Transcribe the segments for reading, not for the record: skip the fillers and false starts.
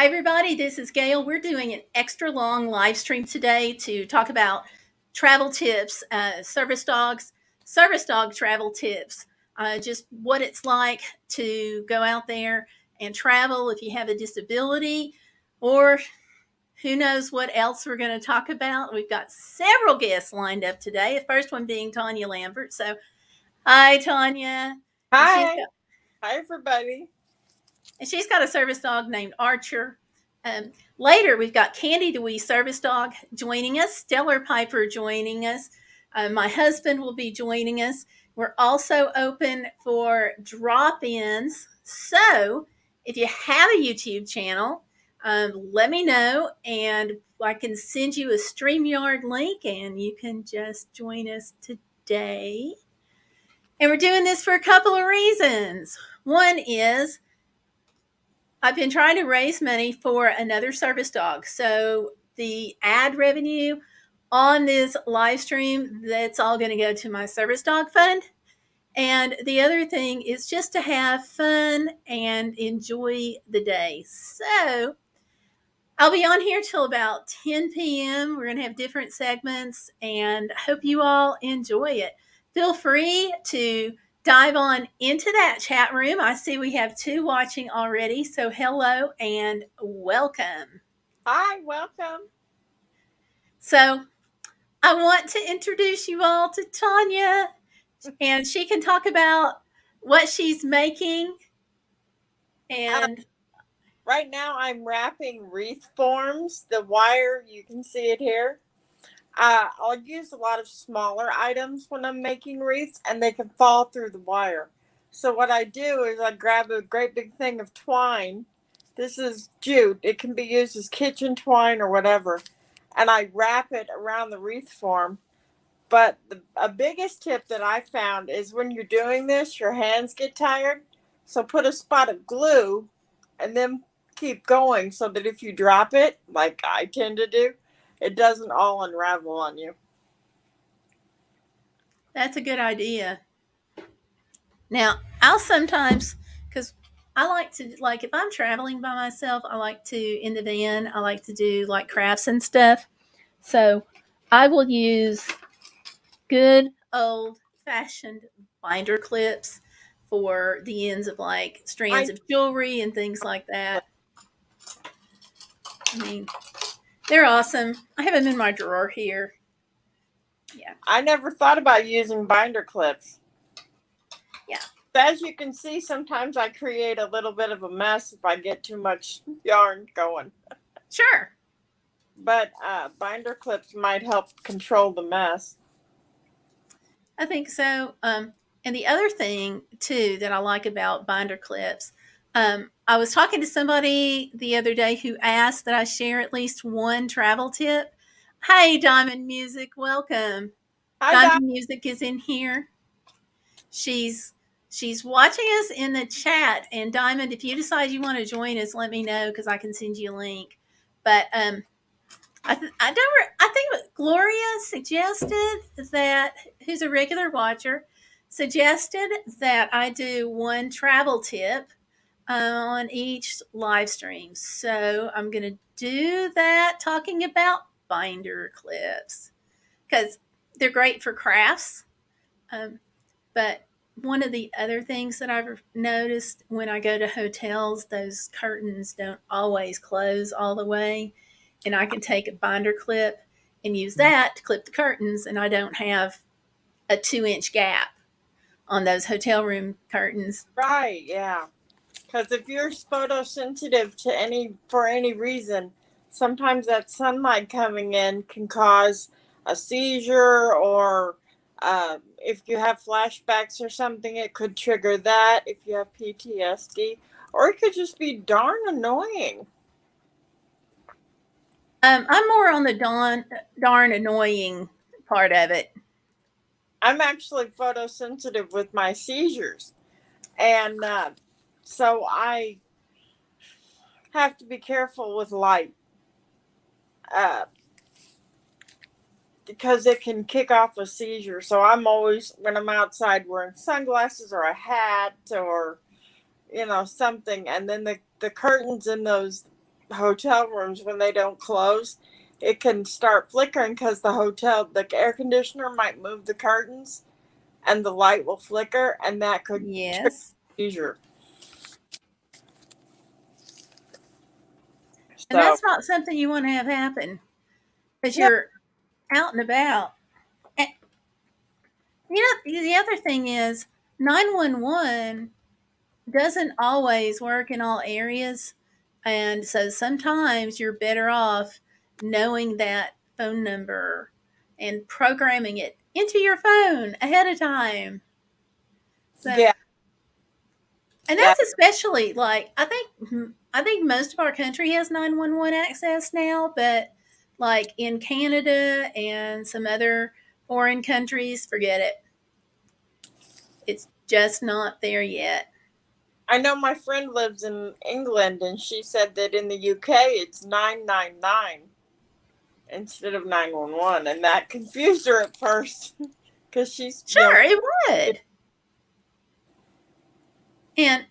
everybody, this is Gail. We're doing an extra long live stream today to talk about travel tips, service dog travel tips, just what it's like to go out there and travel if you have a disability, or who knows what else we're going to talk about. We've got several guests lined up today. The first one being Tanya Lambert. So, hi, Tanya. Hi. Hi, everybody. And she's got a service dog named Archer. Later, we've got Candy DeWee service dog joining us, Stellarpiper joining us. My husband will be joining us. We're also open for drop-ins. So if you have a YouTube channel, let me know, and I can send you a StreamYard link, and you can just join us today. And we're doing this for a couple of reasons. One is I've been trying to raise money for another service dog. So the ad revenue on this live stream, that's all going to go to my service dog fund. And the other thing is just to have fun and enjoy the day. So I'll be on here till about 10 p.m. We're going to have different segments, and hope you all enjoy it. Feel free to dive on into that chat room. I see we have 2 watching already. So hello and welcome. Hi, welcome. So I want to introduce you all to Tanya, and she can talk about what she's making. And right now I'm wrapping wreath forms. The wire, you can see it here. I'll use a lot of smaller items when I'm making wreaths, and they can fall through the wire. So what I do is I grab a great big thing of twine. This is jute. It can be used as kitchen twine or whatever. And I wrap it around the wreath form. But a biggest tip that I found is when you're doing this, your hands get tired. So put a spot of glue and then keep going so that if you drop it, like I tend to do, it doesn't all unravel on you. That's a good idea. Now, I'll sometimes, because I like to, like, if I'm traveling by myself, I like to, in the van, I like to do like crafts and stuff. So I will use good old fashioned binder clips for the ends of like strands of jewelry and things like that. I mean, they're awesome. I have them in my drawer here. Yeah. I never thought about using binder clips. Yeah. As you can see, sometimes I create a little bit of a mess if I get too much yarn going. Sure. But binder clips might help control the mess. I think so. And the other thing, too, that I like about binder clips, I was talking to somebody the other day who asked that I share at least one travel tip. Hey, Diamond Music, welcome. Hi, Diamond Music is in here. She's watching us in the chat. And Diamond, if you decide you want to join us, let me know because I can send you a link. But I think Gloria suggested that, who's a regular watcher, suggested that I do one travel tip on each live stream. So I'm going to do that, talking about binder clips because they're great for crafts. But one of the other things that I've noticed when I go to hotels, those curtains don't always close all the way. And I can take a binder clip and use that to clip the curtains, and I don't have a 2-inch gap on those hotel room curtains. Right, yeah. Because if you're photosensitive to for any reason, sometimes that sunlight coming in can cause a seizure, or if you have flashbacks or something, it could trigger that if you have PTSD, or it could just be darn annoying. I'm more on the darn annoying part of it. I'm actually photosensitive with my seizures. And so I have to be careful with light. Because it can kick off a seizure. So I'm always, when I'm outside, wearing sunglasses or a hat or, something. And then the curtains in those hotel rooms when they don't close, it can start flickering because the air conditioner might move the curtains and the light will flicker, and that could trigger Yes. a seizure. And So, that's not something you want to have happen because no, you're out and about. And, the other thing is 911 doesn't always work in all areas. And so sometimes you're better off knowing that phone number and programming it into your phone ahead of time. So, yeah, and yeah, that's especially like I think most of our country has 911 access now, but like in Canada and some other foreign countries, forget it. It's just not there yet. I know my friend lives in England, and she said that in the UK it's 999 instead of 911, and that confused her at first because she's, Sure, it would. And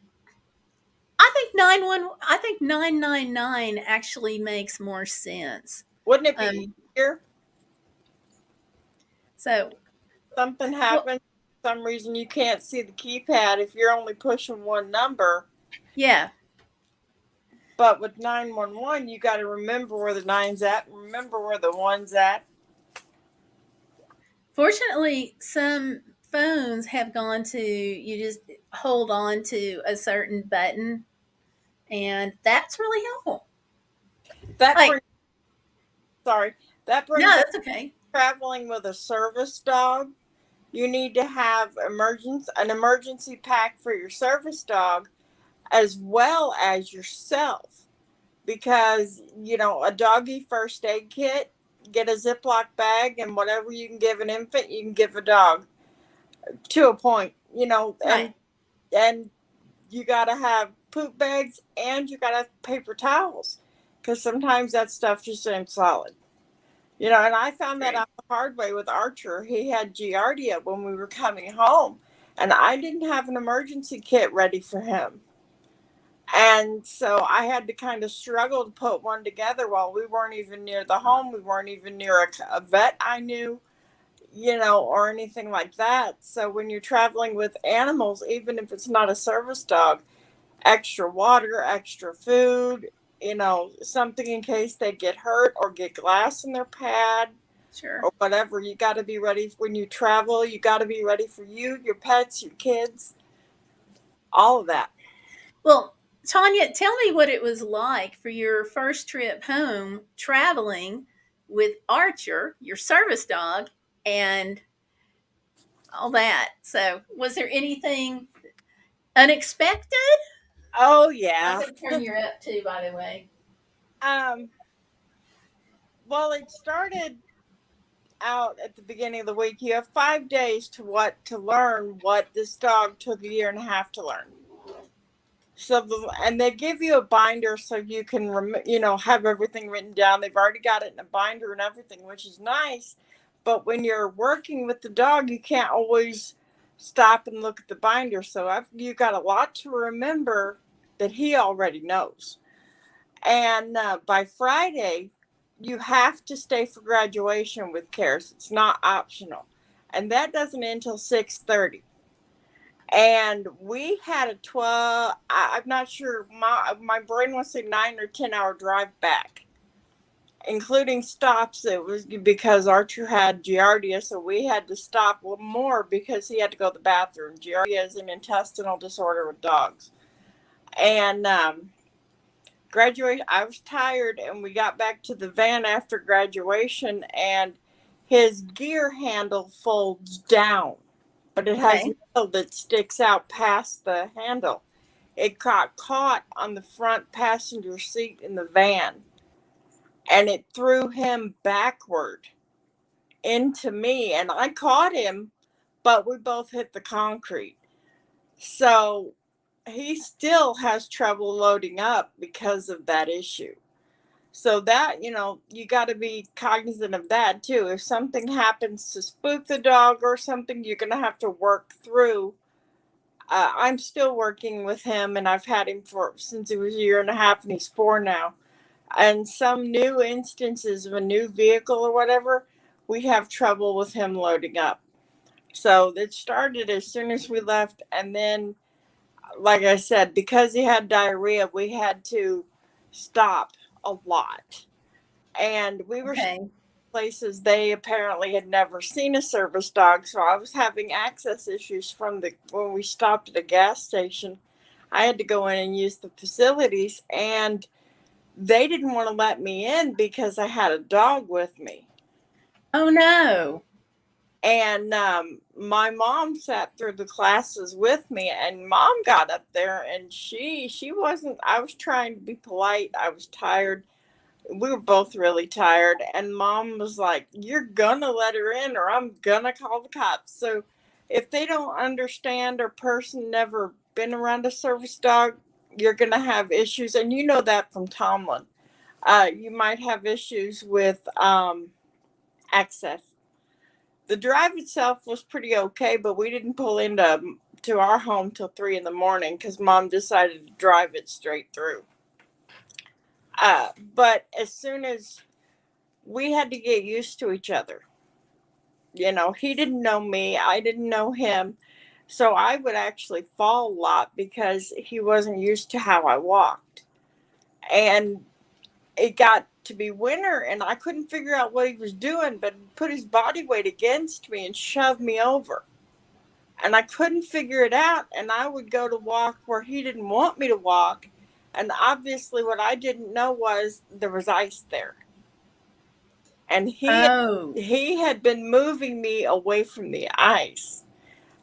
I think 999 actually makes more sense. wouldn't it be Um easier? so Something well, happens, for some reason you can't see the keypad if you're only pushing one number. yeah. But with 911, you got to remember where the nine's at, remember where the one's at. Fortunately, some phones have gone to you just hold on to a certain button, and that's really helpful. That Like, brings, sorry, that no, brings up that's okay. traveling with a service dog. You need to have an emergency pack for your service dog as well as yourself, because a doggy first aid kit, get a Ziploc bag, and whatever you can give an infant, you can give a dog to a point, Right. and you got to have poop bags, and you got to have paper towels, because sometimes that stuff just ain't solid. And I found that True. out the hard way with Archer. He had Giardia when we were coming home, and I didn't have an emergency kit ready for him. And so I had to kind of struggle to put one together while we weren't even near the home. We weren't even near a vet I knew, or anything like that. So when you're traveling with animals, even if it's not a service dog, extra water, extra food, something in case they get hurt or get glass in their pad Sure. or whatever. You got to be ready when you travel. You got to be ready for you, your pets, your kids, all of that. Well, Tanya, tell me what it was like for your first trip home traveling with Archer, your service dog, and all that. So, was there anything unexpected? Oh, I'm yeah. going to turn you up too, by the way. Um, well, it started out at the beginning of the week. You have 5 days to learn what this dog took a year and a half to learn. So, and they give you a binder so you can, have everything written down. They've already got it in a binder and everything, which is nice. But when you're working with the dog, you can't always stop and look at the binder. So you got a lot to remember that he already knows. And by Friday, you have to stay for graduation with Cares. It's not optional, and that doesn't end until 6:30. And we had a 12. I'm not sure. My brain wants to say 9 or 10 hour drive back, including stops. It was because Archer had Giardia, so we had to stop more because he had to go to the bathroom. Giardia is an intestinal disorder with dogs, and graduation, I was tired, and we got back to the van after graduation, and his gear handle folds down, but it has Okay. metal that sticks out past the handle. It got caught on the front passenger seat in the van, and it threw him backward into me, and I caught him, but we both hit the concrete. So he still has trouble loading up because of that issue. So that, you got to be cognizant of that too. If something happens to spook the dog or something, you're going to have to work through. I'm still working with him, and I've had him since he was a year and a half, and he's 4 now. And some new instances of a new vehicle or whatever, we have trouble with him loading up. So it started as soon as we left, and then, like I said, because he had diarrhea, we had to stop a lot. And we were Okay. places they apparently had never seen a service dog, so I was having access issues from the when we stopped at a gas station. I had to go in and use the facilities, and they didn't want to let me in because I had a dog with me. Oh no. And my mom sat through the classes with me, and mom got up there, and she wasn't. I was trying to be polite. I was tired. We were both really tired, and mom was like, "You're gonna let her in or I'm gonna call the cops." So if they don't understand, or person never been around a service dog, you're gonna have issues, and you know that from Tomlin. You might have issues with access. The drive itself was pretty okay, but we didn't pull into to our home till 3 in the morning because mom decided to drive it straight through. But as soon as we had to get used to each other, he didn't know me, I didn't know him, so I would actually fall a lot because he wasn't used to how I walked. And it got to be winter, and I couldn't figure out what he was doing, but he put his body weight against me and shoved me over. And I couldn't figure it out, and I would go to walk where he didn't want me to walk, and obviously what I didn't know was there was ice there, and Oh. he had been moving me away from the ice.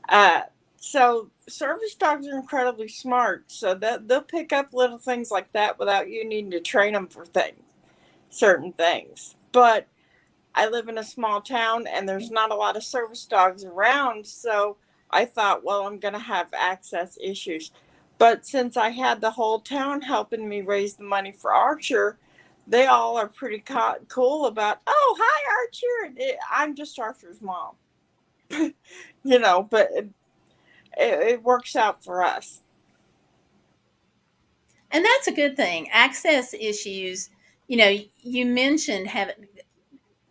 uh, so service dogs are incredibly smart, so that they'll pick up little things like that without you needing to train them for certain things. But I live in a small town and there's not a lot of service dogs around, so I thought, well, I'm going to have access issues. But since I had the whole town helping me raise the money for Archer, they all are pretty cool about, oh, hi, Archer. I'm just Archer's mom, but it works out for us. And that's a good thing. Access issues, you mentioned having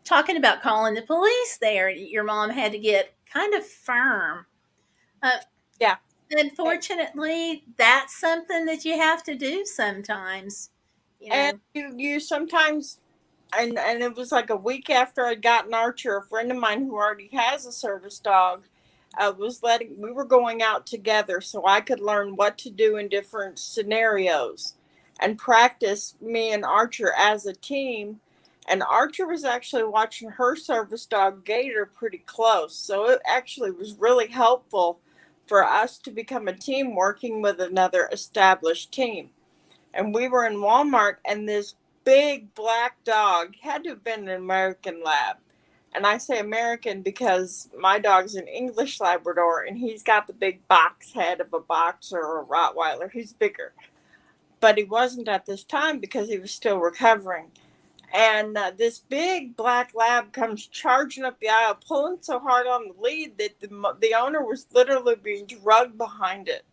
talking about calling the police there. Your mom had to get kind of firm. Uh, Yeah. Unfortunately, that's something that you have to do sometimes. You And know. you sometimes, and it was like a week after I'd gotten Archer, a friend of mine who already has a service dog we were going out together so I could learn what to do in different scenarios and practice me and Archer as a team. And Archer was actually watching her service dog Gator pretty close, so it actually was really helpful for us to become a team working with another established team. And we were in Walmart, and this big black dog had to have been an American lab. And I say American because my dog's an English Labrador, and he's got the big box head of a boxer or a Rottweiler. He's bigger. But he wasn't at this time because he was still recovering. And this big black lab comes charging up the aisle, pulling so hard on the lead that the owner was literally being drugged behind it.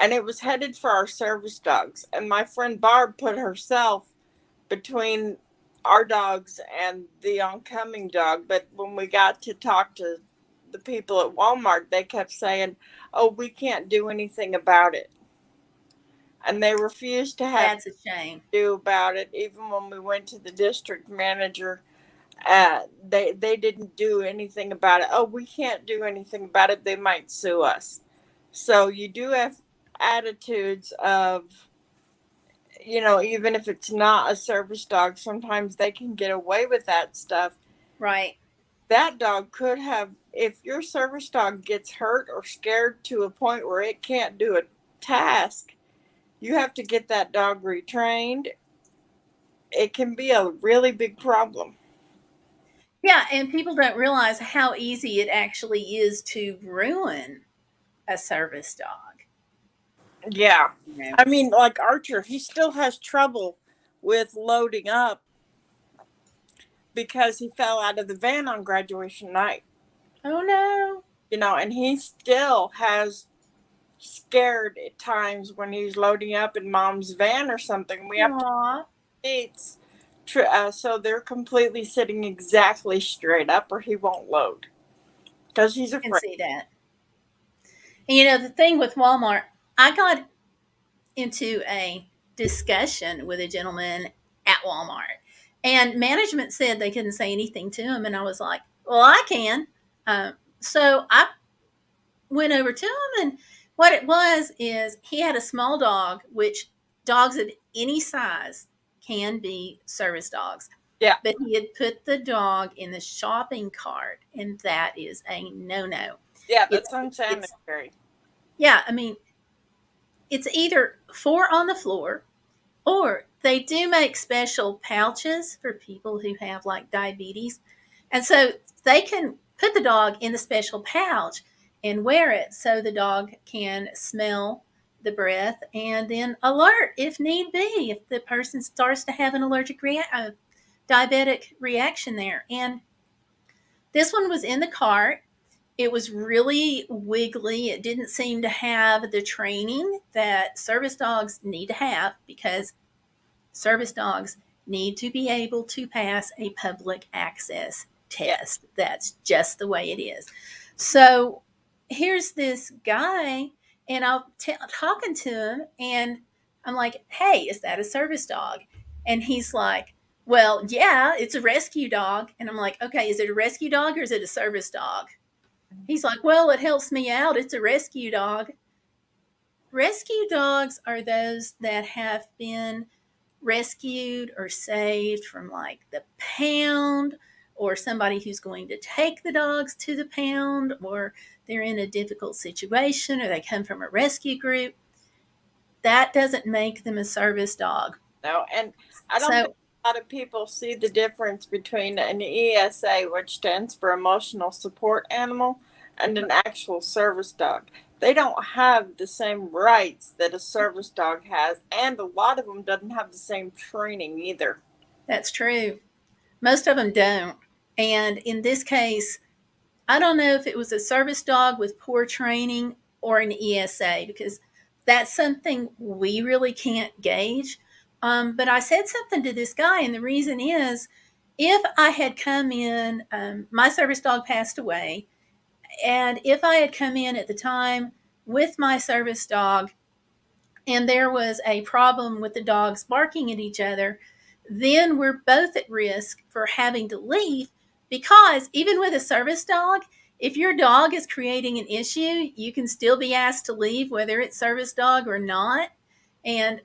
And it was headed for our service dogs. And my friend Barb put herself between our dogs and the oncoming dog. But when we got to talk to the people at Walmart, they kept saying, oh, we can't do anything about it. And they refused to have That's a shame. to do about it. Even when we went to the district manager, they didn't do anything about it. Oh, we can't do anything about it. They might sue us. So you do have attitudes of, even if it's not a service dog, sometimes they can get away with that stuff. Right. That dog could have, if your service dog gets hurt or scared to a point where it can't do a task, you have to get that dog retrained. It can be a really big problem. Yeah, and people don't realize how easy it actually is to ruin a service dog. Yeah. You know. I mean, like Archer, he still has trouble with loading up because he fell out of the van on graduation night. Oh no. And he still has scared at times when he's loading up in mom's van or something. We have to Aw. seats, so they're completely sitting exactly straight up, or he won't load because he's I can afraid. see that. And the thing with Walmart, I got into a discussion with a gentleman at Walmart, and management said they couldn't say anything to him. And I was like, well, I can. So I went over to him, and what it was is he had a small dog, which dogs of any size can be service dogs. Yeah. But he had put the dog in the shopping cart, and that is a no-no. Yeah, that's unsanitary. Yeah, I mean, it's either 4 on the floor, or they do make special pouches for people who have like diabetes. And so they can put the dog in the special pouch and wear it so the dog can smell the breath and then alert if need be, if the person starts to have an diabetic reaction there. And this one was in the cart. It was really wiggly. It didn't seem to have the training that service dogs need to have, because service dogs need to be able to pass a public access test. That's just the way it is. So here's this guy, and I'm talking to him, and I'm like, hey, is that a service dog? And he's like, well, yeah, it's a rescue dog. And I'm like, okay, is it a rescue dog or is it a service dog? He's like, well, it helps me out. It's a rescue dog. Rescue dogs are those that have been rescued or saved from like the pound, or somebody who's going to take the dogs to the pound, or they're in a difficult situation, or they come from a rescue group. That doesn't make them a service dog. No, and I don't think a lot of people see the difference between an ESA, which stands for Emotional Support Animal, and an actual service dog. They don't have the same rights that a service dog has, and a lot of them doesn't have the same training either. That's true. Most of them don't. And in this case, I don't know if it was a service dog with poor training or an ESA, because that's something we really can't gauge. But I said something to this guy, and the reason is, if I had come in, my service dog passed away, and if I had come in at the time with my service dog and there was a problem with the dogs barking at each other, then we're both at risk for having to leave, because even with a service dog, if your dog is creating an issue, you can still be asked to leave, whether it's service dog or not. And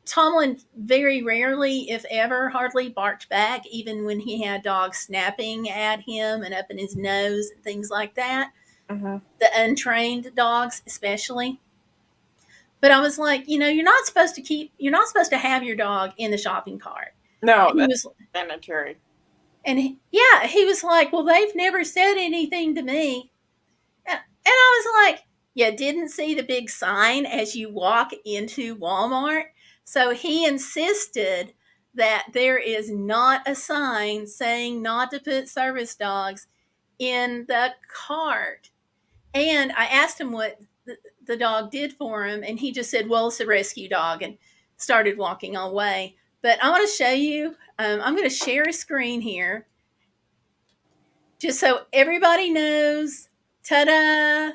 Tomlin very rarely, if ever, hardly barked back, even when he had dogs snapping at him and up in his nose and things like that. Mm-hmm. The untrained dogs, especially. But I was like, you're not supposed to have your dog in the shopping cart. No, that's sanitary. And he was like, well, they've never said anything to me. And I was like, you didn't see the big sign as you walk into Walmart? So he insisted that there is not a sign saying not to put service dogs in the cart. And I asked him what the dog did for him, and he just said, well, it's a rescue dog, and started walking away. But I want to show you, I'm going to share a screen here, just so everybody knows. Ta-da!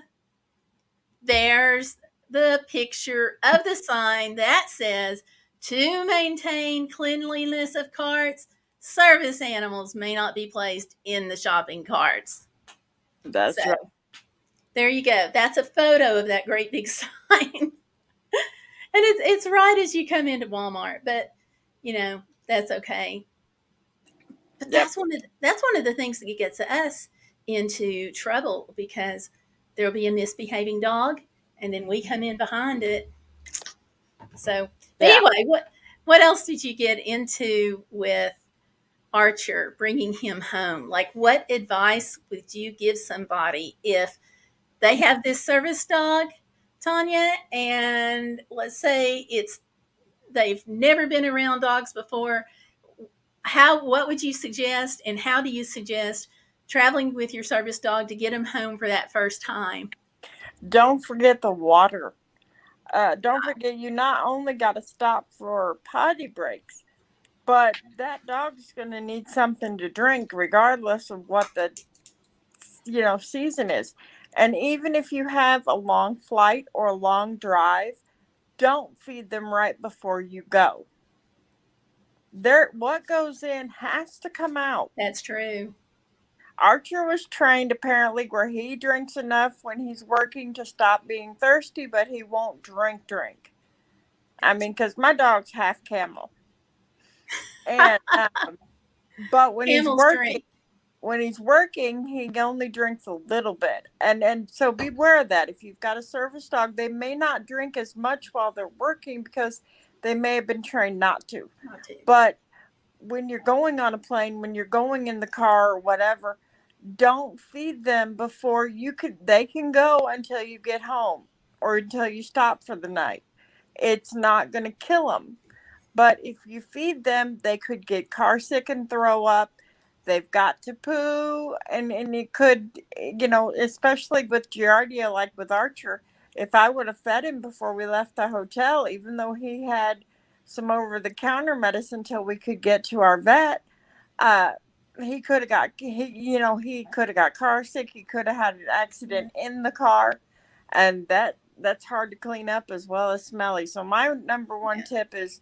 There's the picture of the sign that says, to maintain cleanliness of carts, service animals may not be placed in the shopping carts. That's right. There you go. That's a photo of that great big sign. And it's right as you come into Walmart, but that's okay. But that's one of the things that gets us into trouble, because there'll be a misbehaving dog, and then we come in behind it. So anyway, what else did you get into with Archer, bringing him home? Like, what advice would you give somebody if they have this service dog, Tanya, and let's say they've never been around dogs before? What would you suggest, and how do you suggest traveling with your service dog to get them home for that first time? Don't forget the water. Don't forget, you not only got to stop for potty breaks, But that dog's going to need something to drink regardless of what the season is. And even if you have a long flight or a long drive, don't feed them right before you go. What goes in has to come out. That's true. Archer was trained apparently where he drinks enough when he's working to stop being thirsty, but he won't drink. I mean, because my dog's half camel. And but when he's Camels working, drink. he only drinks a little bit. And so beware of that. If you've got a service dog, they may not drink as much while they're working because they may have been trained not to. But when you're going on a plane, when you're going in the car or whatever, don't feed them before they can go until you get home or until you stop for the night. It's not going to kill them. But if you feed them, they could get car sick and throw up. They've got to poo, and it could, especially with Giardia, like with Archer, if I would have fed him before we left the hotel, even though he had some over-the-counter medicine till we could get to our vet, he could have got car sick. He could have had an accident in the car, and that's hard to clean up as well as smelly. So my number one tip is,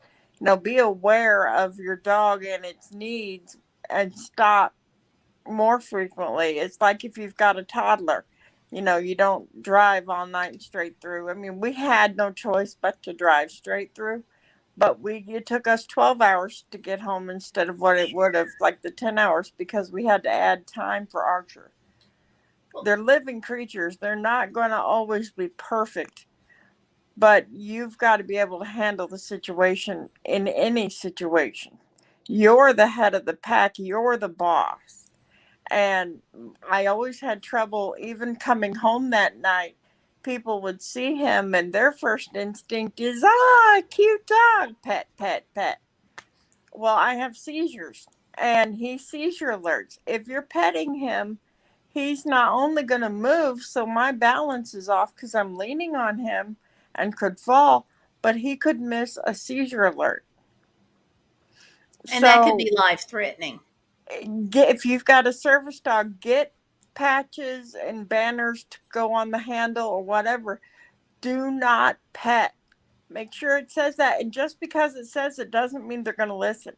be aware of your dog and its needs and stop more frequently. It's like if you've got a toddler, you don't drive all night straight through. I mean, we had no choice but to drive straight through, but it took us 12 hours to get home instead of what it would have, like the 10 hours, because we had to add time for Archer. They're living creatures. They're not going to always be perfect, but you've got to be able to handle the situation in any situation. You're the head of the pack. You're the boss. And I always had trouble even coming home that night. People would see him and their first instinct is, cute dog, pet, pet, pet. Well, I have seizures and he seizure alerts. If you're petting him, he's not only going to move, so my balance is off because I'm leaning on him and could fall, but he could miss a seizure alert. And that could be life-threatening. If you've got a service dog, get patches and banners to go on the handle or whatever. Do not pet. Make sure it says that. And just because it says it doesn't mean they're going to listen.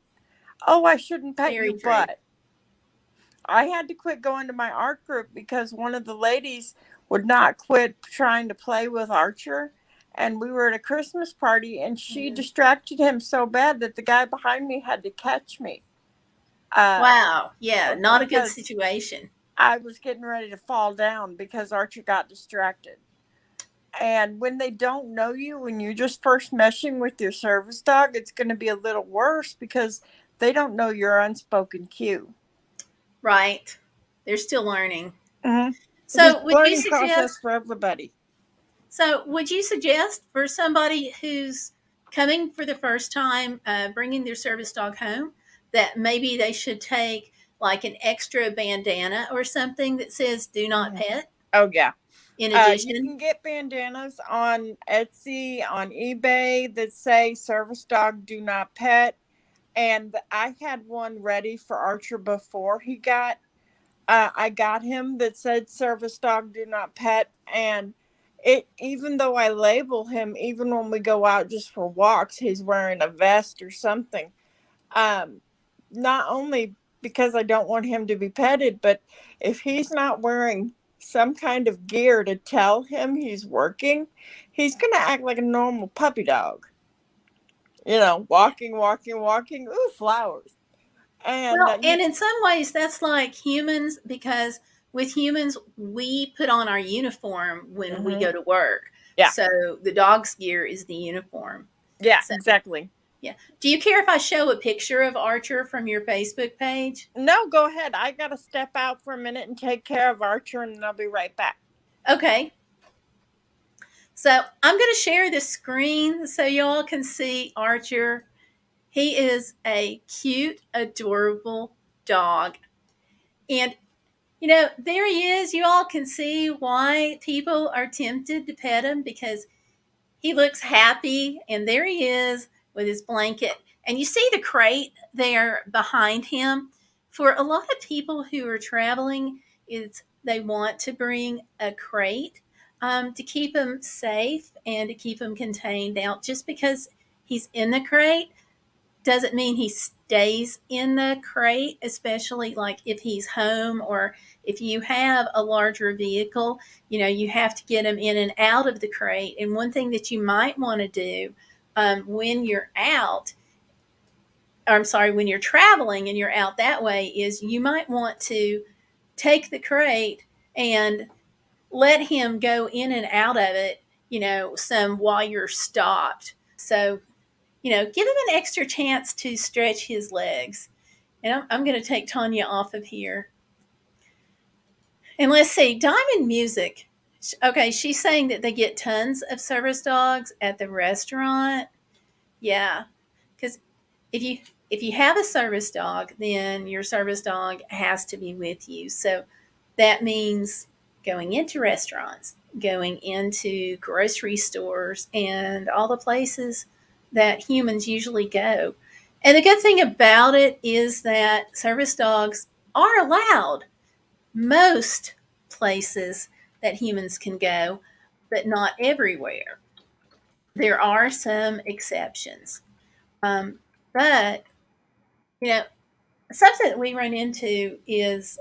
Oh, I shouldn't pet you, but I had to quit going to my art group because one of the ladies would not quit trying to play with Archer. And we were at a Christmas party and she distracted him so bad that the guy behind me had to catch me. Wow. Yeah. Not a good situation. I was getting ready to fall down because Archer got distracted. And when they don't know you, when you're just first meshing with your service dog, it's going to be a little worse because they don't know your unspoken cue. Right. They're still learning. Mm-hmm. So would you suggest process for everybody? So would you suggest for somebody who's coming for the first time, bringing their service dog home, that maybe they should take like an extra bandana or something that says "Do not pet"? Oh yeah. In addition, you can get bandanas on Etsy, on eBay that say "Service Dog Do Not Pet," and I had one ready for Archer before he got. I got him that said "Service Dog Do Not Pet," and even though I label him, even when we go out just for walks, he's wearing a vest or something. Not only because I don't want him to be petted, but if he's not wearing some kind of gear to tell him he's working, he's going to act like a normal puppy dog. Walking. Ooh, flowers. And, and in some ways, that's like humans, because with humans, we put on our uniform when we go to work. Yeah. So the dog's gear is the uniform. Yeah, exactly. Yeah. Do you care if I show a picture of Archer from your Facebook page? No, go ahead. I got to step out for a minute and take care of Archer, and then I'll be right back. Okay. So I'm going to share the screen so y'all can see Archer. He is a cute, adorable dog. And, there he is. You all can see why people are tempted to pet him, because he looks happy. And there he is with his blanket. And you see the crate there behind him. For a lot of people who are traveling, they want to bring a crate to keep him safe and to keep him contained. Now, just because he's in the crate doesn't mean he stays in the crate, especially like if he's home or if you have a larger vehicle, you have to get him in and out of the crate. And one thing that you might want to do when you're out, or I'm sorry, when you're traveling and you're out that way, is you might want to take the crate and let him go in and out of it, some while you're stopped. So, give him an extra chance to stretch his legs. And I'm going to take Tanya off of here. And let's see, Diamond Music. Okay, she's saying that they get tons of service dogs at the restaurant. Yeah, because if you have a service dog, then your service dog has to be with you. So that means going into restaurants, going into grocery stores, and all the places that humans usually go. And the good thing about it is that service dogs are allowed most places that humans can go, but not everywhere. There are some exceptions. Um, but, you know, something that we run into is,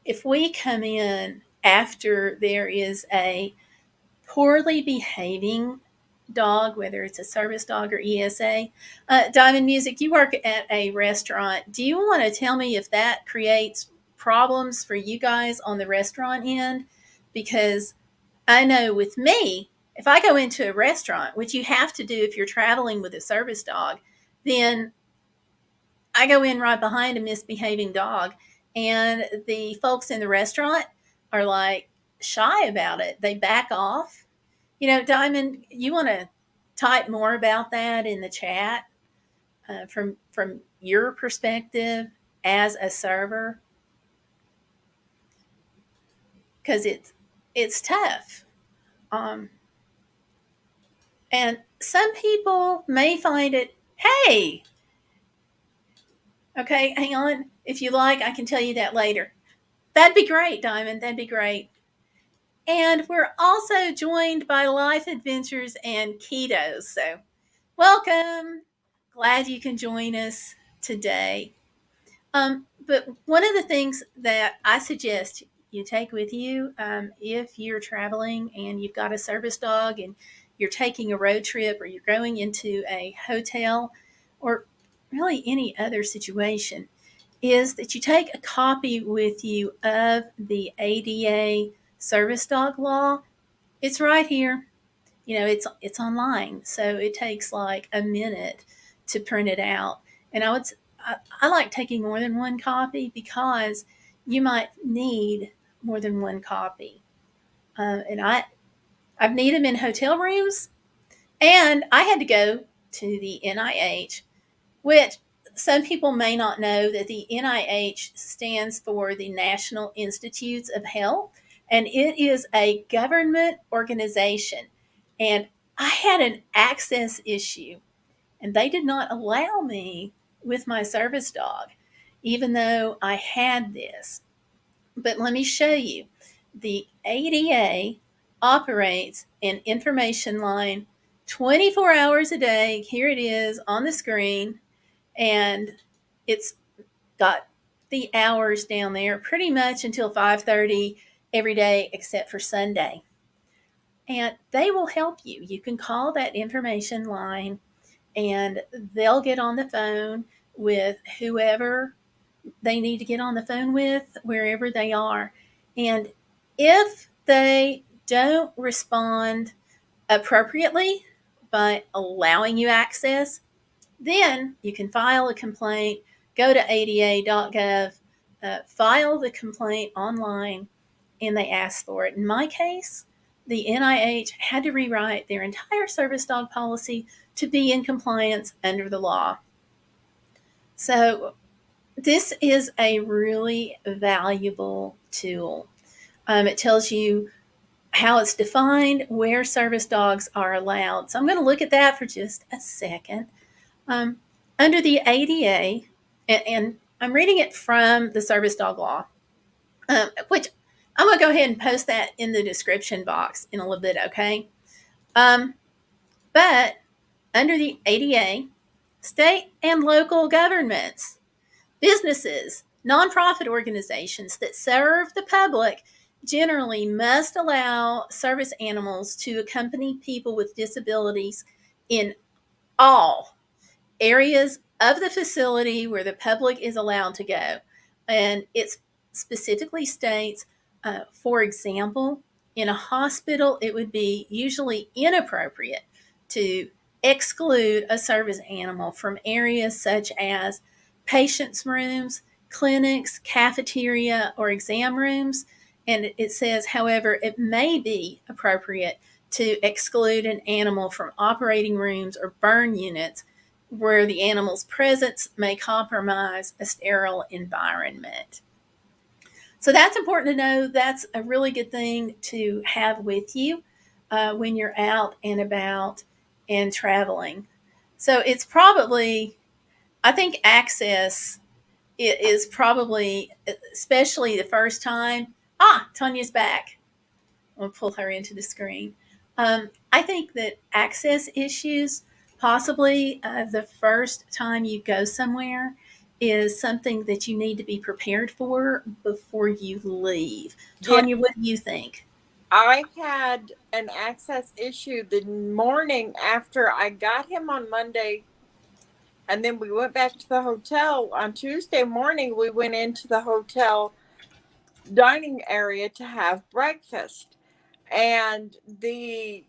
if we come in after there is a poorly behaving dog, whether it's a service dog or ESA. Diamond Music, you work at a restaurant. Do you want to tell me if that creates problems for you guys on the restaurant end? Because I know with me, if I go into a restaurant, which you have to do if you're traveling with a service dog, then I go in right behind a misbehaving dog, and the folks in the restaurant are like shy about it. They back off. Diamond, you want to type more about that in the chat from your perspective as a server, because it's tough. And some people may find it. Hey, okay, hang on. If you like, I can tell you that later. That'd be great, Diamond. That'd be great. And we're also joined by Life Adventures and Keto. So, welcome. Glad you can join us today. But one of the things that I suggest you take with you if you're traveling and you've got a service dog and you're taking a road trip or you're going into a hotel or really any other situation is that you take a copy with you of the ADA service dog law. It's right here. It's online, so it takes like a minute to print it out. And I like taking more than one copy because you might need more than one copy. And I've needed them in hotel rooms, and I had to go to the NIH, which some people may not know that the NIH stands for the National Institutes of Health, and it is a government organization. And I had an access issue, and they did not allow me with my service dog, even though I had this. But let me show you. The ADA operates an information line 24 hours a day. Here it is on the screen, and it's got the hours down there pretty much until 5:30 every day except for Sunday. And they will help you. You can call that information line and they'll get on the phone with whoever they need to get on the phone with, wherever they are. And if they don't respond appropriately by allowing you access, then you can file a complaint, go to ada.gov, file the complaint online, and they ask for it. In my case, the NIH had to rewrite their entire service dog policy to be in compliance under the law. So this is a really valuable tool. It tells you how it's defined, where service dogs are allowed. So I'm going to look at that for just a second. under the ADA, and I'm reading it from the service dog law, which I'm going to go ahead and post that in the description box in a little bit, okay? But under the ADA, state and local governments, businesses, nonprofit organizations that serve the public generally must allow service animals to accompany people with disabilities in all areas of the facility where the public is allowed to go. And it specifically states, for example, in a hospital, it would be usually inappropriate to exclude a service animal from areas such as patients' rooms, clinics, cafeteria, or exam rooms. And it says, however, it may be appropriate to exclude an animal from operating rooms or burn units where the animal's presence may compromise a sterile environment. So that's important to know. That's a really good thing to have with you when you're out and about and traveling. So it's probably, I think access is probably, especially the first time. Tanya's back. I'll pull her into the screen. I think that access issues, possibly the first time you go somewhere, is something that you need to be prepared for before you leave. Tanya, what do you think? I had an access issue the morning after I got him on Monday, and then we went back to the hotel. On Tuesday morning, we went into the hotel dining area to have breakfast. And the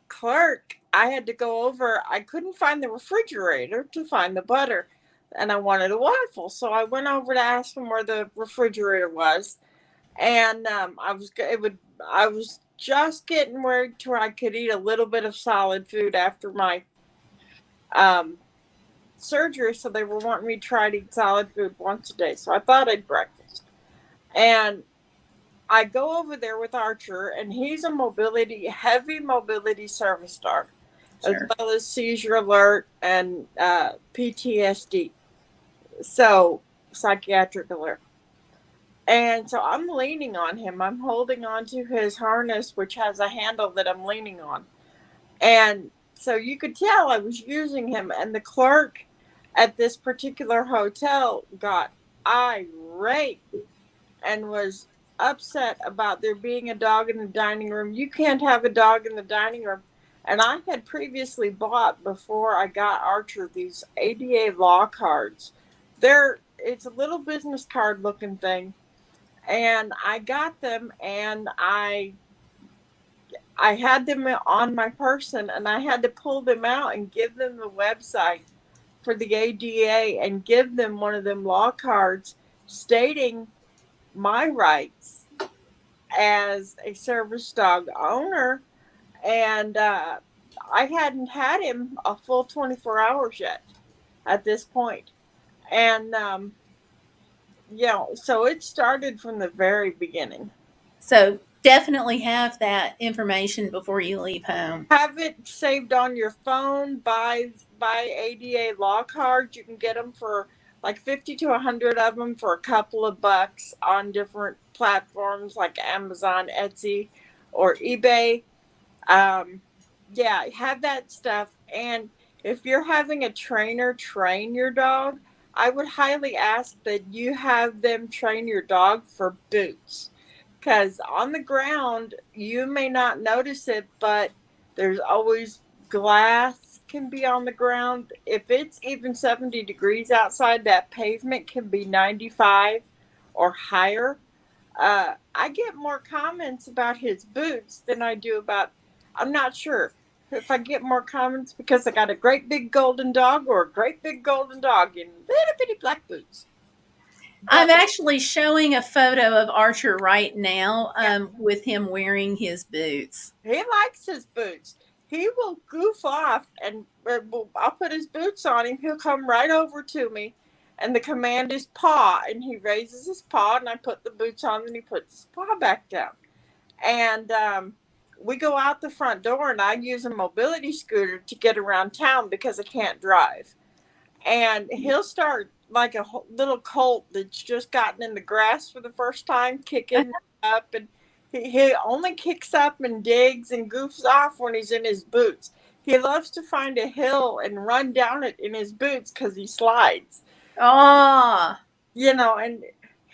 clerk, I had to go over, I couldn't find the refrigerator to find the butter, and I wanted a waffle. So I went over to ask him where the refrigerator was. And I was just getting where to where I could eat a little bit of solid food after my surgery, so they were wanting me to try to eat solid food once a day. So I thought I'd breakfast. And I go over there with Archer, and he's a heavy mobility service dog, as well as seizure alert and PTSD, so psychiatric alert. And so I'm leaning on him. I'm holding on to his harness, which has a handle that I'm leaning on. And so you could tell I was using him. And the clerk at this particular hotel got irate and was upset about there being a dog in the dining room. You can't have a dog in the dining room. And I had previously bought, before I got Archer, these ADA law cards. It's a little business card looking thing. And I got them, and I had them on my person, and I had to pull them out and give them the website for the ADA and give them one of them law cards stating my rights as a service dog owner. And I hadn't had him a full 24 hours yet at this point. And so it started from the very beginning. So definitely have that information before you leave home. Have it saved on your phone. Buy ADA law cards. You can get them for like 50 to 100 of them for a couple of bucks on different platforms like Amazon, Etsy, or eBay. Have that stuff. And if you're having a trainer train your dog, I would highly ask that you have them train your dog for boots. Because on the ground, you may not notice it, but there's always glass can be on the ground. If it's even 70 degrees outside, that pavement can be 95 or higher. I get more comments about his boots than I do about, I'm not sure if I get more comments because I got a great big golden dog or a great big golden dog in little bitty black boots. I'm actually showing a photo of Archer right now with him wearing his boots. He likes his boots. He will goof off, and I'll put his boots on him. He'll come right over to me, and the command is paw, and he raises his paw, and I put the boots on, and he puts his paw back down. And we go out the front door, and I use a mobility scooter to get around town because I can't drive. and he'll start like a little colt that's just gotten in the grass for the first time, kicking up, and he only kicks up and digs and goofs off when he's in his boots. He loves to find a hill and run down it in his boots because he slides. Oh, And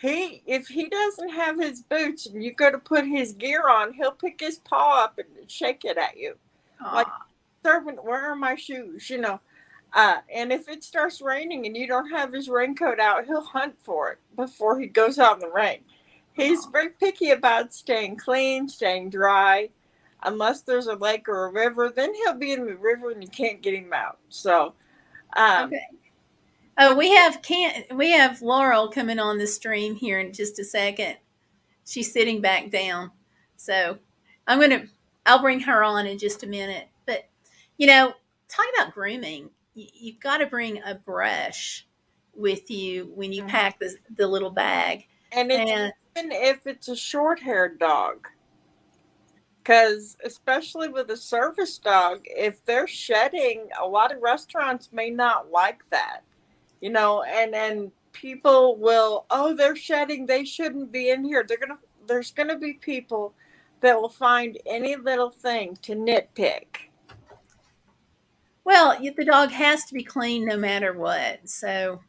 if he doesn't have his boots and you go to put his gear on, he'll pick his paw up and shake it at you. Like, oh. servant, where are my shoes? And if it starts raining and you don't have his raincoat out, he'll hunt for it before he goes out in the rain. He's very picky about staying clean, staying dry. Unless there's a lake or a river, then he'll be in the river and you can't get him out. So, Okay. Oh, we have Laurel coming on the stream here in just a second. She's sitting back down. So I'll bring her on in just a minute. But, talking about grooming, you've got to bring a brush with you when you pack the little bag. and it's even if it's a short-haired dog. Because especially with a service dog, if they're shedding, a lot of restaurants may not like that. And people will, oh, they're shedding, they shouldn't be in here. There's gonna be people that will find any little thing to nitpick. Well, the dog has to be clean no matter what. So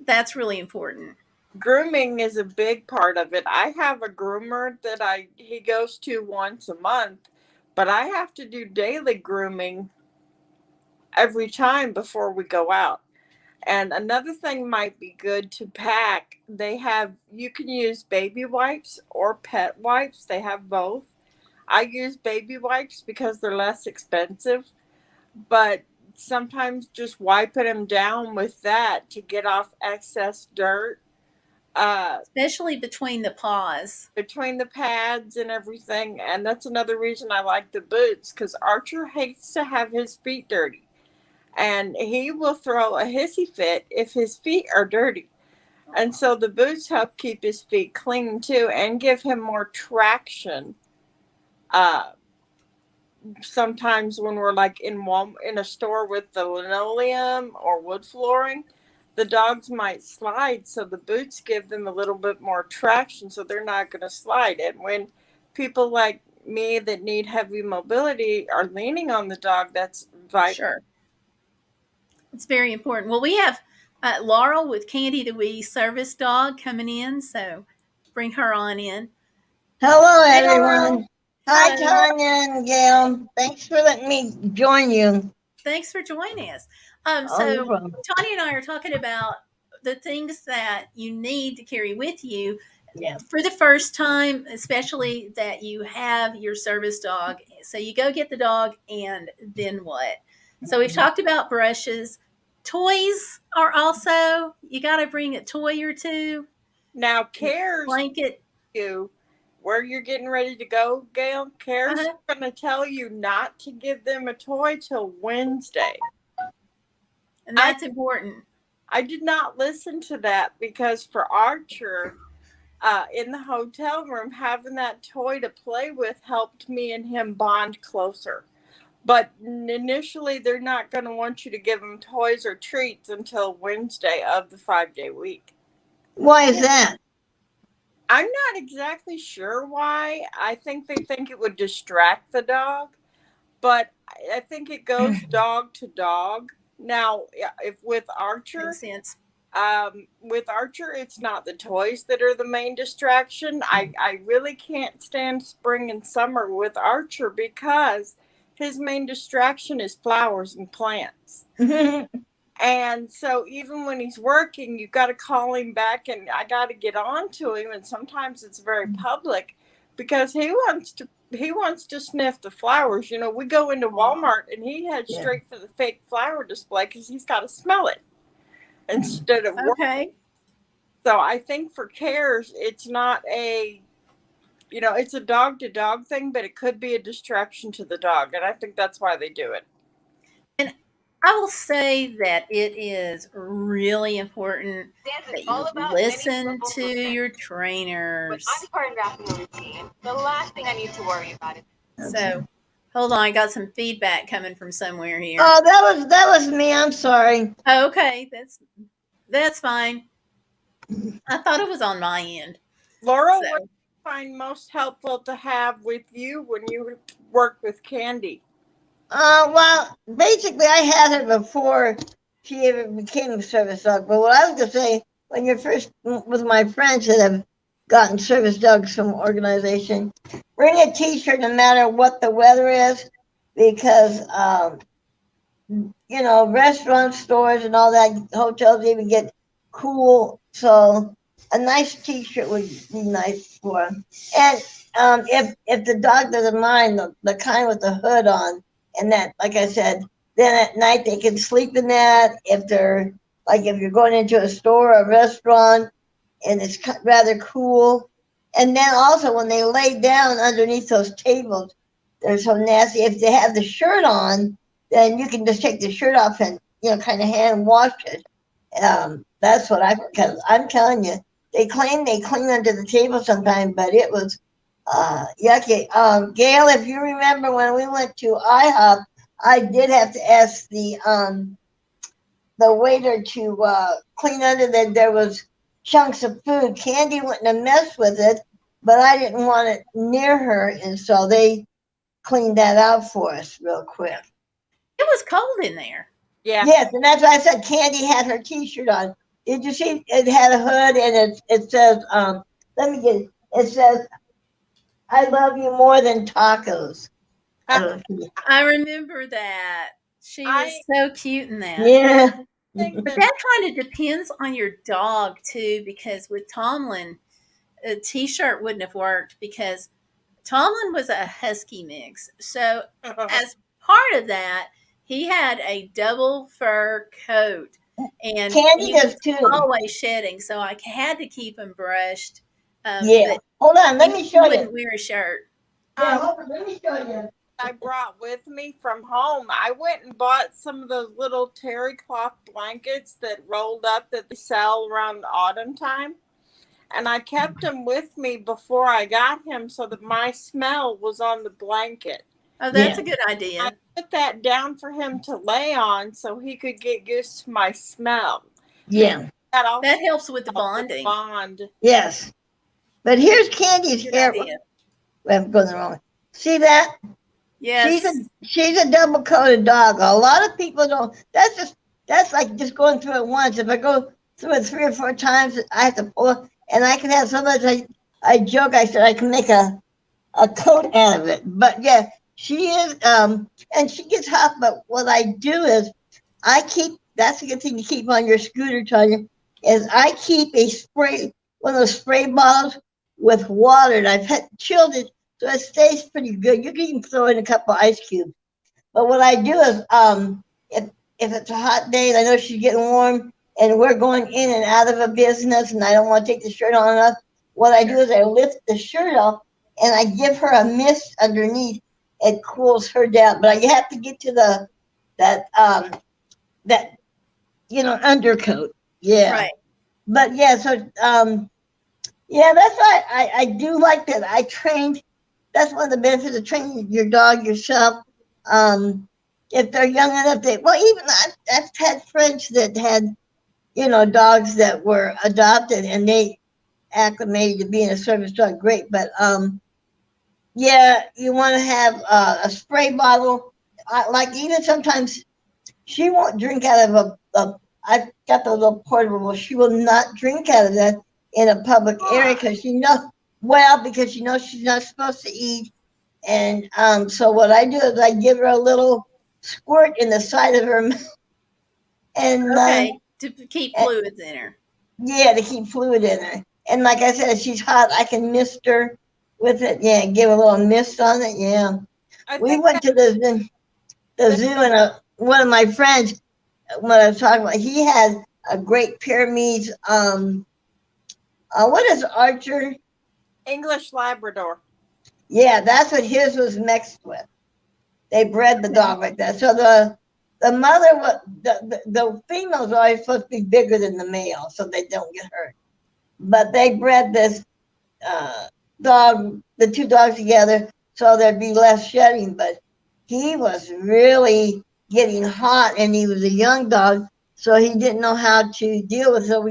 that's really important. Grooming is a big part of it. I have a groomer that he goes to once a month, but I have to do daily grooming every time before we go out. And another thing might be good to pack. You can use baby wipes or pet wipes. They have both. I use baby wipes because they're less expensive, but sometimes just wiping them down with that to get off excess dirt. Especially between the paws. Between the pads and everything. And that's another reason I like the boots, because Archer hates to have his feet dirty. And he will throw a hissy fit if his feet are dirty. And so the boots help keep his feet clean too and give him more traction. Sometimes when we're like in a store with the linoleum or wood flooring, the dogs might slide. So the boots give them a little bit more traction so they're not going to slide. And when people like me that need heavy mobility are leaning on the dog, that's vital. Sure. It's very important. Well, we have Laurel with Candy the Wee service dog coming in, so bring her on in. Hello, everyone. Hi, Tanya and Gail. Thanks for letting me join you. Thanks for joining us. So Tanya and I are talking about the things that you need to carry with you for the first time, especially that you have your service dog. So you go get the dog, and then what? So we've talked about brushes. Toys are also, you got to bring a toy or two. Now, Cares blanket. You where you're getting ready to go, Gail. Cares going to tell you not to give them a toy till Wednesday. And that's important. I did not listen to that because for Archer, in the hotel room, having that toy to play with helped me and him bond closer. But initially, they're not going to want you to give them toys or treats until Wednesday of the 5-day week. Why is that? I'm not exactly sure why. I think they think it would distract the dog. But I think it goes dog to dog. Now, if with Archer, makes sense. With Archer, it's not the toys that are the main distraction. I really can't stand spring and summer with Archer because his main distraction is flowers and plants. And so even when he's working, you got to call him back and I got to get on to him. And sometimes it's very public because he wants to sniff the flowers. We go into Walmart and he heads straight for the fake flower display because he's got to smell it instead of working. So I think for Cares, it's not it's a dog to dog thing, but it could be a distraction to the dog. And I think that's why they do it. And I will say that it is really important that you listen to your trainers. I'm choreographing a routine. The last thing I need to worry about is. So Hold on, I got some feedback coming from somewhere here. Oh, that was me. I'm sorry. Oh, okay, that's fine. I thought it was on my end. Laurel, So. what do you find most helpful to have with you when you work with Candy? Well, basically, I had her before she ever became a service dog. But what I was going to say, when you're first with my friends that have gotten service dogs from organization, bring a T-shirt no matter what the weather is, because restaurants, stores, and all that, hotels even get cool. So a nice T-shirt would be nice for them. And if the dog doesn't mind, the kind with the hood on, and that, like I said, then at night they can sleep in that. If you're going into a store or a restaurant, and it's rather cool. And then also when they lay down underneath those tables, they're so nasty. If they have the shirt on, then you can just take the shirt off and kind of hand wash it. That's what because I'm telling you, they claim they clean under the table sometimes, but it was yucky. Gail, if you remember when we went to IHOP, I did have to ask the waiter to clean under that. There was chunks of food. Candy wouldn't have messed with it, but I didn't want it near her, and so they cleaned that out for us real quick. It was cold in there. Yeah. Yes, and that's why I said Candy had her T-shirt on. Did you see? It had a hood, and it says, let me get it. It says, "I love you more than tacos." I remember that. She was so cute in that. Yeah. But that kind of depends on your dog too, because with Tomlin, a T-shirt wouldn't have worked because Tomlin was a husky mix. So as part of that, he had a double fur coat, and Candy he does was too. always shedding. So I had to keep him brushed. Yeah. Hold on, let me show you. He wouldn't wear a shirt. Yeah, hold on, let me show you. I brought with me from home. I went and bought some of those little terry cloth blankets that rolled up that they sell around autumn time. And I kept them with me before I got him so that my smell was on the blanket. Oh, that's a good idea. I put that down for him to lay on so he could get used to my smell. Yeah. That helps with the bonding. Yes. But here's Candy's hair. I'm going the wrong way. See that? Yes. She's a double coated dog. A lot of people don't. That's like just going through it once. If I go through it 3 or 4 times, I have to pull it. And I can have sometimes I joke. I said I can make a coat out of it. But yeah, she is. And she gets hot. But what I do is I keep. That's a good thing to keep on your scooter, Tanya. Is I keep one of those spray bottles with water, and I've chilled it. So it stays pretty good. You can even throw in a couple ice cubes. But what I do is, if it's a hot day and I know she's getting warm and we're going in and out of a business and I don't want to take the shirt on enough, what I do is I lift the shirt off and I give her a mist underneath. It cools her down. But you have to get to that undercoat. Yeah. Right. But yeah, so yeah, that's why I do like that. I trained. That's one of the benefits of training your dog yourself. If they're young enough, even I've had friends that had, dogs that were adopted and they acclimated to being a service dog. Great, but yeah, you want to have a spray bottle. Like even sometimes she won't drink out of I've got the little portable. She will not drink out of that in a public area because she's not supposed to eat. And so what I do is I give her a little squirt in the side of her mouth. And to keep fluids in her. Yeah, to keep fluid in her. And like I said, if she's hot, I can mist her with it. Yeah, give a little mist on it. Yeah. We went to the zoo, and one of my friends, what I was talking about, he had a great Pyrenees. What is Archer? English Labrador. Yeah, that's what his was mixed with. They bred the dog like that. So the mother, the female's always supposed to be bigger than the male, so they don't get hurt. But they bred this dog, the 2 dogs together, so there'd be less shedding. But he was really getting hot, and he was a young dog, so he didn't know how to deal with it. So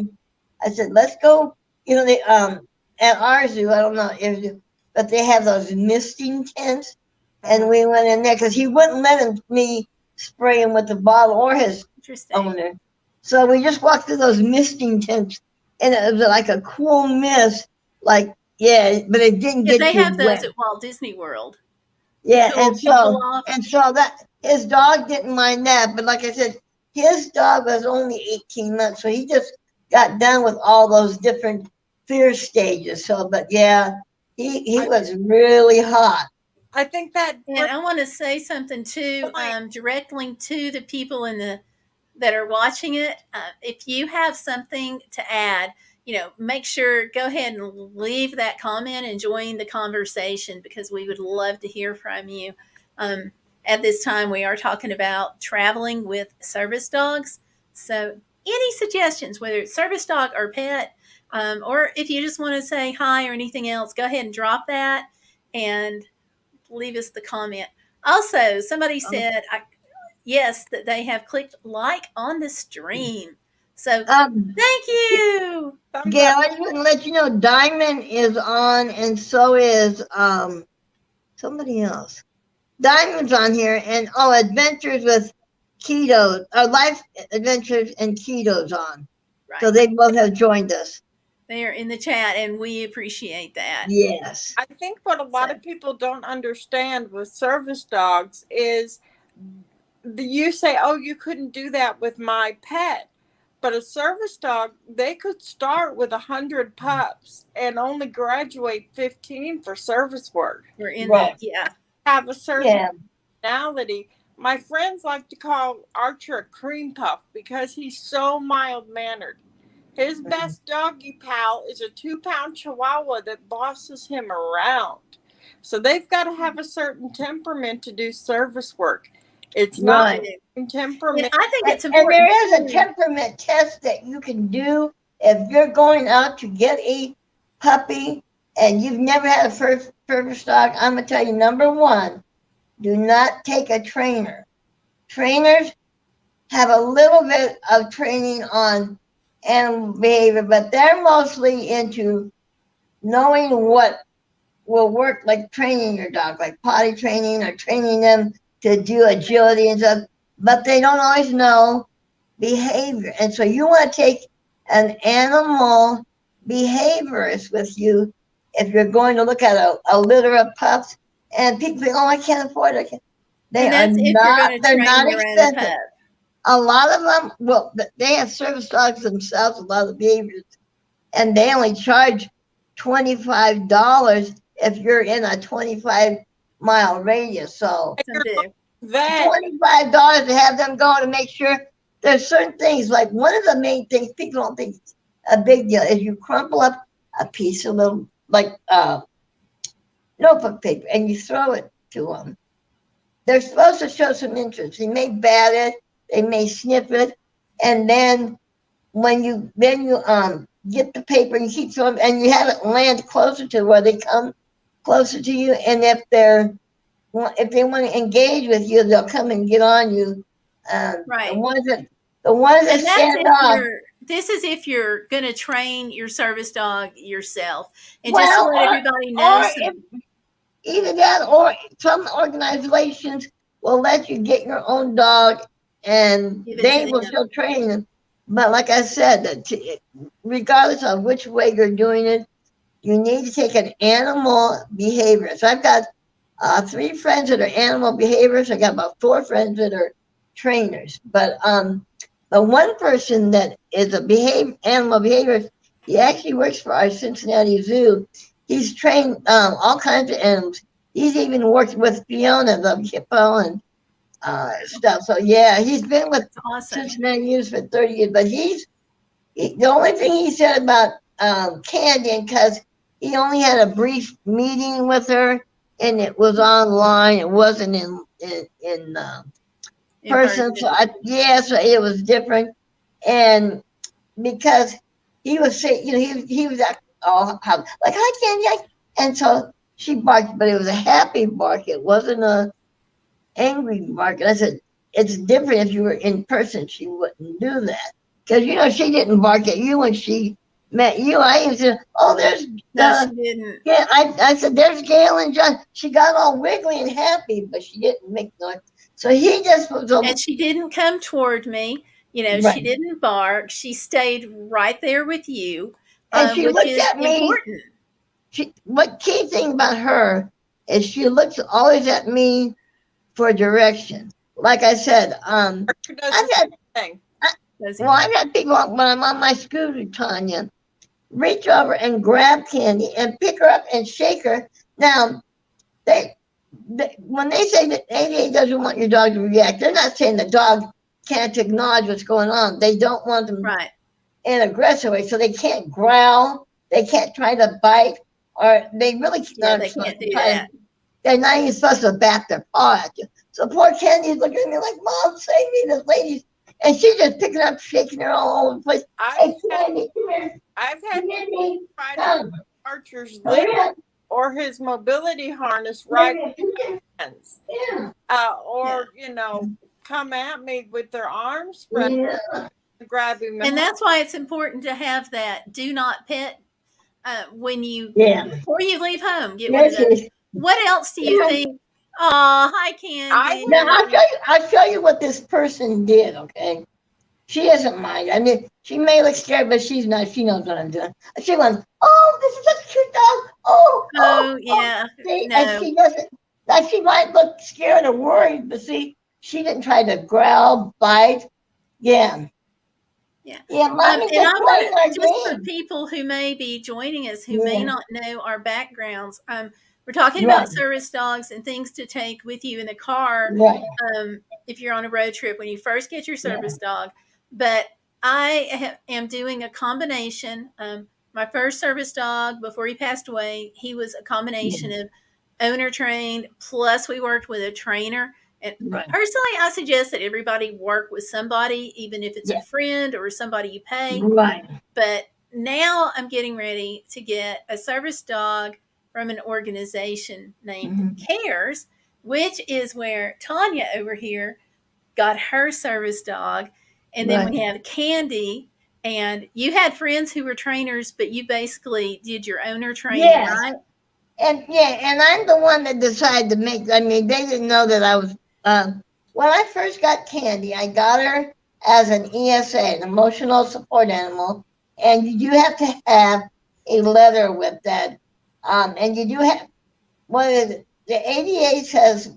I said, let's go. They at our zoo, I don't know but they have those misting tents, and we went in there because he wouldn't let me spray him with the bottle or his owner. So we just walked through those misting tents, and it was like a cool mist, but it didn't get they you have wet. those at Walt Disney World. Yeah, Cool people off. and so that his dog didn't mind that, but like I said, his dog was only 18 months, so he just got done with all those different fear stages. So, but yeah, he was really hot. I think that. And I want to say something too, direct link to the people that are watching it. If you have something to add, make sure, go ahead and leave that comment and join the conversation, because we would love to hear from you. At this time, we are talking about traveling with service dogs. So any suggestions, whether it's service dog or pet, or if you just want to say hi or anything else, go ahead and drop that and leave us the comment. Also, somebody said, yes, that they have clicked like on the stream. So thank you. Gail, I just want to let you know Diamond is on, and so is somebody else. Diamond's on here, and Adventures with Keto, Life Adventures and Keto's on. Right. So they both have joined us. They are in the chat, and we appreciate that. Yes. I think what a lot of people don't understand with service dogs is you say, oh, you couldn't do that with my pet. But a service dog, they could start with 100 pups and only graduate 15 for service work. We're in that, yeah. Have a certain personality. My friends like to call Archer a cream puff because he's so mild-mannered. His best doggy pal is a 2-pound Chihuahua that bosses him around. So they've got to have a certain temperament to do service work. It's not temperament. I think it's important. And there is a temperament test that you can do if you're going out to get a puppy and you've never had a service dog. I'm going to tell you, number one, do not take a trainer. Trainers have a little bit of training on animal behavior, but they're mostly into knowing what will work, like training your dog, like potty training or training them to do agility and stuff, but they don't always know behavior. And so you want to take an animal behaviorist with you if you're going to look at a litter of pups. And people think, oh, I can't afford it. They're not expensive. A lot of them, they have service dogs themselves, a lot of behaviors, and they only charge $25 if you're in a 25-mile radius. So $25 to have them go to make sure there's certain things. Like one of the main things people don't think is a big deal is you crumple up a piece of little notebook paper and you throw it to them. They're supposed to show some interest. They may bat it, they may sniff it, and then when you get the paper and you keep throwing, and you have it land closer to where they come closer to you, and if they want to engage with you, they'll come and get on you. Right. The ones that stand off. This is if you're going to train your service dog yourself, and just to let everybody know. Either that, or some organizations will let you get your own dog, and they will still train them. But like I said, regardless of which way you're doing it, you need to take an animal behaviorist. So I've got 3 friends that are animal behaviorists. I got about 4 friends that are trainers. But the one person that is a animal behaviorist, he actually works for our Cincinnati Zoo. He's trained all kinds of animals. He's even worked with Fiona, the hippo, and stuff. So yeah, he's been with Cincinnati Zoo for 30 years. But the only thing he said about Candy, because he only had a brief meeting with her, and it was online. It wasn't in person. So so it was different. And because he was saying, he was like, hi Candy, and so she barked, but it was a happy bark. It wasn't a angry bark. And I said, it's different if you were in person. She wouldn't do that. Because, you know, she didn't bark at you when she met you. I even said, oh, there's, No, she didn't. yeah, I said, there's Gail and John. She got all wiggly and happy, but she didn't make noise. So he just was And she didn't come toward me. You know, right. she didn't bark. She stayed right there with you, And she which looked is at me. important. What key thing about her is she looks always at me for direction. Like I said, I've had, I've had people when I'm on my scooter, Tanya, reach over and grab Candy and pick her up and shake her. Now, they when they say that ADA doesn't want your dog to react, they're not saying the dog can't acknowledge what's going on. They don't want them in an aggressive way, so they can't growl, they can't try to bite, or they really they can't do that. They're not even supposed to bat their paw at you. So poor Candy's looking at me like, Mom, save me, this lady's, and she's just picking up, shaking her all over the place. Hey, Candy, come here. I've had to try to Archer's lip or his mobility harness right in my hands. Or, you know, come at me with their arms spread, grab him. And that's why it's important to have that do not pet when you, before you leave home, get one of those. What else do you think? Oh, hi, Candy. Now, I'll show you what this person did, okay? She doesn't mind. I mean, she may look scared, but she's not. She knows what I'm doing. She went, oh, this is such a cute dog. Oh, yeah. See, no. And she doesn't, like, she might look scared or worried, but see, she didn't try to growl, bite. Yeah. Mommy, and I want just for people who may be joining us who may not know our backgrounds, we're talking about service dogs and things to take with you in the car if you're on a road trip when you first get your service dog. But I am doing a combination. My first service dog, before he passed away, he was a combination of owner trained, plus we worked with a trainer. And personally, I suggest that everybody work with somebody, even if it's a friend or somebody you pay. But now I'm getting ready to get a service dog from an organization named CARES, which is where Tanya over here got her service dog. And then we have Candy. And you had friends who were trainers, but you basically did your owner training, right? And I'm the one that decided to make. I mean, they didn't know that I was. When I first got Candy, I got her as an ESA, an emotional support animal, and you do have to have a letter with that. And you do have one of the ADA says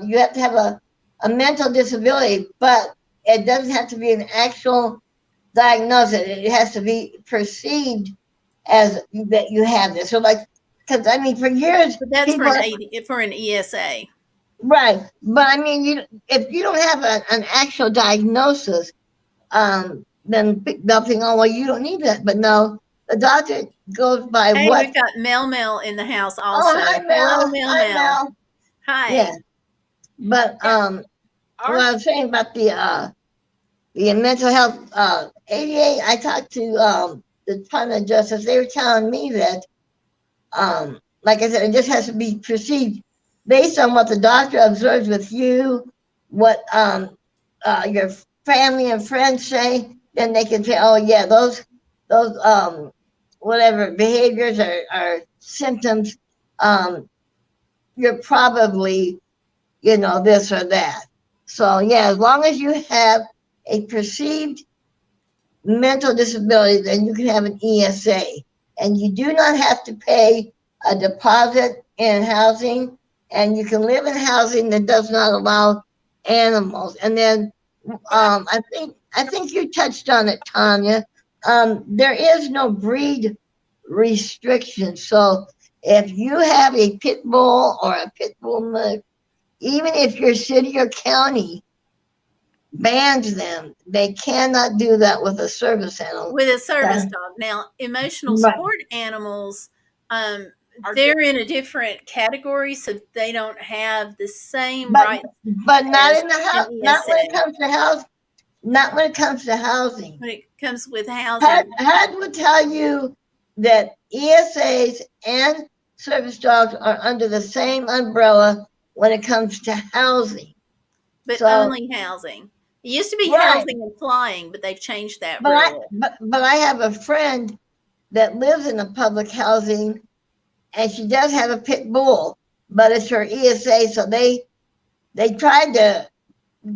you have to have a mental disability, but it doesn't have to be an actual diagnosis. It has to be perceived as that you have this. So, like, because I mean, for years, but that's for an ESA, right? But I mean, if you don't have an actual diagnosis, then they'll think, oh well, you don't need that. But no, the doctor goes by what. We've got Mel in the house also. Oh, hi, Mel. Hello, Mel. Hi. Yeah. But what I was saying about the mental health ADA, I talked to the Department of Justice. They were telling me that, like I said, it just has to be perceived based on what the doctor observes with you, what your family and friends say. Then they can say, oh yeah, those whatever behaviors or symptoms, you're probably, this or that. So yeah, as long as you have a perceived mental disability, then you can have an ESA. And you do not have to pay a deposit in housing, and you can live in housing that does not allow animals. And then I think you touched on it, Tanya. There is no breed restriction. So if you have a pit bull or a pit bull mix, even if your city or county bans them, they cannot do that with a service animal. With a service dog. Now, emotional support animals, they're in a different category, so they don't have the same rights. But not in the house. Not when it comes to house. Not when it comes to housing. When it comes with housing, HUD would tell you that ESAs and service dogs are under the same umbrella when it comes to housing. But So only housing. It used to be right, housing and flying, but they've changed that but I rule. but I have a friend that lives in a public housing, and she does have a pit bull, but it's her ESA, so they tried to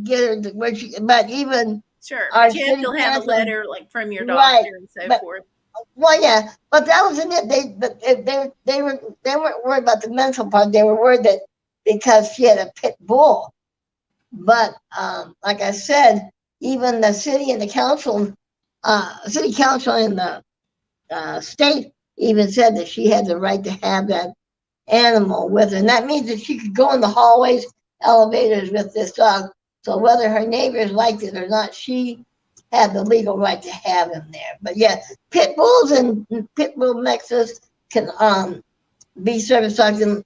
get her to where she, but even Sure, our but you have city to have a council, letter like from your right? doctor and so But forth. well, yeah, but that wasn't it. They weren't worried about the mental part. They were worried that because she had a pit bull. But like I said, even the city and the city council and the state even said that she had the right to have that animal with her. And that means that she could go in the hallways, elevators with this dog. So whether her neighbors liked it or not, she had the legal right to have him there. But yeah, pit bulls and pit bull mixes can be service dogs. And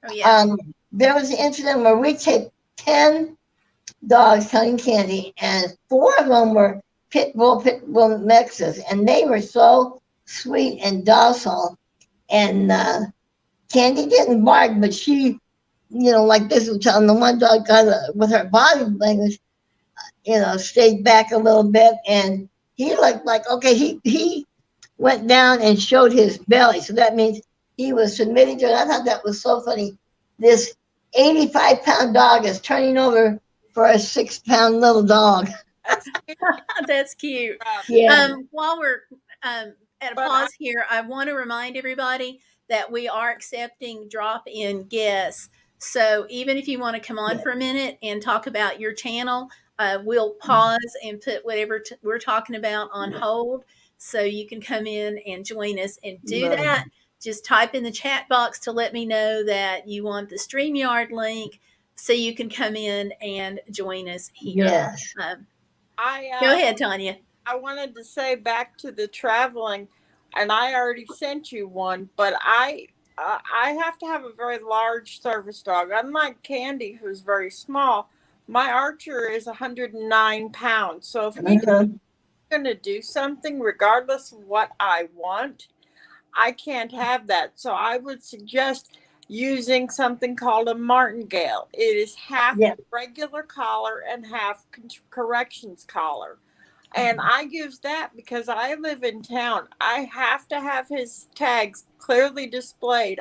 Oh yeah. there was an incident where we take 10 dogs, counting Candy, and 4 of them were pit bull mixes, and they were so sweet and docile. And Candy didn't bark, but she, like this was telling the one dog kind of with her body language, stayed back a little bit, and he looked like okay. He went down and showed his belly, so that means he was submitting to it. I thought that was so funny. This 85-pound dog is turning over for a 6-pound little dog. That's cute. That's cute. Yeah. While we're at a But pause here, I want to remind everybody that we are accepting drop-in guests. So even if you want to come on for a minute and talk about your channel, we'll pause and put whatever we're talking about on hold so you can come in and join us and do that. Just type in the chat box to let me know that you want the StreamYard link so you can come in and join us here. Yes. Go ahead, Tanya. I wanted to say back to the traveling, and I already sent you one, but I have to have a very large service dog. Unlike Candy, who's very small, my Archer is 109 pounds. So if he's going to do something, regardless of what I want, I can't have that. So I would suggest using something called a martingale. It is half regular collar and half corrections collar. And I use that because I live in town. I have to have his tags clearly displayed.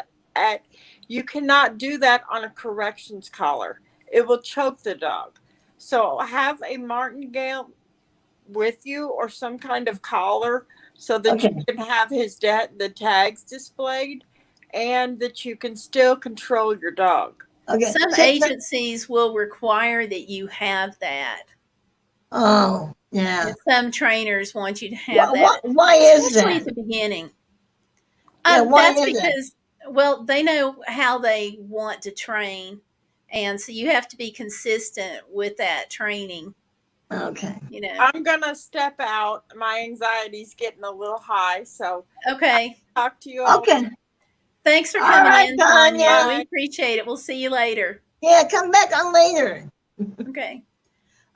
You cannot do that on a corrections collar. It will choke the dog. So have a martingale with you or some kind of collar so that you can have the tags displayed and that you can still control your dog. Okay. Some agencies will require that you have that. Oh, yeah. And some trainers want you to have that. Why is especially that? at the beginning. Why That's is because, well, they know how they want to train. And so you have to be consistent with that training. Okay. I'm going to step out. My anxiety's getting a little high. So, okay. I'll talk to you all. Okay. Thanks for coming in, Tanya. We Bye. appreciate it. We'll see you later. Yeah, come back on later. Okay.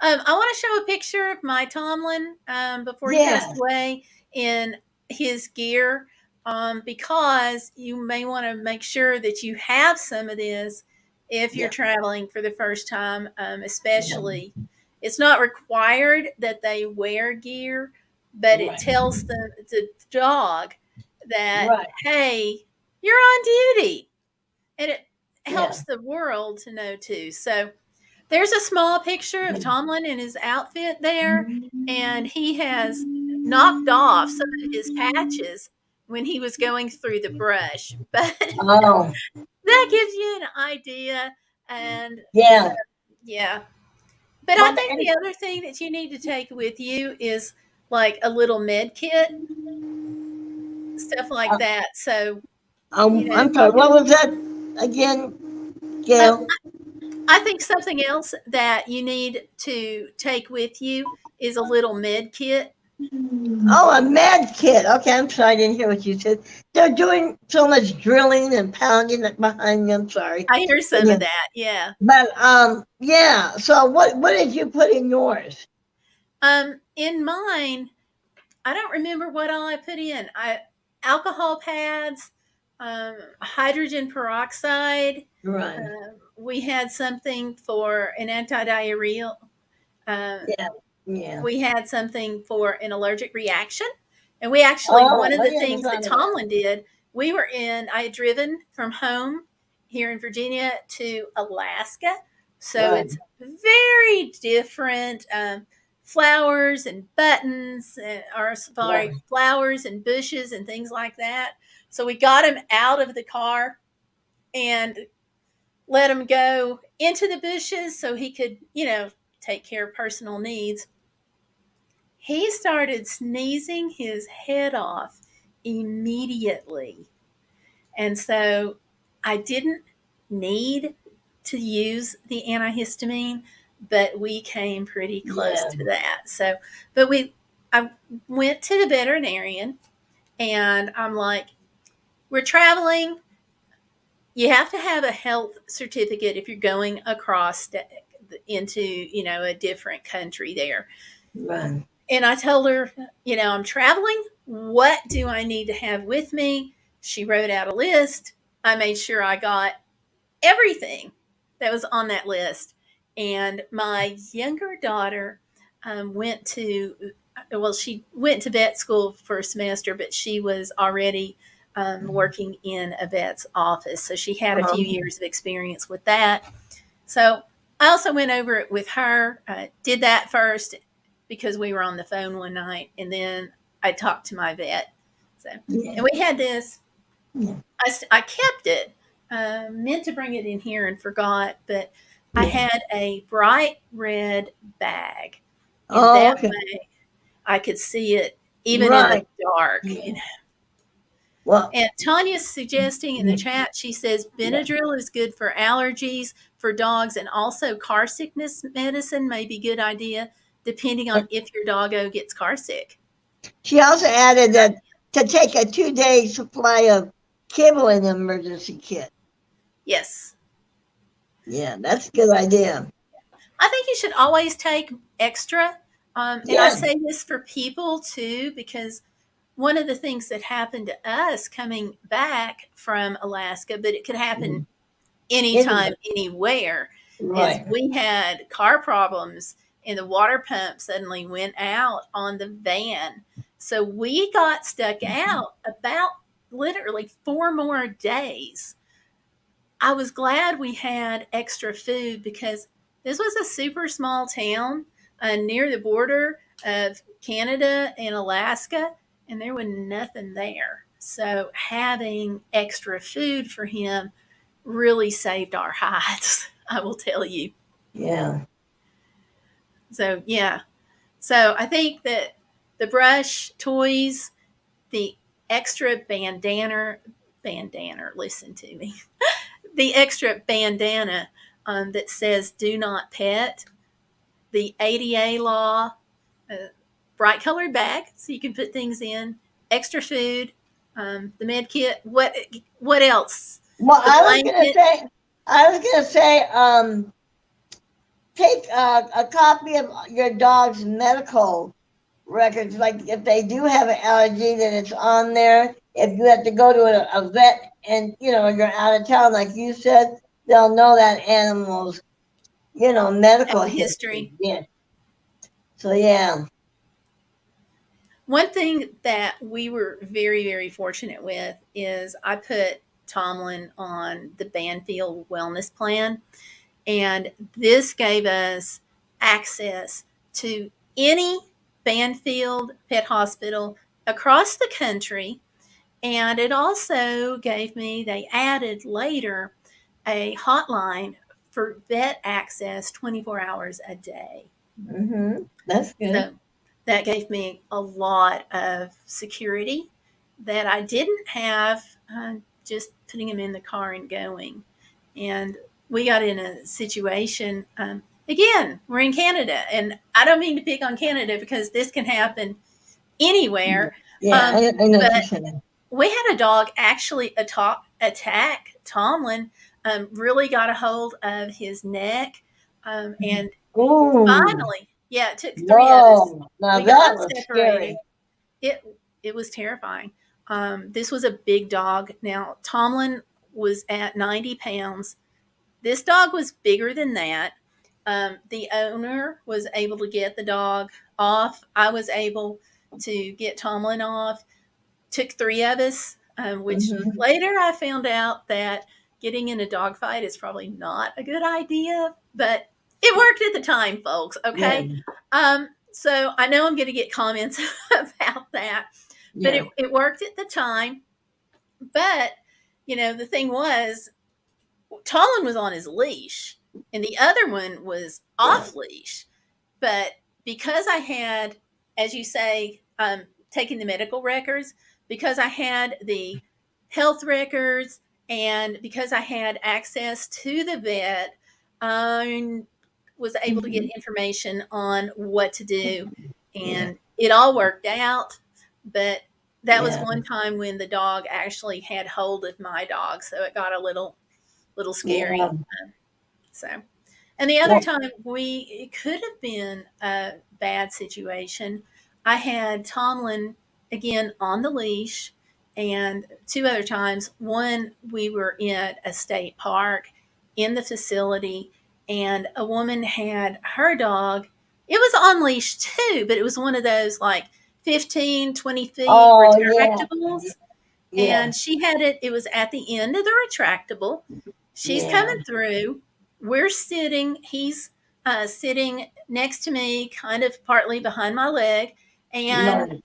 I want to show a picture of my Tomlin before he passed away in his gear because you may want to make sure that you have some of this if you're traveling for the first time, especially. It's not required that they wear gear, but it tells the dog that, hey, you're on duty. And it helps the world to know too. So there's a small picture of Tomlin in his outfit there, and he has knocked off some of his patches when he was going through the brush. But that gives you an idea. And yeah. But I think the other thing that you need to take with you is like a little med kit, stuff like that. So, I'm sorry, what was that again, Gail? I think something else that you need to take with you is a little med kit. Oh, a med kit. Okay, I'm sorry, I didn't hear what you said. They're doing so much drilling and pounding behind me. I'm sorry. I hear some of that, yeah. But yeah. So what did you put in yours? In mine, I don't remember what all I put in. Alcohol pads, hydrogen peroxide, we had something for an anti-diarrheal. Yeah. Yeah. We had something for an allergic reaction. And we actually, one of Oh, the yeah, things that's that not bad. Tomlin did, I had driven from home here in Virginia to Alaska. So Right. it's very different. Flowers and buttons, Right. flowers and bushes and things like that. So we got him out of the car and let him go into the bushes so he could, take care of personal needs. He started sneezing his head off immediately. And so I didn't need to use the antihistamine, but we came pretty close Yeah. to that. So, I went to the veterinarian and I'm like, we're traveling. You have to have a health certificate if you're going across into, a different country there. Right. And I told her, I'm traveling. What do I need to have with me? She wrote out a list. I made sure I got everything that was on that list. And my younger daughter she went to vet school for a semester, but she was already working in a vet's office. So she had a few years of experience with that. So I also went over it with her, did that first because we were on the phone one night, and then I talked to my vet. So, Yeah. and we had this. Yeah. I kept it. Meant to bring it in here and forgot, but I had a bright red bag, and that Okay. way I could see it even in the Right. dark. Yeah. Well, And Tanya's suggesting in the chat, she says Benadryl is good for allergies for dogs, and also car sickness medicine may be a good idea depending on if your doggo gets car sick. she also added that to take a 2-day supply of kibble in the emergency kit. Yes. Yeah, that's a good idea. I think you should always take extra. And I say this for people too, because one of the things that happened to us coming back from Alaska, but it could happen anytime, anywhere, is Right. we had car problems and the water pump suddenly went out on the van. So we got stuck out about literally 4 more days. I was glad we had extra food because this was a super small town near the border of Canada and Alaska, and there was nothing there. So having extra food for him really saved our hides, I will tell you. Yeah. So, yeah. So I think that the brush, toys, the extra listen to me, the extra bandana that says do not pet, the ADA law, bright colored bag so you can put things in, extra food, the med kit. What else? Well, The blanket. I was gonna say, take a copy of your dog's medical records. Like if they do have an allergy, then it's on there. If you have to go to a vet and you're out of town, like you said, they'll know that animal's medical history. Yeah. So yeah. One thing that we were very, very fortunate with is I put Tomlin on the Banfield Wellness Plan, and this gave us access to any Banfield pet hospital across the country. And it also they added later a hotline for vet access 24 hours a day. That's good. So that gave me a lot of security that I didn't have just putting him in the car and going. And we got in a situation, again, we're in Canada, and I don't mean to pick on Canada because this can happen anywhere. Yeah, I know what you're saying. We had a dog actually attack Tomlin, really got a hold of his neck, and finally, it took 3 of us. Now We that got was separated. scary. It was terrifying. This was a big dog. Now Tomlin was at 90 pounds. This dog was bigger than that. The owner was able to get the dog off. I was able to get Tomlin off. Took 3 of us, which later I found out that getting in a dog fight is probably not a good idea, but it worked at the time, folks. Okay. Yeah. So I know I'm going to get comments about that, but it worked at the time. But, the thing was, Talon was on his leash and the other one was off leash. But because I had, as you say, taken the medical records, because I had the health records, and because I had access to the vet, I was able to get information on what to do. And it all worked out. But that was one time when the dog actually had hold of my dog. So it got a little scary. So, and the other time it could have been a bad situation. I had Tomlin again on the leash, and 2 other times. One, we were in a state park in the facility, and a woman had her dog. It was on leash too, but it was one of those like 15, 20 feet retractables. And she had it was at the end of the retractable. She's coming through. We're sitting. He's sitting next to me, kind of partly behind my leg. And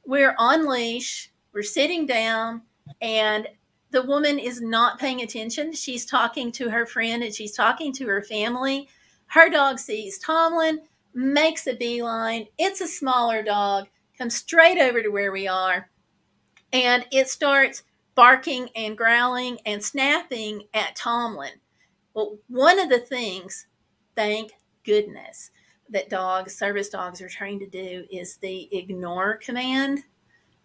we're on leash. We're sitting down. And the woman is not paying attention. She's talking to her friend and she's talking to her family. Her dog sees Tomlin, makes a beeline. It's a smaller dog, comes straight over to where we are. And it starts barking and growling and snapping at Tomlin. Well, one of the things, thank goodness, that service dogs are trained to do is the ignore command.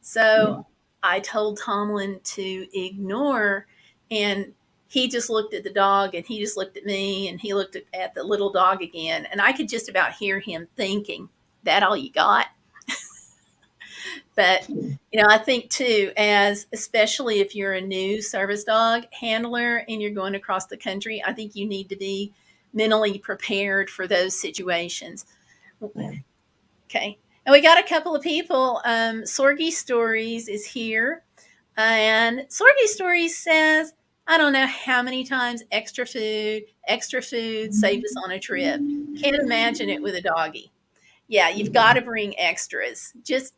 So I told Tomlin to ignore, and he just looked at the dog, and he just looked at me, and he looked at the little dog again. And I could just about hear him thinking, that all you got? But, I think too, especially if you're a new service dog handler and you're going across the country, I think you need to be mentally prepared for those situations. Okay. And we got a couple of people. Sorgy Stories is here. And Sorgy Stories says, I don't know how many times extra food saved us on a trip. Can't imagine it with a doggie. Yeah, you've got to bring extras. Just,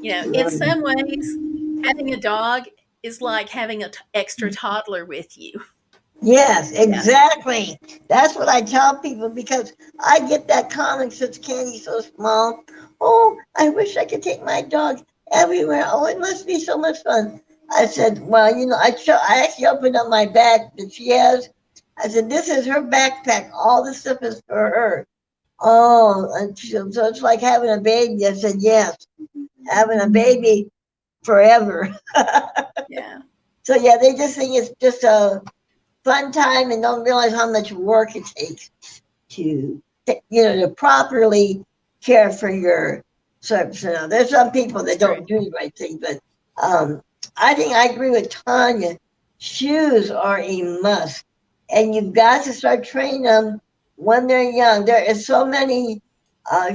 in some ways, having a dog is like having an extra toddler with you. Yes, exactly. Yeah. That's what I tell people, because I get that comment since Candy's so small. Oh, I wish I could take my dog everywhere. Oh, it must be so much fun. I said, well, I actually opened up my bag that she has. I said, this is her backpack. All this stuff is for her. Oh, and so it's like having a baby. I said, yes, having a baby forever. Yeah. So, yeah, they just think it's just a fun time and don't realize how much work it takes to properly care for your service. There's some people that don't do the right thing, but I think I agree with Tanya. Shoes are a must, and you've got to start training them when they're young. There is so many.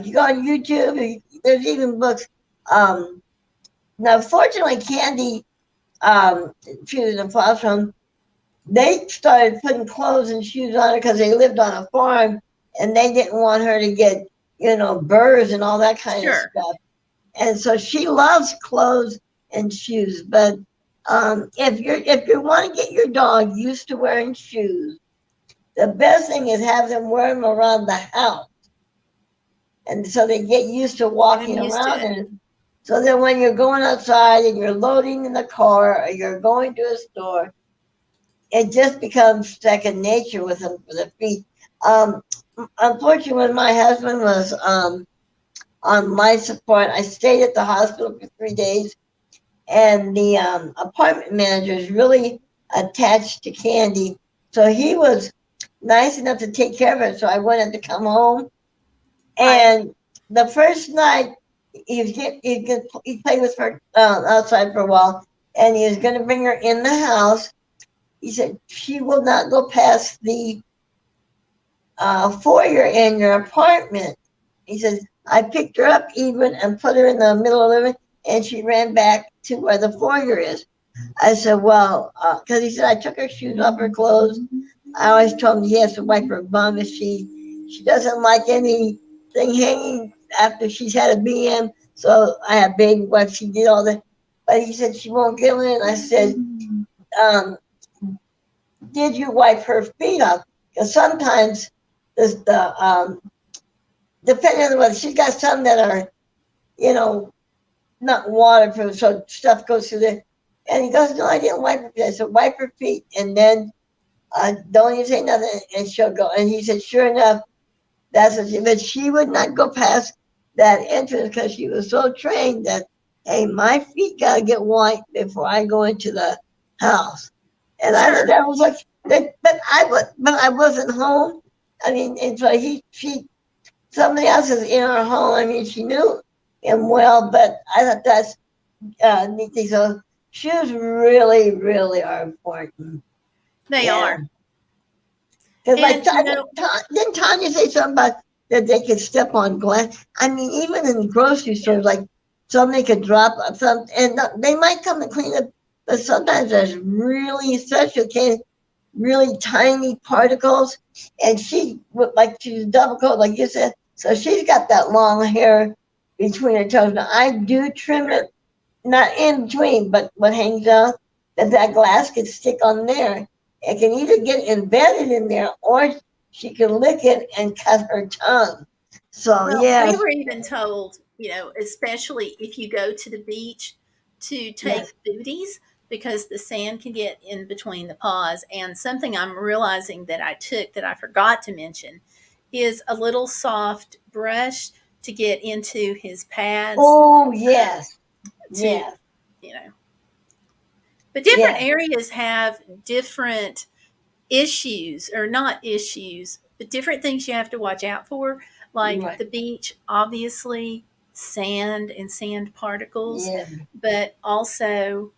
You go on YouTube. There's even books. Now, fortunately, Candy, she was in foster home. They started putting clothes and shoes on her because they lived on a farm, and they didn't want her to get, burrs and all that kind of stuff. And so she loves clothes and shoes. But if you want to get your dog used to wearing shoes, the best thing is have them wear them around the house, and so they get used to walking around. And so that when you're going outside and you're loading in the car or you're going to a store, it just becomes second nature with them for the feet. Unfortunately, when my husband was on life support, I stayed at the hospital for 3 days, and the apartment manager is really attached to Candy, so he was nice enough to take care of her. So I wanted to come home, and the first night he played with her outside for a while, and he was going to bring her in the house. he said, she will not go past the foyer in your apartment. He says, I picked her up even and put her in the middle of the living, and she ran back to where the foyer is. I said, well, because he said, I took her shoes off, her clothes. I always told him he has to wipe her bum if she doesn't like anything hanging after she's had a BM. So I have baby wipes. She did all that. But he said, she won't get in. I said, did you wipe her feet off? Because sometimes depending on whether she's got some that are, not waterproof, so stuff goes through there. And he goes, no, I didn't wipe her feet. I said, wipe her feet, and then don't even say nothing, and she'll go. And he said, sure enough, that's what she, but she would not go past that entrance because she was so trained that, hey, my feet got to get wiped before I go into the house. And I said, that was like, but I wasn't home. I mean, and so somebody else is in our home. I mean, she knew him well, but I thought that's neat thing. So shoes really, really are important. They are. Because didn't Tanya say something about that they could step on glass? I mean, even in grocery stores, like somebody could drop something, and they might come and clean it, but sometimes there's really really tiny particles, and she's double coat, like you said, so she's got that long hair between her toes. Now, I do trim it, not in between, but what hangs out, that glass could stick on there. It can either get embedded in there, or she can lick it and cut her tongue. So, we were even told, especially if you go to the beach, to take booties, because the sand can get in between the paws. And something I'm realizing that I took that I forgot to mention is a little soft brush to get into his pads. Oh, yes. Yes. But different areas have different issues, or not issues, but different things you have to watch out for. Like the beach, obviously, sand and sand particles, but also,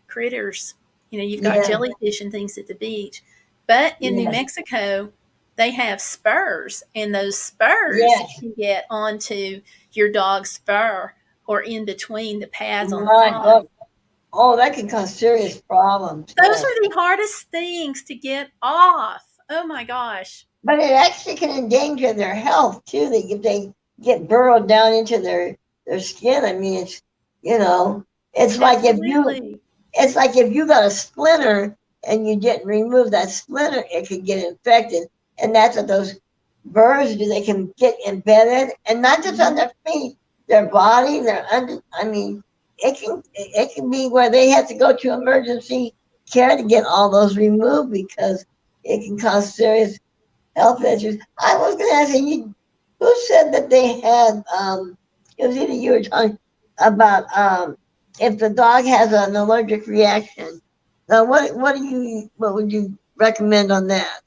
critters. You've got jellyfish and things at the beach. But in New Mexico, they have spurs, and those spurs can get onto your dog's fur or in between the pads on the paw. Oh, that can cause serious problems. Those are the hardest things to get off. Oh my gosh. But it actually can endanger their health too. If they get burrowed down into their skin. I mean, it's like if you got a splinter and you didn't remove that splinter, it could get infected. And that's what those burrs do. They can get embedded, and not just on their feet, their body, it can be where they have to go to emergency care to get all those removed because it can cause serious health issues. I was going to ask you, who said that they had, it was either you or talking about if the dog has an allergic reaction. Now, what would you recommend on that?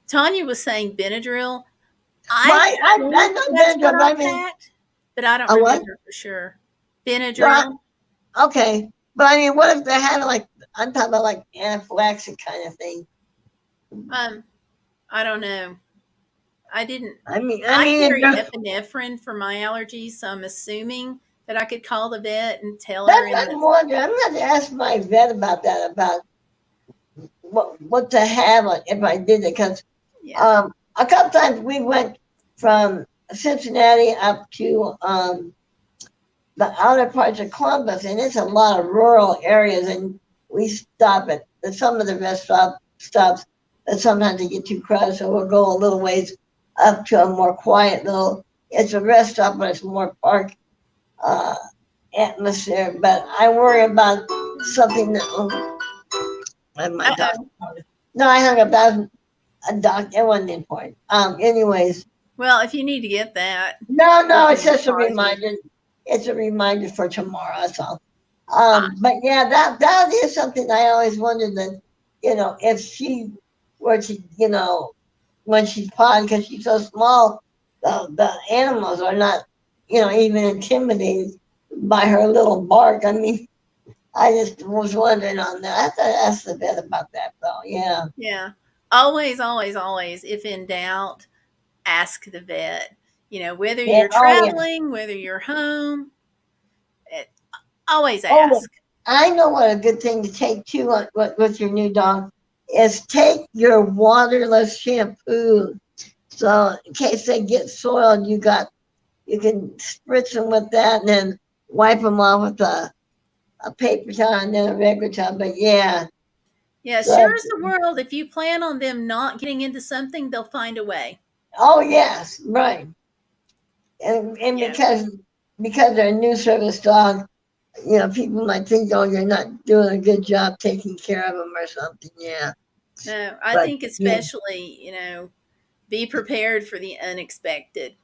Tanya was saying Benadryl. I know Benadryl, but I don't remember for sure. Benadryl. Well, okay, but I mean, what if they're having I'm talking about anaphylaxis kind of thing? I don't know. I didn't. I carry epinephrine for my allergies, so I'm assuming that I could call the vet and tell her. I'm wondering. I'm going to ask my vet about that, about what to have if I did it, because a couple times we went from Cincinnati up to the outer parts of Columbus, and it's a lot of rural areas, and we stop at some of the rest stops, but sometimes they get too crowded, so we'll go a little ways up to a more quiet it's a rest stop, but it's more park atmosphere. But I worry about something that, my dog. No, I hung up. That was a dog. It wasn't important. Anyways. Well, if you need to get that. No, it's just a reminder. It's a reminder for tomorrow. That's all. But yeah, that is something I always wondered that, if she were to, when she's pawing, because she's so small, the animals are not, even intimidated by her little bark. I mean, I just was wondering on that. I have to ask the vet about that, though. Yeah. Yeah. Always, always, always, if in doubt, ask the vet. Whether Yeah. you're Oh, yeah. traveling, whether you're home, it, always Oh, ask. I know what a good thing to take too with your new dog is take your waterless shampoo. So in case they get soiled, you can spritz them with that and then wipe them off with a paper towel and then a regular towel. But yeah, Yeah, so sure as the world, if you plan on them not getting into something, they'll find a way. oh yes, right. And Yeah. because they're a new service dog, people might think, oh, you're not doing a good job taking care of them or something. Yeah, No, I but think yeah, especially, be prepared for the unexpected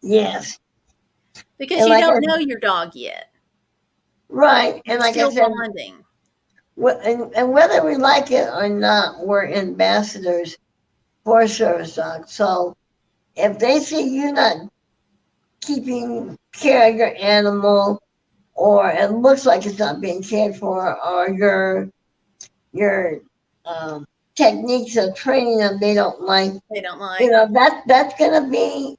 yes, because and you like I don't know your dog yet. right, and You're like I still said, bonding. and whether we like it or not, we're ambassadors for service dogs. So if they see you not keeping care of your animal, or it looks like it's not being cared for, or your techniques of training them they don't like, They don't like. that's gonna be,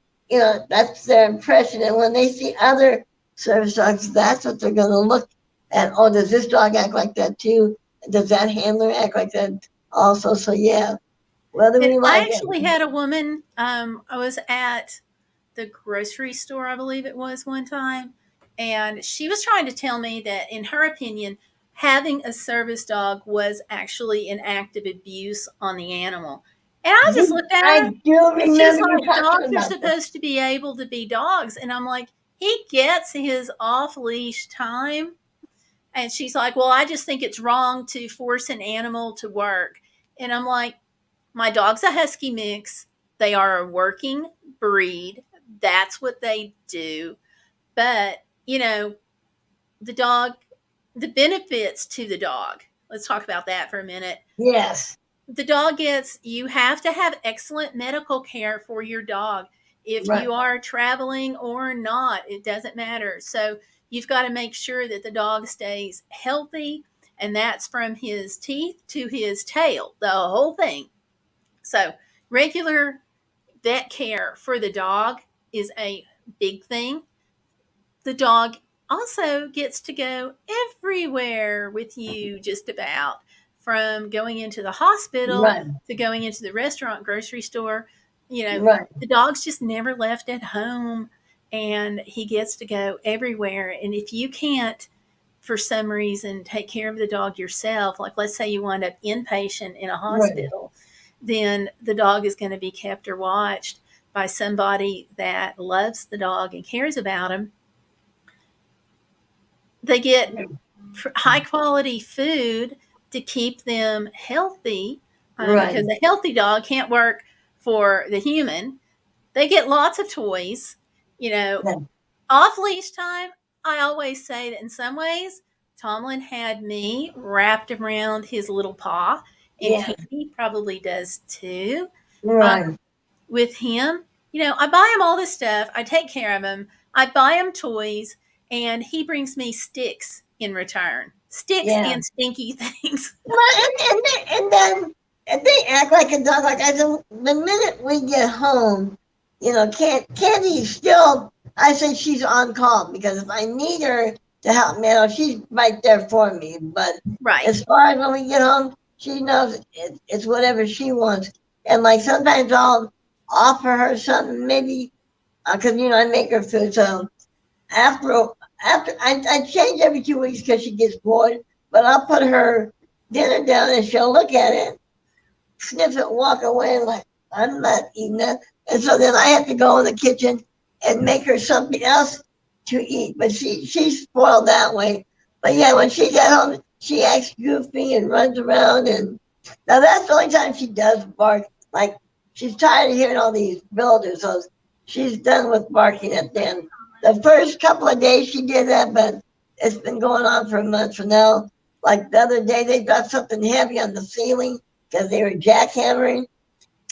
that's their impression. And when they see other service dogs, that's what they're gonna look at. Oh, does this dog act like that too? Does that handler act like that also? So yeah, whether And we I like it, actually had a woman, I was at the grocery store, I believe it was one time, and she was trying to tell me that, in her opinion, having a service dog was actually an act of abuse on the animal. And I just looked at her I do and she's remember you like, talking dogs are about this. supposed to be able to be dogs. And I'm like, he gets his off leash time. And she's like, well, I just think it's wrong to force an animal to work. And I'm like, my dog's a husky mix. They are a working breed. That's what they do. But, the dog, the benefits to the dog, let's talk about that for a minute. Yes, The dog you have to have excellent medical care for your dog. If right, you are traveling or not, it doesn't matter. So you've got to make sure that the dog stays healthy, and that's from his teeth to his tail, the whole thing. So regular vet care for the dog is a big thing. The dog also gets to go everywhere with you, just about, from going into the hospital right, to going into the restaurant, grocery store. right. The dog's just never left at home, and he gets to go everywhere. And if you can't, for some reason, take care of the dog yourself, like let's say you wind up inpatient in a Right. hospital, then the dog is going to be kept or watched by somebody that loves the dog and cares about him. They get high quality food to keep them healthy, Right. because a healthy dog can't work for the human. They get lots of toys, you know, Yeah. off leash time. I always say that in some ways, Tomlin had me wrapped around his little paw, and Yeah. Candy probably does too. Um, Right. with him, I buy him all this stuff. I take care of him. I buy him toys, and he brings me sticks in return. Sticks Yeah. and stinky things. Well, and they act like a dog. Like I said, the minute we get home, Candy still. I say she's on call because if I need her to help me out, she's right there for me. But Right. as far as when we get home, she knows it's whatever she wants. And like sometimes I'll offer her something, maybe because I make her food. So after I change every 2 weeks because she gets bored, but I'll put her dinner down and she'll look at it, sniff it, walk away, like I'm not eating that. And so then I have to go in the kitchen and make her something else to eat. But she's spoiled that way. But yeah, when she's at home, she acts goofy and runs around. And now that's the only time she does bark. Like she's tired of hearing all these builders, so she's done with barking at them. The first couple of days she did that, but it's been going on for a month. So now, like the other day, they got something heavy on the ceiling because they were jackhammering.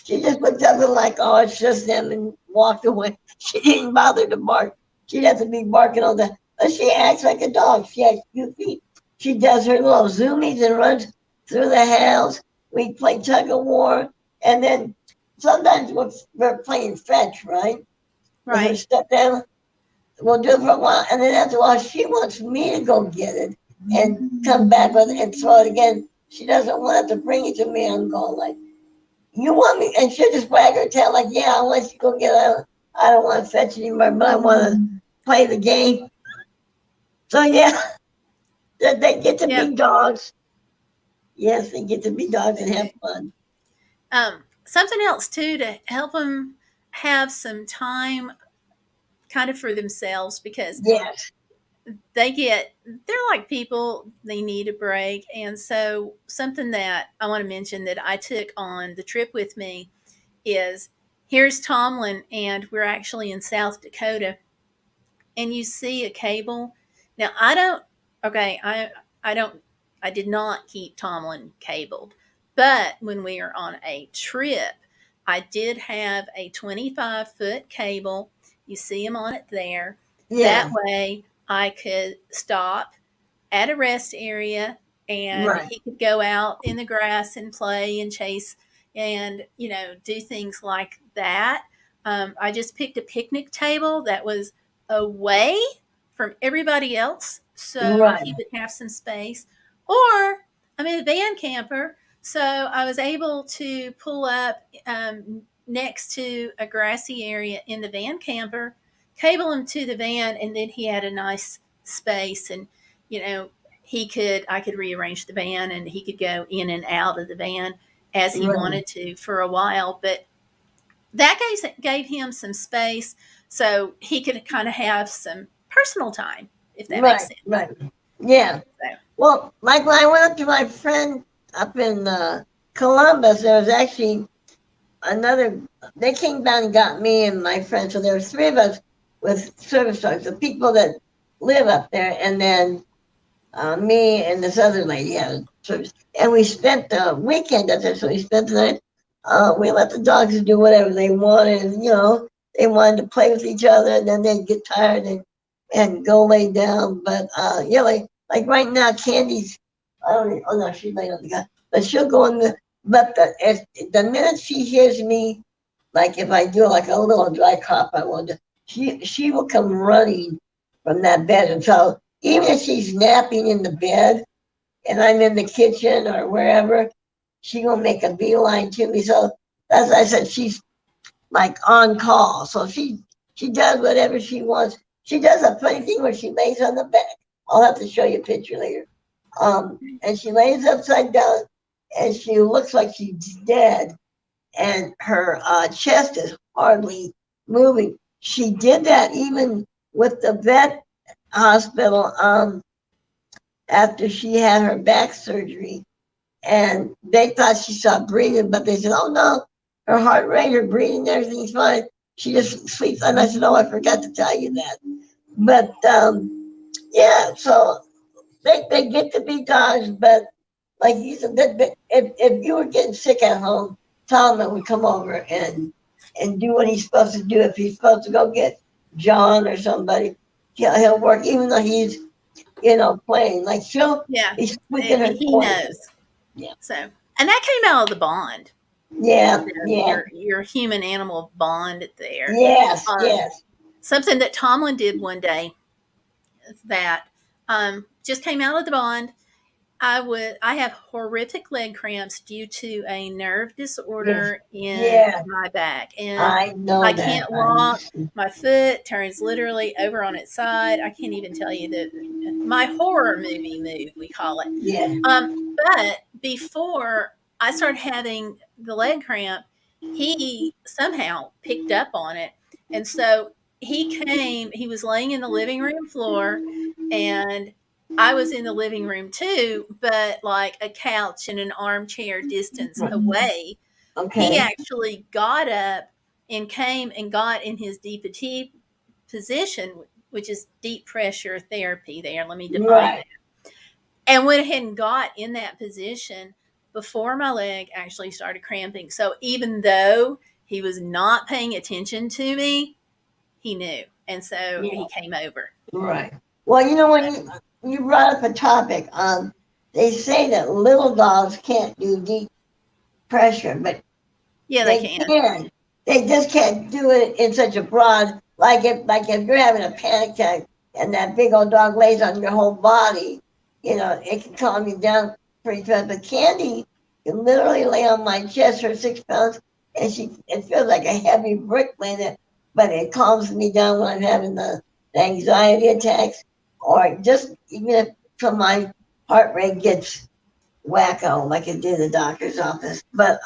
She just looked up and like, oh, it's just them, and walked away. She didn't bother to bark. She'd have to be barking all the. But she acts like a dog. She acts goofy. she does her little zoomies and runs through the house. We play tug of war, and then sometimes we're playing fetch, right? With her Right. stepdad. We'll do it for a while, and then after a while, she wants me to go get it and come back with it and throw it again. She doesn't want to bring it to me. I'm going like, you want me? And she'll just wag her tail like, yeah, I want you to go get it. I don't want to fetch anymore, but I want to play the game. So yeah, they get to Yep. be dogs. Yes, they get to be dogs and have fun. Something else too to help them have some time kind of for themselves, because Yes. they're like people, they need a break. And so something that I want to mention that I took on the trip with me is, here's Tomlin, and we're actually in South Dakota, and you see a cable. Now I did not keep Tomlin cabled, but when we are on a trip, I did have a 25-foot cable. You see him on it there. Yeah. That way I could stop at a rest area, and Right. he could go out in the grass and play and chase and, do things like that. I just picked a picnic table that was away from everybody else so Right. he would have some space. Or I'm in a van camper, so I was able to pull up next to a grassy area in the van camper, cable him to the van, and then he had a nice space. And I could rearrange the van, and he could go in and out of the van as he Right. wanted to for a while. But that gave him some space so he could kind of have some personal time, if that makes sense. Right. Yeah. So, Well, like when I went up to my friend up in Columbus, there was actually they came down and got me and my friend. So there were three of us with service dogs, the people that live up there, and then me and this other lady had service. And we spent the weekend up there. So we spent the night. We let the dogs do whatever they wanted. They wanted to play with each other, and then they'd get tired and go lay down. But yeah, like right now, Candy's. I don't know. Oh no, she's laying on the ground. But she'll go in the. But the minute she hears me, like if I do like a little dry cough, I want to. She will come running from that bed, and so even if she's napping in the bed, and I'm in the kitchen or wherever, she gonna make a beeline to me. So as I said, she's like on call. So she does whatever she wants. She does a funny thing where she lays on the back. I'll have to show you a picture later. And she lays upside down, and she looks like she's dead, and her chest is hardly moving. She did that even with the vet hospital after she had her back surgery, and they thought she stopped breathing, but they said, "Oh no, her heart rate, her breathing, everything's fine. She just sleeps." And I said, "Oh, I forgot to tell you that." But yeah, so they get to be dogs, but like you said, if you were getting sick at home, Tom would come over and do what he's supposed to do. If he's supposed to go get John or somebody, he'll work, even though he's playing. Like he's squeaking her he toys. knows. Yeah. So, and that came out of the bond. Yeah, Your human animal bond there. Yes. Something that Tomlin did one day that just came out of the bond. I have horrific leg cramps due to a nerve disorder in my back, and I know I that. can't walk. My foot turns literally over on its side. I can't even tell you my horror movie move, we call it. Yeah. But before I started having the leg cramp, he somehow picked up on it, and so he came. He was laying in the living room floor, and I was in the living room too, but like a couch and an armchair distance away. Okay. He actually got up and came and got in his DPT position, which is deep pressure therapy there. Let me define that. And went ahead and got in that position before my leg actually started cramping. So even though he was not paying attention to me, he knew. And so he came over. Right. Well, when you brought up a topic, they say that little dogs can't do deep pressure, but Yeah, they they can. can. They just can't do it in such a broad, like if you're having a panic attack and that big old dog lays on your whole body, it can calm you down pretty fast. But Candy can literally lay on my chest for 6 pounds, and it feels like a heavy brick laying there, but it calms me down when I'm having the anxiety attacks, or just even if from my heart rate gets wacko like it did in the doctor's office. But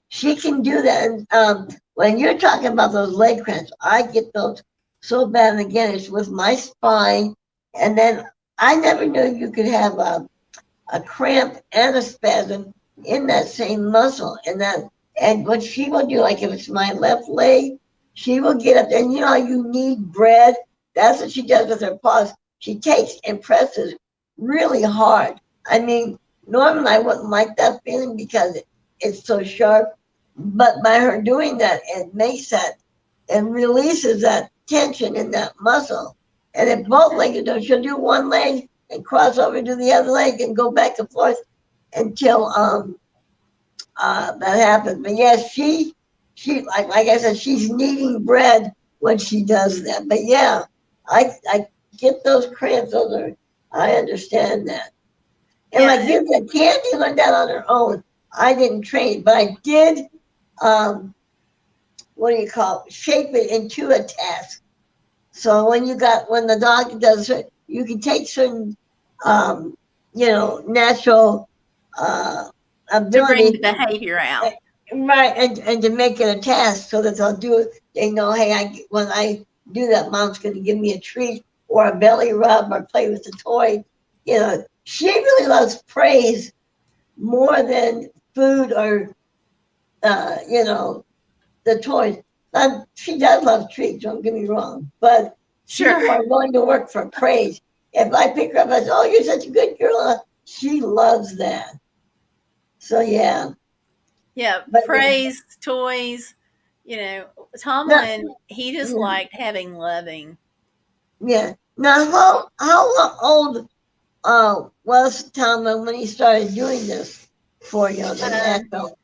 she can do that. And when you're talking about those leg cramps, I get those so bad. And again, it's with my spine. And then I never knew you could have a cramp and a spasm in that same muscle. And what she will do, like if it's my left leg, she will get up there. And you know how you need bread? That's what she does with her paws. She takes and presses really hard. I mean, normally I wouldn't like that feeling because it's so sharp, but by her doing that, it makes that and releases that tension in that muscle. And if both legs are done, she'll do one leg and cross over to the other leg and go back and forth until that happens. But yes, she like I said, she's kneading bread when she does that. But yeah, I get those cramps. I understand that. And like Yeah, you said, Candy learned that on her own. I didn't train, but I did. What do you call it? Shape it into a task. So when the dog does it, you can take certain, natural to bring the ability, behavior out. right, and to make it a task so that they'll do it. They know, hey, when I do that, mom's going to give me a treat or a belly rub or play with the toy. She really loves praise more than food or the toys. She does love treats, don't get me wrong, but she's Sure. more willing to work for praise. If I pick her up and say, "Oh, you're such a good girl," she loves that. So yeah, Yeah, but praise, toys. now, Tomlin, he just yeah, liked having loving. yeah. Now, how old was Tom when he started doing this for the Um, natural?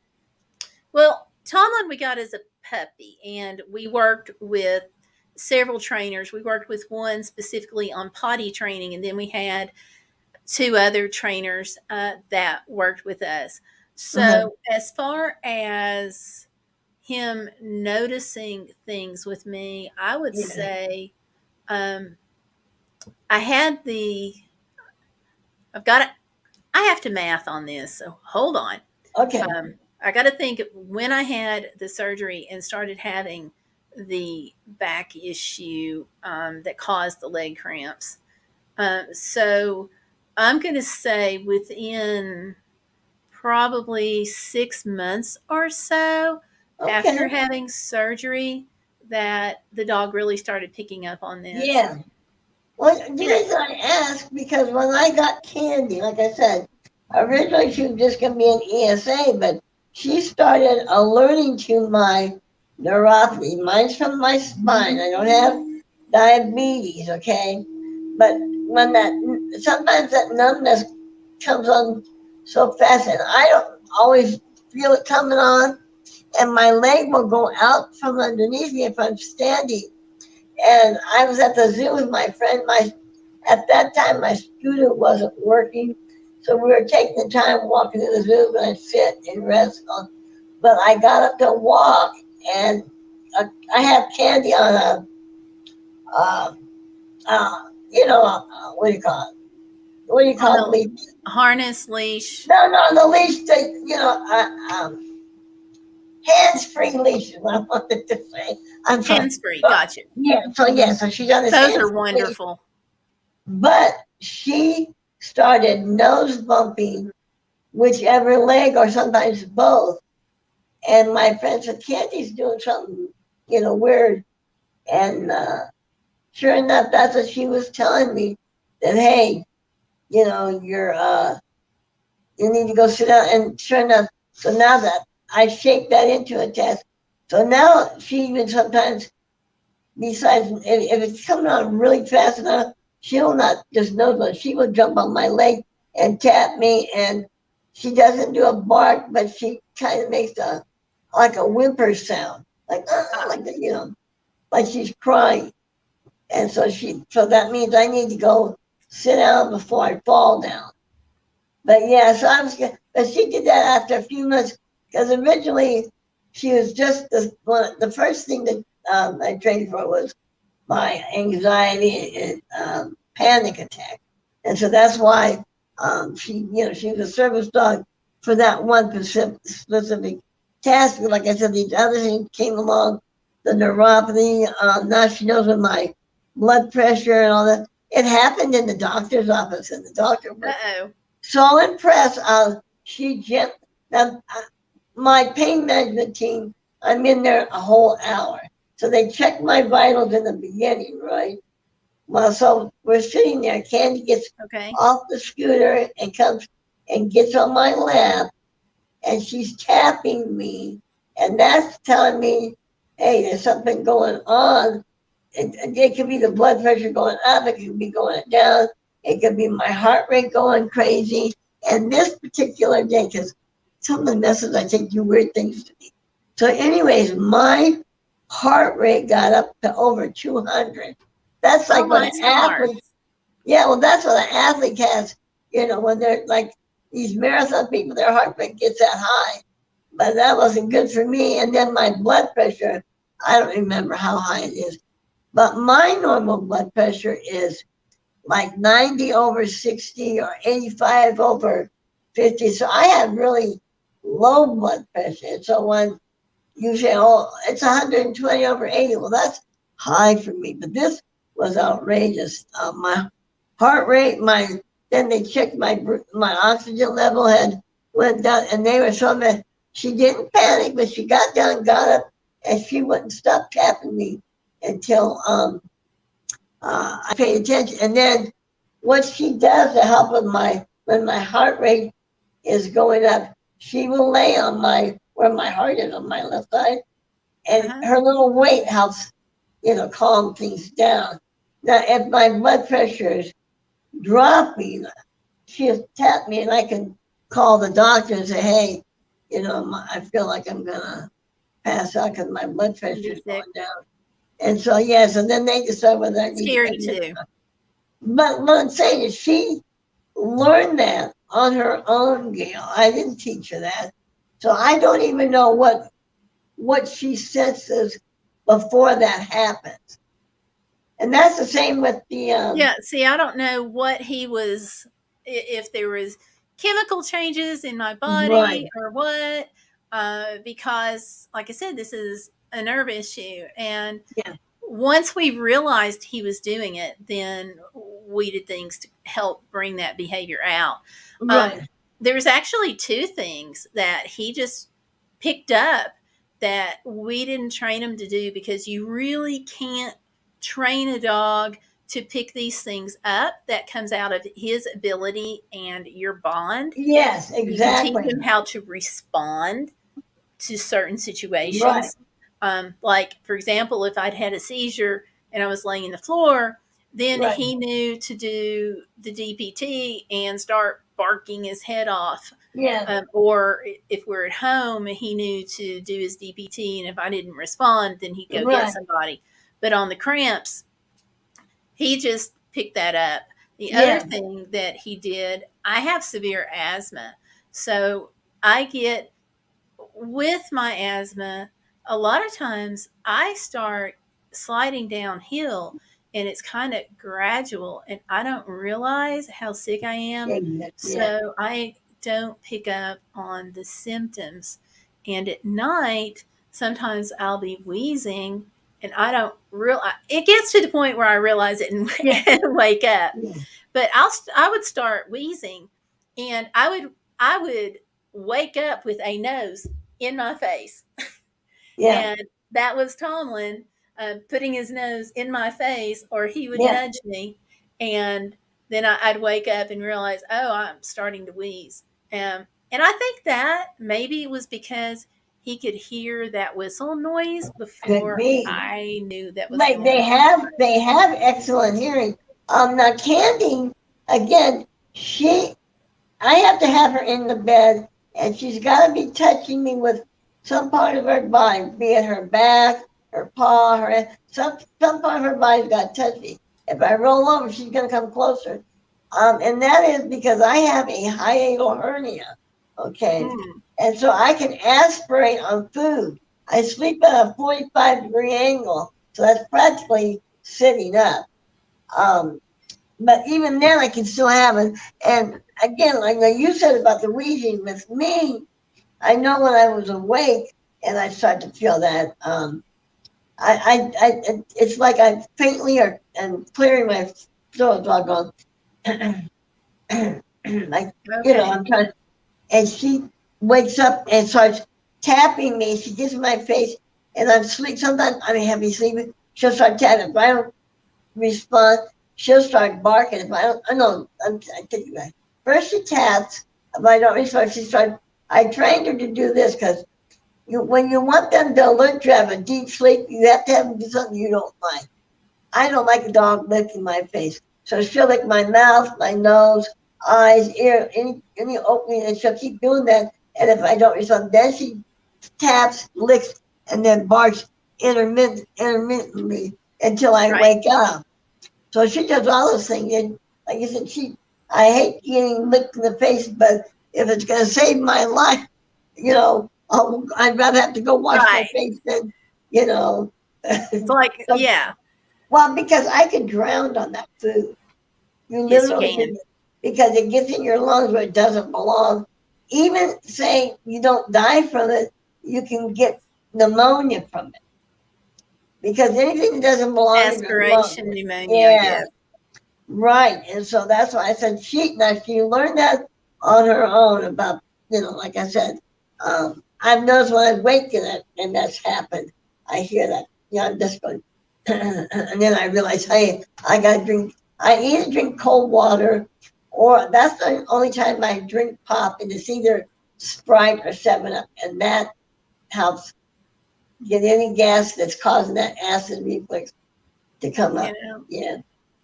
well, Tomlin we got as a puppy, and we worked with several trainers. We worked with one specifically on potty training, and then we had two other trainers that worked with us. Uh-huh. So, as far as him noticing things with me, I would Yeah. say um, I had the, I've got it. I have to math on this, so hold on. Okay. I got to think when I had the surgery and started having the back issue that caused the leg cramps. So I'm going to say within probably 6 months or so after Okay. having surgery that the dog really started picking up on this. Yeah. Well, the You know, reason I asked because when I got Candy, like I said, originally she was just going to be an ESA, but she started alerting to my neuropathy. Mine's from my spine. I don't have diabetes, okay? But when sometimes that numbness comes on so fast, and I don't always feel it coming on, and my leg will go out from underneath me if I'm standing. And I was at the zoo with my friend. At that time my scooter wasn't working, so we were taking the time walking to the zoo, and I'd sit and rest. But I got up to walk, and I have Candy on uh, what do you call it? What do you on call the the leash? harness leash, No, the leash. Hands-free leash is what I wanted to say. I'm sorry. hands free. So, Gotcha. yeah, so she's on this Those are hands-free leash. wonderful. But she started nose bumping whichever leg or sometimes both. And my friend said, Candy's doing something, weird. And sure enough, that's what she was telling me that, hey, you need to go sit down. And sure enough, so now that I shaped that into a test, so now she even sometimes decides if it's coming on really fast enough, she'll not just nose but she will jump on my leg and tap me, and she doesn't do a bark, but she kind of makes a like a whimper sound, like like like she's crying. And so that means I need to go sit down before I fall down. But yeah, so but she did that after a few months, because originally she was just the first thing that I trained for was my anxiety and panic attack. And so that's why she was a service dog for that one specific task. But like I said, these other things came along, the neuropathy. Now she knows with my blood pressure and all that. It happened in the doctor's office, and the doctor was so impressed. Now, my pain management team, I'm in there a whole hour. So they check my vitals in the beginning, right? Well, so we're sitting there. Candy gets off the scooter and comes and gets on my lap, and she's tapping me, and that's telling me, hey, there's something going on. It could be the blood pressure going up. It could be going down. It could be my heart rate going crazy. And this particular day, because some of the messages I take do weird things to me. So anyways, my heart rate got up to over 200. That's like what an athlete. Yeah, well, that's what an athlete has. When they're like these marathon people, their heart rate gets that high. But that wasn't good for me. And then my blood pressure, I don't remember how high it is. But my normal blood pressure is like 90 over 60 or 85 over 50. So I have really low blood pressure. And so when you say, oh, it's 120 over 80, well, that's high for me. But this was outrageous. My heart rate, then they checked my oxygen level had went down, and they were showing that she didn't panic, but she got down, got up, and she wouldn't stop tapping me until I paid attention. And then what she does to help with when my heart rate is going up, she will lay on where my heart is on my left side, and her little weight helps, calm things down. Now, if my blood pressure is dropping, she'll tap me, and I can call the doctor and say, hey, I feel like I'm gonna pass out because my blood pressure is going down. And so, so then they decide whether I need scary too. But what I'm saying is she learned that on her own, Gail. I didn't teach her that. So I don't even know what she senses before that happens. And that's the same with the... see, I don't know what he was, if there was chemical changes in my body or what, because, like I said, this is a nerve issue. And once we realized he was doing it, then we did things to help bring that behavior out. There was actually two things that he just picked up that we didn't train him to do, because you really can't train a dog to pick these things up. That comes out of his ability and your bond. Yes, exactly. You can teach him how to respond to certain situations. Like, for example, if I'd had a seizure and I was laying on the floor, then he knew to do the DPT and start barking his head off. Or if we're at home, he knew to do his DPT, and if I didn't respond, then he'd go get somebody. But on the cramps, he just picked that up. The other thing that he did, I have severe asthma. So I get, with my asthma, a lot of times I start sliding downhill, and it's kind of gradual, and I don't realize how sick I am. So I don't pick up on the symptoms. And at night, sometimes I'll be wheezing, and I don't realize. It gets to the point where I realize it and wake up. But I would start wheezing, and I would wake up with a nose in my face. And that was Tomlin putting his nose in my face, or he would nudge me, and then I'd wake up and realize, oh, I'm starting to wheeze. And I think that maybe it was because he could hear that whistle noise before I knew that was going on. They have excellent hearing. Now Candy, again, I have to have her in the bed, and she's got to be touching me with some part of her body, be it her back, her paw, some part of her body's got to touch me. If I roll over, she's going to come closer. And that is because I have a hiatal hernia. Okay, and so I can aspirate on food. I sleep at a 45-degree angle, so that's practically sitting up. But even then, I can still have it. And again, like you said about the wheezing, with me, I know when I was awake and I start to feel that, it's like I faintly and clearing my throat while going, like, I'm trying, and she wakes up and starts tapping me. She gets in my face, and I'm sleep. Sometimes I'm heavy sleeping. She'll start tapping. If I don't respond, she'll start barking. If I don't, I take it back. First she taps. If I don't respond, she starts. I trained her to do this because when you want them to alert you have a deep sleep, you have to have them do something you don't like. I don't like a dog licking my face. So she'll lick my mouth, my nose, eyes, ear, any opening, and she'll keep doing that. And if I don't respond, then she taps, licks, and then barks intermittently until I wake up. So she does all those things. And like I said, I hate getting licked in the face, but if it's going to save my life, I'd rather have to go wash my face than, It's like, yeah. Well, because I could drown on that food. You literally can. Because it gets in your lungs where it doesn't belong. Even saying you don't die from it, you can get pneumonia from it. Because anything that doesn't belong in your lungs. Aspiration pneumonia, yeah. Right. And so that's why I said she learned that on her own about, like I said, I've noticed when I wake and that's happened, I hear that, I'm just going, and then I realize, hey, I got to drink. I either drink cold water, or that's the only time I drink pop, and it's either Sprite or 7-Up, and that helps get any gas that's causing that acid reflux to come up. Yeah,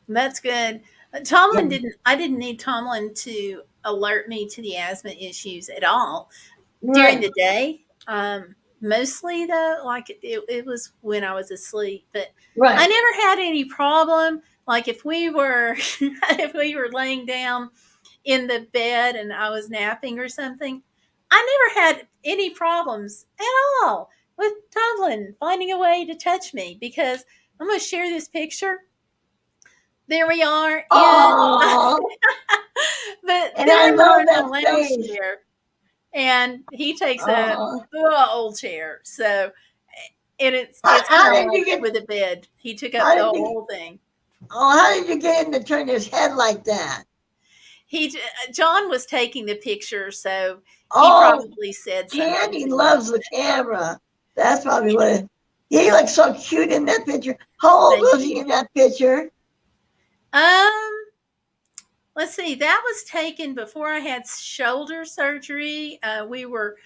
that's good. Tomlin I didn't need Tomlin to alert me to the asthma issues at all during the day. Mostly though, like it was when I was asleep, but I never had any problem. Like if we were laying down in the bed and I was napping or something, I never had any problems at all with Tomlin finding a way to touch me, because I'm going to share this picture. There we are. But and I love that lounge chair. And he takes a old chair. So, and it's kind of with a bed. He took up the whole thing. Oh, how did you get him to turn his head like that? John was taking the picture, so he probably said something. Candy loves the camera. That's probably what he looks so cute in that picture. How old was he in that picture? Let's see. That was taken before I had shoulder surgery. We were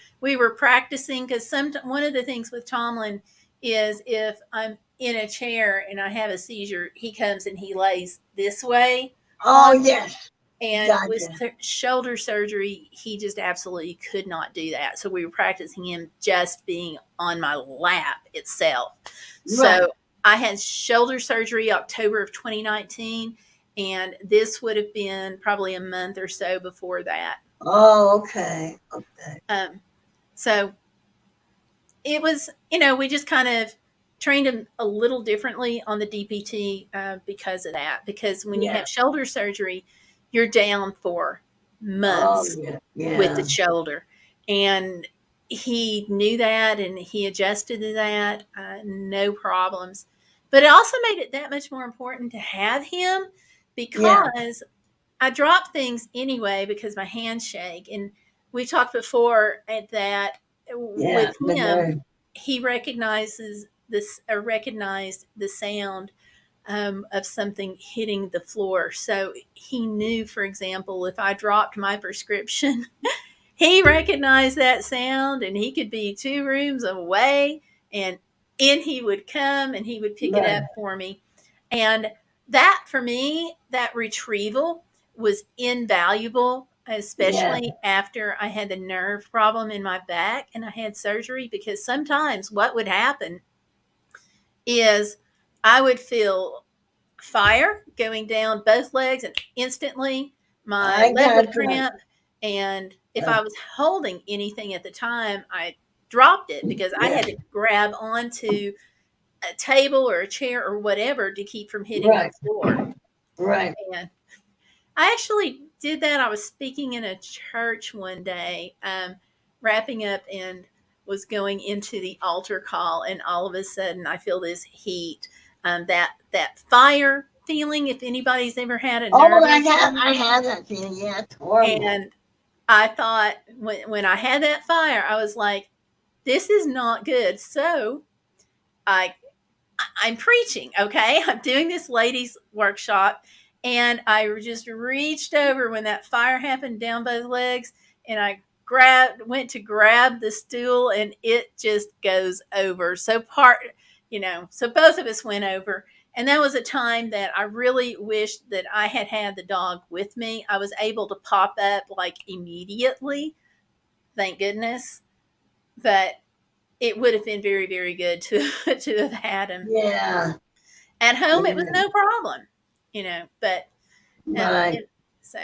practicing, because one of the things with Tomlin is if I'm in a chair and I have a seizure, he comes and he lays this way. Oh yes. And with shoulder surgery, he just absolutely could not do that. So we were practicing him just being on my lap itself. Right. So I had shoulder surgery October of 2019. And this would have been probably a month or so before that. Oh, okay. So it was, we just kind of trained him a little differently on the DPT because of that. Because when you have shoulder surgery, you're down for months with the shoulder. And he knew that, and he adjusted to that, no problems. But it also made it that much more important to have him, because I drop things anyway because my hands shake. And we talked before that with him, he recognized the sound of something hitting the floor. So he knew, for example, if I dropped my prescription, he recognized that sound, and he could be 2 rooms away, and in he would come and he would pick it up for me. And that for me, that retrieval was invaluable, especially after I had the nerve problem in my back and I had surgery, because sometimes what would happen is I would feel fire going down both legs, and instantly my I leg would got that. cramp. And if I was holding anything at the time, I dropped it because I had to grab onto a table or a chair or whatever to keep from hitting the floor. Right. And I actually did that. I was speaking in a church one day, wrapping up, and was going into the altar call, and all of a sudden I feel this heat, that fire feeling. If anybody's ever had a nerve I have that feeling. Yeah, it's horrible. and I thought when I had that fire, I was like, this is not good. So I'm preaching, okay? I'm doing this ladies workshop, and I just reached over when that fire happened down both legs, and I went to grab the stool, and it just goes over. So both of us went over, and that was a time that I really wished that I had the dog with me. I was able to pop up like immediately, thank goodness, but it would have been very, very good to have had him. Yeah. At home, it was no problem, but so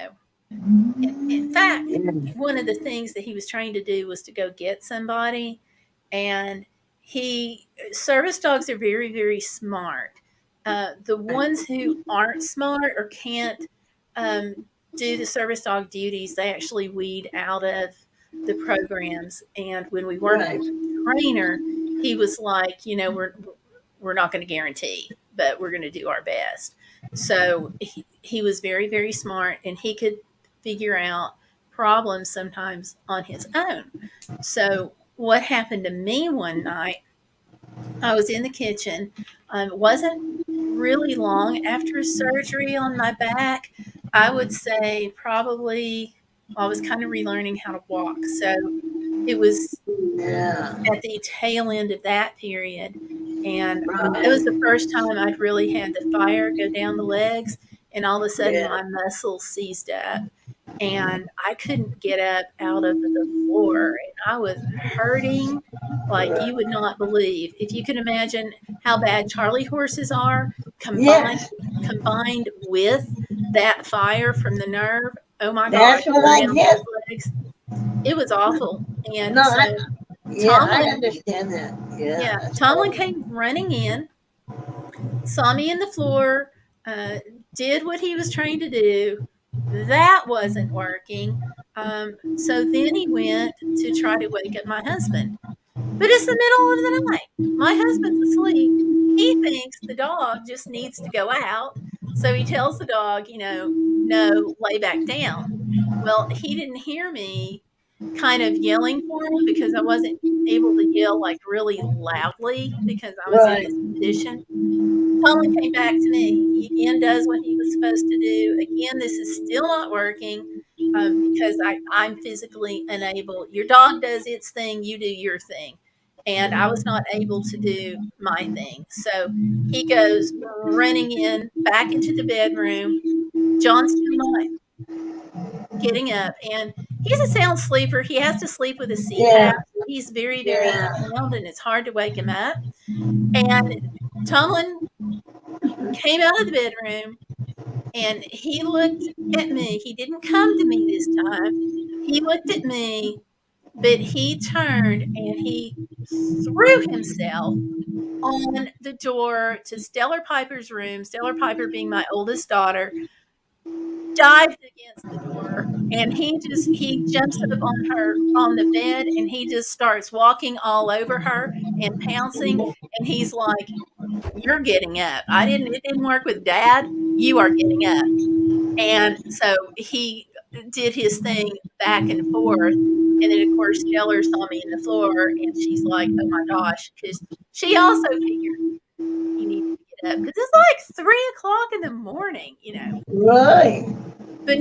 in fact, one of the things that he was trying to do was to go get somebody, and service dogs are very, very smart. The ones who aren't smart or can't do the service dog duties, they actually weed out of the programs. And when we worked with the trainer, he was like, we're not going to guarantee, but we're going to do our best. So he was very, very smart, and he could figure out problems sometimes on his own. So what happened to me one night, I was in the kitchen. It wasn't really long after surgery on my back. I would say probably I was kind of relearning how to walk. So it was at the tail end of that period. And it was the first time I'd really had the fire go down the legs, and all of a sudden my muscles seized up, and I couldn't get up out of the floor, and I was hurting like you would not believe. If you can imagine how bad Charlie horses are, combined with that fire from the nerve, oh my gosh, that's what I get. legs. It was awful. And I understand that. Yeah. Tomlin came running in, saw me in the floor, did what he was trying to do. That wasn't working. So then he went to try to wake up my husband. But it's the middle of the night. My husband's asleep. He thinks the dog just needs to go out. So he tells the dog, no, lay back down. Well, he didn't hear me kind of yelling for him, because I wasn't able to yell like really loudly because I was in this position. Colin came back to me. He again does what he was supposed to do. Again, this is still not working because I'm physically unable. Your dog does its thing, you do your thing. And I was not able to do my thing. So he goes running back into the bedroom. John's still not getting up, and he's a sound sleeper. He has to sleep with a CPAP. He's very, very sound, and it's hard to wake him up. And Tomlin came out of the bedroom, and he looked at me. He didn't come to me this time. He looked at me, but he turned and he threw himself on the door to Stellarpiper's room, Stellarpiper being my oldest daughter, dived against the door, and he jumps up on the bed, and he just starts walking all over her and pouncing, and he's like, you're getting up. It didn't work with Dad. You are getting up. And so he did his thing back and forth. And then, of course, Stellar saw me in the floor, and she's like, oh my gosh, because she also figured you need to get up, because it's like 3:00 in the morning, Right. But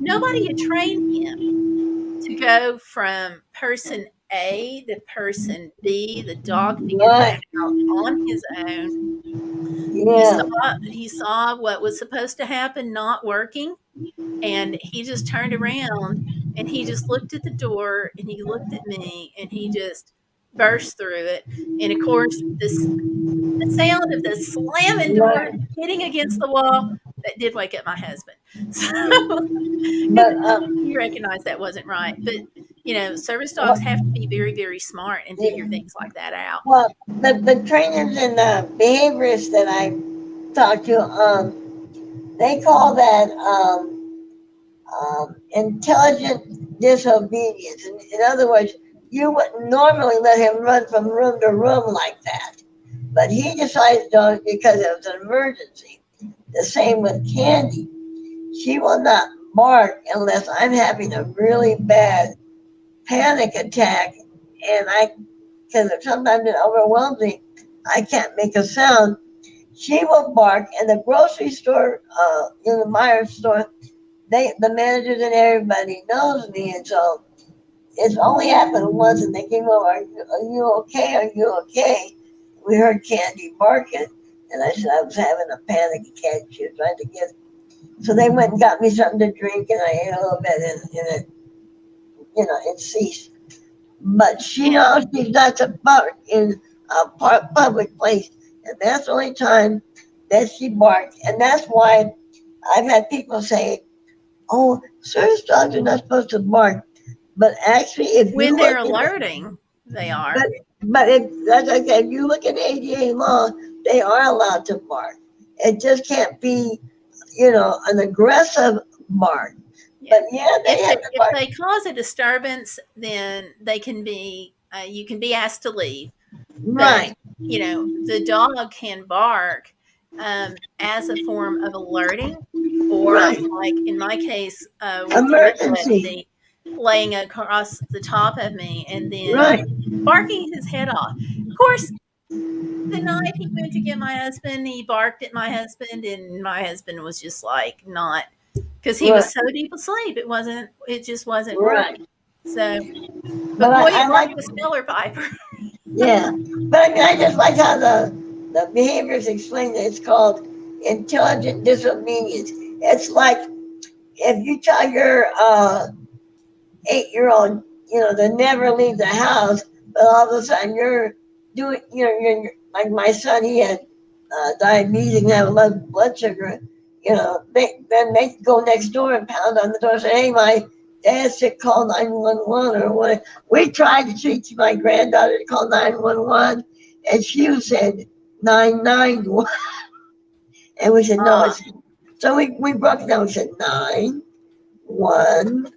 nobody had trained him to go from person A to person B, the dog figured that out on his own. Yeah. He saw what was supposed to happen not working, and he just turned around and he just looked at the door and he looked at me and he just burst through it. And of course, the sound of the slamming door Right. hitting against the wall, that did wake up my husband. So But he recognized that wasn't right. But service dogs have to be very, very smart and figure things like that out. well, the trainers and the behaviorists that I talked to, they call that intelligent disobedience. In other words, you wouldn't normally let him run from room to room like that, but he decided to because it was an emergency. The same with Candy. She will not bark unless I'm having a really bad panic attack, and because sometimes it overwhelms me, I can't make a sound. She will bark, and the grocery store, in the Myers store, the managers and everybody knows me, and so it's only happened once, and they came over. Are you okay? Are you okay? We heard Candy barking, and I said I was having a panic attack. She was trying to get. So they went and got me something to drink, and I ate a little bit, and it, it ceased. But she knows she's not to bark in a public place, and that's the only time that she barked, and that's why I've had people say, "Oh, service dogs are not supposed to bark," but actually, if you When they're look alerting, they are. but if, as I said, if you look at ADA law, they are allowed to bark. It just can't be, an aggressive bark. Yeah. But yeah, they have to bark. If they cause a disturbance, then they can be you can be asked to leave. Right. But the dog can bark as a form of alerting, or Right. like in my case with Emergency. epilepsy, laying across the top of me and then Right. barking his head off. Of course, the night he went to get my husband, he barked at my husband, and my husband was just like not, because he was Right. so deep asleep. It just wasn't Right. working. So, But but boy, I it like, worked with Stellarpiper. yeah. But I mean, I just like how the behaviors explain that it's called intelligent disobedience. It's like if you tell your 8-year-old, to never leave the house, but all of a sudden you're doing, you're like my son, he had diabetes and have low blood sugar. They go next door and pound on the door and say, "Hey, my dad's sick, call 911 or what." We tried to teach my granddaughter to call 911, and she said 991, and we said no. It's so we broke it down. We said 911,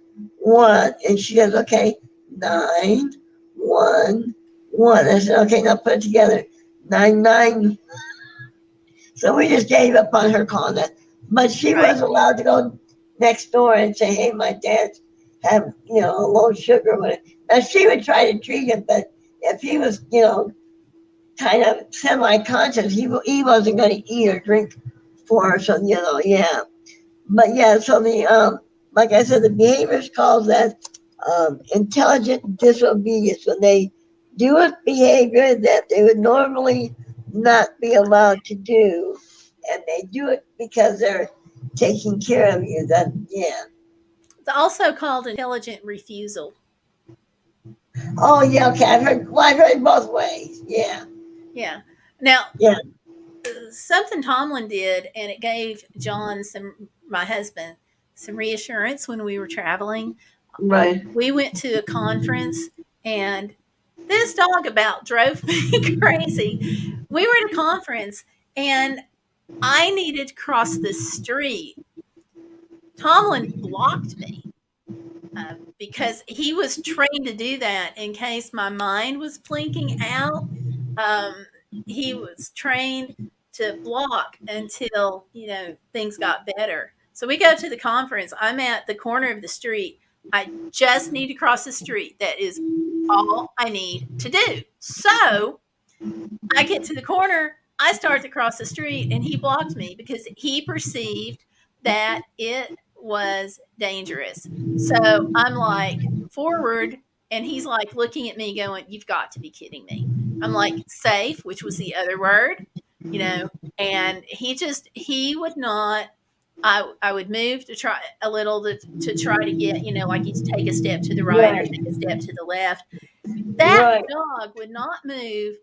and she goes, "Okay, 911." I said, "Okay, now put it together, 99." So we just gave up on her calling that. But she Right. was allowed to go next door and say, "Hey, my dad's have, low sugar." Now she would try to treat him, but if he was, kind of semi-conscious, he wasn't going to eat or drink for her. So, yeah. But yeah, so like I said, the behaviors calls that intelligent disobedience, when they do a behavior that they would normally not be allowed to do, and they do it because they're taking care of you. Yeah. It's also called intelligent refusal. Oh yeah, okay. I've heard both ways. Yeah. Yeah. Now, Yeah. something Tomlin did, and it gave John my husband, some reassurance when we were traveling. Right. We went to a conference, and this dog about drove me crazy. We were at a conference, and I needed to cross the street. Tomlin blocked me because he was trained to do that in case my mind was blinking out. He was trained to block until things got better. So we go to the conference. I'm at the corner of the street. I just need to cross the street. That is all I need to do. So I get to the corner. I start to cross the street, and he blocked me because he perceived that it was dangerous. So I'm like, forward, and he's like looking at me going, "You've got to be kidding me." I'm like, safe, which was the other word. you know, and he would not. I would move to try a little to try to get, you know, like he'd take a step to the right or Right. take a step to the left. That Right. dog would not move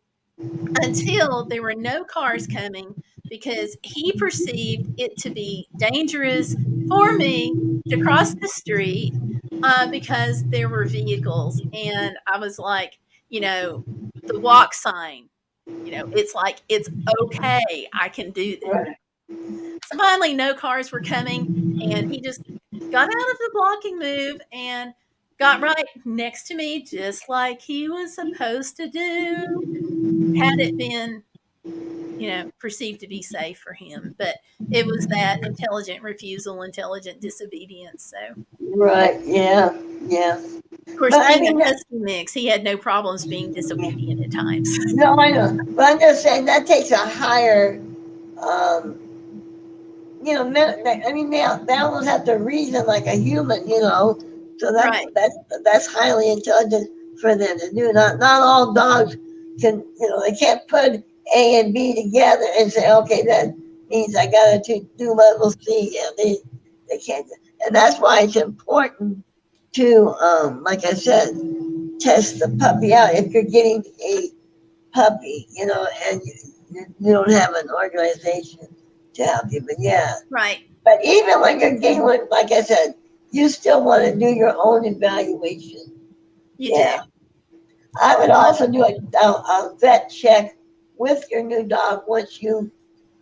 until there were no cars coming, because he perceived it to be dangerous for me to cross the street, because there were vehicles. And I was like, you know, the walk sign, you know, it's like, it's okay. I can do this. Right. So finally, no cars were coming, and he just got out of the blocking move and got right next to me, just like he was supposed to do, had it been, you know, perceived to be safe for him. But it was that intelligent refusal, intelligent disobedience. So, Right. Yeah. Yeah. of course, But I being a mean, husky mix, he had no problems being disobedient at times. no, I know. But I'm just saying that takes a higher, um, I mean, they almost have to reason like a human, So Right. that's highly intelligent for them to do. Not all dogs can, they can't put A and B together and say, okay, that means I got to do level C. Yeah, they can't. And that's why it's important to, like I said, test the puppy out if you're getting a puppy, and you don't have an organization to help you. But yeah, Right. but even when you're getting one, like I said, you still want to do your own evaluation. You Yeah. do. I would also do a vet check with your new dog once you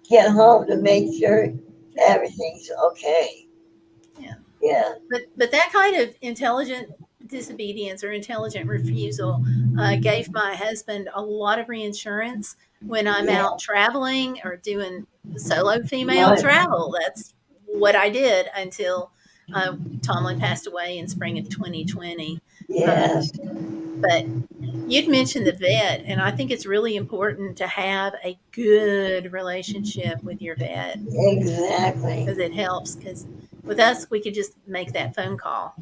get home to make sure everything's okay. Yeah. Yeah. But that kind of intelligent disobedience or intelligent refusal gave my husband a lot of reinsurance when I'm Yeah. out traveling or doing solo female Right. travel. That's what I did until Tomlin passed away in spring of 2020. Yes. But you'd mentioned the vet, and I think it's really important to have a good relationship with your vet, Exactly. because it helps. Because with us, we could just make that phone call.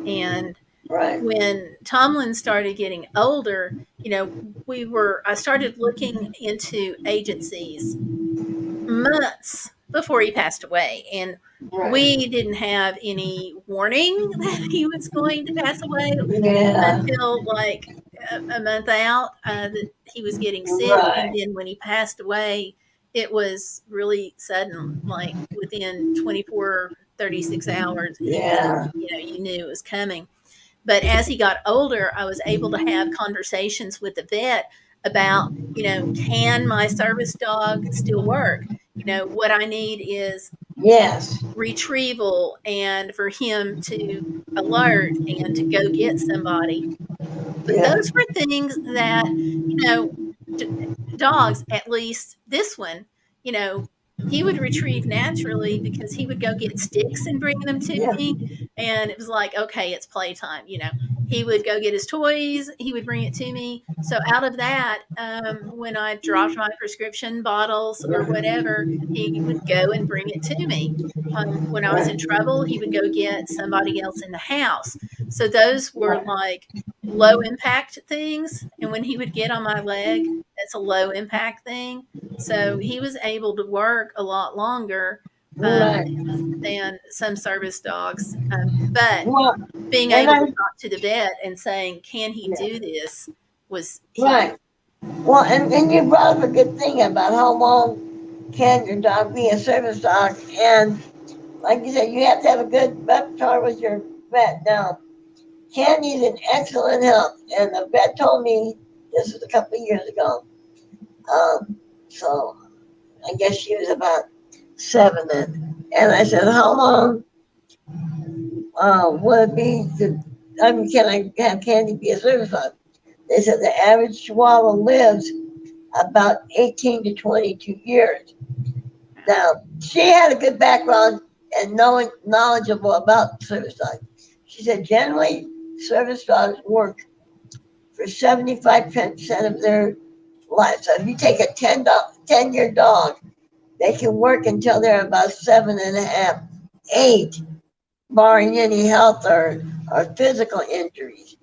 And Right. when Tomlin started getting older, I started looking into agencies months before he passed away. And Right. we didn't have any warning that he was going to pass away Yeah. until like a month out, that he was getting sick. And Right. then when he passed away, it was really sudden, like within 24, 36 hours, he was, Yeah. you knew it was coming. But as he got older, I was able to have conversations with the vet about, can my service dog still work? What I need is Yes. retrieval and for him to alert and to go get somebody. But Yeah. those were things that, you know, d- dogs, at least this one, he would retrieve naturally because he would go get sticks and bring them to Yeah. me. And it was like, okay, it's playtime. He would go get his toys, he would bring it to me. So out of that, when I dropped my prescription bottles or whatever, he would go and bring it to me. When I was in trouble, he would go get somebody else in the house. So those were like low impact things. And when he would get on my leg, that's a low impact thing. So he was able to work a lot longer Right. than some service dogs. But Well, being and able to I talk to the vet and saying, can he yeah. do this, was huge. Right. Well, and you brought up a good thing about how long can your dog be a service dog, and like you said, you have to have a good repertoire with your vet. Now, Candy's in excellent health, and the vet told me this was a couple of years ago. So I guess she was about 7 then. And I said, how long would it be can I have Candy be a service dog? They said the average Chihuahua lives about 18 to 22 years. Now, she had a good background and knowledgeable about service dogs. She said generally service dogs work for 75% of their life. So if you take a 10-year dog, they can work until they're about 7.5, 8, barring any health or physical injuries.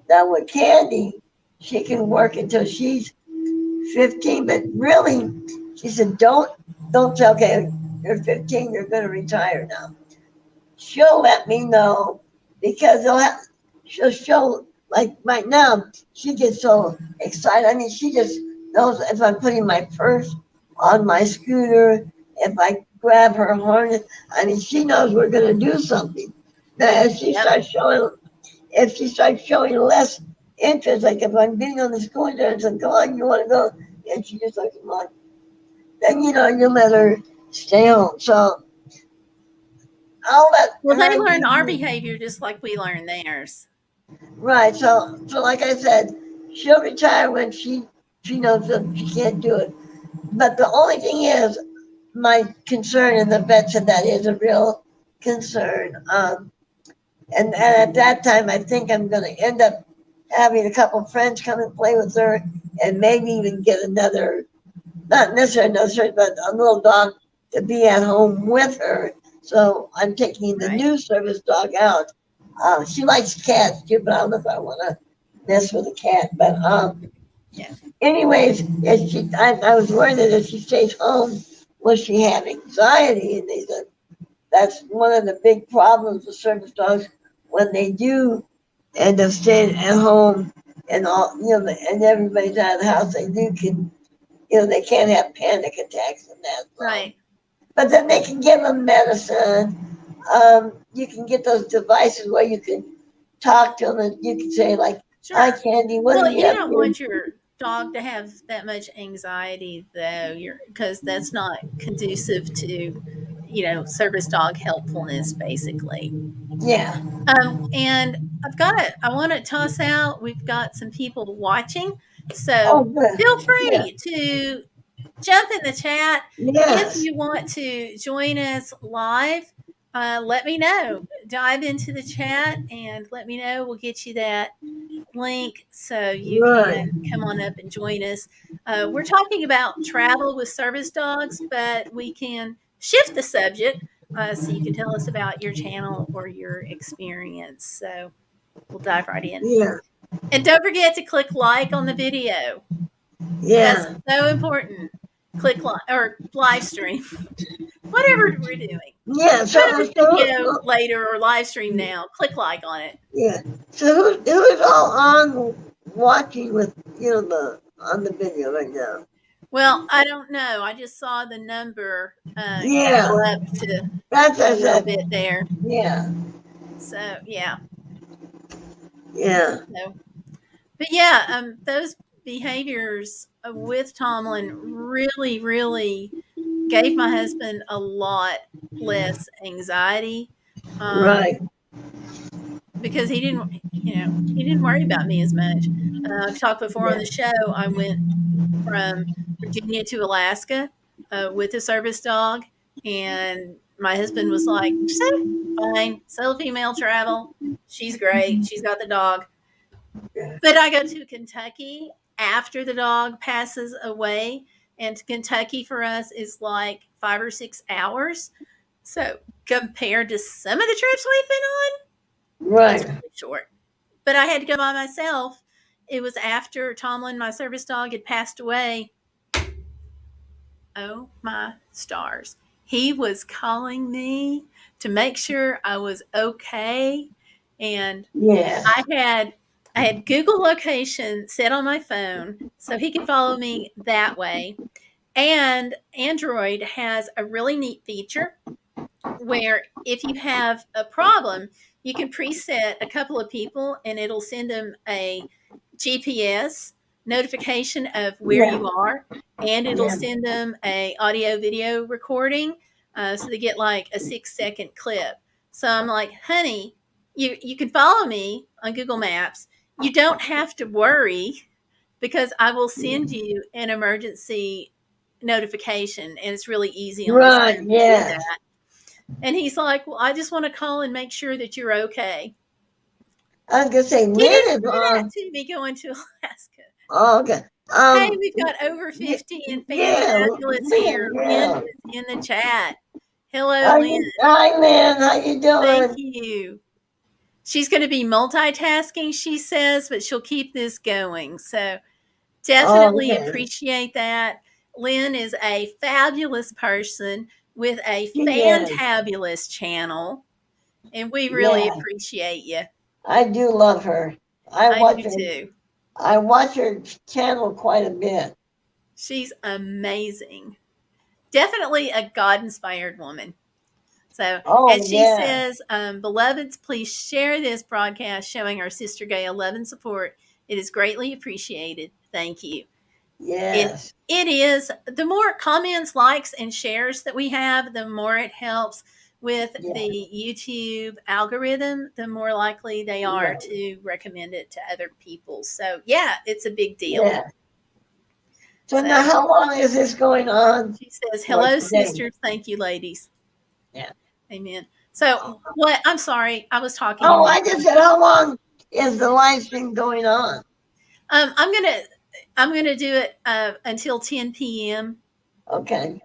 Now with Candy, she can work until she's 15, but really She said, don't say, okay, you're 15, you're going to retire now. She'll let me know because she'll show, like right now, she gets so excited. I mean, she just knows if I'm putting my purse on my scooter, if I grab her harness, I mean, she knows we're going to do something. Now, if she starts showing less interest, like if I'm getting on the scooter and said, come on, you want to go? And she just like, come on. Then, you let her stay home. So I'll let Well, they her learn our be. behavior just like we learn theirs. Right. So like I said, she'll retire when she knows that she can't do it. But the only thing is, my concern, and the vet said that is a real concern. And at that time, I think I'm going to end up having a couple friends come and play with her, and maybe even get another, not necessarily another, but a little dog to be at home with her. So I'm taking the new service dog out. She likes cats too, but I don't know if I want to mess with a cat. But anyways, I was worried that if she stays home, will she have anxiety? And they said that's one of the big problems with service dogs when they do end up staying at home and all, and everybody's out of the house. They they can't have panic attacks and that. So. Right. But then they can give them medicine. You can get those devices where you can talk to them and you can say like, Sure. "Hi, Candy, what do you have don't here?" want your dog to have that much anxiety, though, because that's not conducive to, service dog helpfulness, basically. Yeah. And I want to toss out, we've got some people watching, so Oh, good. feel free to jump in the chat. Yes. If you want to join us live, let me know. Dive into the chat and let me know. We'll get you that link so you can come on up and join us. We're talking about travel with service dogs, but we can shift the subject so you can tell us about your channel or your experience. So we'll dive right in. Yeah. And don't forget to click like on the video. Yeah. That's so important. Click like or live stream, whatever we're doing. Yeah. So, Video later or live stream now. Click like on it. Yeah. So who is all on watching with on the video right now? Well, I don't know. I just saw the number go up to That's a little bit there. Yeah. So yeah. Yeah. So, but yeah, those behaviors with Tomlin really, really gave my husband a lot less anxiety. Right. Because he didn't worry about me as much. I've talked before on the show. I went from Virginia to Alaska with a service dog, and my husband was like, "So fine, sole female travel. She's great. She's got the dog." But I go to Kentucky after the dog passes away, and Kentucky for us is like 5 or 6 hours. So compared to some of the trips we've been on, Right. it's really short. But I had to go by myself. It was after Tomlin, my service dog, had passed away. Oh my stars. He was calling me to make sure I was okay. And I had Google location set on my phone so he could follow me that way. And Android has a really neat feature where if you have a problem, you can preset a couple of people and it'll send them a GPS notification of where you are, and it'll send them a audio video recording so they get like a 6-second clip. So I'm like, honey, you can follow me on Google Maps. You don't have to worry because I will send you an emergency notification, and it's really easy on this phone to do that. And he's like, well, I just want to call and make sure that you're okay. I was going to say, He didn't do that to me going to Alaska. Oh, okay. Hey, we've got over 50 and Fantabulous here. Lynn is in the chat. Hello, Lynn. Hi, Lynn. How you doing? Thank you. She's going to be multitasking, she says, but she'll keep this going. So definitely appreciate that. Lynn is a fabulous person with a She is. fantabulous channel, and we really Yeah, appreciate you. I do love her. I I watch do her. too. I watch her channel quite a bit. She's amazing. Definitely a God inspired woman. So, Oh as she yeah, says, beloveds, please share this broadcast showing our sister Gail love and support. It is greatly appreciated. Thank you. It yes, it is, the more comments, likes, and shares that we have, the more it helps with yeah, the YouTube algorithm, the more likely they are right, to recommend it to other people. So yeah, it's a big deal. yeah. So now, So how long is this going on she says, for hello, today? sisters. Thank you, ladies. Yeah. Amen. So what, I'm sorry, I was talking Oh, and I you. just said, how long is the live stream going on? I'm gonna do it until 10 p.m. Okay.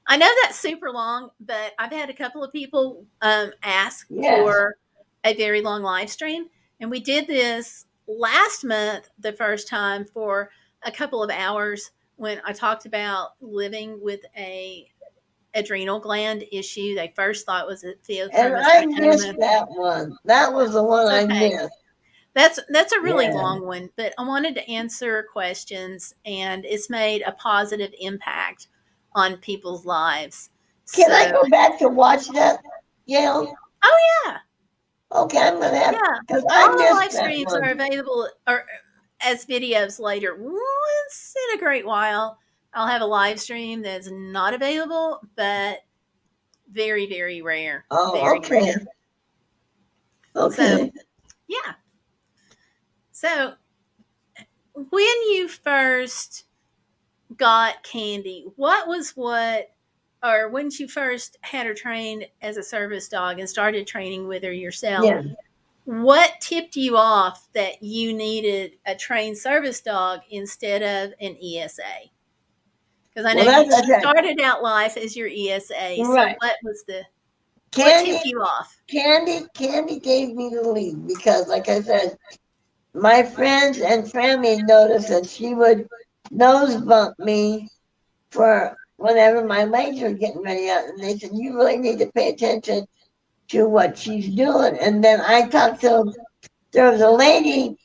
I know that's super long, but I've had a couple of people ask Yes. for a very long live stream, and we did this last month the first time for a couple of hours when I talked about living with a adrenal gland issue. They first thought was a And I missed pheochromocytoma. that one. That was the one It's I okay. missed. That's a really Yeah. long one, but I wanted to answer questions, and it's made a positive impact on people's lives. Can I So, go back to watch that, Gail? oh yeah, Okay, I'm gonna have, yeah. because I All the missed live that streams are one. available or as videos later. Once in a great while, I'll have a live stream that's not available, but very, very rare. Oh, Very okay. rare. So, Okay. yeah. So, when you first got Candy, or when you first had her trained as a service dog and started training with her yourself, Yeah. what tipped you off that you needed a trained service dog instead of an ESA? Because I know Well, that's she okay. started out life as your ESA. So Right. what Candy, tipped you off? Candy gave me the lead because, like I said, my friends and family noticed that she would nose bump me for whenever my legs were getting ready out, and they said, "You really need to pay attention to what she's doing." And then I talked to, there was a lady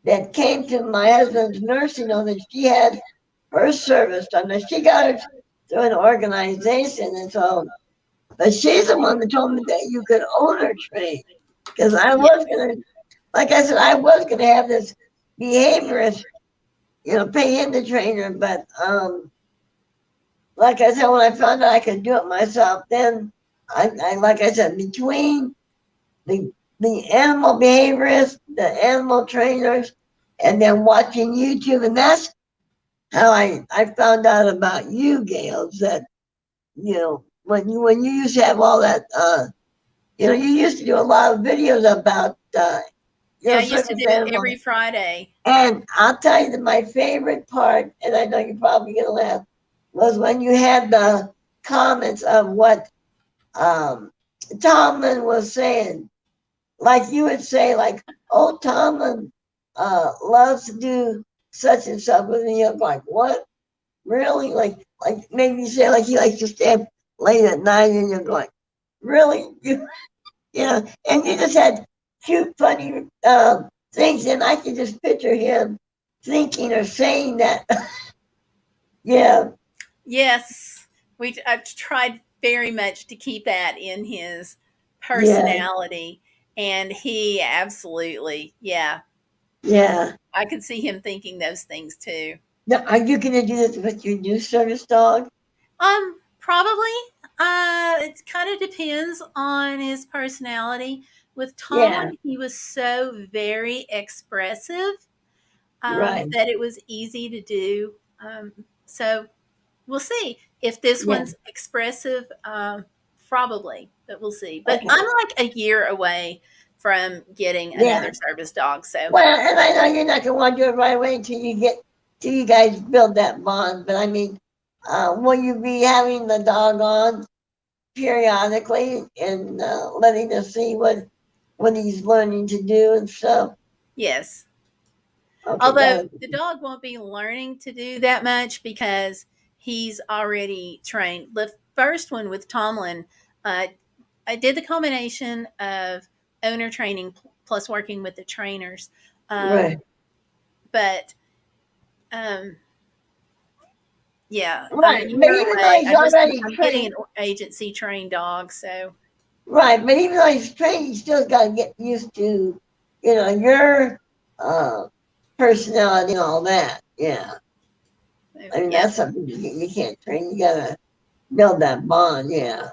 that came to my husband's nursing home, and she had her service done. Now she got it through an organization, and so, but she's the one that told me that you could owner train, because I Yes. was gonna, like I said, I was gonna have this behaviorist, pay him to train her, but like I said, when I found out I could do it myself, then I like I said, between the animal behaviorists, the animal trainers, and then watching YouTube, and that's how I found out about you, Gail. That when you used to have all that, you used to do a lot of videos about Yeah, I used to circus do it animals. every Friday. And I'll tell you that my favorite part, and I know you're probably gonna laugh, was when you had the comments of what Tomlin was saying. Like you would say, like, "Oh, Tomlin loves to do such and such," and you're like, "What? Really?" Like maybe you say like he likes to stay up late at night, and you're going, "Really?" And you just had cute, funny things, and I can just picture him thinking or saying that. Yeah, Yes, I tried very much to keep that in his yeah, personality, and he absolutely, yeah, yeah. I could see him thinking those things too. Now, are you gonna do this with your new service dog? Probably. It kind of depends on his personality. With Yeah, Tomlin, he was so very expressive right. that it was easy to do. So we'll see if this Yeah, one's expressive. Probably, but we'll see. But okay. I'm like a year away from getting Yeah. another service dog. So Well, and I know you're not gonna want to do it right away till you guys build that bond. But I mean, will you be having the dog on periodically and letting us see what he's learning to do and stuff? yes, Okay, although that the dog won't be learning to do that much because he's already trained. The first one with Tomlin, I did the combination of owner training plus working with the trainers. Right. But yeah, Right. I'm But even though he's already I'm getting trained, an agency trained dog, so right. But even though he's trained, you still got to get used to, your personality and all that. Yeah. I mean, yeah. that's something you can't train. You got to build that bond. Yeah.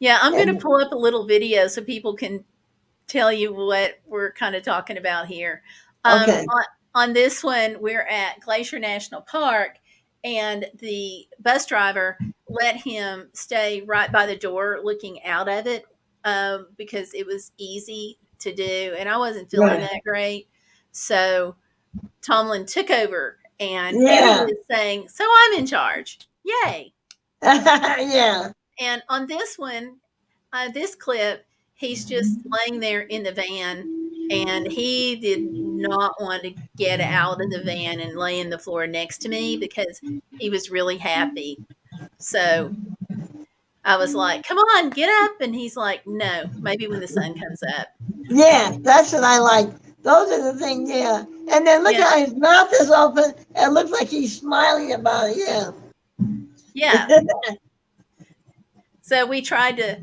Yeah, I'm going to And pull up a little video so people can tell you what we're kind of talking about here. okay. On this one, we're at Glacier National Park, and the bus driver let him stay right by the door looking out of it because it was easy to do, and I wasn't feeling Right. that great. So Tomlin took over, and Eddie Yeah. was saying, "So I'm in charge. Yay." Yeah. And on this one, this clip, he's just laying there in the van, and he did not want to get out of the van and lay in the floor next to me because he was really happy. So I was like, "Come on, get up." And he's like, "No, maybe when the sun comes up." Yeah. That's what I like. Those are the things. Yeah. And then look Yeah. how his mouth is open. It looks like he's smiling about it. Yeah. Yeah. So we tried to,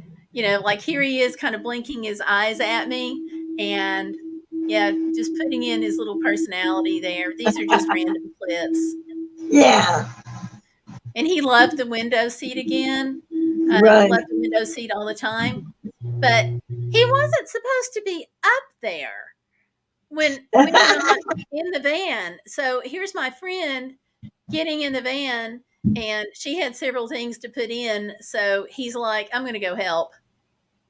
like here he is kind of blinking his eyes at me, and yeah, just putting in his little personality there. These are just random clips. Yeah. And he loved the window seat again. Right. Loved the window seat all the time. But he wasn't supposed to be up there when we're not in the van. So here's my friend getting in the van, and she had several things to put in. So he's like, "I'm going to go help."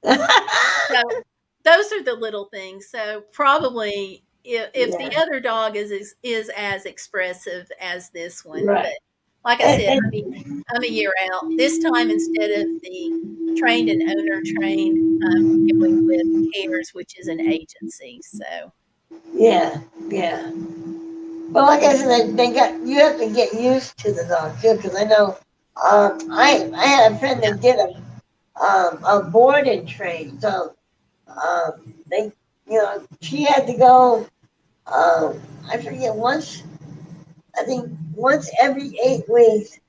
So those are the little things. So probably if the Yeah. other dog is as expressive as this one, Right. but like I said, I'm a year out. This time instead of the trained and owner trained, I'm going with Cares, which is an agency. So Yeah. Yeah. But like I said, you have to get used to the dog too, because I know I had a friend that did a board and train, so they she had to go I forget I think once every 8 weeks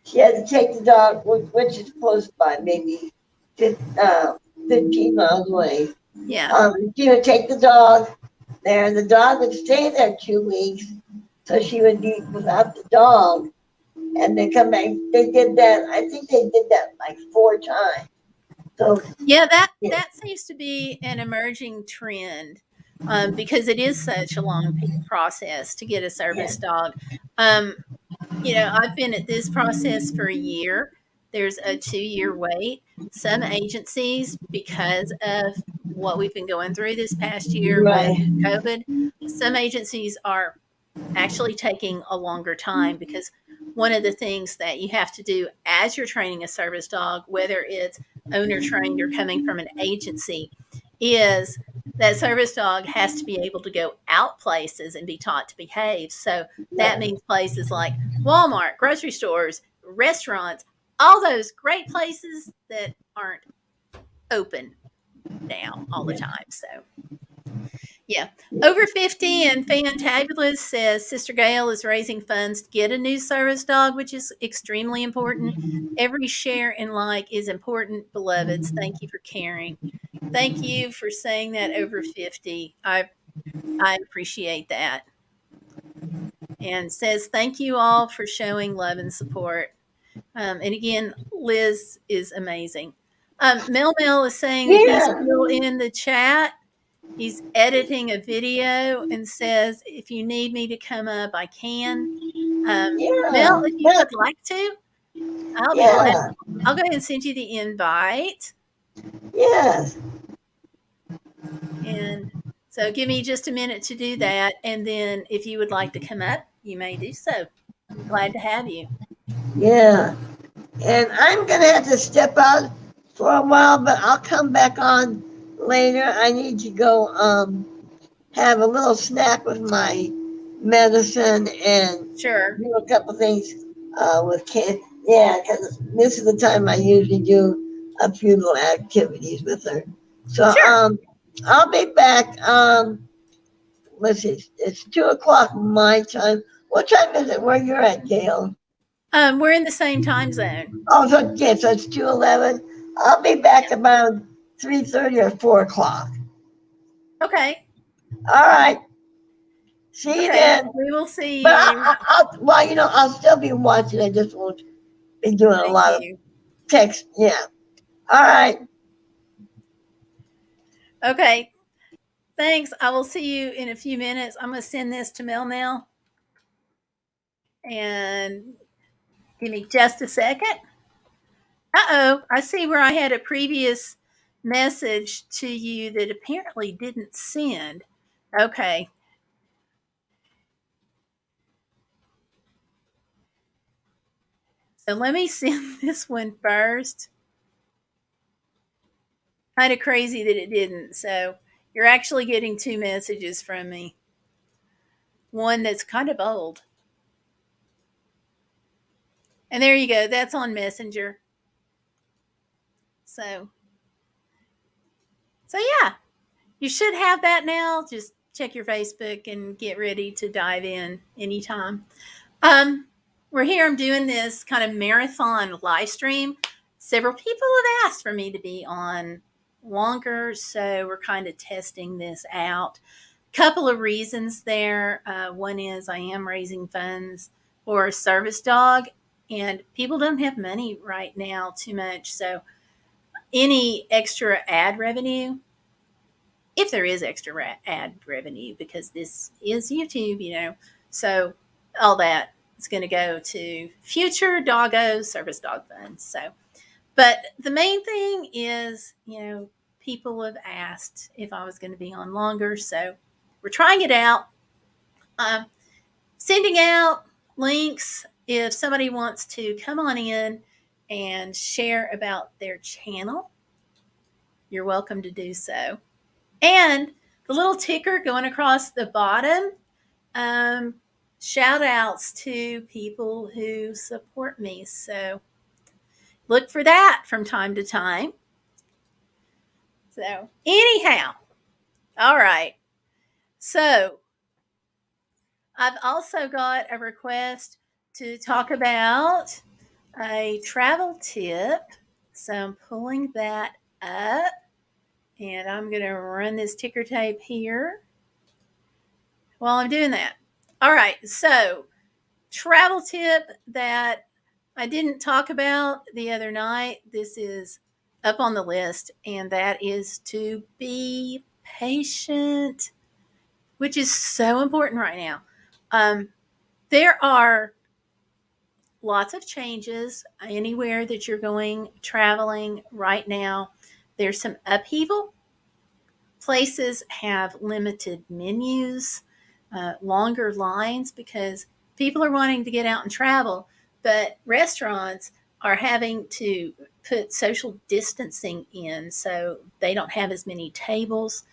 she had to take the dog, which is close by, maybe 15 miles away. yeah. She would take the dog there, and the dog would stay there 2 weeks, so she would be without the dog, and then come back. They did that. I think they did that like 4 times. So Yeah, yeah, that seems to be an emerging trend because it is such a long process to get a service dog. Um, I've been at this process for a year. There's a 2-year wait. Some agencies, because of what we've been going through this past year with right, COVID, some agencies are actually taking a longer time because one of the things that you have to do as you're training a service dog, whether it's owner trained or coming from an agency, is that service dog has to be able to go out places and be taught to behave. So that means places like Walmart, grocery stores, restaurants, all those great places that aren't open now all the time. So yeah. Over 50 and Fantabulous says Sister Gail is raising funds to get a new service dog, which is extremely important. Every share and like is important, beloveds. Thank you for caring. Thank you for saying that, over 50. I appreciate that. And says thank you all for showing love and support. And again, Liz is amazing. Mel is saying that he's yeah, still in the chat. He's editing a video and says, if you need me to come up, I can. Mel, yeah, if you would like to, I'll be glad. yeah, I'll go ahead and send you the invite. yes. And so give me just a minute to do that. And then if you would like to come up, you may do so. I'm glad to have you. Yeah. And I'm going to have to step out for a while, but I'll come back on later. I need to go have a little snack with my medicine and Sure. do a couple things with kids. Yeah, because this is the time I usually do a few little activities with her. So Sure. I'll be back. Let's see, it's 2 o'clock my time. What time is it where you're at, Gail? We're in the same time zone. Oh, so yeah, so it's 2:11. I'll be back Yeah. about 3:30 or 4 o'clock. Okay. All right, see you Okay. then. We will But see you. well, I'll still be watching. I just won't be doing a Thank lot of you. text. Yeah. All right. Okay. Thanks. I will see you in a few minutes. I'm going to send this to Mel now. And give me just a second. Uh-oh. I see where I had a previous message to you that apparently didn't send. Okay. So let me send this one first. Kind of crazy that it didn't. So you're actually getting two messages from me. One that's kind of old. And there you go. That's on Messenger. So yeah, you should have that now. Just check your Facebook and get ready to dive in anytime. Um, we're here. I'm doing this kind of marathon live stream. Several people have asked for me to be on longer, so we're kind of testing this out. Couple of reasons there. One is I am raising funds for a service dog, and people don't have money right now too much. So any extra ad revenue, if there is extra ad revenue, because this is YouTube, so all that is going to go to future doggo service dog funds. So, but the main thing is, people have asked if I was going to be on longer. So we're trying it out. Sending out links if somebody wants to come on in and share about their channel. You're welcome to do so. And the little ticker going across the bottom, shout outs to people who support me. So look for that from time to time. So, anyhow, all right. So, I've also got a request to talk about a travel tip. So, I'm pulling that up and I'm going to run this ticker tape here while I'm doing that. All right. So, travel tip that I didn't talk about the other night. This is up on the list, and that is to be patient, which is so important right now. There are lots of changes anywhere that you're going traveling right now. There's some upheaval. Places have limited menus, longer lines because people are wanting to get out and travel, but restaurants are having to put social distancing in, so they don't have as many tables.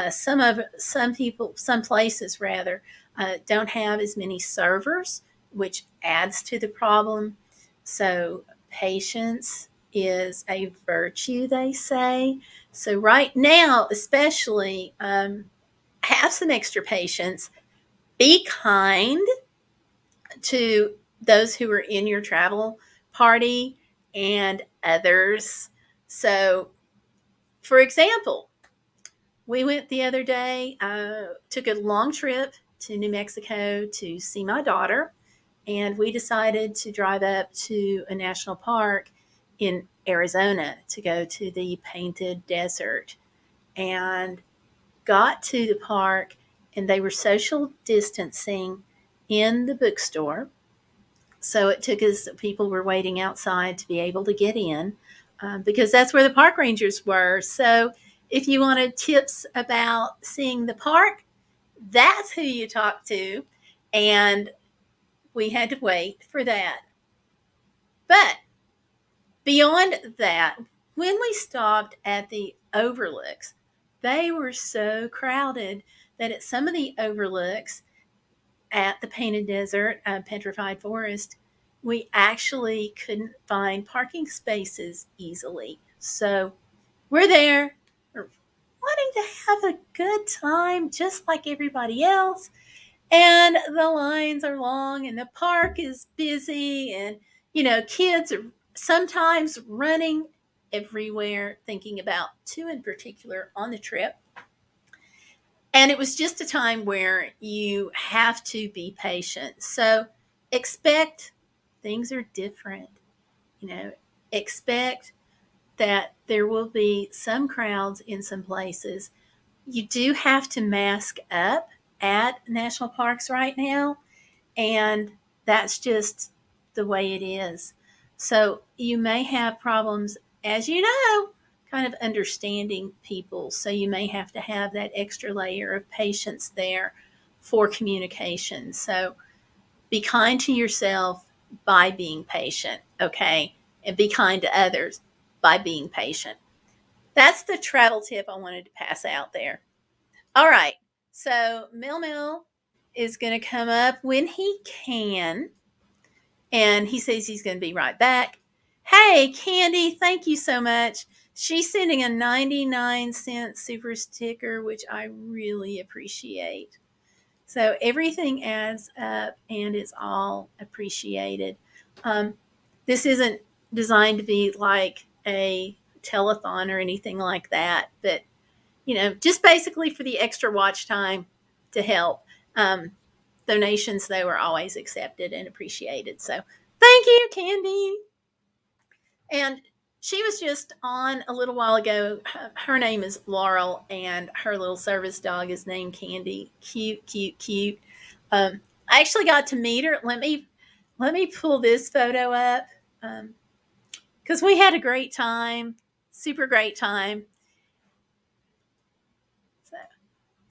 Some places rather, don't have as many servers, which adds to the problem. So patience is a virtue, they say. So right now, especially, have some extra patience. Be kind to those who are in your travel party and others. So, for example, we went the other day, took a long trip to New Mexico to see my daughter, and we decided to drive up to a national park in Arizona to go to the Painted Desert. And got to the park, and they were social distancing in the bookstore. So it took us, people were waiting outside to be able to get in, because that's where the park rangers were. So if you wanted tips about seeing the park, that's who you talk to. And we had to wait for that. But beyond that, when we stopped at the overlooks, they were so crowded that at some of the overlooks at the Painted Desert, Petrified Forest, we actually couldn't find parking spaces easily. So we're there, we're wanting to have a good time just like everybody else. And the lines are long and the park is busy. And, kids are sometimes running everywhere, thinking about two in particular on the trip. And it was just a time where you have to be patient. So expect things are different. Expect that there will be some crowds in some places. You do have to mask up at national parks right now, and that's just the way it is. So you may have problems, as you know, kind of understanding people. So you may have to have that extra layer of patience there for communication. So be kind to yourself by being patient, okay? And be kind to others by being patient. That's the travel tip I wanted to pass out there. All right. So Mil is going to come up when he can. And he says he's going to be right back. Hey, Candy, thank you so much. She's sending a 99-cent super sticker, which I really appreciate. So everything adds up and it's all appreciated. This isn't designed to be like a telethon or anything like that, but just basically for the extra watch time to help. Donations, though, are always accepted and appreciated. So thank you, Candy. And she was just on a little while ago. Her name is Laurel, and her little service dog is named Candy. Cute, cute, cute. I actually got to meet her. Let me pull this photo up because we had a great time, super great time.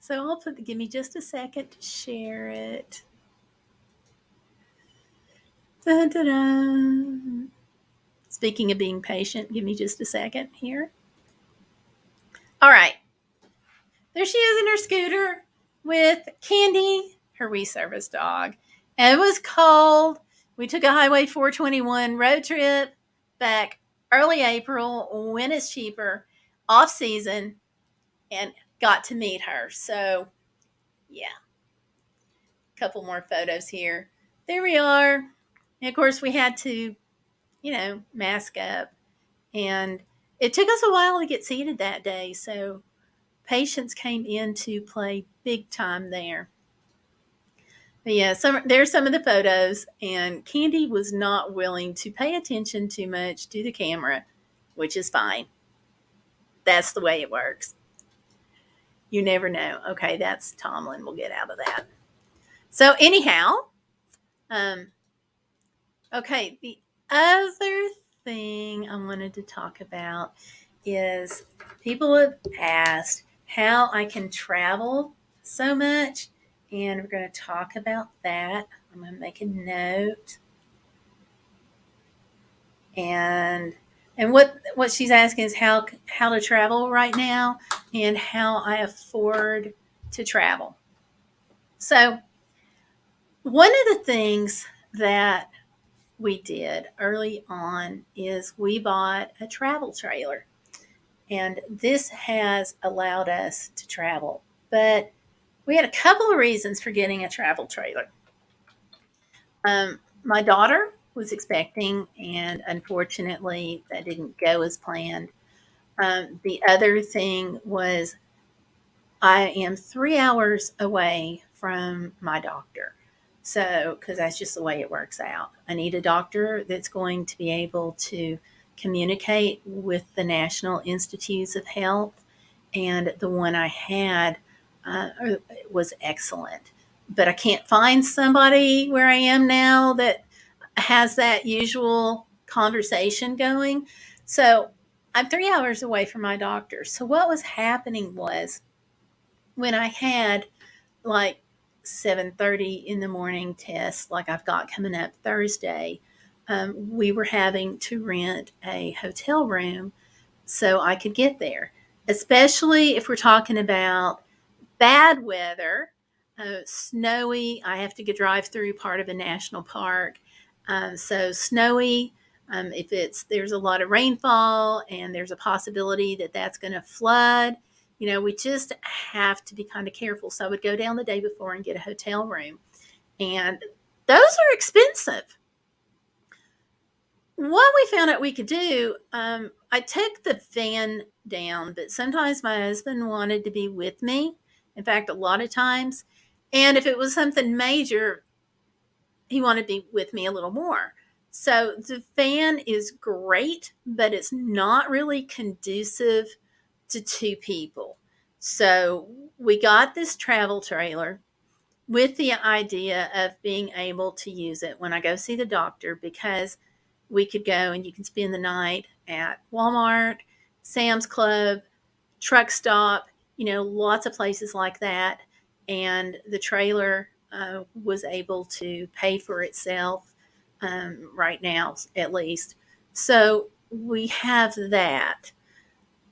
So I'll give me just a second to share it. Dun, dun, dun. Speaking of being patient, give me just a second here. All right. There she is in her scooter with Candy, her wee service dog. And it was cold. We took a Highway 421 road trip back early April when it's cheaper, off season, and got to meet her. So, yeah. A couple more photos here. There we are. And of course, we had to, mask up. And it took us a while to get seated that day. So patience came into play big time there. But yeah, there's some of the photos. And Candy was not willing to pay attention too much to the camera, which is fine. That's the way it works. You never know. Okay, that's Tomlin. We'll get out of that. So anyhow, okay, the other thing I wanted to talk about is people have asked how I can travel so much, and we're going to talk about that. I'm going to make a note. And what she's asking is how to travel right now and how I afford to travel. So one of the things that we did early on is we bought a travel trailer, and this has allowed us to travel. But we had a couple of reasons for getting a travel trailer. My daughter was expecting, and unfortunately that didn't go as planned. The other thing was I am 3 hours away from my doctor. So, because that's just the way it works out. I need a doctor that's going to be able to communicate with the National Institutes of Health, and the one I had was excellent. But I can't find somebody where I am now that has that usual conversation going. So I'm 3 hours away from my doctor. So what was happening was when I had like 7:30 in the morning tests like I've got coming up Thursday, we were having to rent a hotel room so I could get there, especially if we're talking about bad weather, snowy. I have to drive through part of a national park. So snowy, if there's a lot of rainfall and there's a possibility that that's going to flood, we just have to be kind of careful. So I would go down the day before and get a hotel room. And those are expensive. What we found out we could do, I took the van down, but sometimes my husband wanted to be with me. In fact, a lot of times. And if it was something major, he wanted to be with me a little more. So the van is great, but it's not really conducive to two people. So we got this travel trailer with the idea of being able to use it when I go see the doctor, because we could go and you can spend the night at Walmart, Sam's Club, truck stop, lots of places like that. And the trailer was able to pay for itself right now, at least. So we have that.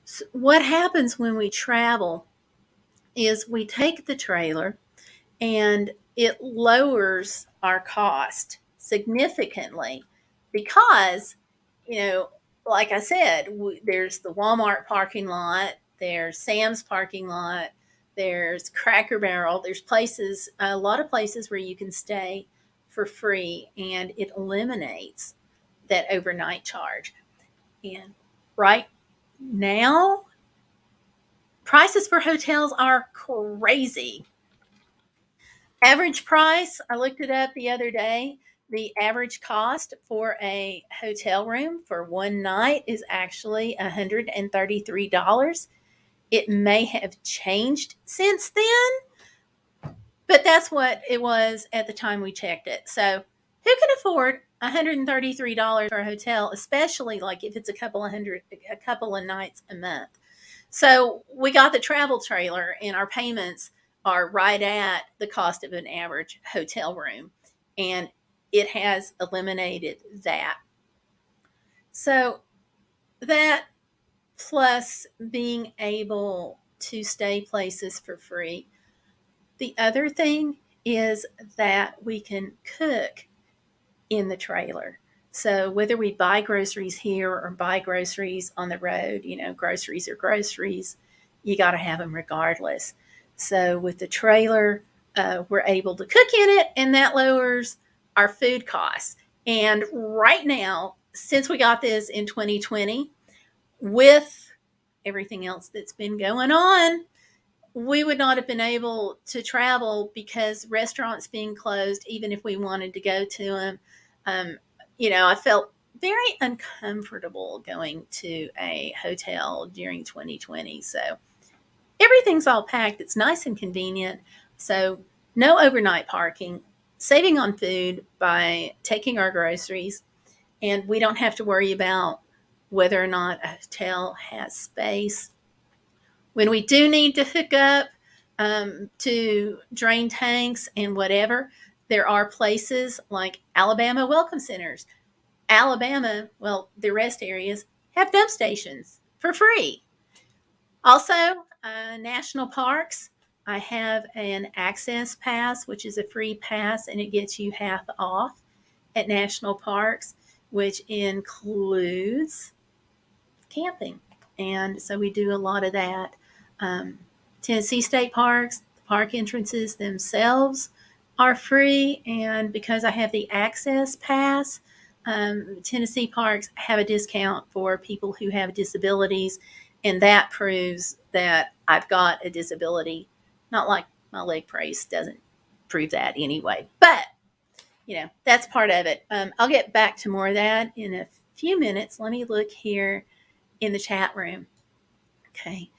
So what happens when we travel is we take the trailer and it lowers our cost significantly because, like I said, there's the Walmart parking lot, there's Sam's parking lot, there's Cracker Barrel, there's places, a lot of places where you can stay for free, and it eliminates that overnight charge. And right now, prices for hotels are crazy. Average price, I looked it up the other day. The average cost for a hotel room for one night is actually $133. It may have changed since then, but that's what it was at the time we checked it. So who can afford $133 for a hotel, especially like if it's a couple of nights a month? So we got the travel trailer, and our payments are right at the cost of an average hotel room. And it has eliminated that. So that, plus being able to stay places for free. The other thing is that we can cook in the trailer. So whether we buy groceries here or buy groceries on the road, groceries are groceries. You got to have them regardless. So with the trailer, we're able to cook in it, and that lowers our food costs. And right now, since we got this in 2020, with everything else that's been going on, we would not have been able to travel because restaurants being closed, even if we wanted to go to them. I felt very uncomfortable going to a hotel during 2020. So everything's all packed. It's nice and convenient. So no overnight parking, saving on food by taking our groceries, and we don't have to worry about whether or not a hotel has space. When we do need to hook up to drain tanks and whatever, there are places like Alabama welcome centers. Alabama, well, the rest areas have dump stations for free. Also, national parks. I have an access pass, which is a free pass, and it gets you half off at national parks, which includes camping. And so we do a lot of that. Tennessee state parks, the park entrances themselves are free. And because I have the access pass, Tennessee parks have a discount for people who have disabilities. And that proves that I've got a disability. Not like my leg brace doesn't prove that anyway. But, that's part of it. I'll get back to more of that in a few minutes. Let me look here in the chat room. Okay.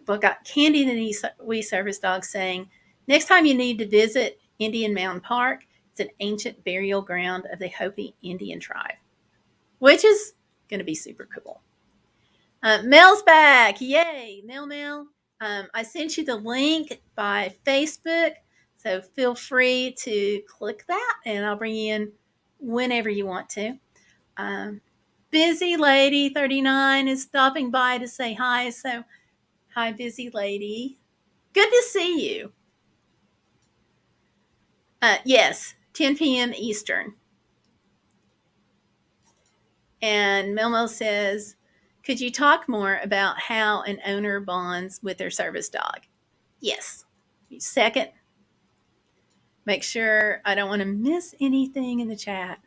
We've got Candy the Wee Service Dog saying, next time you need to visit Indian Mountain Park, it's an ancient burial ground of the Hopi Indian tribe, which is going to be super cool. Mel's back. Yay. Mel. I sent you the link by Facebook, so feel free to click that, and I'll bring you in whenever you want to. Busy Lady 39 is stopping by to say hi. So, hi, Busy Lady. Good to see you. Yes, 10 p.m. Eastern. And Melmo says, could you talk more about how an owner bonds with their service dog? Yes. Second, make sure I don't want to miss anything in the chat.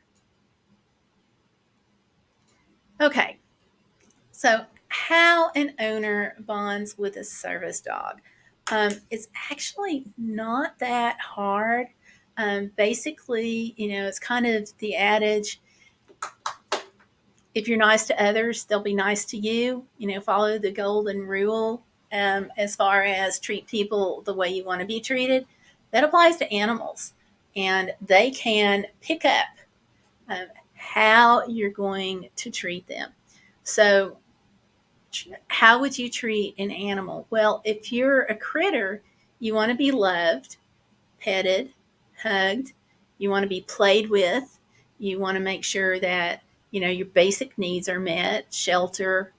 Okay. So, how an owner bonds with a service dog. It's actually not that hard. Basically, it's kind of the adage, if you're nice to others, they'll be nice to you. Follow the golden rule as far as treat people the way you want to be treated. That applies to animals, and they can pick up how you're going to treat them. So, how would you treat an animal? Well, if you're a critter, you want to be loved, petted, hugged. You want to be played with. You want to make sure that, your basic needs are met, shelter,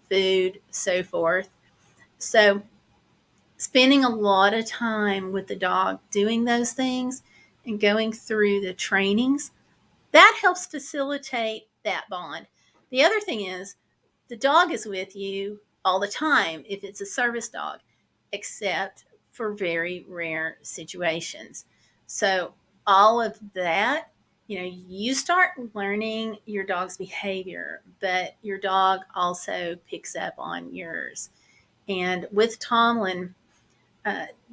food, so forth. So spending a lot of time with the dog doing those things and going through the trainings, that helps facilitate that bond. The other thing is, the dog is with you all the time if it's a service dog, except for very rare situations. So all of that, you start learning your dog's behavior, but your dog also picks up on yours. And with Tomlin,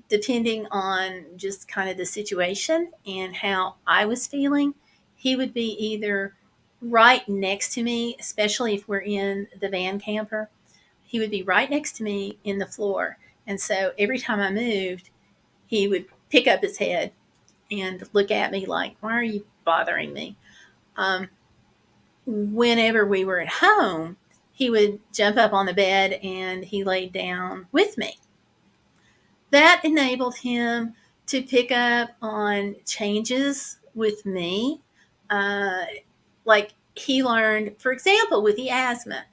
depending on just kind of the situation and how I was feeling, he would be either right next to me, especially if we're in the van camper. He would be right next to me in the floor. And so every time I moved, he would pick up his head and look at me like, why are you bothering me? Whenever we were at home, he would jump up on the bed and he laid down with me. That enabled him to pick up on changes with me. Like he learned, for example, with the asthma,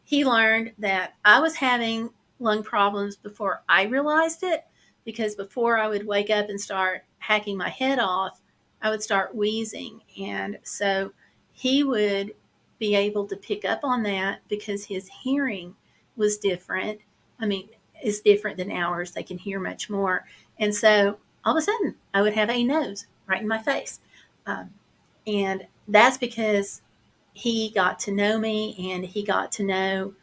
he learned that I was having lung problems before I realized it, because before I would wake up and start hacking my head off, I would start wheezing. And so he would be able to pick up on that because his hearing was different. I mean, is different than ours. They can hear much more. And so all of a sudden, I would have a nose right in my face. And that's because he got to know me and he got to know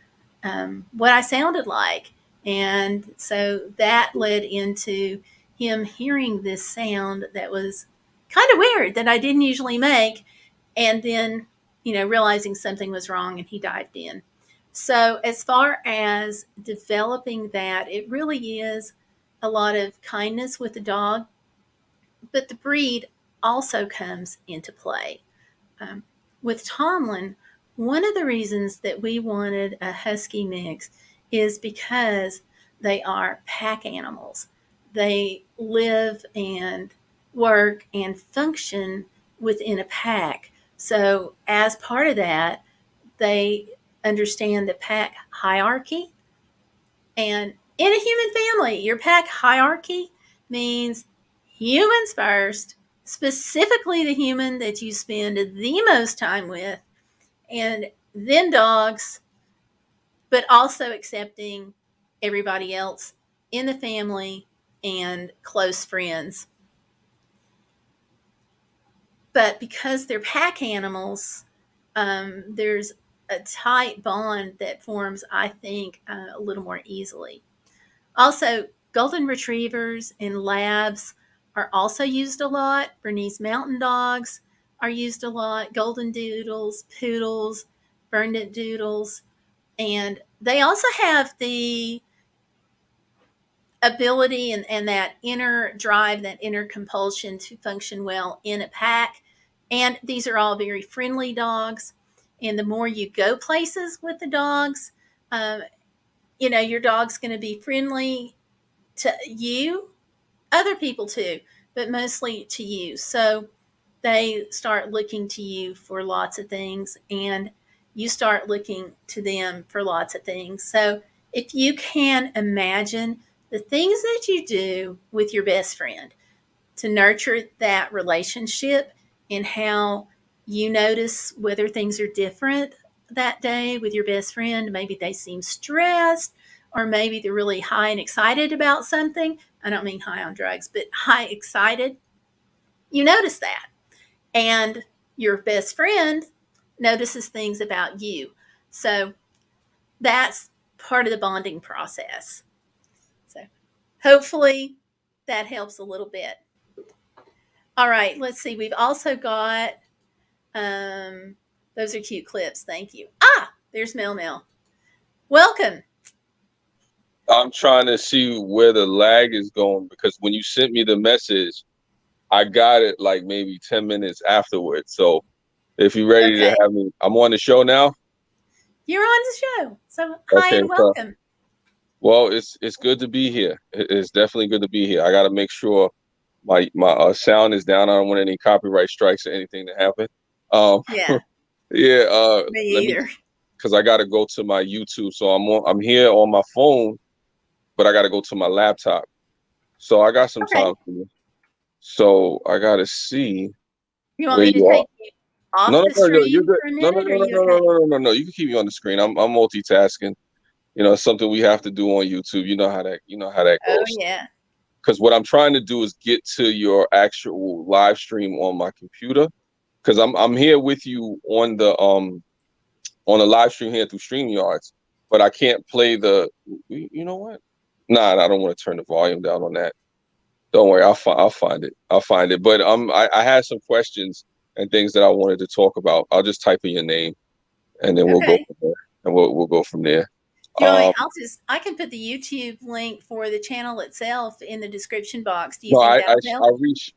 what I sounded like. And so that led into him hearing this sound that was kind of weird that I didn't usually make. And then, realizing something was wrong, and he dived in. So as far as developing that, it really is a lot of kindness with the dog, but the breed also comes into play. With Tomlin, one of the reasons that we wanted a husky mix is because they are pack animals. They live and work and function within a pack. So as part of that, they understand the pack hierarchy. And in a human family, your pack hierarchy means humans first, specifically the human that you spend the most time with, and then dogs, but also accepting everybody else in the family and close friends. But because they're pack animals, there's a tight bond that forms, I think, a little more easily. Also, golden retrievers and labs are also used a lot. Bernese mountain dogs are used a lot. Golden doodles, poodles, Bernet doodles. And they also have the ability and that inner drive, that inner compulsion to function well in a pack. And these are all very friendly dogs. And the more you go places with the dogs, your dog's going to be friendly to you, other people too, but mostly to you. So they start looking to you for lots of things, and you start looking to them for lots of things. So if you can imagine the things that you do with your best friend to nurture that relationship, and how you notice whether things are different that day with your best friend. Maybe they seem stressed, or maybe they're really high and excited about something. I don't mean high on drugs, but high excited. You notice that. And your best friend notices things about you. So that's part of the bonding process. So hopefully that helps a little bit. All right, let's see. We've also got, those are cute clips. Thank you. Ah, there's Mel Mel. Welcome. I'm trying to see where the lag is going, because when you sent me the message, I got it like maybe 10 minutes afterwards. So if you're ready to have me, I'm on the show now. You're on the show. So hi and welcome. Well, it's good to be here. It's definitely good to be here. I got to make sure my sound is down. I don't want any copyright strikes or anything to happen. Yeah. Yeah. Me either. Because I got to go to my YouTube. So I'm here on my phone, but I got to go to my laptop. So I got some time for you. So I got to see. You want me to take you off the screen you're good. for a minute? No. You can keep me on the screen. I'm multitasking. You know, it's something we have to do on YouTube. You know how that goes. Oh yeah. Because what I'm trying to do is get to your actual live stream on my computer. Because I'm here with you on the live stream here through StreamYards, but I can't play the. You know what? Nah, I don't want to turn the volume down on that. Don't worry, I'll find it. I'll find it. But I had some questions and things that I wanted to talk about. I'll just type in your name, and then we'll go from there. And we'll go from there. I can put the YouTube link for the channel itself in the description box. Do you think that would help?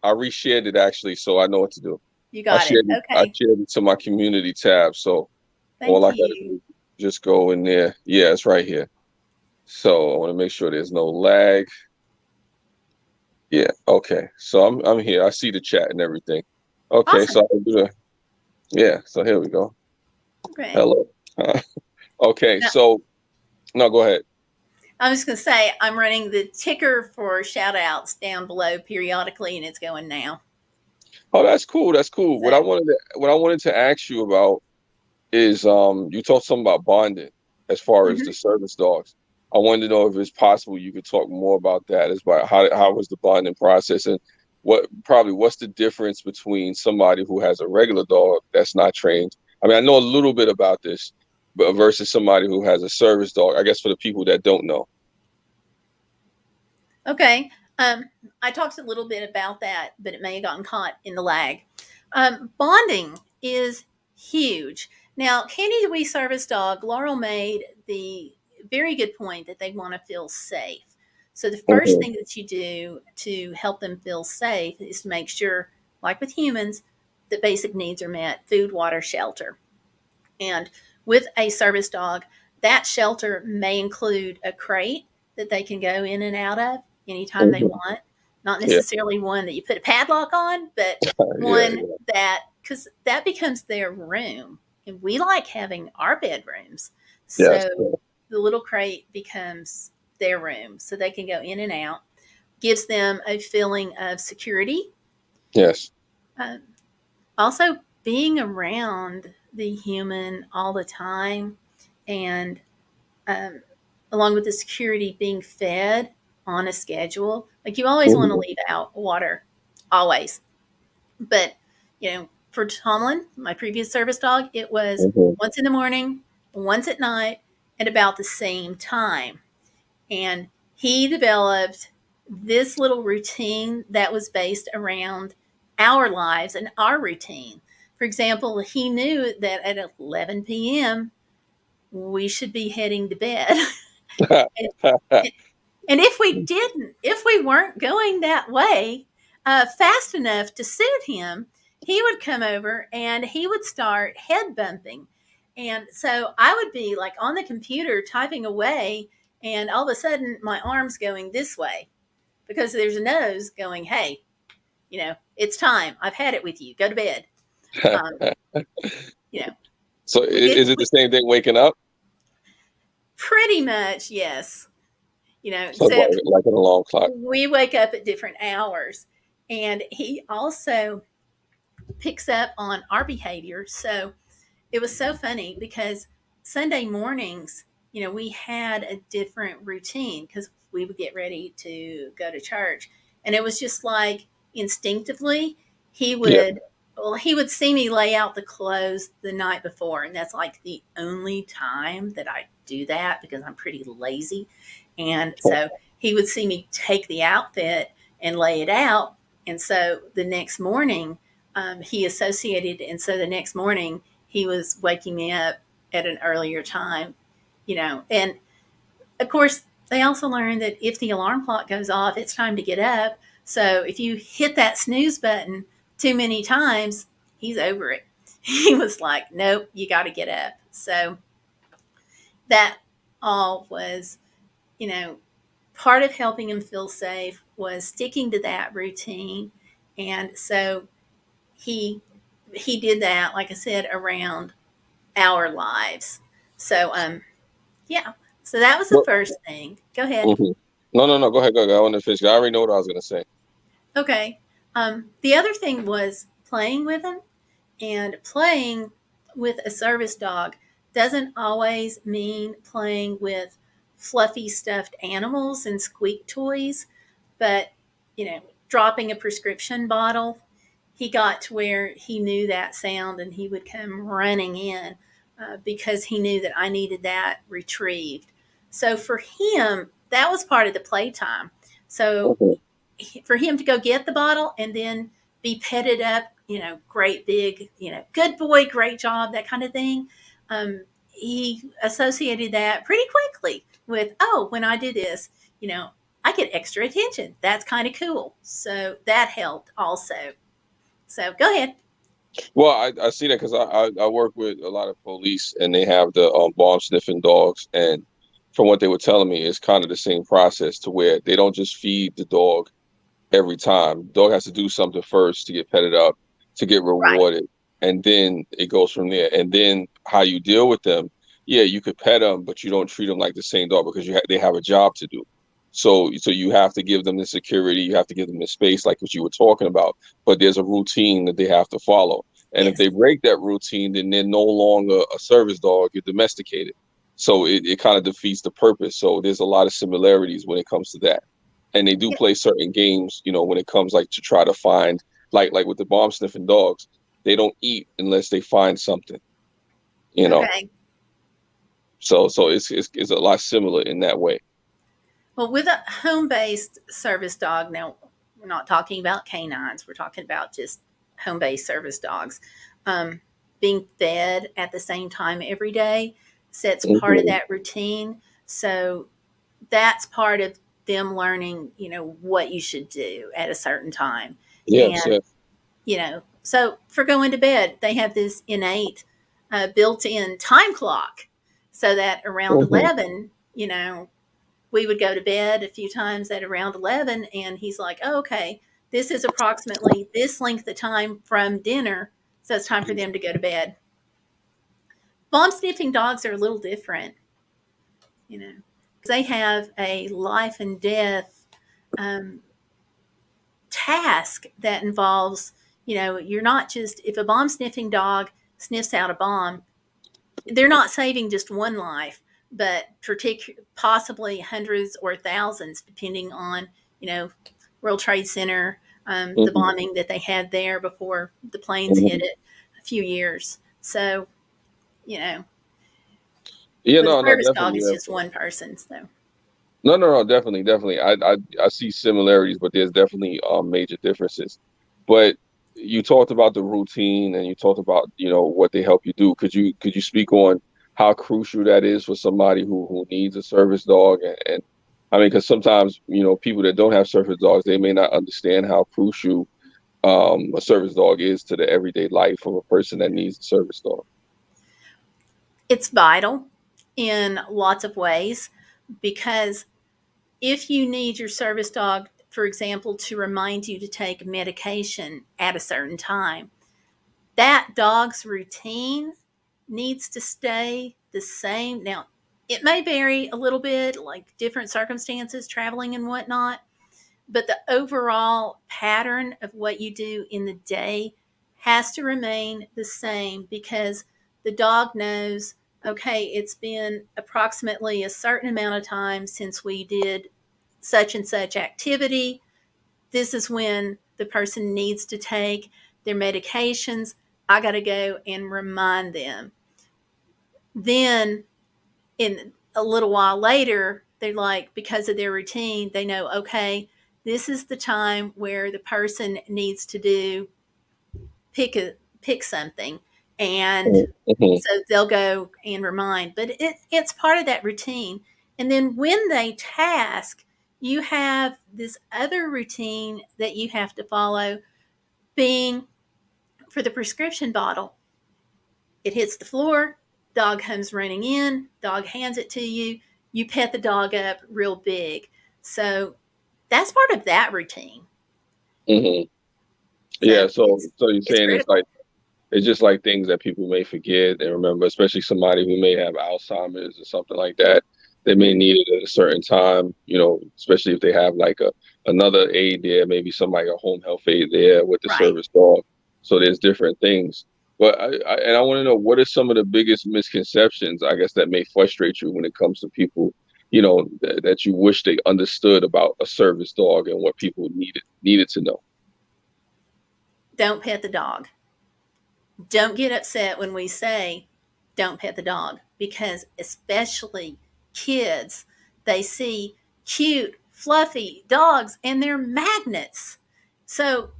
I reshared it actually, so I know what to do. You got it. Okay. I shared it to my community tab, so all I gotta do is just go in there. Yeah, it's right here. So I want to make sure there's no lag. Yeah. Okay. So I'm here. I see the chat and everything. Okay. Awesome. So I can do the. Yeah. So here we go. Okay. Hello. Okay. So. No, go ahead. I was going to say, I'm running the ticker for shout outs down below periodically, and it's going now. Oh, that's cool. That's cool. So, what I wanted to ask you about is you talked something about bonding as far as the service dogs. I wanted to know if it's possible you could talk more about that, as about how was the bonding process, and what's the difference between somebody who has a regular dog that's not trained. I mean, I know a little bit about this, but versus somebody who has a service dog, I guess for the people that don't know. Okay. I talked a little bit about that, but it may have gotten caught in the lag. Bonding is huge. Now, Candy the Wee Service Dog, Laurel made the very good point that they want to feel safe. So the first thing that you do to help them feel safe is to make sure, like with humans, that basic needs are met: food, water, shelter. And with a service dog, that shelter may include a crate that they can go in and out of anytime they want. Not necessarily one that you put a padlock on, but one that, because that becomes their room. And we like having our bedrooms. So the little crate becomes their room. So they can go in and out. Gives them a feeling of security. Yes. Also, being around the human all the time, and along with the security, being fed on a schedule. Like, you always want to leave out water, always. But, for Tomlin, my previous service dog, it was once in the morning, once at night, at about the same time. And he developed this little routine that was based around our lives and our routine. For example, he knew that at 11 p.m., we should be heading to bed. And if we weren't going that way fast enough to suit him, he would come over and he would start head bumping. And so I would be like on the computer typing away, and all of a sudden my arm's going this way because there's a nose going, hey, it's time. I've had it with you. Go to bed. So is it the same thing waking up? Pretty much, yes. So like an alarm clock. We wake up at different hours, and he also picks up on our behavior. So it was so funny because Sunday mornings, we had a different routine because we would get ready to go to church. And it was just like instinctively, he Yeah. would, well, he would see me lay out the clothes the night before. And that's like the only time that I do that because I'm pretty lazy. And so he would see me take the outfit and lay it out. And so the next morning, he associated. And so the next morning, he was waking me up at an earlier time, and of course, they also learned that if the alarm clock goes off, it's time to get up. So if you hit that snooze button too many times, he's over it. He was like, nope, you got to get up. So that all was, you know, part of helping him feel safe was sticking to that routine. And so he he did that, like I said, around our lives. So yeah. So that was the But, first thing. Go ahead. mhm. No, no, no. Go ahead, go ahead. I want to finish. I already know what I was gonna say. Okay. The other thing was playing with him, and playing with a service dog doesn't always mean playing with fluffy stuffed animals and squeak toys, but dropping a prescription bottle, he got to where he knew that sound and he would come running in because he knew that I needed that retrieved. So for him, that was part of the playtime. So Mhm. for him to go get the bottle and then be petted up, great big, good boy, great job, that kind of thing. He associated that pretty quickly with, oh, when I do this, I get extra attention. That's kind of cool. So that helped also. So go ahead. Well, I see that because I work with a lot of police and they have the bomb sniffing dogs, and from what they were telling me, it's kind of the same process to where they don't just feed the dog every time. The dog has to do something first to get petted up, to get Right. rewarded, and then it goes from there. And then how you deal with them, yeah, you could pet them, but you don't treat them like the same dog because they have a job to do. So you have to give them the security, you have to give them the space, like what you were talking about. But there's a routine that they have to follow. And if Yes. they break that routine, then they're no longer a service dog, you're domesticated. So it kind of defeats the purpose. So there's a lot of similarities when it comes to that, and they do Yeah. play certain games, when it comes like to try to find, like with the bomb sniffing dogs, they don't eat unless they find something, you know. Okay. So it's a lot similar in that way. Well, with a home based service dog, now we're not talking about canines, we're talking about just home based service dogs. Um, Being fed at the same time every day sets part of Hmm. that routine. So that's part of them learning, what you should do at a certain time. Yes, And, yes. so for going to bed, they have this innate built in time clock so that around Hmm. 11, we would go to bed a few times at around 11, and he's like, oh, okay, this is approximately this length of time from dinner, so it's time for them to go to bed. Bomb sniffing dogs are a little different, you know they have a life and death um, task that involves, you're not just, if a bomb sniffing dog sniffs out a bomb, they're not saving just one life, but possibly hundreds or thousands, depending on, you know, World Trade Center, the Hmm. bombing that they had there before the planes hit Hmm. it a few years. So, you know, Yeah, with a no, no, service dog, definitely. it's just one person. So, No, no, no, definitely, definitely. I see similarities, but there's definitely major differences. But you talked about the routine and you talked about, what they help you do. Could you speak on how crucial that is for somebody who needs a service dog? And I mean, because sometimes, people that don't have service dogs, they may not understand how crucial a service dog is to the everyday life of a person that needs a service dog. it's vital in lots of ways because if you need your service dog, for example, to remind you to take medication at a certain time, that dog's routine needs to stay the same. Now, it may vary a little bit, like different circumstances, traveling and whatnot, but the overall pattern of what you do in the day has to remain the same because the the dog knows, okay, it's been approximately a certain amount of time since we did such and such activity. This is when the person needs to take their medications. I got to go and remind them. Then, in a little while later, they're like, because of their routine, they know, okay, this is the time where the person needs to pick something. And so they'll go and remind, but it's part of that routine. And then when they task, you have this other routine that you have to follow, being for the prescription bottle. It hits the floor, dog comes running in, dog hands it to you, you pet the dog up real big. So that's part of that routine. Yeah, so you're saying critical. it's just like things that people may forget and remember, especially somebody who may have Alzheimer's or something like that. They may need it at a certain time, especially if they have like another aide there, maybe somebody, a home health aide there with the service dog. So there's different things. But I want to know, what are some of the biggest misconceptions, I guess, that may frustrate you when it comes to people, that you wish they understood about a service dog and what people needed to know? Don't pet the dog. Don't get upset when we say don't pet the dog, because especially kids, they see cute, fluffy dogs and they're magnets. So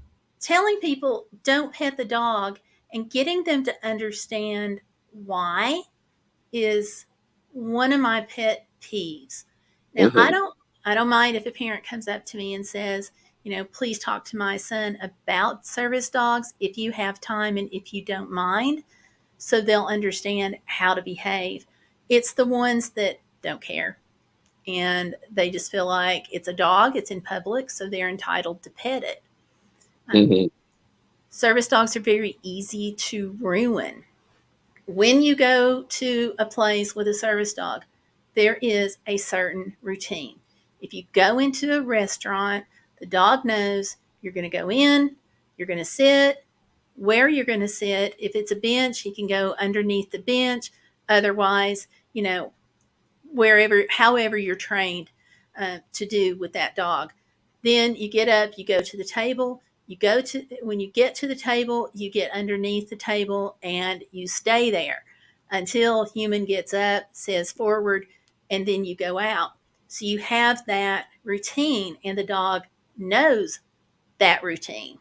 telling people don't pet the dog and getting them to understand why is one of my pet peeves. Now, I don't mind if a parent comes up to me and says, please talk to my son about service dogs if you have time and if you don't mind, so they'll understand how to behave. It's the ones that don't care and they just feel like it's a dog, it's in public, so they're entitled to pet it. Service dogs are very easy to ruin. When you go to a place with a service dog, there is a certain routine. If you go into a restaurant, the dog knows you're going to go in, you're going to sit, where you're going to sit. If it's a bench, he can go underneath the bench. Otherwise, however you're trained to do with that dog. Then you get up, you go to the table. When you get to the table, you get underneath the table and you stay there until human gets up, says forward, and then you go out. So you have that routine and the dog knows that routine.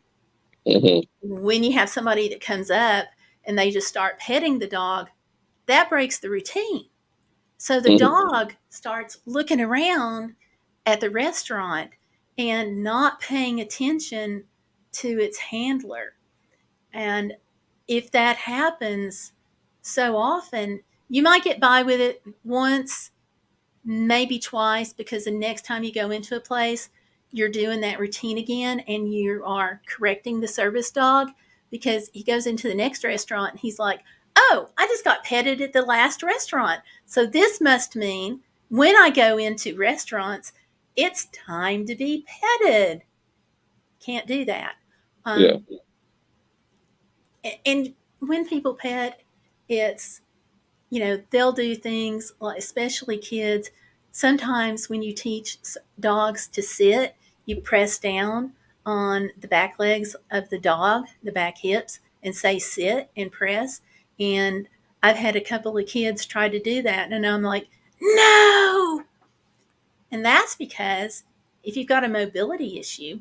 When you have somebody that comes up and they just start petting the dog, that breaks the routine. So the dog starts looking around at the restaurant and not paying attention to its handler. And if that happens so often, you might get by with it once, maybe twice, because the next time you go into a place, you're doing that routine again and you are correcting the service dog, because he goes into the next restaurant and he's like, oh, I just got petted at the last restaurant. So this must mean when I go into restaurants, it's time to be petted. Can't do that. And when people pet, it's, they'll do things, like, especially kids. Sometimes when you teach dogs to sit, you press down on the back legs of the dog, the back hips, and say sit and press. And I've had a couple of kids try to do that, and I'm like, no! And that's because if you've got a mobility issue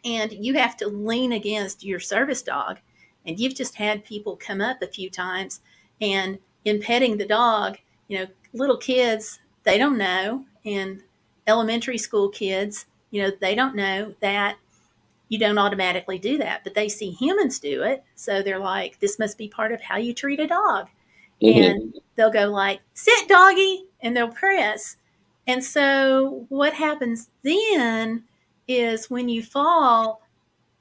and you have to lean against your service dog, and you've just had people come up a few times, and in petting the dog, little kids, they don't know, and elementary school kids, they don't know that you don't automatically do that, but they see humans do it. So they're like, this must be part of how you treat a dog. And they'll go like, sit doggy, and they'll press. And so what happens then is when you fall,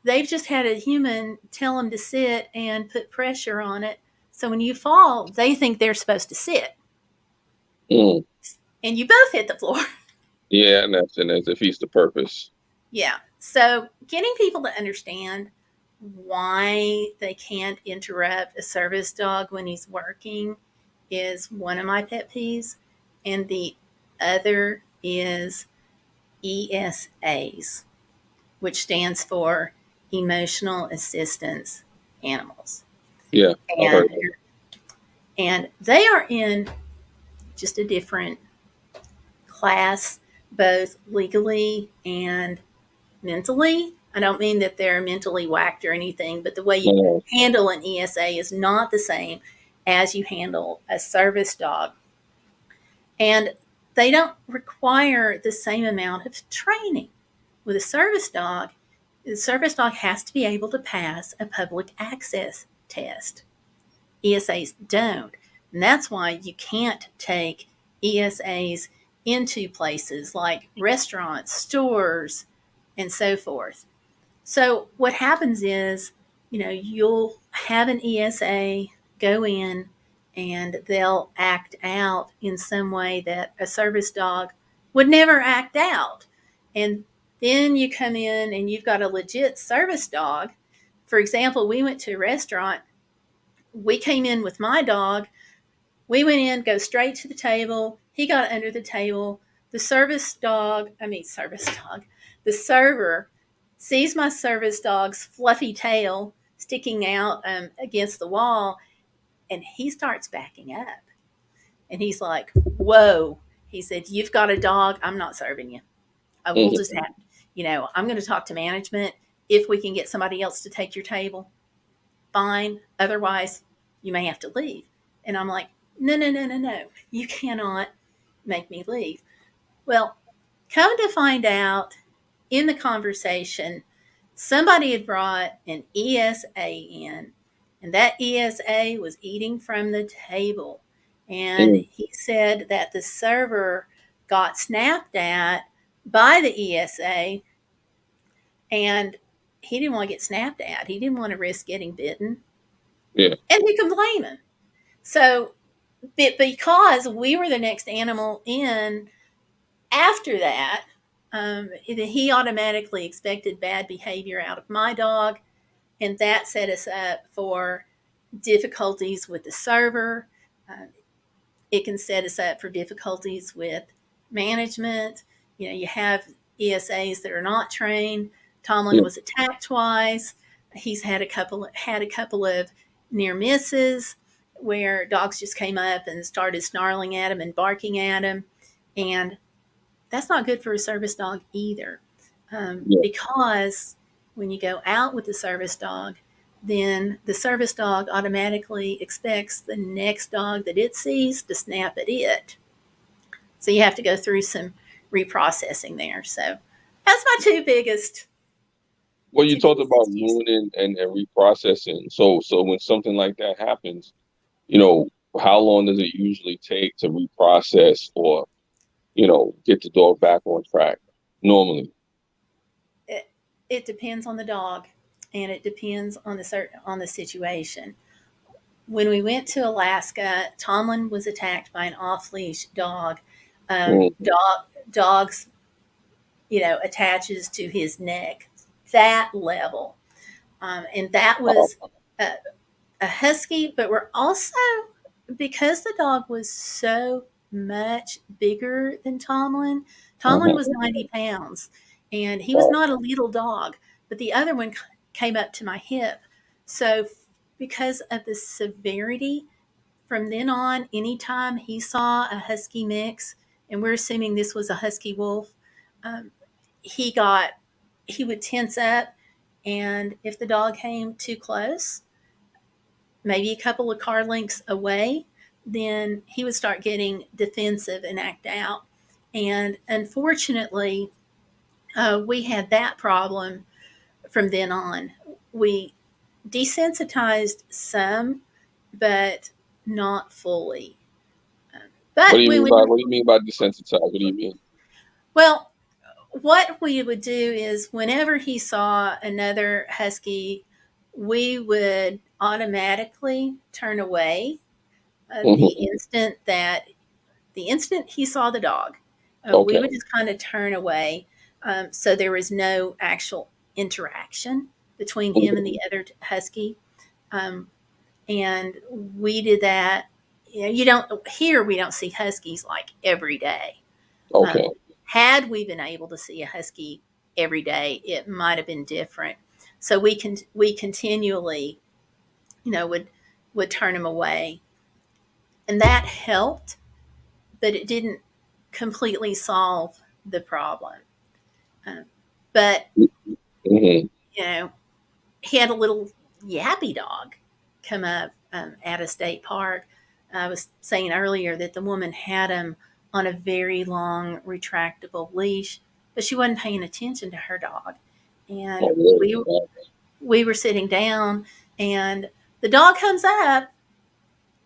they've just had a human tell them to sit and put pressure on it. So when you fall, they think they're supposed to sit. And you both hit the floor. Yeah, and that defeats the purpose. Yeah. So getting people to understand why they can't interrupt a service dog when he's working is one of my pet peeves, and the other is ESAs, which stands for Emotional Assistance Animals. Yeah, I heard that. And they are in just a different class, both legally and mentally. I don't mean that they're mentally whacked or anything, but the way you No, handle an ESA is not the same as you handle a service dog. And they don't require the same amount of training. With a service dog, the service dog has to be able to pass a public access test. ESAs don't. And that's why you can't take ESAs into places like restaurants, stores, and so forth. So what happens is, you'll have an ESA go in and they'll act out in some way that a service dog would never act out. And then you come in and you've got a legit service dog. For example, we went to a restaurant. We came in with my dog. We went in, go straight to the table. He got under the table. The server sees my service dog's fluffy tail sticking out against the wall, and he starts backing up. And he's like, whoa. He said, you've got a dog. I'm not serving you. I will just have, I'm going to talk to management. If we can get somebody else to take your table, fine. Otherwise, you may have to leave. And I'm like, no. You cannot make me leave. Well, come to find out, in the conversation, somebody had brought an ESA in, and that ESA was eating from the table. And he said that the server got snapped at by the ESA, and he didn't want to get snapped at. He didn't want to risk getting bitten. Yeah. And who can blame him? So, because we were the next animal in after that, he automatically expected bad behavior out of my dog, and that set us up for difficulties with the server. It can set us up for difficulties with management. You have ESAs that are not trained. Tomlin was attacked twice. He's had a couple of near misses where dogs just came up and started snarling at him and barking at him, and that's not good for a service dog either, because when you go out with the service dog, then the service dog automatically expects the next dog that it sees to snap at it. So you have to go through some reprocessing there. So that's my two biggest. Well, you talked about ruining and reprocessing. So when something like that happens, how long does it usually take to reprocess or, get the dog back on track normally? It depends on the dog, and it depends on the situation. When we went to Alaska, Tomlin was attacked by an off-leash dog. Dogs, attaches to his neck, that level. And that was a husky, but we're also, because the dog was so much bigger than Tomlin was 90 pounds, and he was not a little dog, but the other one came up to my hip. So because of the severity, from then on, anytime he saw a husky mix, and we're assuming this was a husky wolf, he would tense up, and if the dog came too close, maybe a couple of car lengths away, then he would start getting defensive and act out. And unfortunately, we had that problem from then on. We desensitized some, but not fully. But what do you mean by desensitized? What do you mean? Well, what we would do is whenever he saw another husky, we would automatically turn away the instant he saw the dog. We would just kind of turn away, so there was no actual interaction. between him and the other husky. And we did that. You don't here. We don't see huskies like every day. Okay. Had we been able to see a husky every day, it might have been different. So we continually, would turn him away, and that helped, but it didn't completely solve the problem. But Mm-hmm. He had a little yappy dog come up at a state park. I was saying earlier that the woman had him on a very long retractable leash, but she wasn't paying attention to her dog. And Oh, really? we were sitting down, and the dog comes up,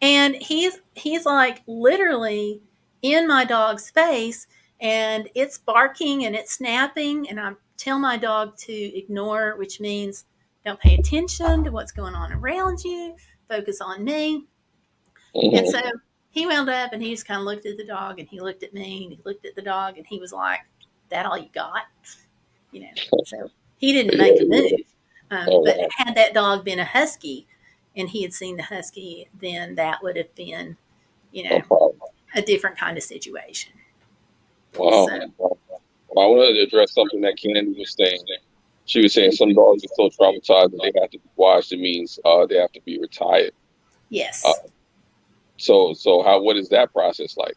and he's like literally in my dog's face, and it's barking and it's snapping, and I tell my dog to ignore, which means don't pay attention to what's going on around you, focus on me. Mm-hmm. And so he wound up, and he just kind of looked at the dog, and he looked at me, and he looked at the dog, and he was like, "That all you got?" So he didn't make a move. But had that dog been a husky, and he had seen the husky, then that would have been, a different kind of situation. Wow. Well, I wanted to address something that Candy was saying. She was saying some dogs are so traumatized that they have to be washed. It means they have to be retired. Yes. So what is that process like?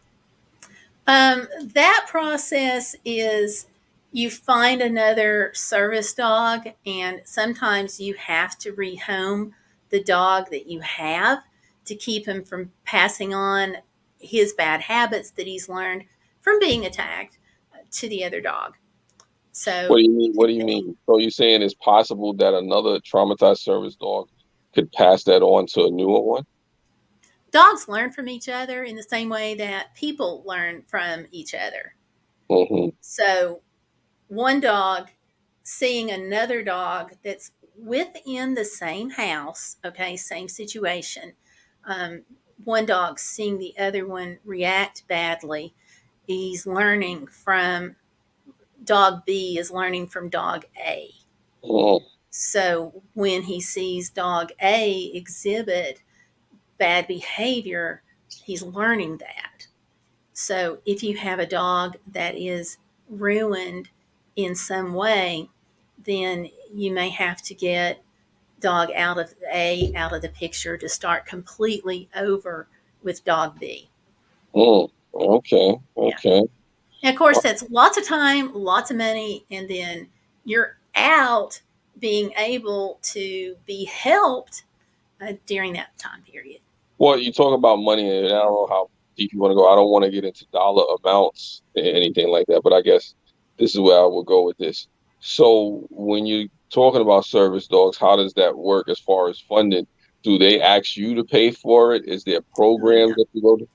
That process is you find another service dog, and sometimes you have to rehome the dog that you have to keep him from passing on his bad habits that he's learned from being attacked to the other dog. So What do you mean? What do you mean? So you're saying it's possible that another traumatized service dog could pass that on to a newer one? Dogs learn from each other in the same way that people learn from each other. Mm-hmm. So one dog seeing another dog that's within the same house, okay, same situation. One dog seeing the other one react badly, he's learning from dog B is learning from dog A. Mm-hmm. So when he sees dog A exhibit bad behavior, he's learning that. So if you have a dog that is ruined in some way, then you may have to get dog out of the picture to start completely over with dog B. Okay. Yeah. And of course, that's lots of time, lots of money, and then you're out being able to be helped during that time period. Well, you talk about money, and I don't know how deep you want to go. I don't want to get into dollar amounts or anything like that, but I guess this is where I will go with this. So when you're talking about service dogs, how does that work as far as funding? Do they ask you to pay for it? Is there programs that you go to?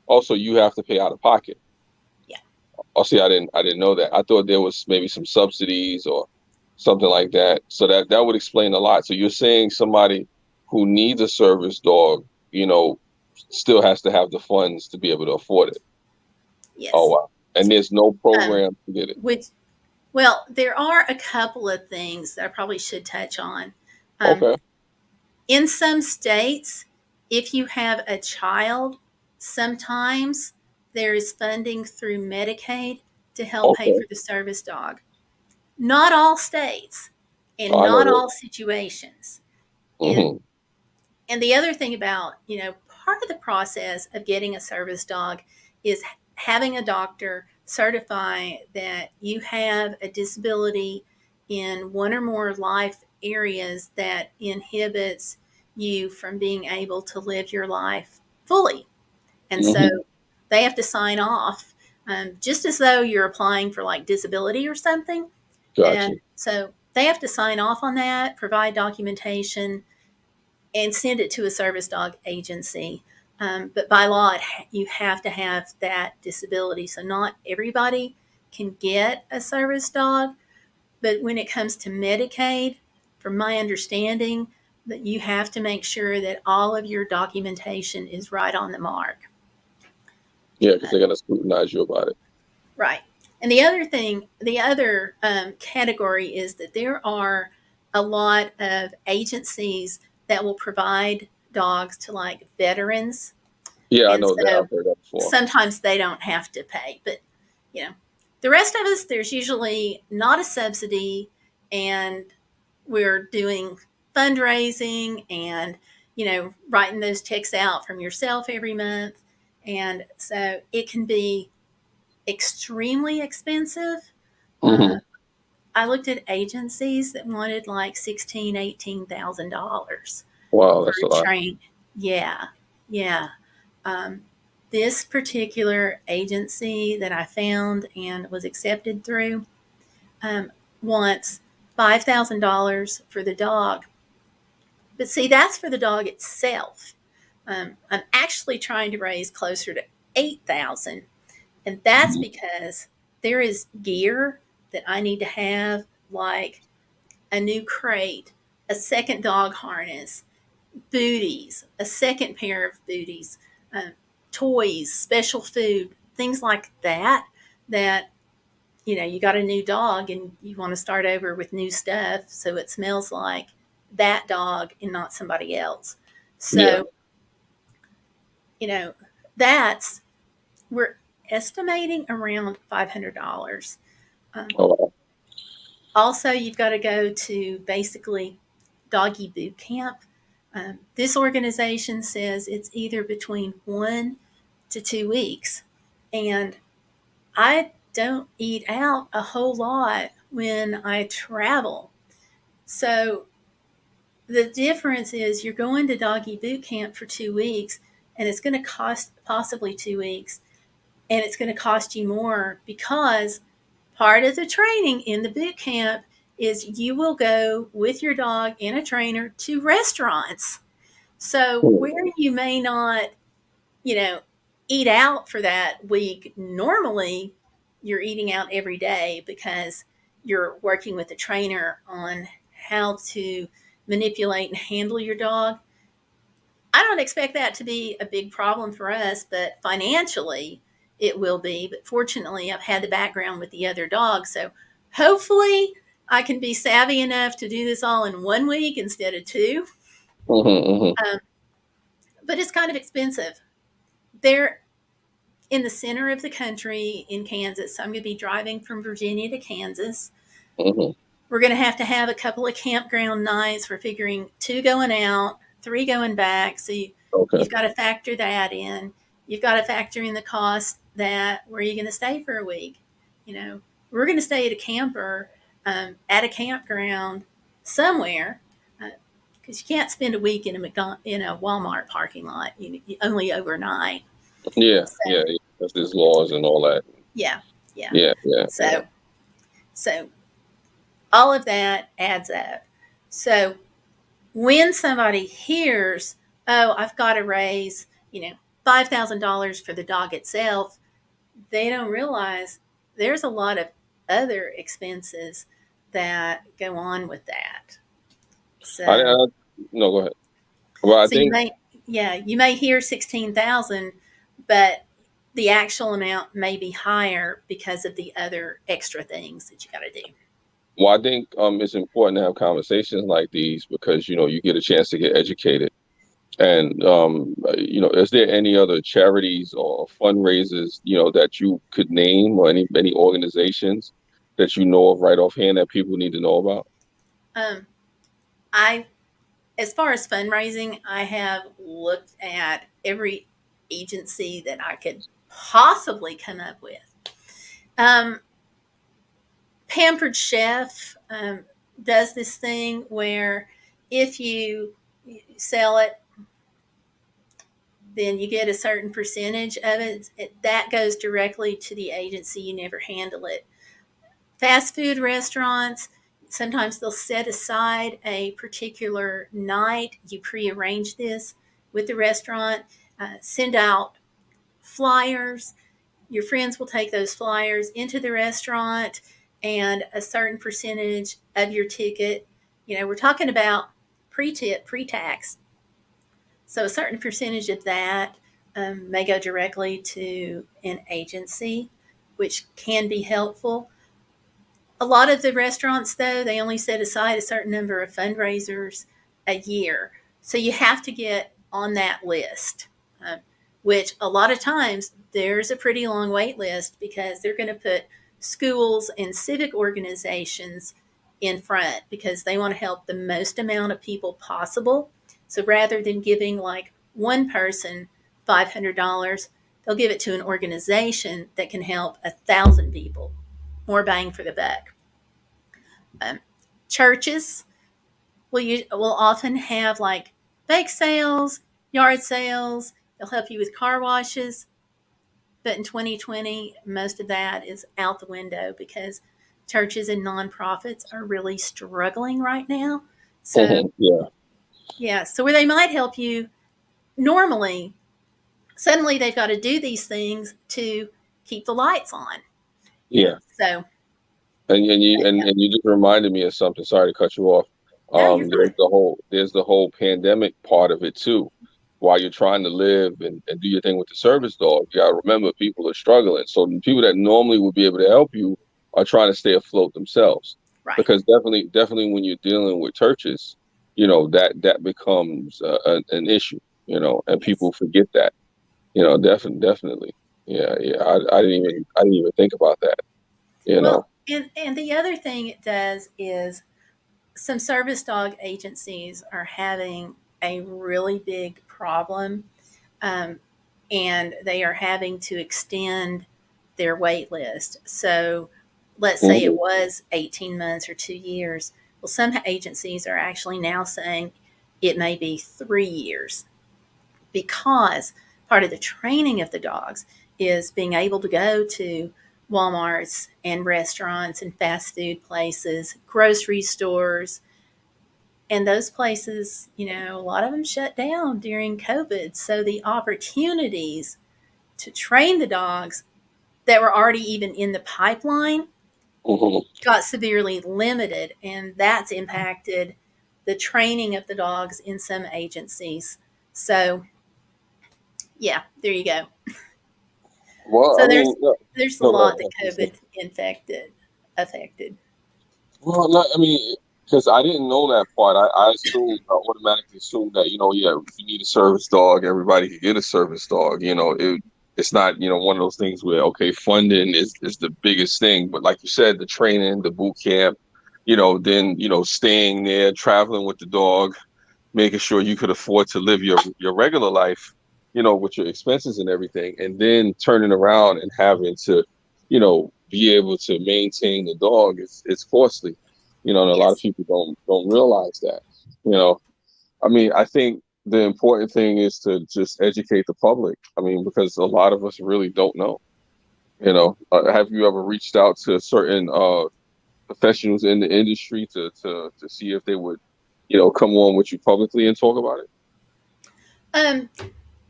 Also, you have to pay out of pocket. Yeah. Oh, see, I didn't know that. I thought there was maybe some subsidies or something like that. So that would explain a lot. So you're saying somebody who needs a service dog, still has to have the funds to be able to afford it. Yes. Oh, wow. And there's no program to get it. Well, there are a couple of things that I probably should touch on. Okay. In some states, if you have a child, sometimes there is funding through Medicaid to help pay for the service dog. Not all states and not all situations. Mm-hmm. And the other thing about, part of the process of getting a service dog is having a doctor certify that you have a disability in one or more life areas that inhibits you from being able to live your life fully. And so they have to sign off, just as though you're applying for like disability or something. Gotcha. And so they have to sign off on that, provide documentation, and send it to a service dog agency. But by law, you have to have that disability. So not everybody can get a service dog. But when it comes to Medicaid, from my understanding, that you have to make sure that all of your documentation is right on the mark. Yeah, because they're going to scrutinize you about it. Right. And the other category is that there are a lot of agencies that will provide dogs to like veterans. Yeah, I And know that. so I've heard that before. sometimes they don't have to pay, but you know, the rest of us, there's usually not a subsidy, and we're doing fundraising and, writing those checks out from yourself every month. And so it can be extremely expensive. Hmm. I looked at agencies that wanted like $18,000 Wow, for that's a a lot. train. Yeah, yeah. Um, this particular agency that I found and was accepted through wants $5,000 for the dog. But see, that's for the dog itself. I'm actually trying to raise closer to 8,000, and that's Mhm. because there is gear that I need to have, like a new crate, a second dog harness, booties, a second pair of booties, uh, toys, special food, things like that. That you got a new dog and you want to start over with new stuff, so it smells like that dog and not somebody else. Yeah. So you know that's we're estimating around $500. Um, Oh, wow. Also, you've got to go to basically doggy boot camp. This organization says it's either between 1 to 2 weeks. And I don't eat out a whole lot when I travel. So the difference is you're going to doggy boot camp for 2 weeks, and it's going to cost possibly 2 weeks, and it's going to cost you more because part of the training in the boot camp is you will go with your dog and a trainer to restaurants. So Hmm. where you may not, you know, eat out for that week, normally you're eating out every day because you're working with a trainer on how to manipulate and handle your dog. I don't expect that to be a big problem for us, but financially it will be. But fortunately, I've had the background with the other dogs. So hopefully I can be savvy enough to do this all in 1 week instead of two. Hmm. Um, but it's kind of expensive. They're in the center of the country in Kansas. So I'm going to be driving from Virginia to Kansas. Hmm. We're going to have a couple of campground nights. We're figuring 2 going out, 3 going back. So Okay. you've got to factor that in. You've got to factor in the cost that where are you going to stay for a week? We're going to stay at a camper, at a campground somewhere, because you can't spend a week in a Walmart parking lot. You only overnight. Yeah, So yeah, yeah. There's laws and all that. yeah, yeah. Yeah, yeah, yeah. So all of that adds up. So when somebody hears, oh, I've got to raise, $5,000 for the dog itself, they don't realize there's a lot of other expenses that go on with that. I, So, I no, go ahead. Well, I so think you may hear 16,000, but the actual amount may be higher because of the other extra things that you got to do. Well, I think it's important to have conversations like these because you get a chance to get educated. And is there any other charities or fundraisers that you could name, or any organizations that you know of right offhand that people need to know about? Um, I As far as fundraising, I have looked at every agency that I could possibly come up with. Um, Pampered Chef does this thing where if you sell it, then you get a certain percentage of it. That goes directly to the agency. You never handle it. Fast food restaurants, sometimes they'll set aside a particular night. You prearrange this with the restaurant, send out flyers. Your friends will take those flyers into the restaurant, and a certain percentage of your ticket, we're talking about pre-tip, pre-tax. So a certain percentage of that may go directly to an agency, which can be helpful. A lot of the restaurants, though, they only set aside a certain number of fundraisers a year. So you have to get on that list, which a lot of times there's a pretty long wait list because they're going to put schools and civic organizations in front because they want to help the most amount of people possible. So rather than giving like one person $500, they'll give it to an organization that can help 1,000 people. More bang for the buck. Churches will often have like bake sales, yard sales. They'll help you with car washes. But in 2020, most of that is out the window because churches and nonprofits are really struggling right now. So, yeah. So where they might help you normally, suddenly they've got to do these things to keep the lights on. Yeah. So. And you just reminded me of something. Sorry to cut you off. No, There's the whole pandemic part of it too. While you're trying to live and do your thing with the service dog, you gotta remember people are struggling. So the people that normally would be able to help you are trying to stay afloat themselves. Right. Because definitely when you're dealing with churches, that becomes an issue, and people forget that. Definitely. Yeah. I didn't even think about that. Well, and the other thing it does is some service dog agencies are having a really big problem, and they are having to extend their wait list. So let's say it was 18 months or 2 years. Well, some agencies are actually now saying it may be 3 years because part of the training of the dogs is being able to go to Walmarts and restaurants and fast food places, grocery stores. And those places, a lot of them shut down during COVID. So the opportunities to train the dogs that were already even in the pipeline got severely limited. And that's impacted the training of the dogs in some agencies. So, yeah, there you go. Well, so there's a lot that COVID affected. Well, because I didn't know that part. I automatically assumed that, if you need a service dog, everybody can get a service dog. It's not, one of those things where, okay, funding is the biggest thing. But like you said, the training, the boot camp, then, staying there, traveling with the dog, making sure you could afford to live your regular life, with your expenses and everything, and then turning around and having to, be able to maintain the dog, it's costly, and a lot of people don't realize that, I think the important thing is to just educate the public. Because a lot of us really don't know, have you ever reached out to certain professionals in the industry to see if they would, come on with you publicly and talk about it?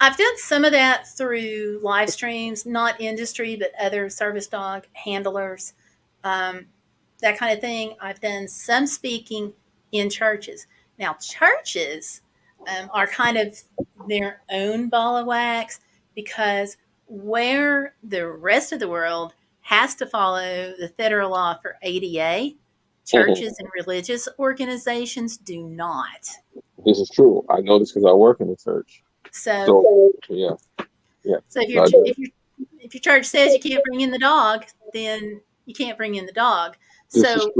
I've done some of that through live streams, not industry, but other service dog handlers, that kind of thing. I've done some speaking in churches. Now, churches are kind of their own ball of wax because where the rest of the world has to follow the federal law for ADA, churches and religious organizations do not. This is true. I know this because I work in the church. So yeah. So if your church says you can't bring in the dog, then you can't bring in the dog. So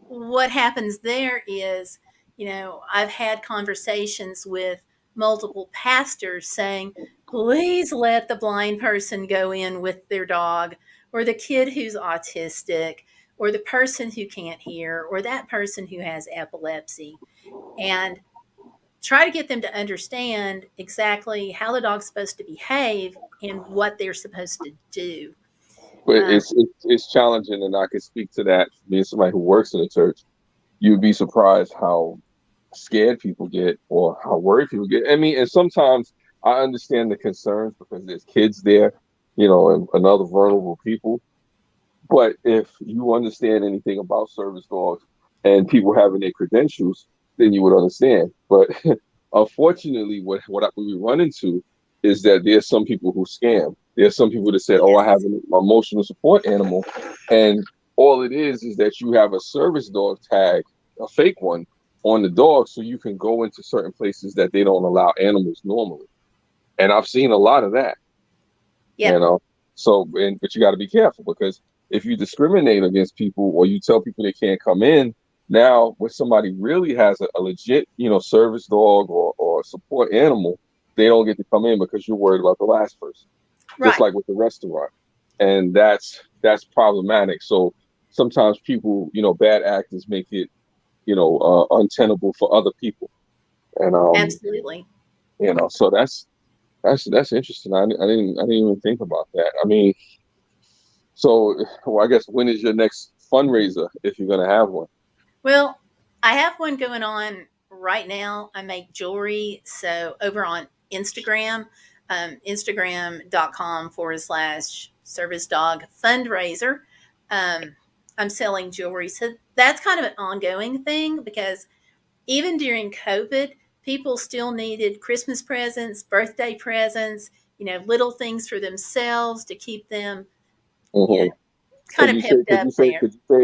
what happens there is, I've had conversations with multiple pastors saying, please let the blind person go in with their dog, or the kid who's autistic, or the person who can't hear, or that person who has epilepsy. And try to get them to understand exactly how the dog's supposed to behave and what they're supposed to do. But it's challenging, and I can speak to that being somebody who works in the church. You'd be surprised how scared people get or how worried people get. And sometimes I understand the concerns because there's kids there, and other vulnerable people. But if you understand anything about service dogs and people having their credentials, then you would understand. But unfortunately, what we run into is that there's some people who scam. There's some people that say, "Oh, I have an emotional support animal," and all it is that you have a service dog tag, a fake one, on the dog, so you can go into certain places that they don't allow animals normally. And I've seen a lot of that. Yeah. You know, so but you got to be careful, because if you discriminate against people or you tell people they can't come in, now when somebody really has a legit, service dog or support animal, they don't get to come in because you're worried about the last person. Just Right. like with the restaurant. And that's problematic. So sometimes people, bad actors make it, untenable for other people. And Absolutely. so that's interesting. I didn't even think about that. I mean, so I guess, when is your next fundraiser, if you're gonna have one? Well, I have one going on right now. I make jewelry. So over on Instagram, Instagram.com/service dog fundraiser. I'm selling jewelry. So that's kind of an ongoing thing, because even during COVID, people still needed Christmas presents, birthday presents, little things for themselves to keep them, Mm-hmm. kind of pepped up there.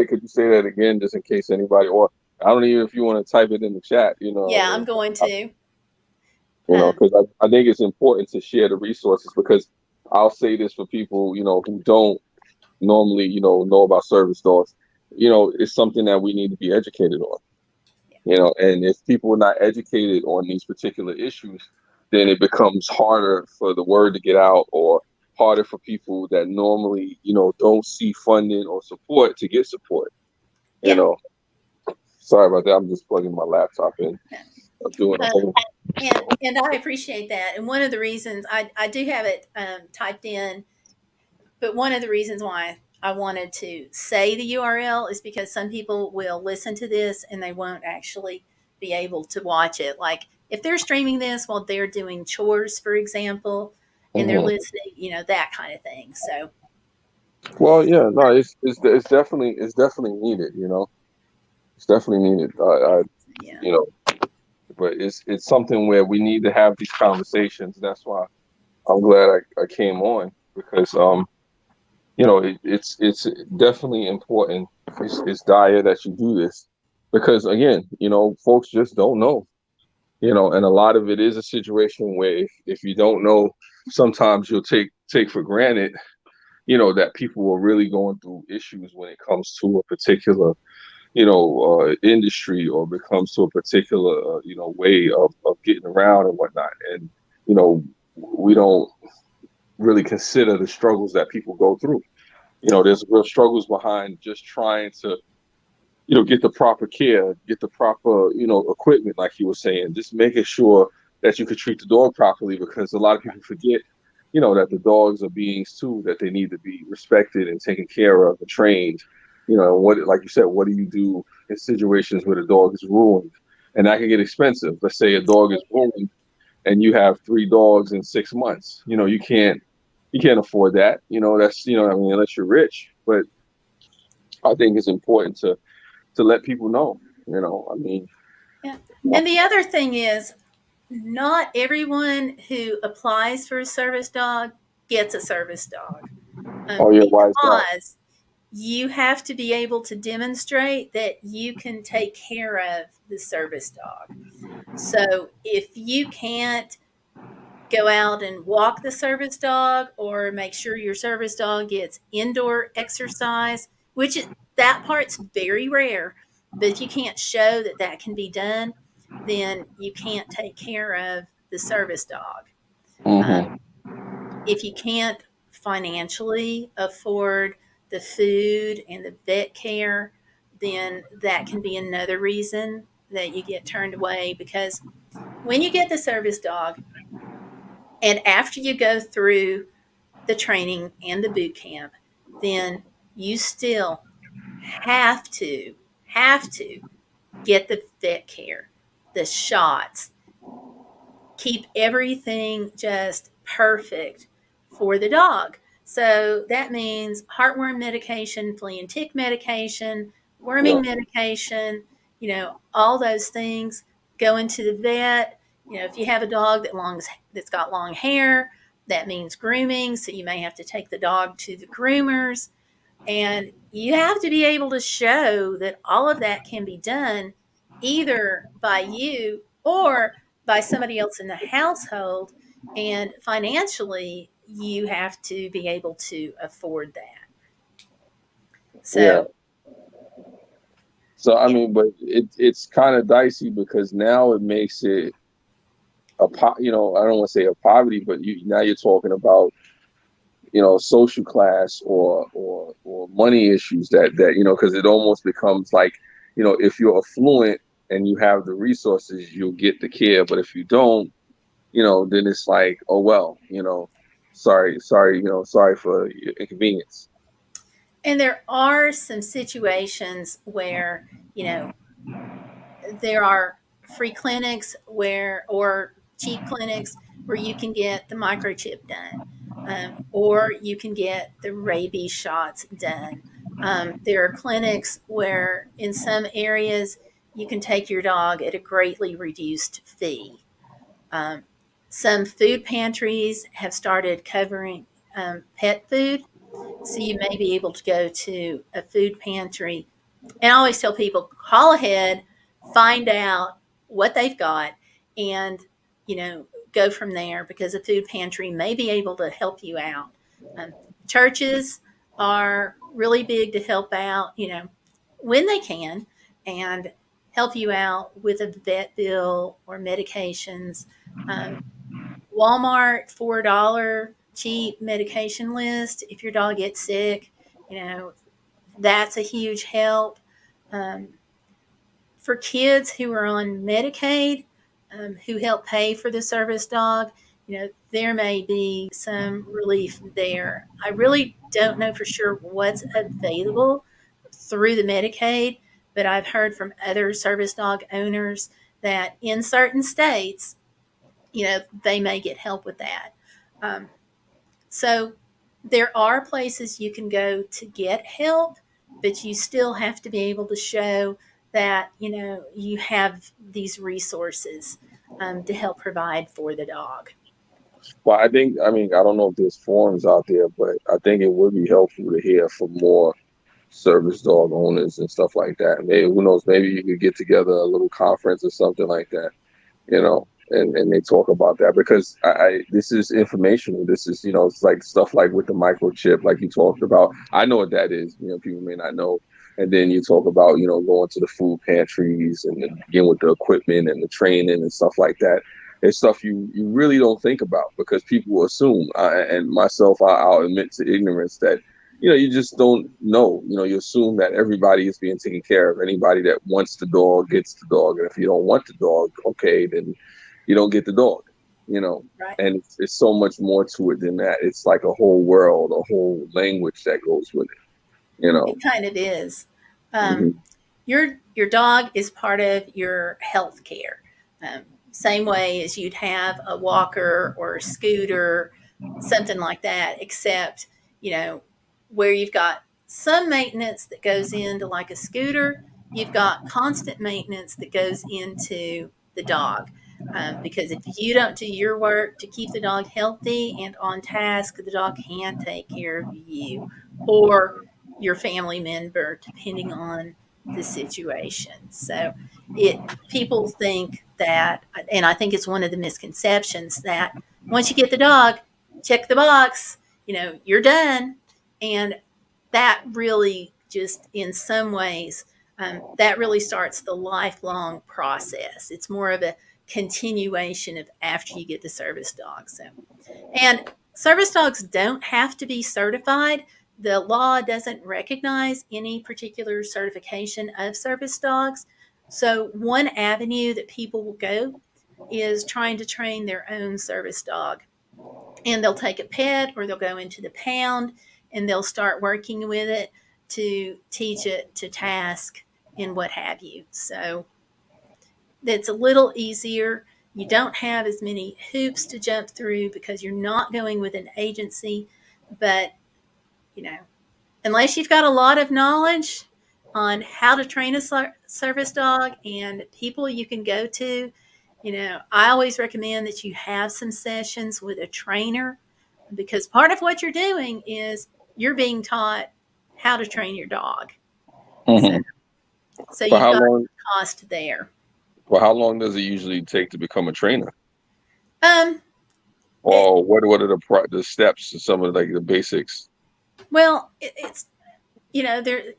Could you say that again, just in case anybody, or I don't even, if you want to type it in the chat, Yeah, I'm going to. because I think it's important to share the resources, because I'll say this for people, who don't normally, know about service dogs. It's something that we need to be educated on. And if people are not educated on these particular issues, then it becomes harder for the word to get out, or harder for people that normally, don't see funding or support to get support. Yeah. Sorry about that. I'm just plugging my laptop in. I'm doing a whole. And I appreciate that. And one of the reasons I do have it typed in, but one of the reasons why I wanted to say the URL is because some people will listen to this and they won't actually be able to watch it. Like if they're streaming this while they're doing chores, for example, and they're listening, that kind of thing. So. Well, yeah, no, it's definitely needed. It's definitely needed. Yeah. But it's something where we need to have these conversations. That's why I'm glad I came on, because it's definitely important. It's dire that you do this, because again, folks just don't know. And a lot of it is a situation where if you don't know, sometimes you'll take for granted, that people are really going through issues when it comes to a particular, industry, or becomes to a particular, way of getting around and whatnot. And, we don't really consider the struggles that people go through. There's real struggles behind just trying to, get the proper care, get the proper, equipment, like you were saying, just making sure that you could treat the dog properly, because a lot of people forget, that the dogs are beings too, that they need to be respected and taken care of and trained. Like you said, what do you do in situations where the dog is ruined? And that can get expensive. Let's say a dog is ruined and you have 3 dogs in 6 months. You can't afford that. That's, unless you're rich. But I think it's important to let people know, Yeah. And the other thing is, not everyone who applies for a service dog gets a service dog. Oh yeah, why is that? Because you have to be able to demonstrate that you can take care of the service dog. So if you can't go out and walk the service dog, or make sure your service dog gets indoor exercise, that part's very rare, but if you can't show that that can be done, then you can't take care of the service dog. Mm-hmm. If you can't financially afford the food and the vet care, then that can be another reason that you get turned away. Because when you get the service dog, and after you go through the training and the boot camp, then you still have to get the vet care, the shots, keep everything just perfect for the dog. So that means heartworm medication, flea and tick medication, worming medication, all those things. Going to the vet. If you have a dog that's got long hair, that means grooming. So you may have to take the dog to the groomers. And you have to be able to show that all of that can be done either by you or by somebody else in the household. And financially, you have to be able to afford that. Yeah. So, So I yeah, mean, but it's kind of dicey because now it makes it you know, I don't want to say a poverty, but now you're talking about, you know, social class or money issues that you know, because it almost becomes like, you know, if you're affluent and you have the resources, you'll get the care, but if you don't, you know, then it's like, oh well, you know, sorry, you know, sorry for your inconvenience. and there are some situations where, you know, there are free clinics where, or cheap clinics where you can get the microchip done, or you can get the rabies shots done. There are clinics where, in some areas, you can take your dog at a greatly reduced fee. Um, some food pantries have started covering pet food, so you may be able to go to a food pantry. And I always tell people, call ahead, find out what they've got, and, you know, go from there, because a food pantry may be able to help you out. Um, Churches are really big to help out, you know, when they can, and help you out with a vet bill or medications. Um, Walmart $4 cheap medication list. If your dog gets sick, you know, that's a huge help. Um, for kids who are on Medicaid, who help pay for the service dog, you know, there may be some relief there. I really don't know for sure what's available through the Medicaid, but I've heard from other service dog owners that in certain states, you know, they may get help with that. Um, so there are places you can go to get help, but you still have to be able to show that, you know, you have these resources to help provide for the dog. Well, I think, I mean, I don't know if there's forums out there, but I think it would be helpful to hear from more service dog owners and stuff like that. Maybe, who knows, maybe you could get together a little conference or something like that, you know, and they talk about that because this is informational. This is, you know, it's like stuff like with the microchip, like you talked about. I know what that is. You know, people may not know. And then you talk about, you know, going to the food pantries and again with the equipment and the training and stuff like that. It's stuff you really don't think about because people assume, and myself, I'll admit to ignorance that, you know, you just don't know. You know, you assume that everybody is being taken care of. Anybody that wants the dog gets the dog. And if you don't want the dog, okay, then you don't get the dog, you know. Right. And it's so much more to it than that. It's like a whole world, a whole language that goes with it, you know. It kind of is. Um, Hmm. your dog is part of your health care. Um, Same way as you'd have a walker or a scooter, something like that, except, you know, where you've got some maintenance that goes into like a scooter, you've got constant maintenance that goes into the dog. Because if you don't do your work to keep the dog healthy and on task, the dog can't take care of you or your family member, depending on the situation. So it people think that, and I think it's one of the misconceptions, that once you get the dog, check the box, you know, you're done. And that really just, in some ways, that really starts the lifelong process. It's more of a continuation of after you get the service dog. So, and service dogs don't have to be certified. The law doesn't recognize any particular certification of service dogs. So, one avenue that people will go is trying to train their own service dog. And they'll take a pet or they'll go into the pound and they'll start working with it to teach it to task and what have you. So, that's a little easier. You don't have as many hoops to jump through because you're not going with an agency. But, you know, unless you've got a lot of knowledge on how to train a service dog and people you can go to, you know, I always recommend that you have some sessions with a trainer, because part of what you're doing is you're being taught how to train your dog. Mhm. So For you've how got long? cost there. For how long does it usually take to become a trainer? Um, it, Or what are the steps? Some of like the basics. well, it's there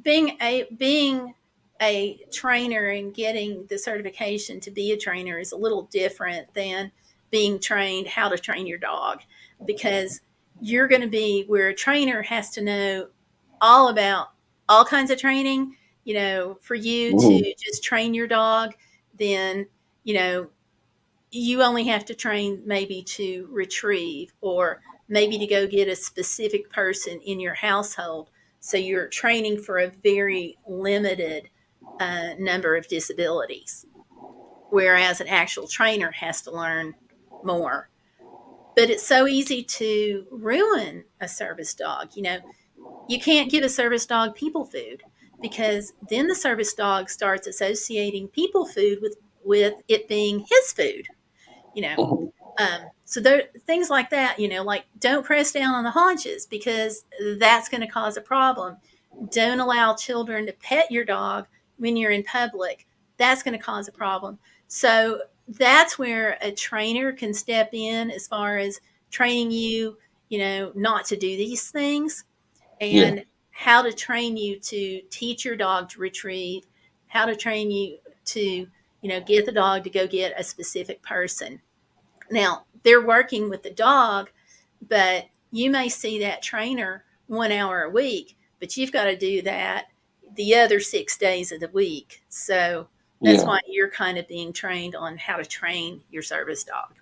being a trainer and getting the certification to be a trainer is a little different than being trained how to train your dog, because you're going to be where a trainer has to know all about all kinds of training. For you Mhm. to just train your dog, then you know you only have to train maybe to retrieve, or maybe to go get a specific person in your household. So you're training for a very limited number of disabilities, whereas an actual trainer has to learn more. But it's so easy to ruin a service dog. You can't give a service dog people food, because then the service dog starts associating people food with it being his food you know Mhm. so there things like that, like don't press down on the haunches, because that's going to cause a problem. Don't allow children to pet your dog when you're in public. That's going to cause a problem. So that's where a trainer can step in, as far as training you, not to do these things, Yeah. and how to train you to teach your dog to retrieve, how to train you to get the dog to go get a specific person. Now, they're working with the dog, but you may see that trainer 1 hour a week, but you've got to do that the other 6 days of the week. So that's Yeah. why you're kind of being trained on how to train your service dog.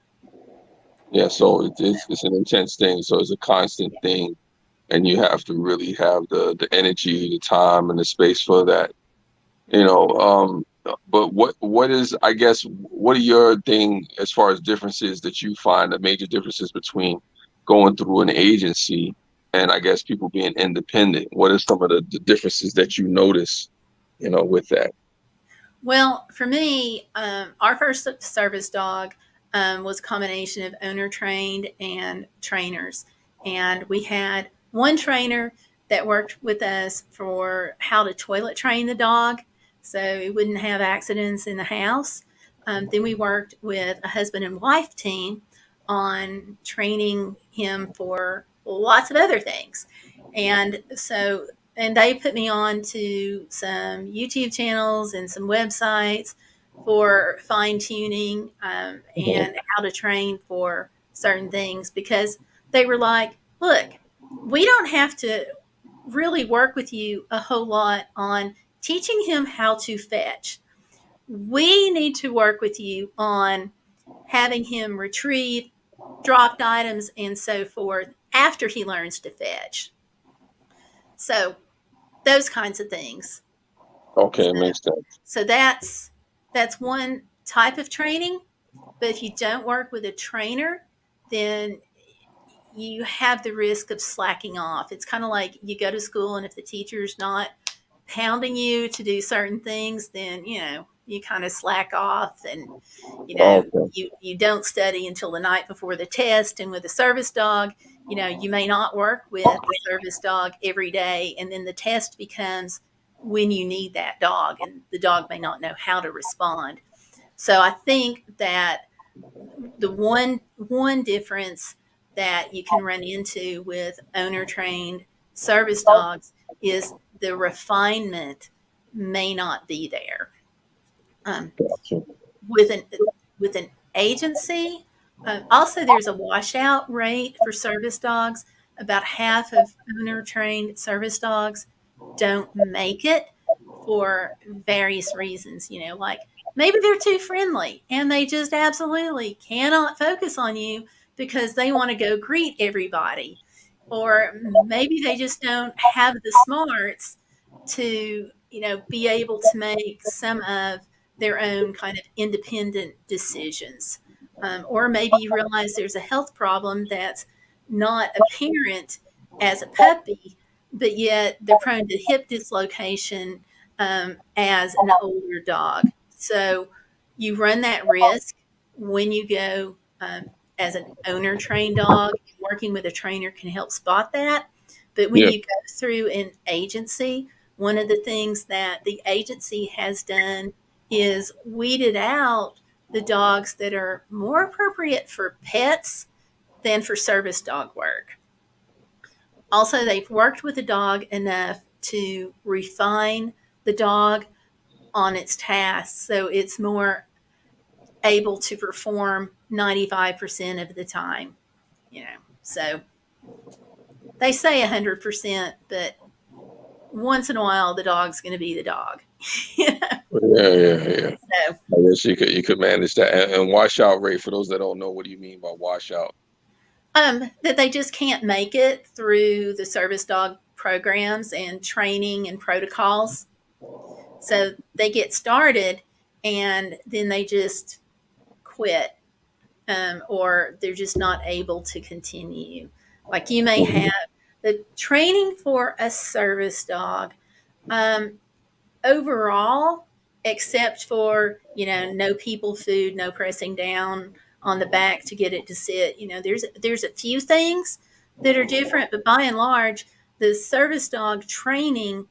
Yeah. So it's an intense thing. So it's a constant thing, and you have to really have the energy, the time, and the space for that. You know. But what is, I guess, what are your thing as far as differences that you find, the major differences between going through an agency and, I guess, people being independent? What are some of the differences that you notice, with that? Well, for me, our first service dog was a combination of owner trained and trainers. And we had one trainer that worked with us for how to toilet train the dog so he wouldn't have accidents in the house. Then we worked with a husband and wife team on training him for lots of other things. And they put me on to some YouTube channels and some websites for fine tuning, Mhm. and how to train for certain things, because they were like, look, we don't have to really work with you a whole lot on teaching him how to fetch. We need to work with you on having him retrieve dropped items and so forth after he learns to fetch. So those kinds of things. Okay, it makes sense. So that's one type of training. But if you don't work with a trainer, then you have the risk of slacking off. It's kind of like you go to school, and if the teacher's not pounding you to do certain things, then you kind of slack off, and Okay. you don't study until the night before the test. And with a service dog, you may not work with the service dog every day, and then the test becomes when you need that dog, and the dog may not know how to respond. So I think that the one difference that you can run into with owner trained service dogs is the refinement may not be there. Um, Gotcha. with an with an agency, also there's a washout rate for service dogs. About half of owner trained service dogs don't make it for various reasons. Like maybe they're too friendly and they just absolutely cannot focus on you because they want to go greet everybody. Or maybe they just don't have the smarts to, be able to make some of their own kind of independent decisions. Or maybe you realize there's a health problem that's not apparent as a puppy, but yet they're prone to hip dislocation as an older dog. So you run that risk when you go as an owner trained dog. Working with a trainer can help spot that. But when Yeah. you go through an agency, one of the things that the agency has done is weeded out the dogs that are more appropriate for pets than for service dog work. Also, they've worked with the dog enough to refine the dog on its tasks so it's more able to perform 95% of the time, you know. So they say 100%, but once in a while the dog's going to be the dog. Yeah. So, I guess you could manage that. And washout rate, for those that don't know, what do you mean by washout? that they just can't make it through the service dog programs and training and protocols. So they get started and then they just quit, or they're just not able to continue. Like you may have the training for a service dog. Overall, except for, no people food, no pressing down on the back to get it to sit, there's a few things that are different, but by and large, the service dog training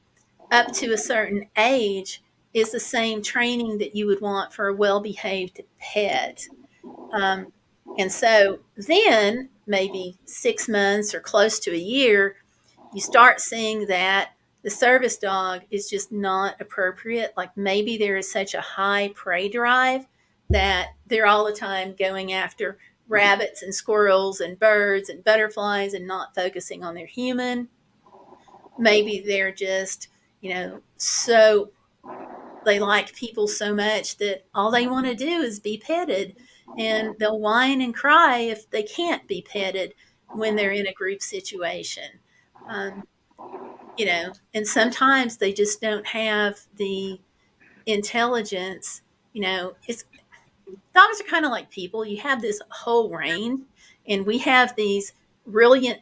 up to a certain age is the same training that you would want for a well-behaved pet. um, and so then maybe 6 months or close to a year, you start seeing that the service dog is just not appropriate. Like maybe there is such a high prey drive that they're all the time going after rabbits and squirrels and birds and butterflies and not focusing on their human. Maybe they're just, so they like people so much that all they want to do is be petted, and they'll whine and cry if they can't be petted when they're in a group situation. Um, and sometimes they just don't have the intelligence. It's dogs are kind of like people. You have this whole range, and we have these brilliant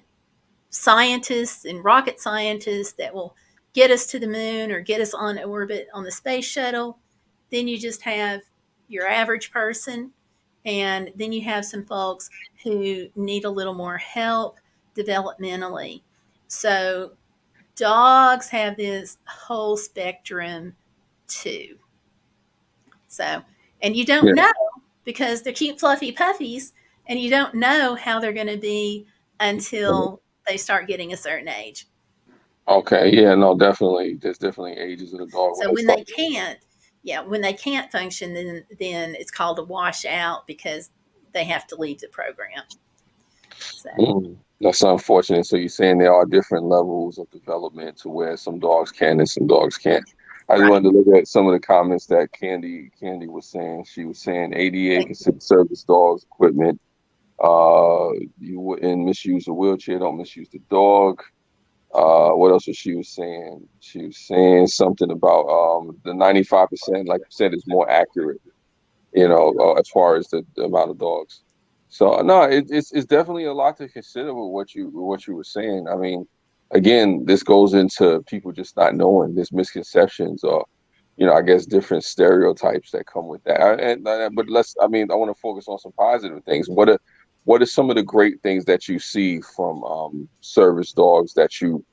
scientists and rocket scientists that will get us to the moon or get us on orbit on the space shuttle. Then you just have your average person, and then you have some folks who need a little more help developmentally. So dogs have this whole spectrum too. So, and you don't Yeah. know, because they're cute, fluffy puppies, and you don't know how they're going to be until they start getting a certain age. Okay. Yeah. No. Definitely. There's definitely ages of the dog. So when they can't function, then it's called a washout because they have to leave the program. So. That's unfortunate. So you're saying there are different levels of development to where some dogs can and some dogs can't. I just Right. wanted to look at some of the comments that Candy was saying. She was saying ADA considered service dogs equipment. You wouldn't misuse a wheelchair, don't misuse the dog. What else was she was saying? She was saying something about the 95%, like you said, is more accurate, as far as the amount of dogs. So no, it's definitely a lot to consider with what you were saying. I mean, again, this goes into people just not knowing. There's misconceptions or, I guess different stereotypes that come with that. But I want to focus on some positive things. What are some of the great things that you see from service dogs that you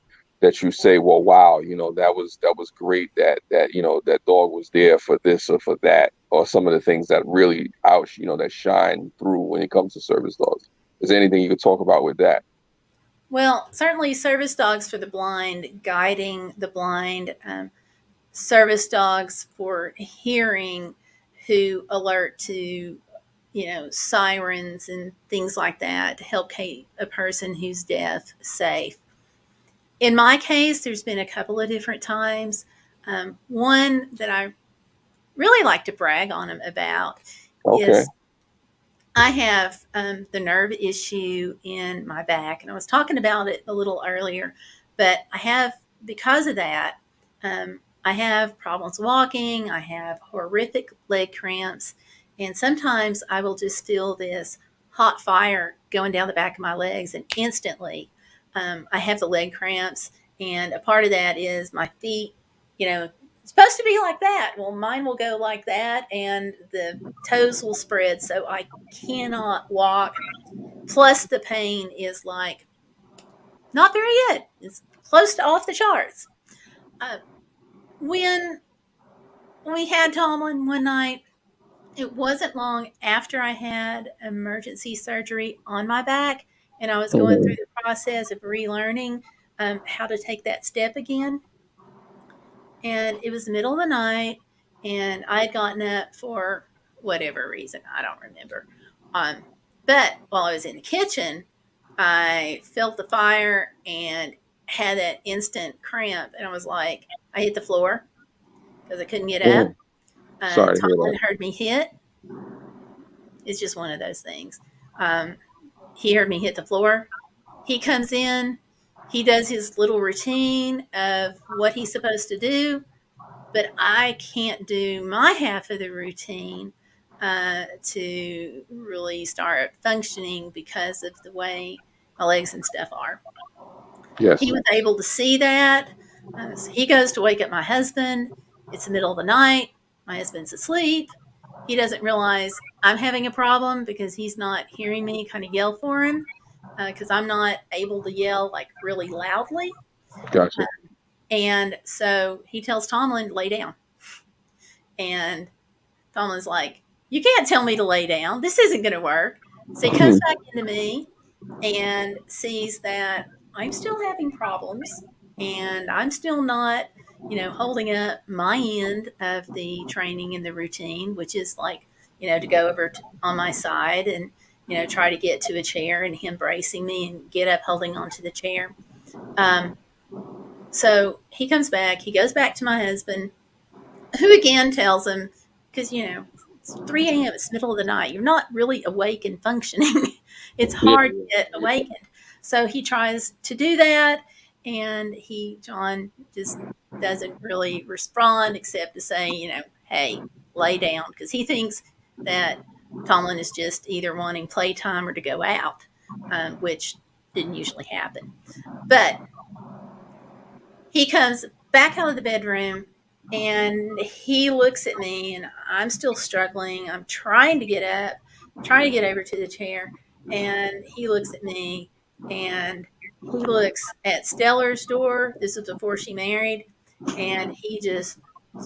say, well, wow, that was great that dog was there for this or for that, or some of the things that really that shine through when it comes to service dogs. Is there anything you could talk about with that? Well, certainly service dogs for the blind, guiding the blind, service dogs for hearing who alert to, sirens and things like that to help keep a person who's deaf safe. In my case, there's been a couple of different times. One that I really like to brag on them about Okay. is I have the nerve issue in my back, and I was talking about it a little earlier, but because of that, I have problems walking, I have horrific leg cramps, and sometimes I will just feel this hot fire going down the back of my legs, and instantly I have the leg cramps, and a part of that is my feet, supposed to be like that. Well, mine will go like that, and the toes will spread, so I cannot walk. Plus, the pain is like Not very good. It's close to off the charts. When we had Tomlin one night, it wasn't long after I had emergency surgery on my back, and I was going through the process of relearning how to take that step again. And it was the middle of the night, and I had gotten up for whatever reason. I don't remember. But while I was in the kitchen, I felt the fire and had that instant cramp. And I was like, I hit the floor because I couldn't get up. Sorry to hear Tomlin that. heard me hit. It's just one of those things. He heard me hit the floor. He comes in. He does his little routine of what he's supposed to do, but I can't do my half of the routine to really start functioning because of the way my legs and stuff are. Yes. He was able to see that. So he goes to wake up my husband. It's the middle of the night. My husband's asleep. He doesn't realize I'm having a problem because he's not hearing me kind of yell for him because I'm not able to yell like really loudly. Gotcha. And so he tells Tomlin to lay down. And Tomlin's like, you can't tell me to lay down. This isn't going to work. So he comes back into me and sees that I'm still having problems and I'm still not, holding up my end of the training and the routine, which is like, to go over on my side and, try to get to a chair and him bracing me and get up holding onto the chair. So he comes back, he goes back to my husband, who again tells him, because, it's 3 a.m., it's middle of the night. You're not really awake and functioning. It's hard to get awakened. So he tries to do that, and John just doesn't really respond except to say, hey, lay down, because he thinks that Tomlin is just either wanting playtime or to go out, which didn't usually happen. But he comes back out of the bedroom, and he looks at me, and I'm still struggling. I'm trying to get up, trying to get over to the chair. And he looks at me, and he looks at Stellar's door. This was before she married. And he just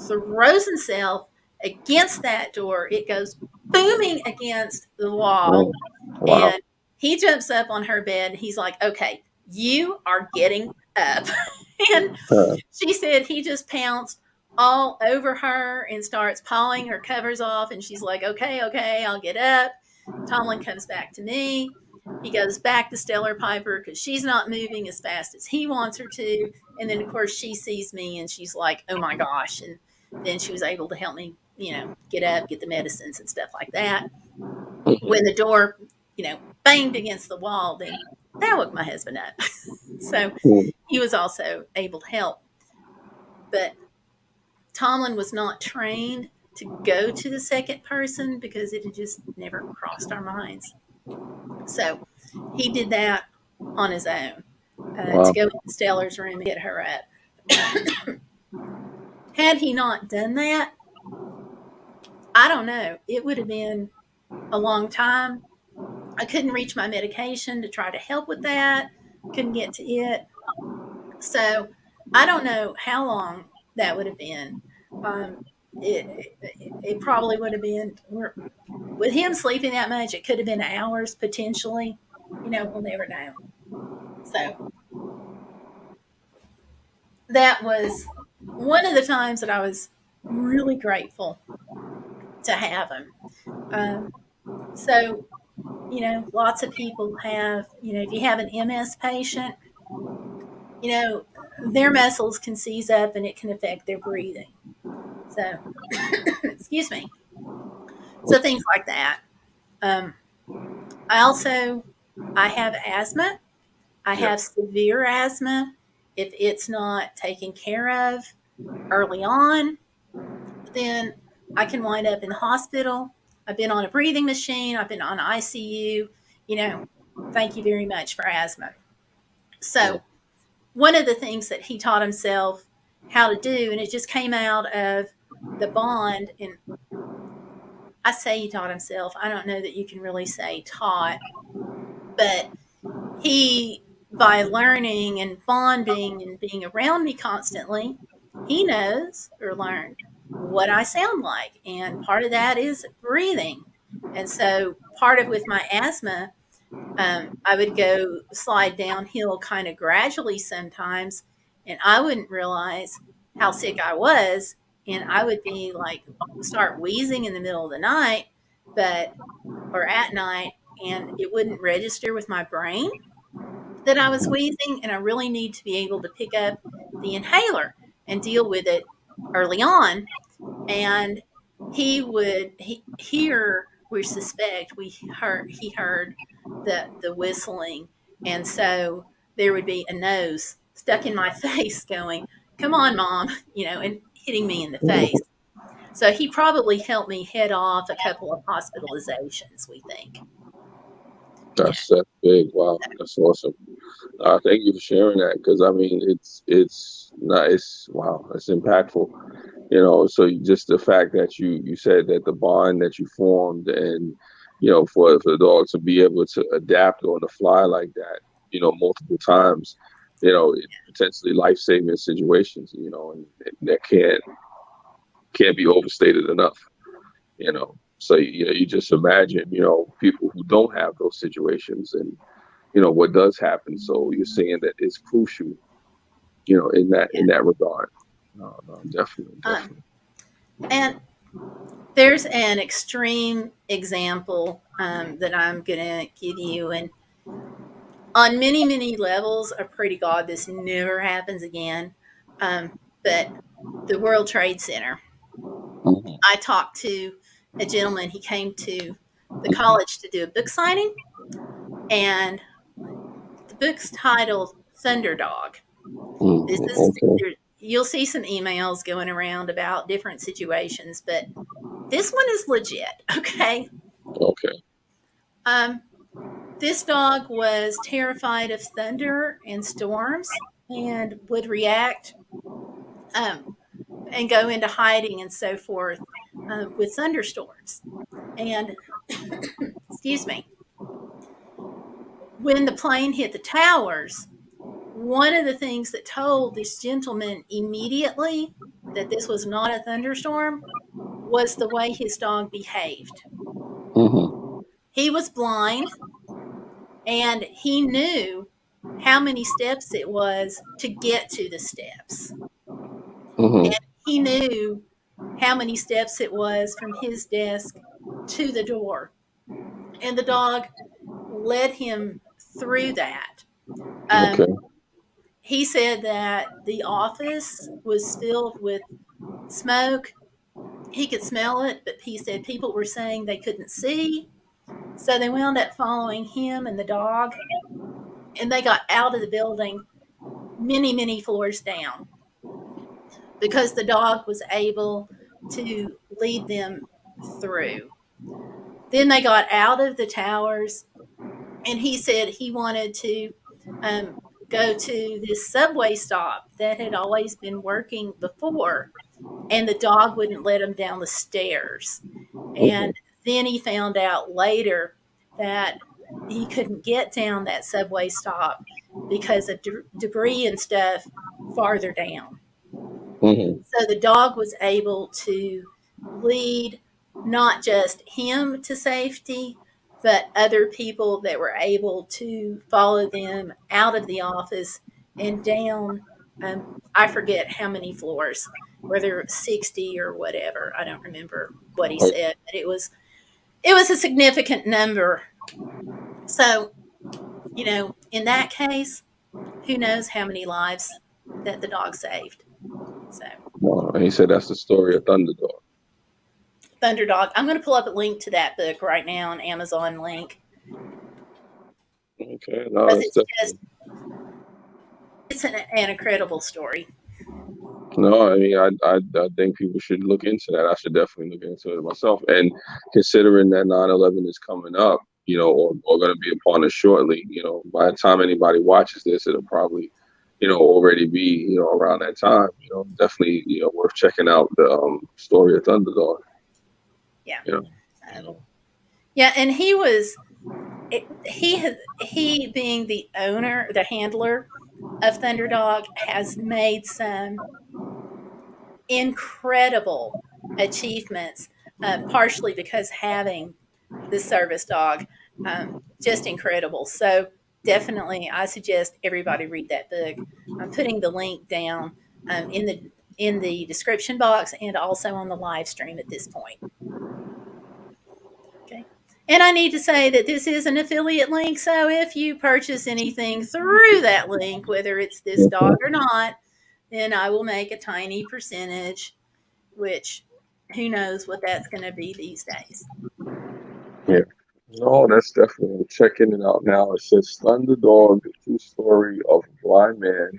throws himself against that door. It goes booming against the wall. Wow. And he jumps up on her bed, and he's like, okay, you are getting up. And she said he just pounced all over her and starts pawing her covers off. And she's like, okay, I'll get up. Tomlin comes back to me. He goes back to Stellarpiper because she's not moving as fast as he wants her to. And then, of course, she sees me and she's like, oh my gosh. And then she was able to help me, get up, get the medicines and stuff like that. When the door, banged against the wall, then that woke my husband up. So he was also able to help. But Tomlin was not trained to go to the second person because it had just never crossed our minds. So he did that on his own to go into Stellar's room and get her up. Had he not done that, I don't know. It would have been a long time. I couldn't reach my medication to try to help with that. Couldn't get to it. So I don't know how long that would have been. It probably would have been, with him sleeping that much, it could have been hours potentially. We'll never know. So that was one of the times that I was really grateful to have him. So, lots of people have, if you have an MS patient, their muscles can seize up and it can affect their breathing. So, excuse me. So things like that. I have asthma. I have severe asthma. If it's not taken care of early on, then I can wind up in the hospital. I've been on a breathing machine. I've been on ICU. Thank you very much for asthma. So one of the things that he taught himself how to do, and it just came out of the bond, and I say he taught himself. I don't know that you can really say taught, but he by learning and bonding and being around me constantly, he knows or learned what I sound like. And part of that is breathing. And so, part of with my asthma, I would go slide downhill kind of gradually sometimes, and I wouldn't realize how sick I was. And I would be like, start wheezing in the middle of the night, but, or at night, and it wouldn't register with my brain that I was wheezing, and I really need to be able to pick up the inhaler and deal with it early on. And here we suspect he heard the whistling, and so there would be a nose stuck in my face going, "Come on, mom," and hitting me in the face. So he probably helped me head off a couple of hospitalizations, we think. That's big. Wow, that's awesome. Thank you for sharing that, because I mean it's nice. Wow, that's impactful. So just the fact that you said that the bond that you formed, and for the dog to be able to adapt on the fly like that, multiple times, it potentially life-saving situations, and that can't be overstated enough. So you just imagine people who don't have those situations, and what does happen. So you're saying that it's crucial, in that regard. No, definitely. And there's an extreme example that I'm gonna give you, and on many, many levels, I pray to God this never happens again. But the World Trade Center, Mhm. I talked to a gentleman. He came to the college to do a book signing, and the book's titled Thunderdog. This is Okay. you'll see some emails going around about different situations, but this one is legit. Okay. Okay. This dog was terrified of thunder and storms and would react and go into hiding and so forth with thunderstorms. And, excuse me, when the plane hit the towers, one of the things that told this gentleman immediately that this was not a thunderstorm was the way his dog behaved. Mm-hmm. He was blind, and he knew how many steps it was to get to the steps. Mm-hmm. And he knew how many steps it was from his desk to the door. And the dog led him through that. Okay. He said that the office was filled with smoke. He could smell it, but he said people were saying they couldn't see. So they wound up following him and the dog, and they got out of the building many, many floors down because the dog was able to lead them through. Then they got out of the towers, and he said he wanted to go to this subway stop that had always been working before, and the dog wouldn't let him down the stairs. And then he found out later that he couldn't get down that subway stop because of debris and stuff farther down. Mm-hmm. So the dog was able to lead not just him to safety, but other people that were able to follow them out of the office and down. I forget how many floors, whether 60 or whatever. I don't remember what he said, but it was a significant number. So, in that case, who knows how many lives that the dog saved. So, Wow. And he said that's the story of Thunderdog. Thunderdog. I'm going to pull up a link to that book right now, an Amazon link. Okay. No, Because that's definitely. it's an incredible story. No, I mean, I think people should look into that. I should definitely look into it myself. And considering that 9/11 is coming up, or going to be upon us shortly, by the time anybody watches this, it'll probably, already be, around that time. Definitely, worth checking out the story of Thunderdog. Yeah. You know. Yeah, and he was He being the owner, the handler of Thunderdog, has made some incredible achievements, partially because having the service dog, just incredible. So definitely, I suggest everybody read that book. I'm putting the link down in the description box and also on the live stream at this point. Okay. And I need to say that this is an affiliate link, so if you purchase anything through that link, whether it's this dog or not, then I will make a tiny percentage, which who knows what that's going to be these days. Yeah. No, that's definitely checking it out now. It says Thunderdog, the true story of a blind man,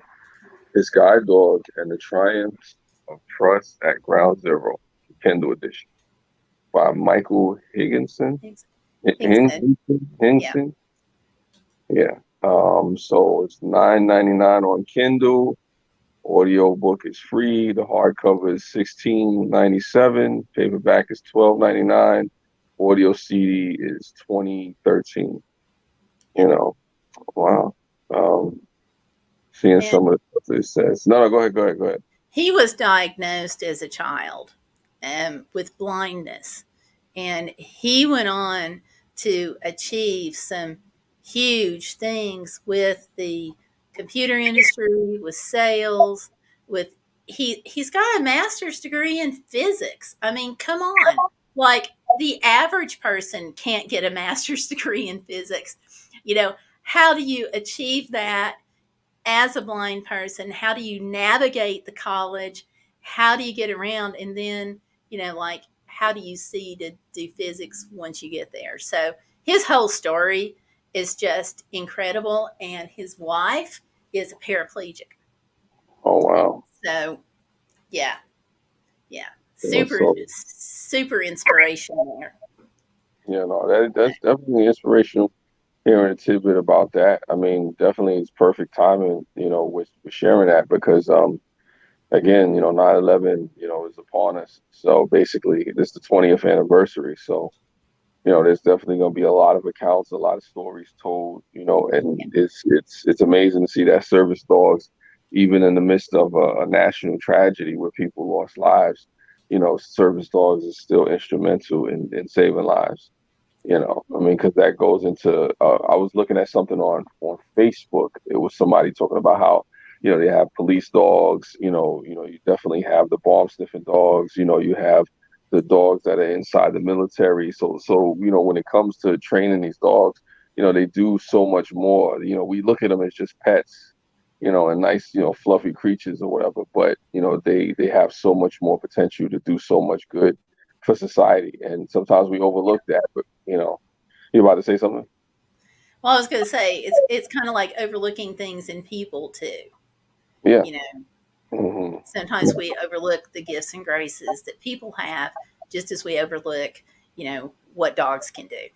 his guide dog, and the triumphs of trust at Ground Zero, Kindle edition, by Michael Higginson. Hinkson. Yeah. Hinson. Yeah. So it's $9.99 on Kindle. Audio book is free. The hardcover is $16.97. Paperback is $12.99. Audio CD is $20.13. You know, wow. Seeing some of the stuff it says. No, go ahead. He was diagnosed as a child with blindness, and he went on to achieve some huge things with the computer industry, with sales, with he's got a master's degree in physics. I mean, come on. Like, the average person can't get a master's degree in physics. How do you achieve that as a blind person? How do you navigate the college? How do you get around? And then, like, how do you see to do physics once you get there? So his whole story is just incredible. And his wife is a paraplegic. Oh, wow. So, yeah. Super inspirational there. Yeah, no, that's definitely inspirational. Hearing a tidbit about that. I mean, definitely it's perfect timing, with sharing that because, again, 9/11, is upon us. So basically, this is the 20th anniversary. So, there's definitely going to be a lot of accounts, a lot of stories told, and it's amazing to see that service dogs, even in the midst of a national tragedy where people lost lives, service dogs is still instrumental in saving lives. I mean, because that goes into. I was looking at something on Facebook. It was somebody talking about how they have police dogs. You definitely have the bomb sniffing dogs. You have the dogs that are inside the military. So when it comes to training these dogs, they do so much more. We look at them as just pets, and nice, fluffy creatures or whatever. But they have so much more potential to do so much good for society, and sometimes we overlook that. But you're about to say something. Well, I was going to say it's kind of like overlooking things in people too. Yeah. Mm-hmm. Sometimes we overlook the gifts and graces that people have, just as we overlook, what dogs can do.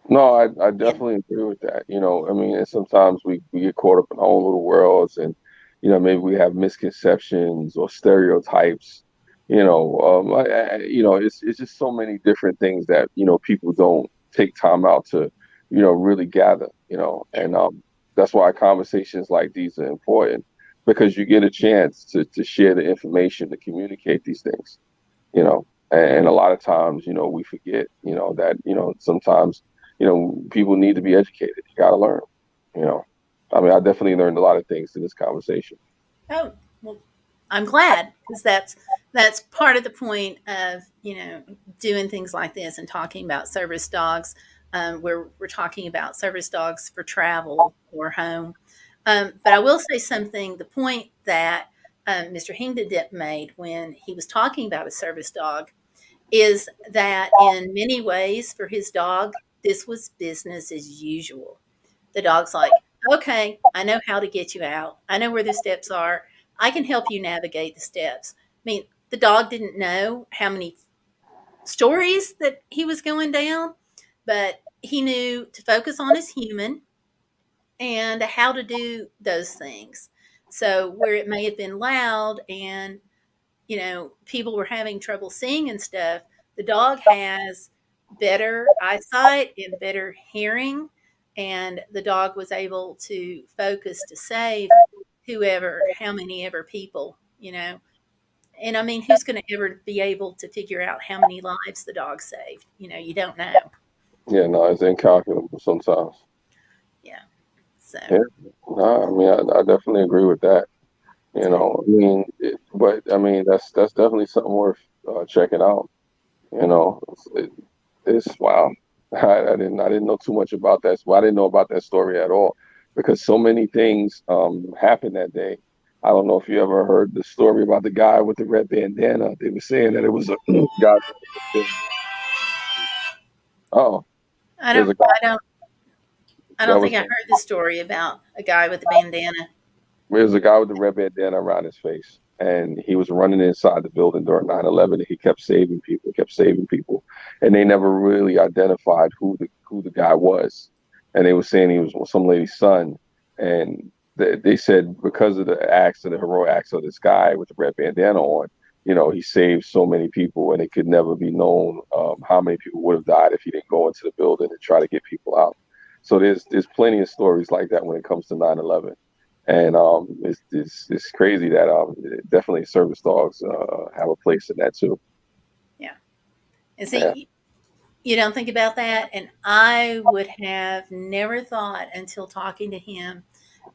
No, I definitely agree with that. I mean, and sometimes we get caught up in our own little worlds, and maybe we have misconceptions or stereotypes. It's just so many different things that people don't take time out to really gather. And that's why conversations like these are important, because you get a chance to share the information, to communicate these things. And a lot of times we forget that sometimes people need to be educated. You got to learn. I mean, I definitely learned a lot of things in this conversation. Oh, well, I'm glad, because that's part of the point of doing things like this and talking about service dogs, where we're talking about service dogs for travel or home. But I will say something. The point that Mr. Hingdon made when he was talking about a service dog is that in many ways for his dog, this was business as usual. The dog's like, okay, I know how to get you out. I know where the steps are. I can help you navigate the steps. I mean, the dog didn't know how many stories that he was going down, but he knew to focus on his human and how to do those things. So where it may have been loud and people were having trouble seeing and stuff, the dog has better eyesight and better hearing, and the dog was able to focus to save how many ever people, And I mean, who's going to ever be able to figure out how many lives the dog saved? You don't know. Yeah, no, it's incalculable sometimes. Yeah. So, Yeah, no, I mean, I definitely agree with that. But I mean, that's definitely something worth checking out. It's wow. I didn't know too much about that. Well, I didn't know about that story at all because so many things happened that day. I don't know if you ever heard the story about the guy with the red bandana. They were saying that it was a guy. Oh, I there's don't, a guy I don't, I that don't was think I heard the story about a guy with a bandana. there's a guy with the red bandana around his face, and he was running inside the building during 9/11, and he kept saving people, and they never really identified who the guy was, and they were saying he was some lady's son, and they said because of the heroic acts of this guy with the red bandana on, he saved so many people, and it could never be known how many people would have died if he didn't go into the building and try to get people out. So there's plenty of stories like that when it comes to 9/11. And it's crazy that definitely service dogs have a place in that too. Yeah. And Yeah. see, you don't think about that. And I would have never thought until talking to him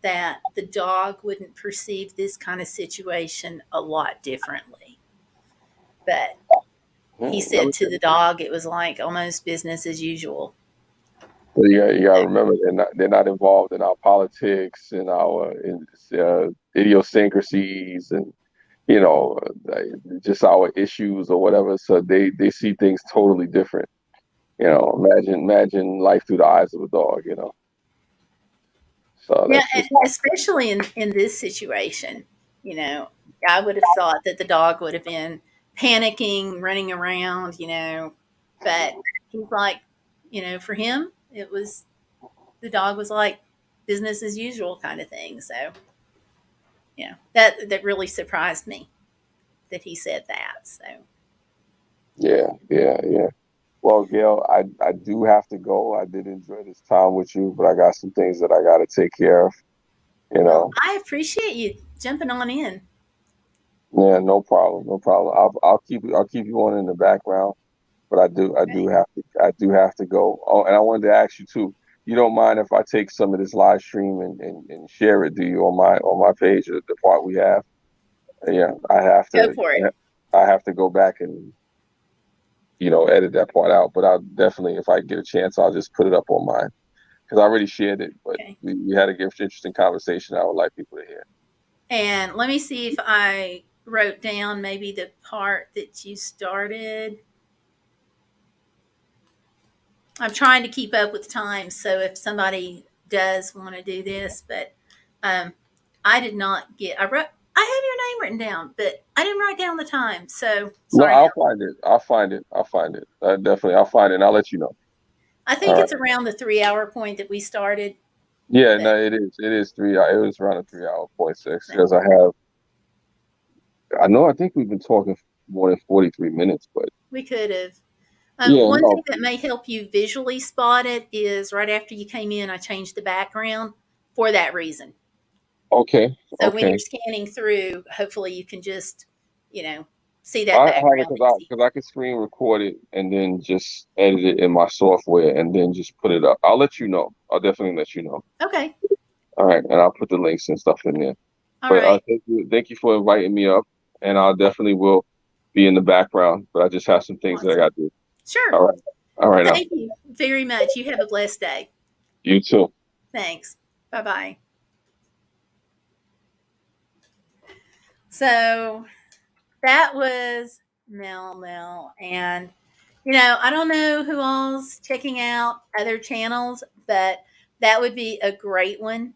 that the dog wouldn't perceive this kind of situation a lot differently. But he said to the dog, it was like almost business as usual. You gotta remember they're not involved in our politics and our idiosyncrasies and you know uh, just our issues or whatever. So they see things totally different. Imagine life through the eyes of a dog. So Yeah, that's and just especially in this situation, you know, I would have thought that the dog would have been panicking, running around, but he's like, for him, the dog was like business as usual kind of thing. So, that really surprised me that he said that. So, yeah. Well, Gail, I do have to go. I did enjoy this time with you, but I got some things that I got to take care of. You well, know, I appreciate you jumping on in. yeah, no problem, no problem. I'll keep you on in the background, but Okay. I do have to go. Oh, and I wanted to ask you too. You don't mind if I take some of this live stream and share it, do you, on my page, the part we have? Yeah, Go for it. I have to go back and edit that part out. But I'll definitely, if I get a chance, I'll just put it up on mine because I already shared it. But Okay. we had a interesting conversation. I would like people to hear. And let me see if I wrote down maybe the part that you started. I'm trying to keep up with time, so if somebody does want to do this, but I did not get. I have your name written down, but I didn't write down the time. So No, sorry I'll about. find it. I'll find it. I'll find it. Definitely, I'll find it. And I'll let you know. I All think right. it's around the 3 hour point that we started. Yeah, But no, it is. It is 3 hours. It was around a 3 hour point six so because I think we've been talking more than 43 minutes, but we could have. yeah, One no. thing that may help you visually spot it is right after you came in, I changed the background for that reason. Okay, So when you're okay. scanning through, hopefully you can just, you know, see that I have it background. because I can screen record it and then just edit it in my software and then just put it up. I'll let you know. I'll definitely let you know. Okay. All right, and I'll put the links and stuff in there. All But right. thank you for inviting me up, and I'll definitely will be in the background. But I just have some things that I Awesome. got to do. Sure. All right, all Well, right now. thank you very much. You have a blessed day. You too. Thanks. Bye bye. So that was Mel. And, I don't know who all's checking out other channels, but that would be a great one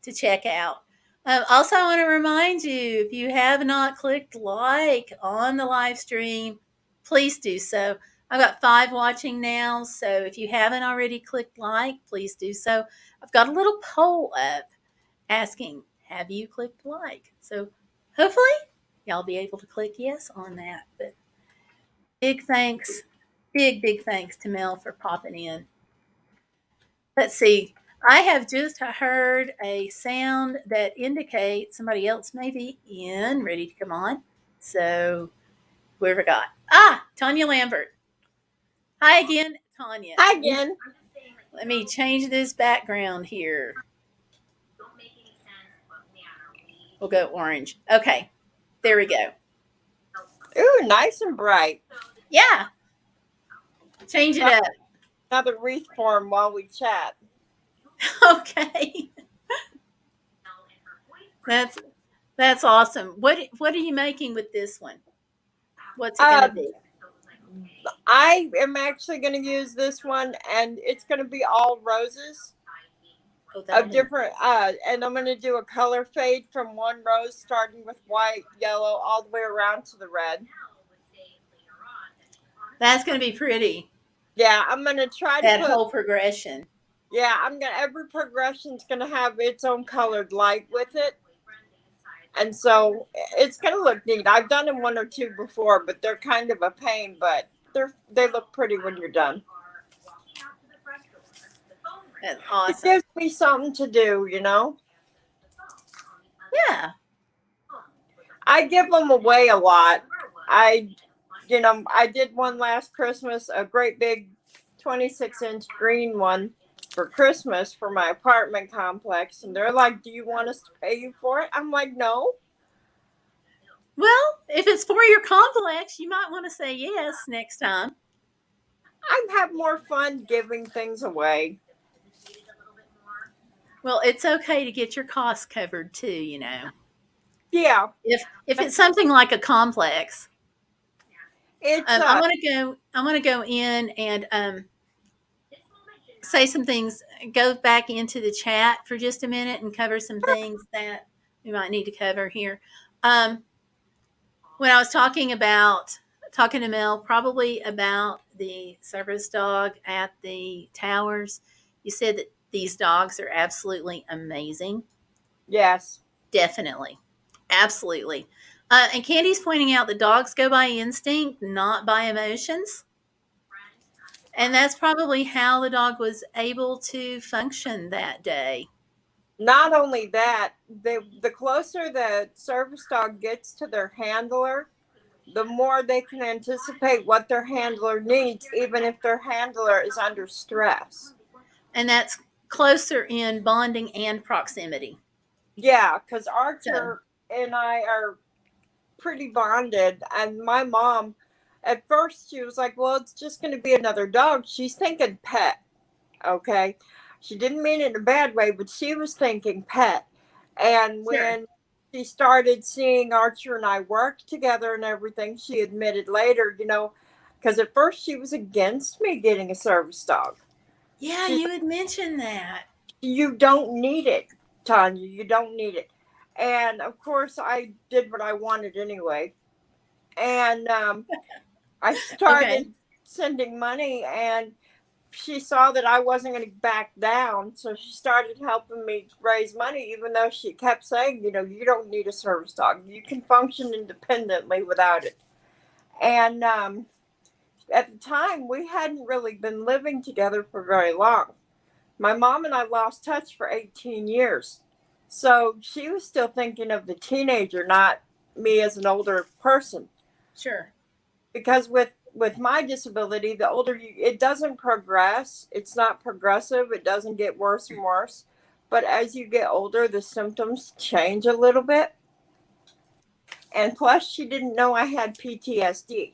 to check out. Also, I want to remind you if you have not clicked like on the live stream, please do so. I've got 5 watching now, so if you haven't already clicked like, please do so. I've got a little poll up asking, have you clicked like? So hopefully y'all be able to click yes on that. But big thanks Big thanks to Mel for popping in. Let's see. I have just heard a sound that indicates somebody else may be in, ready to come on. So, whoever got. Tanya Lambert. Hi again, Tanya. Hi again. Let me change this background here. We'll go orange. Okay. There we go. Ooh, nice and bright. Yeah. Change it up. Another wreath form while we chat. Okay. That's awesome. What are you making with this one? What's it going to be? I am actually going to use this one, and it's going to be all roses of different. And I'm going to do a color fade from one rose, starting with white, yellow, all the way around to the red. That's going to be pretty. Yeah, I'm going to try that to put, whole progression. Yeah, every progression's going to have its own colored light with it. And so it's going to look neat. I've done them one or two before, but they're kind of a pain, but they look pretty when you're done. That's awesome. It gives me something to do, you know? Yeah. I give them away a lot. I did one last Christmas, a great big 26-inch green one for Christmas for my apartment complex. And they're like, do you want us to pay you for it? I'm like, no. Well, if it's for your complex, you might want to say yes next time. I have more fun giving things away. Well, it's okay to get your costs covered too, you know. Yeah. If it's something like a complex, it's I want to go in and say some things. Go back into the chat for just a minute and cover some things that we might need to cover here. When I was talking to Mel, probably about the service dog at the towers, you said that these dogs are absolutely amazing. Yes. Definitely. Absolutely. And Candy's pointing out that dogs go by instinct, not by emotions. And that's probably how the dog was able to function that day. Not only that, the closer the service dog gets to their handler, the more they can anticipate what their handler needs, even if their handler is under stress. And that's closer in bonding and proximity. Yeah, because Archer and I are pretty bonded. And my mom, at first, she was like, well, it's just going to be another dog. She's thinking pet. Okay. She didn't mean it in a bad way, but she was thinking pet. And when she started seeing Archer and I work together and everything, she admitted later, because at first she was against me getting a service dog. Yeah, you had mentioned that. You don't need it, Tanya. You don't need it. And of course, I did what I wanted anyway. And I started sending money, and she saw that I wasn't going to back down. So she started helping me raise money, even though she kept saying, you don't need a service dog. You can function independently without it. And at the time, we hadn't really been living together for very long. My mom and I lost touch for 18 years. So she was still thinking of the teenager, not me as an older person. Sure. Because with my disability, the older it doesn't progress. It's not progressive. It doesn't get worse and worse. But as you get older, the symptoms change a little bit. And plus, she didn't know I had PTSD.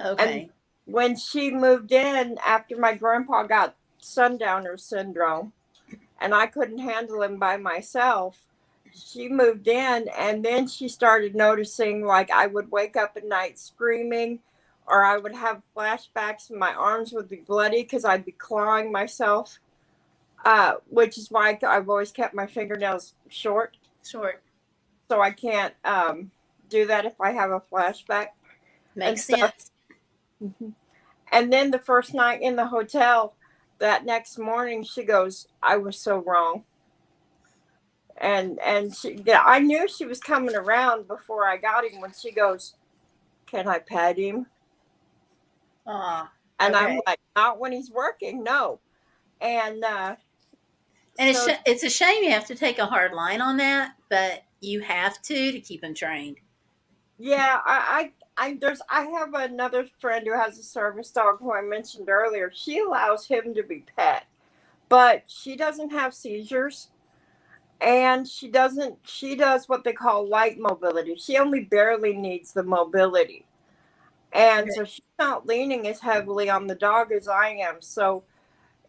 Okay. And when she moved in after my grandpa got sundowner syndrome, and I couldn't handle him by myself, she moved in, and then she started noticing, like, I would wake up at night screaming, or I would have flashbacks and my arms would be bloody because I'd be clawing myself, which is why I've always kept my fingernails short. So I can't do that if I have a flashback. Makes sense. And then the first night in the hotel, that next morning, she goes, I was so wrong. And I knew she was coming around before I got him when she goes, can I pet him? And Okay. I'm like, not when he's working, no. And And so it's a shame you have to take a hard line on that, but you have to keep him trained. yeah, I have another friend who has a service dog who I mentioned earlier. She allows him to be pet, but she doesn't have seizures, and she does what they call light mobility. She only barely needs the mobility. And Okay. so she's not leaning as heavily on the dog as I am. So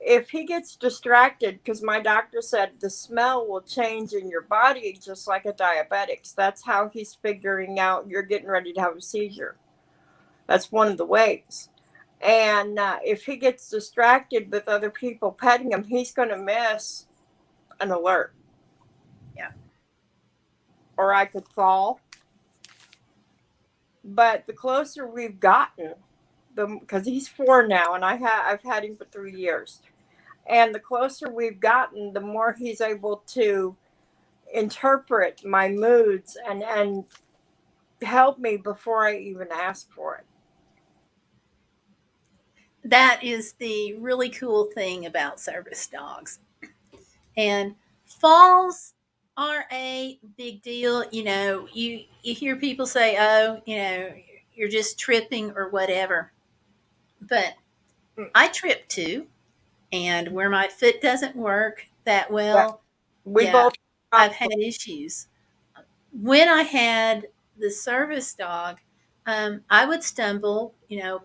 if he gets distracted, because my doctor said the smell will change in your body just like a diabetic's. That's how he's figuring out you're getting ready to have a seizure. That's one of the ways. And if he gets distracted with other people petting him, he's going to miss an alert. Yeah. Or I could fall. But the closer we've gotten, because he's 4 now, and I've had him for 3 years, and the closer we've gotten, the more he's able to interpret my moods and help me before I even ask for it. That is the really cool thing about service dogs. And falls are a big deal. You hear people say, "Oh, you're just tripping or whatever." But I trip too, and where my foot doesn't work that well, We yeah, both I've had issues. When I had the service dog, I would stumble,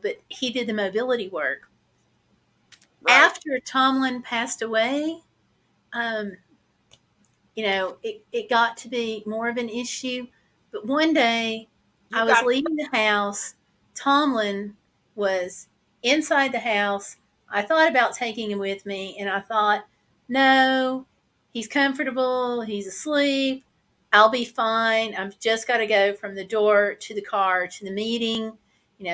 but he did the mobility work. right. After Tomlin passed away, um, it got to be more of an issue. But one day I was leaving the house. Tomlin was inside the house. I thought about taking him with me, and I thought, no, he's comfortable. He's asleep. I'll be fine. I've just got to go from the door to the car to the meeting.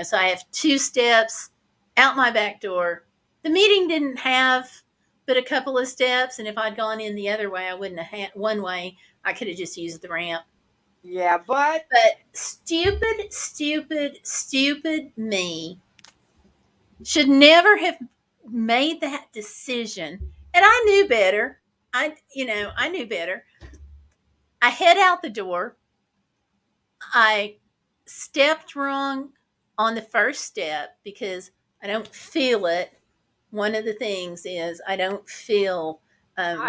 So I have 2 steps out my back door. The meeting didn't have but a couple of steps, and if I'd gone in the other way, I wouldn't have had one way. I could have just used the ramp. Yeah, but stupid me should never have made that decision. And I knew better. I knew better. I head out the door. I stepped wrong on the first step because I don't feel it. One of the things is I don't feel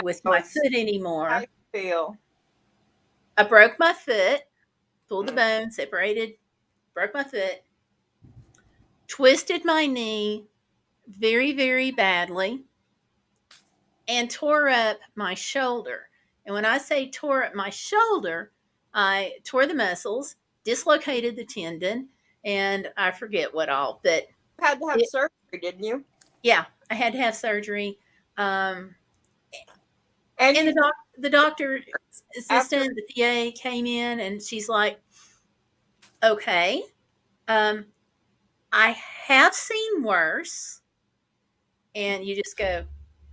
with my foot anymore. I feel. I broke my foot, pulled the bone, separated, broke my foot, twisted my knee very, very badly, and tore up my shoulder. And when I say tore up my shoulder, I tore the muscles, dislocated the tendon, and I forget what all. But you had to have surgery, didn't you? Yeah, I had to have surgery. And the doctor assistant, the PA came in, and she's like, okay, I have seen worse. And you just go,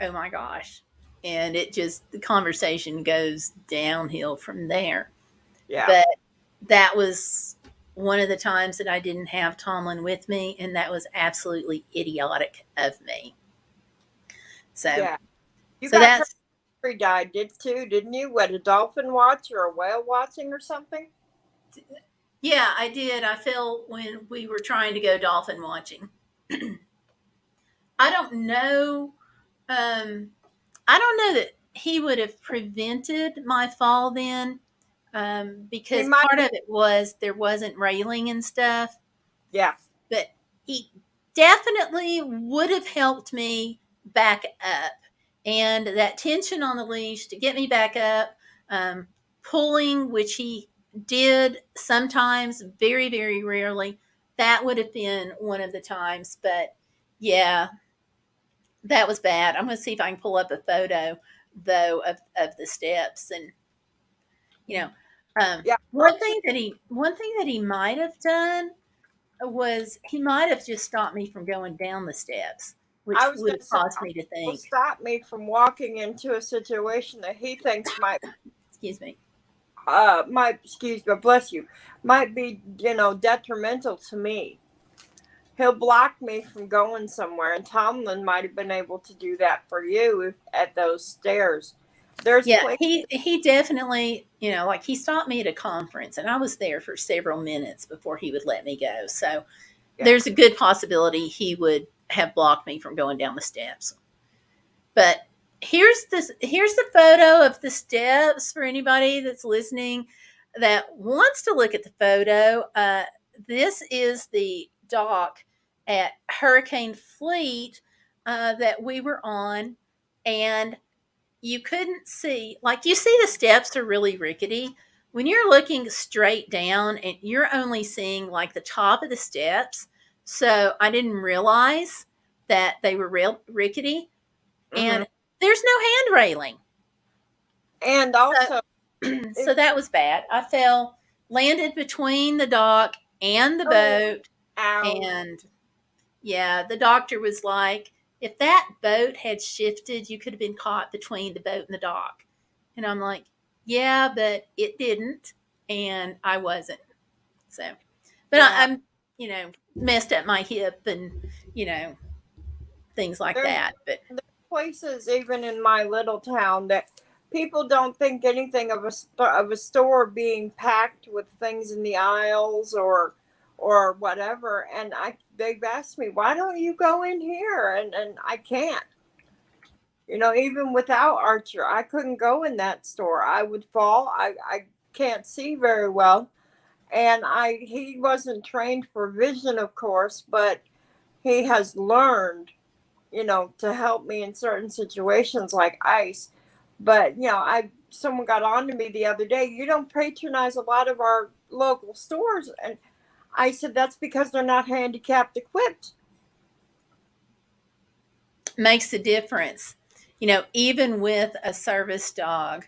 oh my gosh. And the conversation goes downhill from there. Yeah. But that was one of the times that I didn't have Tomlin with me, and that was absolutely idiotic of me. So, yeah. You so got that's died, didn't you? What, a dolphin watch or a whale watching or something? Yeah, I did. I fell when we were trying to go dolphin watching. I don't know. I don't know that he would have prevented my fall then, because part of it was there wasn't railing and stuff. Yeah. But he definitely would have helped me back up. And that tension on the leash to get me back up, pulling, which he did sometimes, very, very rarely, that would have been one of the times. But yeah, that was bad. I'm going to see if I can pull up a photo, though, of the steps. And, one thing that he might have done was he might have just stopped me from going down the steps, which would have caused me to think. Stop me from walking into a situation that he thinks might. Excuse me. Bless you, might be, detrimental to me. he'll block me from going somewhere. And Tomlin might have been able to do that for you at those stairs. There's Yeah, places. he definitely, like he stopped me at a conference and I was there for several minutes before he would let me go. So Yeah. there's a good possibility he would have blocked me from going down the steps. But here's the photo of the steps for anybody that's listening that wants to look at the photo. This is the dock at Hurricane Fleet that we were on, and you couldn't see, like, you see the steps are really rickety. When you're looking straight down and you're only seeing like the top of the steps. So I didn't realize that they were real rickety. And there's no hand railing. And also, so that was bad. I fell, landed between the dock and the boat. And yeah, the doctor was like, if that boat had shifted, you could have been caught between the boat and the dock. And I'm like, yeah, but it didn't. And I wasn't. So, but I'm, messed up my hip and, things like that. But there's places, even in my little town, that people don't think anything of a store being packed with things in the aisles or whatever. And they've asked me, why don't you go in here? And I can't. Even without Archer, I couldn't go in that store. I would fall. I can't see very well. And he wasn't trained for vision, of course, but he has learned, to help me in certain situations like ice. But, someone got on to me the other day, you don't patronize a lot of our local stores. And I said, that's because they're not handicapped equipped. Makes a difference. Even with a service dog,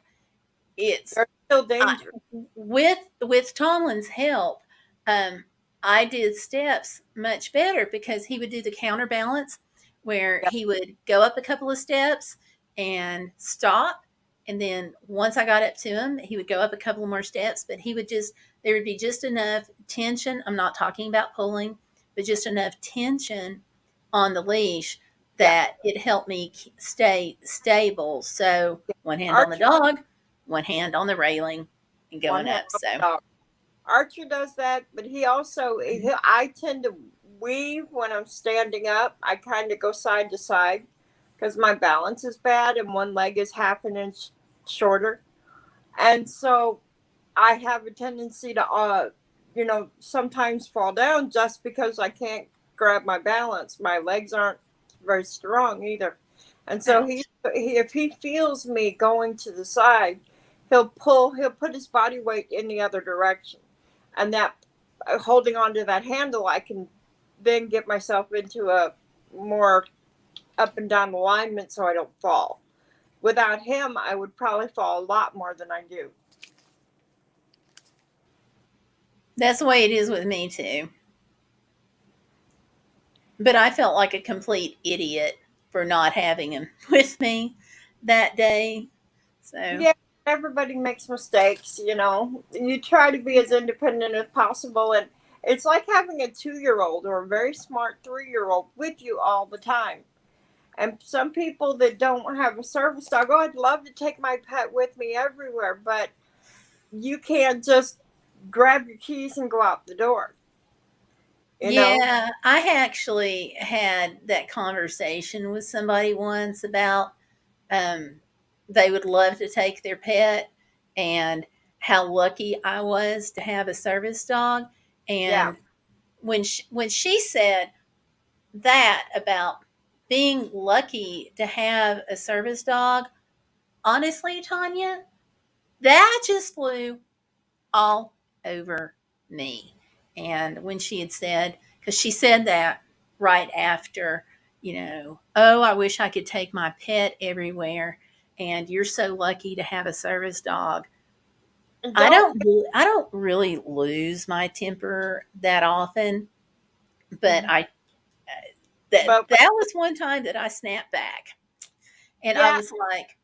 it's still dangerous. With Tomlin's help, I did steps much better because he would do the counterbalance where he would go up a couple of steps and stop. And then once I got up to him, he would go up a couple more steps, but there would be just enough tension. I'm not talking about pulling, but just enough tension on the leash that it helped me stay stable. So one hand on the dog, one hand on the railing and going up. So Archer does that, but he also, I tend to weave when I'm standing up. I kind of go side to side because my balance is bad and one leg is half an inch shorter. And so I have a tendency to, sometimes fall down just because I can't grab my balance. My legs aren't very strong either. And so if he feels me going to the side, he'll put his body weight in the other direction. And that, holding on to that handle, I can then get myself into a more up and down alignment so I don't fall. Without him, I would probably fall a lot more than I do. That's the way it is with me too. But I felt like a complete idiot for not having him with me that day. So yeah, everybody makes mistakes, You try to be as independent as possible, and it's like having a 2-year-old or a very smart 3-year-old with you all the time. And some people that don't have a service dog, I'd love to take my pet with me everywhere, but you can't just grab your keys and go out the door. Yeah, I actually had that conversation with somebody once about they would love to take their pet and how lucky I was to have a service dog. And when she said that about being lucky to have a service dog, honestly, Tanya, that just flew all over me. And when she had said, because she said that right after, oh, I wish I could take my pet everywhere. And you're so lucky to have a service dog. I don't really lose my temper that often, but that was one time that I snapped back. And I was like,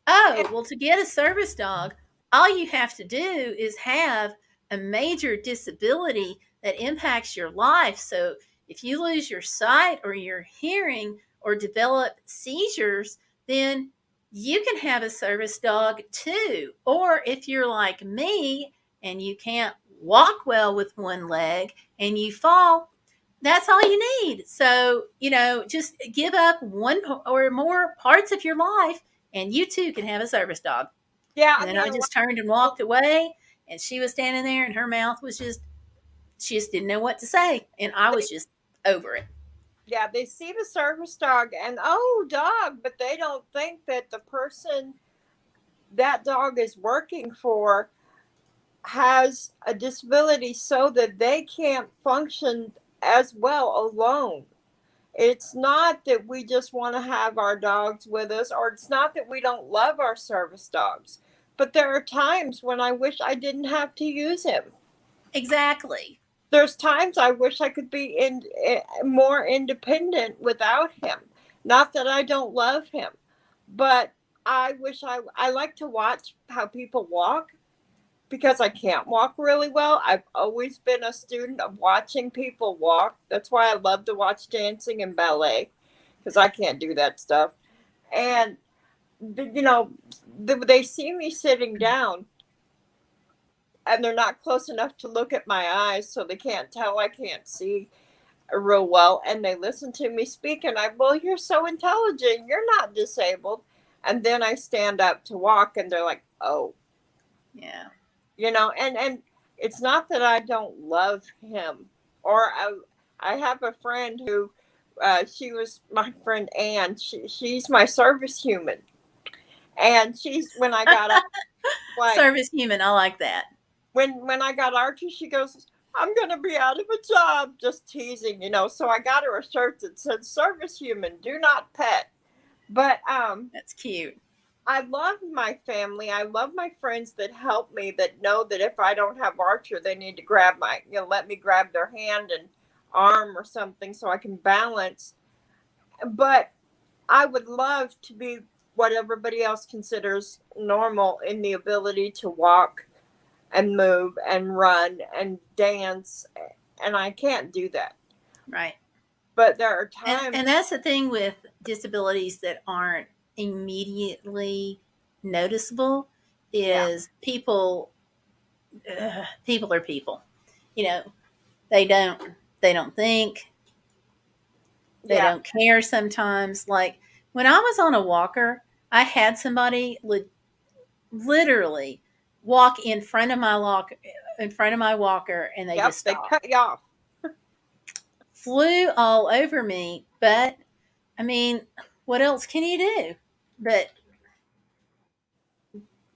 oh, well, to get a service dog, all you have to do is have a major disability that impacts your life. So If you lose your sight or your hearing or develop seizures, then you can have a service dog too. Or if you're like me and you can't walk well with one leg and you fall, that's all you need. So, just give up one or more parts of your life and you too can have a service dog. Yeah, And then there I are a lot just turned and walked away, and she was standing there and her mouth was she just didn't know what to say. And I was just over it. yeah, they see the service dog and oh, dog, but they don't think that the person that dog is working for has a disability so that they can't function as well alone. It's not that we just want to have our dogs with us, or it's not that we don't love our service dogs, but there are times when I wish I didn't have to use him. Exactly. There's times I wish I could be more independent without him. Not that I don't love him, but I wish I like to watch how people walk because I can't walk really well. I've always been a student of watching people walk. That's why I love to watch dancing and ballet because I can't do that stuff. And they see me sitting down and they're not close enough to look at my eyes, so they can't tell I can't see real well. And they listen to me speak, and well, you're so intelligent. You're not disabled. And then I stand up to walk, and they're like, oh. Yeah. And it's not that I don't love him. Or I have a friend who, she was my friend Ann. She's my service human. And when I got up, like, service human, I like that. When I got Archie, she goes, I'm going to be out of a job, just teasing, So I got her a shirt that said service human, do not pet. But that's cute. I love my family. I love my friends that help me, that know that if I don't have Archer, they need to let me grab their hand and arm or something so I can balance. But I would love to be what everybody else considers normal in the ability to walk and move and run and dance, and I can't do that. Right. But there are times, and that's the thing with disabilities that aren't immediately noticeable is people are people. They don't think, they don't care sometimes. Like when I was on a walker, I had somebody literally walk in front of my walker, and they just stopped. They cut you off. Flew all over me, but I mean, what else can you do? But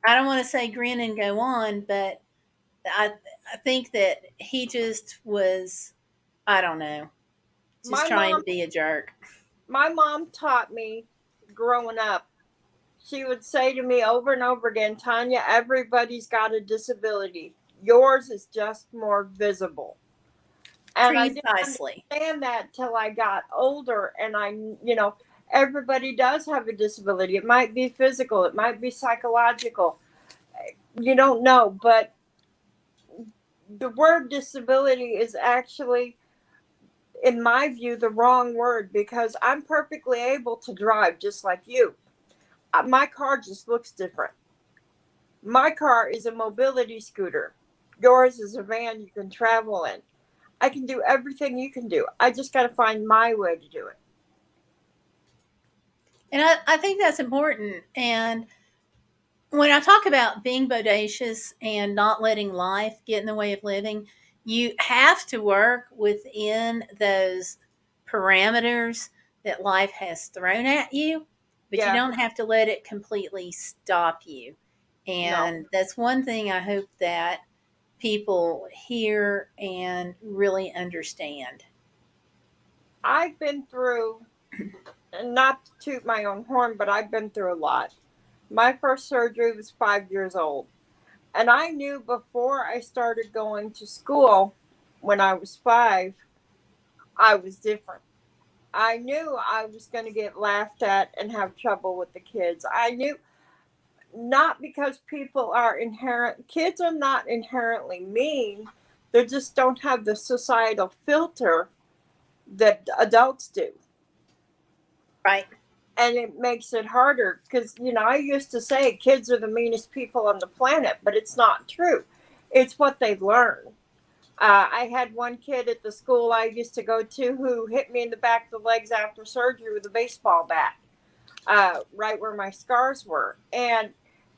I don't want to say grin and go on, but I think that he just was, I don't know, just trying to be a jerk. My mom taught me growing up. She would say to me over and over again, Tanya, everybody's got a disability. Yours is just more visible. And Precisely. I didn't understand that till I got older. And everybody does have a disability. It might be physical. It might be psychological. You don't know. But the word disability is actually, in my view, the wrong word, because I'm perfectly able to drive just like you. My car just looks different. My car is a mobility scooter. Yours is a van you can travel in. I can do everything you can do. I just got to find my way to do it. And I think that's important. And when I talk about being bodacious and not letting life get in the way of living, you have to work within those parameters that life has thrown at you, but you don't have to let it completely stop you. And that's one thing I hope that people hear and really understand. I've been through, not to toot my own horn, but I've been through a lot. My first surgery was 5 years old. And I knew before I started going to school when I was 5, I was different. I knew I was going to get laughed at and have trouble with the kids. I knew, not because kids are not inherently mean. They just don't have the societal filter that adults do. Right. And it makes it harder because, I used to say kids are the meanest people on the planet, but it's not true. It's what they learn. I had one kid at the school I used to go to who hit me in the back of the legs after surgery with a baseball bat, right where my scars were. And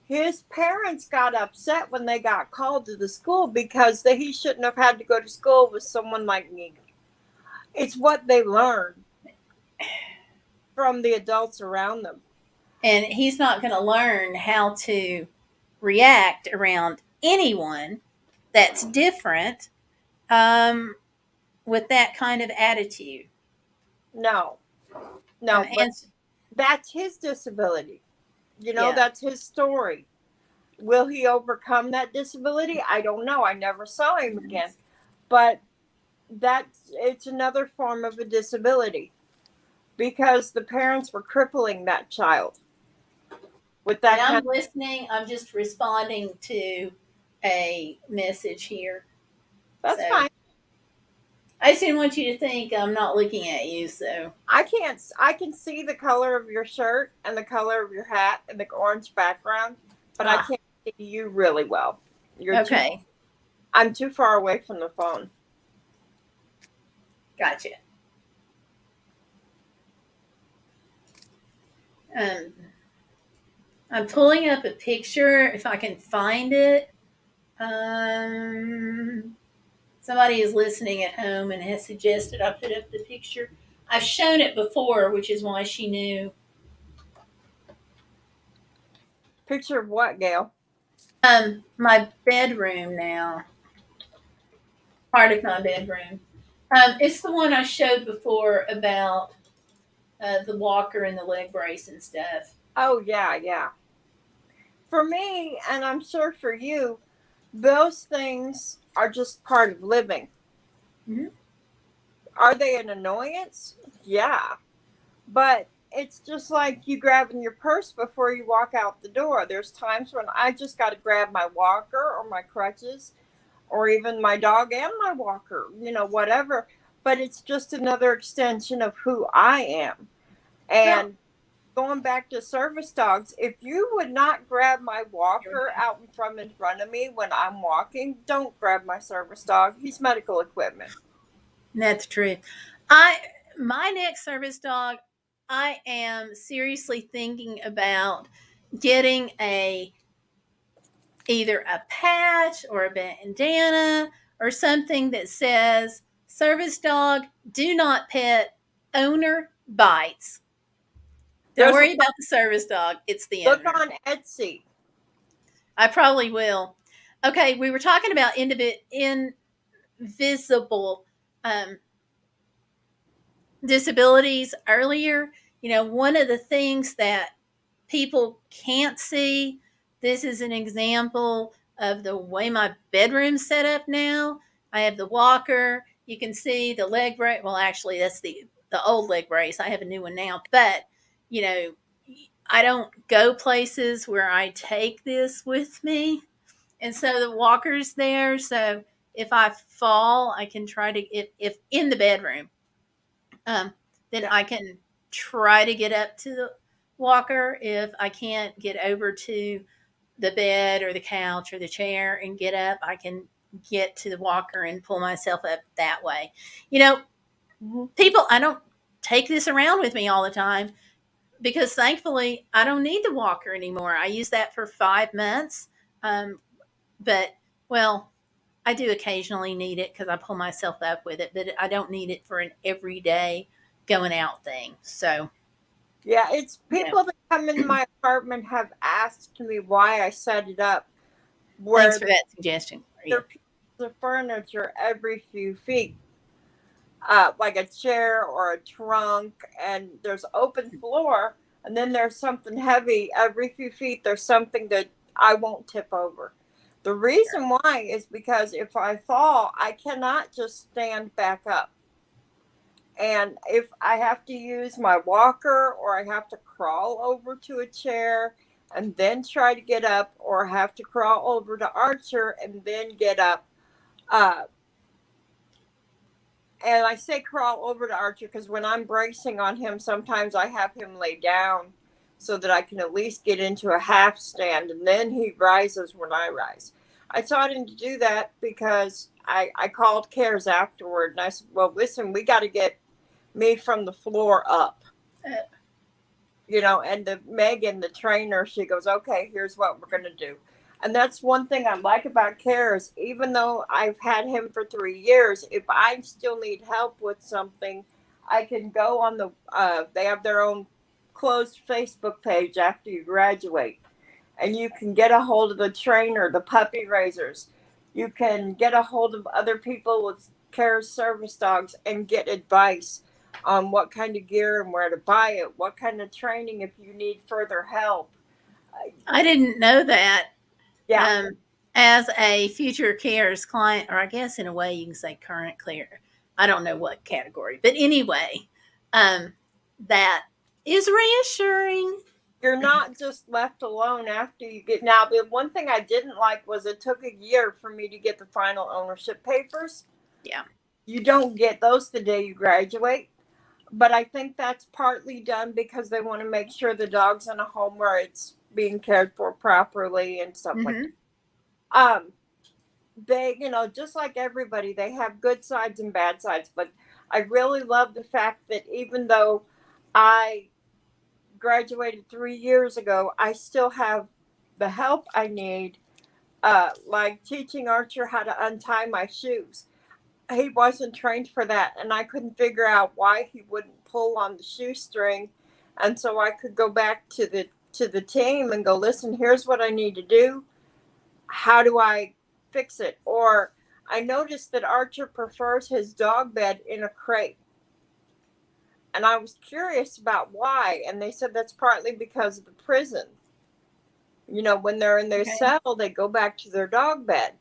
his parents got upset when they got called to the school because he shouldn't have had to go to school with someone like me. It's what they learn from the adults around them. And he's not going to learn how to react around anyone that's different with that kind of attitude. No, but that's his disability. That's his story. Will he overcome that disability? I don't know. I never saw him again. But it's another form of a disability because the parents were crippling that child with that. And I'm listening. I'm just responding to a message here. That's fine. I just didn't want you to think I'm not looking at you. So I can see the color of your shirt and the color of your hat and the orange background, but I can't see you really well. Okay. I'm too far away from the phone. Gotcha. I'm pulling up a picture if I can find it. Somebody is listening at home and has suggested I put up the picture. I've shown it before, which is why she knew. Picture of what, Gail? My bedroom now. Part of my bedroom. It's the one I showed before about the walker and the leg brace and stuff. Oh, yeah. For me, and I'm sure for you, those things are just part of living. Mm-hmm. Are they an annoyance? Yeah. But it's just like you grabbing your purse before you walk out the door. There's times when I just got to grab my walker or my crutches or even my dog and my walker, whatever. But it's just another extension of who I am. And going back to service dogs, if you would not grab my walker out in front of me when I'm walking, don't grab my service dog. He's medical equipment. That's true. My next service dog, I am seriously thinking about getting either a patch or a bandana or something that says service dog, do not pet, owner bites. Don't worry about the service dog. It's the owner. Look on Etsy. I probably will. Okay, we were talking about invisible disabilities earlier. One of the things that people can't see, this is an example of the way my bedroom's set up now. I have the walker. You can see the leg brace. Well, actually, that's the old leg brace. I have a new one now. But, I don't go places where I take this with me. And so the walker's there. So if I fall, I can try to, if in the bedroom, then I can try to get up to the walker. If I can't get over to the bed or the couch or the chair and get up, I can get to the walker and pull myself up that way. People, I don't take this around with me all the time because thankfully I don't need the walker anymore. I use that for 5 months. But, I do occasionally need it because I pull myself up with it, but I don't need it for an everyday going out thing. So, yeah, it's people that come into my apartment have asked me why I set it up. Thanks for that suggestion. There are pieces of furniture every few feet, like a chair or a trunk, and there's open floor, and then there's something heavy every few feet. There's something that I won't tip over. The reason why is because if I fall, I cannot just stand back up. And if I have to use my walker or I have to crawl over to a chair and then try to get up, or have to crawl over to Archer and then get up, And I say crawl over to Archer because when I'm bracing on him, sometimes I have him lay down so that I can at least get into a half stand, and then he rises when I rise. I taught him to do that because I called Cares afterward, and I said, well, listen, we got to get me from the floor up. And Megan, the trainer, she goes, okay, here's what we're going to do. And that's one thing I like about Cares. Even though I've had him for 3 years, if I still need help with something, I can go on they have their own closed Facebook page after you graduate. And you can get a hold of the trainer, the puppy raisers. You can get a hold of other people with Cares service dogs and get advice on what kind of gear and where to buy it, what kind of training if you need further help. I didn't know that. Yeah. As a future Cares client, or I guess in a way you can say current Care. I don't know what category, but anyway, that is reassuring. You're not just left alone after you get. Now, the one thing I didn't like was it took a year for me to get the final ownership papers. Yeah. You don't get those the day you graduate. But I think that's partly done because they want to make sure the dog's in a home where it's being cared for properly and stuff like that. They, just like everybody, they have good sides and bad sides. But I really love the fact that even though I graduated 3 years ago, I still have the help I need, like teaching Archer how to untie my shoes. He wasn't trained for that, and I couldn't figure out why he wouldn't pull on the shoestring. And so I could go back to the team and go, listen, here's what I need to do. How do I fix it? Or I noticed that Archer prefers his dog bed in a crate. And I was curious about why. And they said that's partly because of the prison. When they're in their cell, they go back to their dog bed.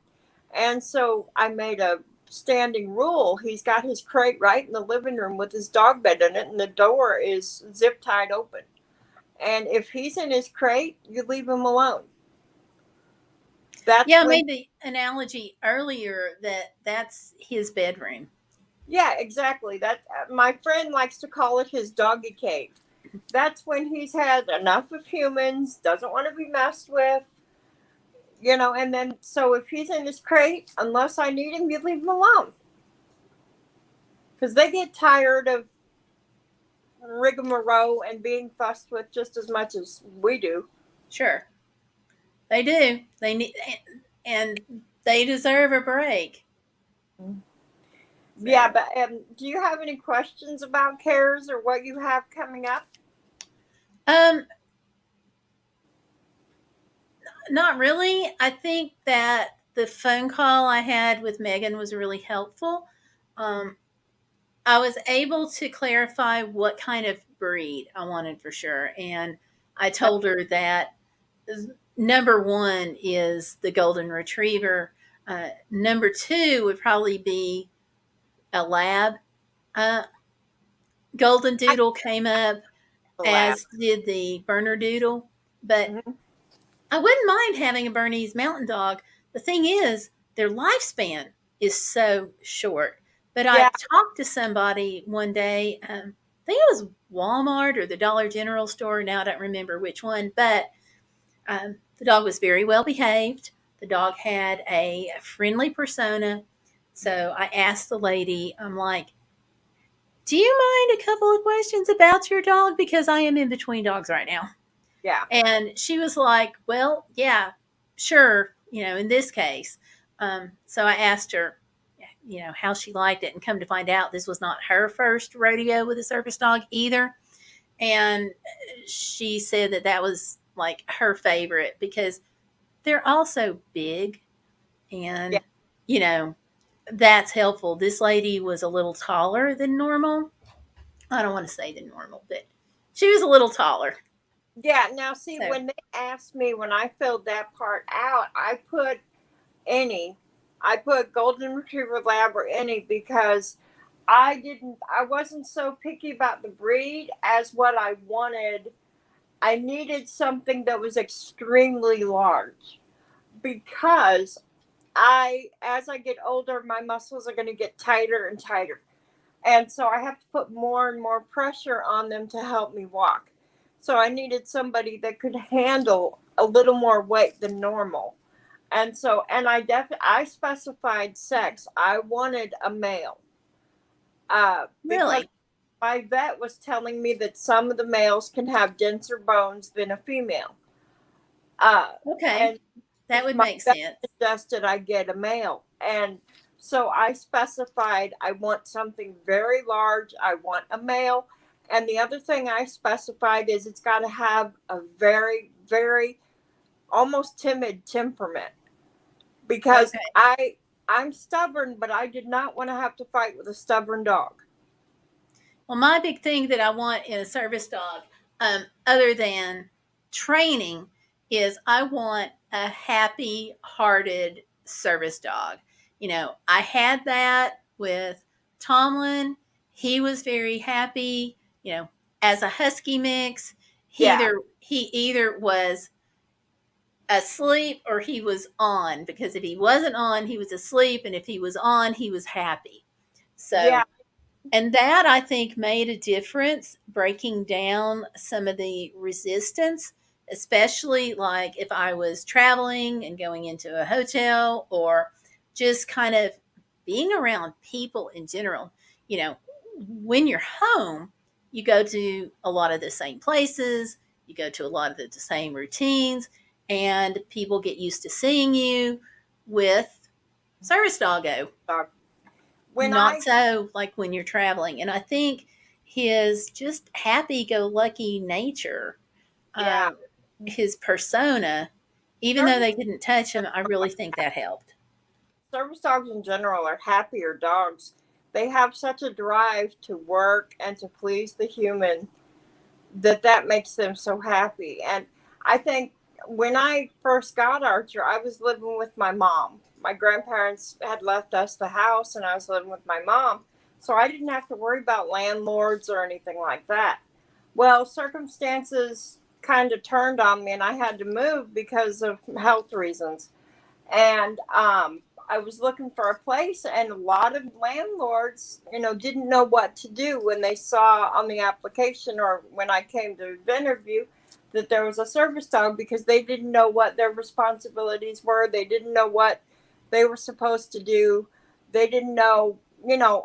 And so I made a standing rule. He's got his crate right in the living room with his dog bed in it, and the door is zip tied open. And if he's in his crate, you leave him alone. I made the analogy earlier that that's his bedroom. Yeah, exactly. That my friend likes to call it his doggy cave. That's when he's had enough of humans, doesn't want to be messed with. And then, so if he's in his crate, unless I need him, you leave him alone. Because they get tired of rigmarole and being fussed with just as much as we do. Sure. They do. They need, and they deserve a break. Yeah, but do you have any questions about Cares or what you have coming up? Not really. I think that the phone call I had with Megan was really helpful. I was able to clarify what kind of breed I wanted for sure. And I told her that number 1 is the Golden Retriever. Number 2 would probably be a Lab. Golden Doodle came up, as did the Bernedoodle. But I wouldn't mind having a Bernese Mountain Dog. The thing is, their lifespan is so short. But I talked to somebody one day, I think it was Walmart or the Dollar General store. Now I don't remember which one, but the dog was very well behaved. The dog had a friendly persona. So I asked the lady, I'm like, do you mind a couple of questions about your dog? Because I am in between dogs right now. Yeah. And she was like, well, yeah, sure, in this case. So I asked her, how she liked it, and come to find out this was not her first rodeo with a service dog either. And she said that was like her favorite because they're also big and, that's helpful. This lady was a little taller than normal. I don't want to say than normal, but she was a little taller. Yeah. Now, see, when they asked me, when I filled that part out, I put Golden Retriever, Lab, or any, because I wasn't so picky about the breed as what I wanted. I needed something that was extremely large because as I get older, my muscles are going to get tighter and tighter. And so I have to put more and more pressure on them to help me walk. So I needed somebody that could handle a little more weight than normal. And so, and I specified sex. I wanted a male, because Really? my vet was telling me that some of the males can have denser bones than a female. Okay. And That would my make vet sense. suggested I get a male. And so I specified I want something very large. I want a male. And the other thing I specified is it's got to have a very, very almost timid temperament, because Okay. I'm stubborn, but I did not want to have to fight with a stubborn dog. Well, my big thing that I want in a service dog, other than training, is I want a happy hearted service dog. I had that with Tomlin. He was very happy, as a husky mix. Yeah. He either was asleep or he was on, because if he wasn't on, he was asleep, and if he was on, he was happy. Yeah. So, and that I think made a difference, breaking down some of the resistance, especially like if I was traveling and going into a hotel, or just kind of being around people in general. You know, when you're home, you go to a lot of the same places, you go to a lot of the same routines, and people get used to seeing you with service doggo. Dog. When Not I so like when you're traveling. And I think his just happy go lucky nature, Yeah. um, his persona, even though Service they didn't touch him, I really think that helped. service dogs in general are happier dogs. They have such a drive to work and to please the human that makes them so happy. And I think when I first got Archer, I was living with my mom. My grandparents had left us the house, and I was living with my mom. So I didn't have to worry about landlords or anything like that. Well, circumstances kind of turned on me, and I had to move because of health reasons. And I was looking for a place, and a lot of landlords, didn't know what to do when they saw on the application, or when I came to the interview, that there was a service dog, because they didn't know what their responsibilities were. They didn't know what they were supposed to do. They didn't know,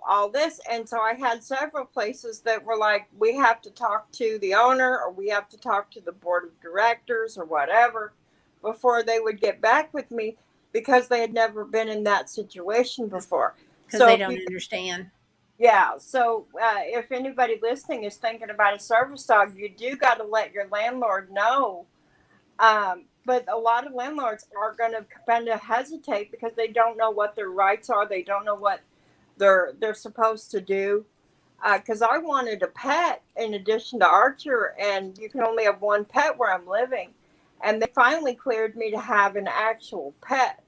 all this. And so I had several places that were like, we have to talk to the owner, or we have to talk to the board of directors, or whatever, before they would get back with me, because they had never been in that situation before. Because So they if don't you, understand. yeah, so if anybody listening is thinking about a service dog, you do got to let your landlord know. But a lot of landlords are going to kind of hesitate because they don't know what their rights are. They don't know what they're supposed to do. Because I wanted a pet in addition to Archer, and you can only have one pet where I'm living. And they finally cleared me to have an actual pet.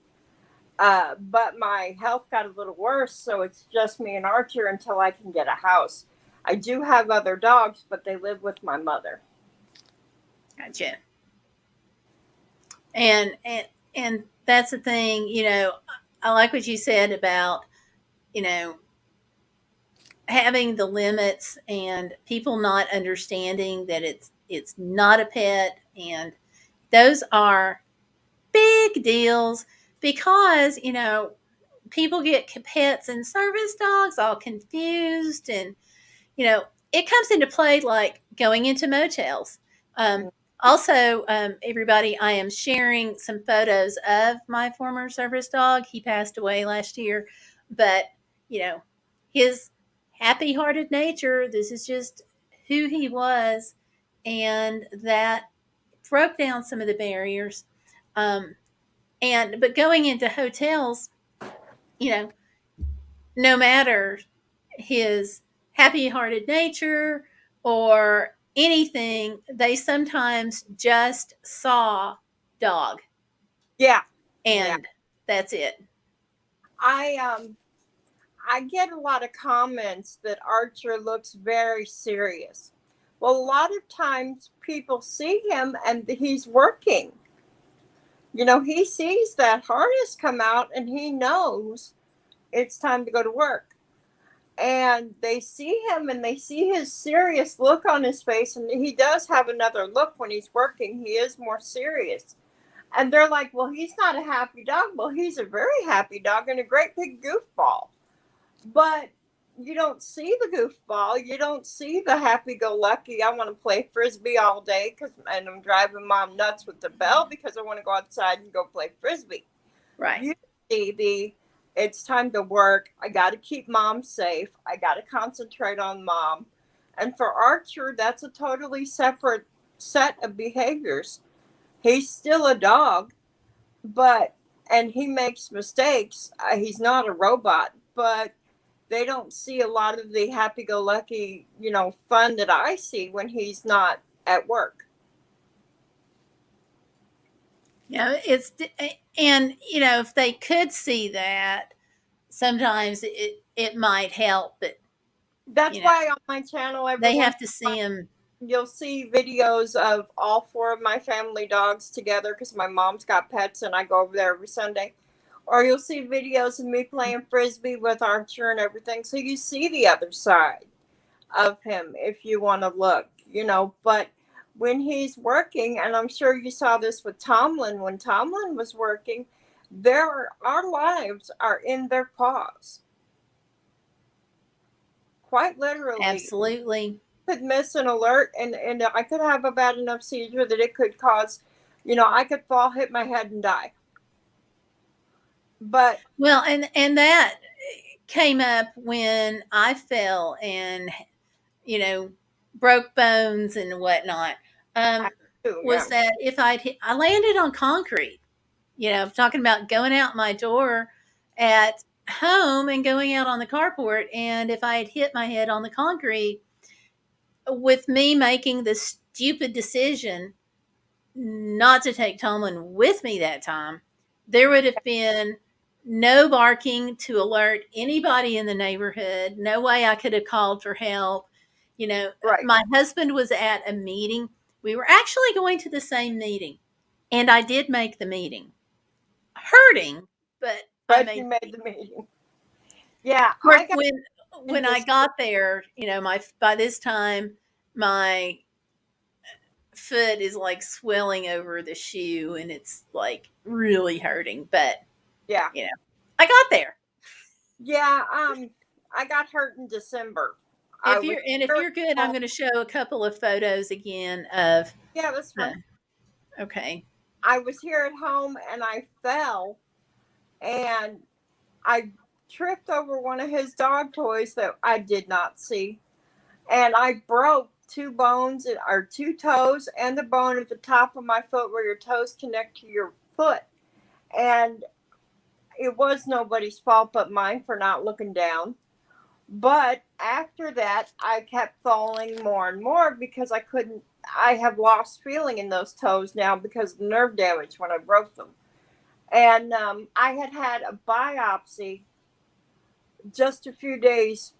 But my health got a little worse, so it's just me and Archer until I can get a house. I do have other dogs, but they live with my mother. Gotcha. And that's the thing, I like what you said about, you know, having the limits and people not understanding that it's not a pet, and those are big deals, because people get pets and service dogs all confused, and it comes into play like going into motels. Also, everybody, I am sharing some photos of my former service dog. He passed away last year, but his happy-hearted nature, this is just who he was, and that broke down some of the barriers. But going into hotels, you know, no matter his happy-hearted nature or anything, they sometimes just saw dog, Yeah, yeah. and that's it. I get a lot of comments that Archer looks very serious. Well, a lot of times people see him and he's working. He sees that harness come out and he knows it's time to go to work. and they see him and they see his serious look on his face, and he does have another look when he's working. He is more serious. And they're like, well, he's not a happy dog. Well, he's a very happy dog and a great big goofball. But you don't see the goofball. You don't see the happy-go-lucky, I want to play Frisbee all day, and I'm driving Mom nuts with the bell because I want to go outside and go play Frisbee. Right. You see it's time to work. I got to keep Mom safe. I got to concentrate on Mom. And for Archer, that's a totally separate set of behaviors. He's still a dog, and he makes mistakes. He's not a robot, but they don't see a lot of the happy-go-lucky, fun that I see when he's not at work. Yeah, and if they could see that, sometimes it might help, but that's why on my channel, they have to see him. You'll see videos of all 4 of my family dogs together because my mom's got pets and I go over there every Sunday. Or you'll see videos of me playing Frisbee with Archer and everything. So you see the other side of him if you want to look, But when he's working, and I'm sure you saw this with Tomlin, when Tomlin was working, our lives are in their paws. Quite literally. Absolutely. Could miss an alert and I could have a bad enough seizure that it could cause, I could fall, hit my head and die. But and that came up when I fell and broke bones and whatnot. That if I landed on concrete, talking about going out my door at home and going out on the carport, and if I had hit my head on the concrete, with me making the stupid decision not to take Tomlin with me that time, there would have been no barking to alert anybody in the neighborhood. No way I could have called for help. Right. My husband was at a meeting. We were actually going to the same meeting, and I did make the meeting. Hurting, but I made the meeting. Yeah. When I got there, by this time my foot is like swelling over the shoe and it's like really hurting, but yeah, I got there. Yeah. I got hurt in December. If you're good, I'm going to show a couple of photos again of. Yeah, that's fine. Okay. I was here at home and I fell and I tripped over one of his dog toys that I did not see. And I broke 2 bones, or 2 toes, and the bone at the top of my foot where your toes connect to your foot. And it was nobody's fault but mine for not looking down. But after that, I kept falling more and more because I have lost feeling in those toes now because of nerve damage when I broke them. And I had a biopsy just a few days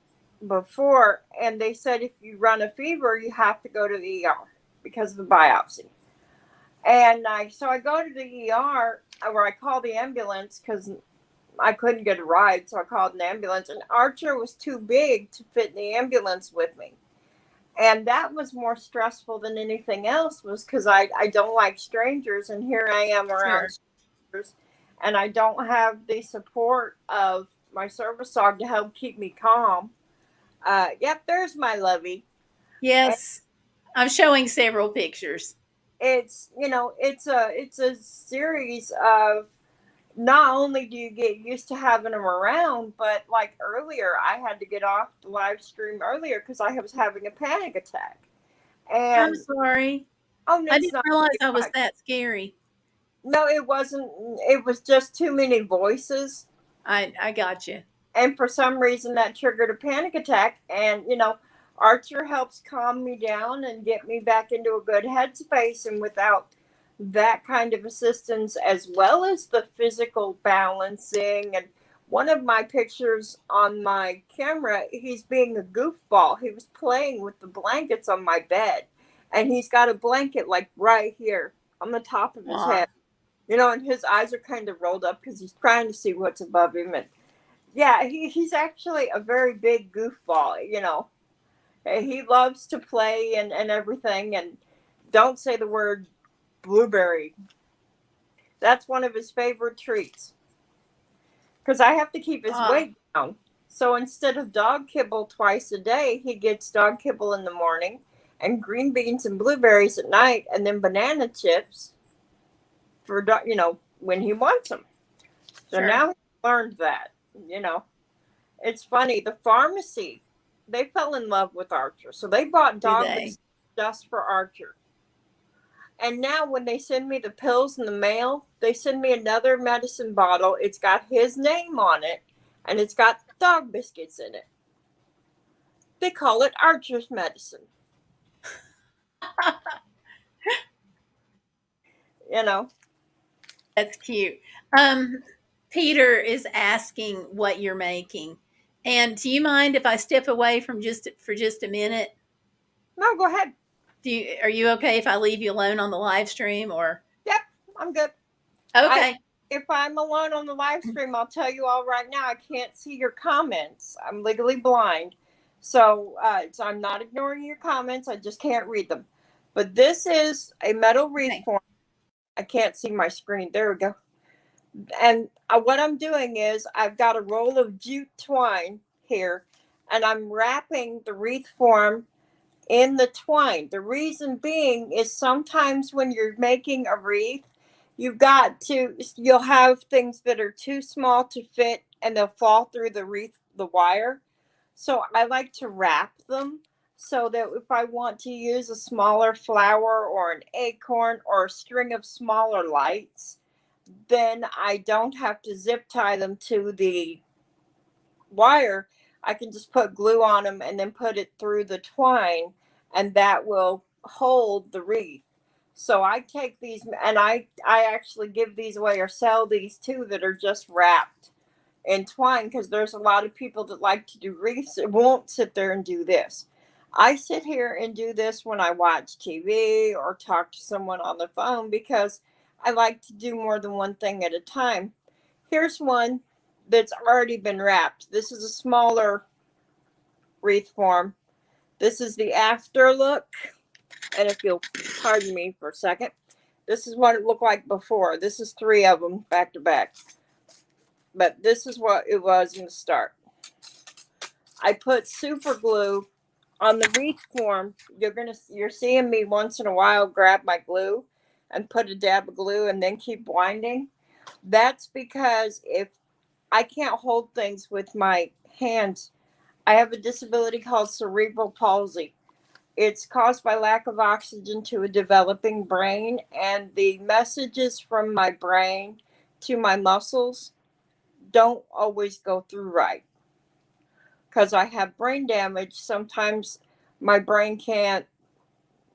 before, and they said if you run a fever, you have to go to the ER because of the biopsy. And so I go to the ER where I call the ambulance because I couldn't get a ride, so I called an ambulance, and Archer was too big to fit in the ambulance with me. And that was more stressful than anything else, was because I don't like strangers, and here I am around strangers, and I don't have the support of my service dog to help keep me calm. Yep, there's my lovey. Yes, I'm showing several pictures. It's it's a series of, not only do you get used to having them around, but like earlier, I had to get off the live stream earlier because I was having a panic attack. And I'm sorry. Oh, no, I didn't realize I was that scary. No, it wasn't. It was just too many voices. I got you. And for some reason that triggered a panic attack. And, Archer helps calm me down and get me back into a good headspace. And without that kind of assistance, as well as the physical balancing, and one of my pictures on my camera, he's being a goofball. He was playing with the blankets on my bed, and he's got a blanket like right here on the top of his head, and his eyes are kind of rolled up because he's trying to see what's above him. And Yeah, he's actually a very big goofball, you know. He loves to play and everything, and don't say the word blueberry. That's one of his favorite treats because I have to keep his Ah, weight down. So instead of dog kibble twice a day, he gets dog kibble in the morning and green beans and blueberries at night, and then banana chips for when he wants them. So sure. now he learned that. You know, it's funny. The pharmacy, they fell in love with Archer, so they bought Do dog they? biscuits just for Archer. And now when they send me the pills in the mail, they send me another medicine bottle. It's got his name on it, and it's got dog biscuits in it. They call it Archer's medicine. You know, That's cute. Um, Peter is asking what you're making. And do you mind if I step away from just for just a minute? no, go ahead. Are you okay if I leave you alone on the live stream or Yep, I'm good. I okay. If I'm alone on the live stream, I'll tell you all right now. I can't see your comments. I'm legally blind, so I'm not ignoring your comments. I just can't read them. But this is a metal wreath Okay. form. I can't see my screen. There we go. And what I'm doing is I've got a roll of jute twine here, and I'm wrapping the wreath form in the twine. The reason being is sometimes when you're making a wreath, you'll have things that are too small to fit and they'll fall through the wire. So I like to wrap them so that if I want to use a smaller flower or an acorn or a string of smaller lights, then I don't have to zip tie them to the wire. I can just put glue on them and then put it through the twine, and that will hold the wreath. So I take these and I actually give these away or sell these too that are just wrapped in twine because there's a lot of people that like to do wreaths and won't sit there and do this. I sit here and do this when I watch TV or talk to someone on the phone because I like to do more than one thing at a time. Here's one that's already been wrapped. This is a smaller wreath form. This is the after look. And if you'll pardon me for a second, this is what it looked like before. This is 3 of them back to back. But this is what it was in the start. I put super glue on the wreath form. You're seeing me once in a while grab my glue and put a dab of glue and then keep winding. That's because if I can't hold things with my hands, I have a disability called cerebral palsy. It's caused by lack of oxygen to a developing brain, and the messages from my brain to my muscles don't always go through right. Because I have brain damage, sometimes my brain can't,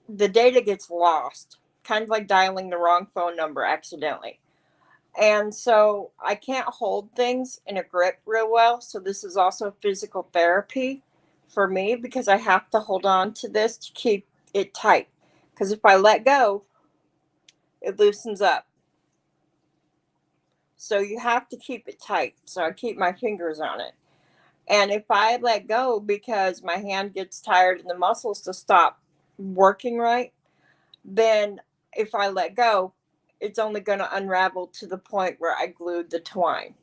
the data gets lost, kind of like dialing the wrong phone number accidentally. And so I can't hold things in a grip real well. So this is also physical therapy for me because I have to hold on to this to keep it tight. Because if I let go, it loosens up. So you have to keep it tight. So I keep my fingers on it. And if I let go because my hand gets tired and the muscles to stop working right, then if I let go, it's only going to unravel to the point where I glued the twine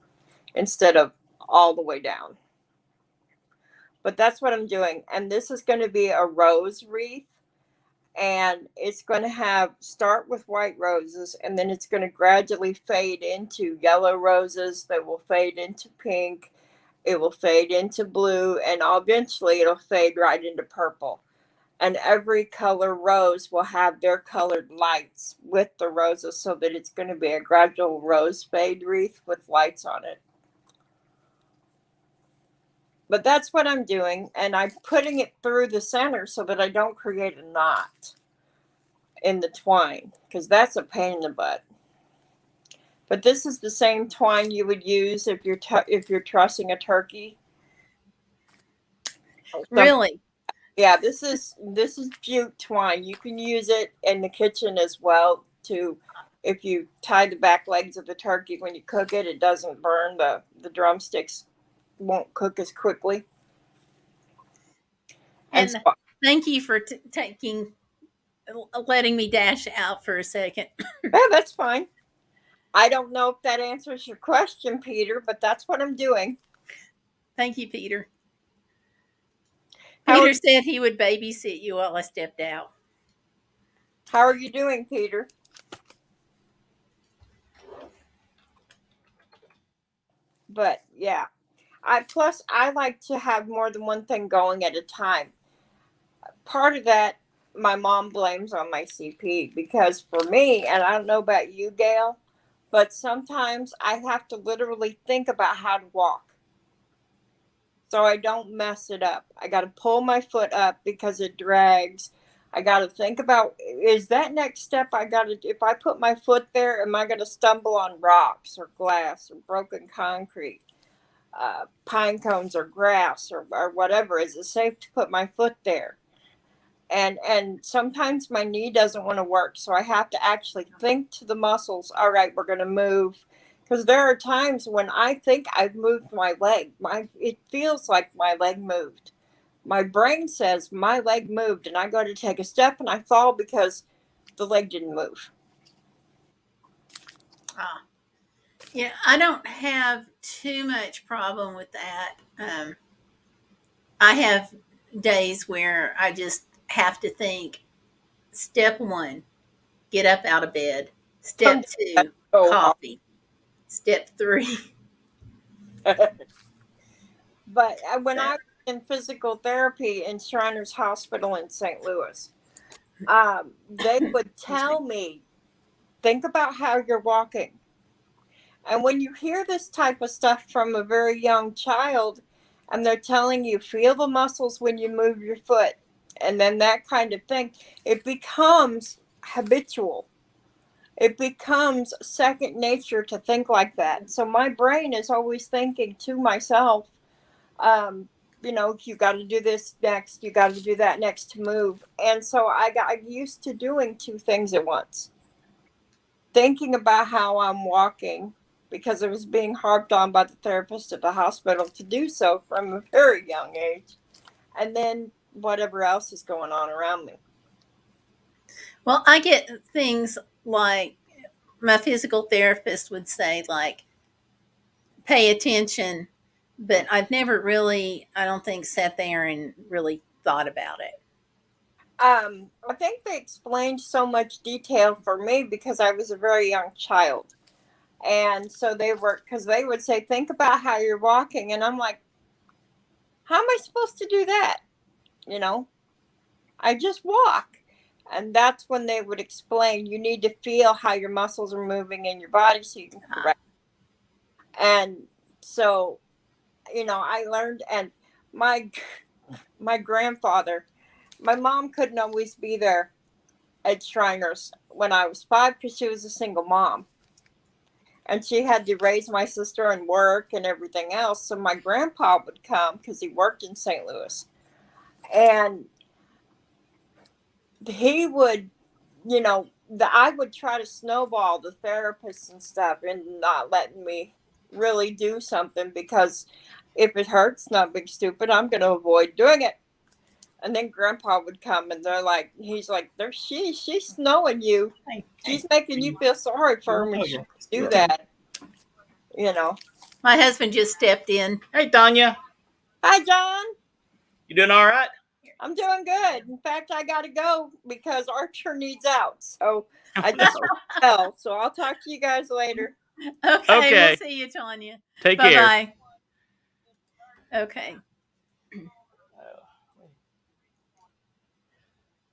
instead of all the way down. But that's what I'm doing. And this is going to be a rose wreath. And it's going to start with white roses, and then it's going to gradually fade into yellow roses that will fade into pink. It will fade into blue, and eventually it'll fade right into purple. And every color rose will have their colored lights with the roses so that it's going to be a gradual rose fade wreath with lights on it. But that's what I'm doing, and I'm putting it through the center so that I don't create a knot in the twine, because that's a pain in the butt. But this is the same twine you would use if you're trussing a turkey. Really? Yeah, this is jute twine. You can use it in the kitchen as well if you tie the back legs of the turkey when you cook it, it doesn't burn the drumsticks won't cook as quickly. And And so, thank you for letting me dash out for a second. yeah, that's fine. I don't know if that answers your question, Peter, but that's what I'm doing. Thank you, Peter. How Peter said he would babysit you while I stepped out. How are you doing, Peter? But yeah, I like to have more than one thing going at a time. Part of that my mom blames on my CP, because for me, and I don't know about you, Gail, but sometimes I have to literally think about how to walk so I don't mess it up. I got to pull my foot up because it drags. I got to think about, is that next step I got to, if I put my foot there, am I going to stumble on rocks or glass or broken concrete, pine cones or grass or whatever? Is it safe to put my foot there? And sometimes my knee doesn't want to work, so I have to actually think to the muscles, all right, we're going to move, because there are times when I think I've moved my leg, it feels like my leg moved, my brain says my leg moved, and I go to take a step and I fall because the leg didn't move. Yeah, I don't have too much problem with that. I have days where I just have to think, step one, get up out of bed. Step two, So coffee. Step three. but when So, I was in physical therapy in Shriners Hospital in St. Louis, they would tell me, think about how you're walking. And when you hear this type of stuff from a very young child, and they're telling you, feel the muscles when you move your foot, and then that kind of thing, it becomes habitual. It becomes second nature to think like that. So my brain is always thinking to myself, you got to do this next, you got to do that next to move. And so I got used to doing two things at once, thinking about how I'm walking, because I was being harped on by the therapist at the hospital to do so from a very young age, and then whatever else is going on around me. well, I get things like my physical therapist would say, like, pay attention, but I've never really, I don't think, sat there and really thought about it. I think they explained so much detail for me because I was a very young child. And so because they would say, think about how you're walking. And I'm like, how am I supposed to do that? I just walk. And that's when they would explain, you need to feel how your muscles are moving in your body so you can correct. And so, I learned, and my grandfather, my mom couldn't always be there at Shriners when I was 5 because she was a single mom. And she had to raise my sister and work and everything else. So my grandpa would come because he worked in St. Louis. And he would, I would try to snowball the therapists and stuff and not letting me really do something, because if it hurts, not being stupid, I'm going to avoid doing it. And then Grandpa would come, and he's like, she's snowing you. She's making you feel sorry for her when she do that. My husband just stepped in. Hey, Tanya. Hi, John. You doing all right? I'm doing good. In fact, I got to go because Archer needs out. So I just fell. So I'll talk to you guys later. Okay. We'll see you, Tanya. Take care. Bye-bye. Okay.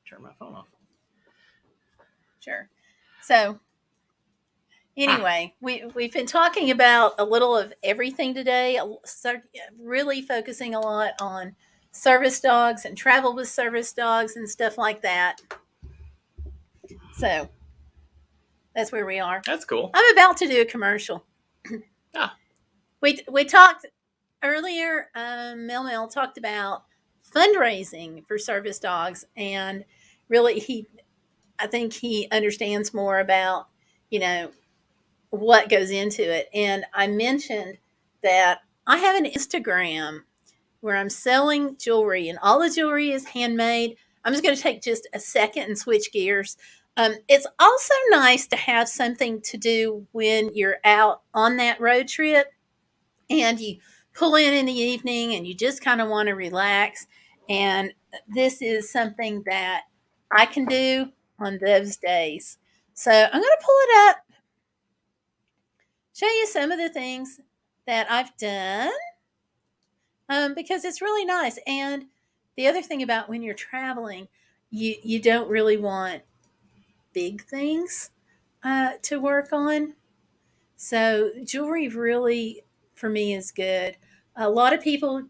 Turn my phone off. Sure. So anyway, we've been talking about a little of everything today, really focusing a lot on service dogs and travel with service dogs and stuff like that. So that's where we are. That's cool. I'm about to do a commercial. We talked earlier, Mel talked about fundraising for service dogs, and really I think he understands more about, what goes into it. And I mentioned that I have an Instagram where I'm selling jewelry, and all the jewelry is handmade. I'm just going to take just a second and switch gears. It's also nice to have something to do when you're out on that road trip and you pull in the evening and you just kind of want to relax. And this is something that I can do on those days. So I'm going to pull it up, show you some of the things that I've done, because it's really nice. And the other thing about when you're traveling, you don't really want big things to work on. So jewelry really, for me, is good. A lot of people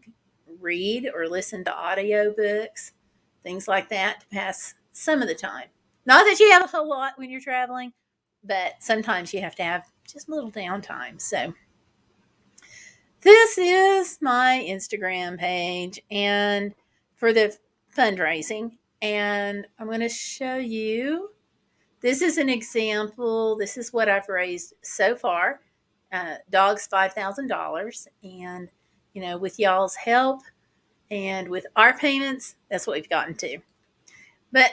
read or listen to audiobooks, things like that, to pass some of the time. Not that you have a whole lot when you're traveling, but sometimes you have to have just a little downtime. So this is my Instagram page and for the fundraising. And I'm going to show you. This is an example. This is what I've raised so far. Dogs $5,000, and with y'all's help and with our payments, that's what we've gotten to. But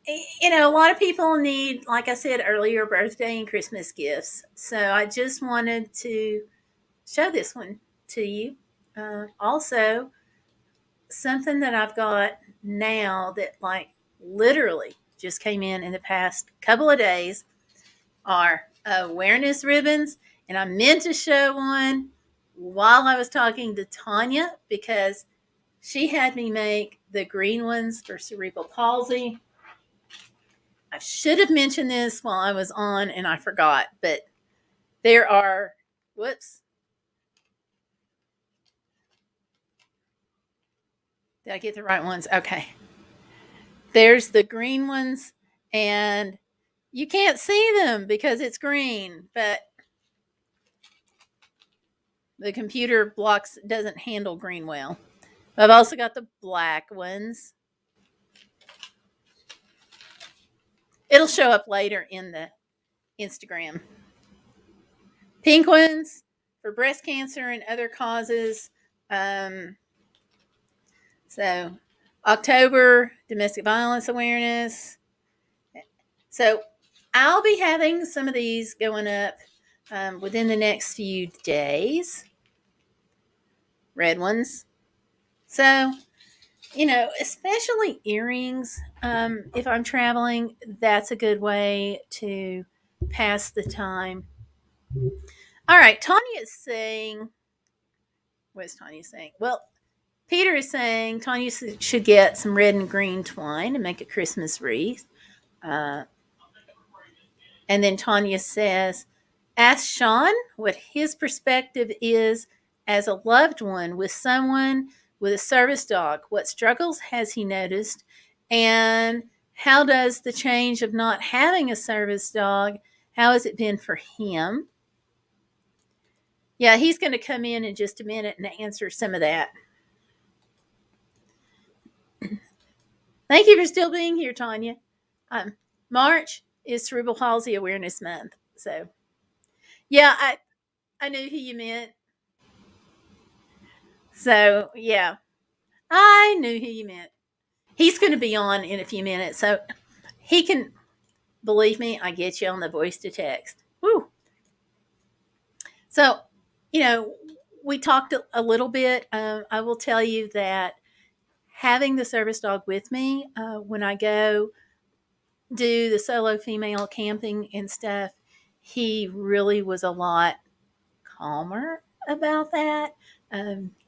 a lot of people need, like I said earlier, birthday and Christmas gifts. So I just wanted to show this one to you. Also, something that I've got now that literally just came in the past couple of days are awareness ribbons. And I meant to show one while I was talking to Tanya because she had me make the green ones for cerebral palsy. I should have mentioned this while I was on and I forgot, but there are, whoops. Did I get the right ones? Okay. There's the green ones, and you can't see them because it's green, but the computer doesn't handle green well. I've also got the black ones. It'll show up later in the Instagram. Pink ones for breast cancer and other causes. So October, domestic violence awareness. So I'll be having some of these going up within the next few days. Red ones. So, especially earrings, if I'm traveling, that's a good way to pass the time. All right, Tanya is saying, what is Tanya saying? Well, Peter is saying Tanya should get some red and green twine and make a Christmas wreath. And then Tanya says, ask Sean what his perspective is as a loved one with someone with a service dog. What struggles has he noticed? And how does the change of not having a service dog, how has it been for him? Yeah, he's going to come in just a minute and answer some of that. Thank you for still being here, Tanya. March is Cerebral Palsy Awareness Month. So, yeah, I knew who you meant. So, yeah, I knew who you meant. He's going to be on in a few minutes, so he can, believe me, I get you on the voice to text. Woo. So, we talked a little bit. I will tell you that having the service dog with me when I go do the solo female camping and stuff, he really was a lot calmer about that.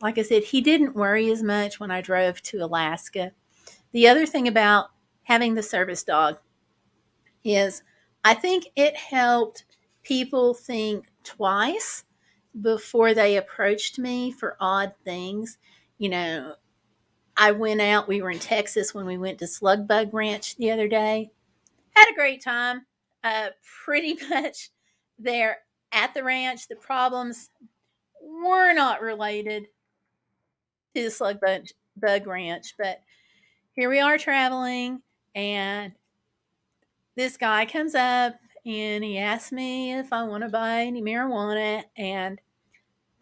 Like I said, he didn't worry as much when I drove to Alaska. The other thing about having the service dog is I think it helped people think twice before they approached me for odd things. I went out, we were in Texas when we went to Slug Bug Ranch the other day. Had a great time. Pretty much there at the ranch, the problems were not related to the Slug Bug Ranch, but here we are traveling, and this guy comes up and he asks me if I want to buy any marijuana, and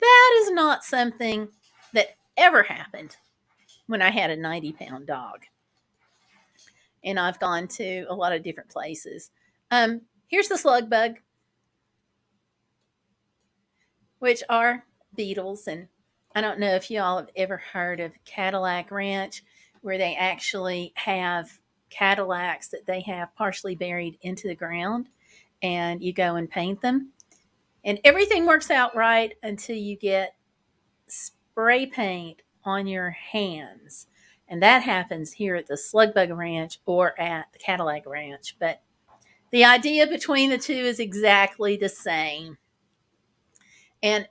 That is not something that ever happened when I had a 90-pound dog. And I've gone to a lot of different places. Here's the slug bug, which are beetles. And I don't know if y'all have ever heard of Cadillac Ranch, where they actually have Cadillacs that they have partially buried into the ground, and you go and paint them. And everything works out right until you get spray paint on your hands. And that happens here at the Slug Bug Ranch or at the Cadillac Ranch. But the idea between the two is exactly the same. And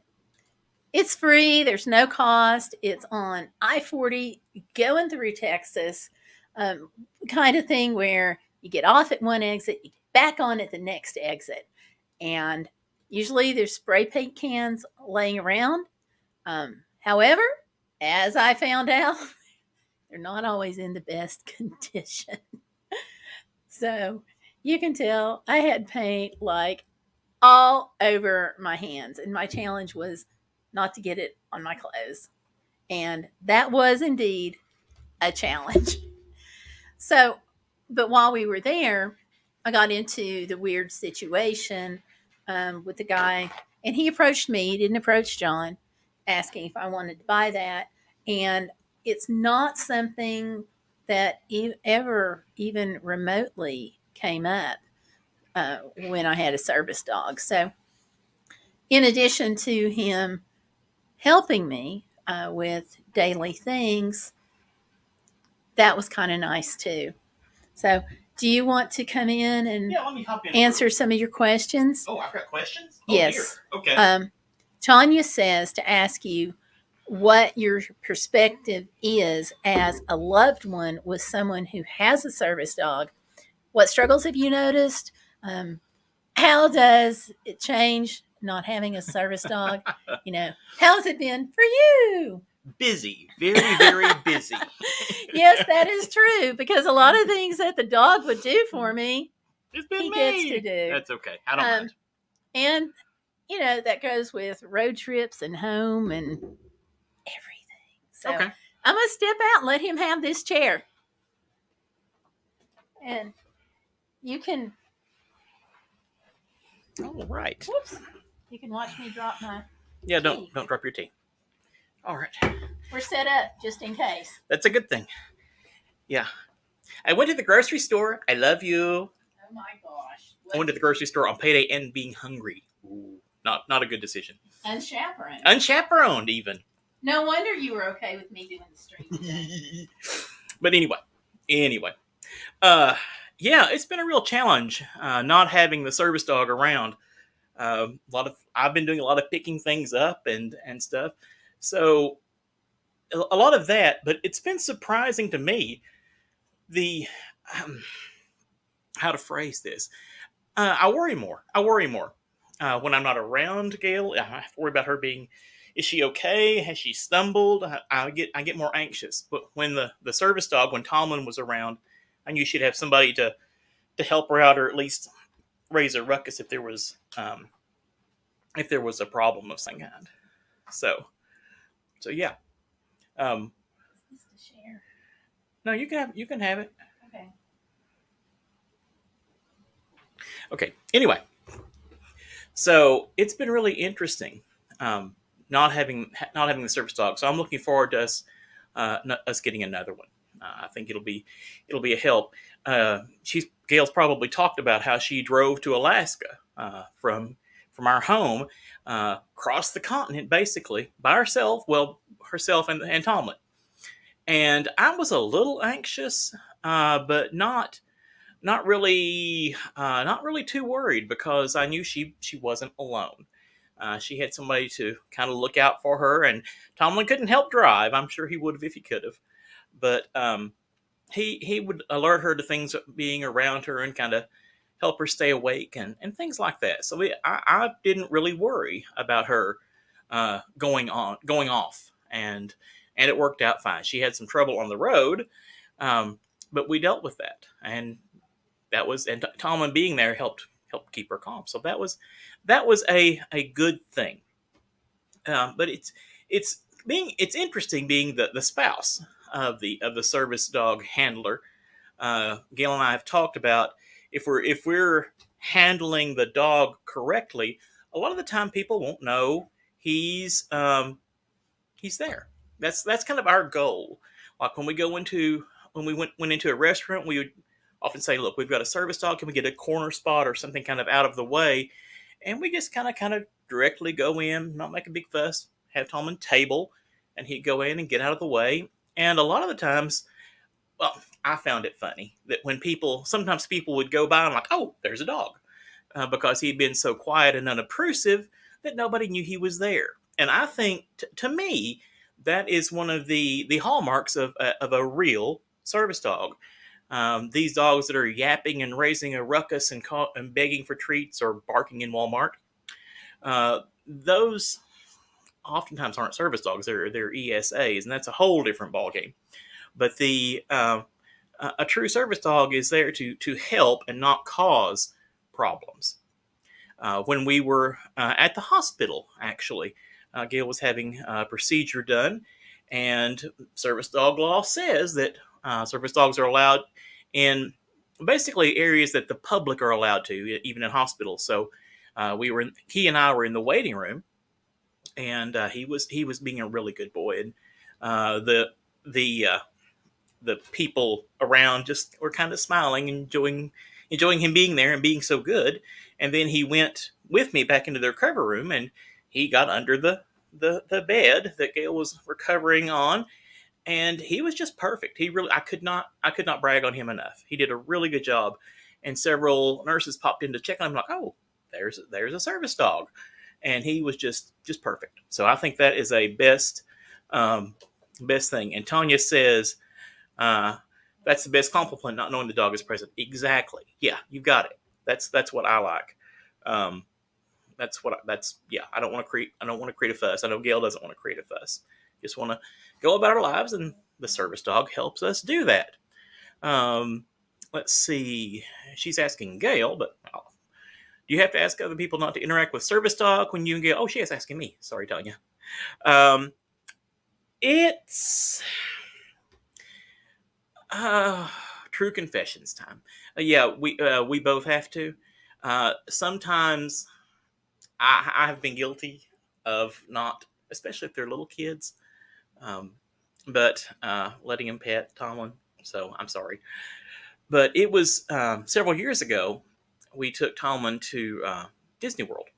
it's free. There's no cost. It's on I-40 going through Texas, kind of thing where you get off at one exit, you get back on at the next exit. And usually there's spray paint cans laying around. However, as I found out, they're not always in the best condition. So you can tell I had paint like all over my hands. And my challenge was not to get it on my clothes. And that was indeed a challenge. So, but while we were there, I got into the weird situation with the guy. And he approached me. He didn't approach John, asking if I wanted to buy that. And it's not something that ever even remotely came up when I had a service dog. So in addition to him helping me with daily things, that was kind of nice too. So do you want to come in and Yeah, let me hop in. answer some of your questions? Oh, I've got questions? Oh, Yes. dear. Okay. Tanya says to ask you what your perspective is as a loved one with someone who has a service dog. What struggles have you noticed? How does it change not having a service dog? How has it been for you? Busy. Very, very busy. Yes, that is true, because a lot of things that the dog would do for me, It's been he me. gets to do. That's okay. I don't mind. And, that goes with road trips and home and everything. So Okay. I'm going to step out and let him have this chair. And you can, All right. whoops, you can watch me drop my, Yeah, tea. don't drop your tea. All right. We're set up just in case. That's a good thing. Yeah. I went to the grocery store. I love you. Oh my gosh. I went to the grocery store on payday and being hungry. Ooh, not a good decision. Unchaperoned. Unchaperoned, even. No wonder you were okay with me doing the stream today. But anyway. Yeah, it's been a real challenge not having the service dog around. I've been doing a lot of picking things up and stuff. So a lot of that, but it's been surprising to me how to phrase this. I worry more. When I'm not around Gail, I have to worry about her being, is she okay? Has she stumbled? I get more anxious. But when the service dog, when Tomlin was around, I knew she'd have somebody to help her out, or at least raise a ruckus if there was a problem of some kind. So yeah. Is this to share? No, you can have it. Okay. Okay. Anyway, so it's been really interesting, not having the service dog. So I'm looking forward to us getting another one. I think it'll be a help. Gail's probably talked about how she drove to Alaska from our home, across the continent, basically by herself. Well, herself and Tomlin. And I was a little anxious, but not really too worried, because I knew she wasn't alone. She had somebody to kind of look out for her, and Tomlin couldn't help drive. I'm sure he would have if he could have, but he would alert her to things being around her and kind of help her stay awake and things like that. So I didn't really worry about her going off, and it worked out fine. She had some trouble on the road, but we dealt with that, and Tomlin being there helped keep her calm. So that was a good thing. But it's interesting being the spouse of the service dog handler. Gail and I have talked about if we're handling the dog correctly, a lot of the time people won't know he's there. That's kind of our goal. Like when we went into a restaurant, we would often say, "Look, we've got a service dog. Can we get a corner spot or something kind of out of the way?" And we just kind of directly go in, not make a big fuss, have Tom on table, and he'd go in and get out of the way. And a lot of the times, well, I found it funny that sometimes people would go by and like, "Oh, there's a dog," because he'd been so quiet and unobtrusive that nobody knew he was there. And I think, to me, that is one of the hallmarks of a real service dog. These dogs that are yapping and raising a ruckus and begging for treats or barking in Walmart, those oftentimes aren't service dogs. They're ESAs, and that's a whole different ballgame. But a true service dog is there to help and not cause problems. When we were at the hospital, actually, Gail was having a procedure done, and service dog law says that service dogs are allowed in basically areas that the public are allowed to, even in hospitals. So he and I were in the waiting room, and he was being a really good boy, and the people around just were kind of smiling, enjoying him being there and being so good. And then he went with me back into the recovery room, and he got under the bed that Gail was recovering on, and he was just perfect. I could not brag on him enough. He did a really good job, and several nurses popped in to check on him, like, "Oh, there's a service dog," and he was just perfect. So I think that is a best thing. And Tanya says, that's the best compliment, not knowing the dog is present. Exactly. Yeah, you got it. That's what I like. Yeah. I don't want to create a fuss. I know Gail doesn't want to create a fuss. Just want to go about our lives, and the service dog helps us do that. Let's see. She's asking Gail, but do you have to ask other people not to interact with service dog when you and Gail? Oh, she is asking me. Sorry, Tanya. It's true confessions time. Yeah, we both have to. Sometimes I have been guilty of not, especially if they're little kids, but letting him pet Tomlin. So I'm sorry. But it was several years ago. We took Tomlin to Disney World,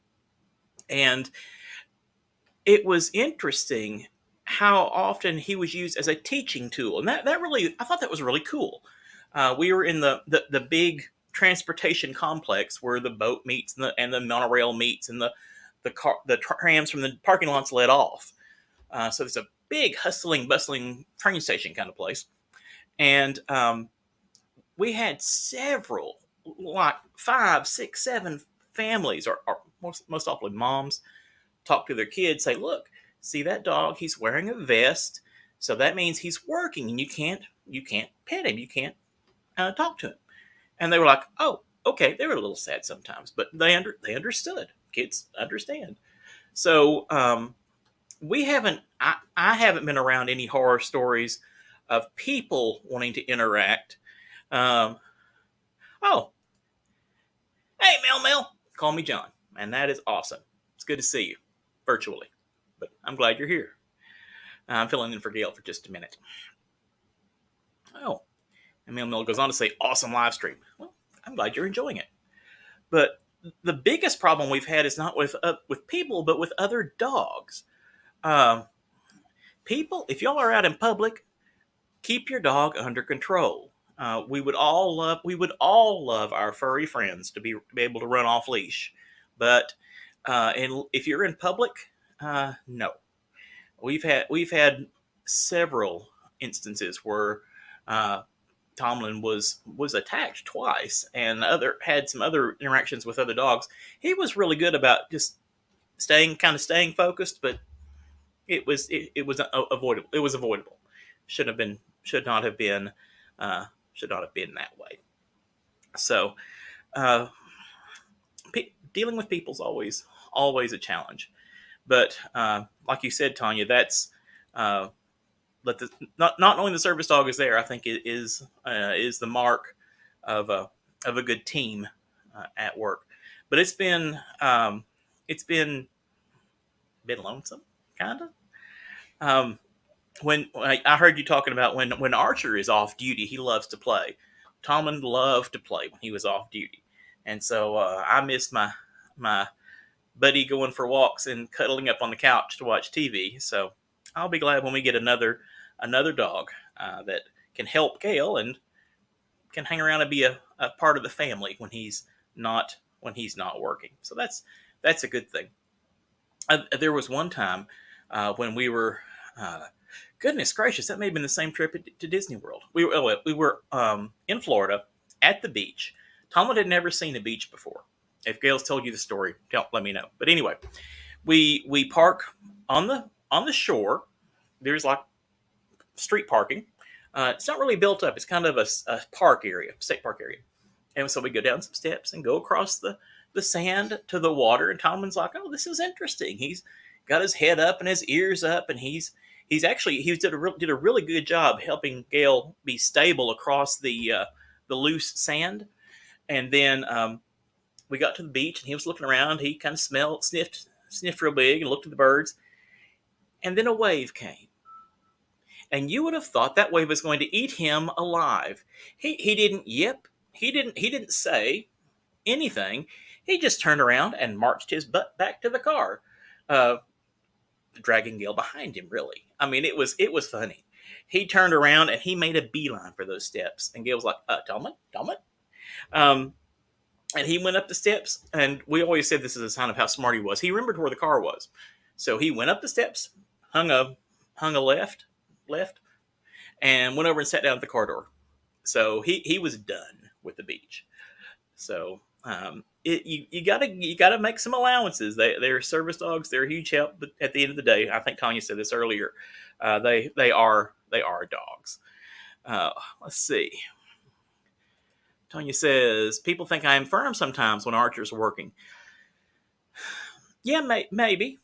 and it was interesting how often he was used as a teaching tool, and that really, I thought that was really cool. We were in the big transportation complex where the boat meets and the monorail meets, and the trams from the parking lots let off. So it's a big hustling, bustling train station kind of place, and we had several, like 5, 6, 7 families, or most often moms, talk to their kids, say, "Look, see that dog? He's wearing a vest, so that means he's working, and you can't pet him, you can't talk to him." And they were like, "Oh, okay." They were a little sad sometimes, but they understood. Kids understand. So I haven't been around any horror stories of people wanting to interact. Oh, hey, Mel, call me John, and that is awesome. It's good to see you virtually, but I'm glad you're here. I'm filling in for Gail for just a minute. Oh, and Mel goes on to say, "Awesome live stream." Well, I'm glad you're enjoying it. But the biggest problem we've had is not with people, but with other dogs. People, if y'all are out in public, keep your dog under control. We would all love our furry friends to be able to run off leash, but if you're in public, no. We've had several instances where Tomlin was attacked twice, and had some other interactions with other dogs. He was really good about just staying focused, but it was avoidable. It was avoidable. Should not have been that way. So, dealing with people's always a challenge. But like you said, Tanya, that's but not knowing the service dog is there, I think it is the mark of a good team at work. But it's been lonesome, kind of. When I heard you talking about when Archer is off duty, he loves to play. Tomlin loved to play when he was off duty, and so I miss my buddy going for walks and cuddling up on the couch to watch TV. So I'll be glad when we get another dog that can help Gale and can hang around and be a part of the family when he's not working. So that's a good thing. There was one time when we were, goodness gracious, that may have been the same trip to Disney World. We were in Florida at the beach. Tomlin had never seen a beach before. If Gail's told you the story, let me know. But anyway, we park on the shore. There's like street parking. It's not really built up. It's kind of a park area, state park area. And so we go down some steps and go across the sand to the water. And Tomlin's like, "Oh, this is interesting." He's got his head up and his ears up, and he did a really good job helping Gail be stable across the loose sand. And then we got to the beach, and he was looking around. He kind of sniffed real big, and looked at the birds. And then a wave came. And you would have thought that wave was going to eat him alive. He didn't yip. He didn't say anything. He just turned around and marched his butt back to the car, dragging Gail behind him. Really, I mean, it was funny. He turned around and he made a beeline for those steps, and Gail was like, "Tomlin." And he went up the steps, and we always said this is a sign of how smart he was. He remembered where the car was, so he went up the steps, hung a left, and went over and sat down at the car door. So he was done with the beach. So you gotta make some allowances. They're service dogs. They're a huge help. But at the end of the day, I think Tanya said this earlier. They are dogs. Let's see. Tanya says people think I am firm sometimes when Archer's working. Yeah, maybe,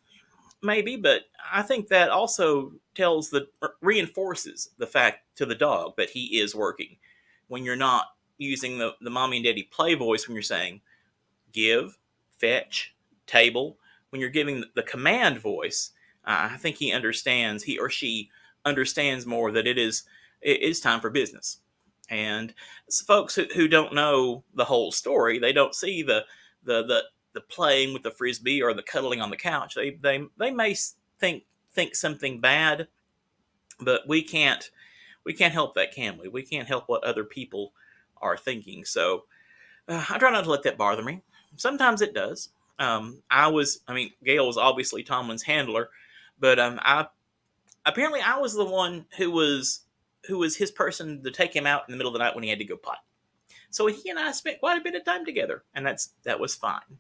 but I think that also reinforces the fact to the dog that he is working. When you're not using the mommy and daddy play voice, when you're saying give, fetch, table, when you're giving the command voice, I think he or she understands more that it is time for business. And folks who don't know the whole story, they don't see the playing with the frisbee or the cuddling on the couch. They may think something bad, but we can't help that, can we? We can't help what other people are thinking. So I try not to let that bother me. Sometimes it does. Gail was obviously Tomlin's handler, but I was the one who was his person to take him out in the middle of the night when he had to go potty. So he and I spent quite a bit of time together, and that was fine.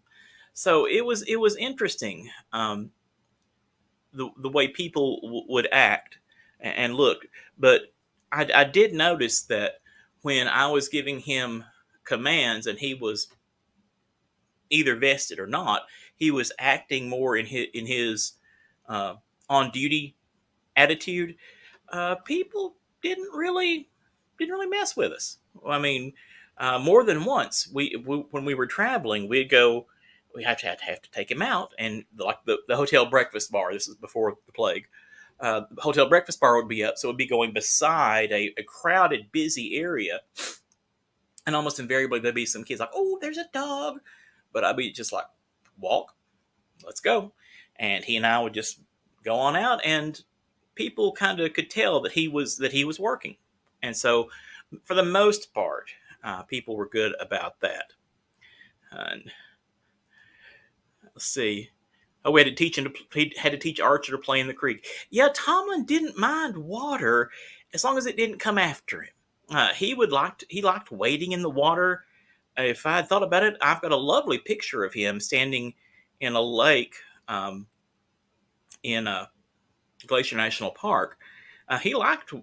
So it was interesting, the way people would act and look. But I did notice that when I was giving him commands and he was either vested or not, he was acting more in his on duty attitude. People didn't really mess with us. I mean, more than once, when we were traveling, we'd have to take him out, and like the hotel breakfast bar. This is before the plague. The hotel breakfast bar would be up, so it would be going beside a crowded, busy area, and almost invariably there'd be some kids like, "Oh, there's a dog," but I'd be just like, "Walk, let's go," and he and I would just go on out, and people kind of could tell that he was working, and so for the most part, people were good about that. And let's see. Oh, we had to teach Archer to play in the creek. Yeah, Tomlin didn't mind water as long as it didn't come after him. He liked wading in the water. If I had thought about it, I've got a lovely picture of him standing in a lake in Glacier National Park. He liked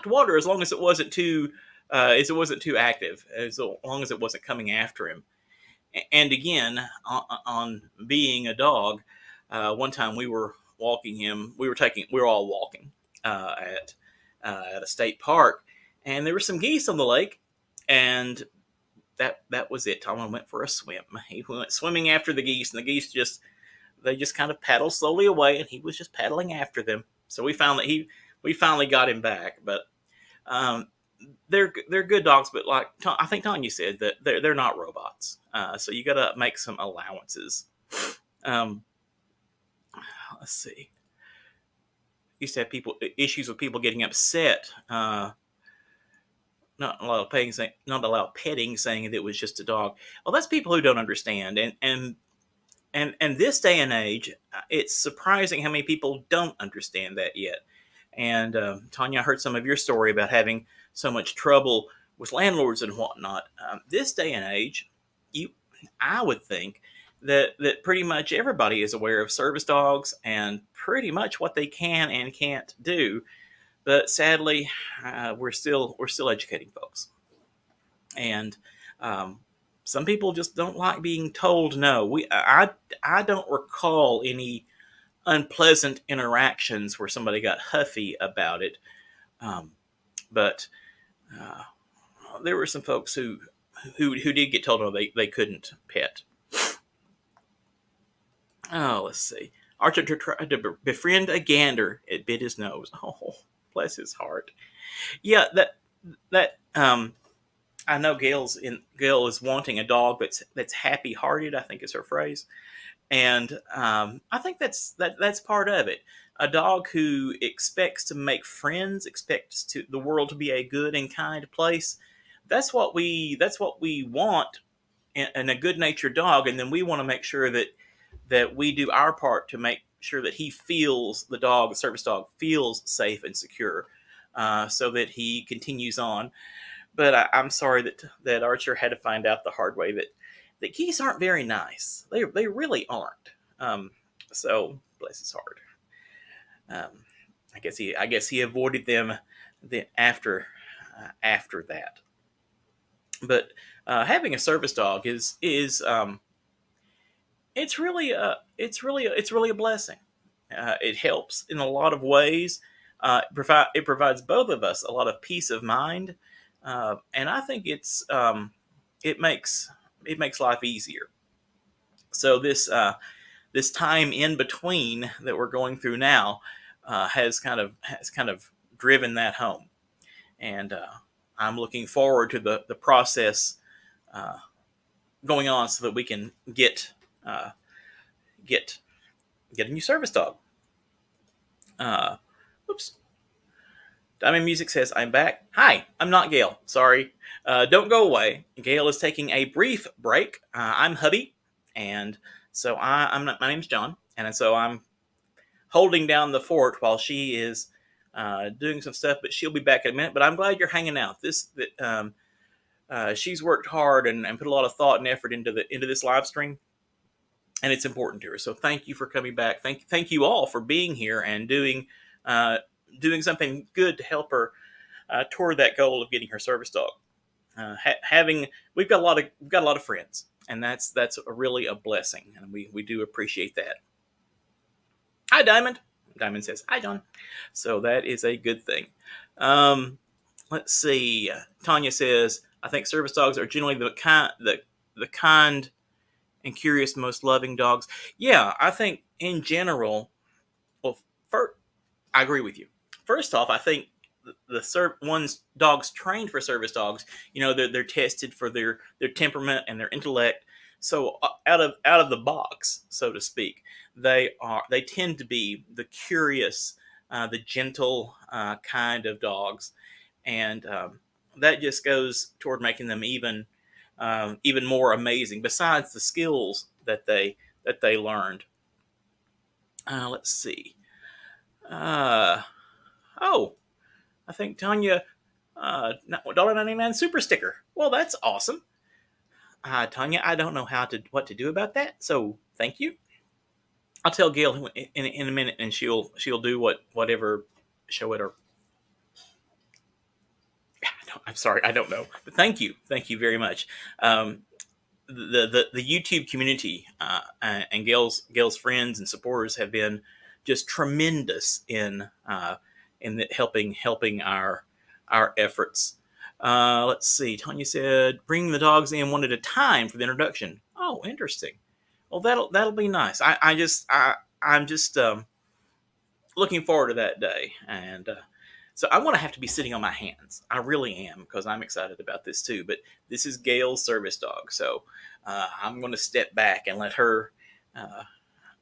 water as long as it wasn't too active, as long as it wasn't coming after him. And again, on being a dog, one time we were walking him. We were all walking at a state park, and there were some geese on the lake, and that was it. Tom went for a swim. He went swimming after the geese, and the geese just kind of paddled slowly away, and he was just paddling after them. So we finally got him back. But they're good dogs, but like I think Tanya said, that they're not robots. So you got to make some allowances. Let's see. Used to have issues with people getting upset. Not allow petting, saying that it was just a dog. Well, that's people who don't understand, and this day and age, it's surprising how many people don't understand that yet. And Tanya, I heard some of your story about having so much trouble with landlords and whatnot. This day and age, I would think that pretty much everybody is aware of service dogs and pretty much what they can and can't do. But sadly, we're still educating folks, and some people just don't like being told no. I don't recall any unpleasant interactions where somebody got huffy about it, but there were some folks who did get told no, they couldn't pet. Oh, let's see. Archer tried to befriend a gander. It bit his nose. Oh, bless his heart. Yeah, that I know Gail is wanting a dog that's happy-hearted, I think is her phrase, and I think that's part of it. A dog who expects to make friends, expects the world to be a good and kind place. That's what we want in a good-natured dog, and then we want to make sure that we do our part to make sure that the service dog feels safe and secure, so that he continues on. But I'm sorry that Archer had to find out the hard way that geese aren't very nice. They really aren't. So bless his heart. I guess he avoided them after that. But having a service dog is it's really a blessing. It helps in a lot of ways. It provides both of us a lot of peace of mind. And I think it makes life easier. So this time in between that we're going through now has kind of driven that home, and I'm looking forward to the process going on so that we can get a new service dog. Oops. Diamond Music says, I'm back. Hi, I'm not Gail. Sorry. Don't go away. Gail is taking a brief break. I'm Hubby, and so my name's John, and so I'm holding down the fort while she is doing some stuff, but she'll be back in a minute. But I'm glad you're hanging out. She's worked hard and put a lot of thought and effort into this live stream, and it's important to her. So thank you for coming back. Thank you all for being here and doing something good to help her toward that goal of getting her service dog. We've got a lot of friends, and that's really a blessing, and we do appreciate that. Hi, Diamond. Diamond says, hi, John. So that is a good thing. Let's see. Tanya says, I think service dogs are generally the kind and curious, most loving dogs. Yeah, I think in general, well, I agree with you. First off, I think one's dogs trained for service dogs, they're tested for their temperament and their intellect. So out of the box, so to speak, they tend to be the curious, the gentle kind of dogs, and that just goes toward making them even more amazing. Besides the skills that they learned. Let's see. I think Tanya, $1.99 super sticker. Well, that's awesome. Tanya, I don't know what to do about that, so thank you. I'll tell Gail in a minute, and she'll do whatever, show it or. I'm sorry, I don't know, but thank you very much. the YouTube community and Gail's friends and supporters have been just tremendous in helping our efforts. Let's see. Tanya said, "Bring the dogs in one at a time for the introduction." Oh, interesting. Well, that'll be nice. I'm just looking forward to that day, and so I'm going to have to be sitting on my hands. I really am, because I'm excited about this too. But this is Gail's service dog, so I'm going to step back and let her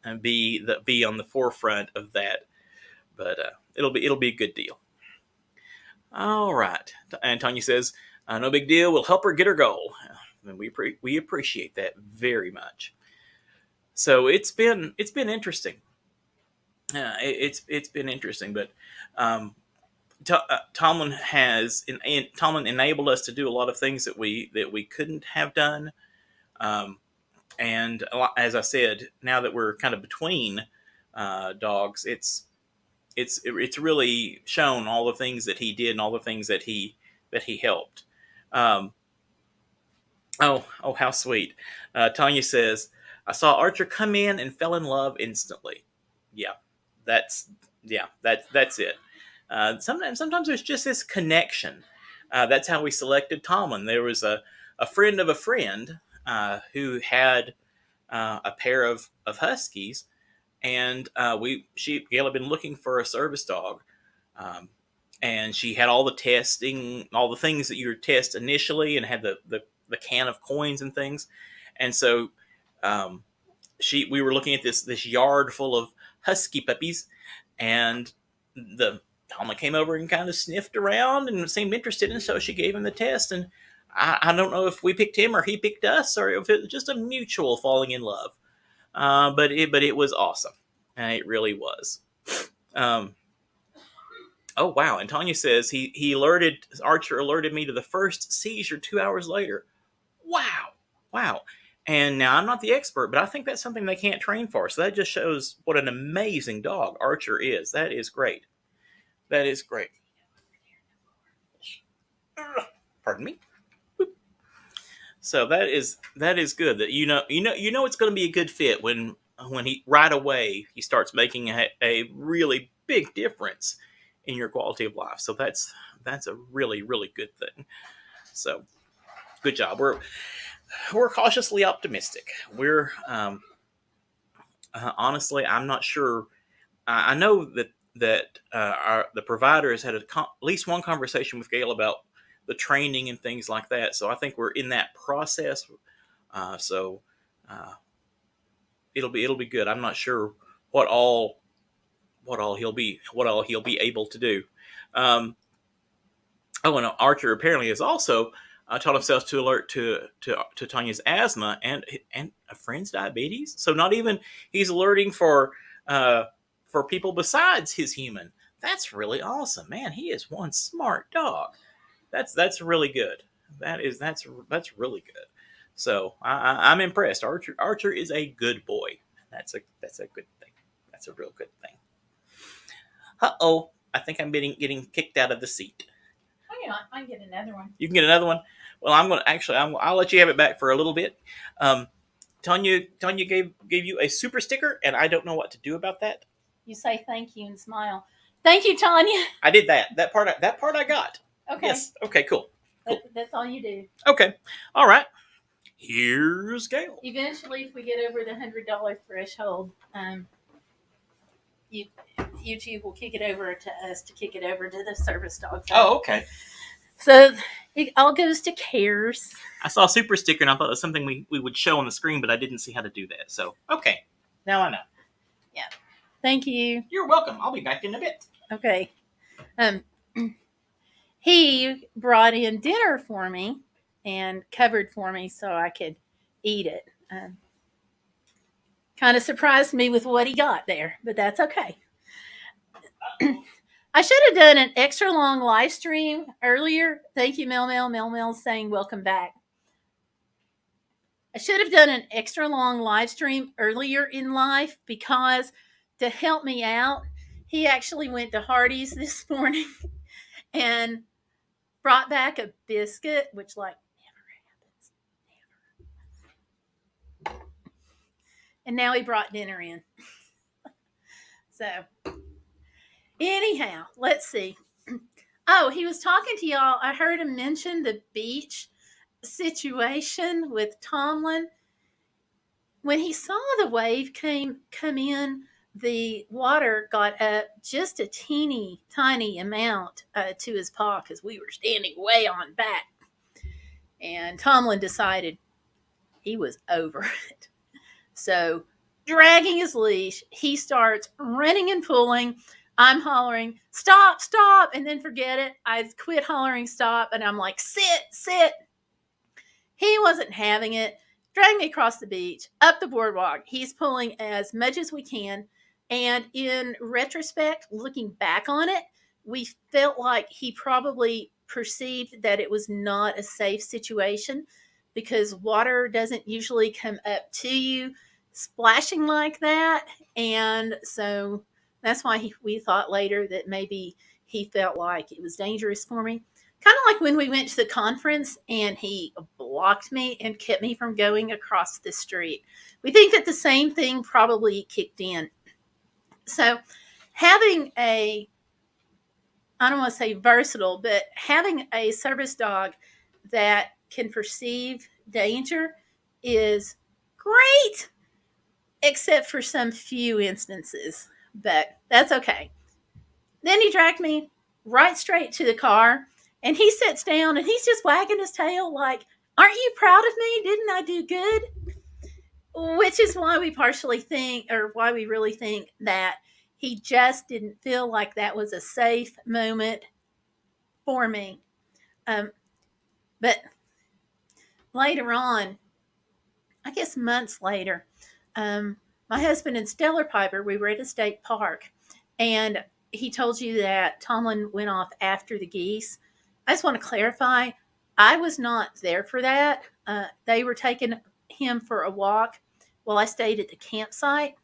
and be on the forefront of that. But it'll be a good deal. All right. And Tanya says, "No big deal. We'll help her get her goal." And we appreciate that very much. So it's been interesting. It's been interesting, but Tomlin Tomlin enabled us to do a lot of things that we couldn't have done. And as I said, now that we're kind of between dogs, it's really shown all the things that he did and all the things that he helped. Oh, how sweet! Tanya says, "I saw Archer come in and fell in love instantly." Yeah, that's it. Sometimes there's just this connection. That's how we selected Tomlin. There was a friend of a friend who had a pair of huskies, and Gail had been looking for a service dog, and she had all the testing, all the things that you test initially, and had the can of coins and things, and so we were looking at this yard full of husky puppies, and Tomlin came over and kind of sniffed around and seemed interested, and so she gave him the test, and I don't know if we picked him or he picked us, or if it was just a mutual falling in love. But it was awesome. It really was. Oh wow! And Tanya says Archer alerted me to the first seizure 2 hours later. Wow. And now I'm not the expert, but I think that's something they can't train for. So that just shows what an amazing dog Archer is. That is great. That is great. Pardon me. So that is good. That you know it's going to be a good fit when he right away he starts making a really big difference in your quality of life. So that's a really good thing. So good job. We're cautiously optimistic. We're honestly, I'm not sure. I know that the provider has had at least one conversation with Gail about the training and things like that. So I think we're in that process. So it'll be good. I'm not sure what all he'll be able to do. And Archer apparently has also taught himself to alert to Tanya's asthma and a friend's diabetes. So not even he's alerting for people besides his human. That's really awesome, man. He is one smart dog. That's really good. That's really good. So I'm impressed. Archer is a good boy. That's a good thing. That's a real good thing. I think I'm getting kicked out of the seat. Oh yeah, I can get another one. You can get another one. Well, I'll let you have it back for a little bit. Tanya gave you a super sticker, and I don't know what to do about that. You say thank you and smile. Thank you, Tanya. I did that. That part I got. Okay. Yes. Okay. Cool. That's all you do. Okay. All right. Here's Gail. Eventually, if we get over the $100 threshold, YouTube will kick it over to us to kick it over to the service dog. Oh, okay. So it all goes to cares. I saw a super sticker and I thought it was something we would show on the screen, but I didn't see how to do that. So, okay. Now I know. Yeah. Thank you. You're welcome. I'll be back in a bit. Okay. He brought in dinner for me and covered for me so I could eat it. Kind of surprised me with what he got there, but that's okay. I should have done an extra long live stream earlier. Thank you, Mel. Mel's saying welcome back. I should have done an extra long live stream earlier in life because to help me out, he actually went to Hardee's this morning and brought back a biscuit, which never happens. Never. and now he brought dinner in. So, anyhow, let's see. Oh, he was talking to y'all. I heard him mention the beach situation with Tomlin. When he saw the wave come in, the water got up just a teeny tiny amount to his paw because we were standing way on back. And Tomlin decided he was over it. So, dragging his leash, he starts running and pulling. I'm hollering, stop, stop, and then forget it. I quit hollering stop, and I'm like, sit, sit. He wasn't having it. Dragging me across the beach, up the boardwalk. He's pulling as much as we can. And in retrospect, looking back on it, we felt like he probably perceived that it was not a safe situation because water doesn't usually come up to you splashing like that. And so that's why we thought later that maybe he felt like it was dangerous for me. Kind of like when we went to the conference and he blocked me and kept me from going across the street. We think that the same thing probably kicked in. So having I don't want to say versatile, but having a service dog that can perceive danger is great, except for some few instances, but that's okay. Then he dragged me right straight to the car, and he sits down and he's just wagging his tail like, aren't you proud of me? Didn't I do good? Which is why we partially think, or why we really think that he just didn't feel like that was a safe moment for me. But later on, I guess months later, my husband and Stellarpiper, we were at a state park, and he told you that Tomlin went off after the geese. I just want to clarify, I was not there for that. They were taking him for a walk while I stayed at the campsite.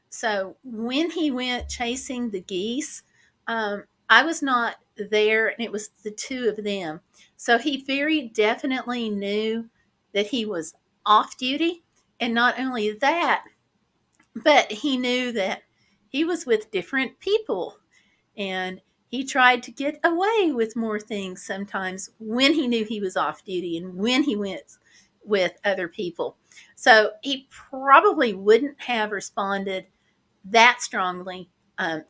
So when he went chasing the geese, I was not there, and it was the two of them. So he very definitely knew that he was off duty. And not only that, but he knew that he was with different people. And he tried to get away with more things sometimes when he knew he was off duty and when he went with other people. So he probably wouldn't have responded that strongly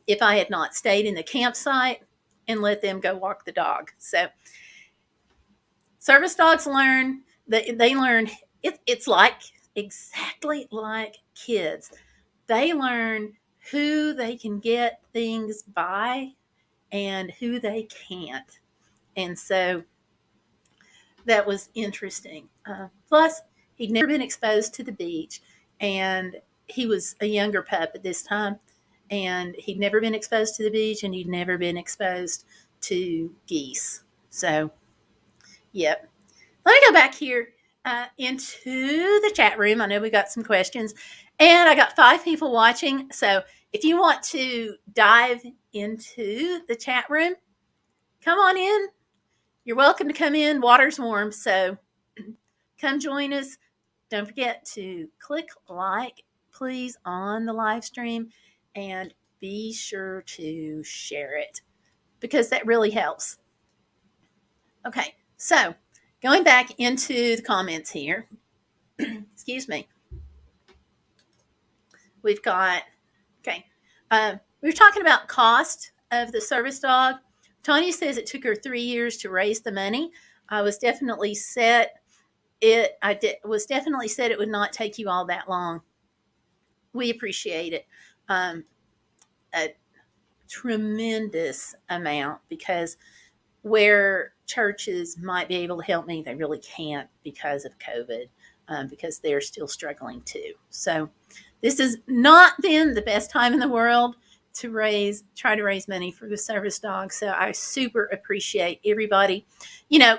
if I had not stayed in the campsite and let them go walk the dog. So service dogs learn, they learn, it's like exactly like kids. They learn who they can get things by and who they can't. And so that was interesting. Plus, he'd never been exposed to the beach, and he was a younger pup at this time, and he'd never been exposed to the beach, and he'd never been exposed to geese. So, yep. Let me go back here into the chat room. I know we got some questions, and I got 5 people watching. So if you want to dive into the chat room, come on in. You're welcome to come in. Water's warm, so come join us. Don't forget to click like, please, on the live stream, and be sure to share it because that really helps. Okay, so going back into the comments here. Excuse me. We've got, okay, we were talking about cost of the service dog. Tanya says it took her 3 years to raise the money. I was definitely set. Was definitely said it would not take you all that long. We appreciate it a tremendous amount because where churches might be able to help me, they really can't because of COVID, because they're still struggling too. So this has not been the best time in the world to try to raise money for the service dog. So I super appreciate everybody,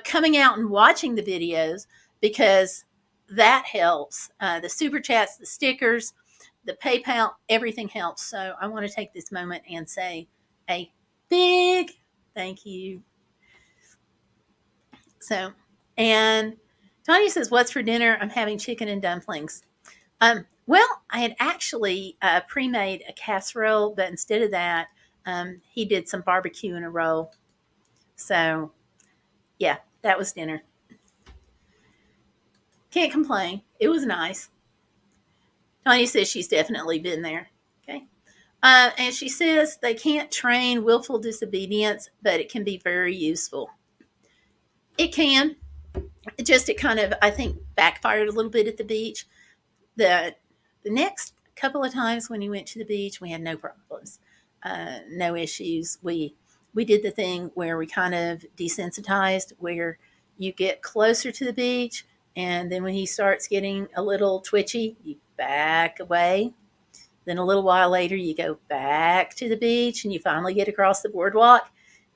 coming out and watching the videos because that helps. The super chats, the stickers, the PayPal, everything helps. So I want to take this moment and say a big thank you. So, and Tanya says, what's for dinner? I'm having chicken and dumplings. Well, I had actually pre-made a casserole, but instead of that, he did some barbecue in a roll. So, yeah, that was dinner. Can't complain. It was nice. Tanya says she's definitely been there. Okay. And she says they can't train willful disobedience, but it can be very useful. It can. It kind of, I think, backfired a little bit at the beach. The next couple of times when he went to the beach, we had no problems, no issues. We did the thing where we kind of desensitized, where you get closer to the beach, and then when he starts getting a little twitchy, you back away. Then a little while later, you go back to the beach, and you finally get across the boardwalk,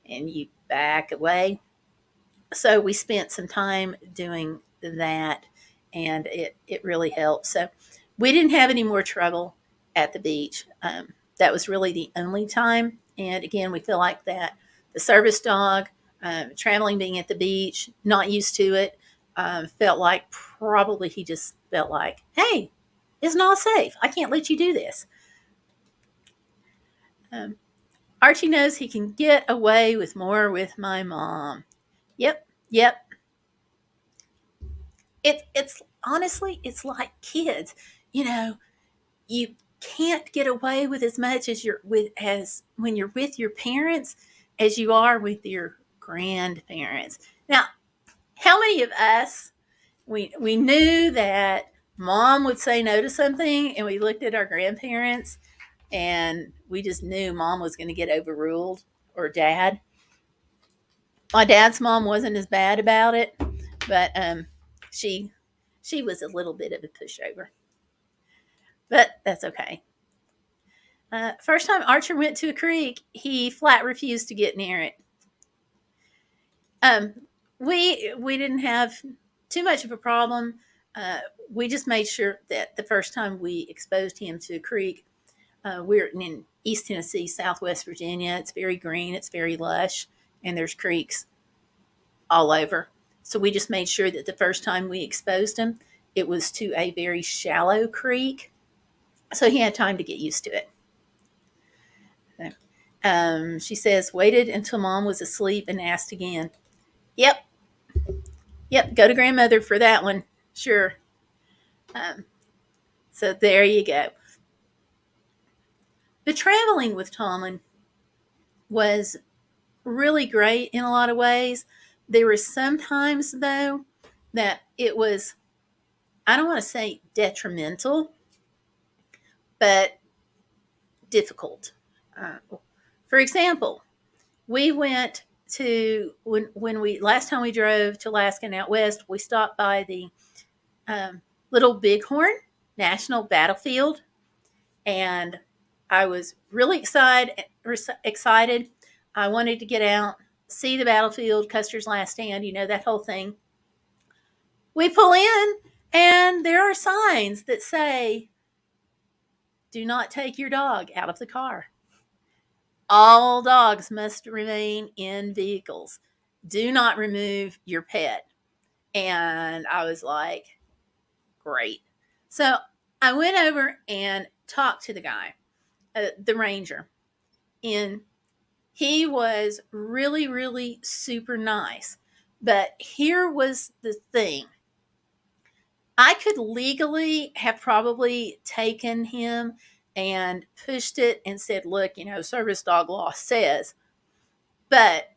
and you back away. So we spent some time doing that, and it really helped. So we didn't have any more trouble at the beach. That was really the only time. And again, we feel like that the service dog, traveling, being at the beach, not used to it, felt like probably he just felt like, hey, it's not safe. I can't let you do this. Archie knows he can get away with more with my mom. Yep. It's honestly, it's like kids. You know, you can't get away with as much as when you're with your parents as you are with your grandparents. Now, how many of us we knew that mom would say no to something, and we looked at our grandparents and we just knew mom was going to get overruled, or dad. My dad's mom wasn't as bad about it, but she was a little bit of a pushover. But that's okay. First time Archer went to a creek, he flat refused to get near it. We didn't have too much of a problem. We just made sure that the first time we exposed him to a creek, we're in East Tennessee, Southwest Virginia. It's very green, it's very lush, and there's creeks all over. So we just made sure that the first time we exposed him, it was to a very shallow creek, so he had time to get used to it. She says, waited until mom was asleep and asked again. Yep, go to grandmother for that one. Sure. So there you go. The traveling with Tomlin was really great in a lot of ways. There were some times, though, that it was, I don't want to say detrimental, but difficult. For example, we went to, when we, last time we drove to Alaska and out west, we stopped by the Little Bighorn National Battlefield, and I was really excited. I wanted to get out, see the battlefield, Custer's Last Stand, that whole thing. We pull in, and there are signs that say, do not take your dog out of the car. All dogs must remain in vehicles. Do not remove your pet. And I was like, great. So I went over and talked to the guy, the ranger, and he was really, really super nice. But here was the thing. I could legally have probably taken him and pushed it and said, look, service dog law says, but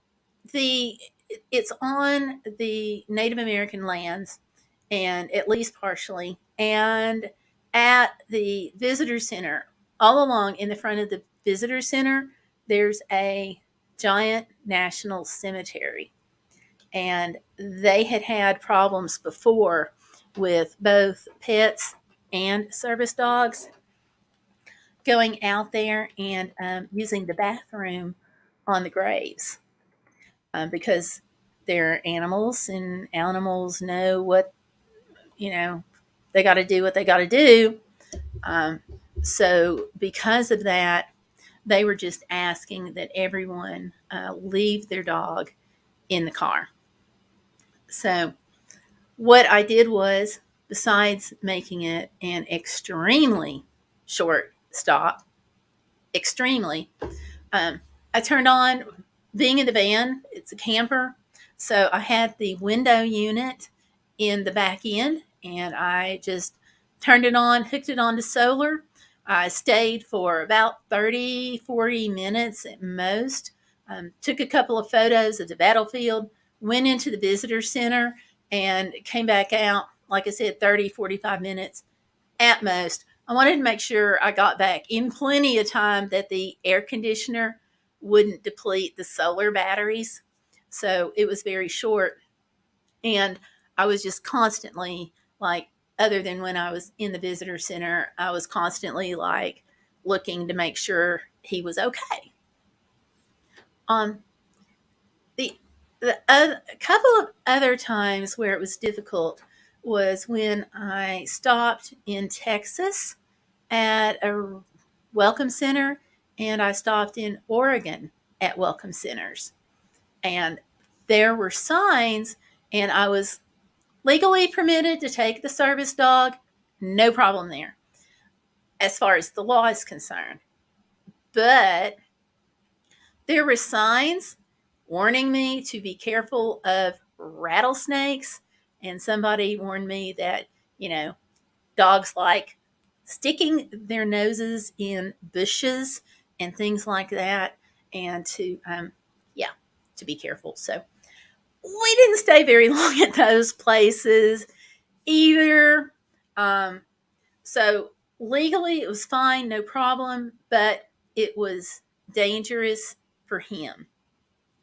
it's on the Native American lands, and at least partially, and at the visitor center, all along in the front of the visitor center, there's a giant national cemetery, and they had problems before with both pets and service dogs going out there and using the bathroom on the graves, because they're animals, and animals know what, they got to do what they got to do. So because of that, they were just asking that everyone leave their dog in the car. So what I did was, besides making it an extremely short stop, extremely, I turned on, being in the van, it's a camper, so I had the window unit in the back end, and I just turned it on, hooked it onto solar. I stayed for about 30, 40 minutes at most, took a couple of photos of the battlefield, went into the visitor center, and came back out, like I said, 30, 45 minutes at most. I wanted to make sure I got back in plenty of time that the air conditioner wouldn't deplete the solar batteries. So it was very short. And I was just constantly, like, other than when I was in the visitor center, I was constantly like looking to make sure he was okay. The a couple of other times where it was difficult was when I stopped in Texas at a welcome center, and I stopped in Oregon at welcome centers. And there were signs, and I was legally permitted to take the service dog, no problem there, as far as the law is concerned. But there were signs warning me to be careful of rattlesnakes, and somebody warned me that, dogs like sticking their noses in bushes and things like that, and to be careful. So we didn't stay very long at those places either. So legally it was fine, no problem, but it was dangerous for him,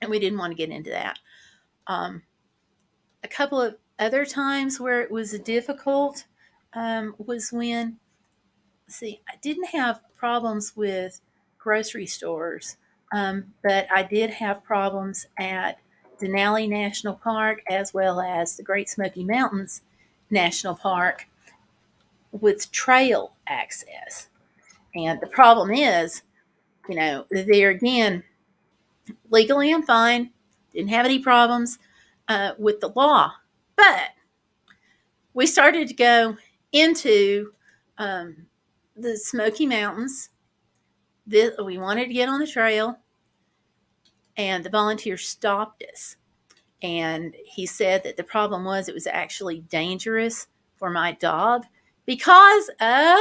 and we didn't want to get into that. A couple of other times where it was difficult was when, I didn't have problems with grocery stores, but I did have problems at Denali National Park as well as the Great Smoky Mountains National Park with trail access. And the problem is, there again, legally I'm fine, didn't have any problems with the law, but we started to go into the Smoky Mountains. We wanted to get on the trail, and the volunteer stopped us. And he said that the problem was it was actually dangerous for my dog because of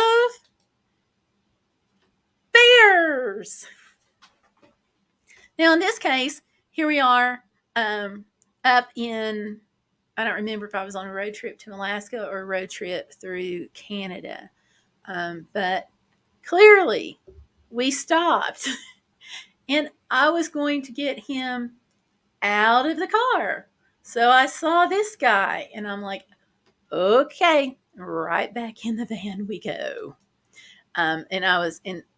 bears. Now, in this case, here we are up in, I don't remember if I was on a road trip to Alaska or a road trip through Canada. But clearly, we stopped. And I was going to get him out of the car. So I saw this guy, and I'm like, okay, right back in the van we go. And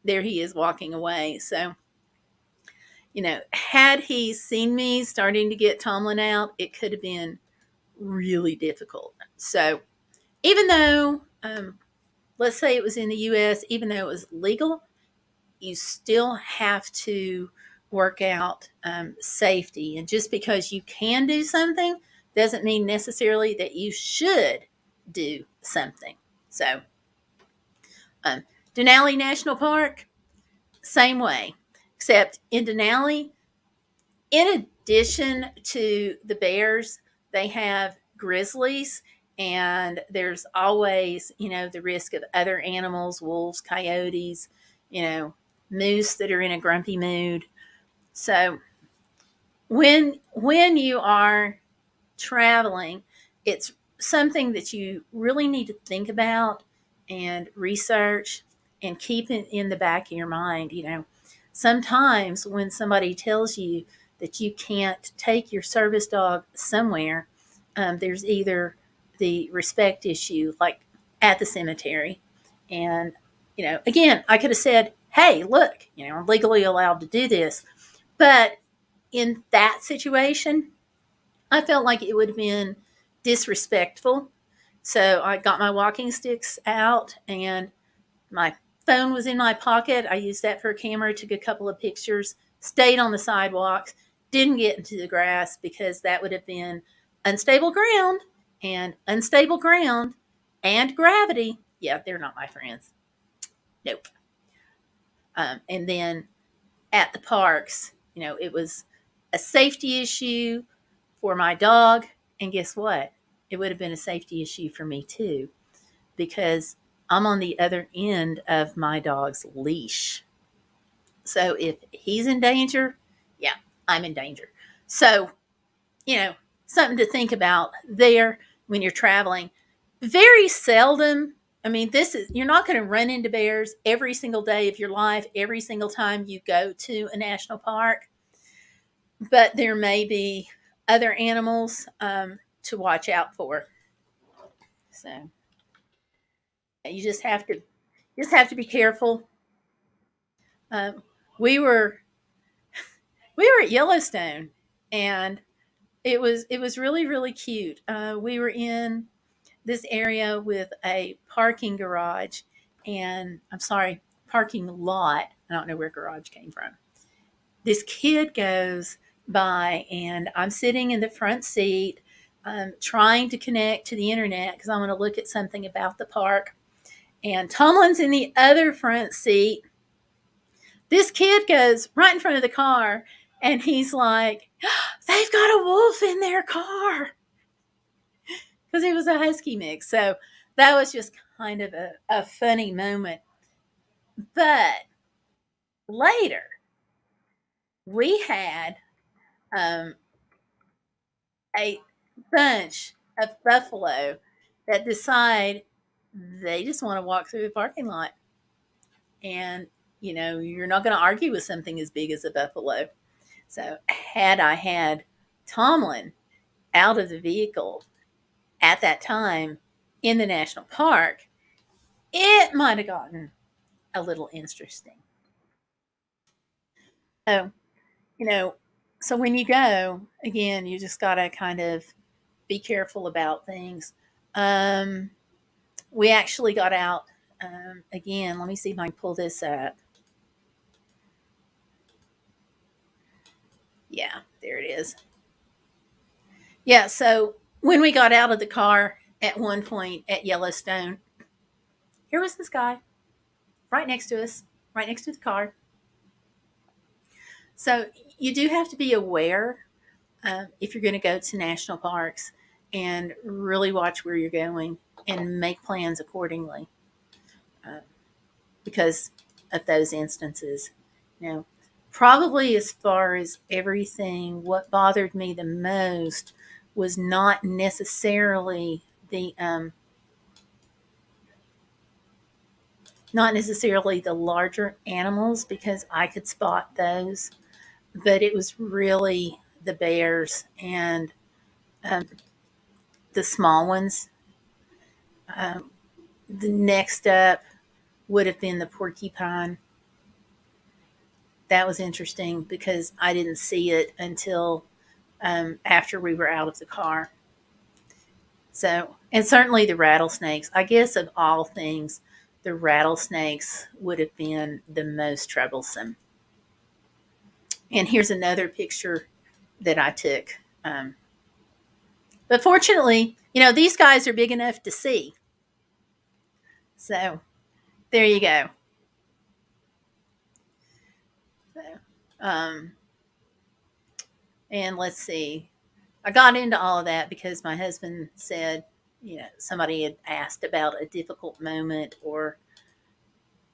there he is walking away. So, had he seen me starting to get Tomlin out, it could have been really difficult. So even though, let's say it was in the US, even though it was legal, you still have to work out safety. And just because you can do something doesn't mean necessarily that you should do something. So, Denali National Park, same way, except in Denali, in addition to the bears, they have grizzlies, and there's always, the risk of other animals, wolves, coyotes, moose that are in a grumpy mood. So when you are traveling, it's something that you really need to think about and research and keep it in the back of your mind. Sometimes when somebody tells you that you can't take your service dog somewhere, there's either the respect issue, like at the cemetery. And, again, I could have said, hey, look, I'm legally allowed to do this. But in that situation, I felt like it would have been disrespectful. So I got my walking sticks out, and my phone was in my pocket. I used that for a camera, took a couple of pictures, stayed on the sidewalks, didn't get into the grass because that would have been unstable ground, and unstable ground and gravity. Yeah, they're not my friends. Nope. And then at the parks, it was a safety issue for my dog. And guess what? It would have been a safety issue for me too, because I'm on the other end of my dog's leash. So if he's in danger, yeah, I'm in danger. So, something to think about there when you're traveling. Very seldom, you're not going to run into bears every single day of your life, every single time you go to a national park, but there may be other animals to watch out for. So you just have to be careful. We were at Yellowstone, and it was really, really cute. We were in this area with a parking garage, and I'm sorry, parking lot. I don't know where garage came from. This kid goes by, and I'm sitting in the front seat, trying to connect to the internet because I want to look at something about the park. And Tomlin's in the other front seat. This kid goes right in front of the car, and he's like, "They've got a wolf in their car," because it was a husky mix. So that was just kind of a funny moment. But later, we had a bunch of buffalo that decide they just want to walk through the parking lot. And, you're not going to argue with something as big as a buffalo. So had I had Tomlin out of the vehicle at that time in the national park, it might have gotten a little interesting. So, so when you go, again, you just got to kind of be careful about things. We actually got out, again, let me see if I can pull this up. Yeah, there it is. Yeah, so when we got out of the car at one point at Yellowstone, here was this guy right next to us, right next to the car. So you do have to be aware if you're going to go to national parks, and really watch where you're going and make plans accordingly because of those instances. Probably as far as everything, what bothered me the most was not necessarily the larger animals, because I could spot those, but it was really the bears and the small ones. The next up would have been the porcupine. That was interesting because I didn't see it until after we were out of the car. So, and certainly the rattlesnakes. I guess of all things, the rattlesnakes would have been the most troublesome. And here's another picture that I took. But fortunately, these guys are big enough to see. So there you go. So, and let's see. I got into all of that because my husband said, somebody had asked about a difficult moment, or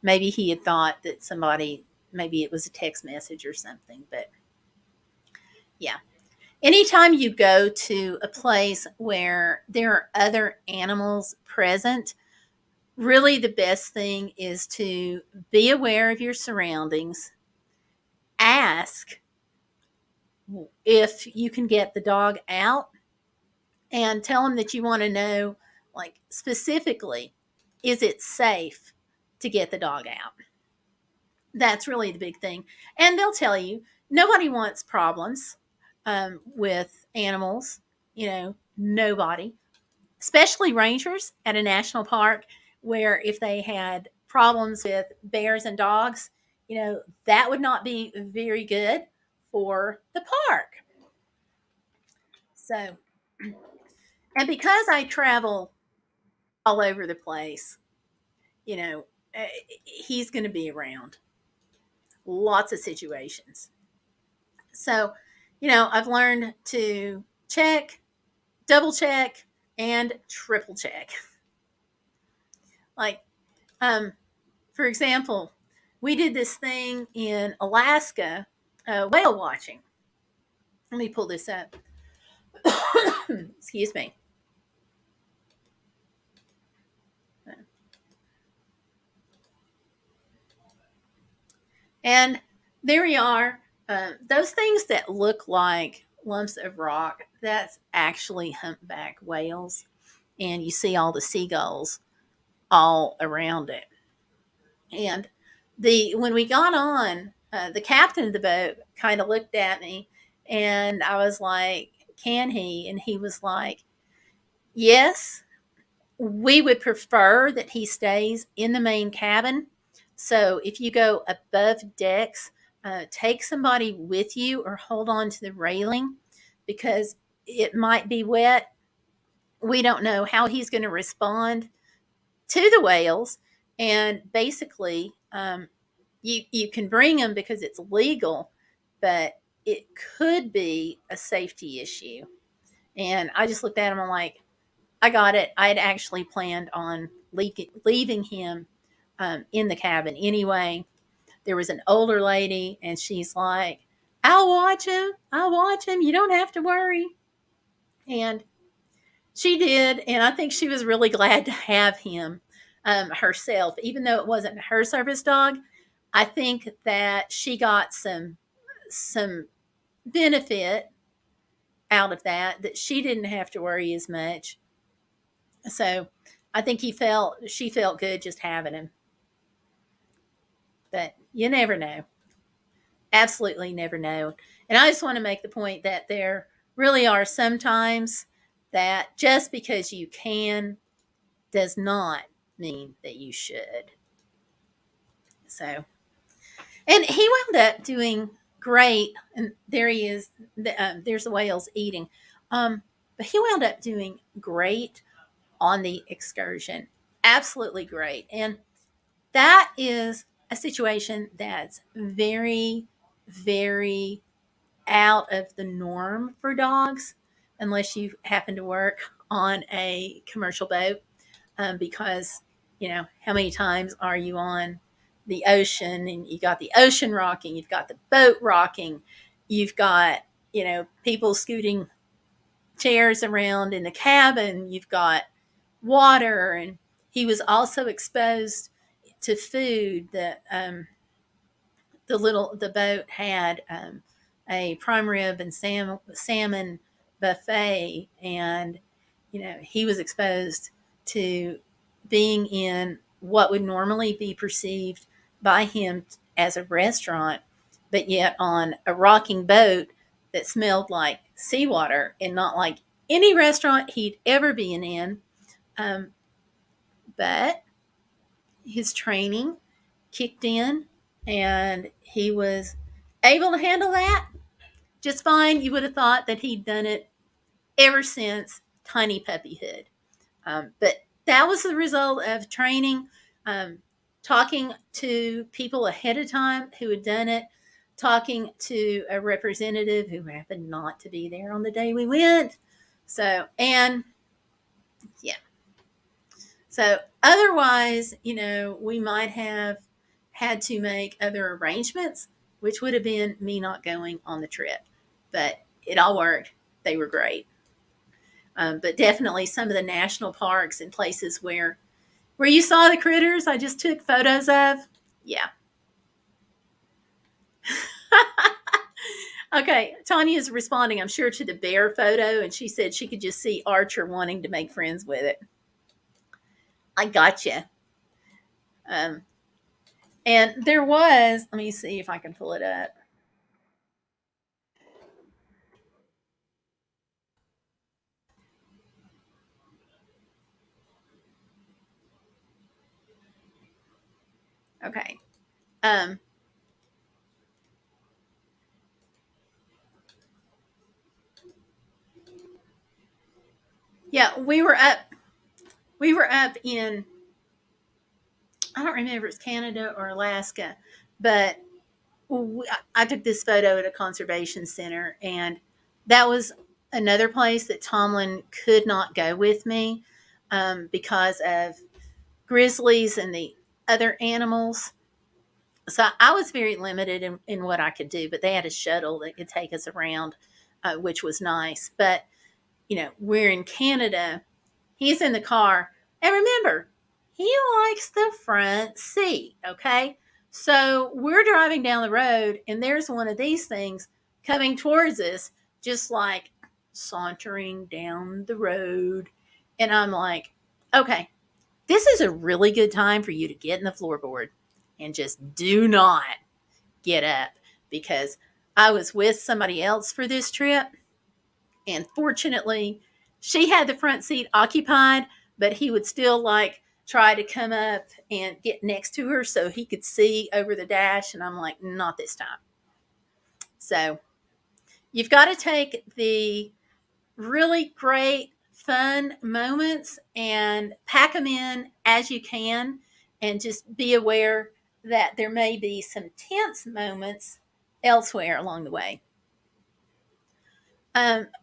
maybe he had thought that maybe it was a text message or something. But yeah, anytime you go to a place where there are other animals present, really the best thing is to be aware of your surroundings. Ask if you can get the dog out, and tell them that you want to know, like, specifically, is it safe to get the dog out? That's really the big thing. And they'll tell you, nobody wants problems with animals, nobody, especially rangers at a national park, where if they had problems with bears and dogs, that would not be very good for the park. So, and because I travel all over the place. He's going to be around lots of situations. So, I've learned to check, double check, and triple check. Like, for example, we did this thing in Alaska, whale watching. Let me pull this up. Excuse me. And there we are. Those things that look like lumps of rock, that's actually humpback whales. And you see all the seagulls all around it. And when we got on, the captain of the boat kind of looked at me, and I was like, "Can he?" And he was like, "Yes, we would prefer that he stays in the main cabin. So if you go above decks, take somebody with you or hold on to the railing because it might be wet. We don't know how he's going to respond to the whales. And basically, you can bring them because it's legal, but it could be a safety issue." And I just looked at him. I'm like, I got it. I had actually planned on leaving him in the cabin anyway. There was an older lady, and she's like, I'll watch him. I'll watch him. You don't have to worry. And she did. And I think she was really glad to have him herself, even though it wasn't her service dog. I think that she got some benefit out of that she didn't have to worry as much. So I think she felt good just having him. But you never know. Absolutely never know. And I just want to make the point that there really are some times that just because you can does not mean that you should. So, and he wound up doing great. And there he is. There's the whales eating. But he wound up doing great on the excursion. Absolutely great. And that is a situation that's very, very out of the norm for dogs, unless you happen to work on a commercial boat. Because, how many times are you on the ocean and you got the ocean rocking, you've got the boat rocking, you've got, people scooting chairs around in the cabin, you've got water, and he was also exposed to food that the boat had a prime rib and salmon buffet, and he was exposed to being in what would normally be perceived by him as a restaurant, but yet on a rocking boat that smelled like seawater and not like any restaurant he'd ever been in. But his training kicked in and he was able to handle that just fine. You would have thought that he'd done it ever since tiny puppyhood. But that was the result of training, talking to people ahead of time who had done it, talking to a representative who happened not to be there on the day we went. So, and yeah. So otherwise, we might have had to make other arrangements, which would have been me not going on the trip. But it all worked. They were great. But definitely some of the national parks and places where you saw the critters I just took photos of. Yeah. Okay, Tanya's responding, I'm sure, to the bear photo, and she said she could just see Archer wanting to make friends with it. I gotcha. And there was, let me see if I can pull it up. Okay. Yeah, we were up we were up in, I don't remember if it's Canada or Alaska, but I took this photo at a conservation center, and that was another place that Tomlin could not go with me because of grizzlies and the other animals. So I was very limited in what I could do, but they had a shuttle that could take us around, which was nice. But, we're in Canada. He's in the car. And remember, he likes the front seat, okay? So we're driving down the road, and there's one of these things coming towards us, just like sauntering down the road. And I'm like, okay, this is a really good time for you to get in the floorboard and just do not get up, because I was with somebody else for this trip, and fortunately she had the front seat occupied, but he would still try to come up and get next to her so he could see over the dash, and I'm like, not this time. So you've got to take the really great fun moments and pack them in as you can, and just be aware that there may be some tense moments elsewhere along the way.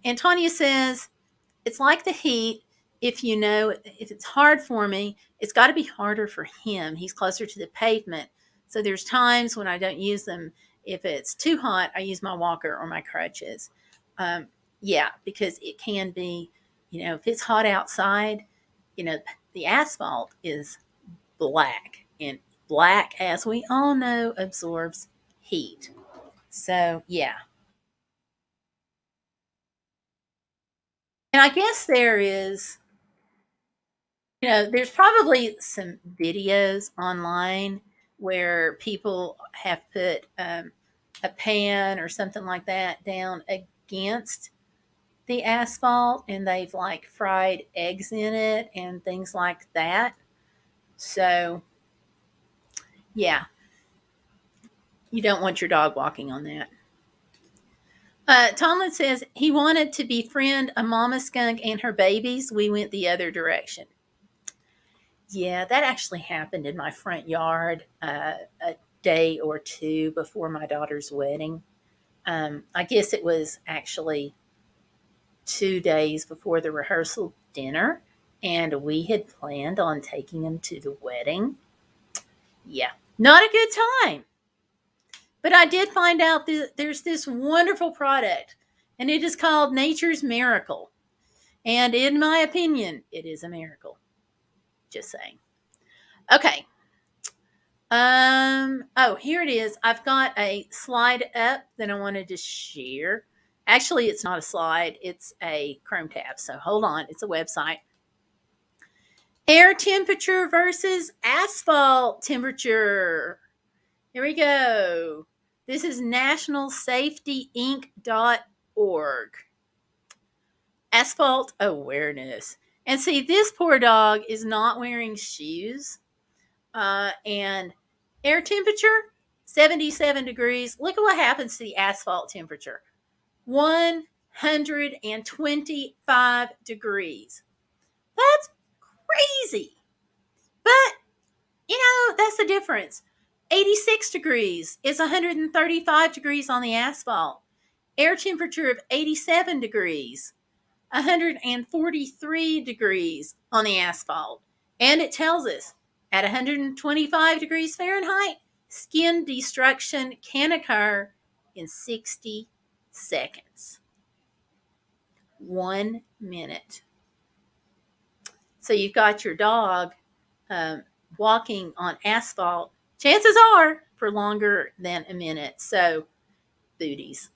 Antonia says, it's like the heat. If it's hard for me, it's got to be harder for him. He's closer to the pavement. So there's times when I don't use them. If it's too hot, I use my walker or my crutches. Yeah, because it can be, if it's hot outside, the asphalt is black. And black, as we all know, absorbs heat. So, yeah. And I guess there's probably some videos online where people have put a pan or something like that down against the asphalt, and they've fried eggs in it and things like that. So, yeah, you don't want your dog walking on that. Tomlin says he wanted to befriend a mama skunk and her babies. We went the other direction. Yeah, that actually happened in my front yard a day or two before my daughter's wedding. I guess it was actually 2 days before the rehearsal dinner, and we had planned on taking them to the wedding. Yeah, not a good time. But I did find out that there's this wonderful product, and it is called Nature's Miracle. And in my opinion, it is a miracle. Just saying. Okay. Oh, here it is. I've got a slide up that I wanted to share. Actually, it's not a slide. It's a Chrome tab. So hold on. It's a website. Air temperature versus asphalt temperature. Here we go. This is nationalsafetyinc.org. Asphalt awareness. And see, this poor dog is not wearing shoes. And air temperature, 77 degrees. Look at what happens to the asphalt temperature. 125 degrees. That's crazy. But, that's the difference. 86 degrees is 135 degrees on the asphalt. Air temperature of 87 degrees, 143 degrees on the asphalt. And it tells us at 125 degrees Fahrenheit, skin destruction can occur in 60 seconds. 1 minute. So you've got your dog walking on asphalt, chances are for longer than a minute. So, booties.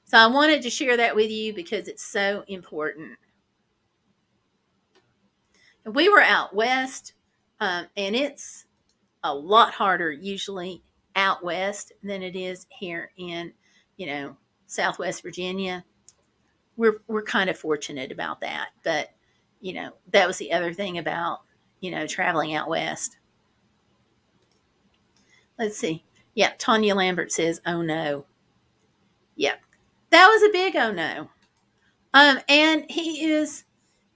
So I wanted to share that with you because it's so important. We were out west, and it's a lot harder usually out west than it is here in, Southwest Virginia. We're kind of fortunate about that, but that was the other thing about traveling out west. Let's see. Yeah, Tanya Lambert says, "Oh no." Yeah, that was a big oh no. And he is,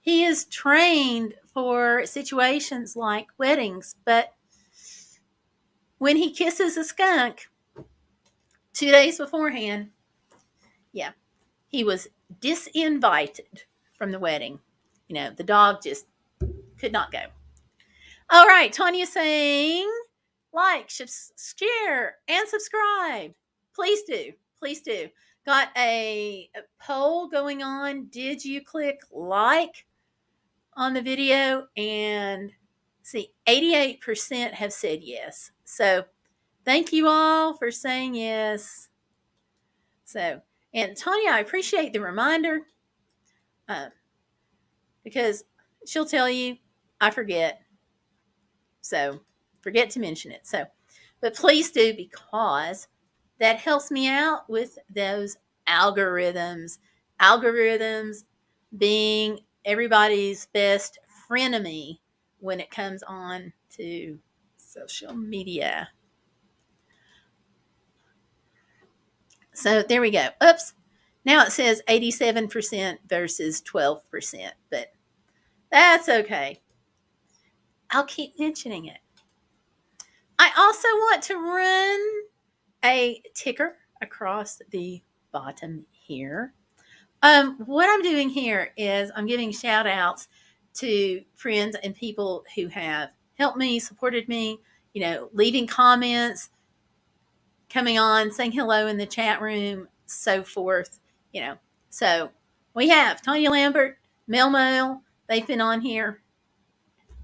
He is trained for situations like weddings, but when he kisses a skunk 2 days beforehand, yeah, he was disinvited from the wedding. You know, the dog just could not go. All right, Tanya saying, like, share, and subscribe. Please do. Please do. Got a poll going on. Did you click like on the video? And see, 88% have said yes. So thank you all for saying yes. So, and Tanya, I appreciate the reminder because she'll tell you I forget. So forget to mention it. So, but please do, because that helps me out with those algorithms. Algorithms being everybody's best frenemy when it comes on to social media. So there we go. Oops. Now it says 87% versus 12%, but that's okay. I'll keep mentioning it. I also want to run a ticker across the bottom here. What I'm doing here is I'm giving shout outs to friends and people who have helped me, supported me, you know, leaving comments, coming on, saying hello in the chat room, so forth, you know. So we have Tanya Lambert, Mel, they've been on here,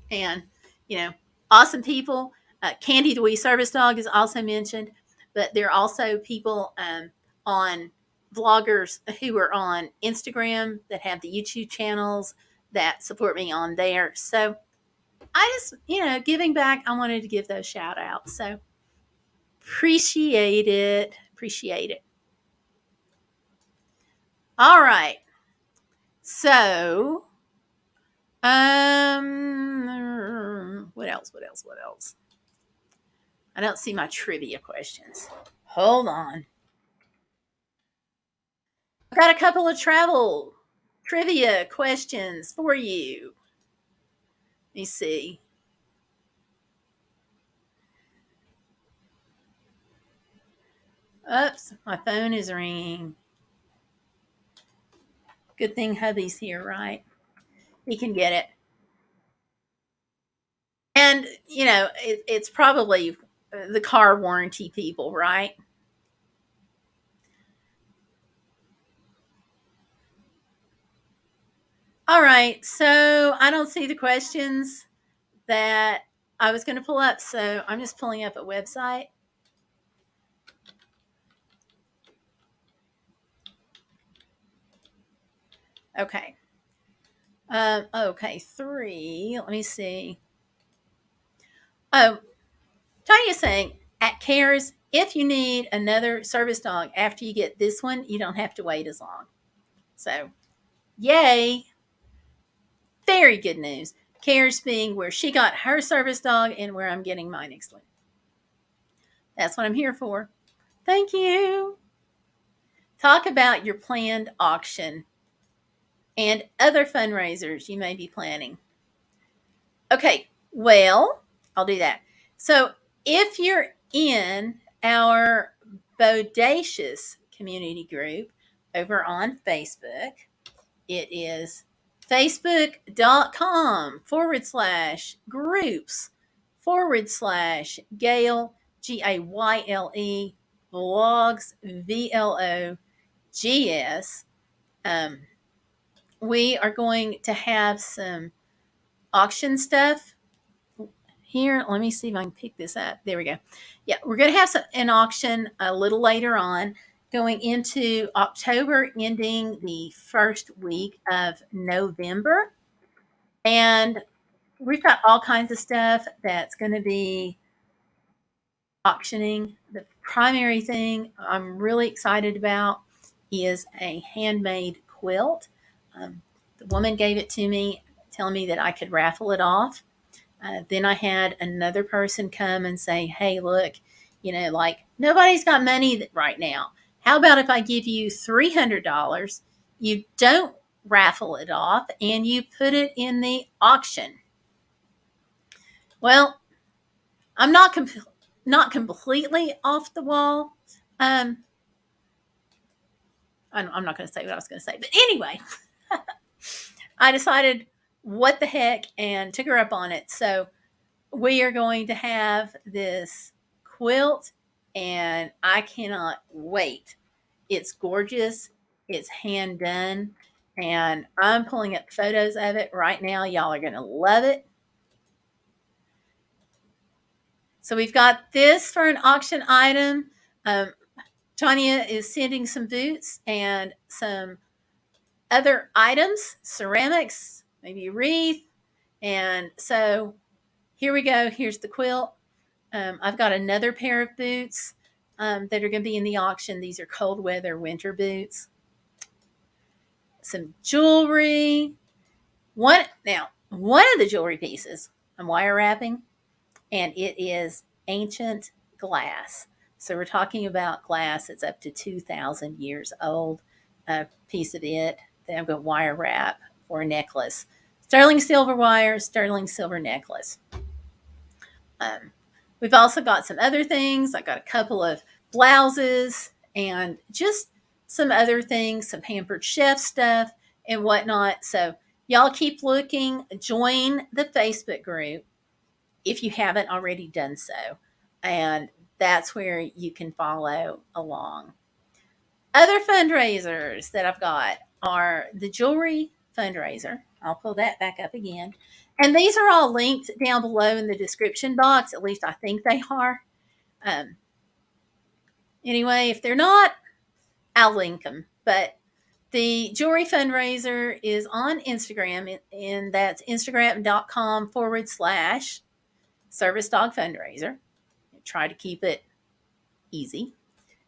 and, you know, awesome people. Candy the Wee Service Dog is also mentioned, but there are also people on vloggers who are on Instagram that have the YouTube channels that support me on there. So I just, you know, giving back, I wanted to give those shout outs. So appreciate it. Appreciate it. All right. So, what else? What else? I don't see my trivia questions. Hold on. I've got a couple of travel trivia questions for you. Let me see. Oops, my phone is ringing. Good thing hubby's here, right? He can get it. And, you know, it's probably the car warranty people, right? All right, so I don't see the questions that I was going to pull up, so I'm just pulling up a website. Okay. Okay, 3. Let me see. Oh, Tanya's saying, at Cares, if you need another service dog after you get this one, you don't have to wait as long. So, yay. Very good news. Cares being where she got her service dog and where I'm getting my next one. That's what I'm here for. Thank you. Talk about your planned auction and other fundraisers you may be planning. Okay, well, I'll do that. So if you're in our Bodacious community group over on Facebook, it is facebook.com/groups/Gayle, Gayle, vlogs, VLOGS. We are going to have some auction stuff here. Let me see if I can pick this up. There we go. Yeah, we're going to have an auction a little later on, going into October, ending the first week of November. And we've got all kinds of stuff that's going to be auctioning. The primary thing I'm really excited about is a handmade quilt. The woman gave it to me, telling me that I could raffle it off. Then I had another person come and say, hey, look, you know, like, nobody's got money right now. How about if I give you $300? You don't raffle it off and you put it in the auction. Well, I'm not completely off the wall. I'm not going to say what I was going to say, but anyway, I decided what the heck and took her up on it. So we are going to have this quilt, and I cannot wait. It's gorgeous. It's hand done, and I'm pulling up photos of it right now. Y'all are going to love it. So we've got this for an auction item. Tanya is sending some boots and some other items, ceramics, maybe a wreath. And so here we go. Here's the quilt. I've got another pair of boots that are going to be in the auction. These are cold weather winter boots. Some jewelry. One of the jewelry pieces I'm wire wrapping, and it is ancient glass. So we're talking about glass that's up to 2,000 years old. A piece of it that I'm going to wire wrap for a necklace. Sterling silver wire, sterling silver necklace. We've also got some other things. I got a couple of blouses and just some other things, some Pampered Chef stuff and whatnot. So y'all keep looking. Join the Facebook group if you haven't already done so. And that's where you can follow along. Other fundraisers that I've got are the jewelry fundraiser. I'll pull that back up again. And these are all linked down below in the description box. At least I think they are. Anyway, if they're not, I'll link them. But the jewelry fundraiser is on Instagram, and that's instagram.com/service dog fundraiser. Try to keep it easy.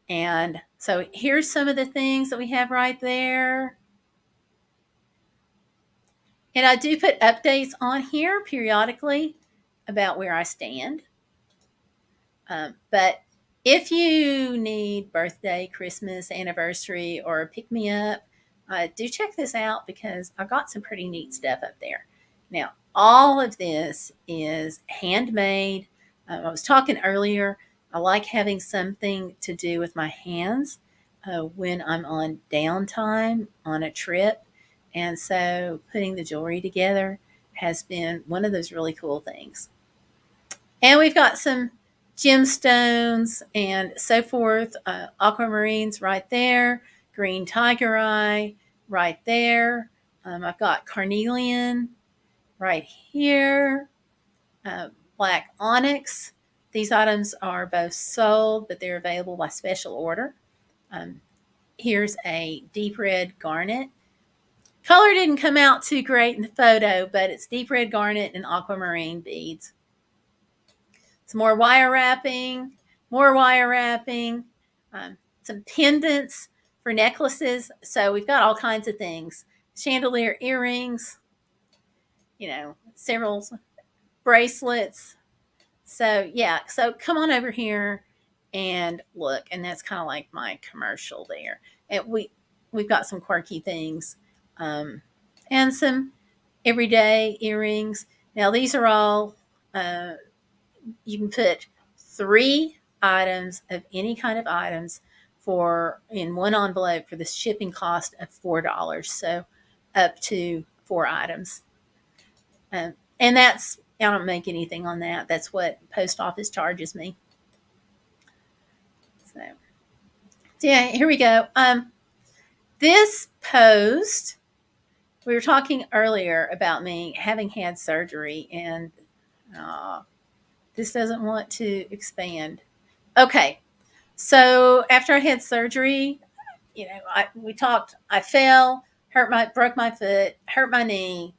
And so here's some of the things that we have right there. And I do put updates on here periodically about where I stand. But if you need birthday, Christmas, anniversary, or a pick-me-up, do check this out because I've got some pretty neat stuff up there. Now, all of this is handmade. I was talking earlier, I like having something to do with my hands when I'm on downtime on a trip. And so putting the jewelry together has been one of those really cool things. And we've got some gemstones and so forth. Aquamarines right there. Green tiger eye right there. I've got carnelian right here. Black onyx. These items are both sold, but they're available by special order. Here's a deep red garnet. Color didn't come out too great in the photo, but it's deep red garnet and aquamarine beads. Some more wire wrapping, some pendants for necklaces. So we've got all kinds of things. Chandelier earrings, several bracelets. So yeah, so come on over here and look. And that's kind of like my commercial there. And we've got some quirky things. And some everyday earrings. Now these are all, you can put 3 items of any kind of items in one envelope for the shipping cost of $4. So up to 4 items. And I don't make anything on that. That's what post office charges me. So yeah, here we go. This post, we were talking earlier about me having had surgery, and this doesn't want to expand. Okay, so after I had surgery, we talked. I fell, broke my foot, hurt my knee,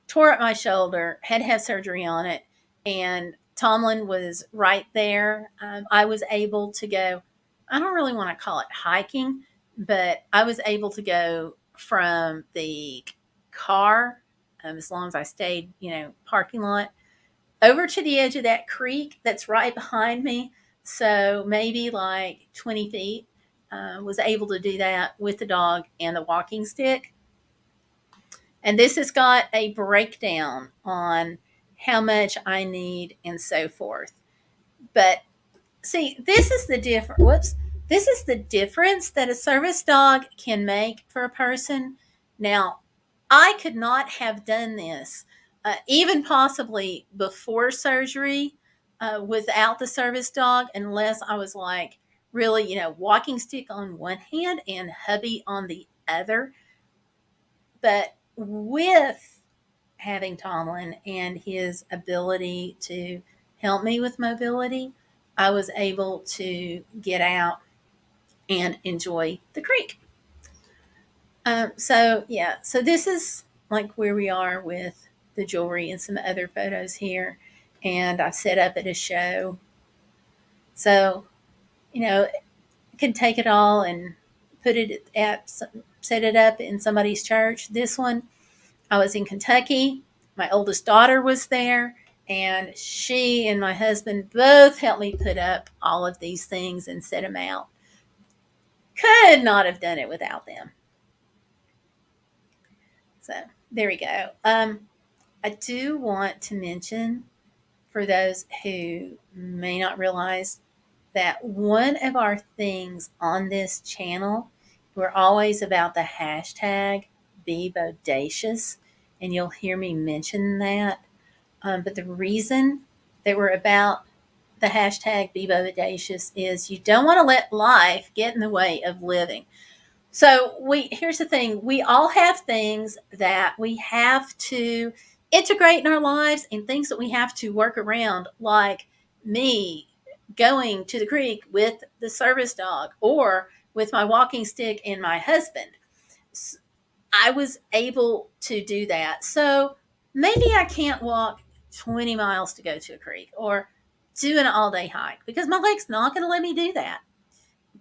tore up my shoulder, had to have surgery on it, and Tomlin was right there. I was able to go. I don't really want to call it hiking, but I was able to go from the car, as long as I stayed, parking lot, over to the edge of that creek that's right behind me. So maybe like 20 feet. Was able to do that with the dog and the walking stick. And this has got a breakdown on how much I need and so forth. But see, this is the difference. Whoops. This is the difference that a service dog can make for a person. Now, I could not have done this, even possibly before surgery, without the service dog, unless I was like really, walking stick on one hand and hubby on the other. But with having Tomlin and his ability to help me with mobility, I was able to get out and enjoy the creek. So this is like where we are with the jewelry and some other photos here. And I set up at a show. So, can take it all and set it up in somebody's church. This one, I was in Kentucky. My oldest daughter was there, and she and my husband both helped me put up all of these things and set them out. Could not have done it without them. So there we go. I do want to mention, for those who may not realize, that one of our things on this channel, we're always about the hashtag Be Bodacious, and you'll hear me mention that. But the reason that we're about the hashtag Be Bodacious is you don't want to let life get in the way of living. So here's the thing. We all have things that we have to integrate in our lives and things that we have to work around, like me going to the creek with the service dog or with my walking stick and my husband. I was able to do that. So maybe I can't walk 20 miles to go to a creek or do an all-day hike because my leg's not going to let me do that.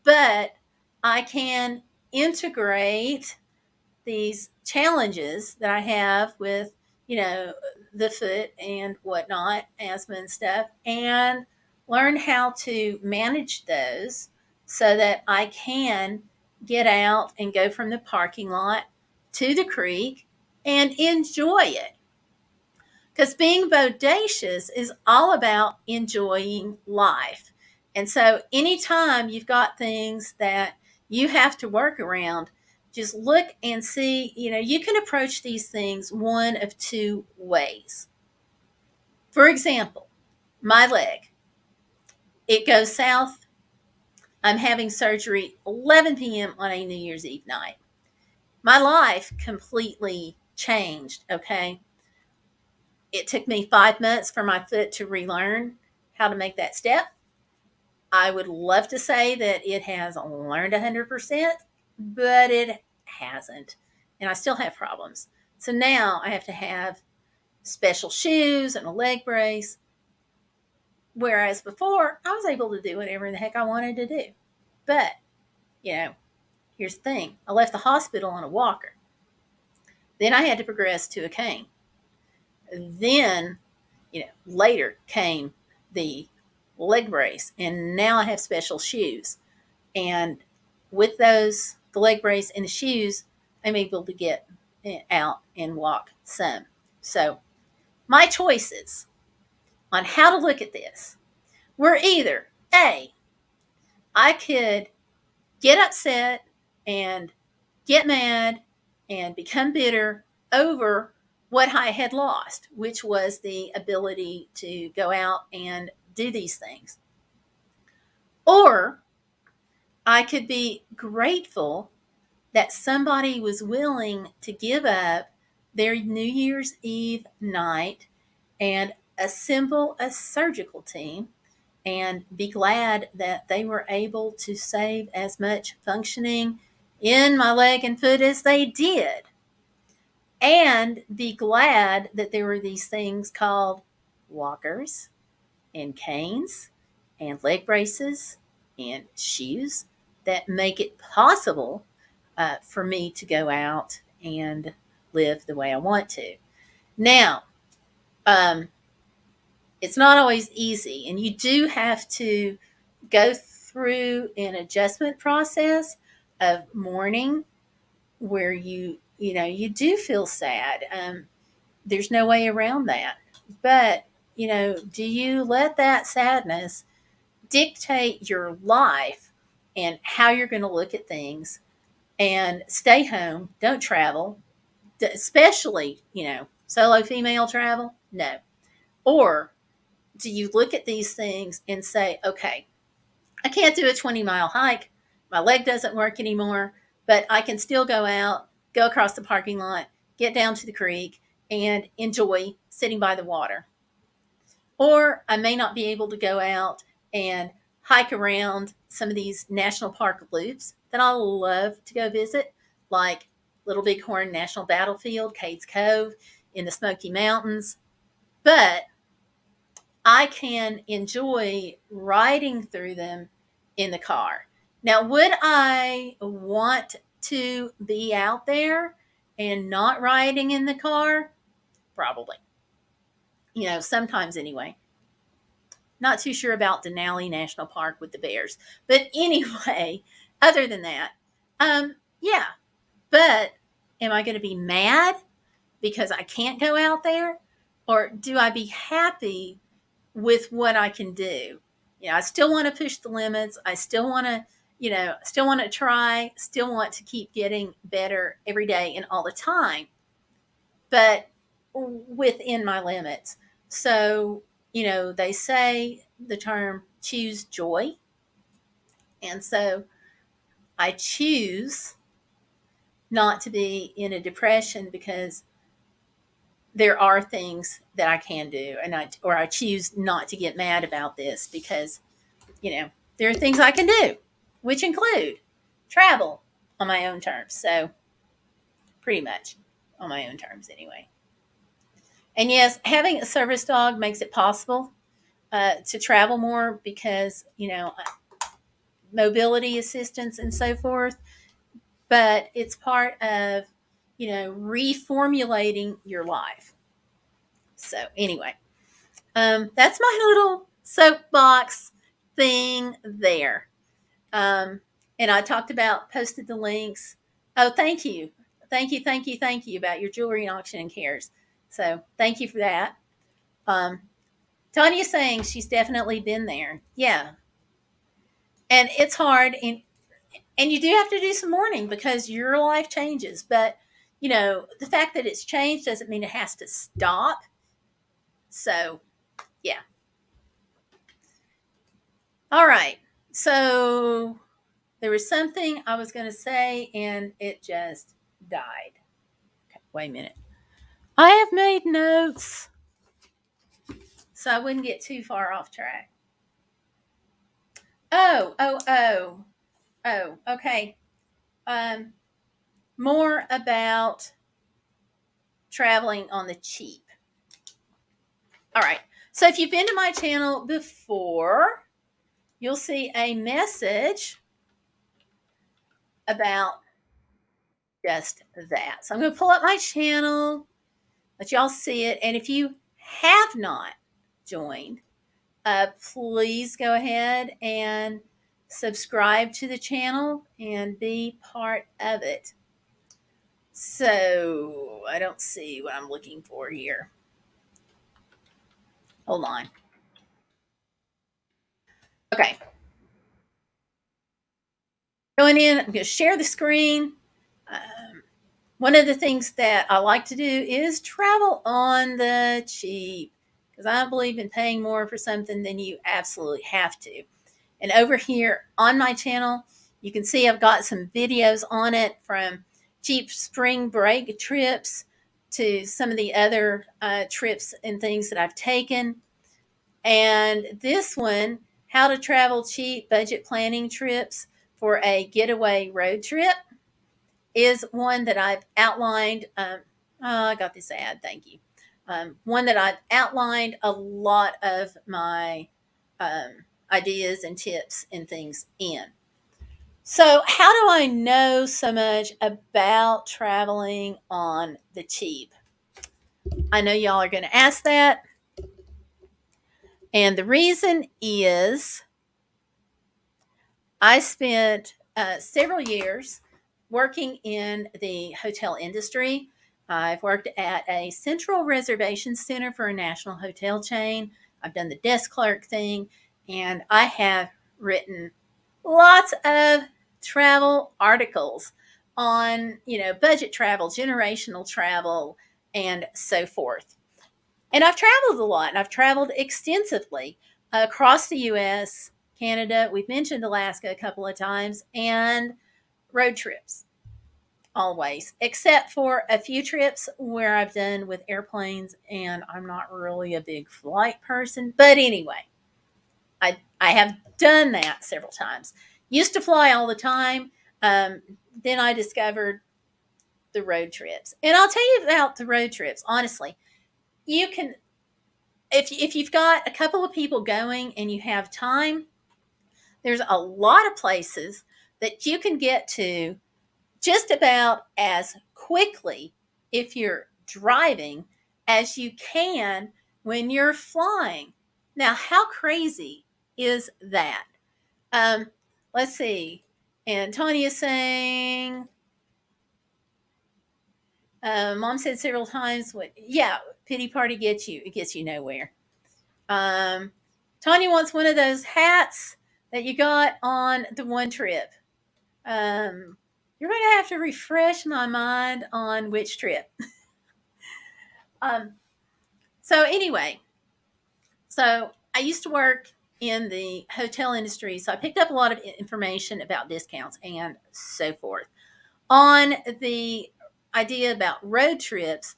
But I can integrate these challenges that I have with, the foot and whatnot, asthma and stuff, and learn how to manage those so that I can get out and go from the parking lot to the creek and enjoy it. Because being bodacious is all about enjoying life. And so anytime you've got things that you have to work around, just look and see, you can approach these things one of two ways. For example, my leg, it goes south. I'm having surgery 11 p.m. on a New Year's Eve night. My life completely changed, okay? It took me 5 months for my foot to relearn how to make that step. I would love to say that it has learned 100%, but it hasn't. And I still have problems. So now I have to have special shoes and a leg brace. Whereas before, I was able to do whatever the heck I wanted to do. But, here's the thing. I left the hospital on a walker. Then I had to progress to a cane. Then, later came the leg brace, and now I have special shoes. And with those, the leg brace and the shoes, I'm able to get out and walk some. So my choices on how to look at this were either A, I could get upset and get mad and become bitter over what I had lost, which was the ability to go out and do these things. Or I could be grateful that somebody was willing to give up their New Year's Eve night and assemble a surgical team and be glad that they were able to save as much functioning in my leg and foot as they did. And be glad that there were these things called walkers and canes and leg braces and shoes that make it possible for me to go out and live the way I want to. Now, it's not always easy, and you do have to go through an adjustment process of mourning where you you do feel sad. There's no way around that. But, do you let that sadness dictate your life and how you're going to look at things and stay home, don't travel, especially, solo female travel? No. Or do you look at these things and say, okay, I can't do a 20-mile hike. My leg doesn't work anymore, but I can still go out, go across the parking lot, get down to the creek, and enjoy sitting by the water. Or I may not be able to go out and hike around some of these national park loops that I love to go visit, like Little Bighorn National Battlefield, Cades Cove in the Smoky Mountains. But I can enjoy riding through them in the car. Now, would I want to be out there and not riding in the car? Probably. Sometimes anyway. Not too sure about Denali National Park with the bears. But anyway, other than that, yeah. But am I going to be mad because I can't go out there? Or do I be happy with what I can do? I still want to push the limits. I still want to, try, still want to keep getting better every day and all the time, but within my limits. So, they say the term choose joy. And so I choose not to be in a depression because there are things that I can do, and I choose not to get mad about this because, there are things I can do, which include travel on my own terms. So pretty much on my own terms anyway. And yes, having a service dog makes it possible to travel more because, mobility assistance and so forth. But it's part of, reformulating your life. So anyway, that's my little soapbox thing there. And I posted the links. Oh, thank you. Thank you about your jewelry and auction and cares. So thank you for that. Tanya's saying she's definitely been there. Yeah. And it's hard. And you do have to do some mourning because your life changes. But, the fact that it's changed doesn't mean it has to stop. So, yeah. All right. So there was something I was going to say and it just died. Okay, wait a minute. I have made notes so I wouldn't get too far off track. Oh, okay. More about traveling on the cheap. All right. So if you've been to my channel before, you'll see a message about just that. So I'm going to pull up my channel, let y'all see it. And if you have not joined, please go ahead and subscribe to the channel and be part of it. So I don't see what I'm looking for here. Hold on. Okay. Going in, I'm going to share the screen. One of the things that I like to do is travel on the cheap because I don't believe in paying more for something than you absolutely have to. And over here on my channel, you can see I've got some videos on it from cheap spring break trips to some of the other trips and things that I've taken. And this one, how to travel cheap budget planning trips for a getaway road trip, is one that I've outlined. I got this ad, thank you. One that I've outlined a lot of my ideas and tips and things in. So how do I know so much about traveling on the cheap? I know y'all are going to ask that. And the reason is I spent several years working in the hotel industry. I've worked at a central reservation center for a national hotel chain. I've done the desk clerk thing, and I have written lots of travel articles on, budget travel, generational travel, and so forth. And I've traveled a lot, and I've traveled extensively across the US, Canada. We've mentioned Alaska a couple of times, and road trips always, except for a few trips where I've done with airplanes, and I'm not really a big flight person. But anyway, I have done that several times. Used to fly all the time. Then I discovered the road trips. And I'll tell you about the road trips, honestly. You can, if you've got a couple of people going and you have time, there's a lot of places that you can get to just about as quickly if you're driving as you can when you're flying. Now, how crazy is that? Let's see. And Tanya's saying, Mom said several times, yeah, pity party gets you. It gets you nowhere. Tanya wants one of those hats that you got on the one trip. You're going to have to refresh my mind on which trip. So anyway, so I used to work in the hotel industry, so I picked up a lot of information about discounts and so forth. On the idea about road trips,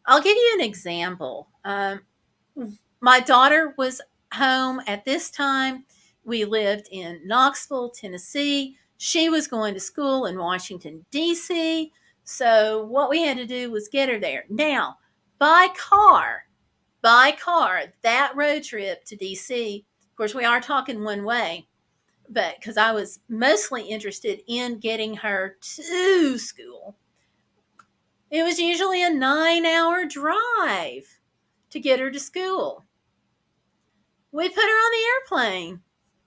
I'll give you an example. My daughter was home at this time. We lived in Knoxville, Tennessee. She was going to school in Washington, D.C. So what we had to do was get her there. Now, by car, that road trip to D.C., of course, we are talking one way, but because I was mostly interested in getting her to school, it was usually a 9-hour drive to get her to school. We put her on the airplane.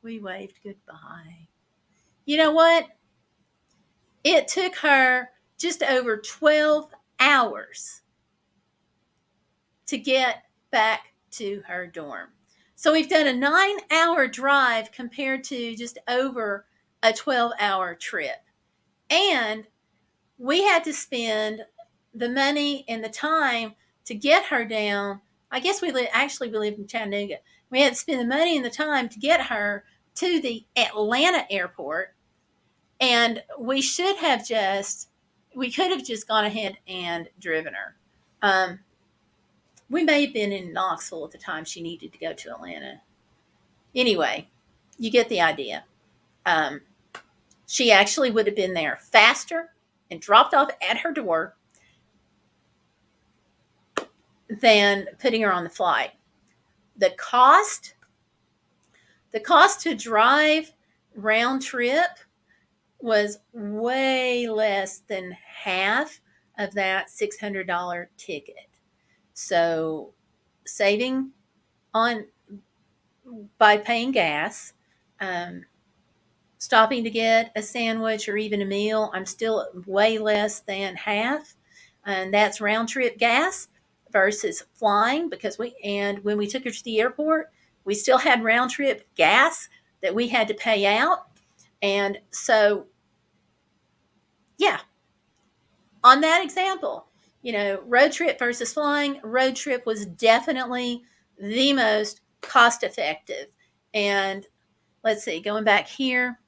We waved goodbye. You know what? It took her just over 12 hours to get back to her dorm. So we've done a 9-hour drive compared to just over a 12-hour trip. And we had to spend the money and the time to get her down. I guess we lived in Chattanooga. We had to spend the money and the time to get her to the Atlanta airport. And we could have just gone ahead and driven her. We may have been in Knoxville at the time she needed to go to Atlanta. Anyway, you get the idea. She actually would have been there faster and dropped off at her door than putting her on the flight. The cost to drive round trip was way less than half of that $600 ticket. So saving on by paying gas, stopping to get a sandwich or even a meal, I'm still way less than half. And that's round trip gas versus flying, because when we took her to the airport, we still had round trip gas that we had to pay out. And so, yeah, on that example, road trip versus flying, road trip was definitely the most cost effective. And let's see, going back here.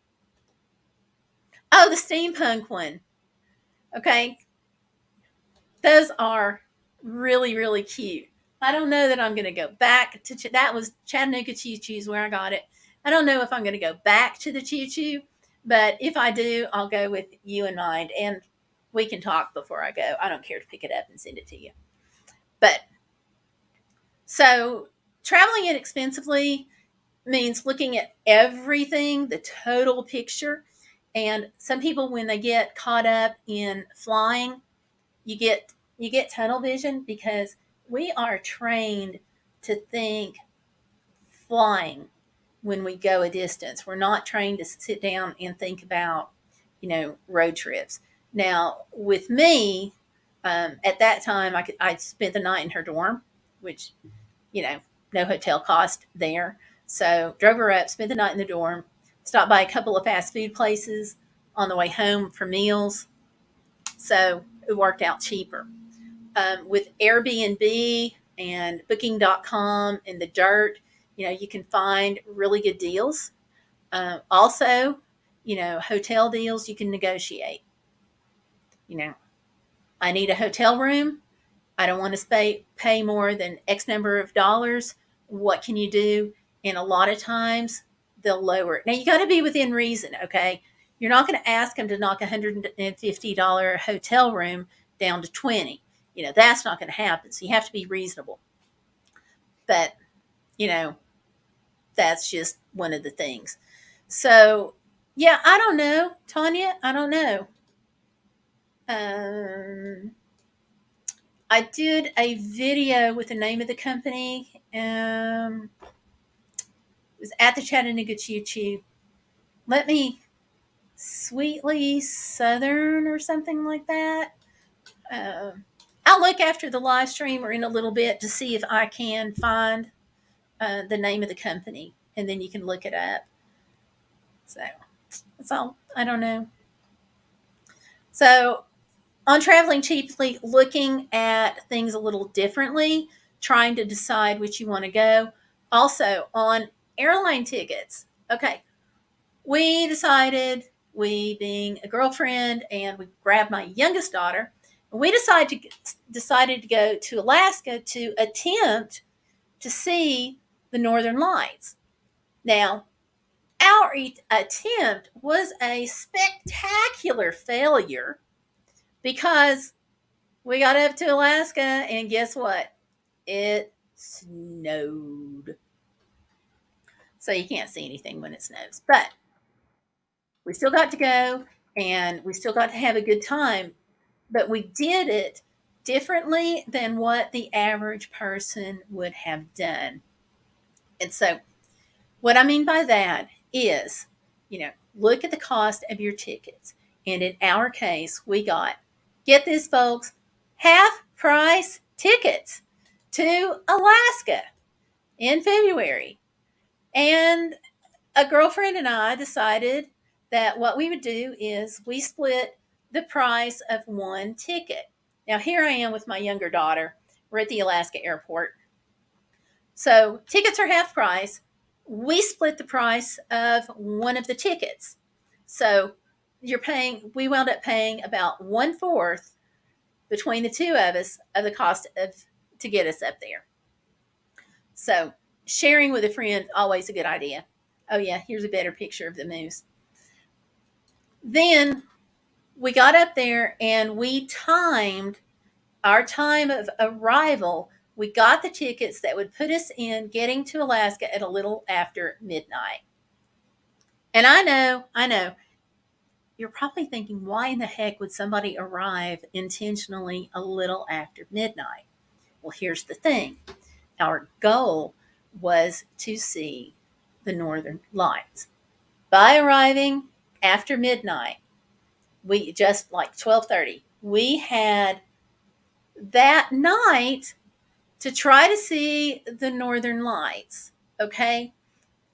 Oh, the steampunk one. Okay. Those are really, really cute. I don't know that I'm going to go back to, that was Chattanooga Choo Choo's where I got it. I don't know if I'm going to go back to the Choo Choo, but if I do, I'll go with you in mind, and we can talk before I go. I don't care to pick it up and send it to you. But so traveling inexpensively means looking at everything, the total picture. And some people, when they get caught up in flying, you get tunnel vision, because we are trained to think flying when we go a distance. We're not trained to sit down and think about, road trips. Now, with me, at that time, I spent the night in her dorm, which, no hotel cost there. So drove her up, spent the night in the dorm, stopped by a couple of fast food places on the way home for meals. So it worked out cheaper. With Airbnb and Booking.com and the dirt, you can find really good deals. Also, hotel deals you can negotiate. I need a hotel room. I don't want to pay more than X number of dollars. What can you do? And a lot of times they'll lower it. Now you got to be within reason, okay? You're not going to ask them to knock a $150 hotel room down to 20. That's not going to happen. So you have to be reasonable. But, that's just one of the things. So, yeah, I don't know, Tanya. I don't know. I did a video with the name of the company. It was at the Chattanooga Choo Choo. Let me Sweetly Southern or something like that. I'll look after the live stream or in a little bit to see if I can find the name of the company, and then you can look it up. So that's all. I don't know. So on Traveling Cheaply, looking at things a little differently, trying to decide which you want to go. Also on airline tickets. Okay, we decided, we being a girlfriend, and we grabbed my youngest daughter, and we decided to go to Alaska to attempt to see the Northern Lights. Now, our attempt was a spectacular failure because we got up to Alaska and guess what? It snowed. So you can't see anything when it snows. But we still got to go and we still got to have a good time. But we did it differently than what the average person would have done. And so what I mean by that is, look at the cost of your tickets. And in our case, we got, get this, folks, half price tickets to Alaska in February. And a girlfriend and I decided that what we would do is we split the price of one ticket. Now, here I am with my younger daughter. We're at the Alaska airport. So tickets are half price. We split the price of one of the tickets. So we wound up paying about 1/4 between the two of us of the cost to get us up there. So sharing with a friend, always a good idea. Oh yeah, here's a better picture of the moose. Then we got up there and we timed our time of arrival. We got the tickets that would put us in getting to Alaska at a little after midnight. And I know, you're probably thinking, why in the heck would somebody arrive intentionally a little after midnight? Well, here's the thing. Our goal was to see the Northern Lights. By arriving after midnight, we just like 12:30, we had that night to try to see the Northern Lights. Okay.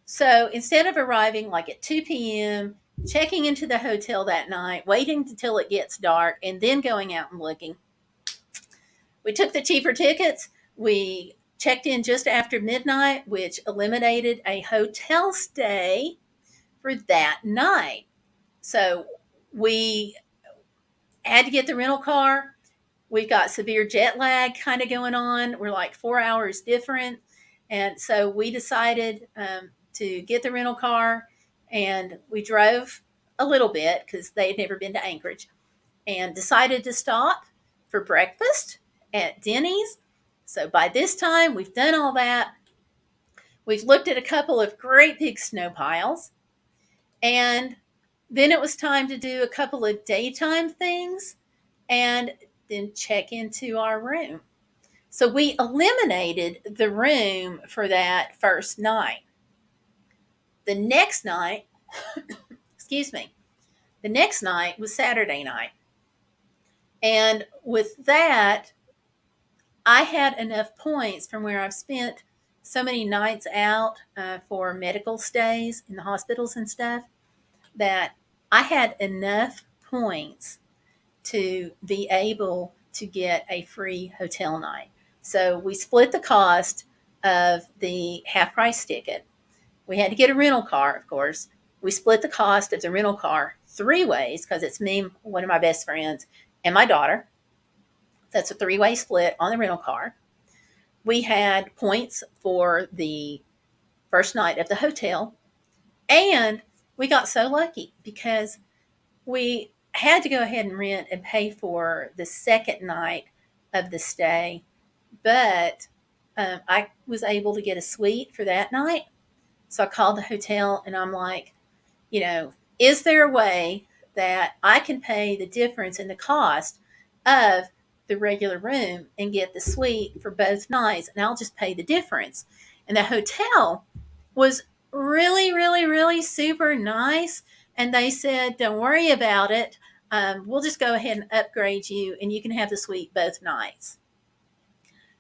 So instead of arriving like at 2 p.m., checking into the hotel that night, waiting until it gets dark, and then going out and looking, we took the cheaper tickets. We checked in just after midnight, which eliminated a hotel stay for that night. So we had to get the rental car. We've got severe jet lag kind of going on. We're like 4 hours different. And so we decided to get the rental car, and we drove a little bit because they had never been to Anchorage, and decided to stop for breakfast at Denny's. So by this time, we've done all that. We've looked at a couple of great big snow piles, and then it was time to do a couple of daytime things and then check into our room. So we eliminated the room for that first night. The next night, the next night was Saturday night. And with that, I had enough points from where I've spent so many nights out for medical stays in the hospitals and stuff that I had enough points to be able to get a free hotel night. So we split the cost of the half price ticket. We had to get a rental car, of course. We split the cost of the rental car 3 ways because it's me, one of my best friends, and my daughter. That's a 3-way split on the rental car. We had points for the first night of the hotel. And we got so lucky because we had to go ahead and rent and pay for the second night of the stay. But I was able to get a suite for that night. So I called the hotel and I'm like, is there a way that I can pay the difference in the cost of the regular room and get the suite for both nights? And I'll just pay the difference. And the hotel was really, really, really super nice. And they said, don't worry about it. We'll just go ahead and upgrade you and you can have the suite both nights.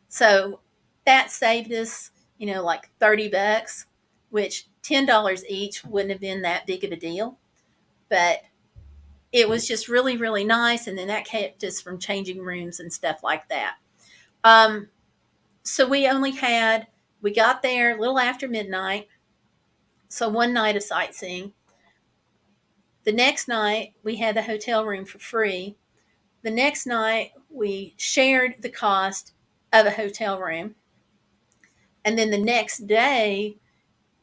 So that saved us, like $30, which $10 each wouldn't have been that big of a deal. But it was just really, really nice. And then that kept us from changing rooms and stuff like that. So we got there a little after midnight. So one night of sightseeing. The next night, we had the hotel room for free. The next night, we shared the cost of a hotel room. And then the next day,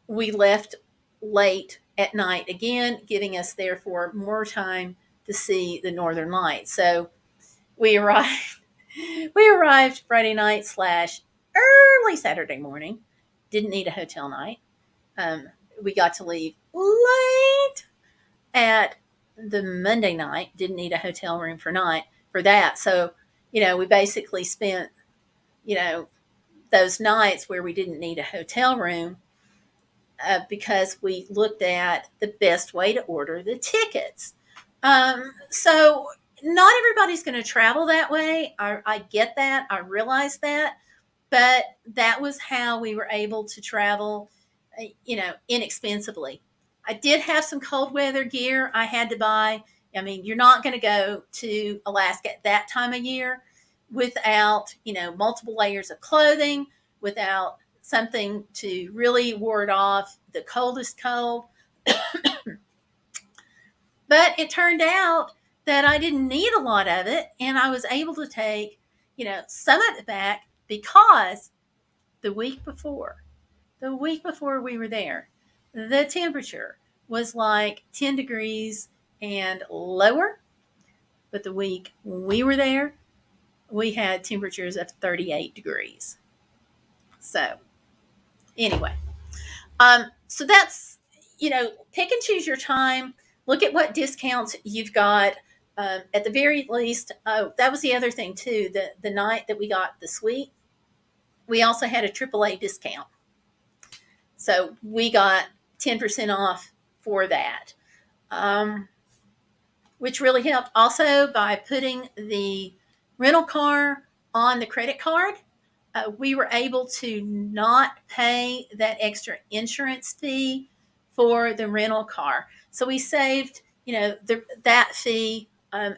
we left late at night again, giving us therefore more time to see the Northern Lights. So we arrived Friday night / early Saturday morning. Didn't need a hotel night. We got to leave late at the Monday night. Didn't need a hotel room for that. So, we basically spent, those nights where we didn't need a hotel room because we looked at the best way to order the tickets. So not everybody's going to travel that way. I get that. I realize that. But that was how we were able to travel, inexpensively. I did have some cold weather gear I had to buy. I mean, you're not going to go to Alaska at that time of year without, multiple layers of clothing, without something to really ward off the coldest cold. But it turned out that I didn't need a lot of it, and I was able to take, some of it back because the week before we were there, the temperature was like 10 degrees and lower. But the week we were there, we had temperatures of 38 degrees. So anyway, so that's, pick and choose your time. Look at what discounts you've got. At the very least, that was the other thing too. The night that we got the suite, we also had a AAA discount. So we got 10% off for that, which really helped. Also, by putting the rental car on the credit card, we were able to not pay that extra insurance fee for the rental car. So we saved, that fee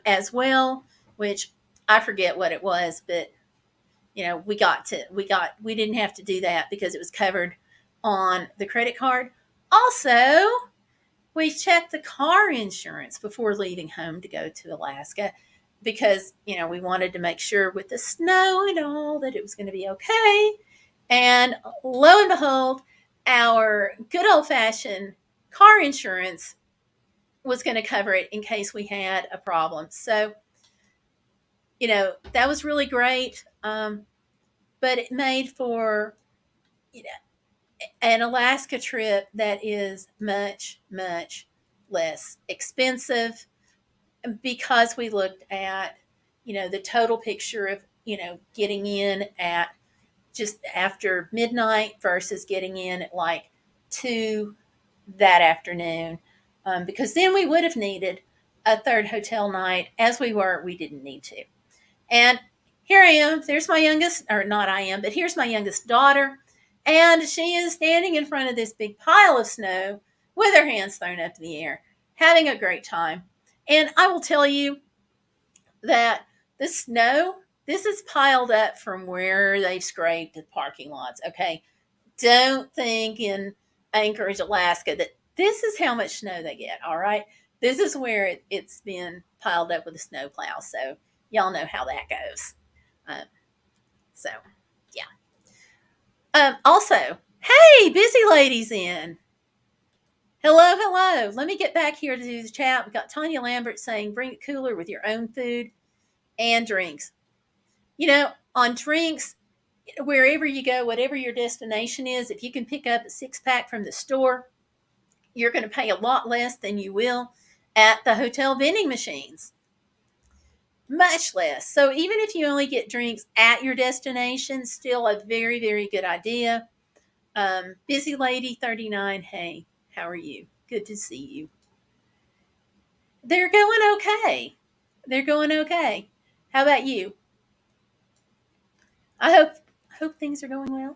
as well, which I forget what it was, but we didn't have to do that because it was covered on the credit card. Also, we checked the car insurance before leaving home to go to Alaska because, we wanted to make sure with the snow and all that it was going to be okay. And lo and behold, our good old-fashioned car insurance was going to cover it in case we had a problem. So, that was really great. But it made for, an Alaska trip that is much, much less expensive because we looked at, the total picture of, getting in at just after midnight versus getting in at like 2 that afternoon. Because then we would have needed a third hotel night. As we were, we didn't need to. And here I am. There's my youngest, or not I am, but here's my youngest daughter. And she is standing in front of this big pile of snow with her hands thrown up in the air, having a great time. And I will tell you that the snow, this is piled up from where they've scraped the parking lots. Okay. Don't think in Anchorage, Alaska, that this is how much snow they get. All right. This is where it's been piled up with a snow plow. So y'all know how that goes. So, yeah. Also, hey, busy ladies in. Hello, hello. Let me get back here to do the chat. We've got Tanya Lambert saying, bring a cooler with your own food and drinks. You know, on drinks, wherever you go, whatever your destination is, if you can pick up a 6-pack from the store, you're going to pay a lot less than you will at the hotel vending machines. Much less. So even if you only get drinks at your destination, still a very, very good idea. Busy Lady 39, hey, how are you? Good to see you. They're going okay. They're going okay. How about you? I hope things are going well.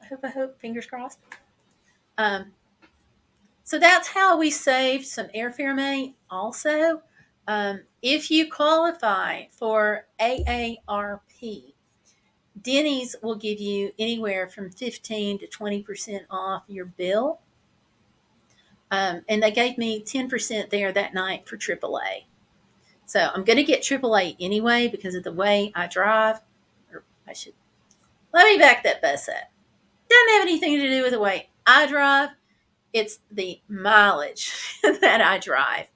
I hope, fingers crossed. So that's how we saved some airfare money. Also, if you qualify for AARP, Denny's will give you anywhere from 15 to 20% off your bill. And they gave me 10% there that night for AAA. So I'm going to get AAA anyway because of the way I drive. Or let me back that bus up. Doesn't have anything to do with the way I drive. It's the mileage that I drive.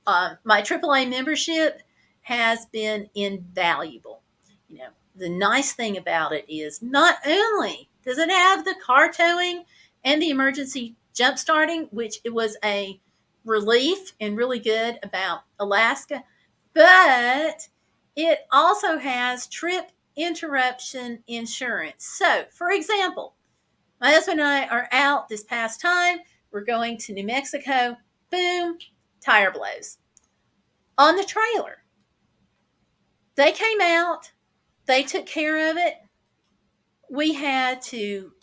My AAA membership has been invaluable. You know, the nice thing about it is not only does it have the car towing and the emergency jump starting, which it was a relief and really good about Alaska, but it also has trip interruption insurance. So, for example, my husband and I are out this past time. We're going to New Mexico. Boom, tire blows on the trailer. They came out. They took care of it. We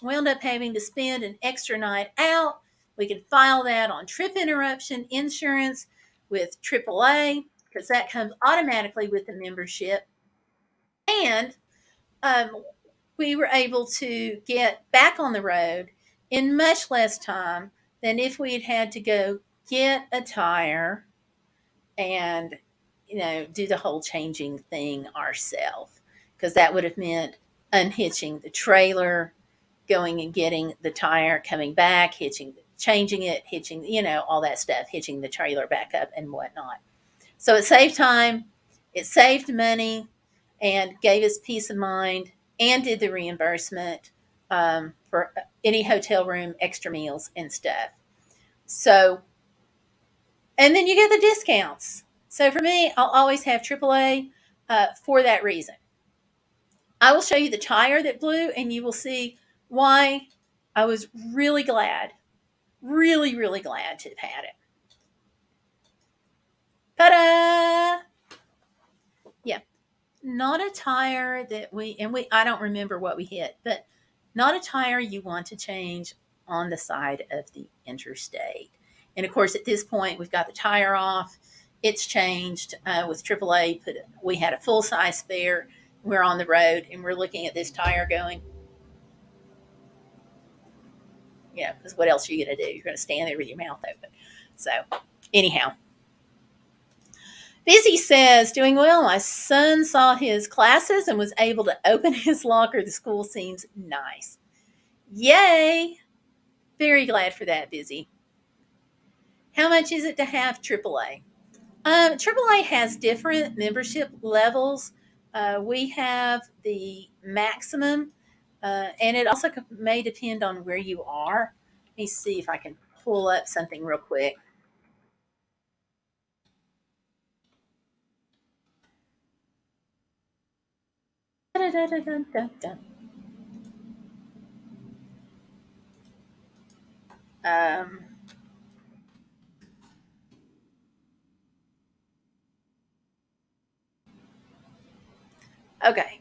wound up having to spend an extra night out. We could file that on trip interruption insurance with AAA because that comes automatically with the membership. And we were able to get back on the road in much less time than if we had had to go get a tire and, do the whole changing thing ourselves. Because that would have meant unhitching the trailer, going and getting the tire, coming back, changing it, hitching, all that stuff, hitching the trailer back up and whatnot. So it saved time, it saved money, and gave us peace of mind, and did the reimbursement for any hotel room, extra meals, and stuff. So, and then you get the discounts. So for me, I'll always have AAA for that reason. I will show you the tire that blew, and you will see why I was really glad, really, really glad to have had it. Ta-da! Yeah, not a tire that I don't remember what we hit, but not a tire you want to change on the side of the interstate. And of course, at this point, we've got the tire off. It's changed with AAA. We had a full-size spare. We're on the road, and we're looking at this tire going, because what else are you going to do? You're going to stand there with your mouth open. So, anyhow. Busy says, doing well. My son saw his classes and was able to open his locker. The school seems nice. Yay! Very glad for that, Busy. How much is it to have AAA? AAA has different membership levels. We have the maximum, and it also may depend on where you are. Let me see if I can pull up something real quick. Okay.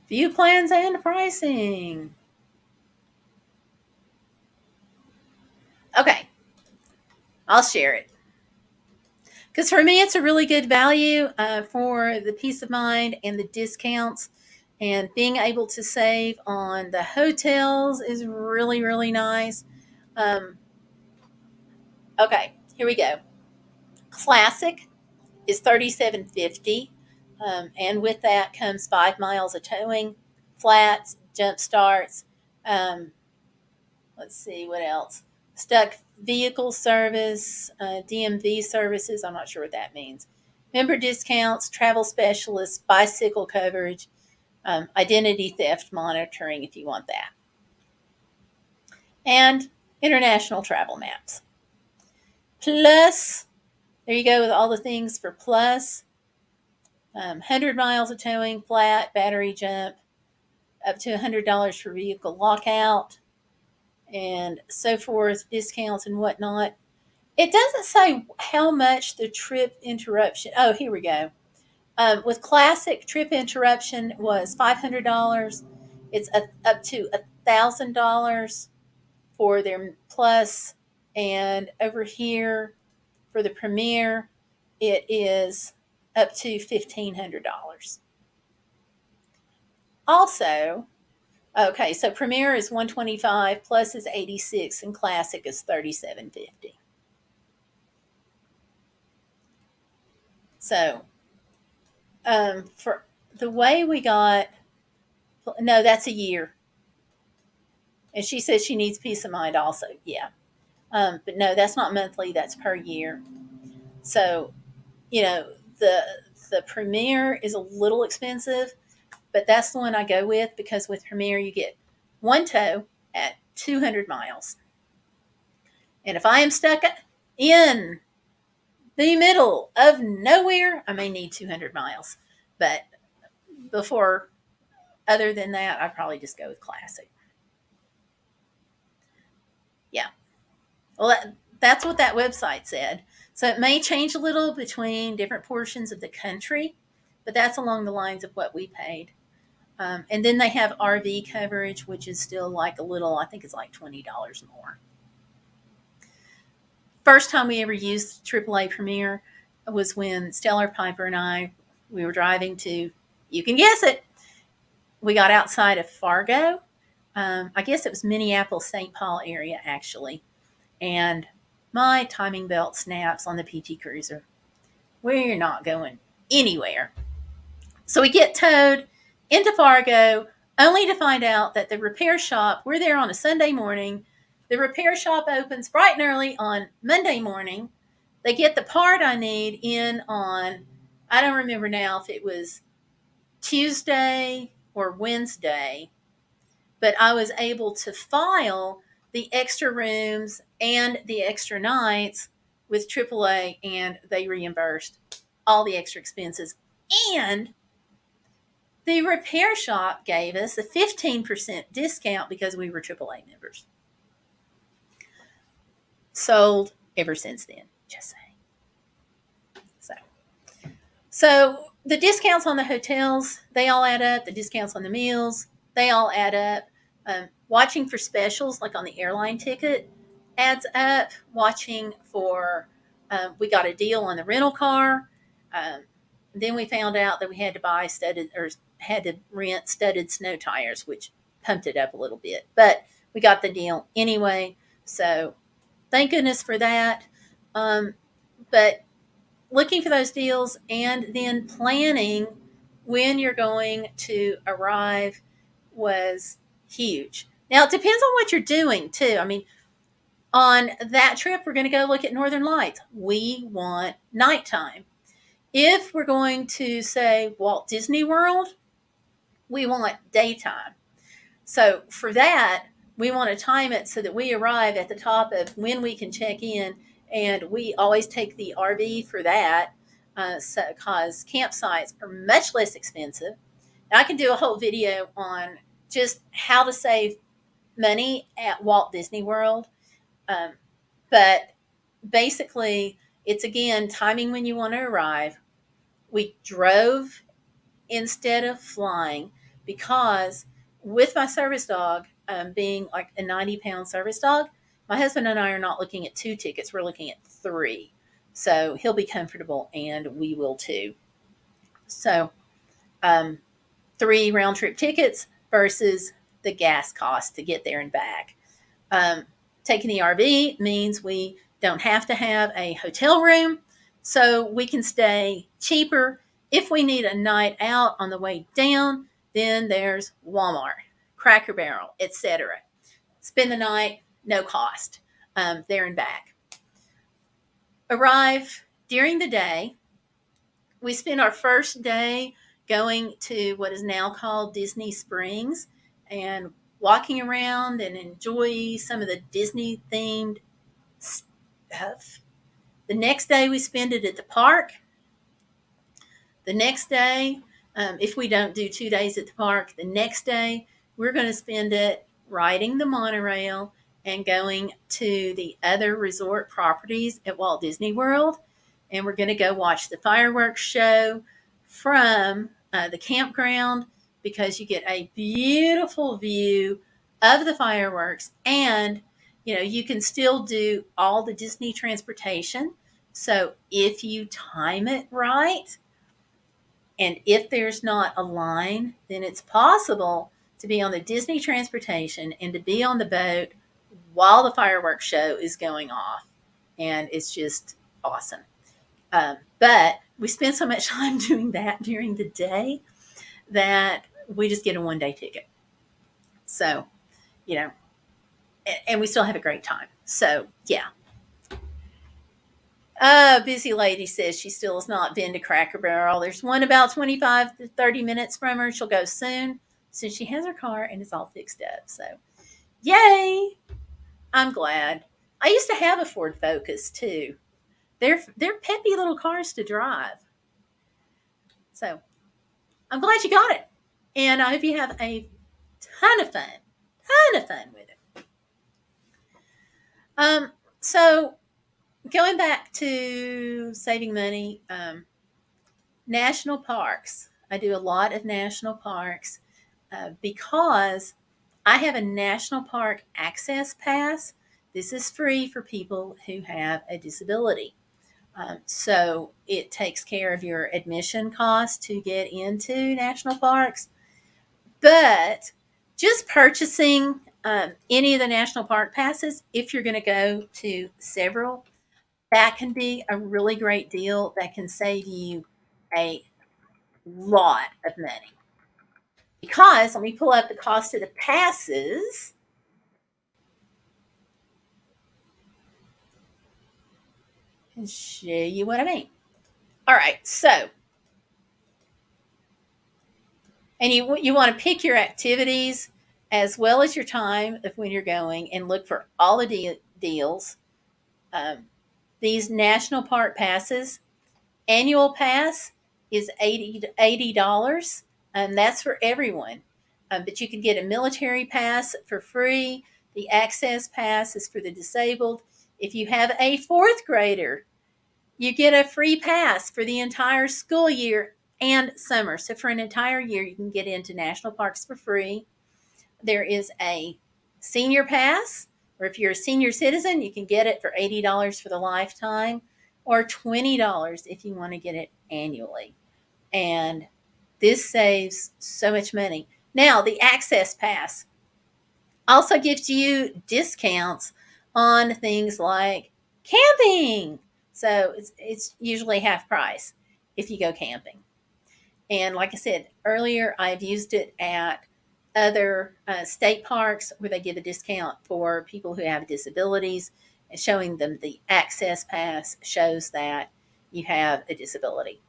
View plans and pricing. Okay. I'll share it. Because for me, it's a really good value for the peace of mind and the discounts. And being able to save on the hotels is really, really nice. Okay, here we go. Classic is $37.50, and with that comes 5 miles of towing, flats, jump starts. Let's see what else. Stuck vehicle service, DMV services. I'm not sure what that means. Member discounts, travel specialists, bicycle coverage, identity theft monitoring if you want that, and international travel maps. Plus, there you go with all the things for plus. 100 miles of towing, flat, battery jump, up to $100 for vehicle lockout, and so forth, discounts and whatnot. It doesn't say how much the trip interruption. Oh, here we go. With classic, trip interruption was $500. It's up to $1,000 for their plus, and over here for the premier, it is up to $1,500. Also, okay, so premier is $125, plus is $86, and classic is $37.50. So, for the way we got, no, that's a year. And she says she needs peace of mind also. Yeah. But no, that's not monthly, that's per year. So, you know, the Premier is a little expensive, but that's the one I go with because with Premier you get one tow at 200 miles. And if I am stuck in the middle of nowhere, I may need 200 miles. But before, other than that, I'd probably just go with Classic. Yeah. Well, that's what that website said. So it may change a little between different portions of the country, but that's along the lines of what we paid. And then they have RV coverage, which is still like a little, I think it's like $20 more. First time we ever used AAA Premier was when Stellarpiper and we were driving to, you can guess it, we got outside of Fargo. I guess it was Minneapolis, St. Paul area, actually. And my timing belt snaps on the PT Cruiser. We're not going anywhere. So we get towed into Fargo, only to find out that the repair shop, we're there on a Sunday morning. The repair shop opens bright and early on Monday morning. They get the part I need in on, I don't remember now if it was Tuesday or Wednesday, but I was able to file the extra rooms and the extra nights with AAA, and they reimbursed all the extra expenses. And the repair shop gave us a 15% discount because we were AAA members. Sold ever since then, just saying. So the discounts on the hotels, they all add up. The discounts on the meals, they all add up. Watching for specials, like on the airline ticket, adds up. Watching for, we got a deal on the rental car. Then we found out that we had to rent studded snow tires, which pumped it up a little bit. But we got the deal anyway. So thank goodness for that. But looking for those deals and then planning when you're going to arrive was huge. Now, it depends on what you're doing, too. I mean, on that trip, we're going to go look at Northern Lights. We want nighttime. If we're going to, say, Walt Disney World, we want daytime. So for that, we want to time it so that we arrive at the top of when we can check in, and we always take the RV for that because campsites are much less expensive. And I can do a whole video on just how to save money at Walt Disney World. But basically, it's, again, timing when you want to arrive, We drove instead of flying because with my service dog being like a 90-pound service dog, my husband and I are not looking at 2 tickets. We're looking at 3. So he'll be comfortable and we will too. So 3 round trip tickets versus the gas cost to get there and back. Taking the RV means we don't have to have a hotel room, so we can stay cheaper. If we need a night out on the way down, then there's Walmart, Cracker Barrel, etc. Spend the night, no cost, there and back. Arrive during the day. We spend our first day going to what is now called Disney Springs and walking around and enjoy some of the Disney themed stuff. The next day we spend it at the park. The next day, if we don't do 2 days at the park, the next day we're going to spend it riding the monorail and going to the other resort properties at Walt Disney World. And we're going to go watch the fireworks show from the campground because you get a beautiful view of the fireworks, and you can still do all the Disney transportation. So if you time it right, and if there's not a line, then it's possible to be on the Disney transportation and to be on the boat while the fireworks show is going off. And it's just awesome. But we spend so much time doing that during the day that we just get a 1-day ticket. So, and we still have a great time. So, yeah. Busy lady says she still has not been to Cracker Barrel. There's one about 25 to 30 minutes from her. She'll go soon since she has her car and it's all fixed up. So, yay! I'm glad. I used to have a Ford Focus too. They're peppy little cars to drive. So, I'm glad you got it. And I hope you have a ton of fun with it. So going back to saving money, national parks. I do a lot of national parks because I have a national park access pass. This is free for people who have a disability. So it takes care of your admission costs to get into national parks. But just purchasing any of the national park passes, if you're going to go to several, that can be a really great deal that can save you a lot of money. Because, let me pull up the cost of the passes. And show you what I mean. All right, so, and you want to pick your activities as well as your time of when you're going and look for all the deals. These national park passes, annual pass is $80, and that's for everyone. But you can get a military pass for free. The access pass is for the disabled. If you have a 4th grader, you get a free pass for the entire school year and summer. So for an entire year, you can get into national parks for free. There is a senior pass, or if you're a senior citizen, you can get it for $80 for the lifetime, or $20 if you want to get it annually. And this saves so much money. Now, the access pass also gives you discounts on things like camping. So it's usually half price if you go camping. And like I said earlier, I've used it at other state parks where they give a discount for people who have disabilities, and showing them the access pass shows that you have a disability.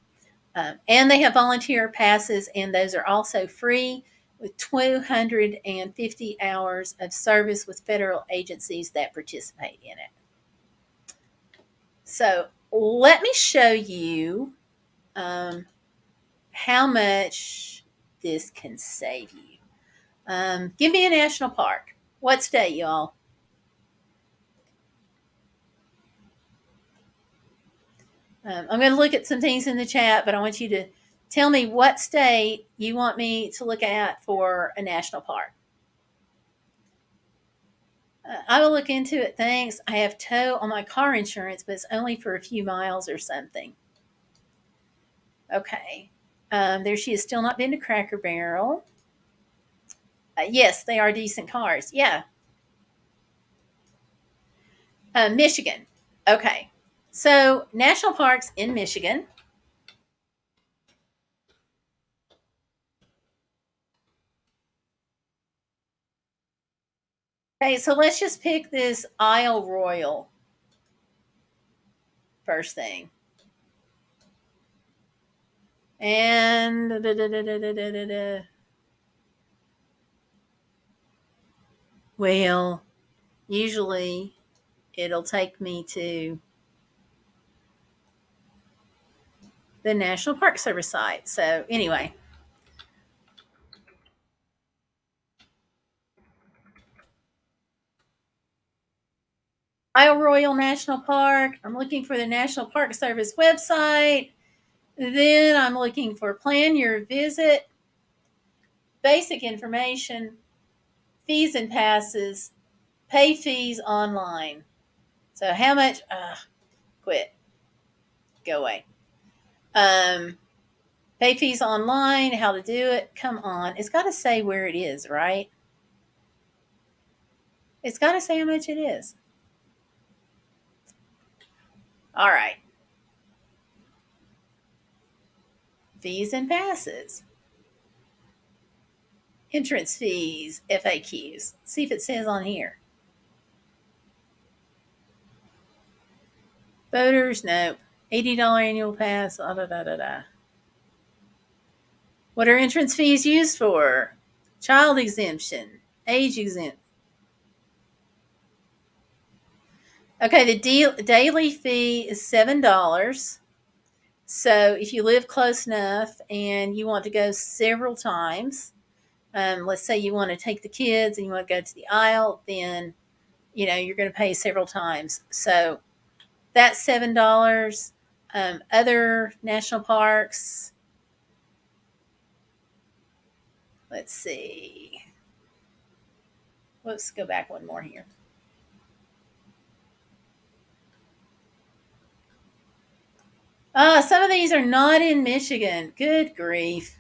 And they have volunteer passes, and those are also free with 250 hours of service with federal agencies that participate in it. So let me show you how much this can save you. Give me a national park. What state, y'all? I'm going to look at some things in the chat, but I want you to tell me what state you want me to look at for a national park. I will look into it. Thanks. I have tow on my car insurance, but it's only for a few miles or something. Okay. There she has still not been to Cracker Barrel. Yes, they are decent cars. Yeah. Michigan. Okay. So, national parks in Michigan. Okay, so let's just pick this Isle Royal first thing. And well, usually it'll take me to the National Park Service site. So anyway, Isle Royal National Park. I'm looking for the National Park Service website. Then I'm looking for plan your visit, basic information, fees and passes, pay fees online. So how much? Quit. Go away. Pay fees online, how to do it. Come on. It's got to say where it is, right? It's got to say how much it is. All right. Fees and passes. Entrance fees, FAQs. See if it says on here. Voters, nope. $80 annual pass, da da da da. What are entrance fees used for? Child exemption, age exempt. Okay, the daily fee is $7. So if you live close enough and you want to go several times, let's say you want to take the kids and you want to go to the aisle, then you're going to pay several times. So that's $7. Other national parks, let's see. Let's go back one more here. Some of these are not in Michigan. Good grief.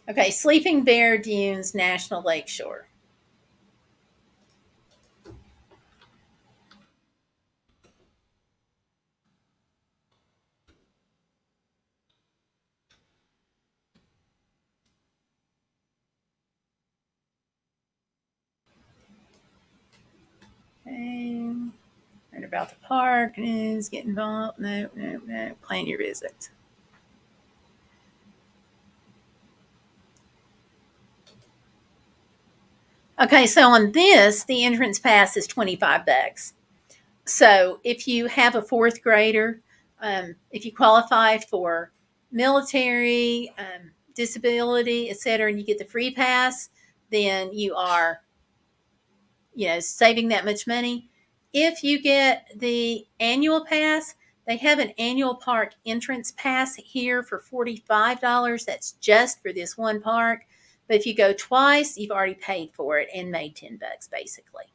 Okay, Sleeping Bear Dunes National Lakeshore. Okay. Learn about the park, news, get involved. No. Plan your visit. Okay, so on this, the entrance pass is $25. So if you have a fourth grader, if you qualify for military, disability, etc., and you get the free pass, then you are, saving that much money. If you get the annual pass, they have an annual park entrance pass here for $45. That's just for this one park. But if you go twice, you've already paid for it and made $10 basically.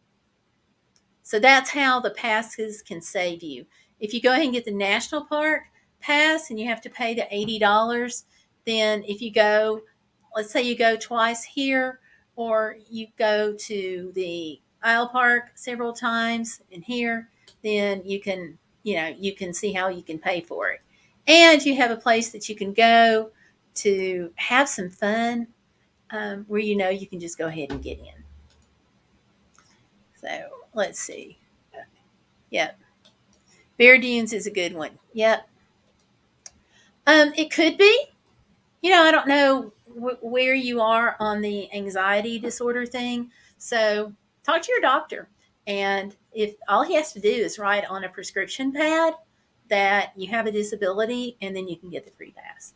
So that's how the passes can save you. If you go ahead and get the national park pass and you have to pay the $80, then if you go, let's say you go twice here, or you go to the Isle Park several times in here, then you can see how you can pay for it. And you have a place that you can go to have some fun, where you can just go ahead and get in. So let's see. Yep. Bear Dunes is a good one. Yep. It could be. I don't know where you are on the anxiety disorder thing. So talk to your doctor. And if all he has to do is write on a prescription pad that you have a disability, and then you can get the free pass.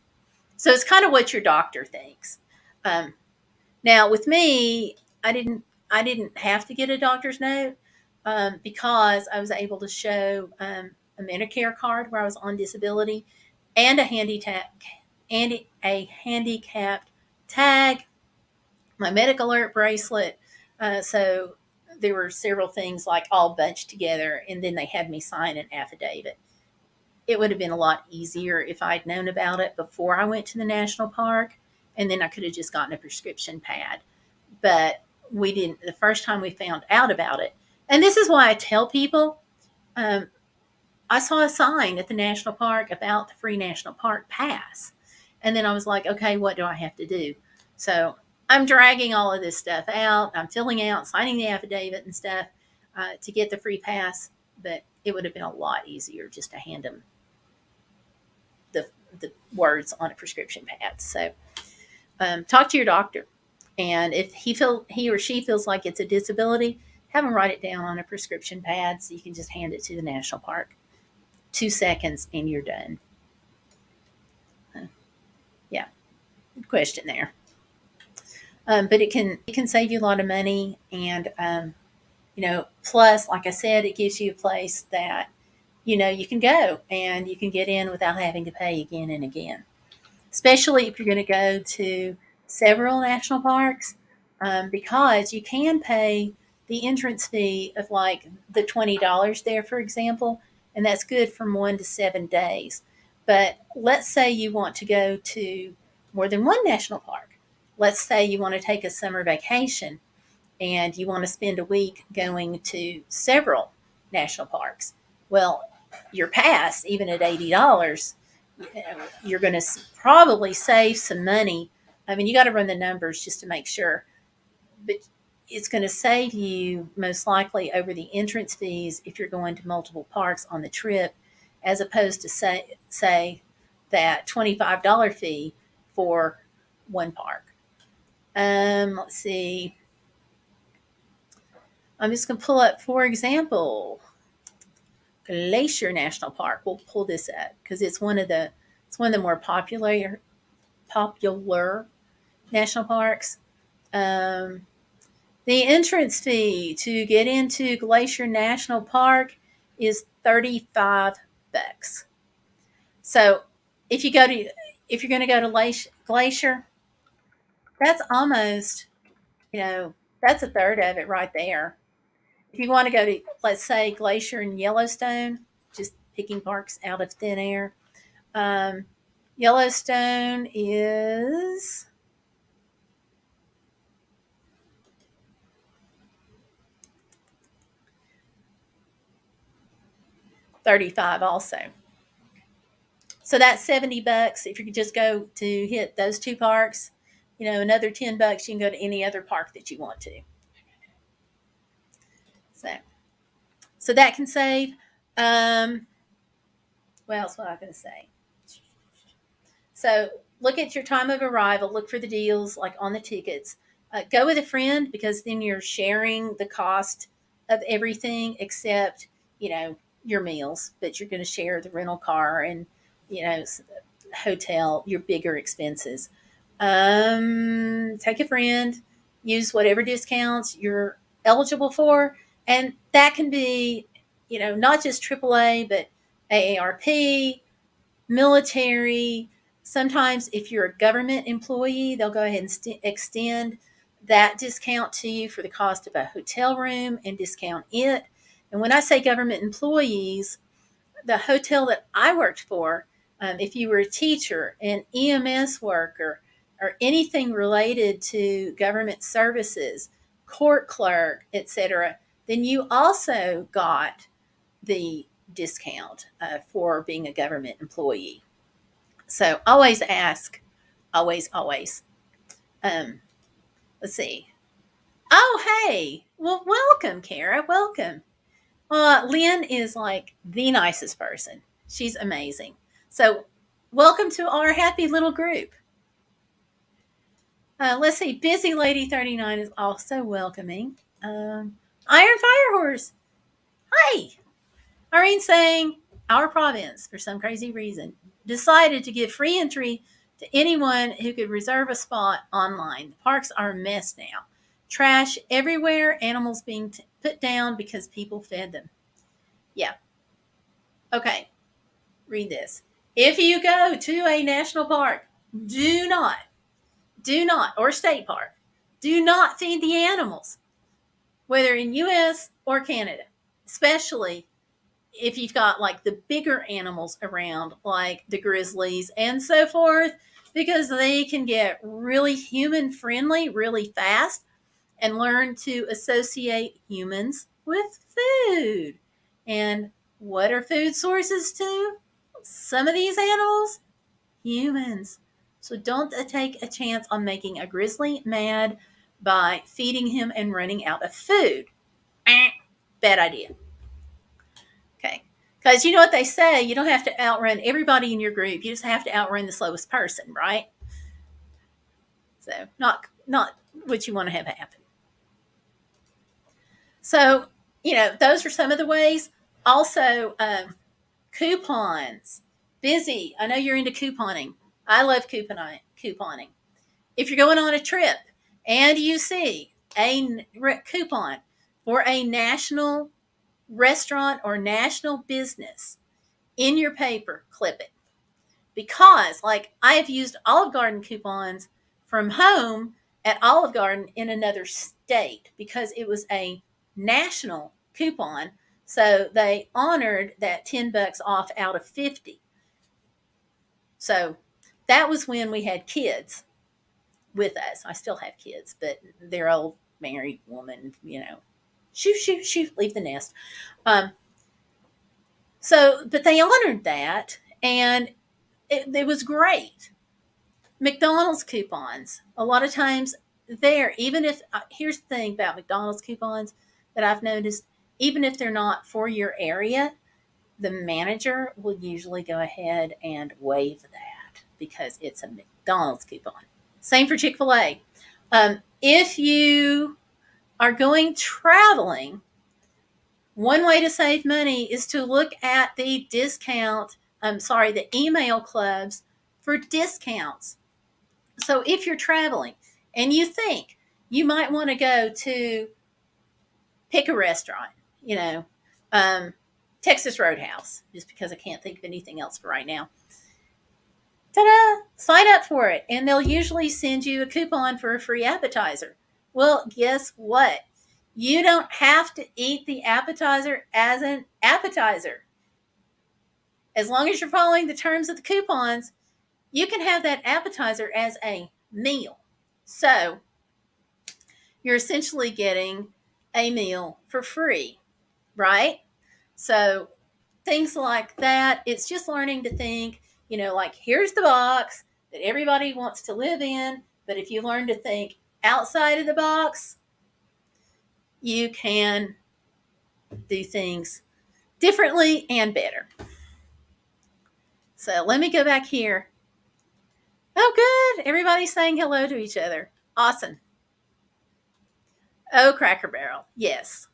So it's kind of what your doctor thinks. Now with me, I didn't have to get a doctor's note, because I was able to show a Medicare card where I was on disability and a handicapped tag, my medical alert bracelet. So there were several things like all bunched together, and then they had me sign an affidavit. It would have been a lot easier if I'd known about it before I went to the national park, and then I could have just gotten a prescription pad. But we didn't. The first time we found out about it, and this is why I tell people, I saw a sign at the national park about the free national park pass, and then I was like, okay, what do I have to do? So I'm dragging all of this stuff out. I'm filling out, signing the affidavit and stuff to get the free pass. But it would have been a lot easier just to hand them the words on a prescription pad. So talk to your doctor, and if he or she feels like it's a disability, have them write it down on a prescription pad so you can just hand it to the national park. 2 seconds and you're done. Yeah, good question there. But it can save you a lot of money, and plus, like I said, it gives you a place that you can go and you can get in without having to pay again and again. Especially if you're going to go to several national parks, because you can pay the entrance fee of like the $20 there, for example, and that's good from 1 to 7 days. But let's say you want to go to more than one national park. Let's say you want to take a summer vacation and you want to spend a week going to several national parks. Well, your pass, even at $80, you're going to probably save some money. I mean, you got to run the numbers just to make sure, but it's going to save you most likely over the entrance fees if you're going to multiple parks on the trip, as opposed to say that $25 fee for one park. Let's see. I'm just going to pull up, for example, Glacier National Park. We'll pull this up because it's one of the more popular national parks. The entrance fee to get into Glacier National Park is $35. So if you're going to go to Glacier, that's almost, that's a third of it right there. If you want to go to, let's say, Glacier and Yellowstone, just picking parks out of thin air, Yellowstone is $35 also. So that's $70 if you could just go to hit those two parks. Another $10, you can go to any other park that you want to. So that can save. What else was I going to say? So look at your time of arrival. Look for the deals like on the tickets. Go with a friend, because then you're sharing the cost of everything except, your meals, but you're going to share the rental car and, hotel, your bigger expenses. Take a friend, use whatever discounts you're eligible for. And that can be, not just AAA, but AARP, military. Sometimes if you're a government employee, they'll go ahead and extend that discount to you for the cost of a hotel room and discount it. And when I say government employees, the hotel that I worked for, if you were a teacher, an EMS worker, or anything related to government services, court clerk, etc., then you also got the discount for being a government employee. So always ask, always. Let's see. Oh, hey. Well, welcome, Kara. Welcome. Lynn is like the nicest person. She's amazing. So welcome to our happy little group. Let's see. Busy Lady 39 is also welcoming. Iron Fire Horse. Hi. Irene saying our province, for some crazy reason, decided to give free entry to anyone who could reserve a spot online. The parks are a mess now. Trash everywhere, animals being put down because people fed them. Yeah. Okay, read this. If you go to a national park, do not, or state park, do not feed the animals, whether in US or Canada, especially if you've got like the bigger animals around, like the grizzlies and so forth, because they can get really human friendly really fast and learn to associate humans with food. And what are food sources to some of these animals? Humans. So don't take a chance on making a grizzly mad by feeding him and running out of food. Bad idea. Okay. Because you know what they say, you don't have to outrun everybody in your group. You just have to outrun the slowest person, right? So not what you want to have happen. So, those are some of the ways. Also, coupons. Busy. I know you're into couponing. I love couponing. If you're going on a trip and you see a coupon for a national restaurant or national business in your paper, clip it. Because, like, I have used Olive Garden coupons from home at Olive Garden in another state because it was a national coupon. So they honored that $10 off out of 50. So that was when we had kids with us. I still have kids, but they're old married woman, shoot, leave the nest. But they honored that, and it was great. McDonald's coupons, a lot of times even if, here's the thing about McDonald's coupons that I've noticed, even if they're not for your area, the manager will usually go ahead and waive that because it's a McDonald's coupon. Same for Chick-fil-A. If you are going traveling, one way to save money is to look at the the email clubs for discounts. So if you're traveling and you think you might want to go to pick a restaurant, Texas Roadhouse, just because I can't think of anything else for right now. Ta-da! Sign up for it, and they'll usually send you a coupon for a free appetizer. Well, guess what? You don't have to eat the appetizer as an appetizer. As long as you're following the terms of the coupons, you can have that appetizer as a meal. So you're essentially getting a meal for free, right? So things like that, it's just learning to think, like, here's the box that everybody wants to live in, but if you learn to think outside of the box, you can do things differently and better. So let me go back here. Oh, good. Everybody's saying hello to each other. Awesome. Oh, Cracker Barrel. Yes.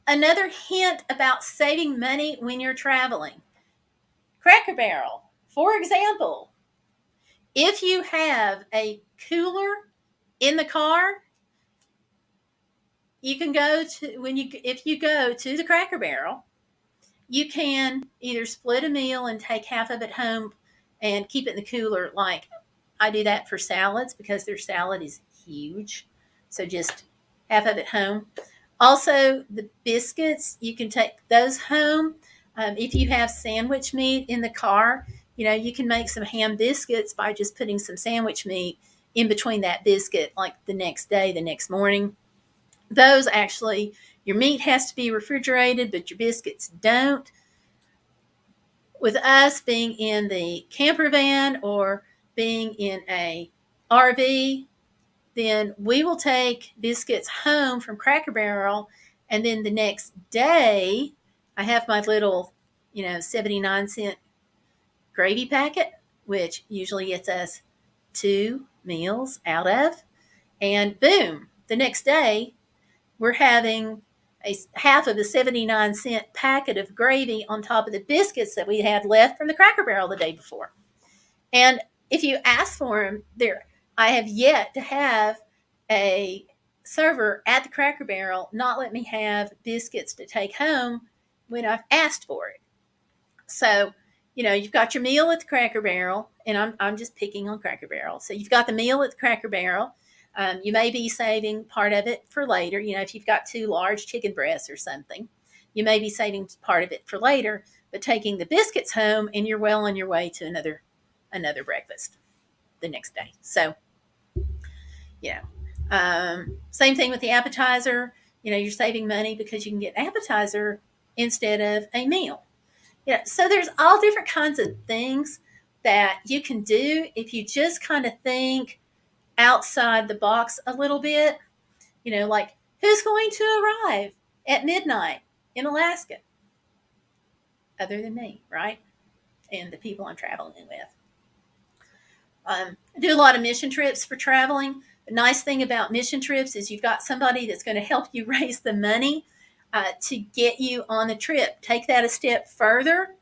Another hint about saving money when you're traveling. Cracker Barrel, for example, if you have a cooler in the car, you can if you go to the Cracker Barrel, you can either split a meal and take half of it home and keep it in the cooler. Like I do that for salads because their salad is huge. So just half of it home. Also, the biscuits, you can take those home. If you have sandwich meat in the car, you can make some ham biscuits by just putting some sandwich meat in between that biscuit, like the next day, the next morning. Those actually, your meat has to be refrigerated, but your biscuits don't. With us being in the camper van or being in a RV, then we will take biscuits home from Cracker Barrel, and then the next day, I have my little, 79-cent gravy packet, which usually gets us 2 meals out of, and boom, the next day, we're having a half of a 79-cent packet of gravy on top of the biscuits that we had left from the Cracker Barrel the day before. And if you ask for them, I have yet to have a server at the Cracker Barrel not let me have biscuits to take home when I've asked for it. So, you've got your meal at the Cracker Barrel, and I'm just picking on Cracker Barrel. So you've got the meal at the Cracker Barrel. You may be saving part of it for later. If you've got 2 large chicken breasts or something, you may be saving part of it for later, but taking the biscuits home, and you're well on your way to another breakfast the next day. So, same thing with the appetizer. You're saving money because you can get appetizer instead of a meal. So there's all different kinds of things that you can do if you just kind of think outside the box a little bit. Like, who's going to arrive at midnight in Alaska other than me, right? And the people I'm traveling with. I do a lot of mission trips for traveling. The nice thing about mission trips is you've got somebody that's going to help you raise the money to get you on the trip. Take that a step further.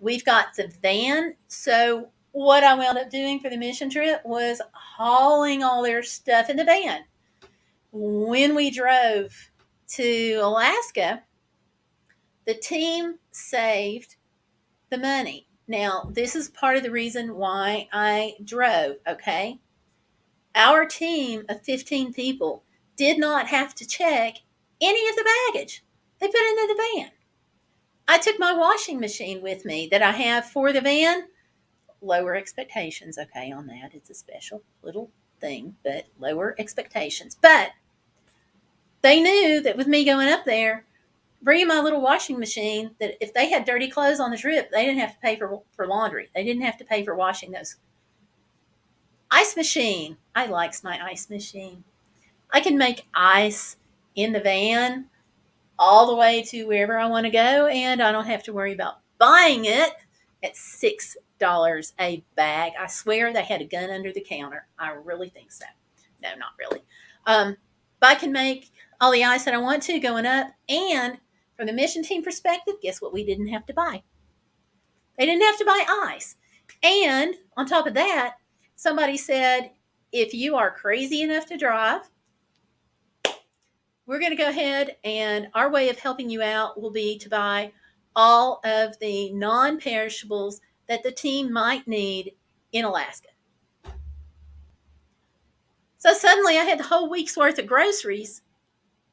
We've got the van. So what I wound up doing for the mission trip was hauling all their stuff in the van. When we drove to Alaska, the team saved the money. Now, this is part of the reason why I drove, okay? Our team of 15 people did not have to check any of the baggage. They put it in the van. I took my washing machine with me that I have for the van. Lower expectations, okay, on that. It's a special little thing, but lower expectations. But they knew that with me going up there, bringing my little washing machine, that if they had dirty clothes on the trip, they didn't have to pay for laundry. They didn't have to pay for washing those. Ice machine. I likes my ice machine. I can make ice in the van all the way to wherever I want to go, and I don't have to worry about buying it at $6 a bag. I swear they had a gun under the counter. I really think so. No, not really. But I can make all the ice that I want to going up, and from the mission team perspective, guess what we didn't have to buy? They didn't have to buy ice. And on top of that, somebody said, if you are crazy enough to drive, we're going to go ahead, and our way of helping you out will be to buy all of the non-perishables that the team might need in Alaska. So suddenly I had the whole week's worth of groceries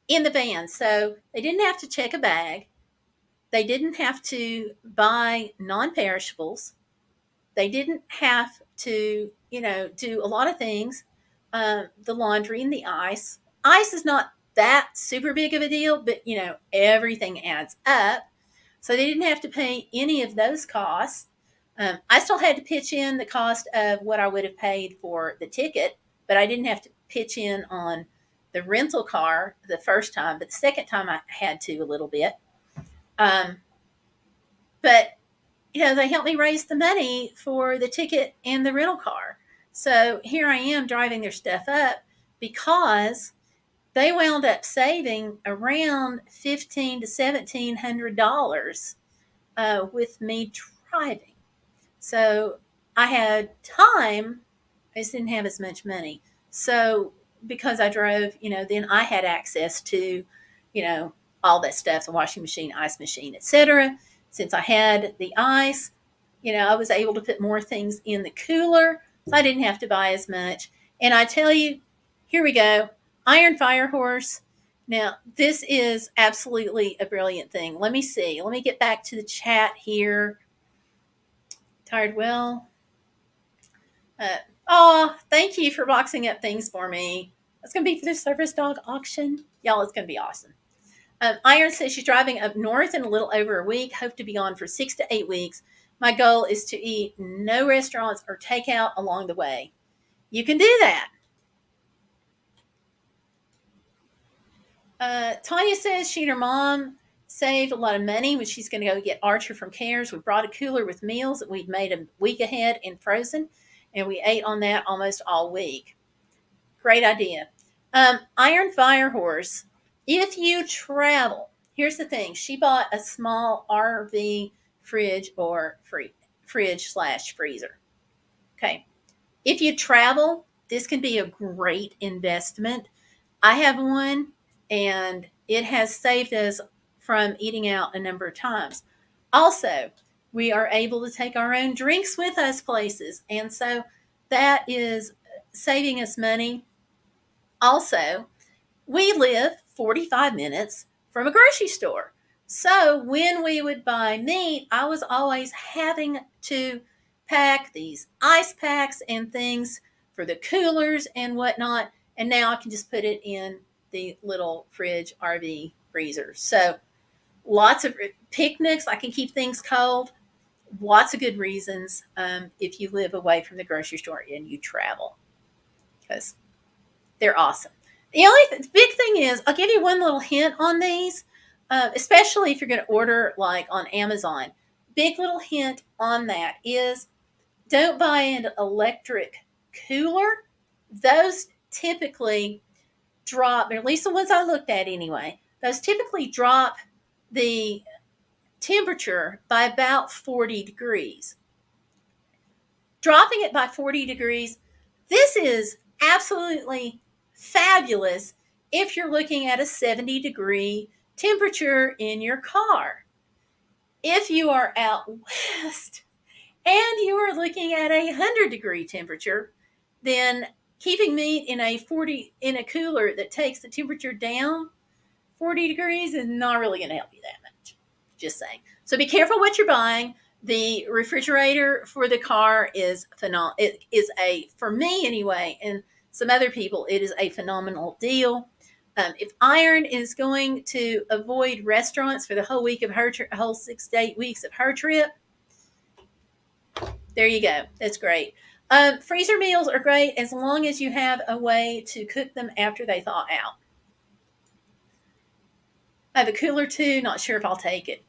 in the van. So they didn't have to check a bag. They didn't have to buy non-perishables. They didn't have to, do a lot of things. The laundry and the ice. Ice is not that super big of a deal, but, everything adds up. So they didn't have to pay any of those costs. I still had to pitch in the cost of what I would have paid for the ticket, but I didn't have to pitch in on the rental car the first time, but the second time I had to a little bit. But, they helped me raise the money for the ticket and the rental car. So here I am driving their stuff up because they wound up saving around $1,500 to $1,700 with me driving. So I had time. I just didn't have as much money. So because I drove, then I had access to, all that stuff, the washing machine, ice machine, etc. Since I had the ice, I was able to put more things in the cooler, so I didn't have to buy as much. And I tell you, here we go, Iron Fire Horse. Now, this is absolutely a brilliant thing. Let me see. Let me get back to the chat here. Tired Will. Thank you for boxing up things for me. It's going to be for the service dog auction. Y'all, it's going to be awesome. Iron says she's driving up north in a little over a week. Hope to be gone for 6 to 8 weeks. My goal is to eat no restaurants or takeout along the way. You can do that. Tanya says she and her mom saved a lot of money when she's going to go get Archer from Cares. We brought a cooler with meals that we'd made a week ahead and frozen, and we ate on that almost all week. Great idea. Iron Fire Horse, if you travel, here's the thing. She bought a small RV fridge or fridge/freezer. Okay. If you travel this can be a great investment. I have one, and it has saved us from eating out a number of times. Also, we are able to take our own drinks with us places, and so that is saving us money. Also, we live 45 minutes from a grocery store. So when we would buy meat, I was always having to pack these ice packs and things for the coolers and whatnot. And now I can just put it in the little fridge RV freezer. So lots of picnics. I can keep things cold. Lots of good reasons if you live away from the grocery store and you travel, because they're awesome. The only big thing is, I'll give you one little hint on these, especially if you're going to order like on Amazon. Big little hint on that is, don't buy an electric cooler. Those typically drop, or at least the ones I looked at anyway, those typically drop the temperature by about 40 degrees. Dropping it by 40 degrees, this is absolutely fabulous if you're looking at a 70-degree temperature in your car. If you are out west and you are looking at a 100-degree temperature, then keeping meat in a cooler that takes the temperature down 40 degrees is not really going to help you that much. Just saying. So be careful what you're buying. The refrigerator for the car is phenomenal. It is for me anyway, and some other people, it is a phenomenal deal. If Iron is going to avoid restaurants for the whole week of her whole 6 to 8 weeks of her trip, there you go. That's great. Freezer meals are great as long as you have a way to cook them after they thaw out. I have a cooler too. Not sure if I'll take it.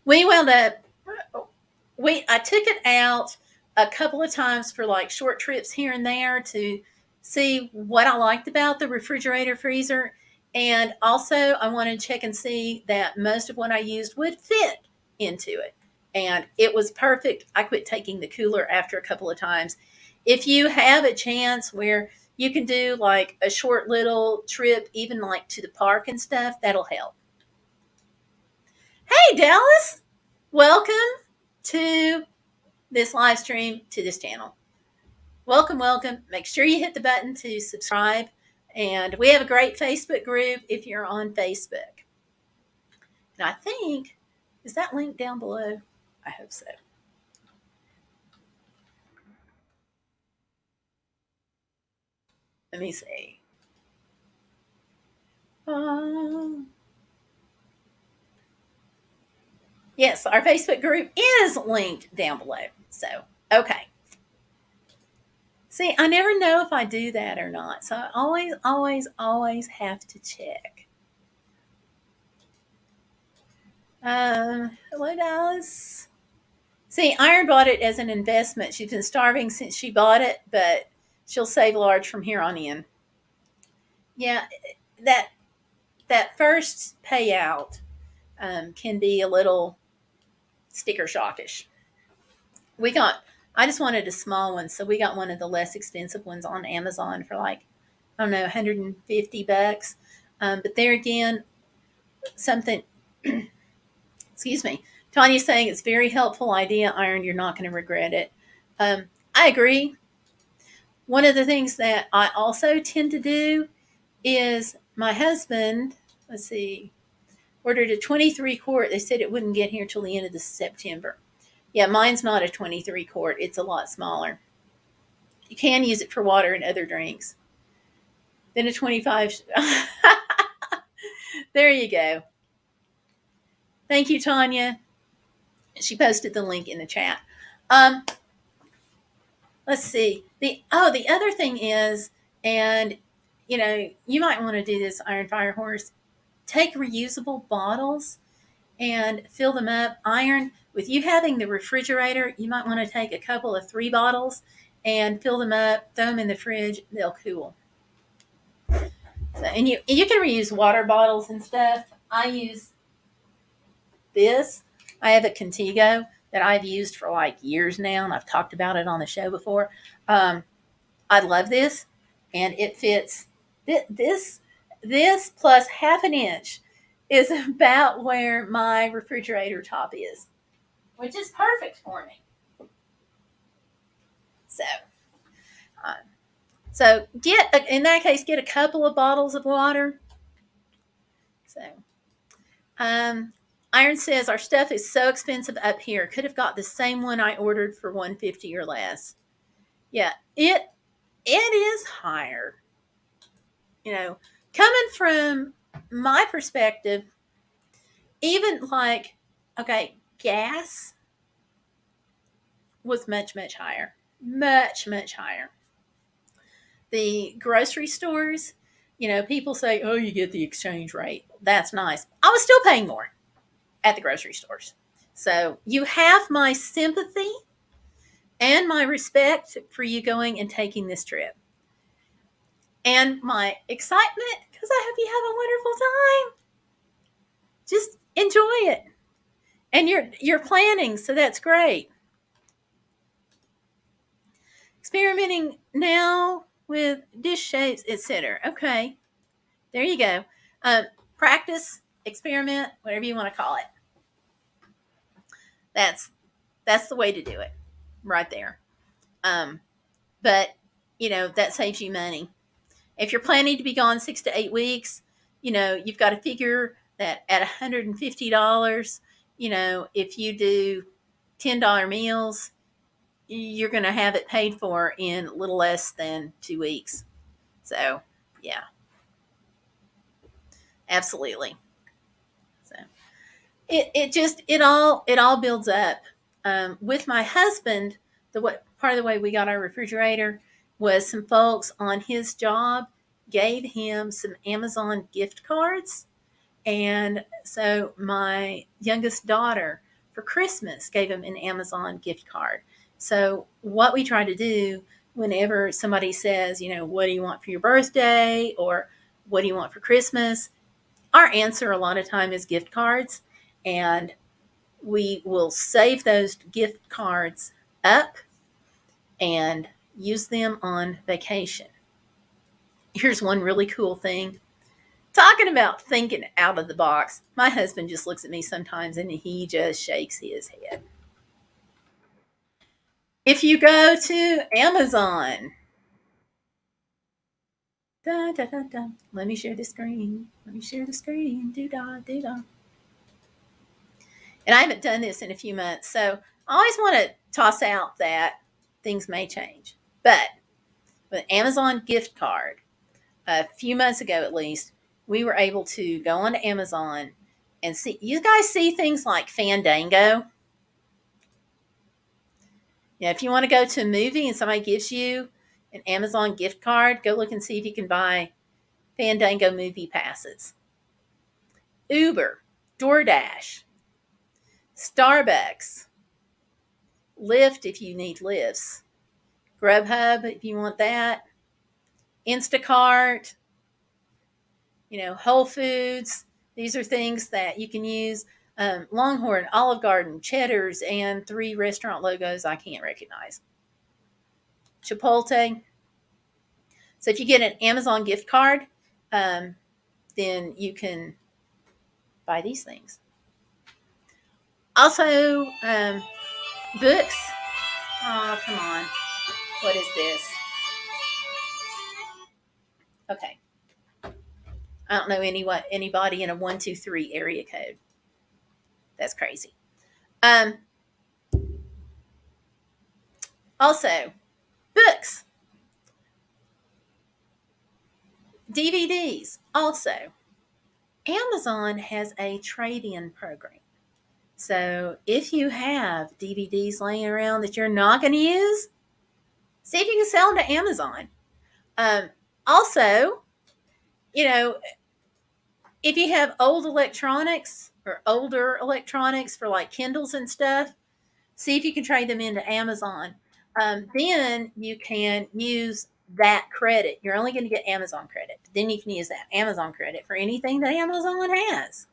We wound up. I took it out a couple of times for like short trips here and there to see what I liked about the refrigerator freezer. And also I wanted to check and see that most of what I used would fit into it. And it was perfect. I quit taking the cooler after a couple of times. If you have a chance where you can do like a short little trip, even like to the park and stuff, that'll help. Hey, Dallas, welcome to this live stream, to this channel. Welcome, welcome. Make sure you hit the button to subscribe. And we have a great Facebook group if you're on Facebook. And I think, is that link down below? I hope so. Let me see. Yes, our Facebook group is linked down below. So, okay. See, I never know if I do that or not. So I always have to check. Hello, Dallas. See, Iron bought it as an investment. She's been starving since she bought it, but she'll save large from here on in. Yeah, that first payout can be a little sticker shockish. I just wanted a small one, so we got one of the less expensive ones on Amazon for like, I don't know, $150. But there again, something, excuse me, Tanya's saying it's a very helpful idea, Iron. You're not going to regret it. I agree. One of the things that I also tend to do is my husband, let's see, ordered a 23 quart. They said it wouldn't get here till the end of the September. Yeah, mine's not a 23 quart. It's a lot smaller. You can use it for water and other drinks. Then a 25. There you go. Thank you, Tanya. She posted the link in the chat. Let's see. The other thing is, and you might want to do this, Iron Fire Horse. Take reusable bottles and fill them up. Iron, with you having the refrigerator, you might want to take a couple of 3 bottles and fill them up, throw them in the fridge, they'll cool. So, and you can reuse water bottles and stuff. I use this. I have a Contigo. that I've used for like years now, and I've talked about it on the show before. I love this, and it fits. This plus half an inch is about where my refrigerator top is, which is perfect for me. So in that case, get a couple of bottles of water. So, Iron says our stuff is so expensive up here. Could have got the same one I ordered for $150 or less. Yeah, it is higher. Coming from my perspective, even like, okay, gas was much, much higher. Much, much higher. The grocery stores, people say, oh, you get the exchange rate. That's nice. I was still paying more at the grocery stores. So you have my sympathy and my respect for you going and taking this trip. And my excitement, because I hope you have a wonderful time. Just enjoy it. And you're planning, so that's great. Experimenting now with dish shapes, etc. Okay, there you go. Practice, experiment, whatever you want to call it. That's the way to do it, right there. But that saves you money. If you're planning to be gone 6 to 8 weeks, you've got to figure that at $150, if you do $10 meals, you're going to have it paid for in a little less than 2 weeks. So, yeah, absolutely. So it all builds up. With my husband, part of the way we got our refrigerator was some folks on his job gave him some Amazon gift cards. And so my youngest daughter for Christmas gave him an Amazon gift card. So what we try to do whenever somebody says, what do you want for your birthday or what do you want for Christmas? Our answer a lot of time is gift cards, and we will save those gift cards up and use them on vacation. Here's one really cool thing. Talking about thinking out of the box, my husband just looks at me sometimes and he just shakes his head. If you go to Amazon, let me share the screen. Doo-dah, doo-dah. And I haven't done this in a few months, so I always want to toss out that things may change. But with Amazon gift card, a few months ago at least, we were able to go on to Amazon and see. You guys see things like Fandango? If you want to go to a movie and somebody gives you an Amazon gift card, go look and see if you can buy Fandango movie passes. Uber, DoorDash, Starbucks, Lyft if you need lifts, Grubhub if you want that, Instacart, Whole Foods. These are things that you can use. Longhorn, Olive Garden, Cheddar's, and 3 restaurant logos I can't recognize. Chipotle. So if you get an Amazon gift card, then you can buy these things. Also, books. Oh, come on. What is this? Okay. I don't know anybody in a 123 area code. That's crazy. Also, books. DVDs. Also, Amazon has a trade-in program. So if you have DVDs laying around that you're not going to use, see if you can sell them to Amazon. Also, if you have old electronics or older electronics for like Kindles and stuff, see if you can trade them into Amazon. Then you can use that credit. You're only going to get Amazon credit. Then you can use that Amazon credit for anything that Amazon has.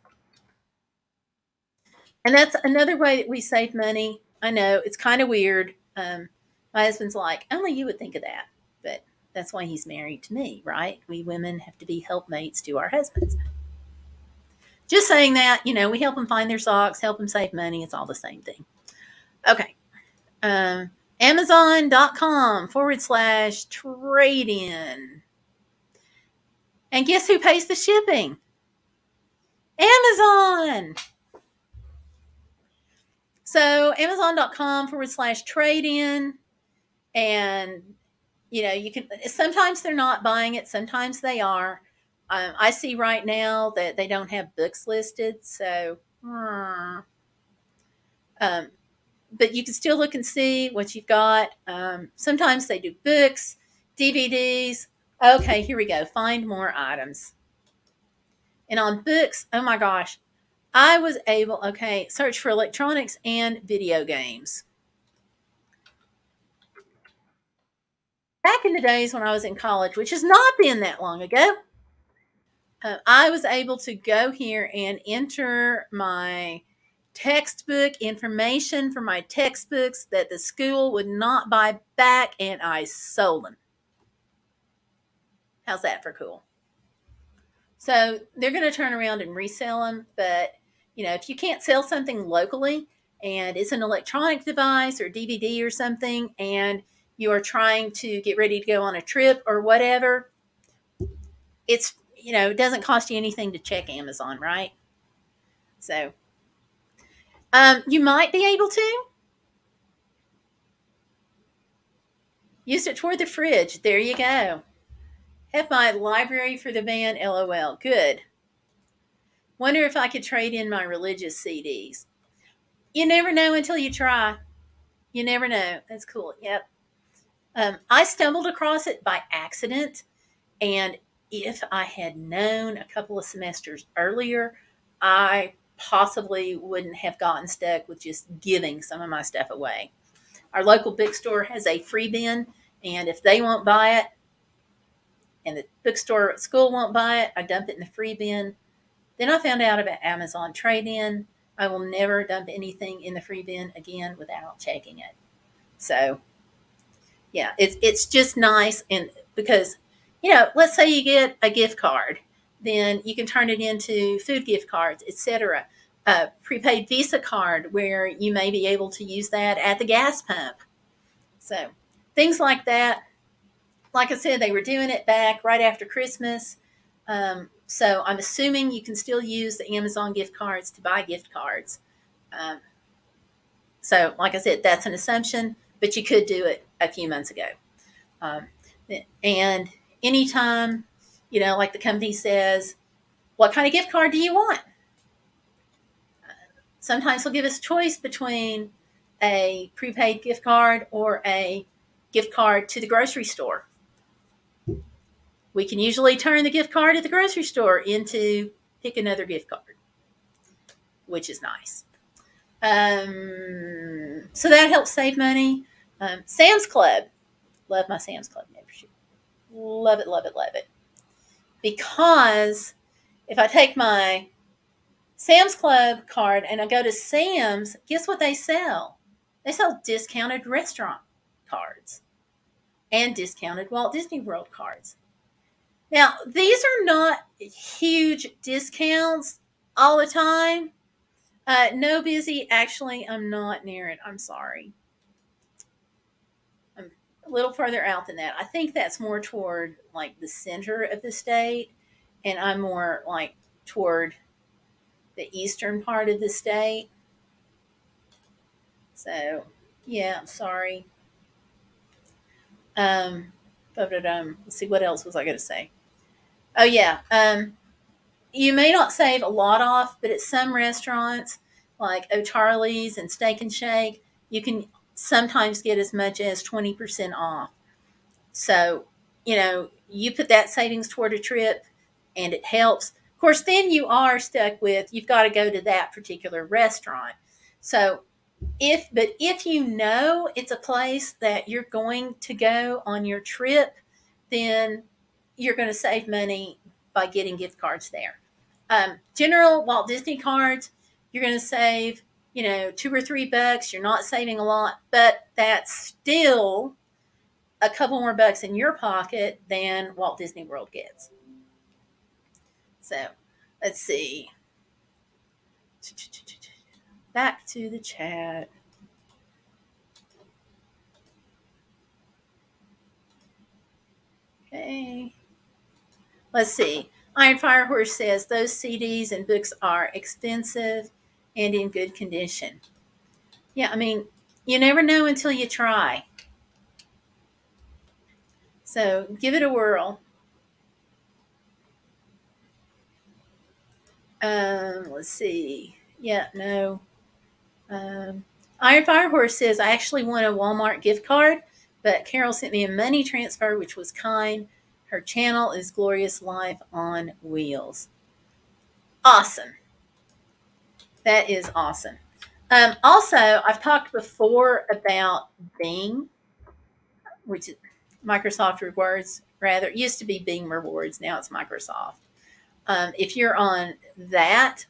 And that's another way that we save money I know it's kind of weird. My husband's like, only you would think of that, but that's why he's married to me, right? We women have to be helpmates to our husbands. Just saying that, we help them find their socks, help them save money. It's all the same thing. Okay. Amazon.com/trade-in. And guess who pays the shipping? Amazon. So Amazon.com/trade-in. And, you can, sometimes they're not buying it. Sometimes they are. I see right now that they don't have books listed. So, but you can still look and see what you've got. Sometimes they do books, DVDs. Okay, here we go. Find more items. And on books, oh my gosh, I was able, search for electronics and video games. Back in the days when I was in college, which has not been that long ago, I was able to go here and enter my textbook information for my textbooks that the school would not buy back, and I sold them. How's that for cool? So they're going to turn around and resell them, but if you can't sell something locally and it's an electronic device or DVD or something, and you are trying to get ready to go on a trip or whatever, it's it doesn't cost you anything to check Amazon, right? So you might be able to use it toward the fridge. There you go. Have my library for the van, LOL. Good. Wonder if I could trade in my religious CDs. You never know until you try. You never know. That's cool. Yep. I stumbled across it by accident, and if I had known a couple of semesters earlier, I possibly wouldn't have gotten stuck with just giving some of my stuff away. Our local bookstore has a free bin, and if they won't buy it, and the bookstore at school won't buy it, I dump it in the free bin. Then I found out about Amazon trade-in. I will never dump anything in the free bin again without checking it. So, yeah, it's just nice, and because, let's say you get a gift card, then you can turn it into food gift cards, etc. A prepaid Visa card where you may be able to use that at the gas pump. So, things like that. Like I said, they were doing it back right after Christmas. So I'm assuming you can still use the Amazon gift cards to buy gift cards. So like I said, that's an assumption, but you could do it a few months ago. And anytime, like the company says, what kind of gift card do you want? Sometimes they'll give us a choice between a prepaid gift card or a gift card to the grocery store. We can usually turn the gift card at the grocery store into pick another gift card, which is nice. So that helps save money. Sam's Club. Love my Sam's Club membership. Love it, love it, love it. Because if I take my Sam's Club card and I go to Sam's, guess what they sell? They sell discounted restaurant cards and discounted Walt Disney World cards. Now, these are not huge discounts all the time. No busy. Actually, I'm not near it. I'm sorry. I'm a little further out than that. I think that's more toward like the center of the state, and I'm more like toward the eastern part of the state. So, yeah, I'm sorry. Let's see, what else was I going to say? Oh, yeah. You may not save a lot off, but at some restaurants like O'Charlie's and Steak and Shake, you can sometimes get as much as 20% off. So, you put that savings toward a trip and it helps. Of course, then you are stuck with, you've got to go to that particular restaurant. So, if it's a place that you're going to go on your trip, then you're going to save money by getting gift cards there. General Walt Disney cards, you're going to save $2 or $3. You're not saving a lot, but that's still a couple more bucks in your pocket than Walt Disney World gets. So let's see. Back to the chat. Okay. Let's see. Iron Firehorse says those CDs and books are expensive and in good condition. Yeah, I mean, you never know until you try. So give it a whirl. Let's see. Yeah, no. Iron Firehorse says, I actually won a Walmart gift card, but Carol sent me a money transfer, which was kind. Her channel is Glorious Life on Wheels. Awesome. That is awesome. Also, I've talked before about Bing, which is Microsoft Rewards, rather. It used to be Bing Rewards. Now it's Microsoft. If you're on that,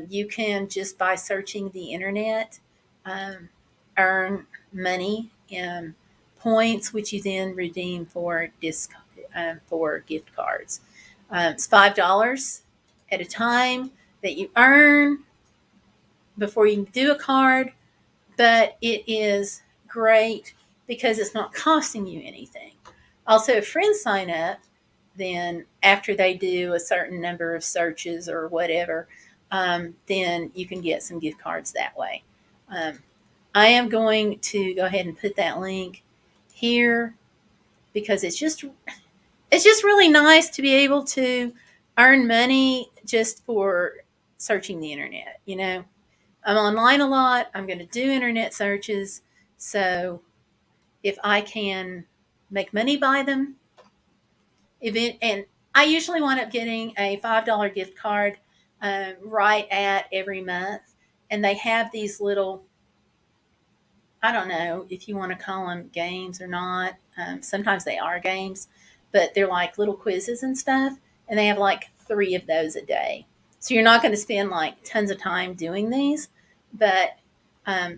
you can just by searching the internet earn money and points, which you then redeem for gift cards. It's $5 at a time that you earn before you can do a card, but it is great because it's not costing you anything. Also, if friends sign up, then after they do a certain number of searches or whatever, then you can get some gift cards that way. I am going to go ahead and put that link here because it's just really nice to be able to earn money just for searching the internet. I'm online a lot. I'm going to do internet searches. So if I can make money by them, and I usually wind up getting a $5 gift card right at every month. And they have these little, I don't know if you want to call them games or not. Sometimes they are games, but they're like little quizzes and stuff. And they have like 3 of those a day. So you're not going to spend like tons of time doing these, but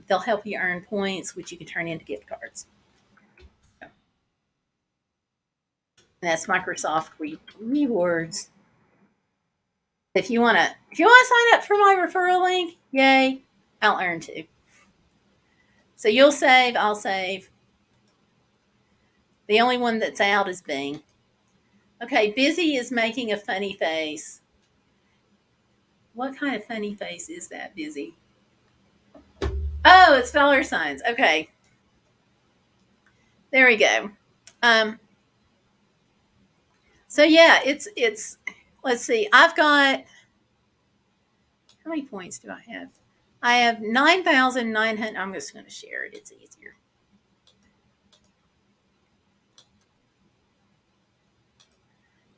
they'll help you earn points, which you can turn into gift cards. And that's Microsoft Rewards. If you want to sign up for my referral link, yay, I'll earn too. So you'll save, I'll save. The only one that's out is Bing. Okay, Busy is making a funny face. What kind of funny face is that, Busy? Oh, it's dollar signs. Okay. There we go. So yeah, it's let's see. I've got, how many points do I have? I have 9,900. I'm just going to share it. It's easier.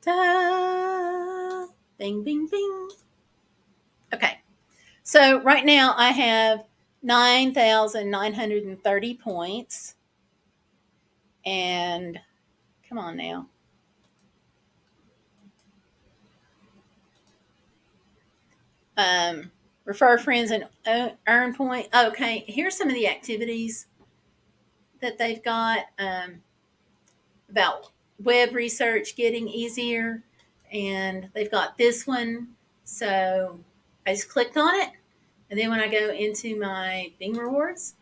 Da, bing, bing, bing. Okay. So right now I have 9,930 points. And come on now. Refer friends and earn point. Okay, here's some of the activities that they've got about web research getting easier. And they've got this one. So I just clicked on it. And then when I go into my Bing Rewards,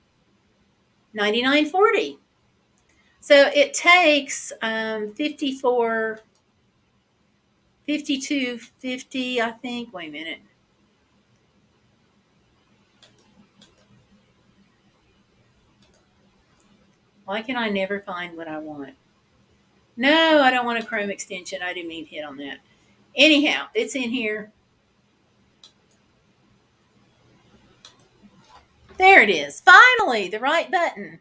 99.40. So it takes 52.50, I think. Wait a minute. Why can I never find what I want? No, I don't want a Chrome extension. I didn't mean to hit on that. Anyhow, it's in here. There it is. Finally, the right button.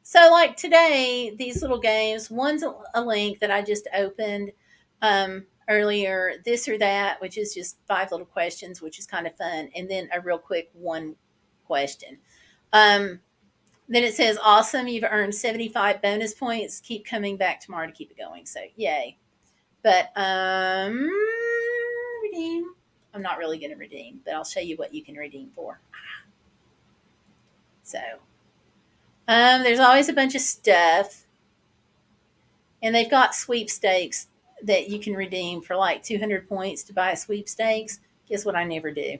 So like today, these little games, one's a link that I just opened earlier, this or that, which is just 5 little questions, which is kind of fun. And then a real quick 1 question. Then it says, awesome, you've earned 75 bonus points. Keep coming back tomorrow to keep it going. So yay. But redeem. I'm not really going to redeem, but I'll show you what you can redeem for. So, there's always a bunch of stuff. And they've got sweepstakes that you can redeem for like 200 points to buy a sweepstakes. Guess what I never do?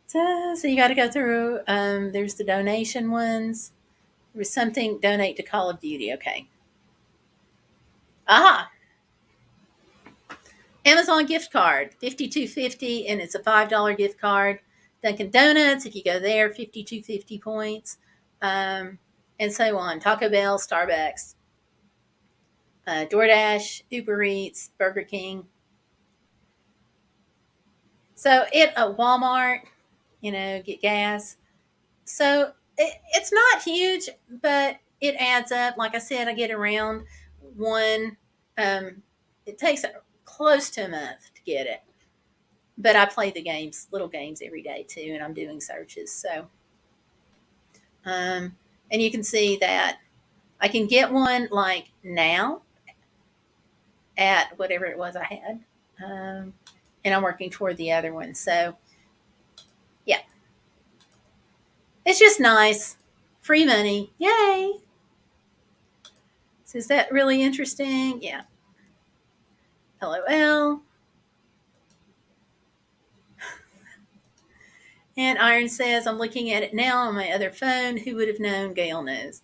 So you got to go through. There's the donation ones. There was something, donate to Call of Duty. Okay. Aha. Amazon gift card, $52.50, and it's a $5 gift card. Dunkin' Donuts, if you go there, $52.50 points, and so on. Taco Bell, Starbucks, DoorDash, Uber Eats, Burger King. So at Walmart, get gas. So it's not huge, but it adds up. Like I said, I get around one. It takes close to a month to get it. But I play the games, little games every day too, and I'm doing searches. So, and you can see that I can get one like now at whatever it was I had. And I'm working toward the other one. So, yeah. It's just nice. Free money. Yay. So is that really interesting? Yeah. LOL. And Iron says, I'm looking at it now on my other phone. Who would have known? Gail knows.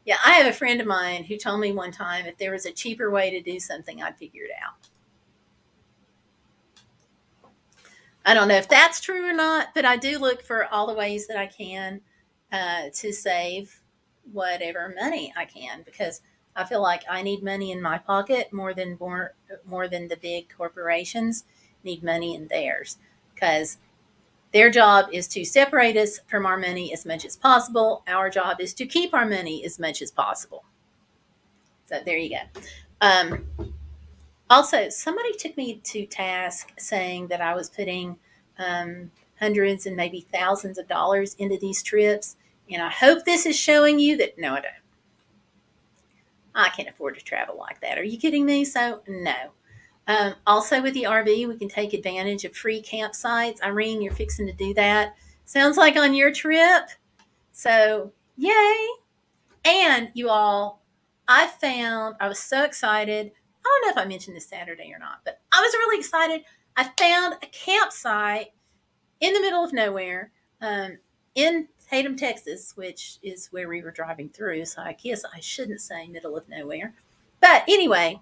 Yeah, I have a friend of mine who told me one time if there was a cheaper way to do something, I'd figure it out. I don't know if that's true or not, but I do look for all the ways that I can to save whatever money I can, because I feel like I need money in my pocket more than the big corporations need money in theirs, because their job is to separate us from our money as much as possible. Our job is to keep our money as much as possible. So there you go. Also, somebody took me to task saying that I was putting hundreds and maybe thousands of dollars into these trips. And I hope this is showing you that, no, I don't. I can't afford to travel like that. Are you kidding me? So, no. Also, with the RV, we can take advantage of free campsites. Irene, you're fixing to do that. Sounds like on your trip. So, yay. And you all, I was so excited. I don't know if I mentioned this Saturday or not, but I was really excited. I found a campsite in the middle of nowhere in Tatum, Texas, which is where we were driving through. So I guess I shouldn't say middle of nowhere. But anyway,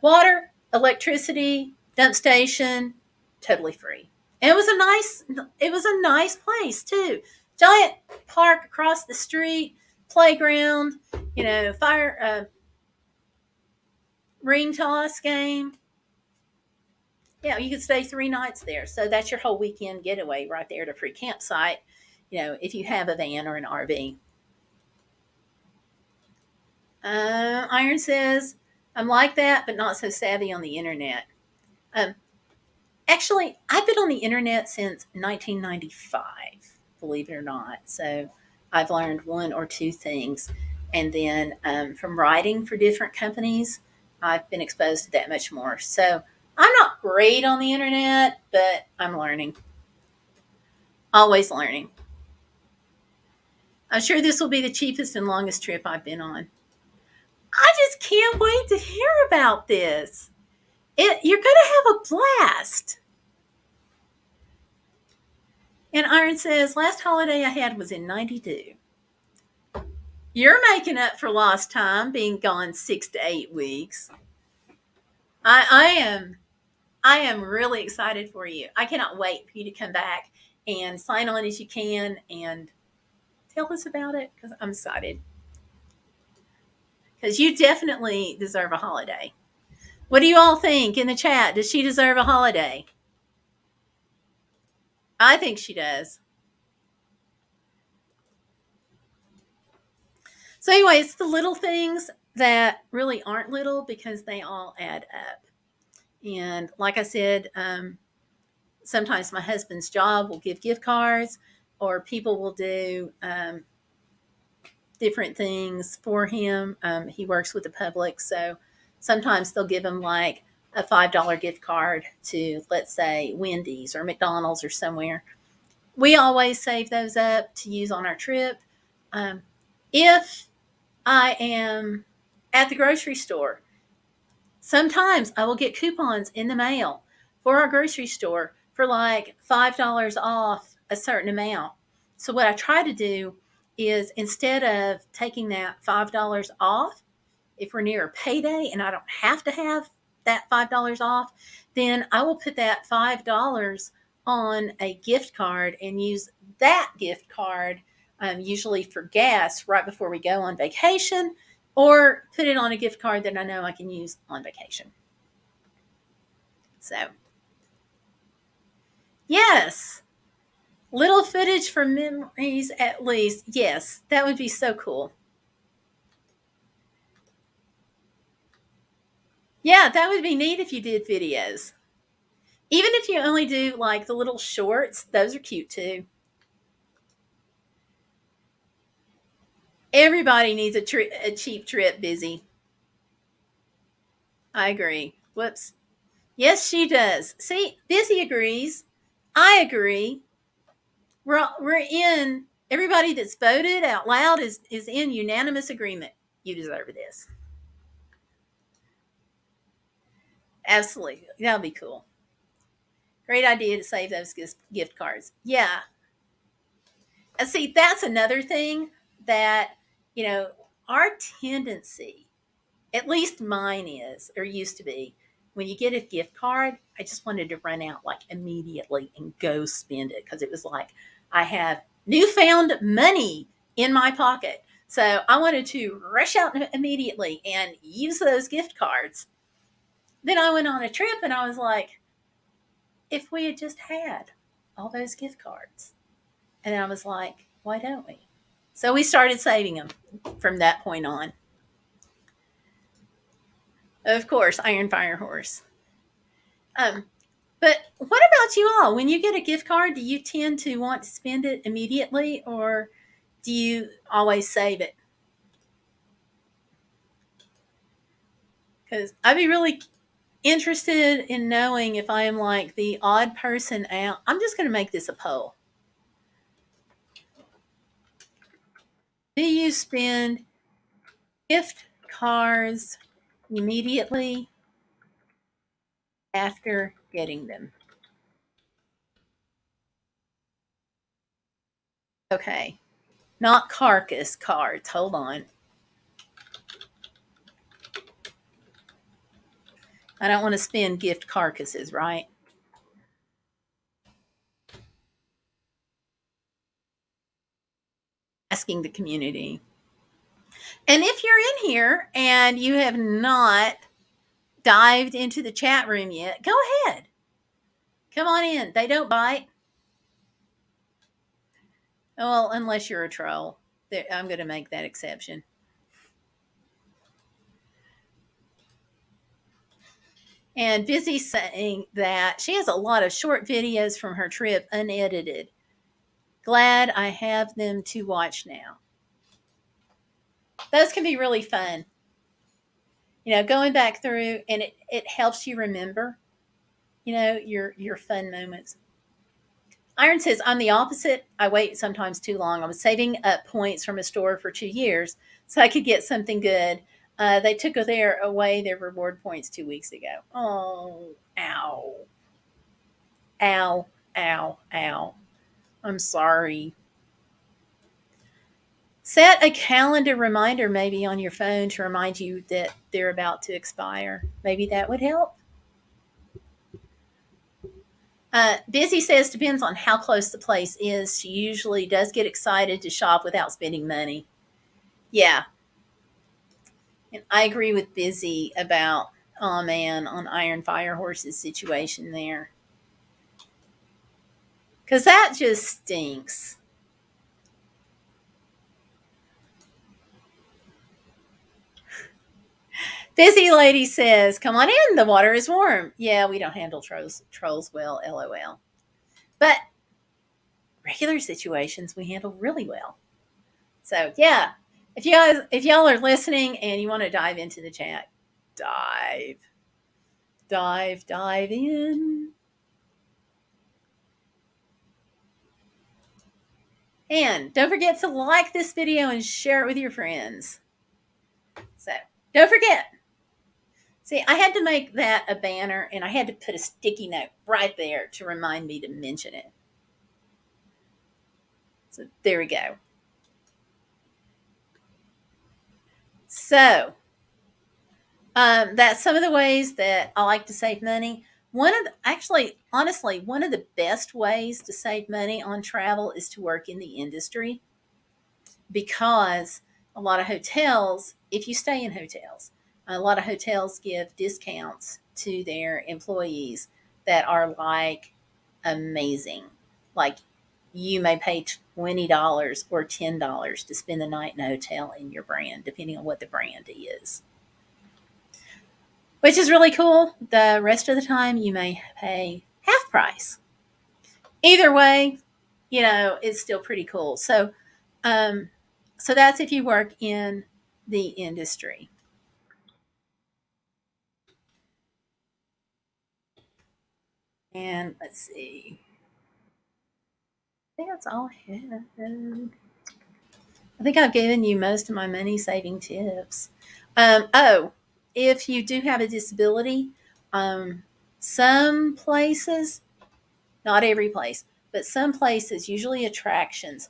water, electricity, dump station, totally free. And it was a nice place too. Giant park across the street, playground, fire ring toss game. Yeah, you could stay 3 nights there. So that's your whole weekend getaway right there at a free campsite, if you have a van or an RV. Iron says, I'm like that, but not so savvy on the internet. Actually, I've been on the internet since 1995, believe it or not. So I've learned 1 or 2 things. And then from writing for different companies, I've been exposed to that much more. So I'm not great on the internet, but I'm learning. Always learning. I'm sure this will be the cheapest and longest trip I've been on. I just can't wait to hear about this. You're going to have a blast. And Iron says, last holiday I had was in 92. You're making up for lost time, being gone 6 to 8 weeks. I am really excited for you. I cannot wait for you to come back and sign on as you can and tell us about it, because I'm excited. Because you definitely deserve a holiday. What do you all think in the chat? Does she deserve a holiday? I think she does. So anyway, it's the little things that really aren't little, because they all add up. And like I said, sometimes my husband's job will give gift cards, or people will do different things for him. He works with the public, so sometimes they'll give him like a $5 gift card to, let's say, Wendy's or McDonald's or somewhere. we always save those up to use on our trip. If I am at the grocery store, sometimes I will get coupons in the mail for our grocery store for like $5 off a certain amount. So what I try to do is, instead of taking that $5 off, if we're near a payday and I don't have to have that $5 off, then I will put that $5 on a gift card and use that gift card, usually for gas right before we go on vacation, or put it on a gift card that I know I can use on vacation. So, yes, little footage for memories at least. Yes, that would be so cool. Yeah, that would be neat if you did videos. Even if you only do like the little shorts, those are cute too. Everybody needs a cheap trip, Busy. I agree. Whoops. Yes, she does. See, Busy agrees. I agree. We're in, everybody that's voted out loud is in unanimous agreement. You deserve this. Absolutely. That'll be cool. Great idea to save those gift cards. Yeah. And see, that's another thing that, our tendency, at least mine is, or used to be, when you get a gift card, I just wanted to run out like immediately and go spend it, because it was like I have newfound money in my pocket. So I wanted to rush out immediately and use those gift cards. Then I went on a trip and I was like, if we had just had all those gift cards. And I was like, why don't we? So we started saving them from that point on. Of course, Iron Fire Horse. But what about you all? When you get a gift card, do you tend to want to spend it immediately, or do you always save it? Because I'd be really interested in knowing if I am like the odd person out. I'm just going to make this a poll. Do you spend gift cards immediately after getting them? Okay. Not carcass cards. Hold on. I don't want to spend gift carcasses, right? Asking the community. And if you're in here and you have not dived into the chat room yet, go ahead. Come on in. They don't bite. Well, unless you're a troll. I'm going to make that exception. And Busy saying that she has a lot of short videos from her trip unedited. Glad I have them to watch now. Those can be really fun. Going back through, and it helps you remember, your fun moments. Iron says, I'm the opposite. I wait sometimes too long. I was saving up points from a store for 2 years so I could get something good. They took away their reward points 2 weeks ago. Oh, ow. Ow, ow, ow. I'm sorry. Set a calendar reminder maybe on your phone to remind you that they're about to expire. Maybe that would help. Busy says depends on how close the place is. She usually does get excited to shop without spending money. Yeah. And I agree with Busy about, oh man, on Iron Fire Horse's situation there. Because that just stinks. Busy Lady says, come on in, the water is warm. Yeah, we don't handle trolls well, LOL. But regular situations we handle really well. So yeah, if y'all are listening and you want to dive into the chat, dive in. And don't forget to like this video and share it with your friends. So don't forget. See, I had to make that a banner, and I had to put a sticky note right there to remind me to mention it. So there we go. So that's some of the ways that I like to save money. Honestly, one of the best ways to save money on travel is to work in the industry, because a lot of hotels, if you stay in hotels, a lot of hotels give discounts to their employees that are like amazing. Like, you may pay $20 or $10 to spend the night in a hotel in your brand, depending on what the brand is, which is really cool. The rest of the time, you may pay half price. Either way, it's still pretty cool. So that's if you work in the industry. And let's see. I think that's all I have. I think I've given you most of my money saving tips. If you do have a disability, some places, not every place, but some places, usually attractions,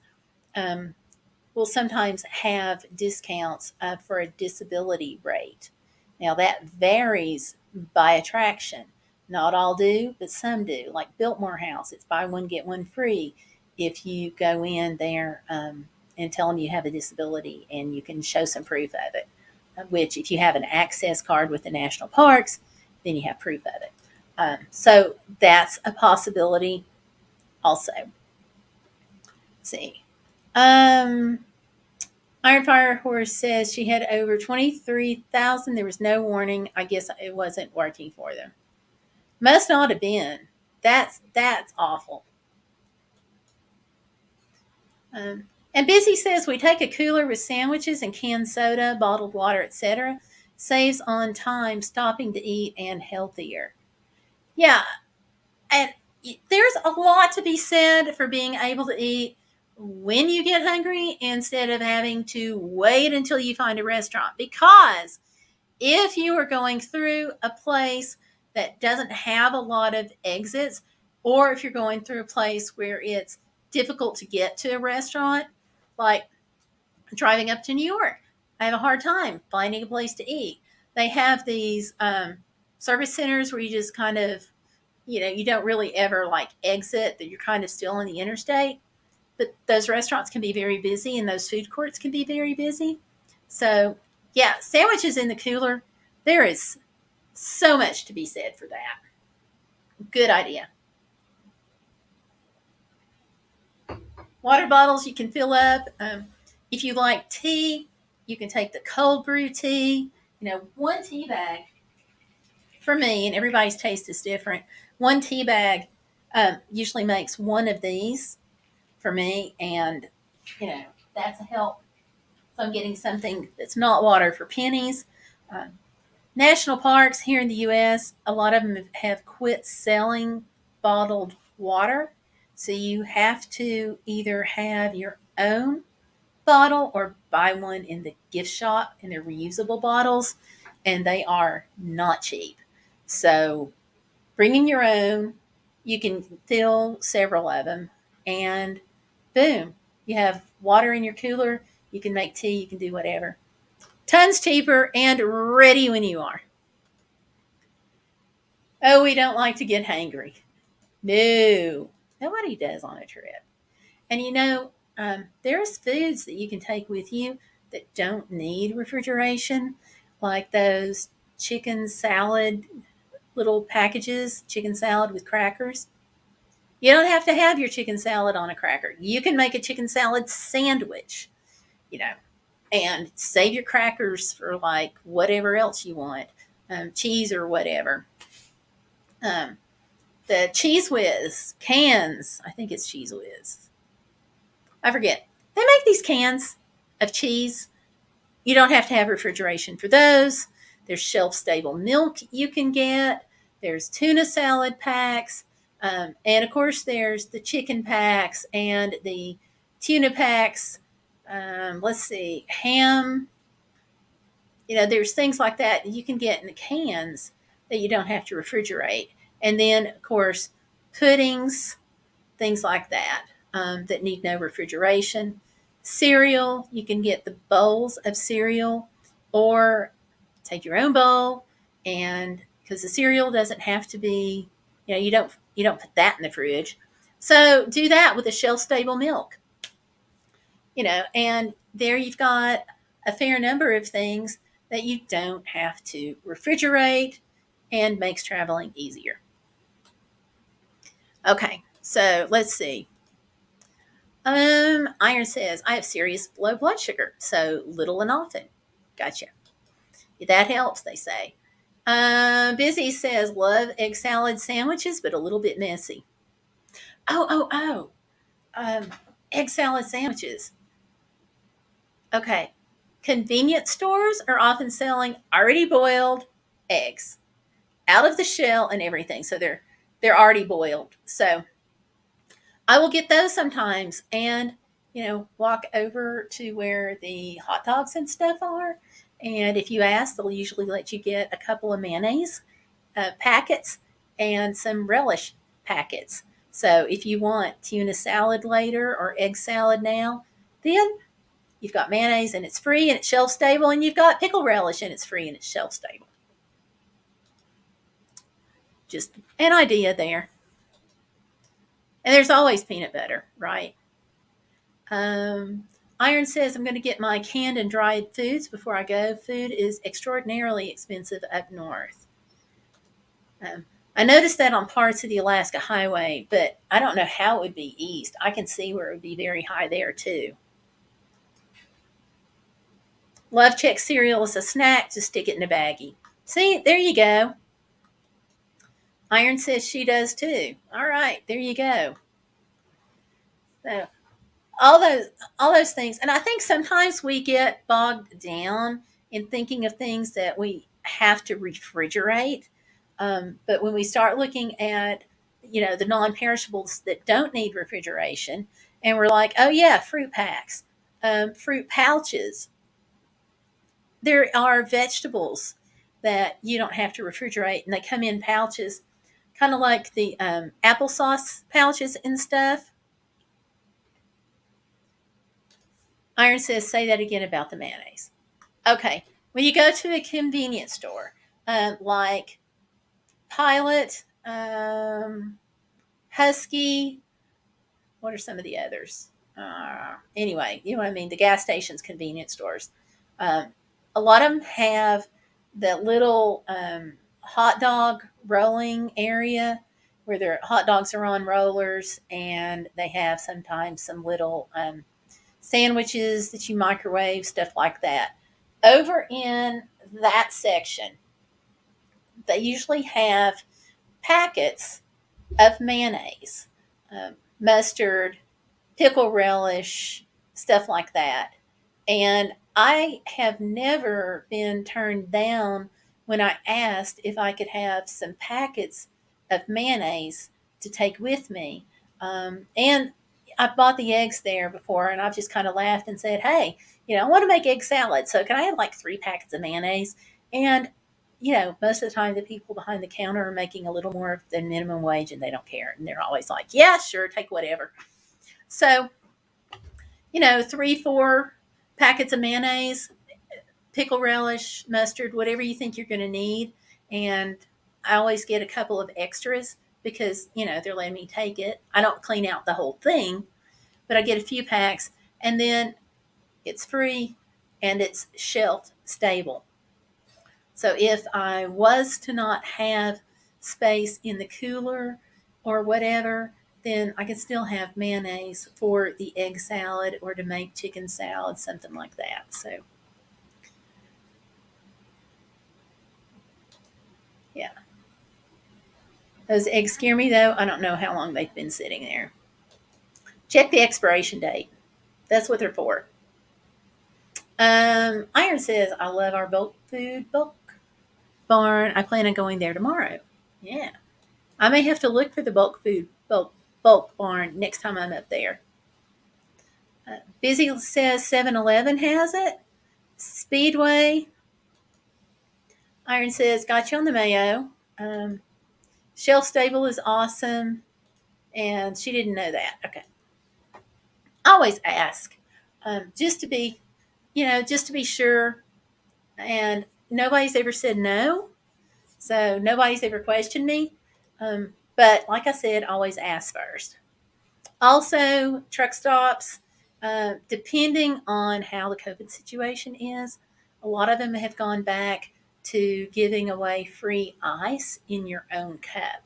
will sometimes have discounts for a disability rate. Now, that varies by attraction. Not all do, but some do. Like Biltmore House, it's buy one, get one free if you go in there and tell them you have a disability and you can show some proof of it. Which, if you have an access card with the national parks, then you have proof of it. So that's a possibility also. Let's see. Iron Fire Horse says she had over 23,000. There was no warning. I guess it wasn't working for them. Must not have been. That's awful. And Busy says we take a cooler with sandwiches and canned soda, bottled water, etc. Saves on time, stopping to eat, and healthier. Yeah, and there's a lot to be said for being able to eat when you get hungry instead of having to wait until you find a restaurant. Because if you are going through a place that doesn't have a lot of exits, or if you're going through a place where it's difficult to get to a restaurant, like driving up to New York, I have a hard time finding a place to eat. They have these service centers where you just kind of, you don't really ever like exit, that you're kind of still on the interstate. But those restaurants can be very busy, and those food courts can be very busy. So, yeah, sandwiches in the cooler, there is so much to be said for that. Good idea. Water bottles you can fill up. If you like tea, you can take the cold brew tea. One tea bag, for me, and everybody's taste is different, one tea bag usually makes one of these for me, and that's a help. So I'm getting something that's not water for pennies. National parks here in the U.S., a lot of them have quit selling bottled water, so you have to either have your own bottle or buy one in the gift shop, and they're reusable bottles, and they are not cheap. So bringing your own, you can fill several of them, and boom, you have water in your cooler. You can make tea, you can do whatever. Tons cheaper and ready when you are. Oh, we don't like to get hangry. No, nobody does on a trip. And there's foods that you can take with you that don't need refrigeration, like those chicken salad little packages, chicken salad with crackers. You don't have to have your chicken salad on a cracker. You can make a chicken salad sandwich, and save your crackers for like whatever else you want, cheese or whatever. The Cheese Whiz cans, I think it's Cheese Whiz. I forget. They make these cans of cheese. You don't have to have refrigeration for those. There's shelf-stable milk you can get. There's tuna salad packs. And, of course, there's the chicken packs and the tuna packs. Let's see, ham. There's things like that you can get in the cans that you don't have to refrigerate. And then, of course, puddings, things like that that need no refrigeration. Cereal, you can get the bowls of cereal or take your own bowl, and because the cereal doesn't have to be, you don't put that in the fridge. So do that with a shelf-stable milk. And there you've got a fair number of things that you don't have to refrigerate and makes traveling easier. Okay, so let's see. Iron says, I have serious low blood sugar, so little and often. Gotcha. That helps, they say. Busy says, love egg salad sandwiches, but a little bit messy. Oh. Egg salad sandwiches. Okay. Convenience stores are often selling already boiled eggs out of the shell and everything. So they're already boiled. So I will get those sometimes and, walk over to where the hot dogs and stuff are. And if you ask, they'll usually let you get a couple of mayonnaise packets and some relish packets. So if you want tuna salad later or egg salad now, then you've got mayonnaise and it's free and it's shelf stable, and you've got pickle relish and it's free and it's shelf stable. Just an idea there. And there's always peanut butter, right? Iron says, I'm going to get my canned and dried foods before I go. Food is extraordinarily expensive up north. I noticed that on parts of the Alaska Highway, but I don't know how it would be east. I can see where it would be very high there too. Love Check cereal is a snack. Just stick it in a baggie. See, there you go. Iron says she does too. All right, there you go. So all those things, and I think sometimes we get bogged down in thinking of things that we have to refrigerate. But when we start looking at, the non-perishables that don't need refrigeration, and we're like, oh yeah, fruit packs, fruit pouches. There are vegetables that you don't have to refrigerate, and they come in pouches, kind of like the applesauce pouches and stuff. Iron says, say that again about the mayonnaise. Okay, when you go to a convenience store, like Pilot, Husky, what are some of the others? Anyway, you know what I mean, the gas stations, convenience stores. A lot of them have that little hot dog rolling area where their hot dogs are on rollers, and they have sometimes some little sandwiches that you microwave, stuff like that. Over in that section, they usually have packets of mayonnaise, mustard, pickle relish, stuff like that. And I have never been turned down when I asked if I could have some packets of mayonnaise to take with me. And I bought the eggs there before, and I've just kind of laughed and said, hey, I want to make egg salad. So can I have like 3 packets of mayonnaise? And, most of the time the people behind the counter are making a little more than minimum wage, and they don't care. And they're always like, yeah, sure, take whatever. So, 3, 4 packets of mayonnaise, pickle relish, mustard, whatever you think you're going to need. And I always get a couple of extras because, they're letting me take it. I don't clean out the whole thing, but I get a few packs, and then it's free and it's shelf stable. So if I was to not have space in the cooler or whatever, then I could still have mayonnaise for the egg salad or to make chicken salad, something like that. So, yeah. Those eggs scare me, though. I don't know how long they've been sitting there. Check the expiration date. That's what they're for. Iron says, I love our bulk barn. I plan on going there tomorrow. Yeah. I may have to look for the bulk barn next time I'm up there. Busy says 7-Eleven has it. Speedway. Iron says, got you on the mayo. Shelf Stable is awesome. And she didn't know that. Okay. Always ask. Just to be, just to be sure. And nobody's ever said no. So nobody's ever questioned me. But like I said, always ask first. Also, truck stops, depending on how the COVID situation is, a lot of them have gone back to giving away free ice in your own cup.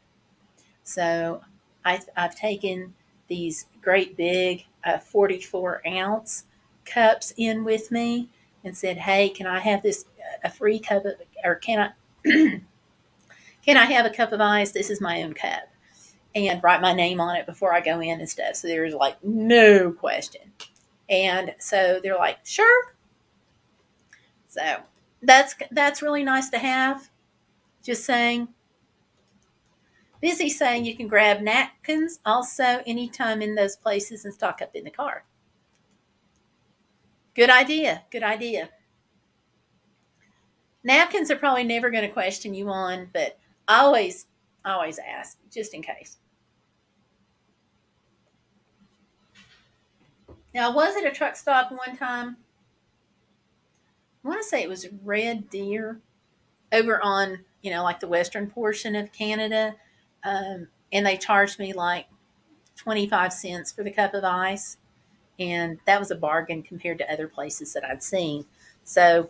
So I've taken these great big 44-ounce cups in with me and said, hey, can I have this a free cup of, or can I can I have a cup of ice? This is my own cup. And write my name on it before I go in and stuff. So there's like no question. And so they're like, sure. So that's really nice to have. Just saying. Busy saying you can grab napkins also anytime in those places and stock up in the car. Good idea. Good idea. Napkins are probably never going to question you on, but always ask just in case. Now, I was at a truck stop one time. I want to say it was Red Deer over on, like the western portion of Canada. And they charged me like 25 cents for the cup of ice. And that was a bargain compared to other places that I'd seen. So,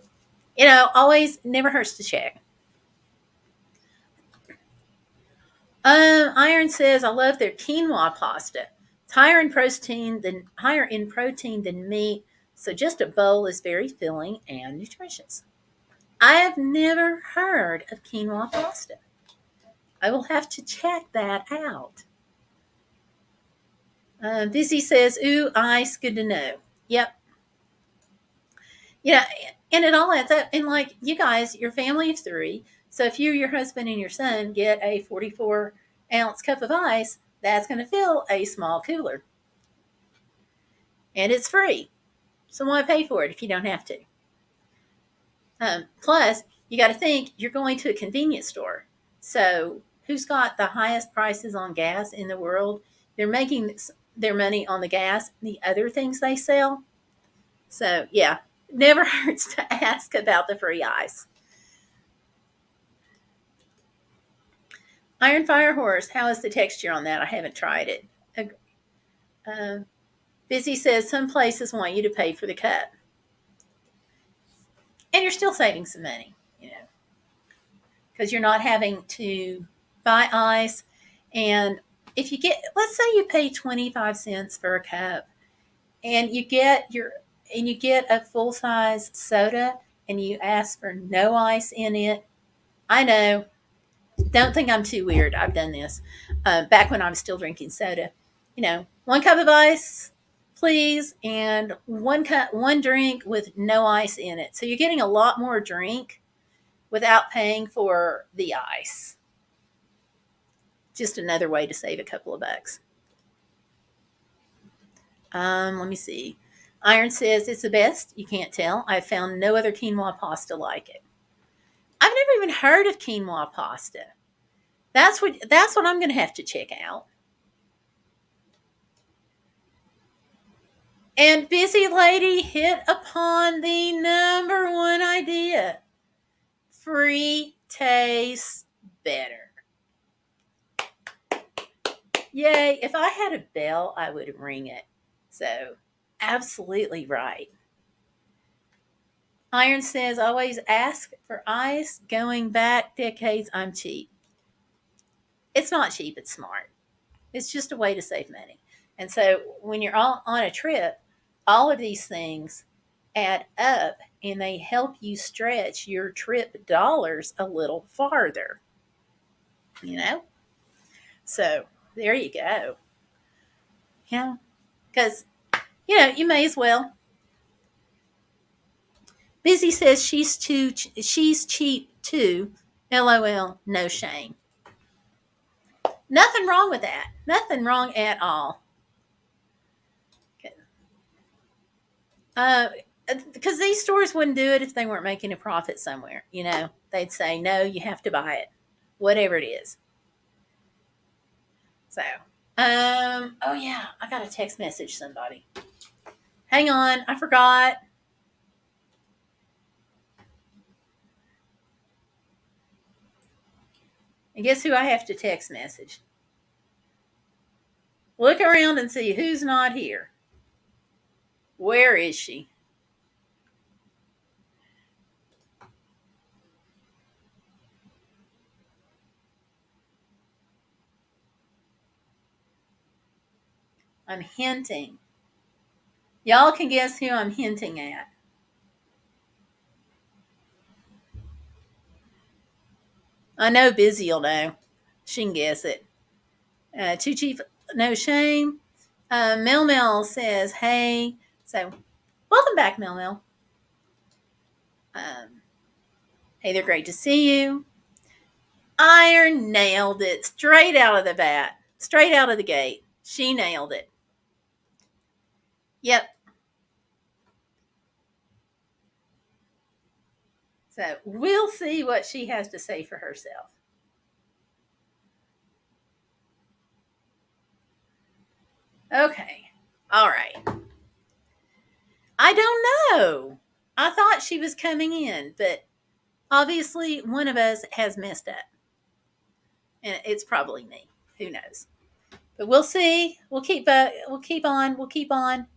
always never hurts to check. Iron says, I love their quinoa pasta. It's higher in protein than meat, so just a bowl is very filling and nutritious. I have never heard of quinoa pasta. I will have to check that out. Busy says, ooh, ice, good to know. Yep. And it all adds up. And like you guys, your family of 3. So if you, your husband, and your son get a 44-ounce cup of ice, that's going to fill a small cooler. And it's free. So why pay for it if you don't have to? Plus, you got to think you're going to a convenience store. So who's got the highest prices on gas in the world? They're making their money on the gas, the other things they sell. So yeah, never hurts to ask about the free ice. Iron Fire Horse, how is the texture on that? I haven't tried it. Busy says some places want you to pay for the cup. And you're still saving some money, because you're not having to buy ice. And if you get, let's say you pay 25 cents for a cup and you get a full-size soda and you ask for no ice in it. I know. Don't think I'm too weird. I've done this back when I was still drinking soda. 1 cup of ice, please, and one drink with no ice in it. So you're getting a lot more drink without paying for the ice. Just another way to save a couple of bucks. Let me see. Iron says it's the best. You can't tell. I've found no other quinoa pasta like it. I've never even heard of quinoa pasta. That's what I'm going to have to check out. And Busy Lady hit upon the number one idea. Free tastes better. Yay. If I had a bell, I would ring it. So, absolutely right. Iron says, always ask for ice. Going back decades, I'm cheap. It's not cheap, it's smart. It's just a way to save money. And so when you're all on a trip, all of these things add up and they help you stretch your trip dollars a little farther. So there you go. Because, you may as well. Busy says she's cheap too. LOL, no shame. Nothing wrong with that. Nothing wrong at all. Okay. Because these stores wouldn't do it if they weren't making a profit somewhere. You know, they'd say, no, you have to buy it, whatever it is. So, oh yeah, I got a text message somebody. Hang on, I forgot. And guess who I have to text message? Look around and see who's not here. Where is she? I'm hinting. Y'all can guess who I'm hinting at. I know Busy will know. She can guess it. Too Chief, no shame. Mel Mel says, hey. So, welcome back, Mel Mel. Hey, they're great to see you. Iron nailed it straight out of the bat, straight out of the gate. She nailed it. Yep. So we'll see what she has to say for herself. Okay. All right. I don't know. I thought she was coming in, but obviously one of us has messed up. And it's probably me. Who knows? But we'll see. We'll keep on.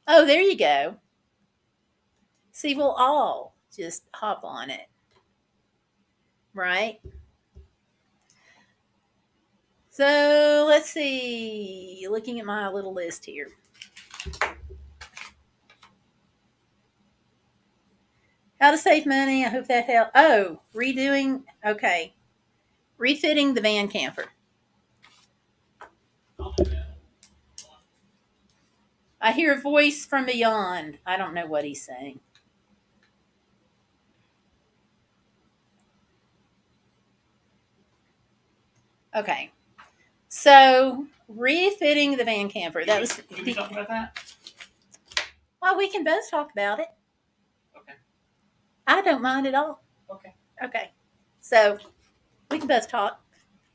Oh, there you go. See, we'll all just hop on it. Right? So let's see. Looking at my little list here. How to save money. I hope that helped. Oh, redoing. Okay. Refitting the van camper. I hear a voice from beyond. I don't know what he's saying. Okay. So, refitting the van camper. That was. Can we talk about that? Well, we can both talk about it. Okay. I don't mind at all. Okay. Okay. So, we can both talk.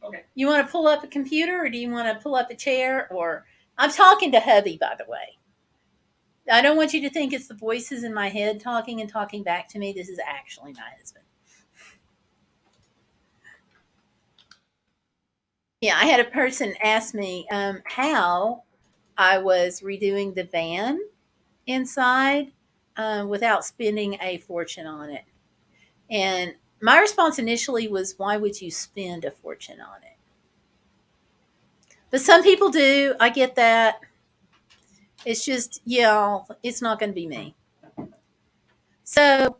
Okay. You want to pull up a computer or do you want to pull up a chair? Or I'm talking to Hubby, by the way. I don't want you to think it's the voices in my head talking and talking back to me. This is actually my husband. Yeah, I had a person ask me how I was redoing the van inside without spending a fortune on it. And my response initially was, why would you spend a fortune on it? But some people do. I get that. It's just, it's not going to be me. So,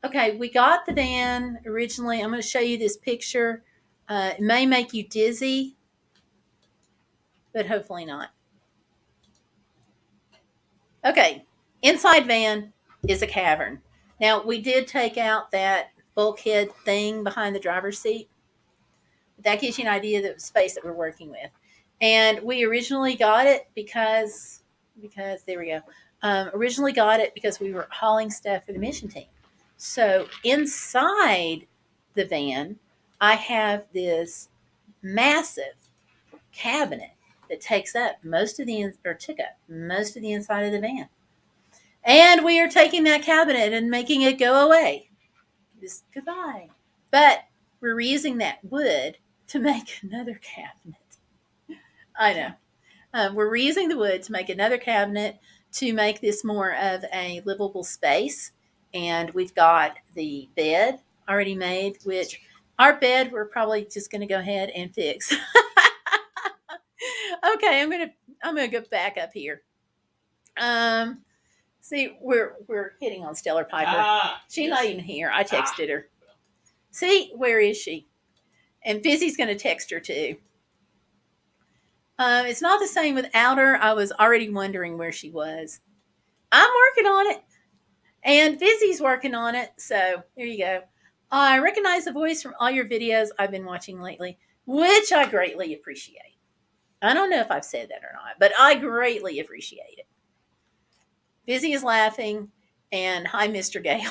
okay, we got the van originally. I'm going to show you this picture. It may make you dizzy, but hopefully not. Okay, inside van is a cavern. Now, we did take out that bulkhead thing behind the driver's seat. That gives you an idea of the space that we're working with. And we originally got it because there we go. Originally got it because we were hauling stuff for the mission team. So inside the van, I have this massive cabinet that took up most of the inside of the van. And we are taking that cabinet and making it go away. Just goodbye. But we're reusing that wood to make another cabinet. I know. We're reusing the wood to make another cabinet to make this more of a livable space. And we've got the bed already made, which our bed we're probably just going to go ahead and fix. Okay, I'm gonna go back up here. See, we're hitting on Stellarpiper. She's not even here. I texted her. See, where is she? And Busy's going to text her too. It's not the same without her. I was already wondering where she was. I'm working on it. And Busy's working on it. So there you go. I recognize the voice from all your videos I've been watching lately, which I greatly appreciate. I don't know if I've said that or not, but I greatly appreciate it. Busy is laughing, and hi, Mr. Gale.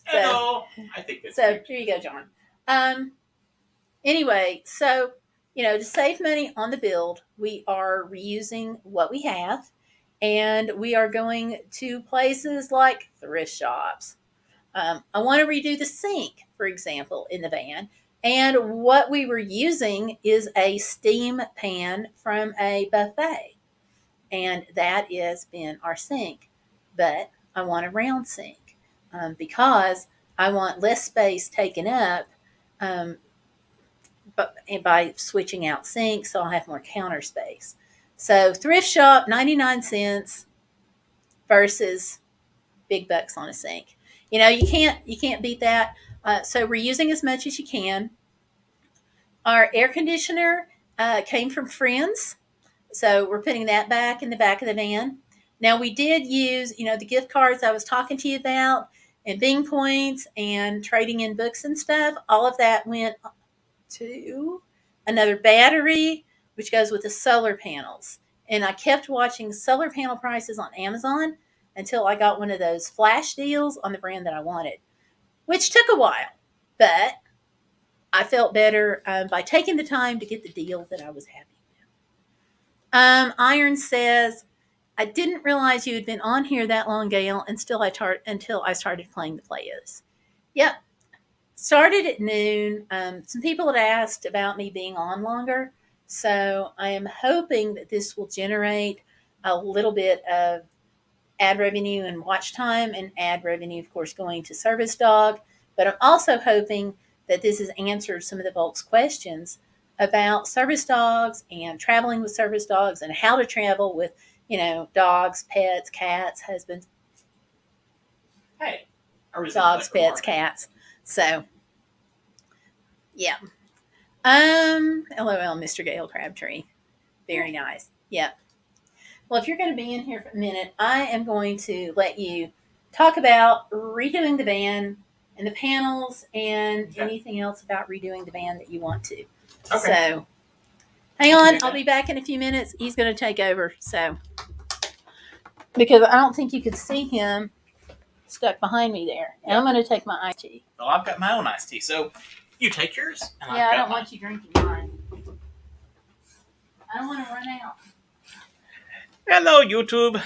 Hello. I think that's So cute. here you go, John. Anyway, so to save money on the build, we are reusing what we have, and we are going to places like thrift shops. I want to redo the sink, for example, in the van. And what we were using is a steam pan from a buffet. And that has been our sink. But I want a round sink because I want less space taken up but by switching out sinks, so I'll have more counter space. So thrift shop, 99 cents versus big bucks on a sink. You can't beat that. So we're using as much as you can. Our air conditioner came from friends, so we're putting that back in the back of the van. Now we did use, the gift cards I was talking to you about, and Bing points, and trading in books and stuff. All of that went to another battery, which goes with the solar panels. And I kept watching solar panel prices on Amazon until I got one of those flash deals on the brand that I wanted, which took a while. But I felt better by taking the time to get the deal that I was happy with. Iron says, I didn't realize you had been on here that long, Gail, until I started playing the players. Yep. Started at noon. Some people had asked about me being on longer. So I am hoping that this will generate a little bit of ad revenue and watch time, and ad revenue, of course, going to Service Dog. But I'm also hoping that this has answered some of the folks' questions about service dogs and traveling with service dogs and how to travel with, dogs, pets, cats, husbands. Hey. Dogs, pets, cats. So, yeah. LOL, Mr. Gale Crabtree. Very nice. Yeah. Well, if you're going to be in here for a minute, I am going to let you talk about redoing the van and the panels and anything else about redoing the van that you want to. Okay. So, hang on. I'll be back in a few minutes. He's going to take over. So, because I don't think you could see him stuck behind me there. And I'm going to take my iced tea. Well, I've got my own iced tea, so you take yours. And I don't want you drinking mine. I don't want to run out. Hello, YouTube.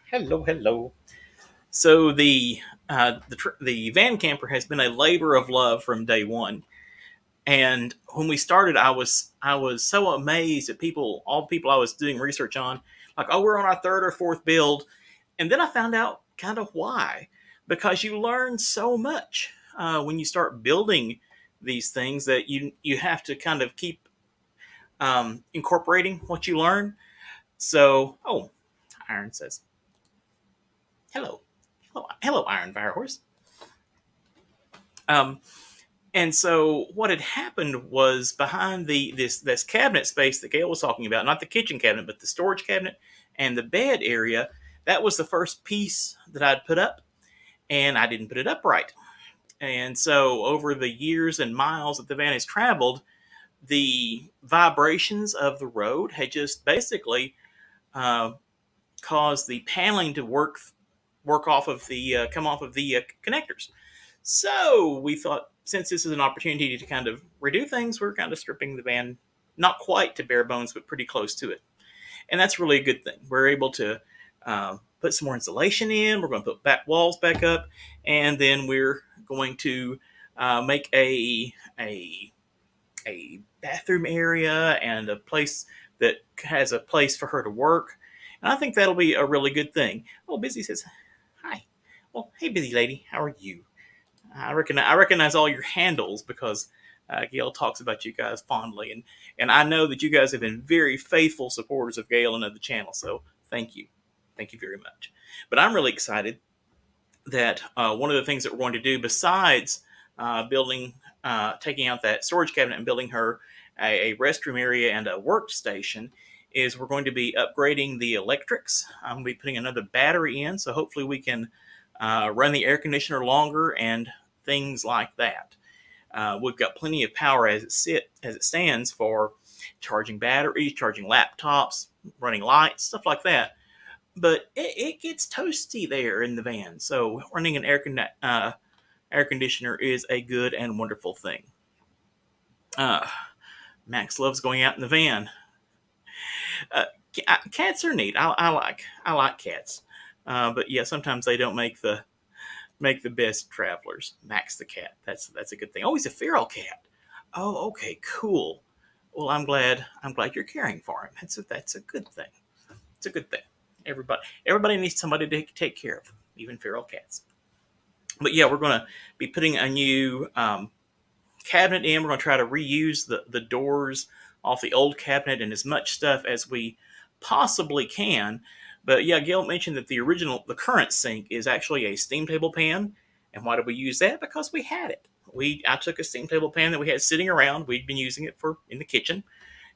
Hello. So the van camper has been a labor of love from day one. And when we started, I was so amazed at all the people I was doing research on. Like, oh, we're on our third or fourth build. And then I found out kind of why. Because you learn so much when you start building these things that you have to kind of keep incorporating what you learn. So, Iron says, hello, Iron Firehorse. And so what had happened was behind this cabinet space that Gail was talking about, not the kitchen cabinet, but the storage cabinet and the bed area, that was the first piece that I'd put up, and I didn't put it up right. And so over the years and miles that the van has traveled, the vibrations of the road had just basically caused the paneling to come off of the connectors. So we thought, since this is an opportunity to kind of redo things, we're kind of stripping the van, not quite to bare bones, but pretty close to it. And that's really a good thing. We're able to put some more insulation in. We're going to put back walls back up, and then we're going to make a bathroom area and a place that has a place for her to work. And I think that'll be a really good thing. Oh, Busy says, hi. Well, hey, Busy lady, how are you? I recognize all your handles because Gail talks about you guys fondly. And I know that you guys have been very faithful supporters of Gail and of the channel. So thank you. Thank you very much. But I'm really excited that one of the things that we're going to do, besides taking out that storage cabinet and building her a restroom area and a workstation, is we're going to be upgrading the electrics. I'm going to be putting another battery in, so hopefully we can run the air conditioner longer and things like that. We've got plenty of power as it stands for charging batteries, charging laptops, running lights, stuff like that. but it gets toasty there in the van. So running an air conditioner is a good and wonderful thing. Max loves going out in the van. Cats are neat. I like cats, but yeah, sometimes they don't make the best travelers. Max the cat. That's a good thing. Oh, he's a feral cat. Oh, okay, cool. Well, I'm glad you're caring for him. That's a good thing. It's a good thing. Everybody needs somebody to take care of, even feral cats. But yeah, we're going to be putting a new cabinet in. We're going to try to reuse the doors off the old cabinet and as much stuff as we possibly can. But yeah, Gail mentioned that the current sink is actually a steam table pan. And why did we use that? Because we had it. I took a steam table pan that we had sitting around. We'd been using it in the kitchen,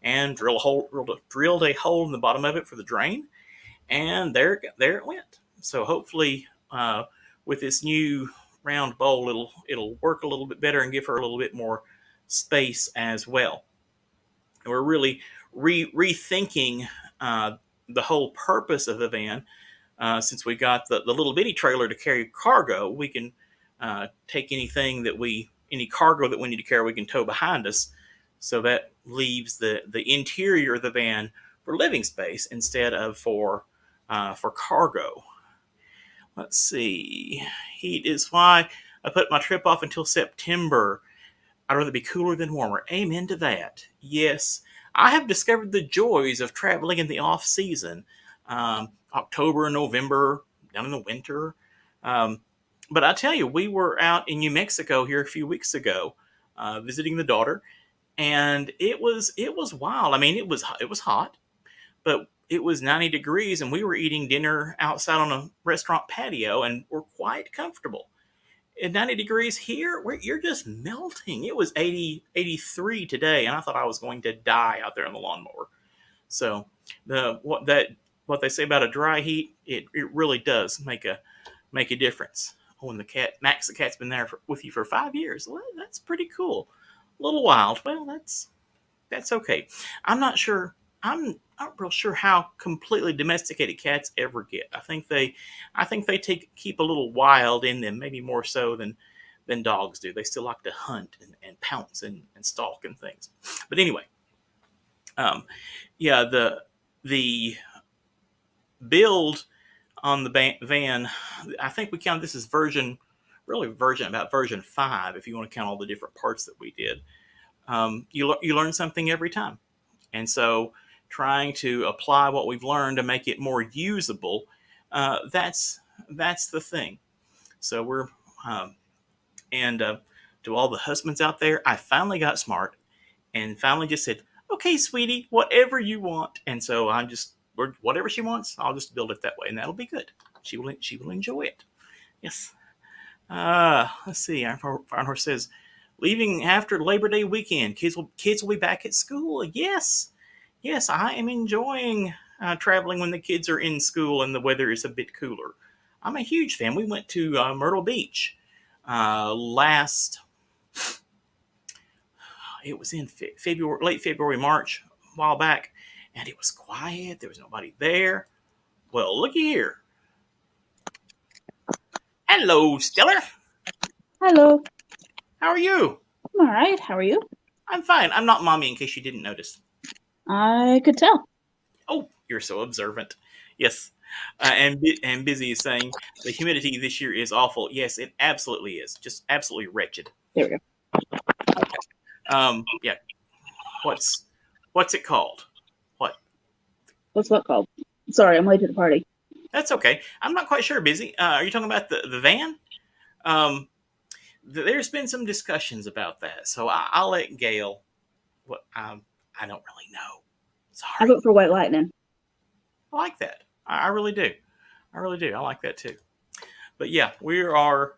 and drilled a hole in the bottom of it for the drain, and there it went. So hopefully, with this new round bowl, it'll work a little bit better and give her a little bit more space as well. And we're really rethinking the whole purpose of the van. Since we got the little bitty trailer to carry cargo, we can take any cargo that we need to carry, we can tow behind us. So that leaves the interior of the van for living space instead of for cargo. Let's see. Heat is why I put my trip off until September. I'd rather be cooler than warmer. Amen to that. Yes, I have discovered the joys of traveling in the off season. October and November, down in the winter. But I tell you, we were out in New Mexico here a few weeks ago, visiting the daughter, and it was wild. I mean, it was hot, but it was 90 degrees, and we were eating dinner outside on a restaurant patio, and we're quite comfortable. At 90 degrees here, you're just melting. It was 83 today, and I thought I was going to die out there on the lawnmower. So what they say about a dry heat, it really does make a difference. Oh, and Max the cat's been there with you for 5 years. Well, that's pretty cool. A little wild. Well, that's okay. I'm not real sure how completely domesticated cats ever get. I think they keep a little wild in them, maybe more so than dogs do. They still like to hunt and pounce and stalk and things. But anyway, yeah, the build on the van, I think we count this as version 5, if you want to count all the different parts that we did. You learn something every time, and so trying to apply what we've learned to make it more usable, that's the thing. So we're to all the husbands out there, I finally got smart and finally just said, okay, sweetie, whatever you want. And so whatever she wants, I'll just build it that way, and that'll be good. She will enjoy it. Yes. Let's see. Farnhorse says, leaving after Labor Day weekend, kids will be back at school. Yes, I am enjoying traveling when the kids are in school and the weather is a bit cooler. I'm a huge fan. We went to Myrtle Beach it was in late February, March, a while back, and it was quiet. There was nobody there. Well, looky here. Hello, Stellar. Hello. How are you? I'm all right. How are you? I'm fine. I'm not mommy, in case you didn't notice. I could tell. Oh, you're so observant. Yes. And Busy is saying the humidity this year is awful. Yes, it absolutely is. Just absolutely wretched. There we go. Yeah. What's it called? What? What's what called? Sorry, I'm late to the party. That's okay. I'm not quite sure, Busy. Are you talking about the van? There's been some discussions about that, so I'll let Gail. I don't really know. Sorry. I vote for White Lightning. I like that. I really do. I like that too. But yeah, we are.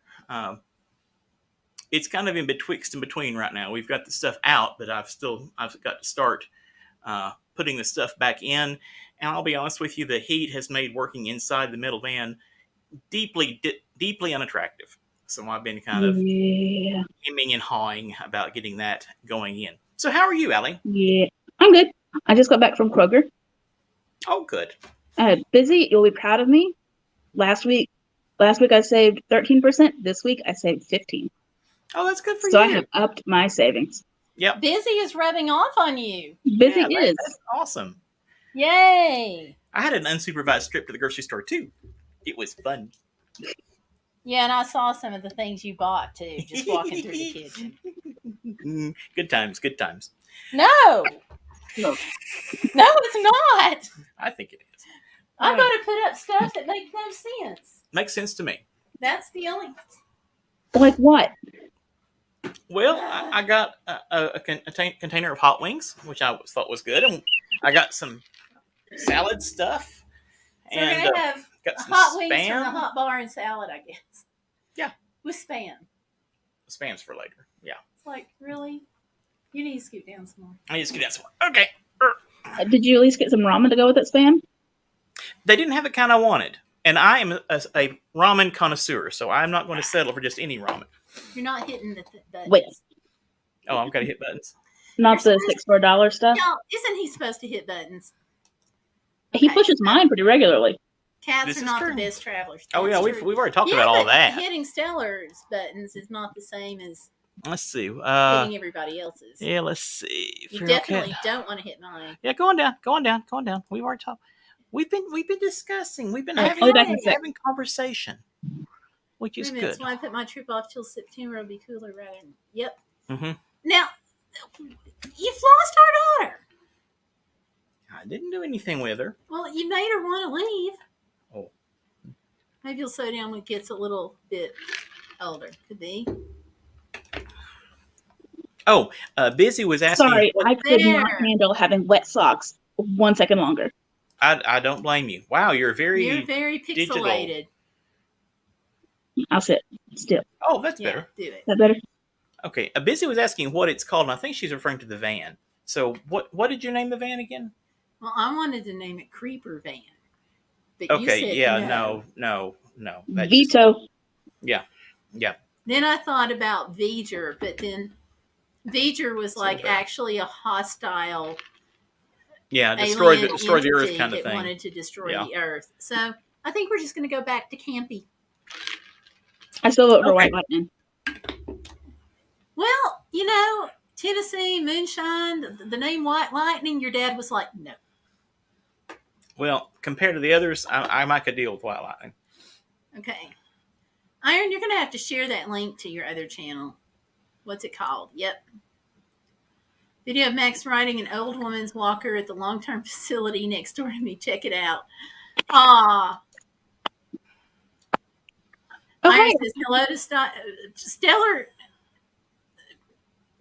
It's kind of in betwixt and between right now. We've got the stuff out, but I've got to start putting the stuff back in. And I'll be honest with you, the heat has made working inside the metal van deeply unattractive. So I've been kind of hemming and hawing about getting that going in. So how are you, Allie? Yeah, I'm good. I just got back from Kroger. Oh, good. Busy, you'll be proud of me. Last week I saved 13%. This week I saved 15%. Oh, that's good for So you. I have upped my savings. Yep. Busy is rubbing off on you. Busy Yeah, is. that's awesome. Yay. I had an unsupervised trip to the grocery store too. It was fun. Yeah, and I saw some of the things you bought too, just walking through the kitchen. Good times, good times. No, No. no, it's not. I think it is. I'm going to put up stuff that makes no sense. Makes sense to me. That's the only. Like what? Well, I got a container of hot wings, which I thought was good, and I got some salad stuff, So we're and going to have got some hot wings spam. from the hot bar and salad, I guess. Yeah. With spam. Spam's for later. Yeah, It's like, really? You need to scoot down some more. I need to get that somewhere. Okay. Did you at least get some ramen to go with that spam? They didn't have the kind I wanted, and I am a ramen connoisseur, so I'm not going to settle for just any ramen. You're not hitting the buttons. Wait. Oh, I've got to hit buttons. Not the $6 for $1 stuff? No, isn't he supposed to hit buttons? He Okay. pushes mine pretty regularly. Cats This are is not true. the best travelers. Oh yeah, That's true. we've already talked Yeah, about all but that. hitting Stellar's buttons is not the same as Let's see. hitting everybody else's. Yeah, let's see. You Feral definitely cat. don't want to hit mine. Yeah, go on down. We've already talked. We've been discussing. We've been All right, having, I'll be back in a sec. having conversation, which Wait is a minute, good. so I put my trip off till September. It'll be cooler rather than. Yep. Mm-hmm. Now, you've lost our daughter. I didn't do anything with her. Well, you made her want to leave. Oh. Maybe you'll slow down when it gets a little bit older. Could be. Oh, Busy was asking. Sorry, I could not There. handle having wet socks 1 second longer. I don't blame you. Wow, you're very. You're very digital. pixelated. I'll sit still. Oh, that's Yeah, better. do it. Is that better? Okay, Busy was asking what it's called, and I think she's referring to the van. So, what did you name the van again? Well, I wanted to name it Creeper Van. But you Okay, said yeah, no. no. That just- Veto. yeah. Then I thought about V'ger, but then V'ger was like Okay. actually a hostile Yeah, destroy alien the Earth entity kind of that thing. wanted to destroy Yeah. the Earth. So I think we're just going to go back to campy. I still vote for Okay. White Lightning. Well, you know, Tennessee moonshine, the name White Lightning. Your dad was like, no. Well, compared to the others, I might could deal with White Lightning. Okay, Iron, you're going to have to share that link to your other channel. What's it called? Yep. Video of Max riding an old woman's walker at the long-term facility next door to me. Check it out. Ah. Okay. Iron says hello to Stellar.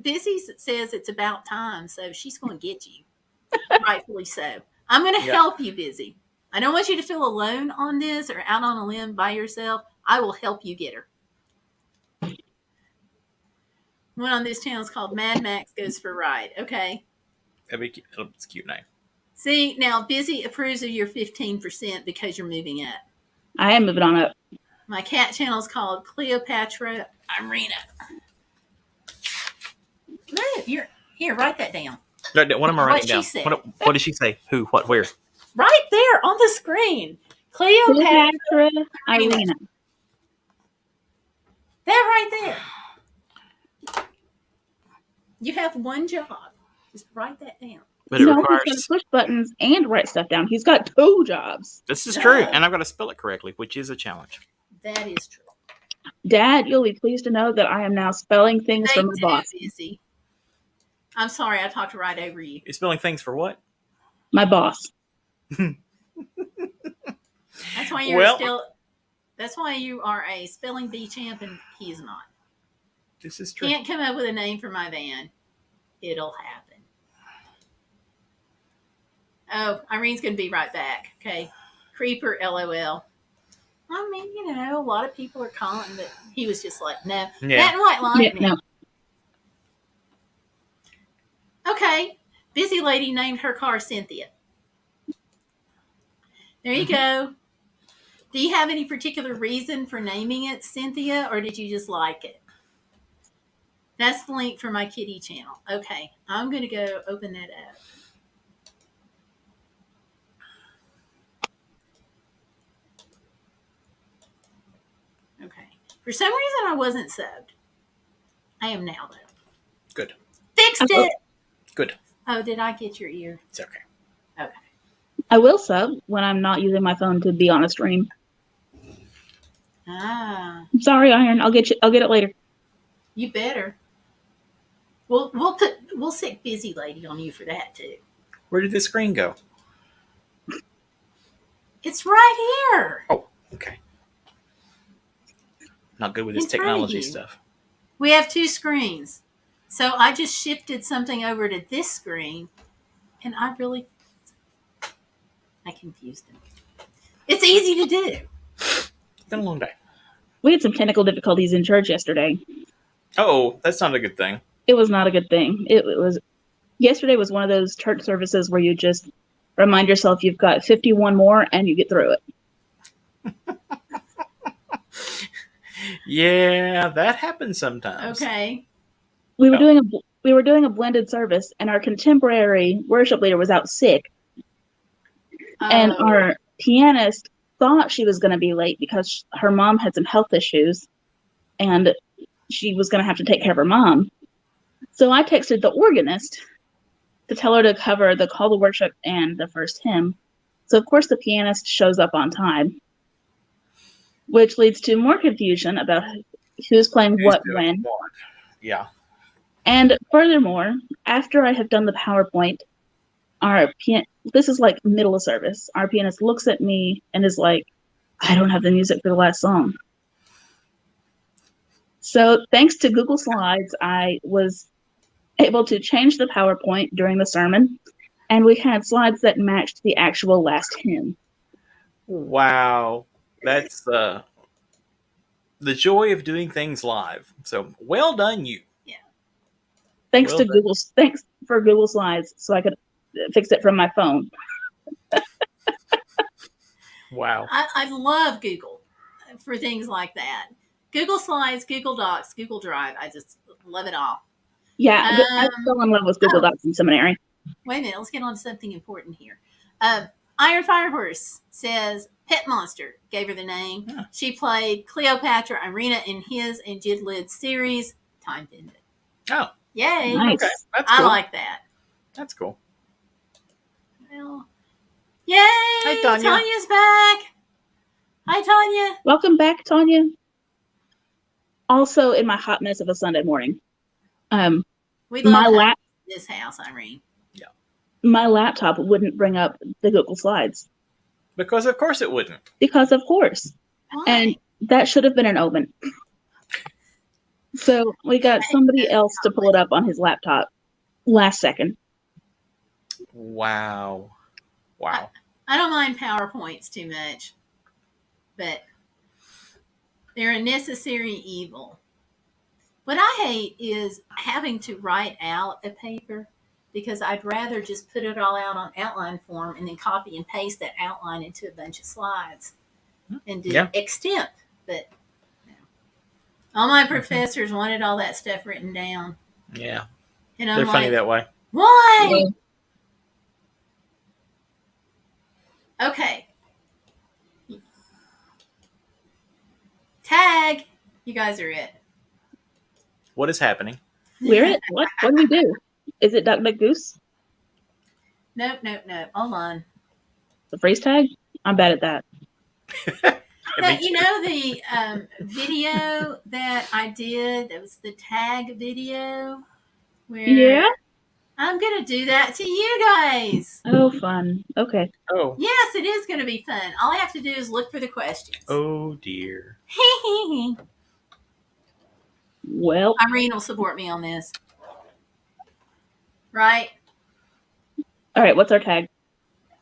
Busy says it's about time, so she's going to get you. Rightfully so. I'm going to Yeah. help you, Busy. I don't want you to feel alone on this or out on a limb by yourself. I will help you get her. One on this channel is called Mad Max Goes for a Ride. Okay. That'd be cute. It's a cute name. See, now Busy approves of your 15% because you're moving up. I am moving on up. My cat channel is called Cleopatra Irina. No, you're here. Write that down. What am I What writing she down? said. What did she say? Who? What? Where? Right there on the screen. Cleopatra. Cleopatra Irina. That right there. You have one job. Just write that down. But it No, requires. he's got to push buttons and write stuff down. He's got 2 jobs. This is true, and I've got to spell it correctly, which is a challenge. That is true. Dad, you'll be pleased to know that I am now spelling things They for my do, boss. Busy. I'm sorry, I talked right over you. You're spelling things for what? My boss. That's why you're Well- still. That's why you are a spelling bee champ, and he is not. This is true. Can't come up with a name for my van. It'll happen. Oh, Irene's going to be right back. Okay. Creeper, LOL. I mean, you know, a lot of people are calling, but he was just like, no. Yeah. That and White Yeah, Lightning. no. Okay. Busy lady named her car Cynthia. There you go. Do you have any particular reason for naming it Cynthia, or did you just like it? That's the link for my kitty channel. Okay. I'm going to go open that up. For some reason, I wasn't subbed. I am now, though. Good. Fixed it. Good. Oh, did I get your ear? It's okay. Okay. I will sub when I'm not using my phone to be on a stream. Ah, I'm sorry, Iron. I'll get it later. you better. We'll stick busy lady on you for that too. Where did the screen go? It's right here. Oh, okay. Not good with this In front of technology you. stuff. We have two screens. So I just shifted something over to this screen, and I confused him. It's easy to do. It's been a long day. We had some technical difficulties in church yesterday. Oh, that's not a good thing. It was not a good thing. Yesterday was one of those church services where you just remind yourself you've got 51 more and you get through it. Yeah, that happens sometimes. Okay. We were doing a blended service, and our contemporary worship leader was out sick, and Oh, our pianist thought she was going to be late because her mom had some health issues, and she was going to have to take care of her mom. So I texted the organist to tell her to cover the call to worship and the first hymn. So of course the pianist shows up on time, which leads to more confusion about who's playing what when. Yeah. And furthermore, after I have done the PowerPoint, this is like middle of service. Our pianist looks at me and is like, I don't have the music for the last song. So thanks to Google Slides, I was able to change the PowerPoint during the sermon, and we had slides that matched the actual last hymn. Wow. That's the joy of doing things live. So well done, you. Thanks Well done. Thanks for Google Slides, so I could fix it from my phone. Wow. I love Google for things like that. Google Slides, Google Docs, Google Drive. I just love it all. Yeah, I fell in love with Google Docs in seminary. Wait a minute. Let's get on to something important here. Iron Firehorse says Pet Monster gave her the name. Yeah. She played Cleopatra Irina in his and Jid Lid's series, Time Pendant. Oh, Yay. Nice. okay. That's I cool. like that. That's cool. Well, yay. Hi, Tanya. Tanya's back. Hi, Tanya. Welcome back, Tanya. Also, in my hot mess of a Sunday morning, We my love this house, Irene. my laptop wouldn't bring up the Google Slides Because of course it wouldn't. because, of course, Why? and that should have been an omen. So we got somebody else to pull it up on his laptop last second. Wow. Wow. I don't mind PowerPoints too much, but they're a necessary evil. What I hate is having to write out a paper because I'd rather just put it all out on outline form and then copy and paste that outline into a bunch of slides and do extemp. But all my professors wanted all that stuff written down. Yeah. And I'm They're like, funny that way. why? Okay. Tag. You guys are it. What is happening? We're it. What do we do? Is it Duck Goose? Nope. Hold on. The phrase tag? I'm bad at that. You know the video that I did? That was the tag video. Where Yeah? I'm going to do that to you guys. Oh, fun. Okay. Oh. Yes, it is going to be fun. All I have to do is look for the questions. Oh dear. Well, Irene will support me on this. Right? all right. What's our tag?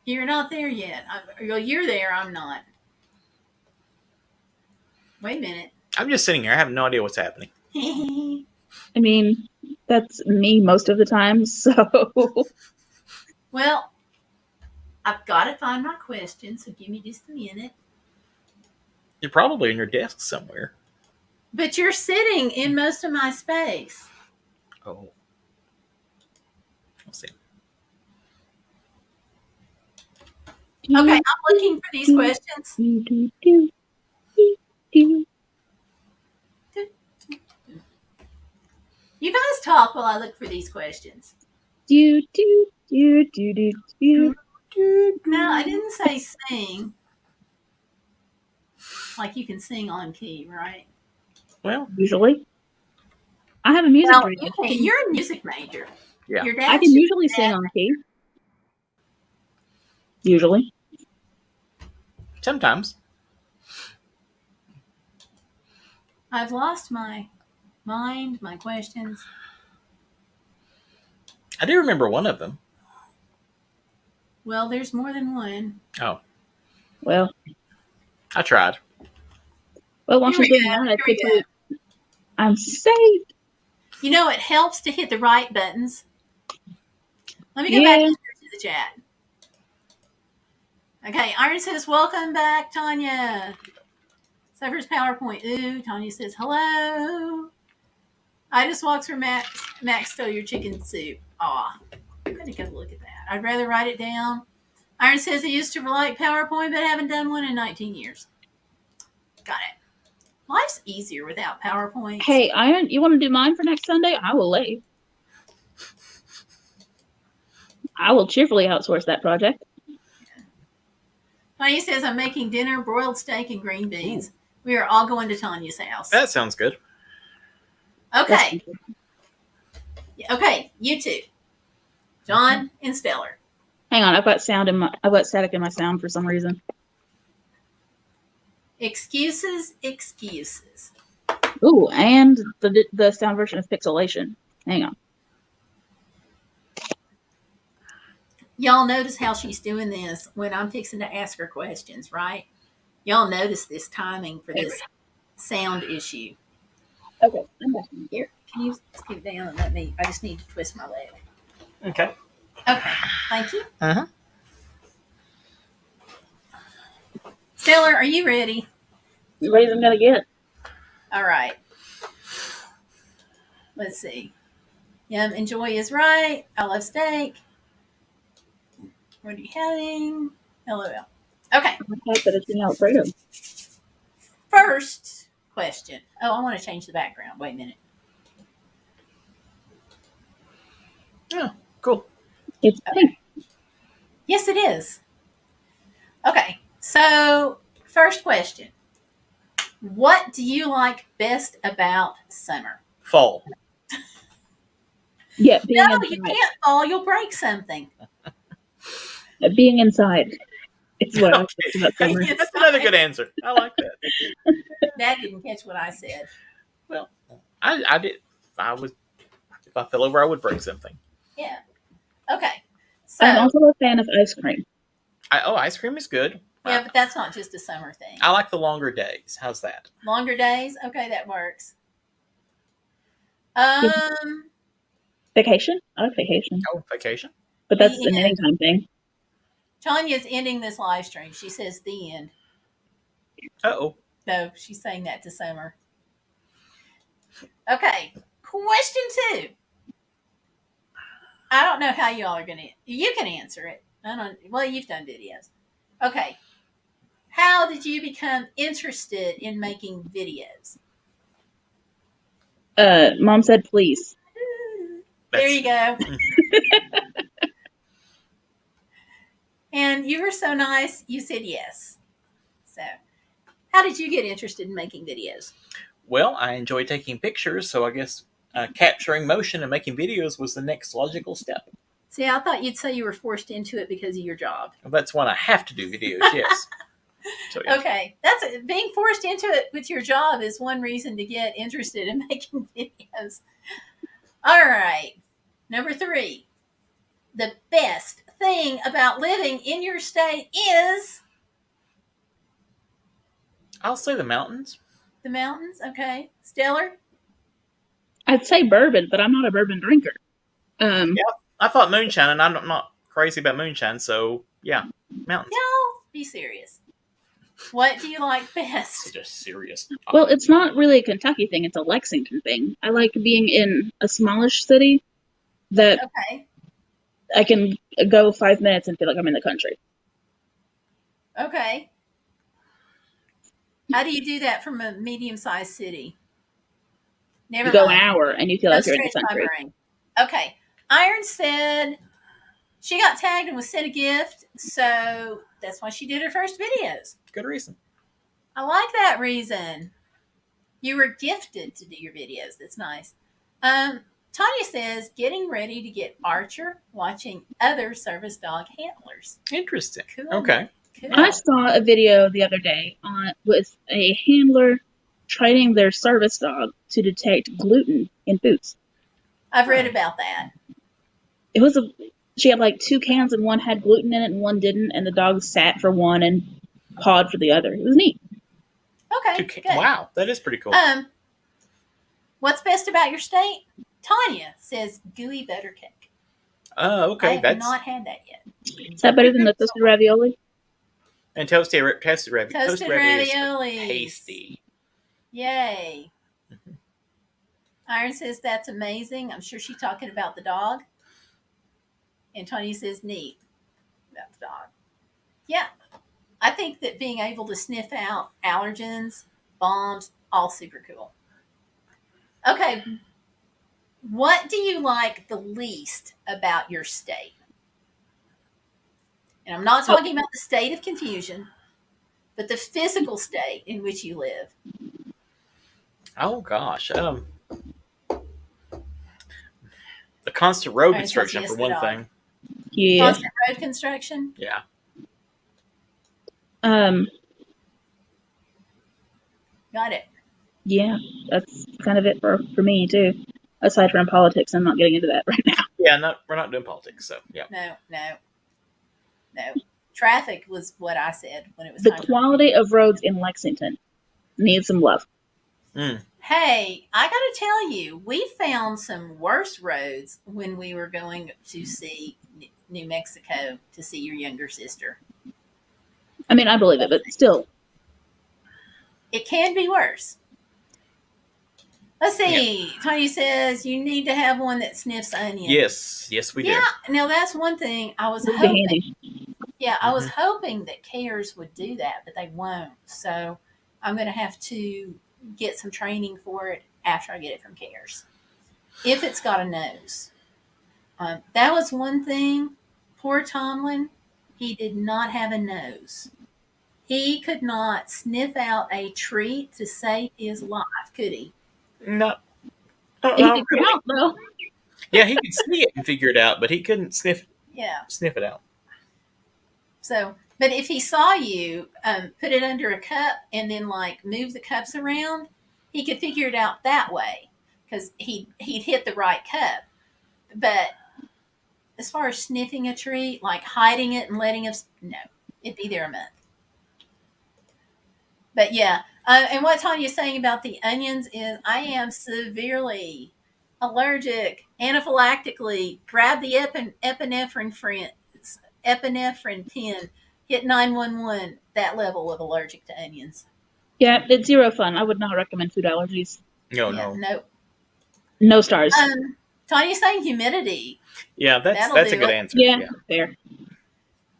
You're not there yet. You're there. I'm not. Wait a minute. I'm just sitting here. I have no idea what's happening. I mean, that's me most of the time. So, Well, I've got to find my question, so give me just a minute. You're probably in your desk somewhere. But you're sitting in most of my space. Oh. We'll see. Okay, I'm looking for these questions. just talk while I look for these questions. Do, do, do, do, do, do. No, I didn't say sing. Like you can sing on key, right? Well, Usually. I have a music Well, degree. you're a music major. Yeah. Your I dad can should usually do sing that. on key. Usually. sometimes. I've lost my mind, my questions. I do remember one of them. Well, there's more than one. Oh, Well, I tried. while Here she's we doing go, that, I here we could go. tell you, I'm saved. You know, it helps to hit the right buttons. Let me go back Yeah. to the chat. Okay, Iron says, welcome back, Tanya. Suffers PowerPoint. Ooh, Tanya says, hello. I just walked through Max stole your chicken soup. Aw, I'm going to go look at that. I'd rather write it down. Iron says, I used to like PowerPoint, but haven't done one in 19 years. Got it. Life's easier without PowerPoint. Hey, Iron, you want to do mine for next Sunday? I will let you. I will cheerfully outsource that project. Tanya says, I'm making dinner, broiled steak, and green beans. We are all going to Tanya's house. That sounds good. Okay. Okay, you two. John and Stellar. Hang on, I've got static in my sound for some reason. Excuses, excuses. Ooh, and the sound version of pixelation. Hang on. Y'all notice how she's doing this when I'm fixing to ask her questions, right? Y'all notice this timing for this sound issue. Okay, I'm back. Here, can you scoot down and let me? I just need to twist my leg. Okay. Okay, thank you. Uh-huh. Stellar, are you ready? You ready? I'm gonna get. All right. Let's see. Yum, enjoy is right. I love steak. What are you having? LOL. Okay. I type that it's in Alfredo. First question. Oh, I want to change the background. Wait a minute. Oh, cool. It's pink. Yes, it is. Okay. So, first question. What do you like best about summer? Fall. Yeah, being No, inside. you can't fall. You'll break something. Being inside. It's what I like Okay. about summer. That's another good answer. I like that. Dad didn't catch what I said. Well, I did. If I fell over, I would break something. Yeah. Okay. So, I'm also a fan of ice cream. Ice cream is good. yeah, but that's not just a summer thing. I like the longer days. How's that? Longer days? Okay, that works. Vacation? I like vacation. Oh, vacation. But that's The an end. anytime thing. Tanya's ending this live stream. She says the end. Uh-oh. No, she's saying that to Summer. Okay, question 2. I don't know how y'all are going to... You can answer it. I don't. Well, you've done videos. Okay. How did you become interested in making videos? Mom said please. There you go. And you were so nice, you said yes. So, how did you get interested in making videos? Well, I enjoy taking pictures, so I guess capturing motion and making videos was the next logical step. See, I thought you'd say you were forced into it because of your job. That's when I have to do videos, yes. So, yeah. Okay, being forced into it with your job is one reason to get interested in making videos. All right, number 3. The best thing about living in your state is I'll say the mountains. the mountains. Okay, Stellar. I'd say bourbon, but I'm not a bourbon drinker. I thought moonshine, and I'm not crazy about moonshine, so yeah, mountains. No, be serious. What do you like best? Just serious. Well, it's not really a Kentucky thing. It's a Lexington thing. I like being in a smallish city that Okay. I can go 5 minutes and feel like I'm in the country. Okay. How do you do that from a medium-sized city? Never You go an mind. hour and you feel Don't like you're in the stretch my country. brain. Okay. Iron said she got tagged and was sent a gift, so that's why she did her first videos. Good reason. I like that reason. You were gifted to do your videos. That's nice. Tanya says, getting ready to get Archer, watching other service dog handlers. Interesting. Cool. Okay. Cool. I saw a video the other day with a handler training their service dog to detect gluten in boots. I've read about that. She had like 2 cans and one had gluten in it and one didn't, and the dog sat for one and pawed for the other. It was neat. Okay. Good. Wow, that is pretty cool. What's best about your state? Tanya says gooey butter cake. Oh, okay. I have not had that yet. Is that better than the toasted ravioli? And toasted ravioli. Toasted ravioli. Is tasty. Yay. Iron says that's amazing. I'm sure she's talking about the dog. And Tony says neat about the dog. Yeah. I think that being able to sniff out allergens, bombs, all super cool. Okay. What do you like the least about your state? And I'm not talking about the state of confusion, but the physical state in which you live. Oh gosh. The constant road Iron says construction yes, for the one dog. thing. Yeah. Constant road construction. Yeah. Got it. Yeah, that's kind of it for me too. Aside from politics, I'm not getting into that right now. Yeah, we're not doing politics, so yeah. No. Traffic was what I said when it was The time quality of roads in Lexington needs some love. Hey, I got to tell you, we found some worse roads when we were going to see New Mexico to see your younger sister. I mean, I believe it, but still. It can be worse. Let's see. Yeah. Tony says you need to have one that sniffs onions. Yes, we do. Yeah, now that's one thing I was Would be hoping. handy. Yeah, I was hoping that Cares would do that, but they won't. So I'm going to have to get some training for it after I get it from Cares. If it's got a nose. That was one thing. Poor Tomlin, he did not have a nose. He could not sniff out a treat to save his life, could he? No. He could count, though. Yeah, he could see it and figure it out, but he couldn't sniff it out. So, but if he saw you put it under a cup and then like move the cups around, he could figure it out that way because he'd hit the right cup. But as far as sniffing a treat, like hiding it and letting us, no, it'd be there a month. But yeah, and what Tanya's saying about the onions is I am severely allergic, anaphylactically. Grab the epinephrine pin, hit 911. That level of allergic to onions. Yeah, it's zero fun. I would not recommend food allergies. No. No stars. Tanya's saying humidity. Yeah, that's a good answer. Yeah, fair.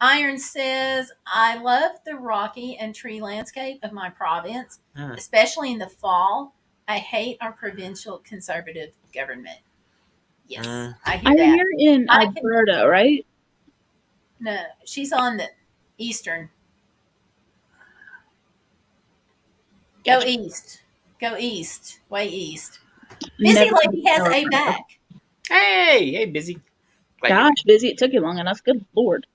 Iron says, I love the rocky and tree landscape of my province, especially in the fall. I hate our provincial conservative government. Yes, I hear that. You're in Alberta, right? No, she's on the eastern. Go east. Go east. Way east. Busy lady has a back. Hey, busy. Gosh, busy. It took you long enough. Good Lord.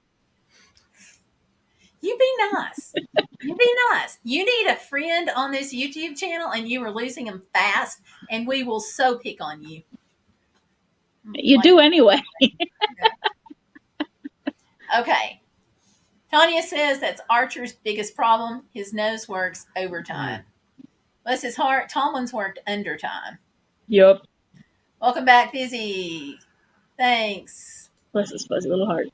You be nice. You be nice. You need a friend on this YouTube channel and you are losing them fast and we will so pick on you. You do anyway. Okay. Tanya says that's Archer's biggest problem. His nose works overtime. Bless his heart, Tomlin's worked undertime. Yup. Welcome back, Busy. Thanks. Bless his fuzzy little heart.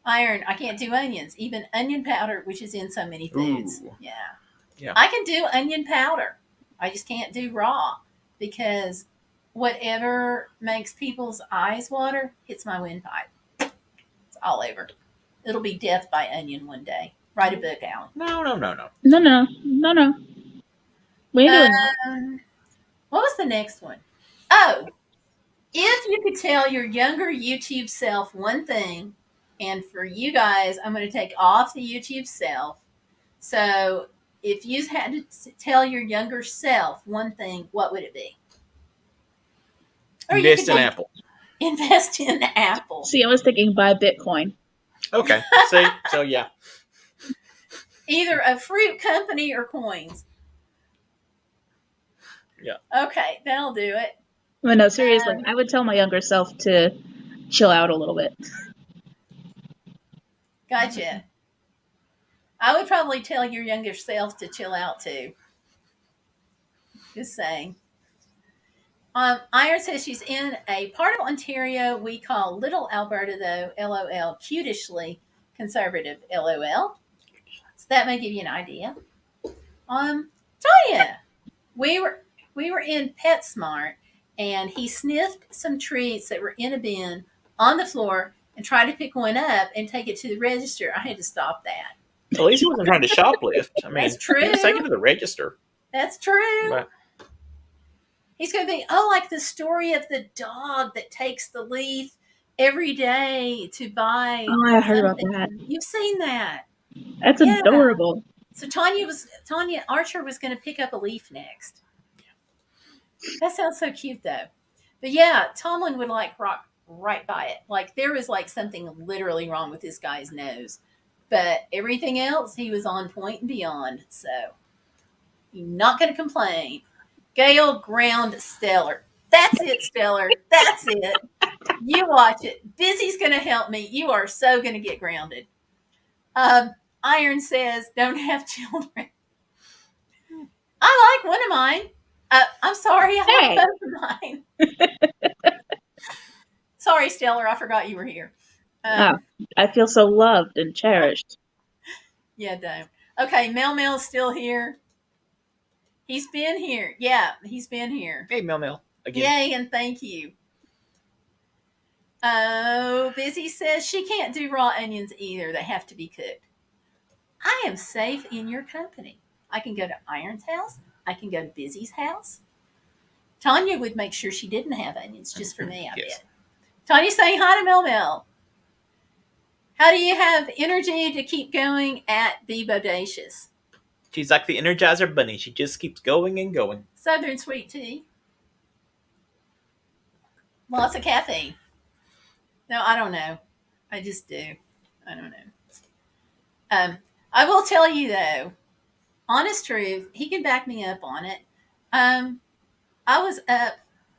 Iron, I can't do onions. Even onion powder, which is in so many foods. Ooh. Yeah. I can do onion powder. I just can't do raw because whatever makes people's eyes water hits my windpipe. It's all over. It'll be death by onion one day. Write a book, Alan. No. We ain't doing that. What was the next one? Oh, if you could tell your younger YouTube self one thing, and for you guys, I'm going to take off the YouTube self. So if you had to tell your younger self one thing, what would it be? Or you Invest could in be- Apple. Invest in Apple. See, I was thinking buy Bitcoin. Okay. See, so yeah. Either a fruit company or coins. Yeah. Okay, that'll do it. But no, seriously, I would tell my younger self to chill out a little bit. Gotcha. I would probably tell your younger self to chill out too. Just saying. Iron says she's in a part of Ontario we call Little Alberta, though, LOL, cutishly conservative, LOL. So that may give you an idea. Tanya, we were in PetSmart, and he sniffed some treats that were in a bin on the floor and tried to pick one up and take it to the register. I had to stop that. At least he wasn't trying to shoplift. I mean, That's true. He was taking it to the register. That's true. But He's going to be, like the story of the dog that takes the leaf every day to buy. Oh, I heard about something. that. You've seen that. That's Yeah. adorable. So Tanya Archer was going to pick up a leaf next. That sounds so cute, though. But yeah, Tomlin would rock right by it. Like there was something literally wrong with this guy's nose, but everything else he was on point and beyond. So you're not going to complain. Gail ground Stellar. That's it, Stellar. That's it. You watch it. Busy's going to help me. You are so going to get grounded. Iron says, don't have children. I like one of mine. I'm sorry. I like both of mine. Sorry, Stellar. I forgot you were here. I feel so loved and cherished. Yeah, don't. Okay, Mel's still here. He's been here. Yeah, he's been here. hey, Mel, again. Yay, and thank you. Oh, Busy says she can't do raw onions either. They have to be cooked. I am safe in your company. I can go to Iron's house. I can go to Busy's house. Tanya would make sure she didn't have onions just for me, I Yes. bet. Tanya's saying hi to Mel. How do you have energy to keep going at Be Bodacious? She's like the Energizer Bunny. She just keeps going and going. Southern sweet tea. Lots of caffeine. No, I don't know. I just do. I don't know. I will tell you though, honest truth, he can back me up on it. I was up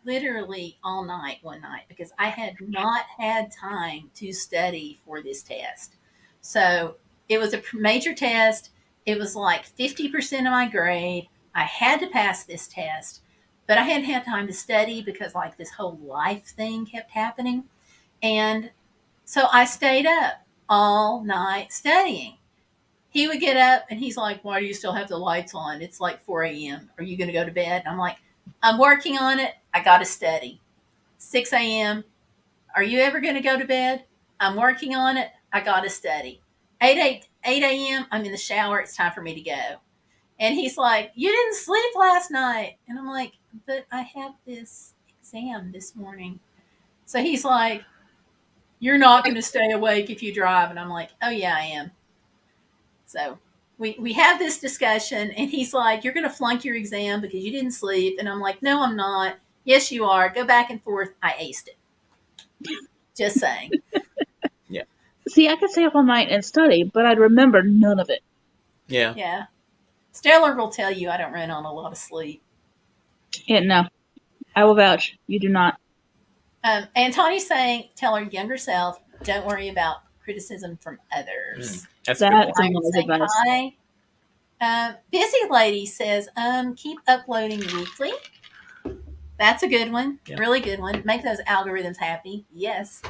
literally all night one night because I had not had time to study for this test. So it was a major test. It was like 50% of my grade. I had to pass this test, but I hadn't had time to study because this whole life thing kept happening. And so I stayed up all night studying. He would get up and he's like, why do you still have the lights on? It's like 4 a.m. Are you going to go to bed? And I'm like, I'm working on it. I got to study. 6 a.m. Are you ever going to go to bed? I'm working on it. I got to study. 8 a.m. I'm in the shower. It's time for me to go. And he's like, you didn't sleep last night. And I'm like, but I have this exam this morning. So he's like, you're not going to stay awake if you drive. And I'm like, oh yeah, I am. So we have this discussion and he's like, you're going to flunk your exam because you didn't sleep. And I'm like, no, I'm not. Yes, you are. Go back and forth. I aced it. Just saying. Yeah. See, I could stay up all night and study, but I'd remember none of it. Yeah. Yeah. Stellar will tell you I don't run on a lot of sleep. Yeah, no. I will vouch. You do not. And Tony's saying, tell her younger self, don't worry about criticism from others. That's a good That's point. a wise Saying advice. hi. Busy Lady says, keep uploading weekly. That's a good one. Yeah. Really good one. Make those algorithms happy. Yes.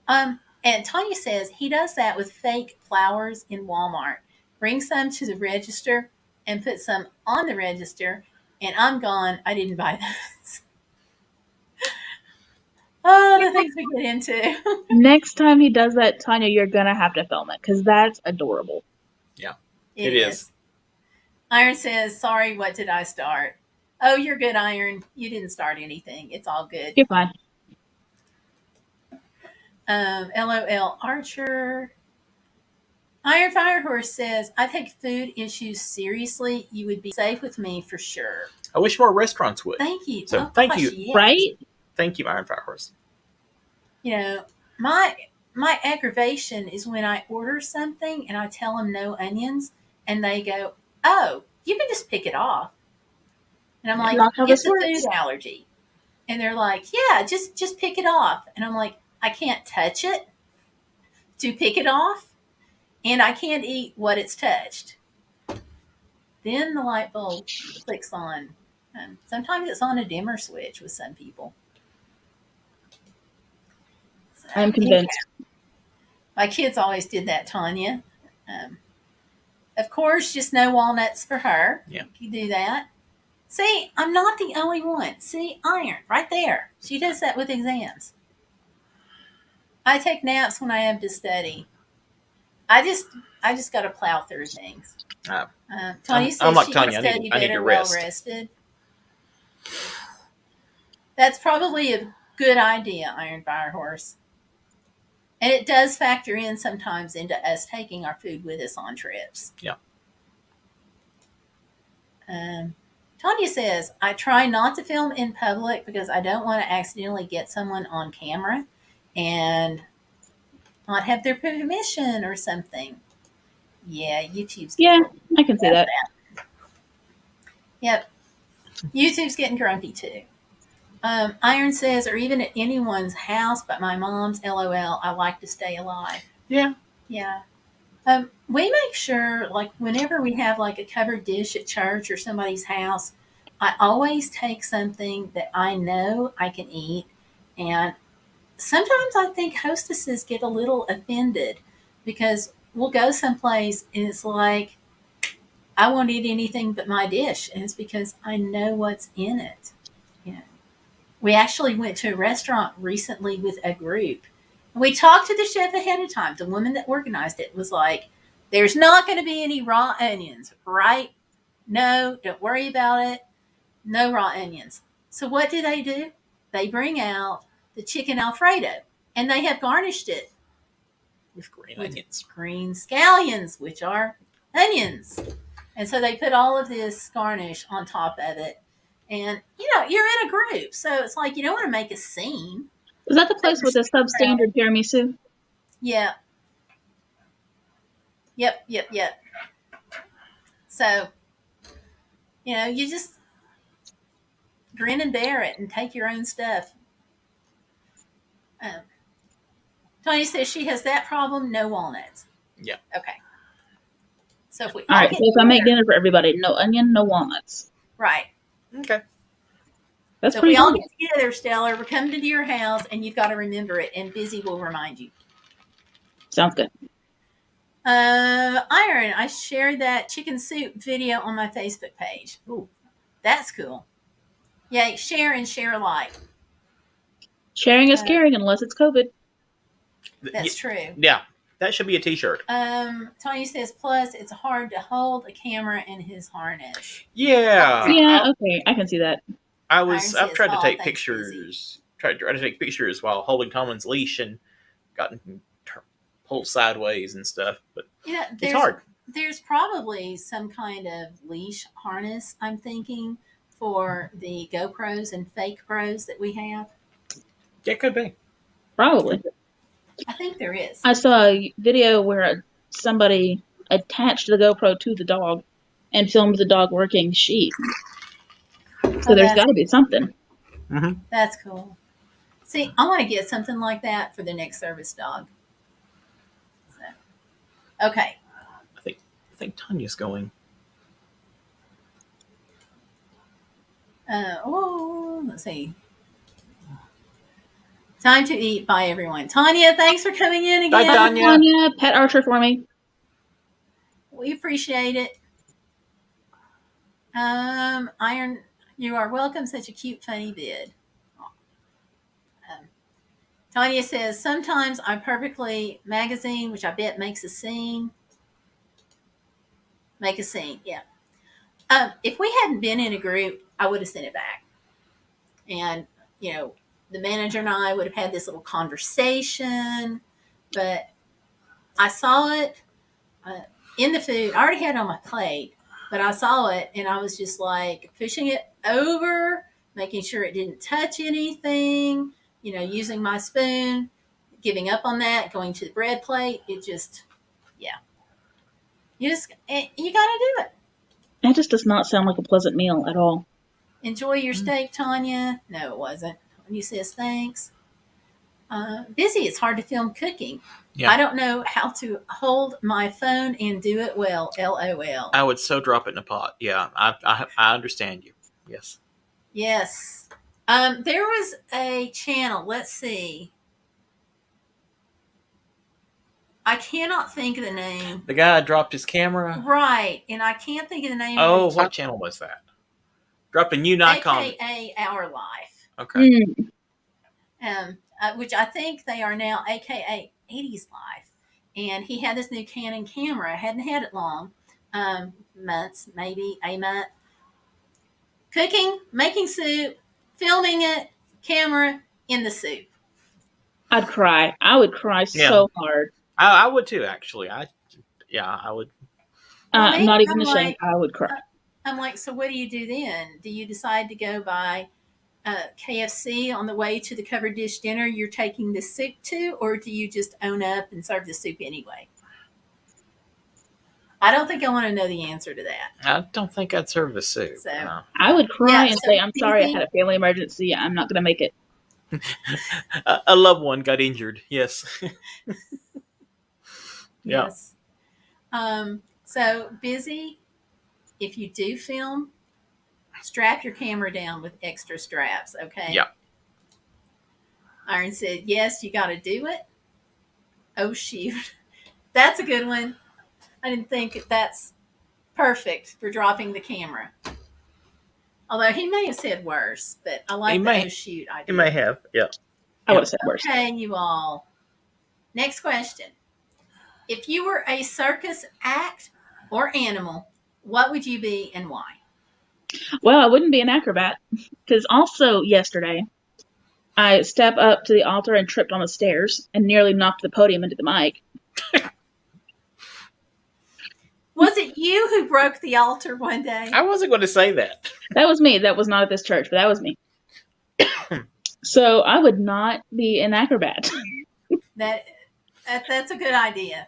And Tanya says he does that with fake flowers in Walmart. Bring some to the register and put some on the register. And I'm gone. I didn't buy those. Oh, the things we get into. Next time he does that, Tanya, you're going to have to film it because that's adorable. It is. Iron says, sorry, what did I start? Oh, you're good, Iron. You didn't start anything. It's all good. You're fine. LOL Archer. Iron Firehorse says, I take food issues seriously. You would be safe with me for sure. I wish more restaurants would. Thank you. So, thank gosh, you. yes. Right? Thank you, Iron Firehorse. You know, my aggravation is when I order something and I tell them no onions and they go, oh, you can just pick it off. And I'm like, Not how it's this a works. food allergy. And they're like, yeah, just pick it off. And I'm like, I can't touch it to pick it off. And I can't eat what it's touched. Then the light bulb clicks on. Sometimes it's on a dimmer switch with some people. So, I'm convinced. yeah. My kids always did that, Tanya. Of course, just no walnuts for her. Yeah. You do that. See, I'm not the only one. See, Iron, right there. She does that with exams. I take naps when I have to study. I just got to plow through things. Tanya says I'm like she Tanya. can study I need better to well rest. rested. That's probably a good idea, Iron Firehorse. And it does factor in sometimes into us taking our food with us on trips. Yeah. Tanya says, I try not to film in public because I don't want to accidentally get someone on camera and not have their permission or something. Yeah, YouTube's Yeah, getting I can see that. Yep. YouTube's getting grumpy too. Iron says, or even at anyone's house but my mom's, LOL, I like to stay alive. Yeah. Yeah. We make sure, like, whenever we have, like, a covered dish at church or somebody's house, I always take something that I know I can eat. And sometimes I think hostesses get a little offended because we'll go someplace and it's like, I won't eat anything but my dish. And it's because I know what's in it. You know, we actually went to a restaurant recently with a group. We talked to the chef ahead of time. The woman that organized it was like, there's not going to be any raw onions, right? No, don't worry about it. No raw onions. So what do? They bring out the chicken Alfredo, and they have garnished it With green with onions. green scallions, which are onions. And so they put all of this garnish on top of it. And, you know, you're in a group. So it's like, you don't want to make a scene. Is that the place with the substandard tiramisu? Yeah. Yep. So, you know, you just grin and bear it and take your own stuff. Tony says she has that problem, no walnuts. Yeah. Okay. So if we All right, get so if I make dinner for everybody, no onion, no walnuts. right. Okay. That's So if we pretty all good. get together, Stellar, we're coming to your house and you've got to remember it, and Busy will remind you. Sounds good. Iron, I shared that chicken soup video on my Facebook page. Ooh, that's cool. Yeah, share and share alike. Sharing is caring unless it's COVID. That's true. Yeah. That should be a t-shirt. Tony says, plus it's hard to hold a camera in his harness. Yeah. Yeah, okay, I can see that. I've says, tried to "Oh, take thanks, pictures. Tried to take pictures while holding Tomlin's leash and gotten pulled sideways and stuff. But Yeah, it's hard. There's probably some kind of leash harness, I'm thinking, for the GoPros and fake pros that we have. Yeah, it could be. Probably. I think there is. I saw a video where somebody attached the GoPro to the dog and filmed the dog working sheep. So there's got to be something. Mm-hmm. That's cool. See, I want to get something like that for the next service dog. So, okay. I think Tanya's going. Let's see. Time to eat. Bye, everyone. Tanya, thanks for coming in again. Bye, Tanya. Tanya, pet Archer for me. We appreciate it. Iron, you are welcome. Such a cute, funny vid. Tanya says, sometimes I perfectly magazine, which I bet makes a scene. Make a scene, yeah. If we hadn't been in a group, I would have sent it back. And, the manager and I would have had this little conversation, but I saw it in the food. I already had it on my plate, but I saw it and I was just like pushing it over, making sure it didn't touch anything, using my spoon, giving up on that, going to the bread plate. It just, yeah. You got to do it. That just does not sound like a pleasant meal at all. Enjoy your steak, Tanya. No, it wasn't. When you says thanks. Busy, it's hard to film cooking. Yeah. I don't know how to hold my phone and do it well. LOL. I would so drop it in a pot. Yeah, I understand you. Yes. Yes. There was a channel. Let's see. I cannot think of the name. The guy dropped his camera. Right, and I can't think of the name. Oh, of what channel was that? Dropped a new Nikon. AKA Our Life. Okay. Which I think they are now AKA 80s Life. And he had this new Canon camera. I hadn't had it long. Months, maybe a month. Cooking, making soup, filming it, camera in the soup. I'd cry. I would cry so hard. I would too, actually. I would. I'm not even ashamed. I would cry. I'm like, so what do you do then? Do you decide to go buy KFC on the way to the covered dish dinner you're taking the soup to, or do you just own up and serve the soup anyway? I don't think I want to know the answer to that. I don't think I'd serve the soup. So, no. I would cry and say, I'm sorry, I think- had a family emergency. I'm not going to make it. A loved one got injured. Yes. Yeah. Yes. So Busy, if you do film, strap your camera down with extra straps, okay? Yeah. Iron said, yes, you got to do it. Oh, shoot. That's a good one. I didn't think that's perfect for dropping the camera. Although he may have said worse, but I like oh, shoot idea. He may have, yeah. I would have said worse. Okay, you all. Next question. If you were a circus act or animal, what would you be and why? Well, I wouldn't be an acrobat because also yesterday I stepped up to the altar and tripped on the stairs and nearly knocked the podium into the mic. Was it you who broke the altar one day? I wasn't going to say that. That was me. That was not at this church, but that was me. So I would not be an acrobat. That's a good idea.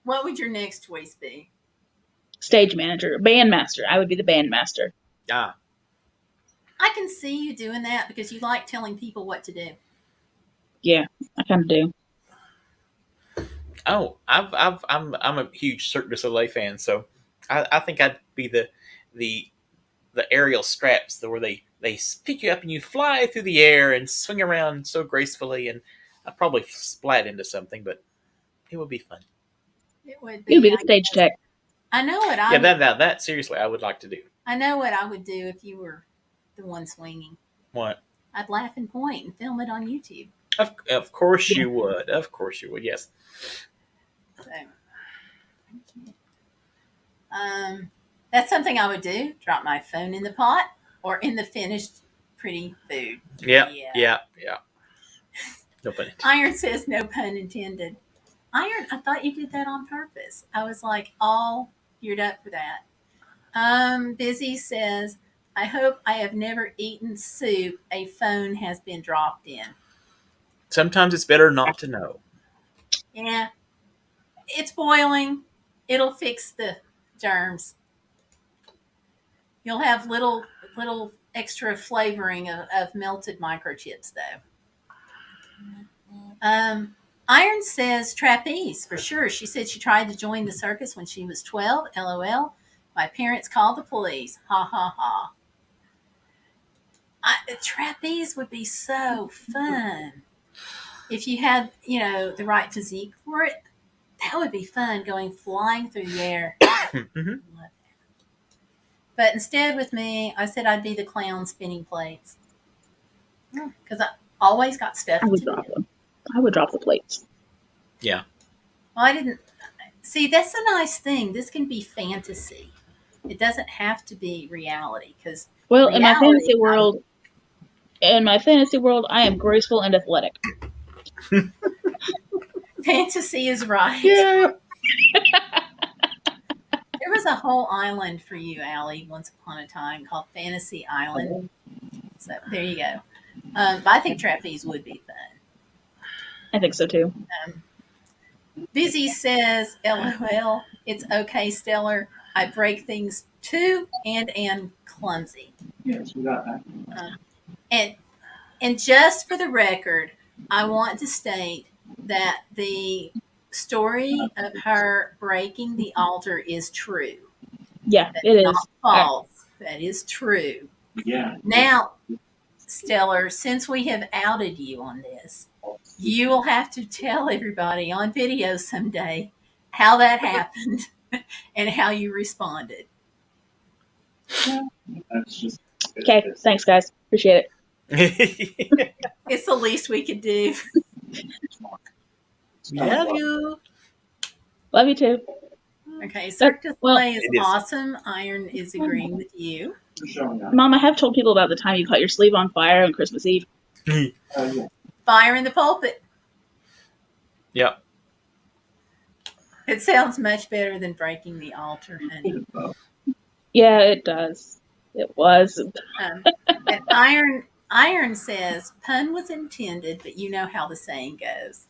What would your next choice be? Stage manager, bandmaster. I would be the bandmaster. Ah. I can see you doing that because you like telling people what to do. Yeah, I kind of do. Oh, I'm a huge Cirque du Soleil fan, so I think I'd be the aerial straps, where they pick you up and you fly through the air and swing around so gracefully, and I'd probably splat into something, but it would be fun. It would be. You'd be the stage tech. I know what I would. That seriously I would like to do. I know what I would do if you were the one swinging. What? I'd laugh and point and film it on YouTube. Of course you would. Of course you would. Yes. So, that's something I would do. Drop my phone in the pot or in the finished pretty food. Yeah. No pun intended. Iron says no pun intended. Iron, I thought you did that on purpose. I was like all geared up for that. Busy says, I hope I have never eaten soup a phone has been dropped in. Sometimes it's better not to know. Yeah. It's boiling. It'll fix the germs. You'll have little extra flavoring of melted microchips, though. Iron says trapeze, for sure. She said she tried to join the circus when she was 12. LOL. My parents called the police. Ha, ha, ha. Trapeze would be so fun. If you had, the right physique for it, that would be fun, going flying through the air. Mm-hmm. But instead with me, I said I'd be the clown spinning plates. Because I always got stuff I would to drop do. them. I would drop the plates. Yeah. Well, I didn't. See, that's a nice thing. This can be fantasy. It doesn't have to be reality. Because Well, reality. in my fantasy world, I am graceful and athletic. Fantasy is right. Yeah. There was a whole island for you, Allie, once upon a time called Fantasy Island. So there you go. But I think trapeze would be fun. I think so too. Busy says, LOL, it's okay, Stellar. I break things too and am clumsy. Yes, we got that. And just for the record, I want to state that the story of her breaking the altar is true. Yeah, That's it is. not false. That is true. Yeah. Now, Stellar, since we have outed you on this, you will have to tell everybody on video someday how that happened and how you responded. That's just Okay, thanks guys. Appreciate it. It's the least we could do. Love you. Love you too. Okay, Cirque du Well, Soleil is it is. awesome. Iron is agreeing with you. showing up. Mom, I have told people about the time you caught your sleeve on fire on Christmas Eve. Yeah. Fire in the pulpit. Yep. It sounds much better than breaking the altar, honey. Yeah, it does. It was. And Iron says, pun was intended, but you know how the saying goes.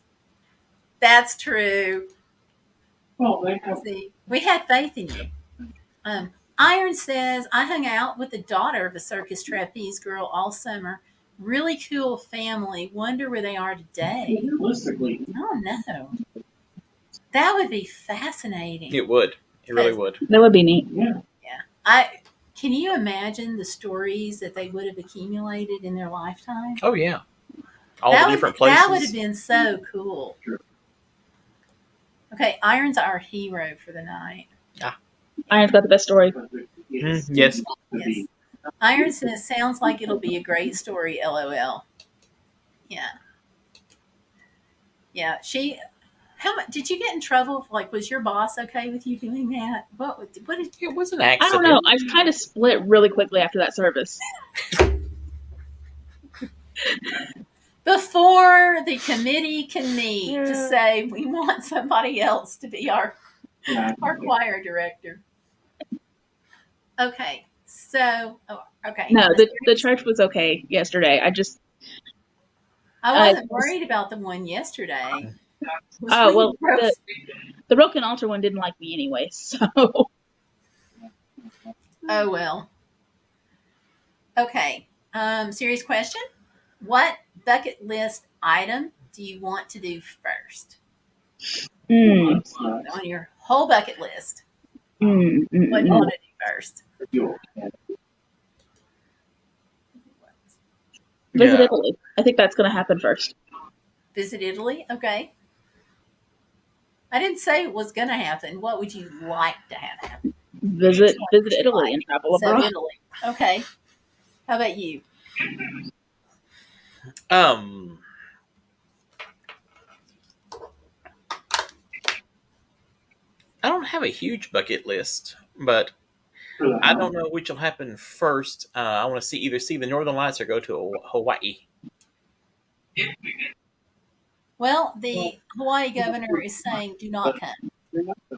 That's true. Well, they have. See, we had faith in you. Iron says, I hung out with the daughter of a circus trapeze girl all summer. Really cool family. Wonder where they are today. Realistically, Oh, no. That would be fascinating. It would. It really would. That would be neat. yeah. Can you imagine the stories that they would have accumulated in their lifetime? Oh yeah. All that the would, different places. That would have been so cool. Sure. Okay, Iron's our hero for the night. Iron's got the best story. Yes. Yes. Iron says, sounds like it'll be a great story, LOL. Yeah. Yeah, how much did you get in trouble? Like, was your boss okay with you doing that? What did It was an I accident. don't know. I kind of split really quickly after that service. before the committee can meet to say we want somebody else to be our choir director? Okay, so okay. No, the church was okay yesterday. I wasn't worried about the one yesterday. Oh well, the broken altar one didn't like me anyway. So. Oh well. Okay. Serious question. What bucket list item do you want to do first on your whole bucket list? What do you want to do first? Visit Italy. I think that's going to happen first. Visit Italy? Okay. I didn't say it was going to happen. What would you like to have happen? Visit Italy and travel So abroad. Italy. Okay. How about you? I don't have a huge bucket list, but I don't know which will happen first. I want to either see the Northern Lights or go to Hawaii. Well, the Hawaii governor is saying do not come.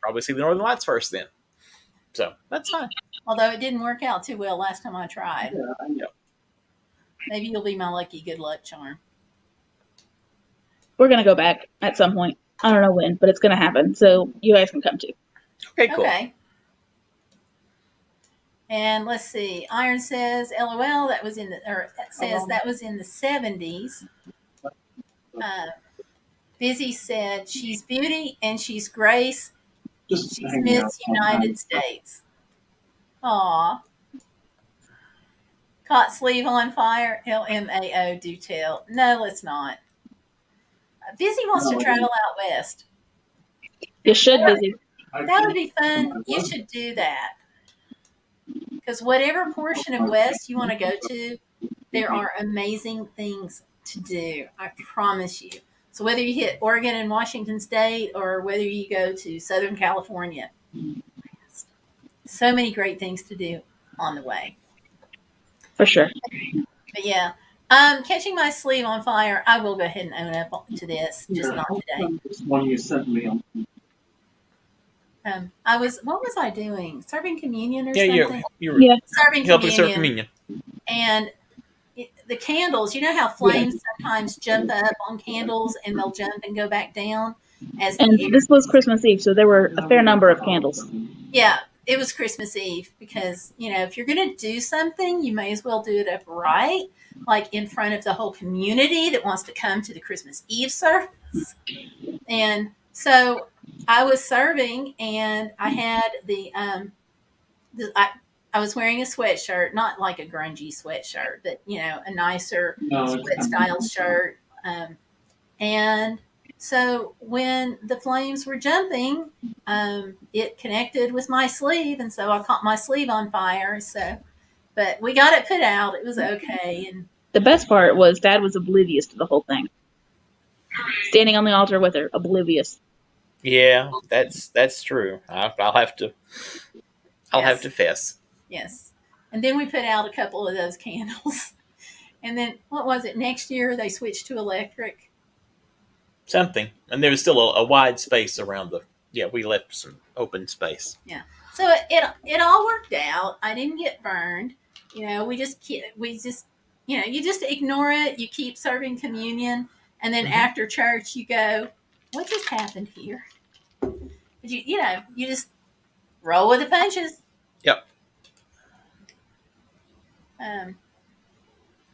Probably see the Northern Lights first then. So that's fine. Although it didn't work out too well last time I tried. Yep. Maybe you'll be my lucky good luck charm. We're going to go back at some point. I don't know when, but it's going to happen. So you guys can come too. Okay, cool. Okay. And let's see. Iron says, "LOL." That was in the, or says that was in the 70s. Busy said, "She's beauty and she's grace. She's Miss United States." Aw. Caught sleeve on fire. LMAO. Do tell. No, let's not. Busy wants to travel out west. You should visit. That would be fun. You should do that. Because whatever portion of West you want to go to, there are amazing things to do. I promise you. So whether you hit Oregon and Washington State or whether you go to Southern California, so many great things to do on the way. For sure. But yeah, catching my sleeve on fire. I will go ahead and own up to this, just not today. This one you sent me on. What was I doing? Serving communion or Yeah, something? you were Yeah. Serving helping serve communion. communion. And the candles, you know how flames sometimes jump up on candles and they'll jump and go back down as And this was Christmas Eve, so there were a fair number of candles. Yeah, it was Christmas Eve because, if you're going to do something, you may as well do it upright, like in front of the whole community that wants to come to the Christmas Eve service. And so I was serving and I had I was wearing a sweatshirt, not like a grungy sweatshirt, but a nicer sweat style shirt. And so when the flames were jumping, it connected with my sleeve, and so I caught my sleeve on fire. But we got it put out. It was okay. And the best part was Dad was oblivious to the whole thing. Standing on the altar with her, oblivious. Yeah, that's true. I'll have to fess. Yes. And then we put out a couple of those candles. And then, what was it? Next year, they switched to electric. Something. And there was still a wide space around we left some open space. Yeah. So it all worked out. I didn't get burned. We just you just ignore it. You keep serving communion. And then after church, you go, what just happened here? But you just roll with the punches. Yep.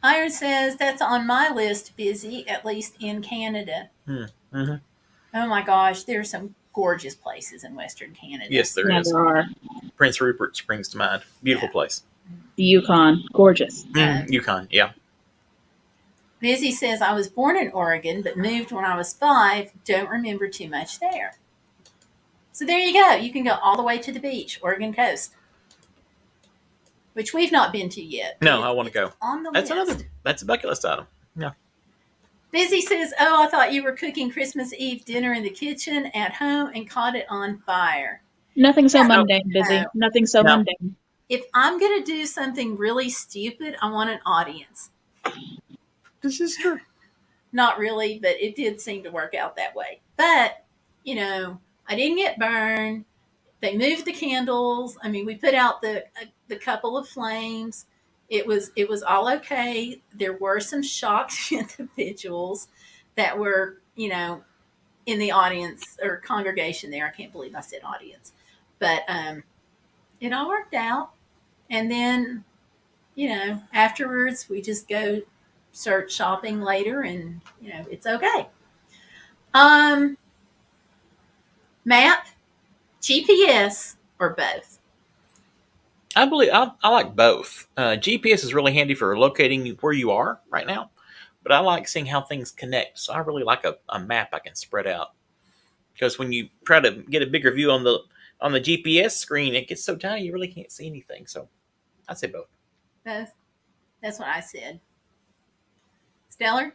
Iron says that's on my list, busy, at least in Canada. Mm-hmm. Oh my gosh, there's some gorgeous places in Western Canada. Yes, there is. There are. Prince Rupert springs to mind. Beautiful place. The Yukon, gorgeous. Yukon, yeah. Busy says I was born in Oregon, but moved when I was 5. Don't remember too much there. So there you go. You can go all the way to the beach, Oregon coast, which we've not been to yet. No, I want to go. On the That's list. That's a bucket list item. Yeah. Busy says, oh, I thought you were cooking Christmas Eve dinner in the kitchen at home and caught it on fire. Nothing so mundane, Busy. No. Nothing so mundane. If I'm going to do something really stupid, I want an audience. This is true. Not really, but it did seem to work out that way. But, I didn't get burned. They moved the candles. I mean, we put out the couple of flames. It was all okay. There were some shocked individuals that were, in the audience or congregation there. I can't believe I said audience. But it all worked out. And then, afterwards we just go start shopping later and, it's okay. Map, GPS, or both? I believe I like both. GPS is really handy for locating where you are right now, but I like seeing how things connect. So I really like a map I can spread out, because when you try to get a bigger view on the GPS screen, it gets so tiny you really can't see anything. So I'd say both. Both. That's what I said. Stellar?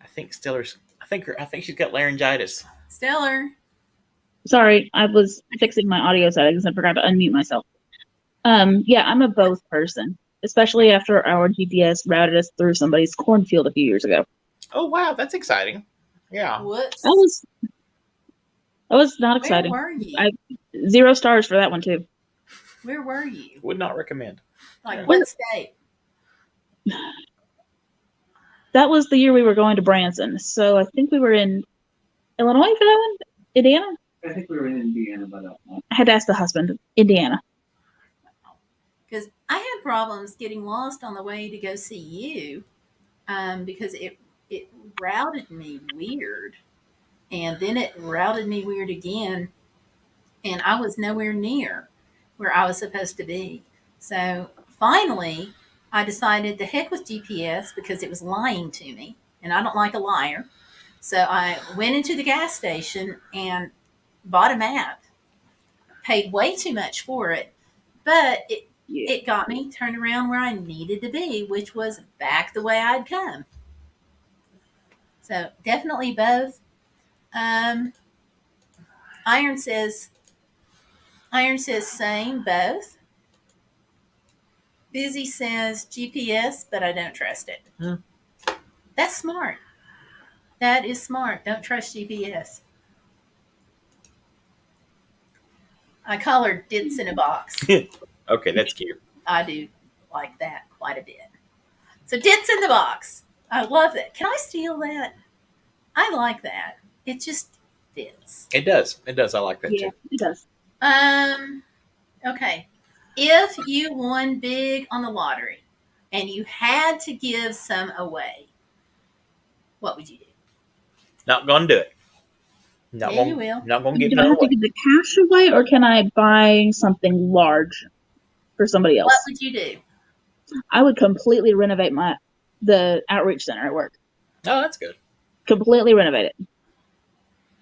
I think she's got laryngitis. Stellar. Sorry, I was fixing my audio settings and forgot to unmute myself. Yeah, I'm a both person, especially after our GPS routed us through somebody's cornfield a few years ago. Oh wow, that's exciting. Yeah. Whoops. That was not exciting. Where were you? 0 stars for that one too. Where were you? Would not recommend. Like what state? That was the year we were going to Branson, so I think we were in Illinois for that one. Indiana. I think we were in Indiana by that one. I had to ask the husband. Indiana. Because I had problems getting lost on the way to go see you, because it routed me weird, and then it routed me weird again, and I was nowhere near where I was supposed to be. So finally, I decided to heck with GPS because it was lying to me, and I don't like a liar. So I went into the gas station and bought a map, paid way too much for it, but it got me turned around where I needed to be, which was back the way I'd come. So definitely both. Iron says, Iron says same, both. Busy says GPS, but I don't trust it. Hmm. That's smart. That is smart. Don't trust GPS. I call her Dits in a Box. Okay, that's cute. I do like that quite a bit. So Dits in the Box. I love that. Can I steal that? I like that. It just fits. It does. It does. I like that Yeah, too. it does. Okay. If you won big on the lottery and you had to give some away, what would you do? Not gonna do it. Not Yeah, gonna, you will. Not gonna give Do I none have to away. give the cash away, or can I buy something large for somebody What else? would you do? I would completely renovate the outreach center at work. Oh, that's good. Completely renovate it.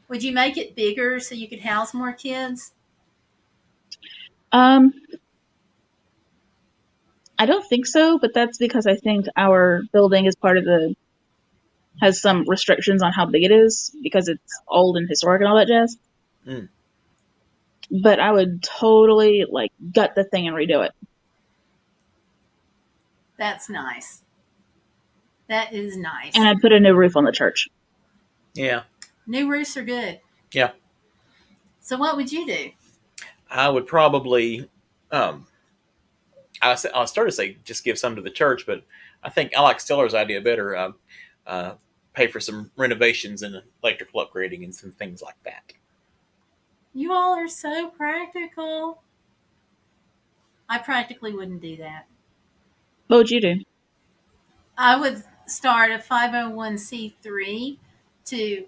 Would you make it bigger so you could house more kids? I don't think so, but that's because I think our building is has some restrictions on how big it is because it's old and historic and all that jazz. Mm. But I would totally gut the thing and redo it. That's nice. That is nice. And I'd put a new roof on the church. Yeah. New roofs are good. Yeah. So what would you do? I would probably. I started to say just give some to the church, but I think I like Stellar's idea better. Pay for some renovations and electrical upgrading and some things like that. You all are so practical. I practically wouldn't do that. What would you do? I would start a 501c3 to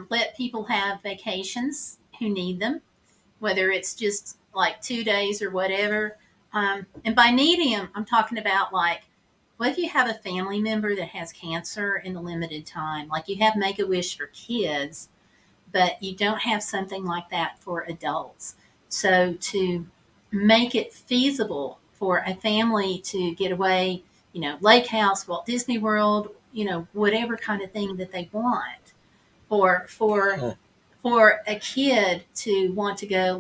let people have vacations who need them, whether it's just like 2 days or whatever. And by needing them, I'm talking about what if you have a family member that has cancer in a limited time? Like you have Make-A-Wish for kids, but you don't have something like that for adults. So to make it feasible for a family to get away, Lake House, Walt Disney World, whatever kind of thing that they want, or for a kid to want to go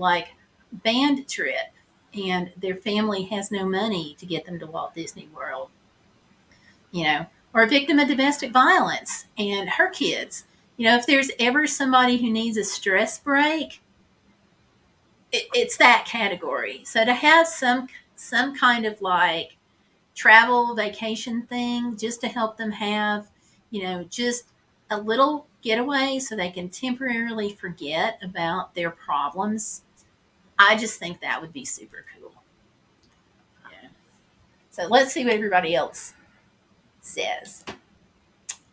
band trip and their family has no money to get them to Walt Disney World, or a victim of domestic violence and her kids. If there's ever somebody who needs a stress break, it's that category. So to have some kind of travel vacation thing just to help them have, just a little getaway so they can temporarily forget about their problems. I just think that would be super cool. Yeah. So let's see what everybody else says.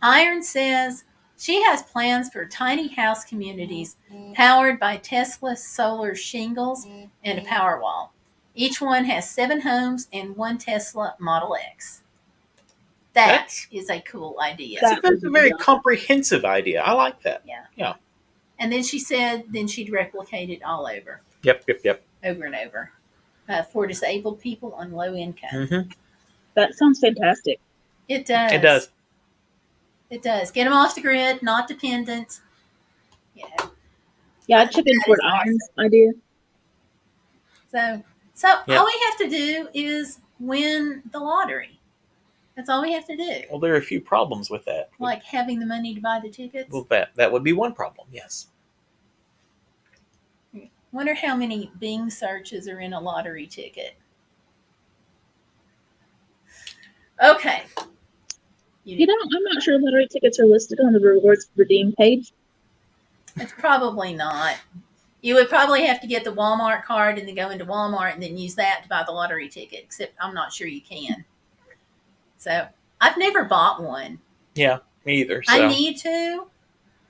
Iron says she has plans for tiny house communities powered by Tesla solar shingles and a Powerwall. Each one has 7 homes and 1 Tesla Model X. That is a cool idea. That's a very comprehensive idea. I like that. Yeah. And then she said she'd replicate it all over. Yep. Over and over. For disabled people on low income. Mm-hmm. That sounds fantastic. It does. It does. It does. Get them off the grid, not dependent. Yeah, I'd chip in toward Iron's idea. So all we have to do is win the lottery. That's all we have to do. Well, there are a few problems with that. Like having the money to buy the tickets. Well, that would be one problem. Yes. Wonder how many Bing searches are in a lottery ticket. Okay. I'm not sure lottery tickets are listed on the rewards redeem page. It's probably not. You would probably have to get the Walmart card and then go into Walmart and then use that to buy the lottery ticket, except I'm not sure you can. So I've never bought one. Yeah, me either. So. I need to.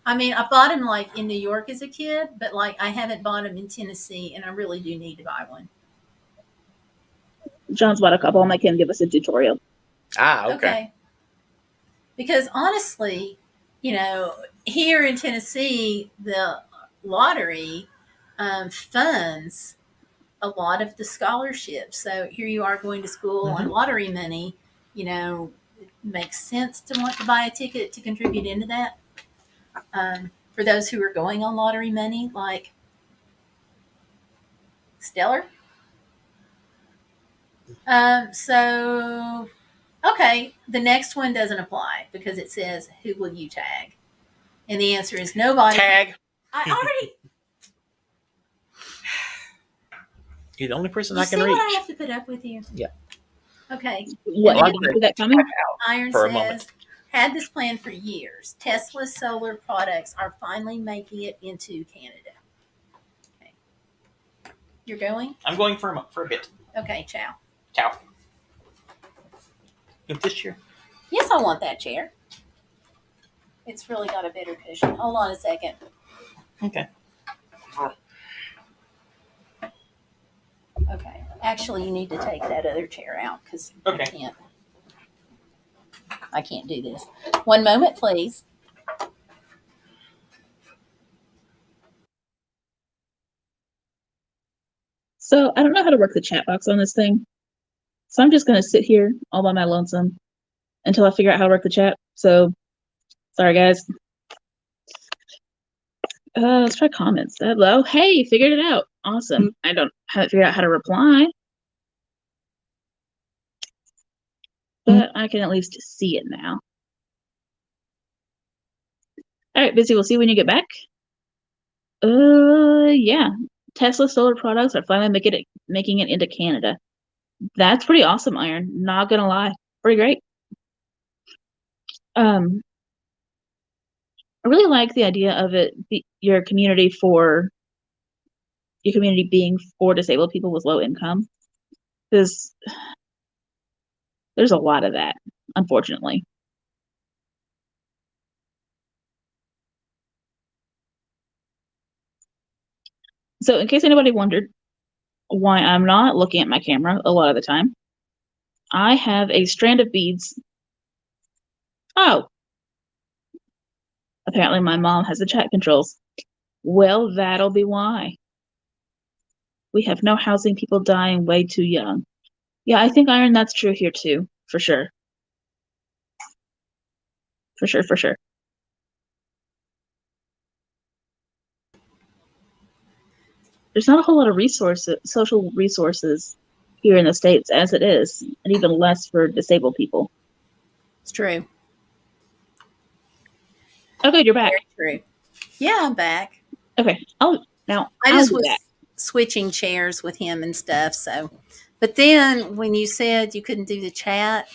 I mean, I bought them in New York as a kid, but I haven't bought them in Tennessee, and I really do need to buy one. John's bought a couple. I'll make him give us a tutorial. Okay. Because honestly, here in Tennessee, the lottery funds a lot of the scholarships. So here you are going to school on lottery money. It makes sense to want to buy a ticket to contribute into that. For those who are going on lottery money, Stellar. So okay, the next one doesn't apply because it says, "Who will you tag?" And the answer is nobody. Tag. I already. You're the only person You I see can reach. what I have to put up with you? Yeah. Okay. What, Well, you didn't see that coming? Iron For a says, moment. had this plan for years. Tesla solar products are finally making it into Canada. Okay. You're going? I'm going for a bit. Okay, ciao. Ciao. You want this chair? Yes, I want that chair. It's really got a better cushion. Hold on a second. Okay. Okay. Actually, you need to take that other chair out because Okay. I can't do this. One moment, please. So I don't know how to work the chat box on this thing. So I'm just going to sit here all by my lonesome until I figure out how to work the chat. So sorry, guys. Let's try comments. Hello. Hey, you figured it out. Awesome. I haven't figured out how to reply. But I can at least see it now. All right, Busy, we'll see you when you get back. Yeah. Tesla solar products are finally making it into Canada. That's pretty awesome, Iron. Not gonna lie. Pretty great. I really like the idea of your community being for disabled people with low income. Because there's a lot of that, unfortunately. So in case anybody wondered why I'm not looking at my camera a lot of the time, I have a strand of beads. Oh, apparently my mom has the chat controls. Well, that'll be why. We have no housing, people dying way too young. Yeah, I think, Iron, that's true here too, for sure. For sure, for sure. There's not a whole lot of social resources here in the States as it is, and even less for disabled people. It's true. Okay, you're back. Very true. Yeah, I'm back. Okay, I just be was back. switching chairs with him and stuff. So, but then when you said you couldn't do the chat,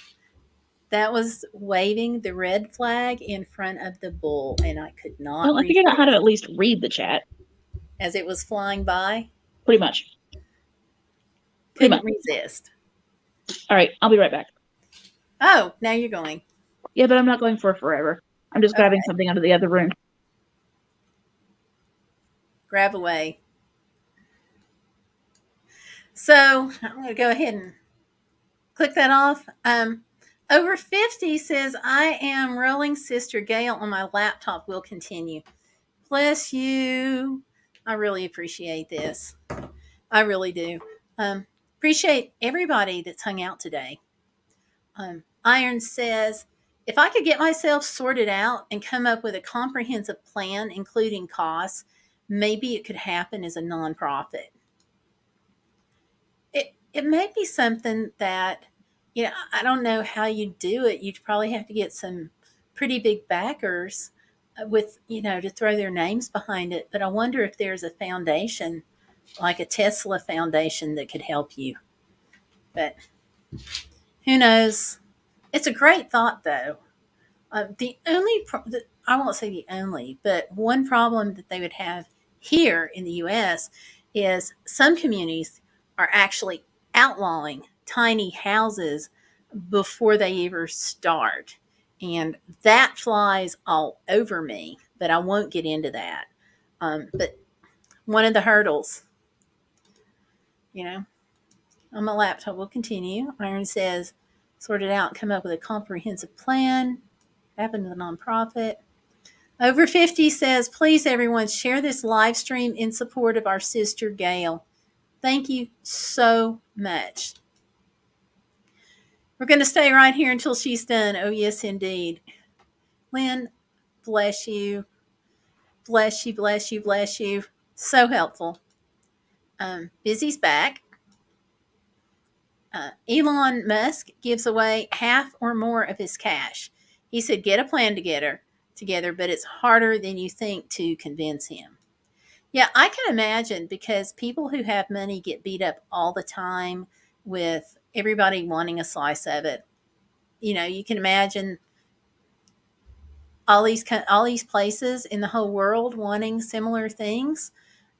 that was waving the red flag in front of the bull, and I could not. Well, I figured out how to at least read the chat as it was flying by. Pretty much. Couldn't resist. All right, I'll be right back. Oh, now you're going. Yeah, but I'm not going for forever. I'm just grabbing something out of the other room. Grab away. So I'm going to go ahead and click that off. Over 50 says, I am rolling Sister Gail on my laptop. Will continue. Bless you. I really appreciate this. I really do. Appreciate everybody that's hung out today. Iron says, if I could get myself sorted out and come up with a comprehensive plan, including costs, maybe it could happen as a nonprofit. It may be something that, I don't know how you do it. You'd probably have to get some pretty big backers with, to throw their names behind it. But I wonder if there's a foundation, like a Tesla foundation, that could help you. But who knows? It's a great thought, though. The only, I won't say the only, but one problem that they would have here in the U.S. is some communities are actually outlawing tiny houses before they ever start. And that flies all over me, but I won't get into that. But one of the hurdles, on my laptop, will continue. Iron says, sort it out and come up with a comprehensive plan. Happen to the nonprofit. Over 50 says, please everyone share this live stream in support of our sister Gail. Thank you so much. We're going to stay right here until she's done. Oh, yes, indeed. Lynn, bless you. Bless you, bless you, bless you. So helpful. Busy's back. Elon Musk gives away half or more of his cash. He said, get a plan together, but it's harder than you think to convince him. Yeah, I can imagine, because people who have money get beat up all the time with everybody wanting a slice of it. You can imagine all these places in the whole world wanting similar things.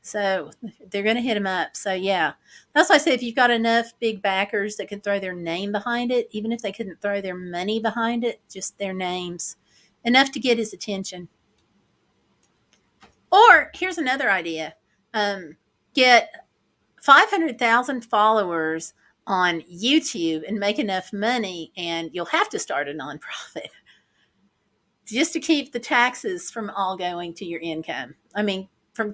So they're going to hit them up. So yeah, that's why I say, if you've got enough big backers that can throw their name behind it, even if they couldn't throw their money behind it, just their names, enough to get his attention. Or here's another idea: get 500,000 followers on YouTube and make enough money, and you'll have to start a nonprofit just to keep the taxes from all going to your income. I mean, from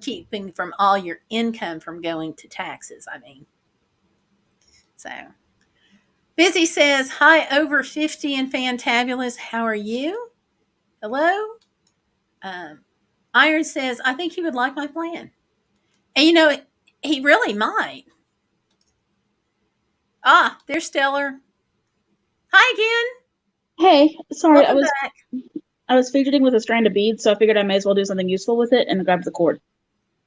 all your income from going to taxes. So Busy says, hi, over 50 and fantabulous. How are you? Hello. Iron says, I think he would like my plan. And he really might. There's Stellar. Hi again. Hey, sorry, Welcome back. I was fidgeting with a strand of beads, so I figured I may as well do something useful with it and grab the cord.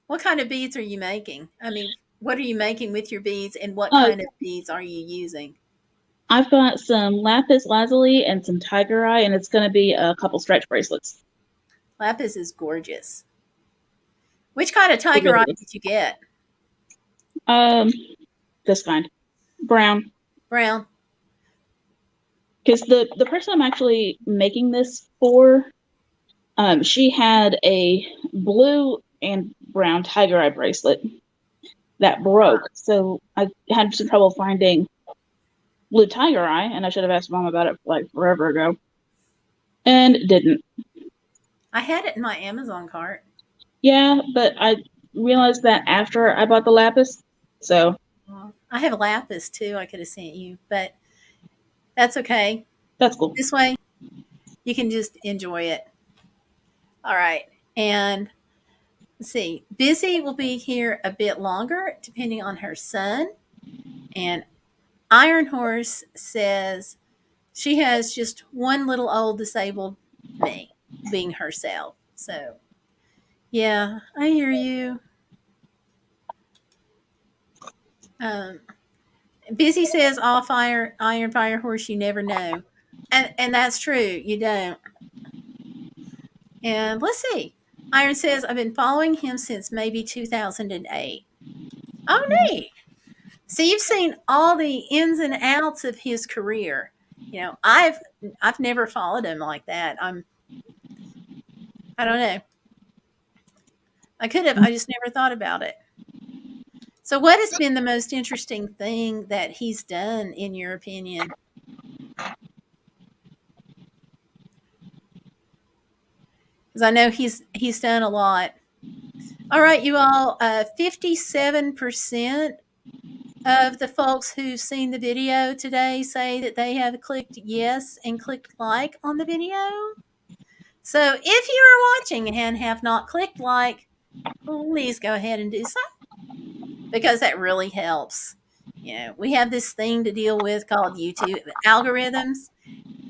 What kind of beads are you making? What are you making with your beads, and what kind of beads are you using? I've got some lapis lazuli and some tiger eye, and it's going to be a couple stretch bracelets. Lapis is gorgeous. Which kind of tiger eye did you get? This kind. Brown. Brown. Because the person I'm actually making this for, she had a blue and brown tiger eye bracelet that broke. So I had some trouble finding blue tiger eye, and I should have asked Mom about it like forever ago. And didn't. I had it in my Amazon cart. Yeah, but I realized that after I bought the lapis. So I have a lapis too I could have sent you, but that's okay. That's cool. This way you can just enjoy it. All right. And let's see. Busy will be here a bit longer, depending on her son. And Iron Horse says she has just one little old disabled me, being herself. So, yeah, I hear you. Busy says, off Iron Fire Horse, you never know. And that's true. You don't. And let's see. Iron says, I've been following him since maybe 2008. Oh, neat. So you've seen all the ins and outs of his career. I've never followed him like that. I don't know. I could have. I just never thought about it. So what has been the most interesting thing that he's done, in your opinion? Because I know he's done a lot. All right, you all, 57% of the folks who've seen the video today say that they have clicked yes and clicked like on the video. So if you are watching and have not clicked like, please go ahead and do so, because that really helps. We have this thing to deal with called YouTube algorithms,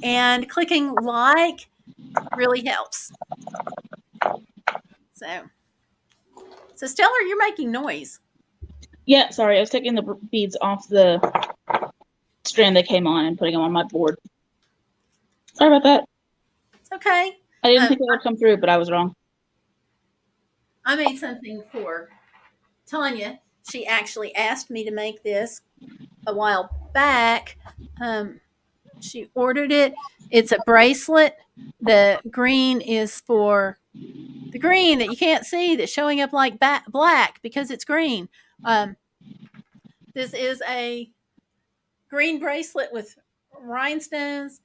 and clicking like really helps. So Stellar, you're making noise. Yeah, sorry, I was taking the beads off the strand that came on and putting them on my board. Sorry about that. It's okay. I didn't think it would come through, but I was wrong. I made something for Tanya. She actually asked me to make this a while back. She ordered it. It's a bracelet. The green is for the green that you can't see, that's showing up like black because it's green. This is a green bracelet with rhinestones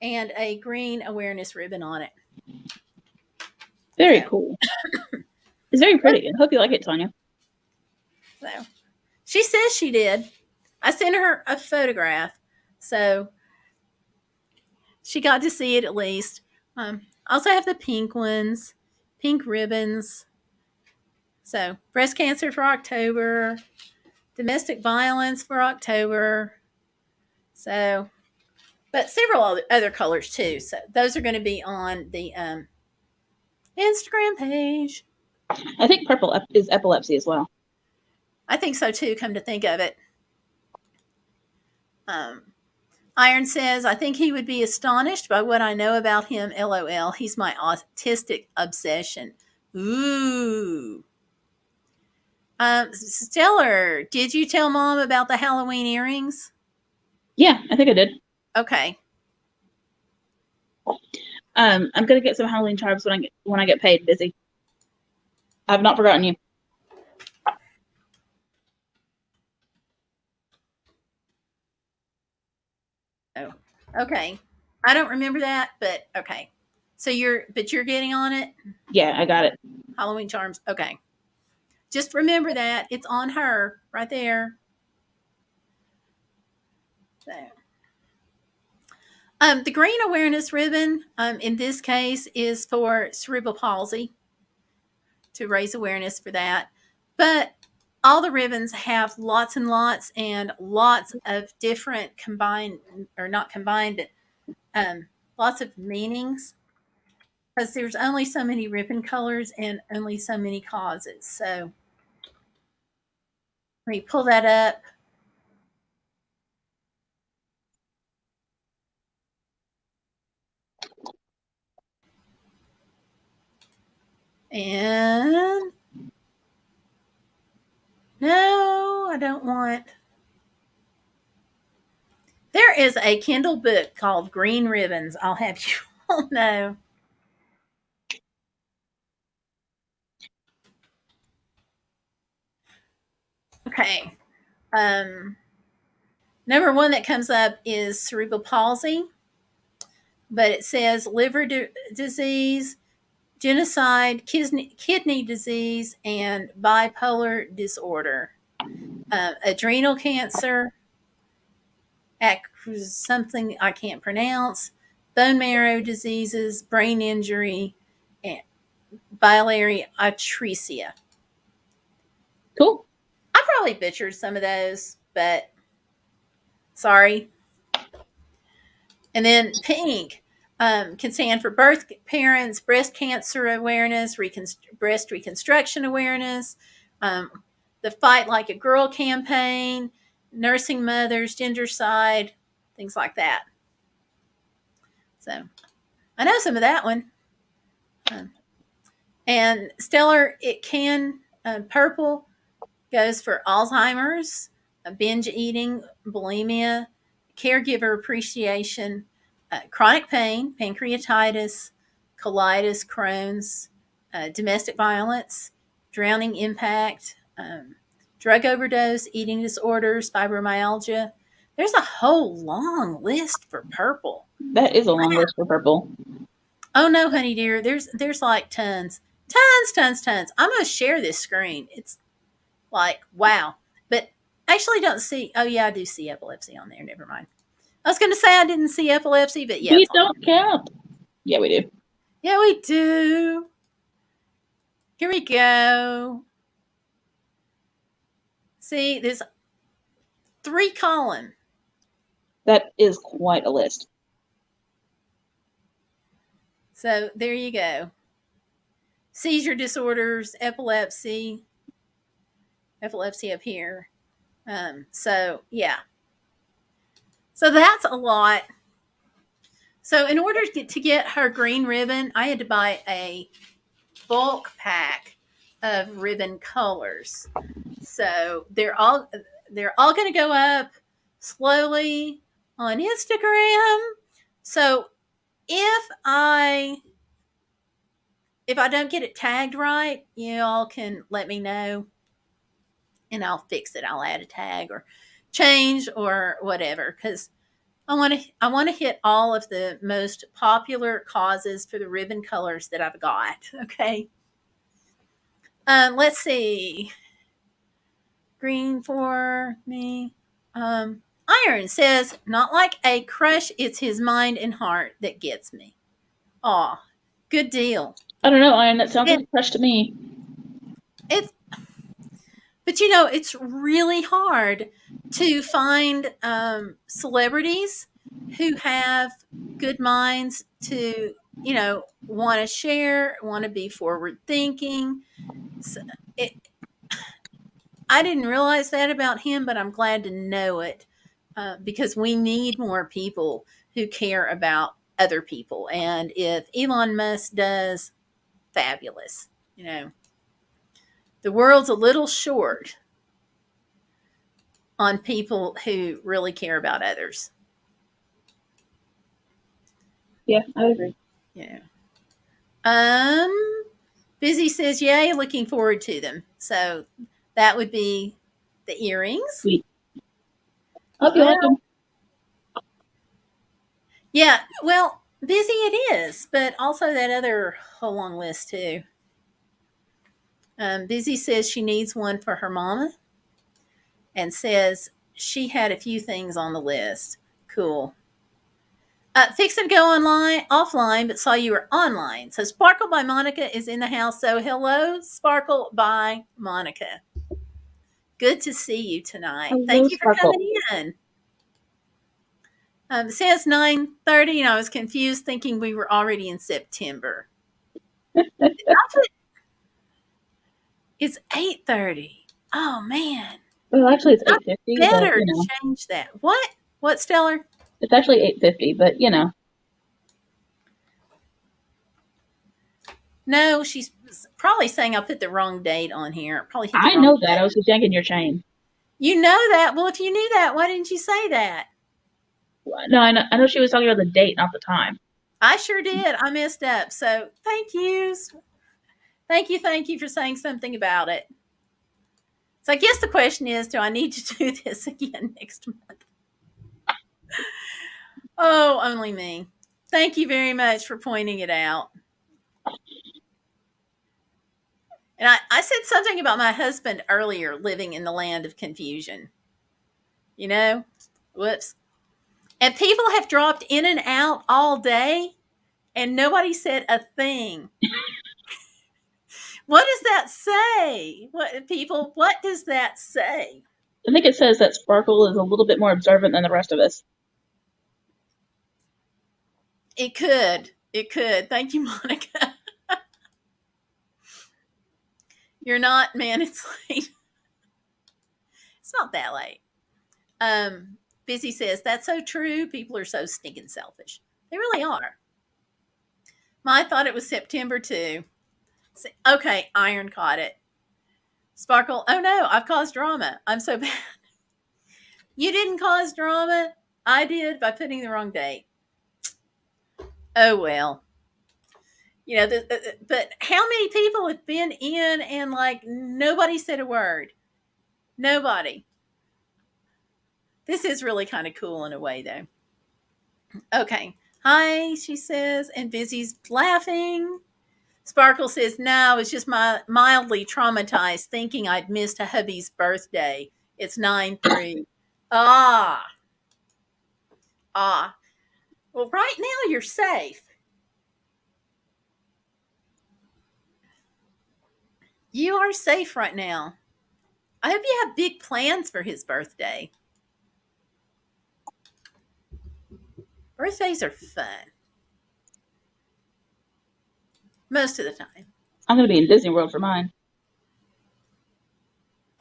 and a green awareness ribbon on it. Very cool. It's very pretty. I hope you like it, Tanya. So she says she did. I sent her a photograph, so she got to see it at least. I also have the pink ones, pink ribbons. So breast cancer for October, domestic violence for October. So, but several other colors too. So those are going to be on the Instagram page. I think purple is epilepsy as well. I think so too, come to think of it. Iron says, I think he would be astonished by what I know about him. LOL. He's my autistic obsession. Ooh. Stellar, did you tell Mom about the Halloween earrings? Yeah, I think I did. Okay. I'm gonna get some Halloween charms when I get paid. Busy. I've not forgotten you. Oh, okay. I don't remember that, but okay. So you're getting on it? Yeah, I got it. Halloween charms. Okay. Just remember that it's on her right there. So. The green awareness ribbon, in this case, is for cerebral palsy, to raise awareness for that. But all the ribbons have lots and lots of different combined, or not combined, but lots of meanings, because there's only so many ribbon colors and only so many causes. So let me pull that up. And no, I don't want. There is a Kindle book called Green Ribbons. I'll have you all know. Okay. Number one that comes up is cerebral palsy, but it says liver disease, genocide, kidney disease, and bipolar disorder, adrenal cancer, something I can't pronounce, bone marrow diseases, brain injury, and biliary atresia. Cool. I probably butchered some of those, but sorry. And then pink can stand for birth parents, breast cancer awareness, breast reconstruction awareness, the Fight Like a Girl campaign, nursing mothers, gendercide, things like that. So I know some of that one. And Stellar, it can, purple goes for Alzheimer's, binge eating, bulimia, caregiver appreciation, chronic pain, pancreatitis, colitis, Crohn's, domestic violence, drowning impact, drug overdose, eating disorders, fibromyalgia. There's a whole long list for purple. That is a long list for purple. Oh no, honey dear, there's like tons. I'm gonna share this screen. It's like wow. But actually don't see. Oh yeah, I do see epilepsy on there. Never mind. I was gonna say I didn't see epilepsy, but yeah. We don't count. Yeah, we do. Yeah, we do. Here we go. See, there's 3 column. That is quite a list. So there you go. Seizure disorders, epilepsy up here. So yeah. So that's a lot. So in order to get her green ribbon, I had to buy a bulk pack of ribbon colors. So they're all going to go up slowly on Instagram. So if I don't get it tagged right, you all can let me know and I'll fix it. I'll add a tag or change or whatever, because I want to hit all of the most popular causes for the ribbon colors that I've got. Okay. Let's see. Green for me. Iron says, not like a crush, it's his mind and heart that gets me. Aw, good deal. I don't know, Iron. That sounds like a crush to me. it's, but it's really hard to find celebrities who have good minds to, want to share, want to be forward thinking. So it, I didn't realize that about him, but I'm glad to know it because we need more people who care about other people. And if Elon Musk does, fabulous. The world's a little short on people who really care about others. Yeah, I agree. Yeah. Busy says, yay, looking forward to them. So that would be the earrings. Sweet. Hope you like them. Yeah, well, busy it is, but also that other whole long list too. Busy says she needs one for her mama and says she had a few things on the list. Cool. Fixing to go offline, but saw you were online. So Sparkle by Monica is in the house. So hello, Sparkle by Monica. Good to see you tonight. Hello, Thank you for Sparkle. coming in. It says 9:30, and I was confused thinking we were already in September. It's 8:30. Oh, man. Well, actually, it's 8:50. Better But, change that. What, Stellar? it's actually 8:50, but No, she's probably saying I put the wrong date on here. Probably hit the I wrong know that. date. I was just yanking your chain. You know that. Well, if you knew that, why didn't you say that? No, I know she was talking about the date, not the time. I sure did. I messed up. So thank you. Thank you for saying something about it. So I guess the question is, do I need to do this again next month? Oh, only me. Thank you very much for pointing it out. And I said something about my husband earlier living in the land of confusion. Whoops. And people have dropped in and out all day, and nobody said a thing. What does that say? What does that say? I think it says that Sparkle is a little bit more observant than the rest of us. It could. Thank you, Monica. You're not, man, it's late. It's not that late. Busy says, that's so true. People are so stinking selfish. They really are. I thought it was September too. Okay, Iron caught it. Sparkle, oh no, I've caused drama. I'm so bad. You didn't cause drama. I did by putting the wrong date. Oh well. But how many people have been in and nobody said a word? Nobody. This is really kind of cool in a way, though. Okay. Hi, she says, and Busy's laughing. Sparkle says, no, I was just mildly traumatized thinking I'd missed a hubby's birthday. It's 9/3. Ah. Well, right now you're safe. You are safe right now. I hope you have big plans for his birthday. Birthdays are fun. Most of the time. I'm going to be in Disney World for mine.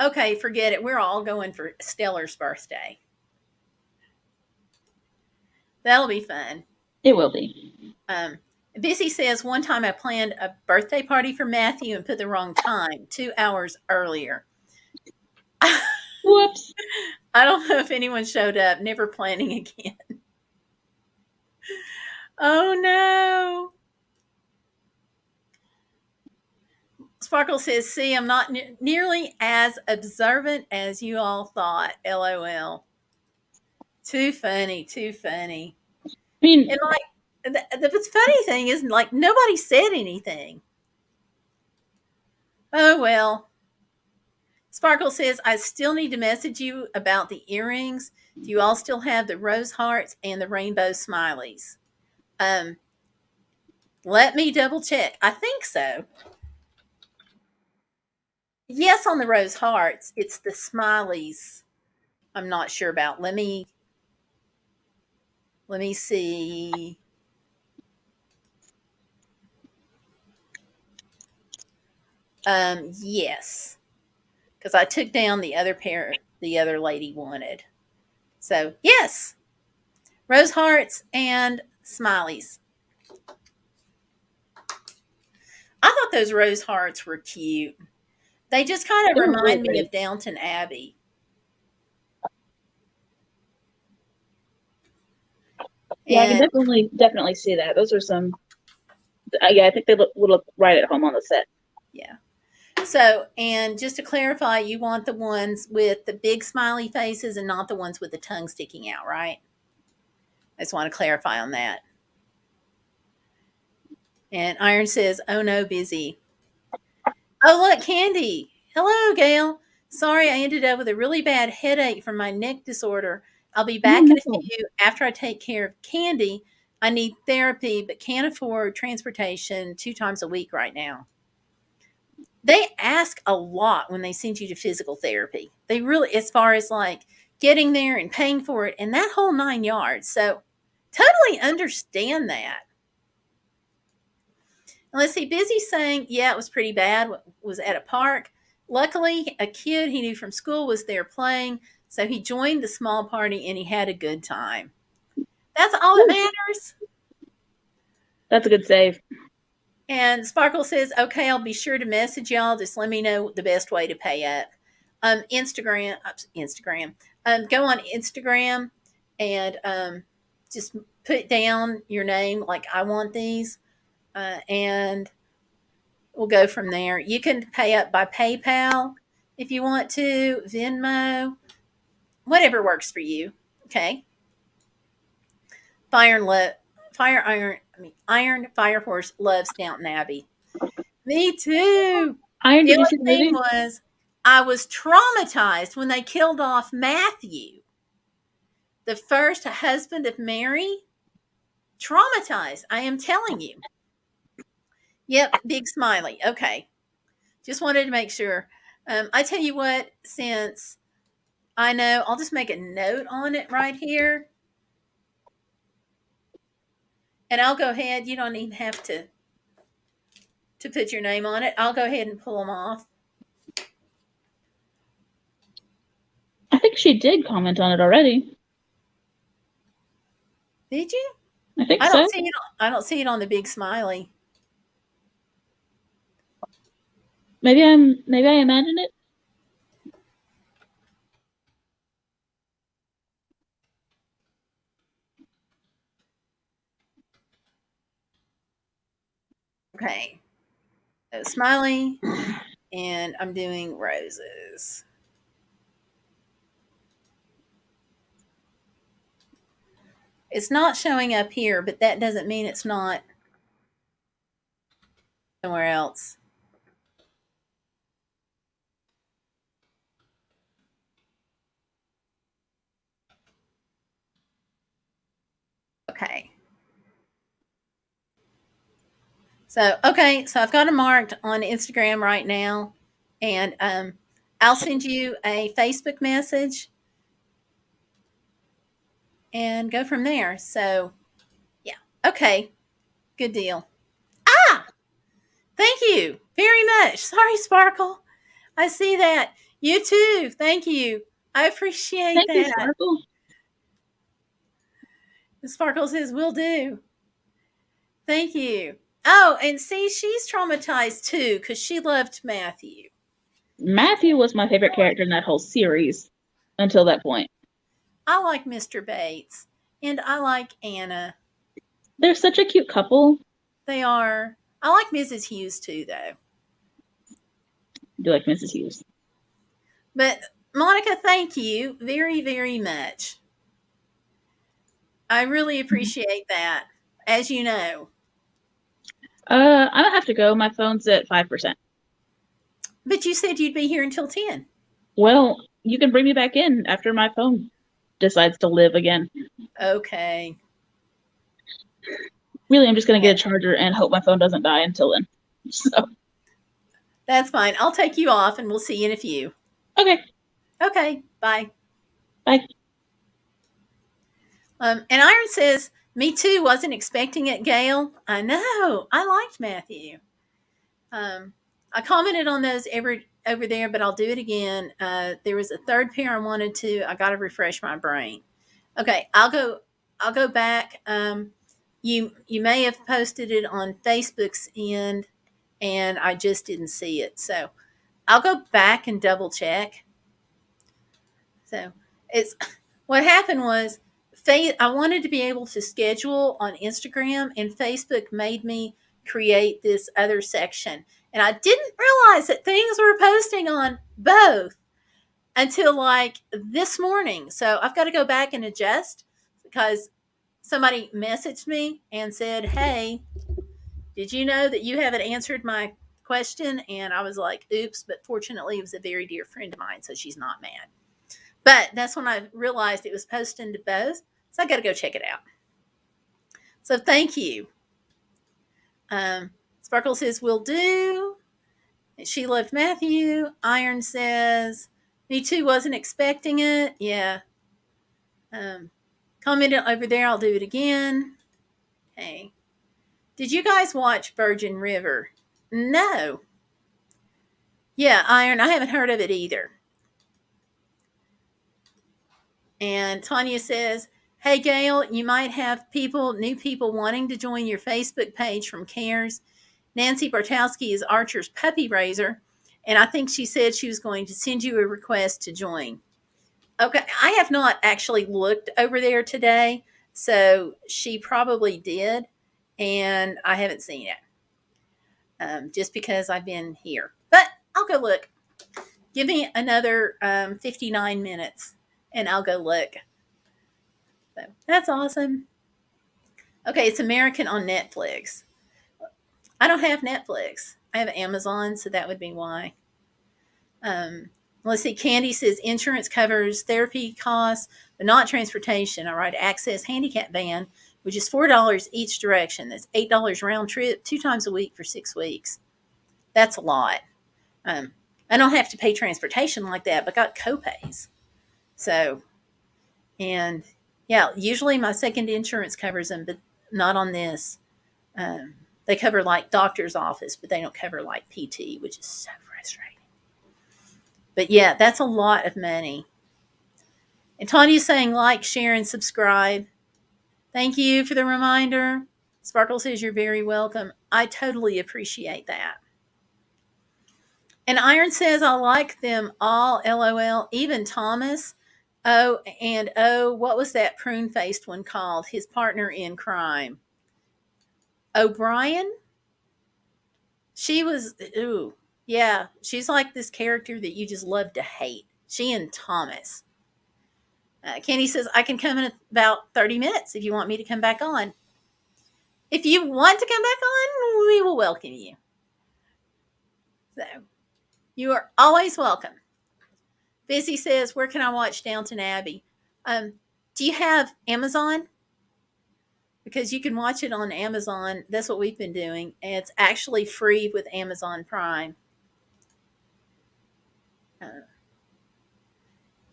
Okay, forget it. We're all going for Stellar's birthday. That'll be fun. It will be. Busy says, one time I planned a birthday party for Matthew and put the wrong time, 2 hours earlier. Whoops. I don't know if anyone showed up. Never planning again. Oh, no. Sparkle says, see, I'm not nearly as observant as you all thought. LOL. Too funny. I mean, And the funny thing is, nobody said anything. Oh, well. Sparkle says, I still need to message you about the earrings. Do you all still have the rose hearts and the rainbow smileys? Let me double check. I think so. Yes, on the rose hearts. It's the smileys I'm not sure about. Let me see. Yes, because I took down the other pair the other lady wanted. So yes, rose hearts and smileys. I thought those rose hearts were cute. They just kind of They were really remind me pretty. of Downton Abbey. Yeah, I can And definitely see that. Those are some. Yeah, I think they would look right at home on the set. yeah. So, and just to clarify, you want the ones with the big smiley faces and not the ones with the tongue sticking out, right? I just want to clarify on that. And Iron says, "Oh no, busy." Oh, look, Candy. Hello, Gail. Sorry, I ended up with a really bad headache from my neck disorder. I'll be Oh back in a no. few after I take care of Candy. I need therapy, but can't afford transportation 2 times a week right now. They ask a lot when they send you to physical therapy. They really, as far as like getting there and paying for it and that whole 9 yards. So totally understand that. And let's see, Busy saying, yeah, it was pretty bad. Was at a park. Luckily, a kid he knew from school was there playing, so he joined the small party and he had a good time. That's all that matters. That's a good save. And Sparkle says, okay, I'll be sure to message y'all. Just let me know the best way to pay up. Instagram. Go on Instagram and just put down your name, like I want these, and we'll go from there. You can pay up by PayPal if you want to, Venmo, whatever works for you. Okay. Iron Fire Horse loves Downton Abbey. Me too. Iron, The did you only see the thing movie? was, I was traumatized when they killed off Matthew, the first husband of Mary. Traumatized, I am telling you. Yep, big smiley. Okay. Just wanted to make sure. I tell you what, since I know, I'll just make a note on it right here. And I'll go ahead. You don't even have to put your name on it. I'll go ahead and pull them off. I think she did comment on it already. Did you? I think I so. don't see it. I don't see it on the big smiley. Maybe I imagined it. Okay. So smiley, and I'm doing roses. It's not showing up here, but that doesn't mean it's not somewhere else. Okay. So, okay, so I've got it marked on Instagram right now, and I'll send you a Facebook message and go from there. So, yeah, okay, good deal. Ah, thank you very much. Sorry, Sparkle. I see that. You too. Thank you. I appreciate Thank you, that. Sparkle. Sparkle says, will do. Thank you. Oh, and see, she's traumatized too because she loved Matthew. Matthew was my favorite character in that whole series until that point. I like Mr. Bates and I like Anna. They're such a cute couple. They are. I like Mrs. Hughes too, though. I do like Mrs. Hughes. But Monica, thank you very, very much. I really appreciate that, as you know. I'm gonna have to go. My phone's at 5%. But you said you'd be here until 10. Well, you can bring me back in after my phone decides to live again. Okay. Really, I'm just gonna get a charger and hope my phone doesn't die until then. So That's fine. I'll take you off and we'll see you in a few. Okay. Okay, bye. Bye. And Iron says, me too, wasn't expecting it, Gail. I know. I liked Matthew. I commented on those over there, but I'll do it again. There was a third pair I wanted to. I got to refresh my brain. Okay, I'll go back. You may have posted it on Facebook's end, and I just didn't see it. So I'll go back and double check. So it's what happened was I wanted to be able to schedule on Instagram, and Facebook made me create this other section. And I didn't realize that things were posting on both until like this morning. So I've got to go back and adjust because somebody messaged me and said, hey, did you know that you haven't answered my question? And I was like, oops, but fortunately it was a very dear friend of mine, so she's not mad. But that's when I realized it was posting to both. So I got to go check it out. So thank you. Sparkle says, will do. She loved Matthew. Iron says, me too, wasn't expecting it. Yeah. Commented over there. I'll do it again. Okay. Did you guys watch Virgin River? No. Yeah, Iron, I haven't heard of it either. And Tanya says, hey, Gail, you might have new people wanting to join your Facebook page from CARES. Nancy Bartowski is Archer's puppy raiser, and I think she said she was going to send you a request to join. Okay, I have not actually looked over there today, so she probably did, and I haven't seen it just because I've been here. But I'll go look. Give me another 59 minutes, and I'll go look. So that's awesome. Okay, it's American on Netflix. I don't have Netflix. I have Amazon, so that would be why. Let's see. Candy says insurance covers therapy costs, but not transportation. All right, access handicap van, which is $4 each direction. That's $8 round trip, 2 times a week for 6 weeks. That's a lot. I don't have to pay transportation like that, but got copays. So, and yeah, usually my second insurance covers them, but not on this. They cover like doctor's office, but they don't cover like PT, which is so frustrating. But yeah, that's a lot of money. And Tanya's saying like, share, and subscribe. Thank you for the reminder. Sparkle says you're very welcome. I totally appreciate that. And Iron says I like them all, LOL, even Thomas. Oh, and what was that prune-faced one called? His partner in crime. O'Brien? She was, ooh, yeah, she's like this character that you just love to hate. She and Thomas. Kenny says, I can come in about 30 minutes if you want me to come back on. If you want to come back on, we will welcome you. So, you are always welcome. Busy says, where can I watch Downton Abbey? Do you have Amazon? Because you can watch it on Amazon. That's what we've been doing. And it's actually free with Amazon Prime.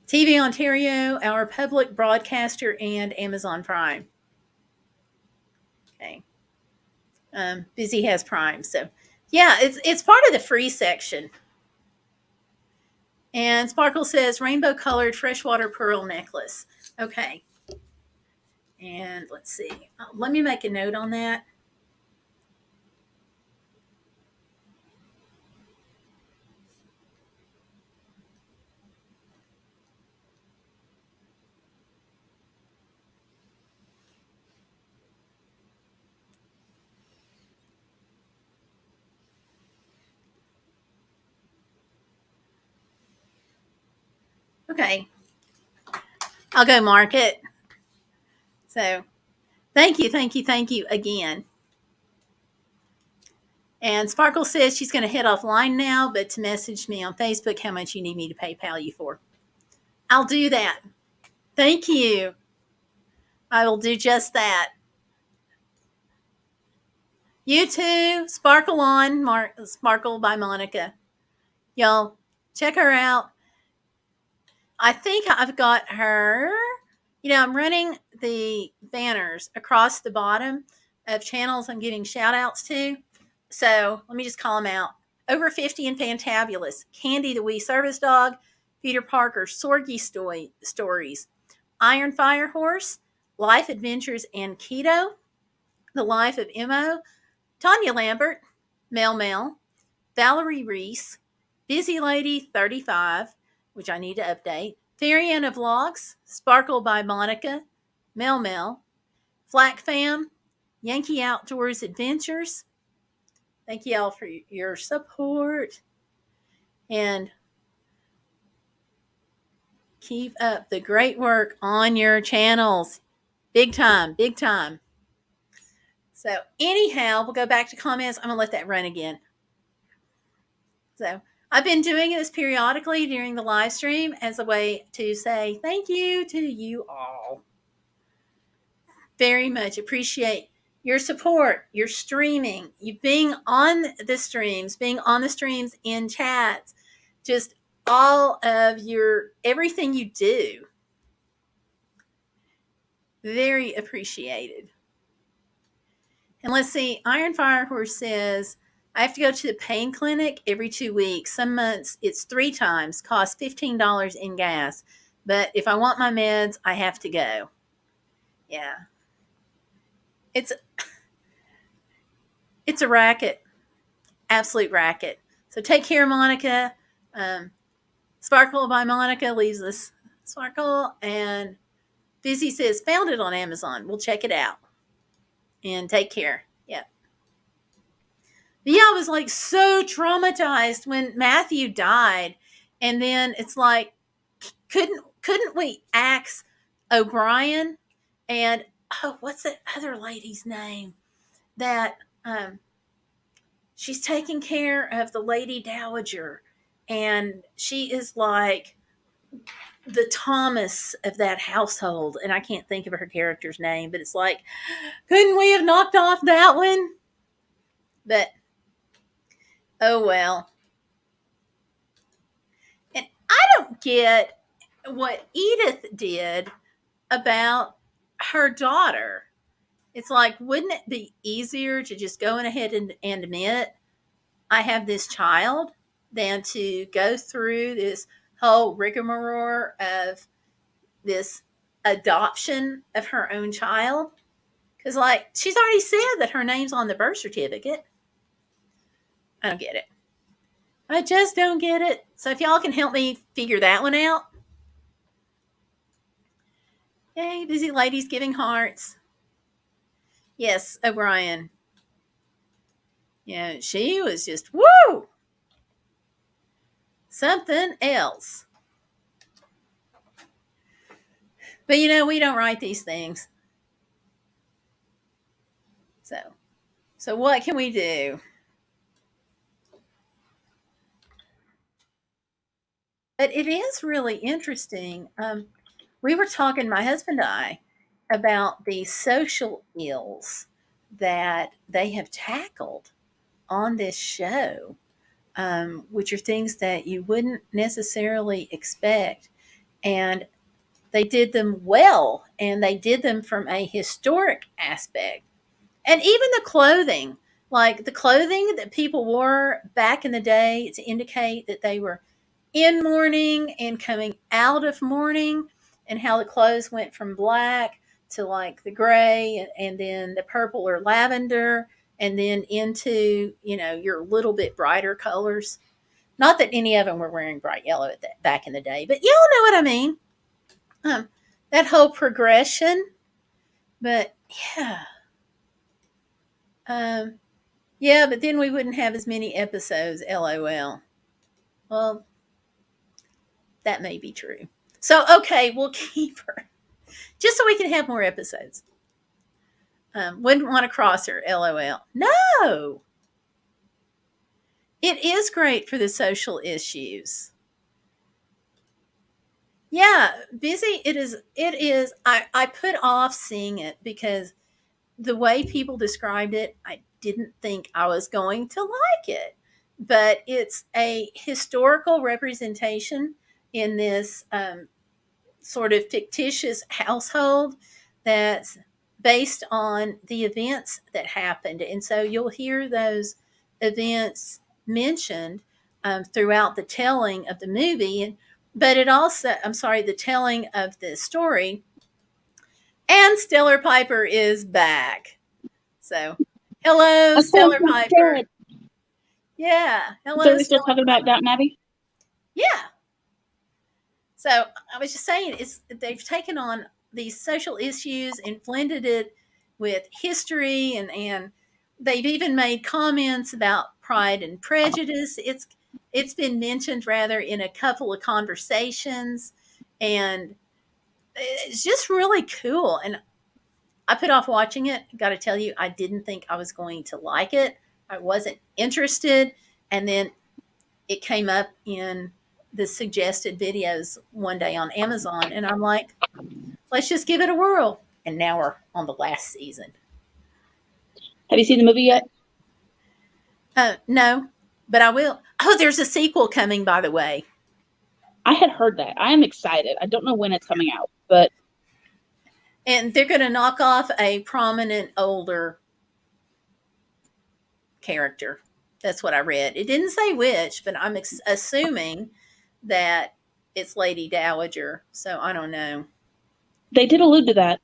TV Ontario, our public broadcaster, and Amazon Prime. Okay. Busy has Prime. So, yeah, it's part of the free section. And Sparkle says, rainbow-colored freshwater pearl necklace. Okay. And let's see. Let me make a note on that. Okay. I'll go mark it. So, thank you again. And Sparkle says she's going to head offline now, but to message me on Facebook how much you need me to PayPal you for. I'll do that. Thank you. I will do just that. You too. Sparkle on. Sparkle by Monica. Y'all, check her out. I think I've got her. I'm running the banners across the bottom of channels I'm giving shout outs to. So let me just call them out. Over 50 and Fantabulous, Candy the Wee Service Dog, Peter Parker Sorgy Stories, Iron Fire Horse, Life Adventures and Keto, The Life of Mo, Tanya Lambert, Mel Mel, Valerie Reese, Busy Lady 35, which I need to update, Theriana Vlogs, Sparkle by Monica, Mel Mel, Flack Fam, Yankee Outdoors Adventures. Thank you all for your support. And keep up the great work on your channels. Big time, big time. So anyhow, we'll go back to comments. I'm going to let that run again. So I've been doing this periodically during the live stream as a way to say thank you to you all. Very much appreciate your support, your streaming, you being on the streams, in chats, just all of your, everything you do. Very appreciated. And let's see, Iron Fire Horse says, I have to go to the pain clinic every 2 weeks. Some months it's 3 times, costs $15 in gas. But if I want my meds, I have to go. Yeah. It's a racket. Absolute racket. So take care, Monica. Sparkle by Monica leaves us sparkle. And Busy says, found it on Amazon. We'll check it out. And take care. Yeah. But yeah, I was like so traumatized when Matthew died. And then it's like, couldn't we axe O'Brien and what's that other lady's name that she's taking care of the Lady Dowager, and she is like the Thomas of that household, and I can't think of her character's name, but it's like, couldn't we have knocked off that one? But oh well. And I don't get what Edith did about her daughter. It's like, wouldn't it be easier to just go ahead and admit I have this child than to go through this whole rigmarole of this adoption of her own child? Because, like, she's already said that her name's on the birth certificate. I don't get it. I just don't get it. So if y'all can help me figure that one out. Yay, Busy Ladies giving hearts. Yes, O'Brien. Yeah, she was just, woo! Something else. But we don't write these things. So what can we do? But it is really interesting. We were talking, my husband and I, about the social ills that they have tackled on this show, which are things that you wouldn't necessarily expect. And they did them well, and they did them from a historic aspect. And even the clothing, like the clothing that people wore back in the day to indicate that they were in mourning and coming out of mourning, and how the clothes went from black to like the gray and then the purple or lavender, and then into, your little bit brighter colors. Not that any of them were wearing bright yellow back in the day, but y'all know what I mean. That whole progression. But yeah. Yeah, but then we wouldn't have as many episodes, LOL. Well, that may be true. So, okay, we'll keep her. Just so we can have more episodes. Wouldn't want to cross her, LOL. No! It is great for the social issues. Yeah, Busy, it is. I put off seeing it because the way people described it, I didn't think I was going to like it. but it's a historical representation in this sort of fictitious household that's based on the events that happened. And so you'll hear those events mentioned throughout the telling of the movie. But it also, I'm sorry, the telling of the story. And Stellarpiper is back. So, hello, Of course, I'm Stellarpiper. dead. Yeah, hello. So are we still talking about Downton Abbey? Yeah. So I was just saying, they've taken on these social issues and blended it with history, and they've even made comments about Pride and Prejudice. It's been mentioned rather in a couple of conversations, and it's just really cool. And I put off watching it. Got to tell you, I didn't think I was going to like it. I wasn't interested, and then it came up in the suggested videos one day on Amazon, and I'm like, let's just give it a whirl. And now we're on the last season. Have you seen the movie yet? No, but I will. Oh, there's a sequel coming, by the way. I had heard that. I am excited. I don't know when it's coming out, but And they're going to knock off a prominent older character. That's what I read. It didn't say which, but I'm assuming that it's Lady Dowager. So I don't know. they did allude to that.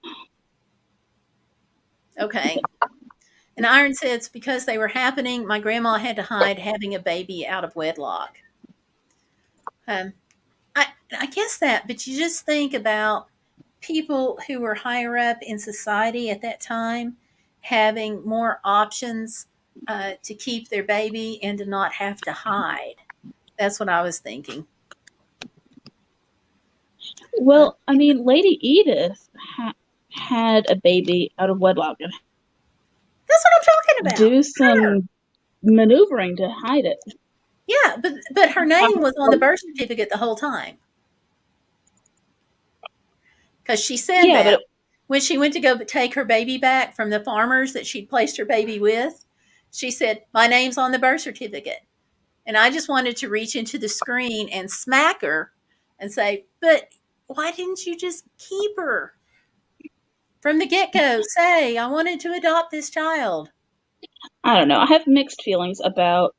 Okay. And Iron said it's because they were happening. My grandma had to hide having a baby out of wedlock. I guess that, but you just think about people who were higher up in society at that time having more options to keep their baby and to not have to hide. That's what I was thinking. Well, I mean, Lady Edith had a baby out of wedlock and That's what I'm talking about. do some maneuvering to hide it. Yeah, but her name was on the birth certificate the whole time. Because she said Yeah, that but when she went to go take her baby back from the farmers that she'd placed her baby with, she said, my name's on the birth certificate. And I just wanted to reach into the screen and smack her and say, but why didn't you just keep her from the get-go? Say, I wanted to adopt this child. I don't know. I have mixed feelings about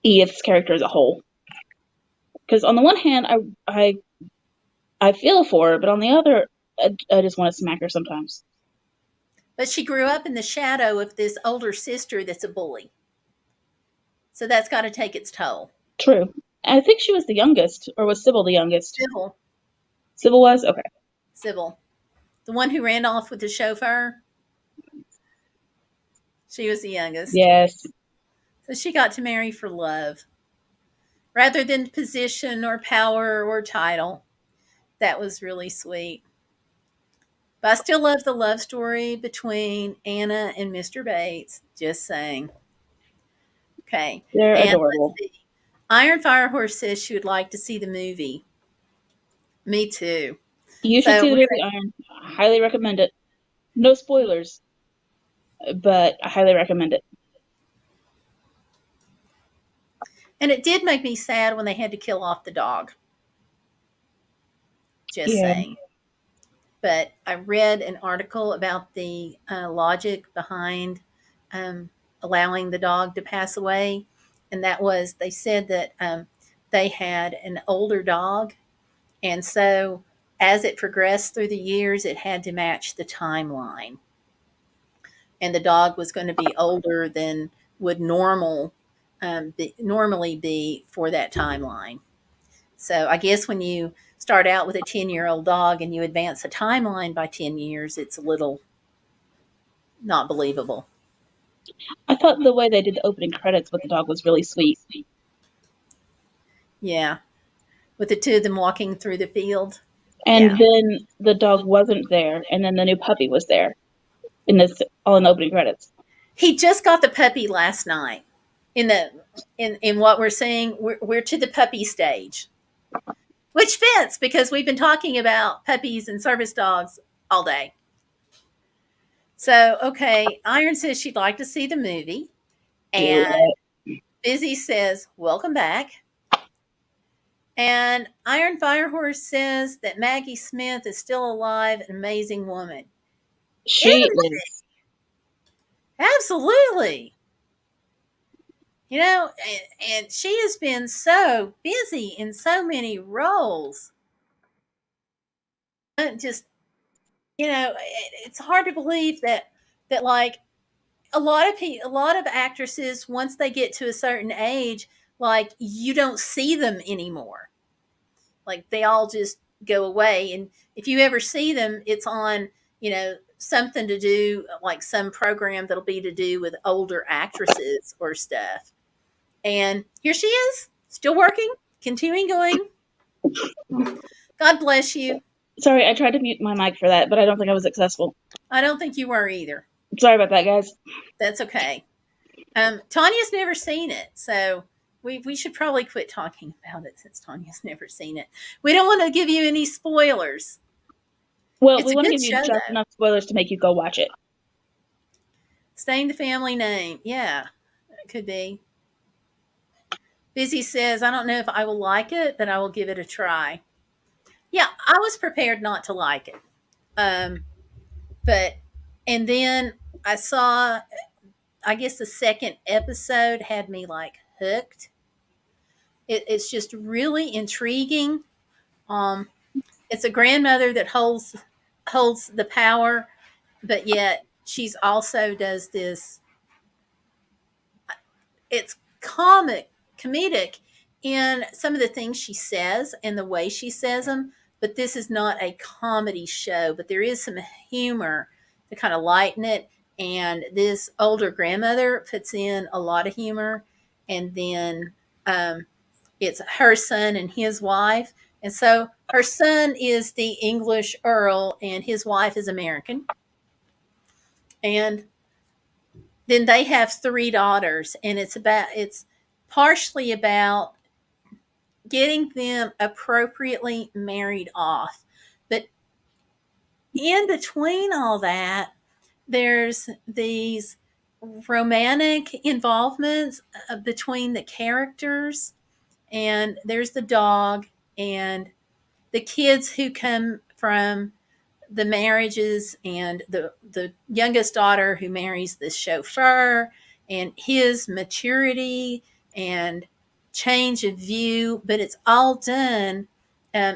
Edith's character as a whole. Because on the one hand, I feel for her, but on the other, I just want to smack her sometimes. But she grew up in the shadow of this older sister that's a bully. So that's got to take its toll. True. I think she was the youngest, or was Sybil the youngest? Sybil. Sybil was? Okay. Sybil. The one who ran off with the chauffeur. She was the youngest. Yes. So she got to marry for love rather than position or power or title. That was really sweet. But I still love the love story between Anna and Mr. Bates. Just saying. Okay. They're And adorable. let's see. Iron Firehorse says she would like to see the movie. Me too. You should So see the we're movie Iron. I highly recommend it. No spoilers, but I highly recommend it. And it did make me sad when they had to kill off the dog. Just saying. But I read an article about the logic behind allowing the dog to pass away. And that was, they said that they had an older dog. And so as it progressed through the years, it had to match the timeline. And the dog was going to be older than would normally be for that timeline. So I guess when you start out with a 10-year-old dog and you advance a timeline by 10 years, it's a little not believable. I thought the way they did the opening credits with the dog was really sweet. Yeah. With the two of them walking through the field. And Yeah. then the dog wasn't there, and then the new puppy was there in the opening credits. He just got the puppy last night. In what we're seeing, we're to the puppy stage, which fits because we've been talking about puppies and service dogs all day. So, okay, Iron says she'd like to see the movie. And Busy says, welcome back. And Iron Firehorse says that Maggie Smith is still alive, an amazing woman. She Isn't she? is. Absolutely. You know, and she has been so busy in so many roles. Just, you know, it's hard to believe that like a lot of actresses, once they get to a certain age, like you don't see them anymore. Like they all just go away, and if you ever see them, it's on, you know, something to do, like some program that'll be to do with older actresses or stuff. And here she is, still working, continuing going. God bless you. Sorry, I tried to mute my mic for that, but I don't think I was successful. I don't think you were either. Sorry about that, guys. That's okay. Tanya's never seen it, so we should probably quit talking about it since Tanya's never seen it. We don't want to give you any spoilers. Well, It's we a want to good give you show, just though. enough spoilers to make you go watch it. Staying the family name. Yeah, it could be. Busy says, I don't know if I will like it, but I will give it a try. Yeah, I was prepared not to like it. But, and then I saw, I guess the second episode had me like hooked. It's just really intriguing. It's a grandmother that holds the power, but yet she's also does this. It's comedic in some of the things she says and the way she says them, but this is not a comedy show. But there is some humor to kind of lighten it. And this older grandmother puts in a lot of humor, and then it's her son and his wife. And so her son is the English Earl, and his wife is American. And then they have 3 daughters, and it's partially about getting them appropriately married off. But in between all that, there's these romantic involvements between the characters, and there's the dog and the kids who come from the marriages, and the youngest daughter who marries the chauffeur, and his maturity and change of view. But it's all done,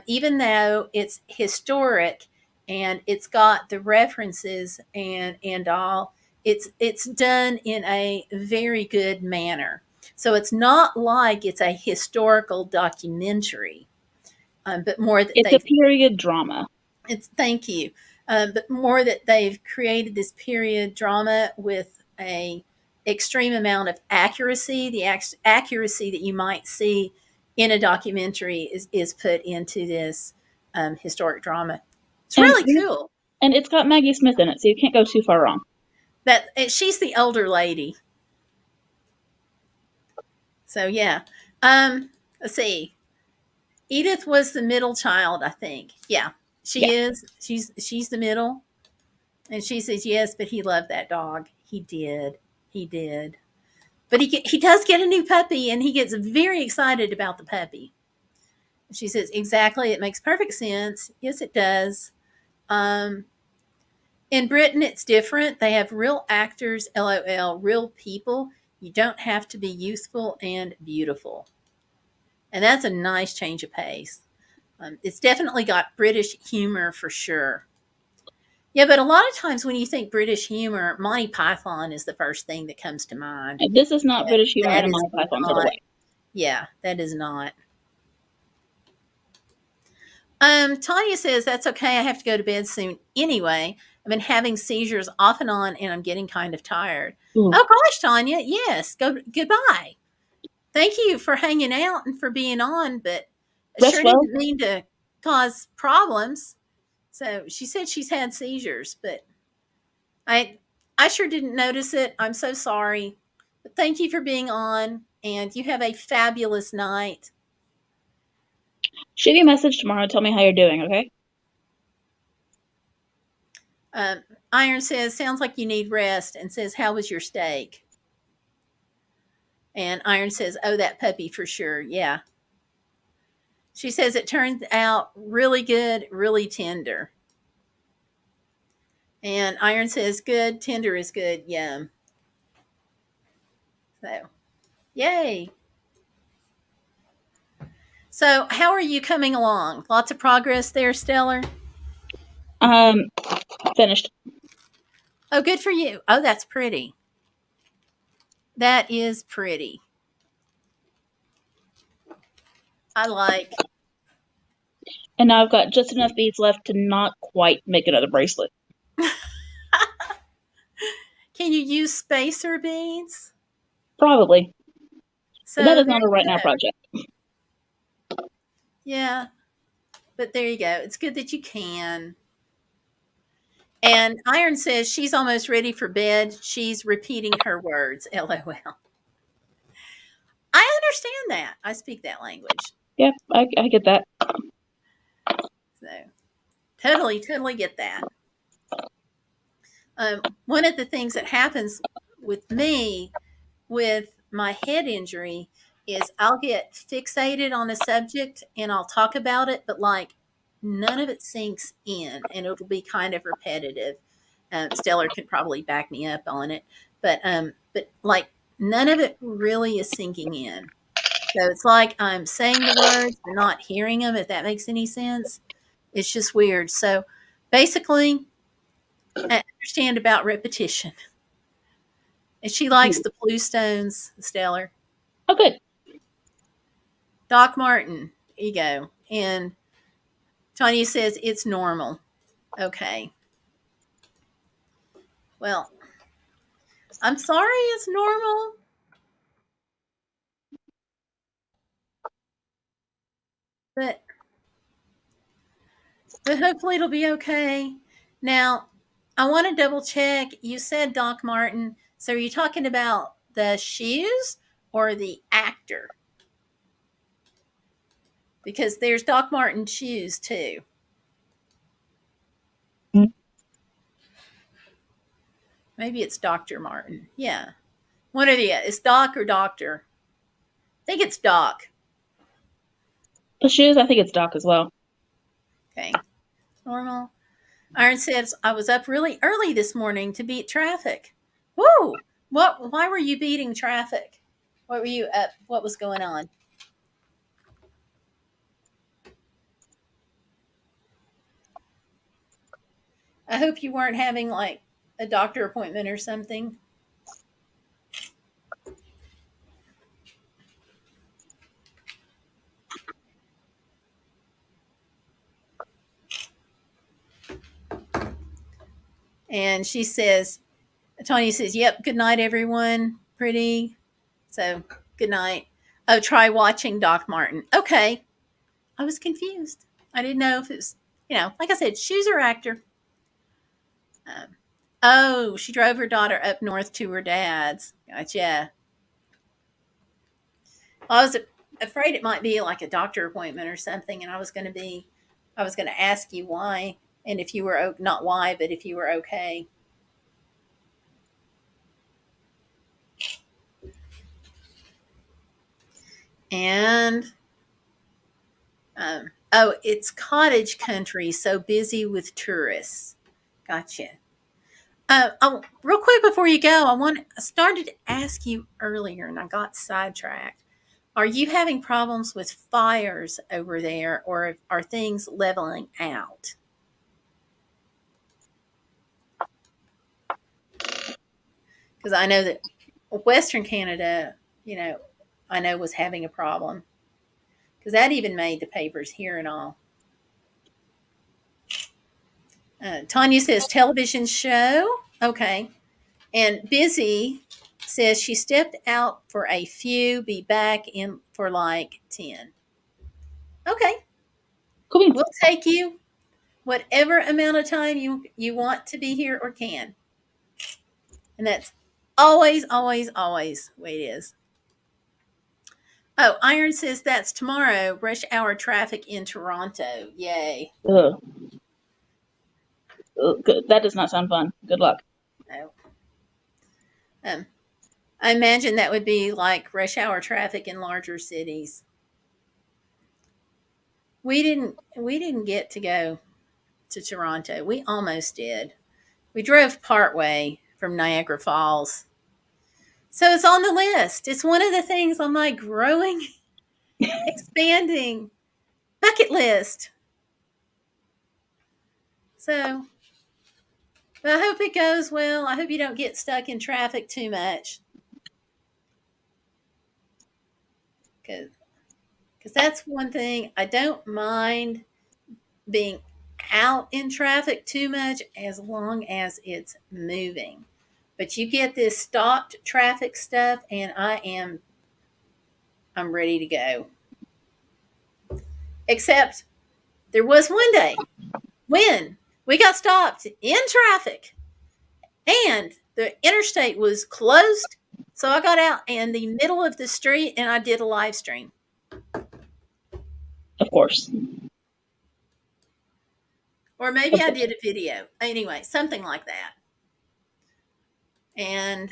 even though it's historic and it's got the references and all. It's done in a very good manner. So it's not like it's a historical documentary, but more that It's a period drama. thank you. But more that they've created this period drama with a extreme amount of accuracy. The accuracy that you might see in a documentary is put into this historic drama. It's really cool. And it's got Maggie Smith in it, so you can't go too far wrong. She's the older lady. So yeah. Let's see. Edith was the middle child, I think. Yeah. She is. She's the middle. And she says, yes, but he loved that dog. He did. But he does get a new puppy, and he gets very excited about the puppy. She says, exactly. It makes perfect sense. Yes, it does. In Britain, it's different. They have real actors, LOL, real people. You don't have to be youthful and beautiful. And that's a nice change of pace. It's definitely got British humor for sure. Yeah, but a lot of times when you think British humor, Monty Python is the first thing that comes to mind. This is not British humor in a Monty Python sort of way. Yeah, that is not. Tanya says, that's okay. I have to go to bed soon anyway. I've been having seizures off and on, and I'm getting kind of tired. Oh, gosh, Tanya. Yes. Goodbye. Thank you for hanging out and for being on, but I sure didn't mean to cause problems. So she said she's had seizures, but I sure didn't notice it. I'm so sorry. But thank you for being on, and you have a fabulous night. Shoot me a message tomorrow. Tell me how you're doing, okay? Iron says, sounds like you need rest, and says, how was your steak? And Iron says, oh, that puppy for sure. Yeah. She says it turned out really good, really tender. And Iron says, good, tender is good, yum. So, yay. So, how are you coming along? Lots of progress there, Stellar? Finished. Oh, good for you. Oh, that's pretty. That is pretty. I like. And now I've got just enough beads left to not quite make another bracelet. Can you use spacer beads? Probably. So But that is there not a you right now go. project. Yeah, but there you go. It's good that you can. And Iron says she's almost ready for bed. She's repeating her words. LOL. I understand that. I speak that language. Yep, I get that. So totally get that. One of the things that happens with me with my head injury is I'll get fixated on a subject and I'll talk about it, but like none of it sinks in and it'll be kind of repetitive. Stellar can probably back me up on it, but like none of it really is sinking in. So it's like I'm saying the words but not hearing them, if that makes any sense. It's just weird. So basically, I understand about repetition. And she likes the blue stones, Stellar. Oh, good. Doc Martin, you go. And Tanya says it's normal. Okay. Well, I'm sorry it's normal. But hopefully it'll be okay. Now, I want to double check. You said Doc Martin. So are you talking about the shoes or the actor? Because there's Doc Martin shoes too. Maybe it's Dr. Martin. Yeah. One or the other. It's Doc or Doctor. I think it's Doc. The shoes, I think it's Doc as well. Okay. Normal. Iron says, I was up really early this morning to beat traffic. Woo! Why were you beating traffic? What were you up? What was going on? I hope you weren't having like a doctor appointment or something. And she says, Tony says, yep, good night, everyone. Pretty. So, good night. Oh, try watching Doc Martin. Okay. I was confused. I didn't know if it was, like I said, shoes or actor. Oh, she drove her daughter up north to her dad's. Gotcha. I was afraid it might be like a doctor appointment or something, and I was going to ask you why, and if you were, not why, but if you were okay. And, it's cottage country, so busy with tourists. Gotcha. Real quick before you go, I started to ask you earlier, and I got sidetracked. Are you having problems with fires over there, or are things leveling out? Because I know that Western Canada, I know was having a problem. Because that even made the papers here and all. Tanya says television show. Okay. And Busy says she stepped out for a few, be back in for like 10. Okay. Cool. We'll take you whatever amount of time you want to be here or can. And that's always the way it is. Oh, Iron says that's tomorrow. Rush hour traffic in Toronto. Yay. Ugh. Good. That does not sound fun. Good luck. No. I imagine that would be like rush hour traffic in larger cities. We didn't get to go to Toronto. We almost did. We drove part way from Niagara Falls. So it's on the list. It's one of the things on my growing, expanding bucket list. So, but I hope it goes well. I hope you don't get stuck in traffic too much. Because that's one thing. I don't mind being out in traffic too much as long as it's moving. But you get this stopped traffic stuff, and I'm ready to go. Except there was one day when we got stopped in traffic and the interstate was closed. So I got out in the middle of the street and I did a live stream. Of course. Or maybe I did a video. Anyway, something like that. And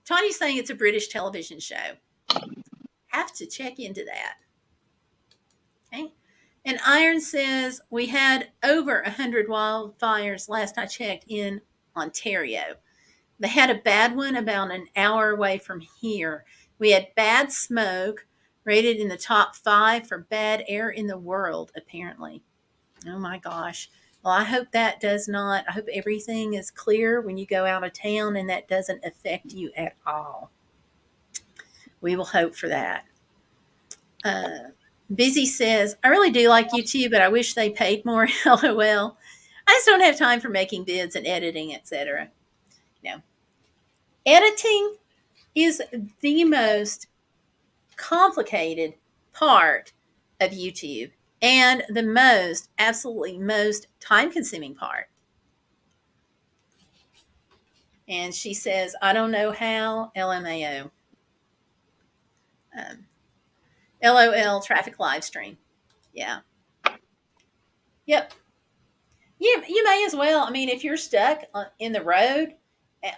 Tony's saying it's a British television show. Have to check into that. Okay. And Iron says we had over 100 wildfires last I checked in Ontario. They had a bad one about an hour away from here. We had bad smoke, rated in the top 5 for bad air in the world, apparently. Oh my gosh. Well, I hope that does not. I hope everything is clear when you go out of town and that doesn't affect you at all. We will hope for that. Busy says, I really do like YouTube, but I wish they paid more. LOL. I just don't have time for making vids and editing, etc. No. Editing is the most complicated part of YouTube and the absolutely most time-consuming part. And she says, I don't know how, LMAO. LOL, traffic live stream. Yeah. Yep. You may as well. I mean, if you're stuck in the road.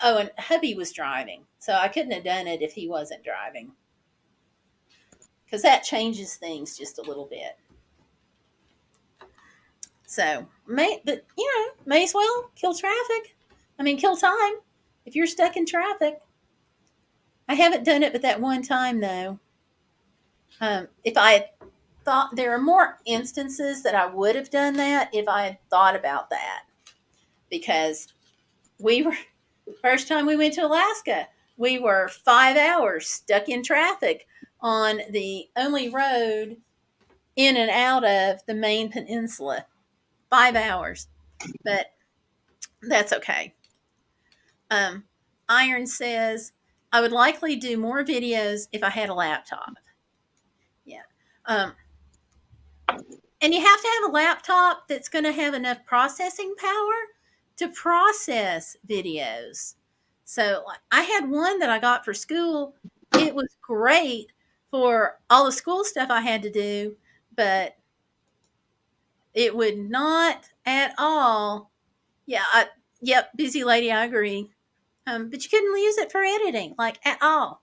Oh, and Hubby was driving. So I couldn't have done it if he wasn't driving. Because that changes things just a little bit. So, may as well kill traffic. I mean, kill time if you're stuck in traffic. I haven't done it but that one time, though. If I had thought, there are more instances that I would have done that if I had thought about that. Because first time we went to Alaska, we were 5 hours stuck in traffic on the only road in and out of the main peninsula. 5 hours. But that's okay. Iron says, I would likely do more videos if I had a laptop. Yeah. And you have to have a laptop that's going to have enough processing power to process videos. So I had one that I got for school. It was great for all the school stuff I had to do, but it would not at all. Yeah. Yep. Busy lady. I agree. But you couldn't use it for editing, like at all.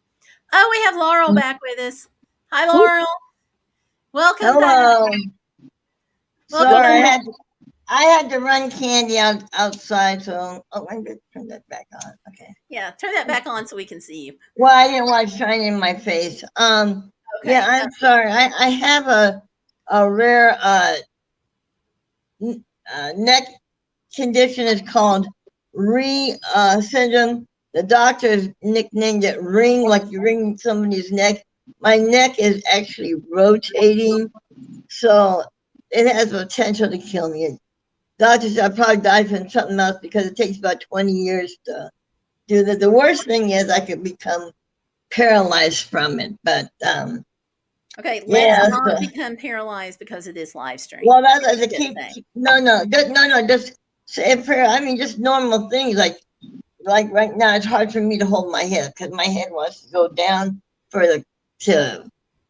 Oh, we have Laurel back with us. Hi, Laurel. Welcome Hello. back. Sorry, I had to run Candy outside, so I'm gonna turn that back on. Okay. Yeah, turn that back on so we can see you. Well, I didn't want to shine in my face. Okay. Yeah, I'm sorry. I have a rare neck condition. Is called syndrome. The doctors nicknamed it ring, like you ring somebody's neck. My neck is actually rotating, so it has the potential to kill me. Doctors said I'd probably die from something else because it takes about 20 years to do that. The worst thing is I could become paralyzed from it, but okay, let's not become paralyzed because of this live stream. Well, that's a key. No. Just just normal things like right now. It's hard for me to hold my head because my head wants to go down to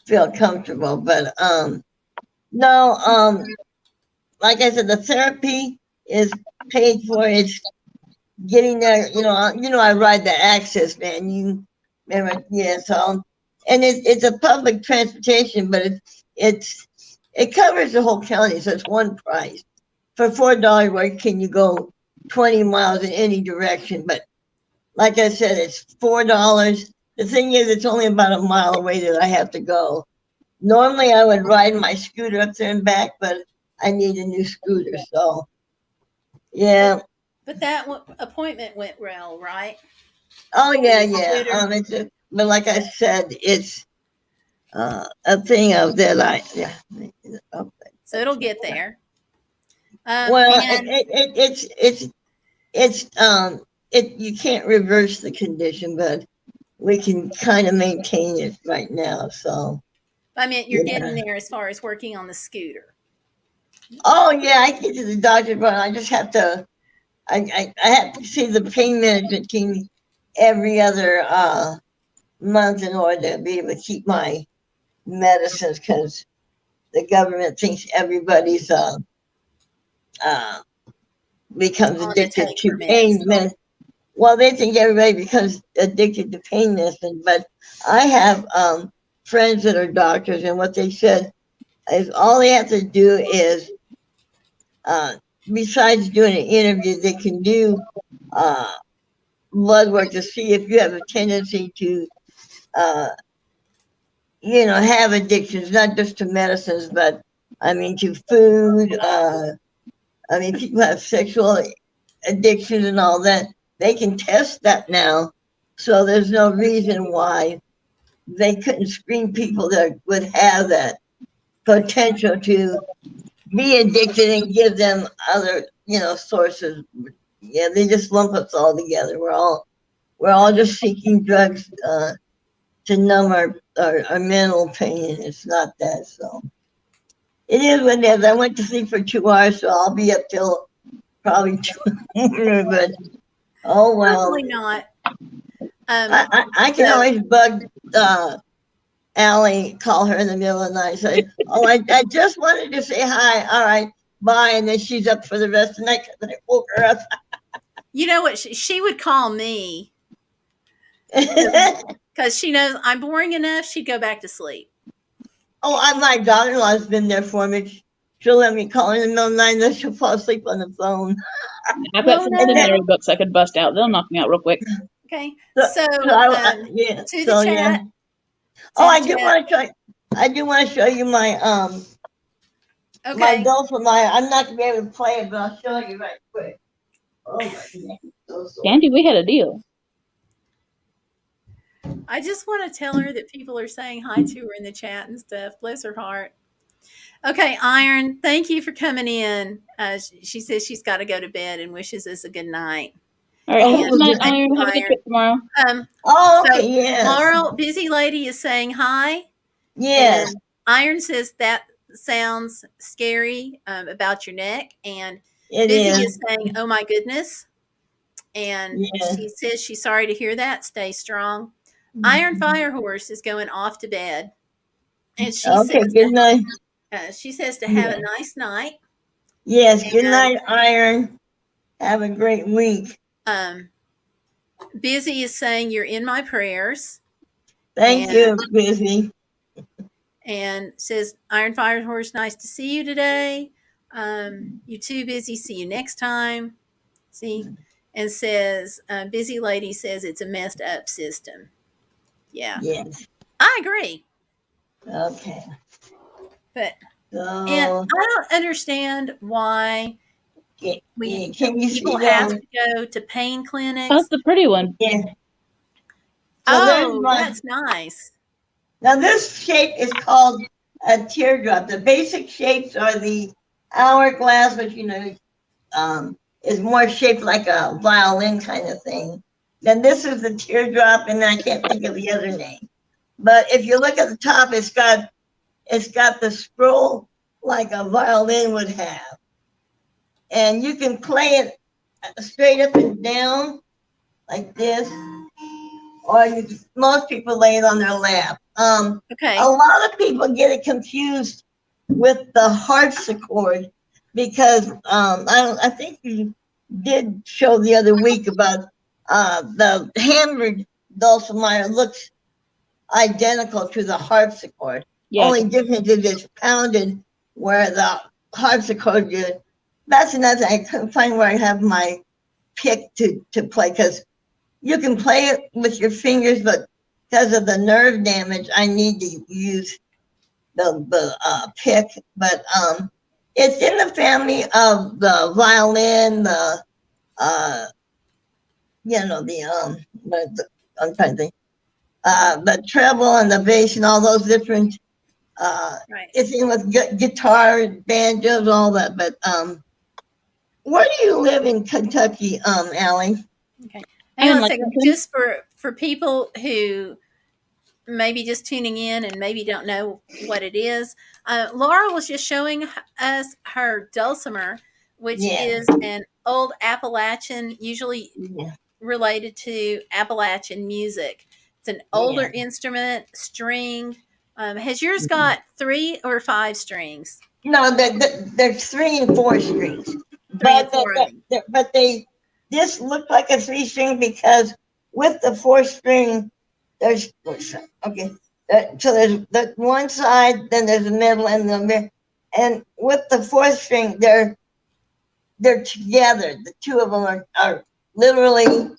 feel comfortable. But like I said, the therapy is paid for. It's getting there. I ride the Access, man. Remember, yeah, so, and it's a public transportation, but it covers the whole county, so it's one price. For $4, where can you go 20 miles in any direction? But like I said, it's $4. The thing is, it's only about a mile away that I have to go. Normally, I would ride my scooter up there and back, but I need a new scooter, so yeah. But that appointment went well, right? Oh yeah, Twitter. yeah. But like I said, it's a thing of that okay. So it'll get there. Well, And you can't reverse the condition, but we can kind of maintain it right now. So I mean, you're yeah. getting there as far as working on the scooter. Oh yeah, I get to the doctor, but I just have to. I have to see the pain management team every other month in order to be able to keep my medicines, because the government thinks everybody's becomes On the addicted take to for meds. pain medicine. Well, they think everybody becomes addicted to pain medicine, but I have friends that are doctors, and what they said is all they have to do is, besides doing an interview, they can do blood work to see if you have a tendency to, have addictions, not just to medicines, but I mean to food. People have sexual addictions and all that. They can test that now, so there's no reason why they couldn't screen people that would have that potential to be addicted and give them other, sources. Yeah, they just lump us all together. We're all just seeking drugs to numb our mental pain. It's not that. So it is what it is. I went to sleep for 2 hours, so I'll be up till probably 2 hours. But oh well. Probably not. I can always bug Allie, call her in the middle of the night, say, "Oh, I just wanted to say hi. All right, bye," and then she's up for the rest of the night because I woke her up. You know what? She would call me because she knows I'm boring enough. She'd go back to sleep. Oh, my daughter-in-law's been there for me. She'll let me call her in the middle of the night, and then she'll fall asleep on the phone. I've got some seminary books I could bust out. They'll knock me out real quick. Okay, So to yeah. the chat. Yeah. Oh, I do want to show you my Okay. my dolphin. I'm not gonna be able to play it, but I'll show you right quick. Oh my goodness. So sore. Candy, we had a deal. I just want to tell her that people are saying hi to her in the chat and stuff. Bless her heart. Okay, Iron, thank you for coming in. She says she's got to go to bed and wishes us a good night. All right, have a good night, Thank you, Iron. Have a good trip tomorrow. Oh, okay, So yes. Laurel, Busy Lady, is saying hi. Yes. And Iron says that sounds scary about your neck. And Busy is saying, oh my goodness. And she says she's sorry to hear that. Stay strong. Iron Firehorse is going off to bed. And she says, good night. She says to have a nice night. Yes, good night, Iron. Have a great week. Busy is saying you're in my prayers. Thank you, Busy. And says, Iron Firehorse, nice to see you today. You too, Busy. See you next time. See? And says, Busy Lady says it's a messed up system. Yeah. Yes. I agree. Okay. But so, and I don't understand why people see have to go to pain clinics. That's the pretty one. Yeah. So that's nice. Now this shape is called a teardrop. The basic shapes are the hourglass, which is more shaped like a violin kind of thing. Then this is the teardrop, and I can't think of the other name. But if you look at the top, it's got the scroll like a violin would have. And you can play it straight up and down like this, or most people lay it on their lap. Okay. A lot of people get it confused with the harpsichord because I think you did show the other week about the hammered dulcimer looks identical to the harpsichord. Yeah. Only difference is it's pounded where the harpsichord is. That's another thing. I couldn't find where I have my pick to play, because you can play it with your fingers, but because of the nerve damage, I need to use the pick. But it's in the family of the violin, the I'm trying to think, the treble and the bass and all those different. Right. It's in with guitar, banjos, all that. But where do you live in Kentucky, Allie? Okay. I'm Hang in on a second. Lexington. Just for people who maybe just tuning in and maybe don't know what it is, Laura was just showing us her dulcimer, which Yeah. is an old Appalachian, usually Yeah. related to Appalachian music. It's an older instrument, stringed. Has yours got 3 or 5 strings? No, there's 3 and 4 strings. 3 and 4 of them. But this looked like a 3-string because with the 4th string, there's okay. So there's the one side, then there's the middle, and with the 4th string, they're together. The two of them are literally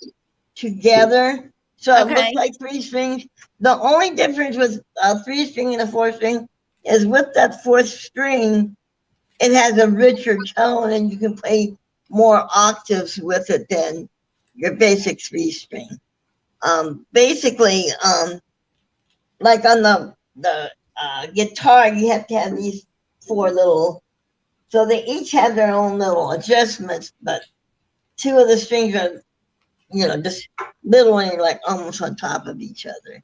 together. So it looks like 3 strings. The only difference with a 3-string and a 4-string is with that 4th string, it has a richer tone and you can play more octaves with it than your basic 3-string. Basically, like on the guitar, you have to have these 4 little, so they each have their own little adjustments, but 2 of the strings are, just literally like almost on top of each other.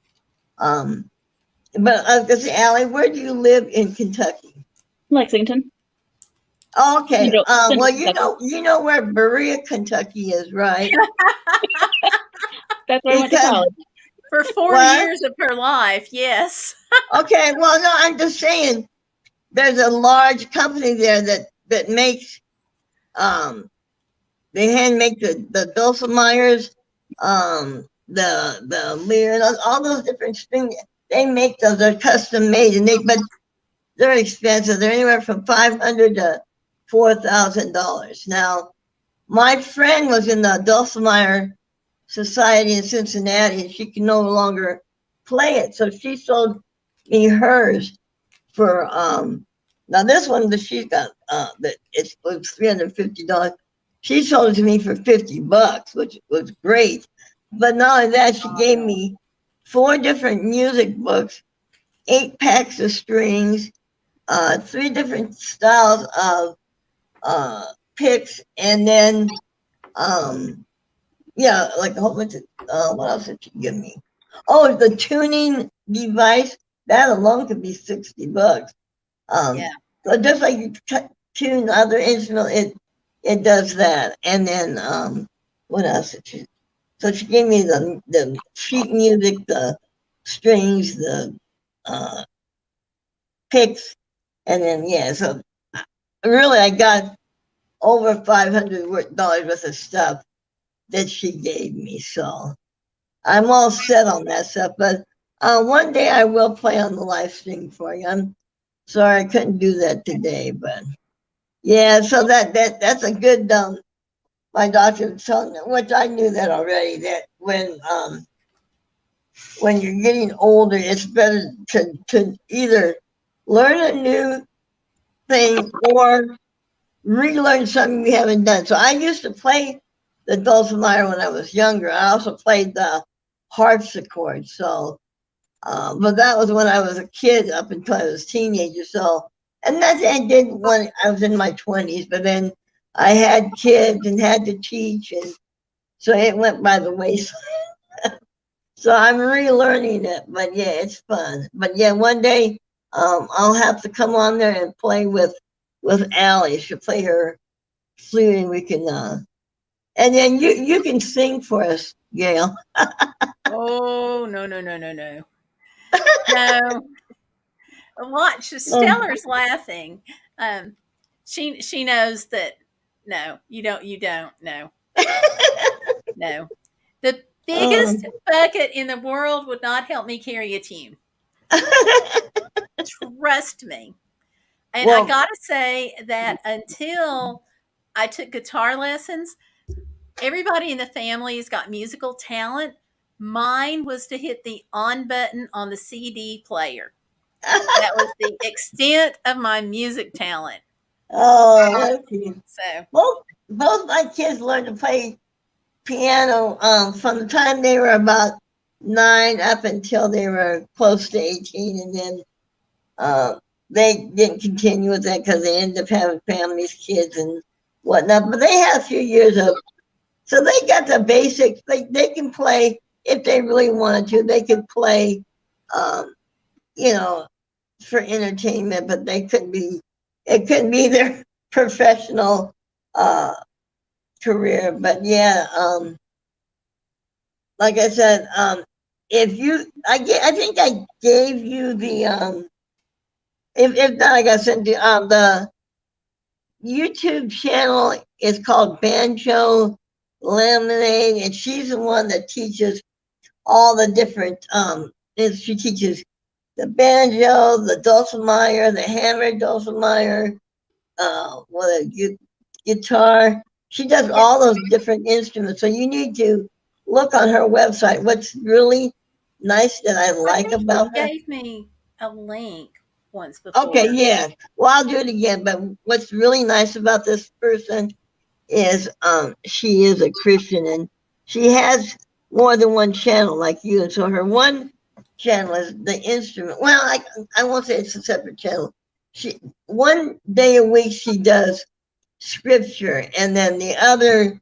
But I was gonna say, Allie, where do you live in Kentucky? Lexington. Okay. Central Well, Kentucky. you know where Berea, Kentucky is, right? That's where I went to Because college. For 4 What? years of her life, yes. Okay. Well, no, I'm just saying there's a large company there that makes they hand make the dulcimers, the lyre, all those different strings. They make those. They're custom made, but they're expensive. They're anywhere from $500 to $4,000. Now, my friend was in the Dulcimer Society in Cincinnati, and she can no longer play it, so she sold me hers for now this one that she's got that it was $350. She sold it to me for $50, which was great. But not only that, she gave me 4 different music books, 8 packs of strings, 3 different styles of picks, and then like a whole bunch of what else did she give me? Oh, the tuning device, that alone could be $60. Yeah. So just like you tune other instruments, it does that. And then what else did she? So she gave me the sheet music, the strings, the picks, and then so really I got over $500 worth of stuff that she gave me. So I'm all set on that stuff. But one day I will play on the live stream for you. I'm sorry I couldn't do that today, but yeah. So that's a good. My doctor was telling me, which I knew that already, that when you're getting older, it's better to either learn a new thing or relearn something you haven't done. So I used to play the dulcimer when I was younger. I also played the harpsichord. So, but that was when I was a kid up until I was a teenager. So, and that I did when I was in my 20s. But then I had kids and had to teach, and so it went by the wayside. So I'm relearning it. But yeah, it's fun. But yeah, one day I'll have to come on there and play with Allie. She'll play her flute, and we can and then you can sing for us, Gail. Oh, no. No. Watch, Stellar's laughing. She knows that no, you don't, no. No. Biggest bucket in the world would not help me carry a tune. Trust me. And Well, I got to say that until I took guitar lessons, everybody in the family has got musical talent. Mine was to hit the on button on the CD player. That was the extent of my music talent. oh, okay. So, Both my kids learned to play piano from the time they were about 9 up until they were close to 18, and then they didn't continue with that because they ended up having families, kids, and whatnot. But they had a few years of, so they got the basics. They can play if they really wanted to. They could play, you know, for entertainment, but they couldn't be. It couldn't be their professional career. But yeah, like I said, if you, I think I gave you the if not, I got sent you the YouTube channel is called Banjo Lemonade, and she's the one that teaches all the different she teaches the banjo, the dulcimer, the hammered dulcimer, what a guitar. She does all those different instruments. So you need to look on her website. What's really nice that I like think about you her. gave me a link once before. Okay, yeah. Well, I'll do it again. But what's really nice about this person is she is a Christian, and she has more than one channel like you. And so her one channel is the instrument. Well, I won't say it's a separate channel. She one day a week she does scripture, and then the other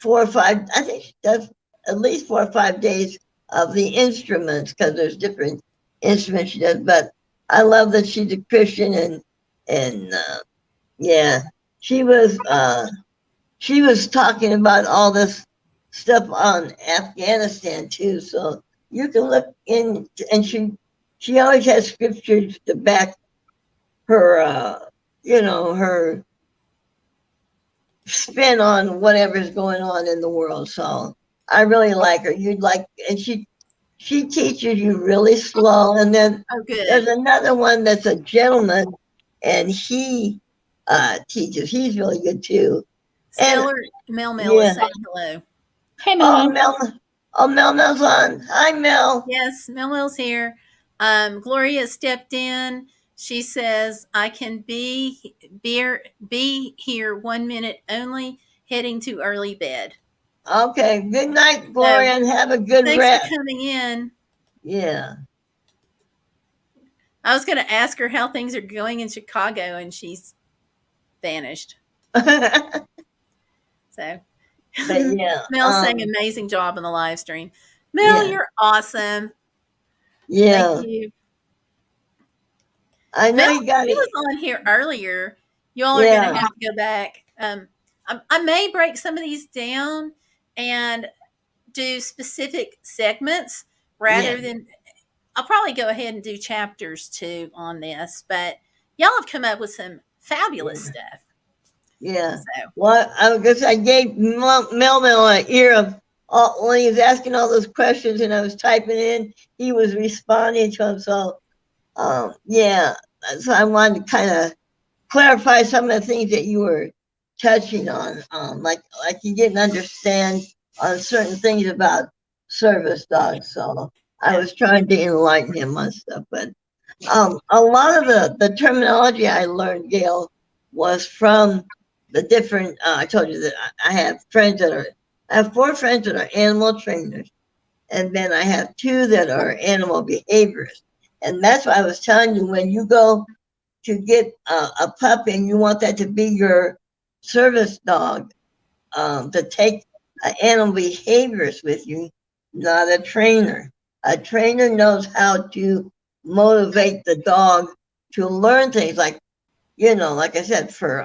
4 or 5, I think she does at least 4 or 5 days of the instruments, because there's different instruments she does. But I love that she's a Christian, and yeah, she was talking about all this stuff on Afghanistan too. So you can look in, and she always has scriptures to back her her spin on whatever's going on in the world. So I really like her. And she teaches you really slow. And then there's another one that's a gentleman, and he teaches. He's really good too. Stellar Mel is saying hello. Hey, Mel. Mel's on. Hi, Mel. Yes, Mel's here. Gloria stepped in. She says, I can be here 1 minute only, heading to early bed. Okay. Good night, Gloria, and have a good rest. Thanks for coming in. Yeah. I was going to ask her how things are going in Chicago, and she's vanished. So, yeah. Mel's saying amazing job on the live stream. Mel, you're awesome. Yeah. Thank you. I know you got he it. was on here earlier. Y'all are going to have to go back. I may break some of these down and do specific segments rather than. I'll probably go ahead and do chapters too on this, but y'all have come up with some fabulous stuff. Yeah. So. Well, I gave Mel an ear of when he was asking all those questions, and I was typing in, he was responding to them. So, yeah. So I wanted to kind of clarify some of the things that you were touching on, like you didn't understand on certain things about service dogs. So I was trying to enlighten him on stuff. But a lot of the terminology I learned, Gail, was from the different. I told you that I have 4 friends that are animal trainers, and then I have 2 that are animal behaviorists. And that's why I was telling you, when you go to get a puppy and you want that to be your service dog, to take an animal behaviorist with you, not a trainer. A trainer knows how to motivate the dog to learn things, like I said, for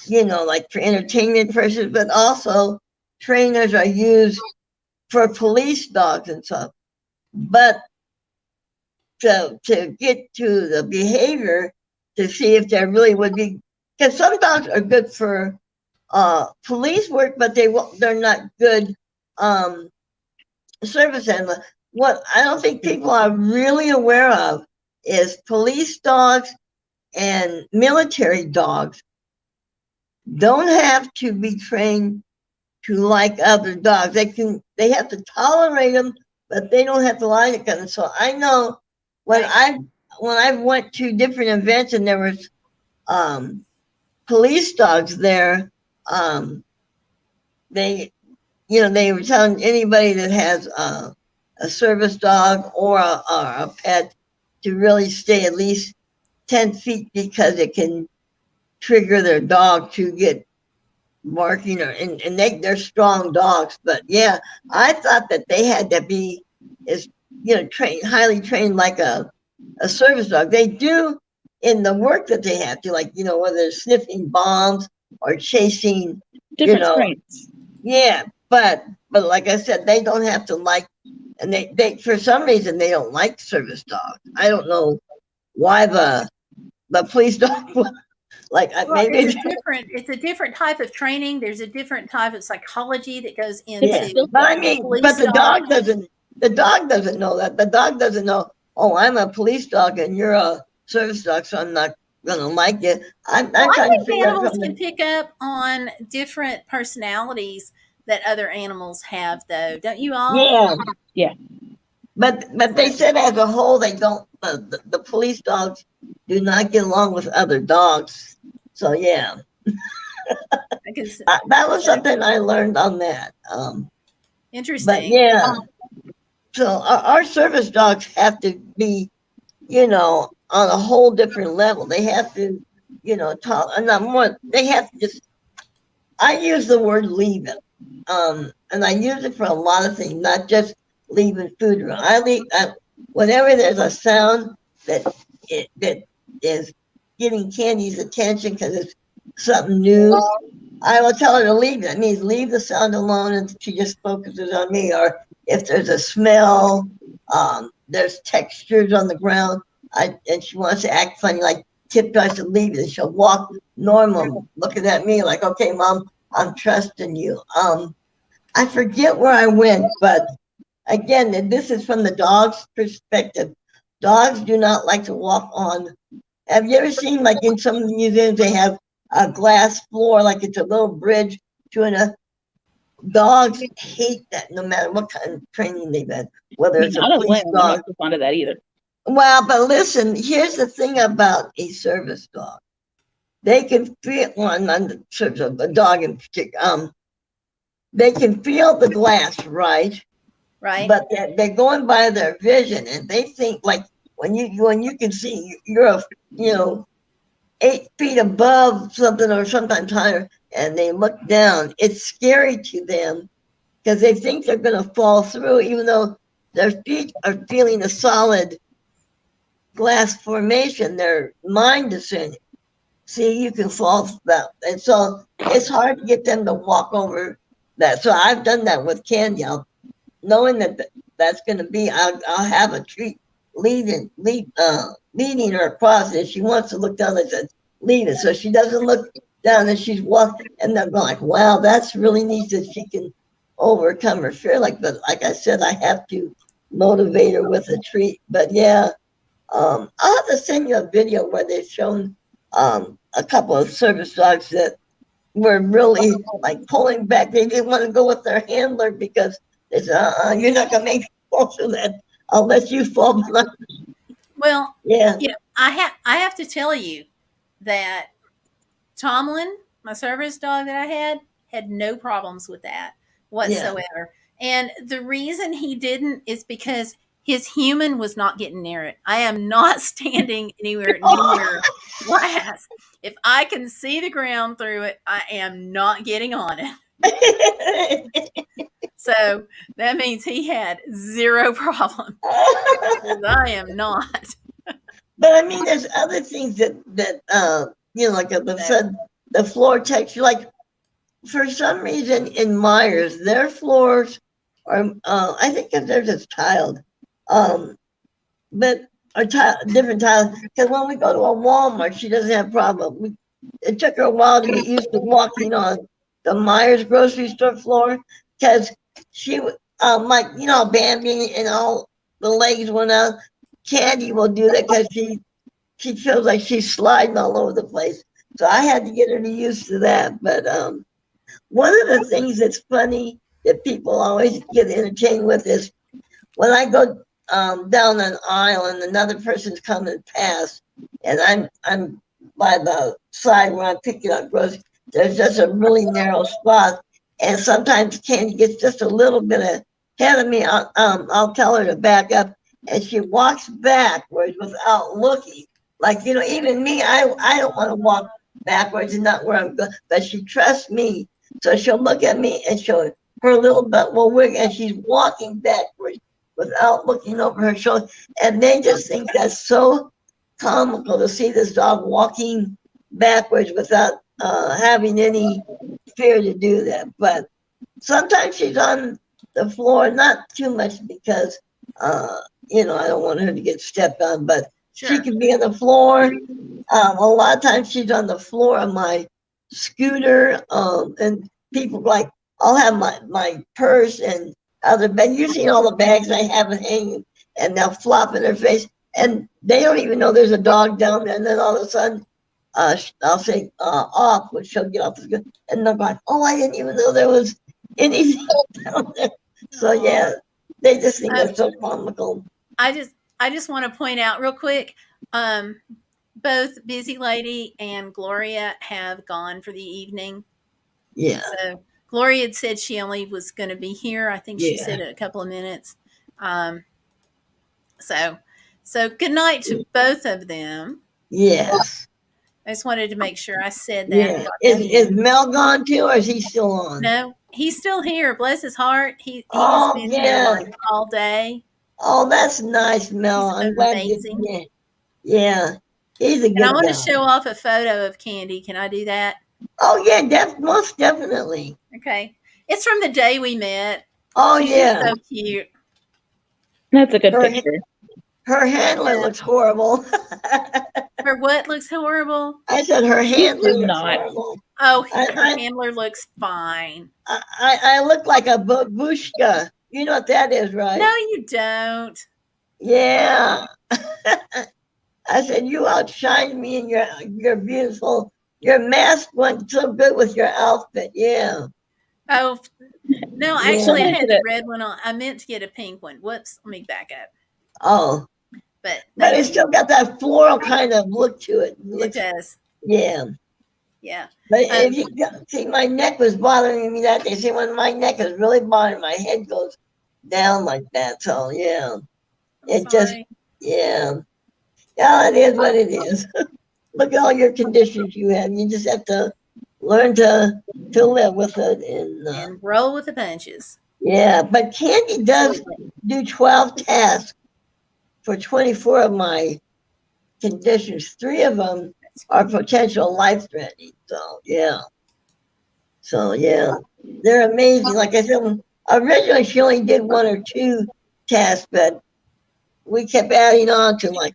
like for entertainment purposes, but also trainers are used for police dogs and stuff. But to get to the behavior, to see if there really would be, because some dogs are good for police work, but they're not good service animal. What I don't think people are really aware of is police dogs and military dogs don't have to be trained to like other dogs. They have to tolerate them, but they don't have to like them. So I know when I went to different events and there was police dogs there, they were telling anybody that has a service dog or a pet to really stay at least 10 feet because it can trigger their dog to get barking and they're strong dogs. But yeah, I thought that they had to be highly trained like a service dog. They do in the work that they have to, like, whether they're sniffing bombs or chasing Different strengths. Yeah, but like I said, they don't have to like, and they for some reason they don't like service dogs. I don't know why the police dog like maybe it's a different type of training. There's a different type of psychology that goes into. But I mean, but the dog doesn't know that. The dog doesn't know, oh, I'm a police dog and you're a service dog, so I'm not gonna like it. I'm trying to figure out animals something. can pick up on different personalities that other animals have, though, don't you all? Yeah. But they said as a whole they don't. The police dogs do not get along with other dogs. So yeah, that was something I learned on that. Interesting. But yeah, so our service dogs have to be, on a whole different level. They have to, talk. Not more. They have to just. I use the word leave it, and I use it for a lot of things, not just leaving food around. I leave whenever there's a sound that is getting Candy's attention because it's something new. I will tell her to leave it. That means leave the sound alone, and she just focuses on me. Or if there's a smell, there's textures on the ground, and she wants to act funny, like Tip tries to leave it, and she'll walk normal, looking at me like, okay, Mom, I'm trusting you. I forget where I went, but again, this is from the dog's perspective. Dogs do not like to walk on. Have you ever seen, like in some museums, they have a glass floor, like it's a little bridge to dogs hate that no matter what kind of training they've had, whether it's a police dog. I'm not fond of that either. Well, but listen, here's the thing about a service dog. They can feel a dog in particular. They can feel the glass, right? Right. But they're going by their vision, and they think like when you can see you're 8 feet above something or sometimes higher, and they look down. It's scary to them because they think they're going to fall through, even though their feet are feeling a solid glass formation. Their mind is saying, see, you can fall down. And so it's hard to get them to walk over that. So I've done that with Candy. Knowing that's going to be, I'll have a treat leading her across it. She wants to look down and says, lead it. So she doesn't look down and she's walking, and they're like, wow, that's really neat that she can overcome her fear. But like I said, I have to motivate her with a treat. But yeah, I'll have to send you a video where they've shown a couple of service dogs that were really like pulling back. They didn't want to go with their handler because they said, you're not going to make me fall through that. I'll let you fall. Well, yeah. I have to tell you that Tomlin, my service dog that I had no problems with that whatsoever. Yeah. And the reason he didn't is because his human was not getting near it. I am not standing anywhere near glass. If I can see the ground through it, I am not getting on it. So that means he had zero problem. I am not. But I mean, there's other things that like I said, the floor texture. Like for some reason in Myers, their floors are. I think if they're just tiled, but are different tiles. Because when we go to a Walmart, she doesn't have a problem. It took her a while to get used to walking on the Myers grocery store floor because like, you know, Bambi and all the legs went out. Candy will do that because she feels like she's sliding all over the place. So I had to get her used to that. But one of the things that's funny that people always get entertained with is when I go down an aisle and another person's coming past, and I'm by the side where I'm picking up groceries. There's just a really narrow spot, and sometimes Candy gets just a little bit ahead of me. I'll tell her to back up, and she walks backwards without looking. Like, you know, even me, I don't want to walk backwards and not where I'm going, but she trusts me, so she'll look at me and her little butt will wig, and she's walking backwards without looking over her shoulder, and they just think that's so comical to see this dog walking backwards without having any fear to do that. But sometimes she's on the floor, not too much because, you know, I don't want her to get stepped on, but she can be on the floor. A lot of times she's on the floor of my scooter, and people like, I'll have my purse and other bag. You've seen all the bags I have hanging, and they'll flop in her face, and they don't even know there's a dog down there. And then all of a sudden, I'll say off, which she'll get off the scooter, and they'll go like, oh, I didn't even know there was anything down there. So yeah, they just think that's so comical. I just want to point out real quick, both Busy Lady and Gloria have gone for the evening. Yeah. So Gloria had said she only was going to be here. I think she said a couple of minutes. So good night to both of them. Yes. I just wanted to make sure I said that. Yeah. Is Mel gone too, or is he still on? No, he's still here. Bless his heart. He Oh, has been yeah. here like all day. Oh, that's nice, Mel. He's I'm glad amazing. Yeah. He's a good And I want guy. to show off a photo of Candy. Can I do that? Oh yeah, most definitely. Okay. It's from the day we met. Oh She's yeah. so cute. That's a good Her- picture. Her handler looks horrible. Her what looks horrible? I said her handler do looks not. horrible. Oh, I- her handler looks fine. I look like a babushka. You know what that is, right? No, you don't. Yeah. I said, you outshine me in your beautiful, your mask went so good with your outfit. Yeah. Oh, no, Yeah. actually, I had the red one on. I meant to get a pink one. Whoops. Let me back up. Oh, But it's still got that floral kind of look to it. it does. Yeah. Yeah. But if you see, my neck was bothering me that day. See, when my neck is really bothering, my head goes down like that. So yeah, yeah. Yeah, it is what it is. Look at all your conditions you have. You just have to learn to live with it And roll with the punches. Yeah, but Candy does do 12 tasks for 24 of my conditions. 3 of them are potential life-threatening. So yeah, they're amazing. Like I said, originally she only did 1 or 2 tasks, but we kept adding on to like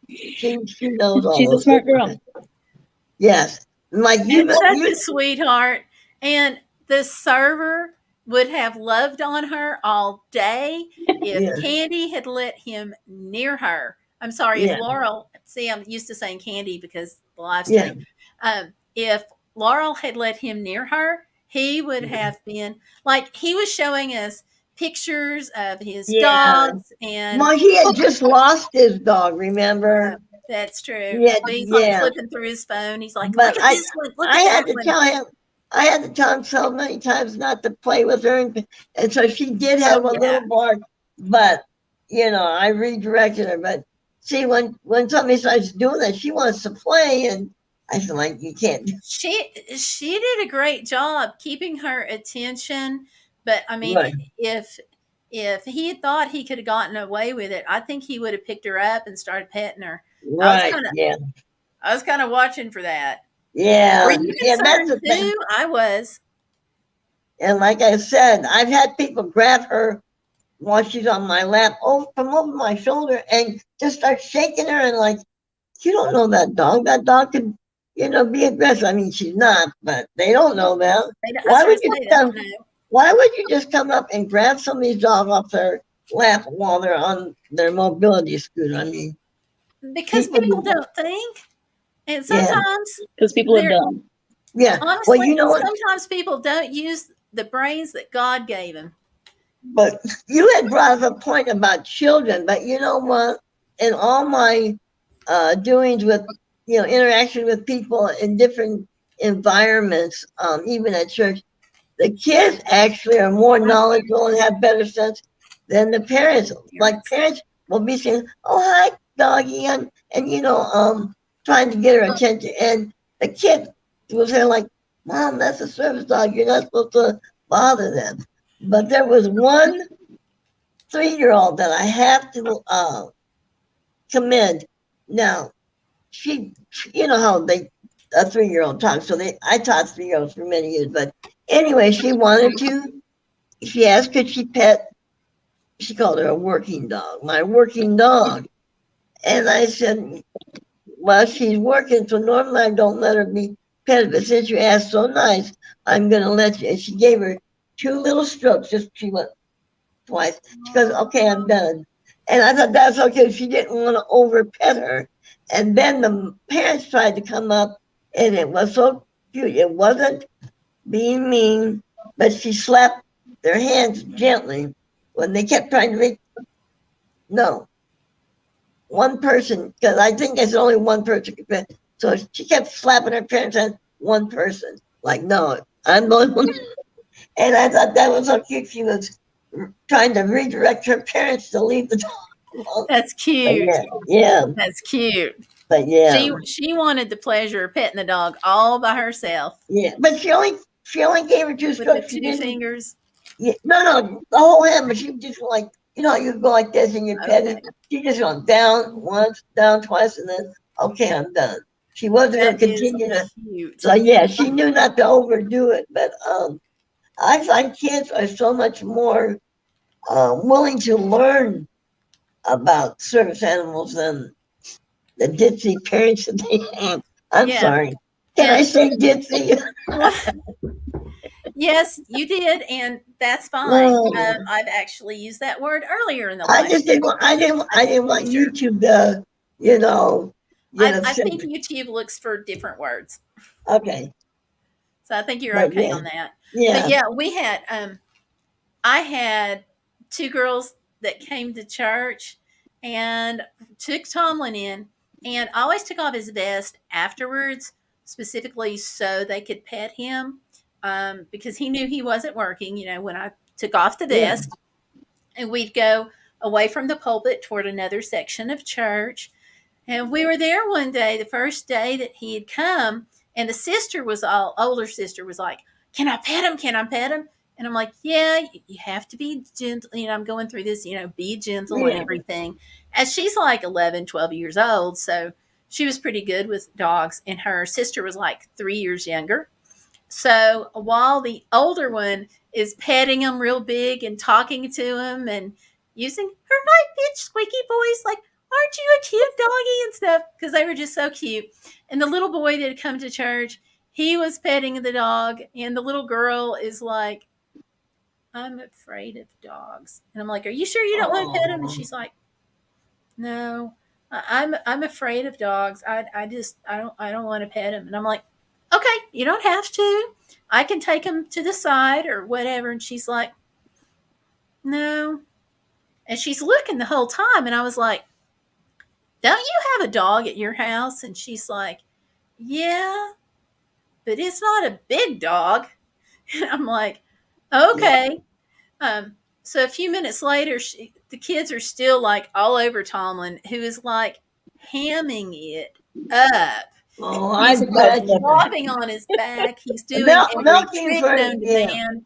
she knows all. She's a smart girl. Yes, like She's such a sweetheart, and the server would have loved on her all day if Candy had let him near her. I'm sorry, if Laurel. See, I'm used to saying Candy because the live stream. If Laurel had let him near her, he would have been like he was showing us pictures of his dogs, and well, he had just lost his dog. Remember? That's true. Yeah, so he's like flipping through his phone. He's like, but "Look at this one. Look I at had that to one." tell him. I had to tell him so many times not to play with her, and so she did have a little bark. But I redirected her. But see, when somebody starts doing that, she wants to play, and I feel like you can't. She did a great job keeping her attention, but I mean, if he thought he could have gotten away with it, I think he would have picked her up and started petting her. Right. I was kind of watching for that. Yeah. Were you concerned that's the thing. too? I was. And like I said, I've had people grab her while she's on my lap, from over my shoulder, and just start shaking her and like, you don't know that dog. That dog could, be aggressive. I mean, she's not, but they don't know that. Why would you tell? Why would you just come up and grab somebody's dog off their lap while they're on their mobility scooter? I mean, Because people people do. don't think. And Yeah. sometimes Because people are they're dumb. Yeah. Well, honestly, you know what? sometimes people don't use the brains that God gave them. But you had brought up a point about children. But you know what? In all my doings with, interaction with people in different environments, even at church, the kids actually are more knowledgeable and have better sense than the parents. Like parents will be saying, "Oh, hi, doggy," and trying to get her attention, and the kid will say like, "Mom, that's a service dog. You're not supposed to bother them." But there was one 3-year-old that I have to commend. Now, she, you know how a 3-year-old talks. So I taught 3-year-olds for many years. But anyway, she wanted to. She asked could she pet. She called her a working dog, my working dog. And I said, well, she's working, so normally I don't let her be petted. But since you asked so nice, I'm going to let you. And she gave her 2 little strokes. She went twice. She goes, okay, I'm done. And I thought that's okay. She didn't want to over pet her. And then the parents tried to come up, and it was so cute. It wasn't being mean, but she slapped their hands gently when they kept trying to reach. No, one person, because I think there's only one person could pet. So she kept slapping her parents' hands, one person. Like, no, I'm the only one. And I thought that was so cute. She was trying to redirect her parents to leave the dog. That's cute. Yeah. That's cute. But yeah. She wanted the pleasure of petting the dog all by herself. Yeah. But she only gave her 2 with strokes. the 2 fingers. Yeah, no, the whole hand, but she just like, you go like this and you're petting. She just went down once, down twice, and then, okay, I'm done. She wasn't going to continue to. Cute. So yeah, she knew not to overdo it. But I find kids are so much more willing to learn about service animals than the ditzy parents that they have. I'm sorry. Can I say ditzy? Yes, you did, and that's fine. I've actually used that word earlier in the live. I didn't want YouTube to, I think YouTube looks for different words. Okay. So I think you're okay on that. Yeah. But yeah, we had I had 2 girls that came to church and took Tomlin in, and I always took off his vest afterwards, specifically so they could pet him. Because he knew he wasn't working, when I took off the vest, and we'd go away from the pulpit toward another section of church. And we were there one day, the first day that he had come, and the older sister was like, can I pet him? Can I pet him? And I'm like, yeah, you have to be gentle. I'm going through this, be gentle and everything. And she's like 11, 12 years old. So she was pretty good with dogs. And her sister was like 3 years younger. So while the older one is petting him real big and talking to him and using her high pitched squeaky voice, like, aren't you a cute doggy and stuff? Because they were just so cute. And the little boy that had come to church, he was petting the dog, and the little girl is like, I'm afraid of dogs. And I'm like, are you sure you don't want to pet him? And she's like, no, I'm afraid of dogs. I don't want to pet him. And I'm like, okay, you don't have to. I can take him to the side or whatever. And she's like, no. And she's looking the whole time. And I was like, don't you have a dog at your house? And she's like, yeah, but it's not a big dog. And I'm like, okay. So a few minutes later, the kids are still like all over Tomlin, who is like hamming it up. Oh, He's bet. flopping on his back. He's doing every trick known to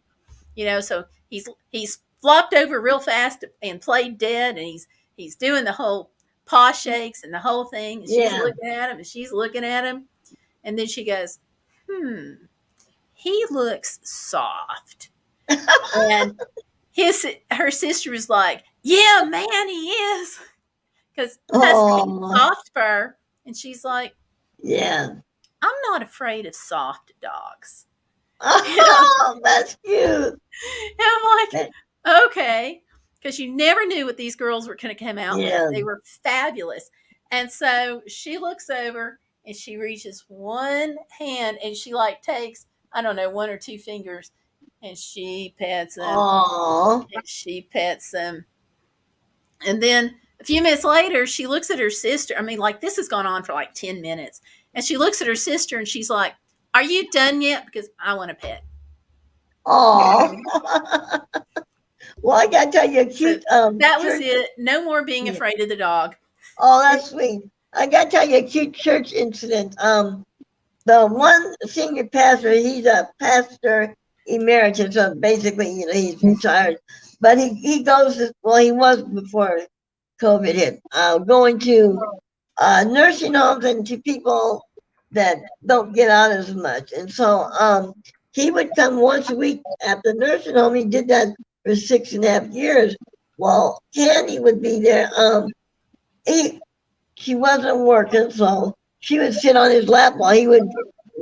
man. So he's flopped over real fast and played dead, and he's doing the whole paw shakes and the whole thing. And she's looking at him, and she's looking at him, and then she goes, he looks soft. And her sister was like, yeah, man, he is, because soft fur. And she's like, yeah, I'm not afraid of soft dogs. Oh, that's cute. And I'm like, okay, because you never knew what these girls were going to come out with. Yeah. They were fabulous. And so she looks over and she reaches one hand and she like takes, I don't know, one or two fingers and she pets them. Oh, And she pets them. And then a few minutes later, she looks at her sister. I mean, like this has gone on for like 10 minutes. And she looks at her sister and she's like, are you done yet? Because I want a pet. oh. Well, I gotta tell you a cute. That was church- it. No more being Yeah. afraid of the dog. Oh, that's sweet. I gotta tell you a cute church incident. The one senior pastor, he's a pastor emeritus, so basically, he's retired. But he goes, well, he was before COVID hit, going to nursing homes and to people that don't get out as much. And so he would come once a week at the nursing home. He did that for 6.5 years. Well, Candy would be there. She wasn't working, so she would sit on his lap while he would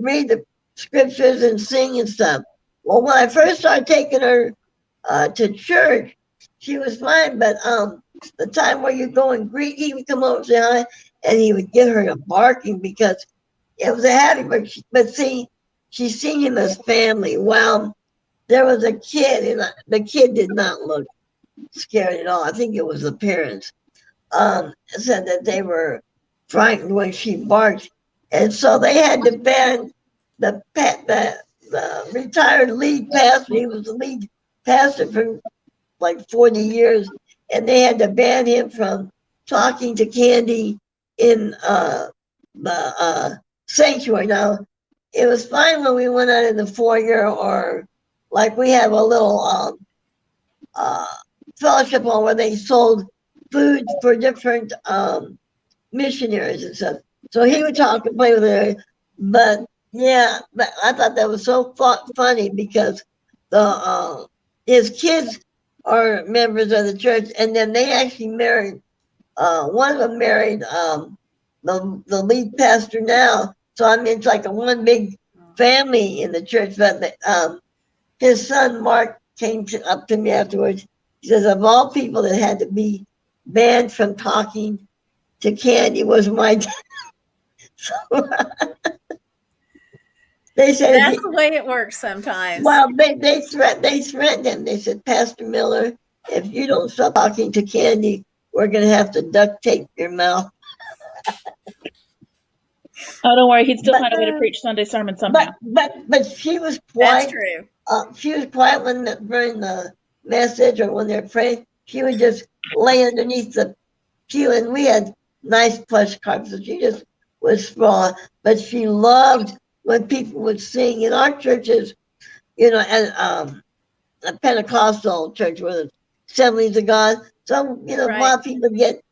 read the scriptures and sing and stuff. Well, when I first started taking her to church, she was fine, but the time where you go and greet, he would come over and say hi, and he would get her to barking because it was a habit. But see, she's seen him as family. Well, there was a kid, and the kid did not look scared at all. I think it was the parents. Said that they were frightened when she barked, and so they had to ban the retired lead pastor. He was the lead pastor for like 40 years, and they had to ban him from talking to Candy in the sanctuary. Now, it was fine when we went out in the foyer, or like we have a little fellowship hall where they sold food for different missionaries and stuff. So he would talk and play with her. But yeah, but I thought that was so funny because his kids are members of the church, and then they actually married. One of them married the lead pastor now. So I mean, it's like a one big family in the church. But his son Mark came up to me afterwards. He says, of all people that had to be banned from talking to Candy was my dad. So, they said that's the way it works sometimes. Well, they threatened him. They said, Pastor Miller, if you don't stop talking to Candy, we're gonna have to duct tape your mouth. Oh, don't worry. He'd still find a way to preach Sunday sermon somehow. But she was That's quiet. true. She was quiet during the message or when they're praying. She would just lay underneath the pew, and we had nice plush carpets. So she just was small, but she loved when people would sing in our churches, and a Pentecostal church where the Assemblies of God. So, a lot of people get,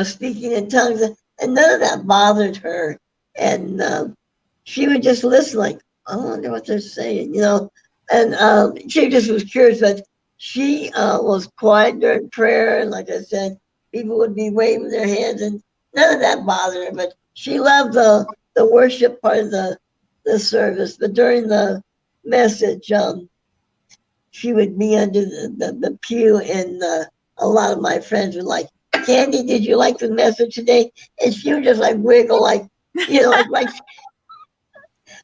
speaking in tongues, and none of that bothered her. And she would just listen like, I wonder what they're saying, and she just was curious, but she was quiet during prayer. And like I said, people would be waving their hands, and none of that bothered her, but she loved the worship part of the service. But during the message, she would be under the pew, and a lot of my friends were like, Candy, did you like the message today? And she would just like wiggle, like.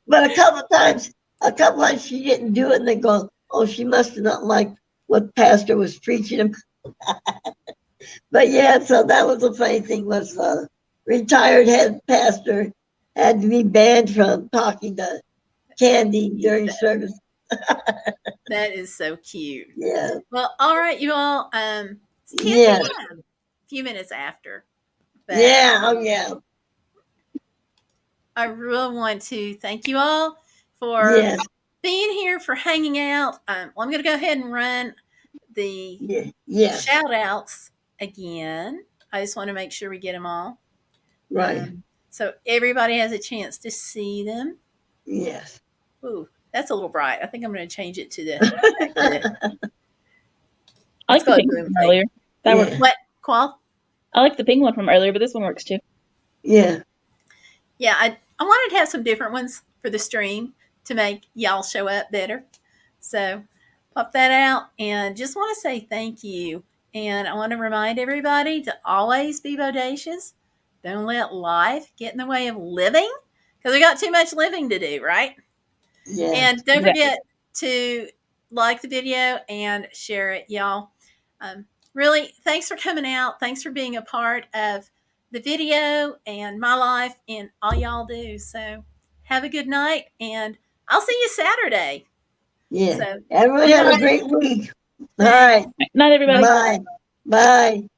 But a couple of times she didn't do it, and they go, oh, she must have not liked what pastor was preaching. But yeah, so that was the funny thing, was retired head pastor had to be banned from talking to Candy during service. That is so cute. Yeah. Well, all right, you all. It's 10 Yeah. p.m. A few minutes after. But Yeah. Oh yeah. I really want to thank you all for Yes. being here, for hanging out. Well, I'm going to go ahead and run the Yeah. Yes. shout outs again. I just want to make sure we get them all. Right. So everybody has a chance to see them. Yes. Ooh, that's a little bright. I think I'm going to change it to the. I like the pink one from earlier. That works. What, Qual? I like the pink one from earlier, but this one works too. Yeah. Yeah, I wanted to have some different ones for the stream, to make y'all show up better. So pop that out, and just want to say thank you. And I want to remind everybody to always be bodacious. Don't let life get in the way of living, because we got too much living to do, right? Yeah. And don't Yeah. forget to like the video and share it, y'all. Really, thanks for coming out. Thanks for being a part of the video and my life and all y'all do. So have a good night, and I'll see you Saturday. Yeah. So Everyone have a great week. All right. Night, everybody. Bye. Bye.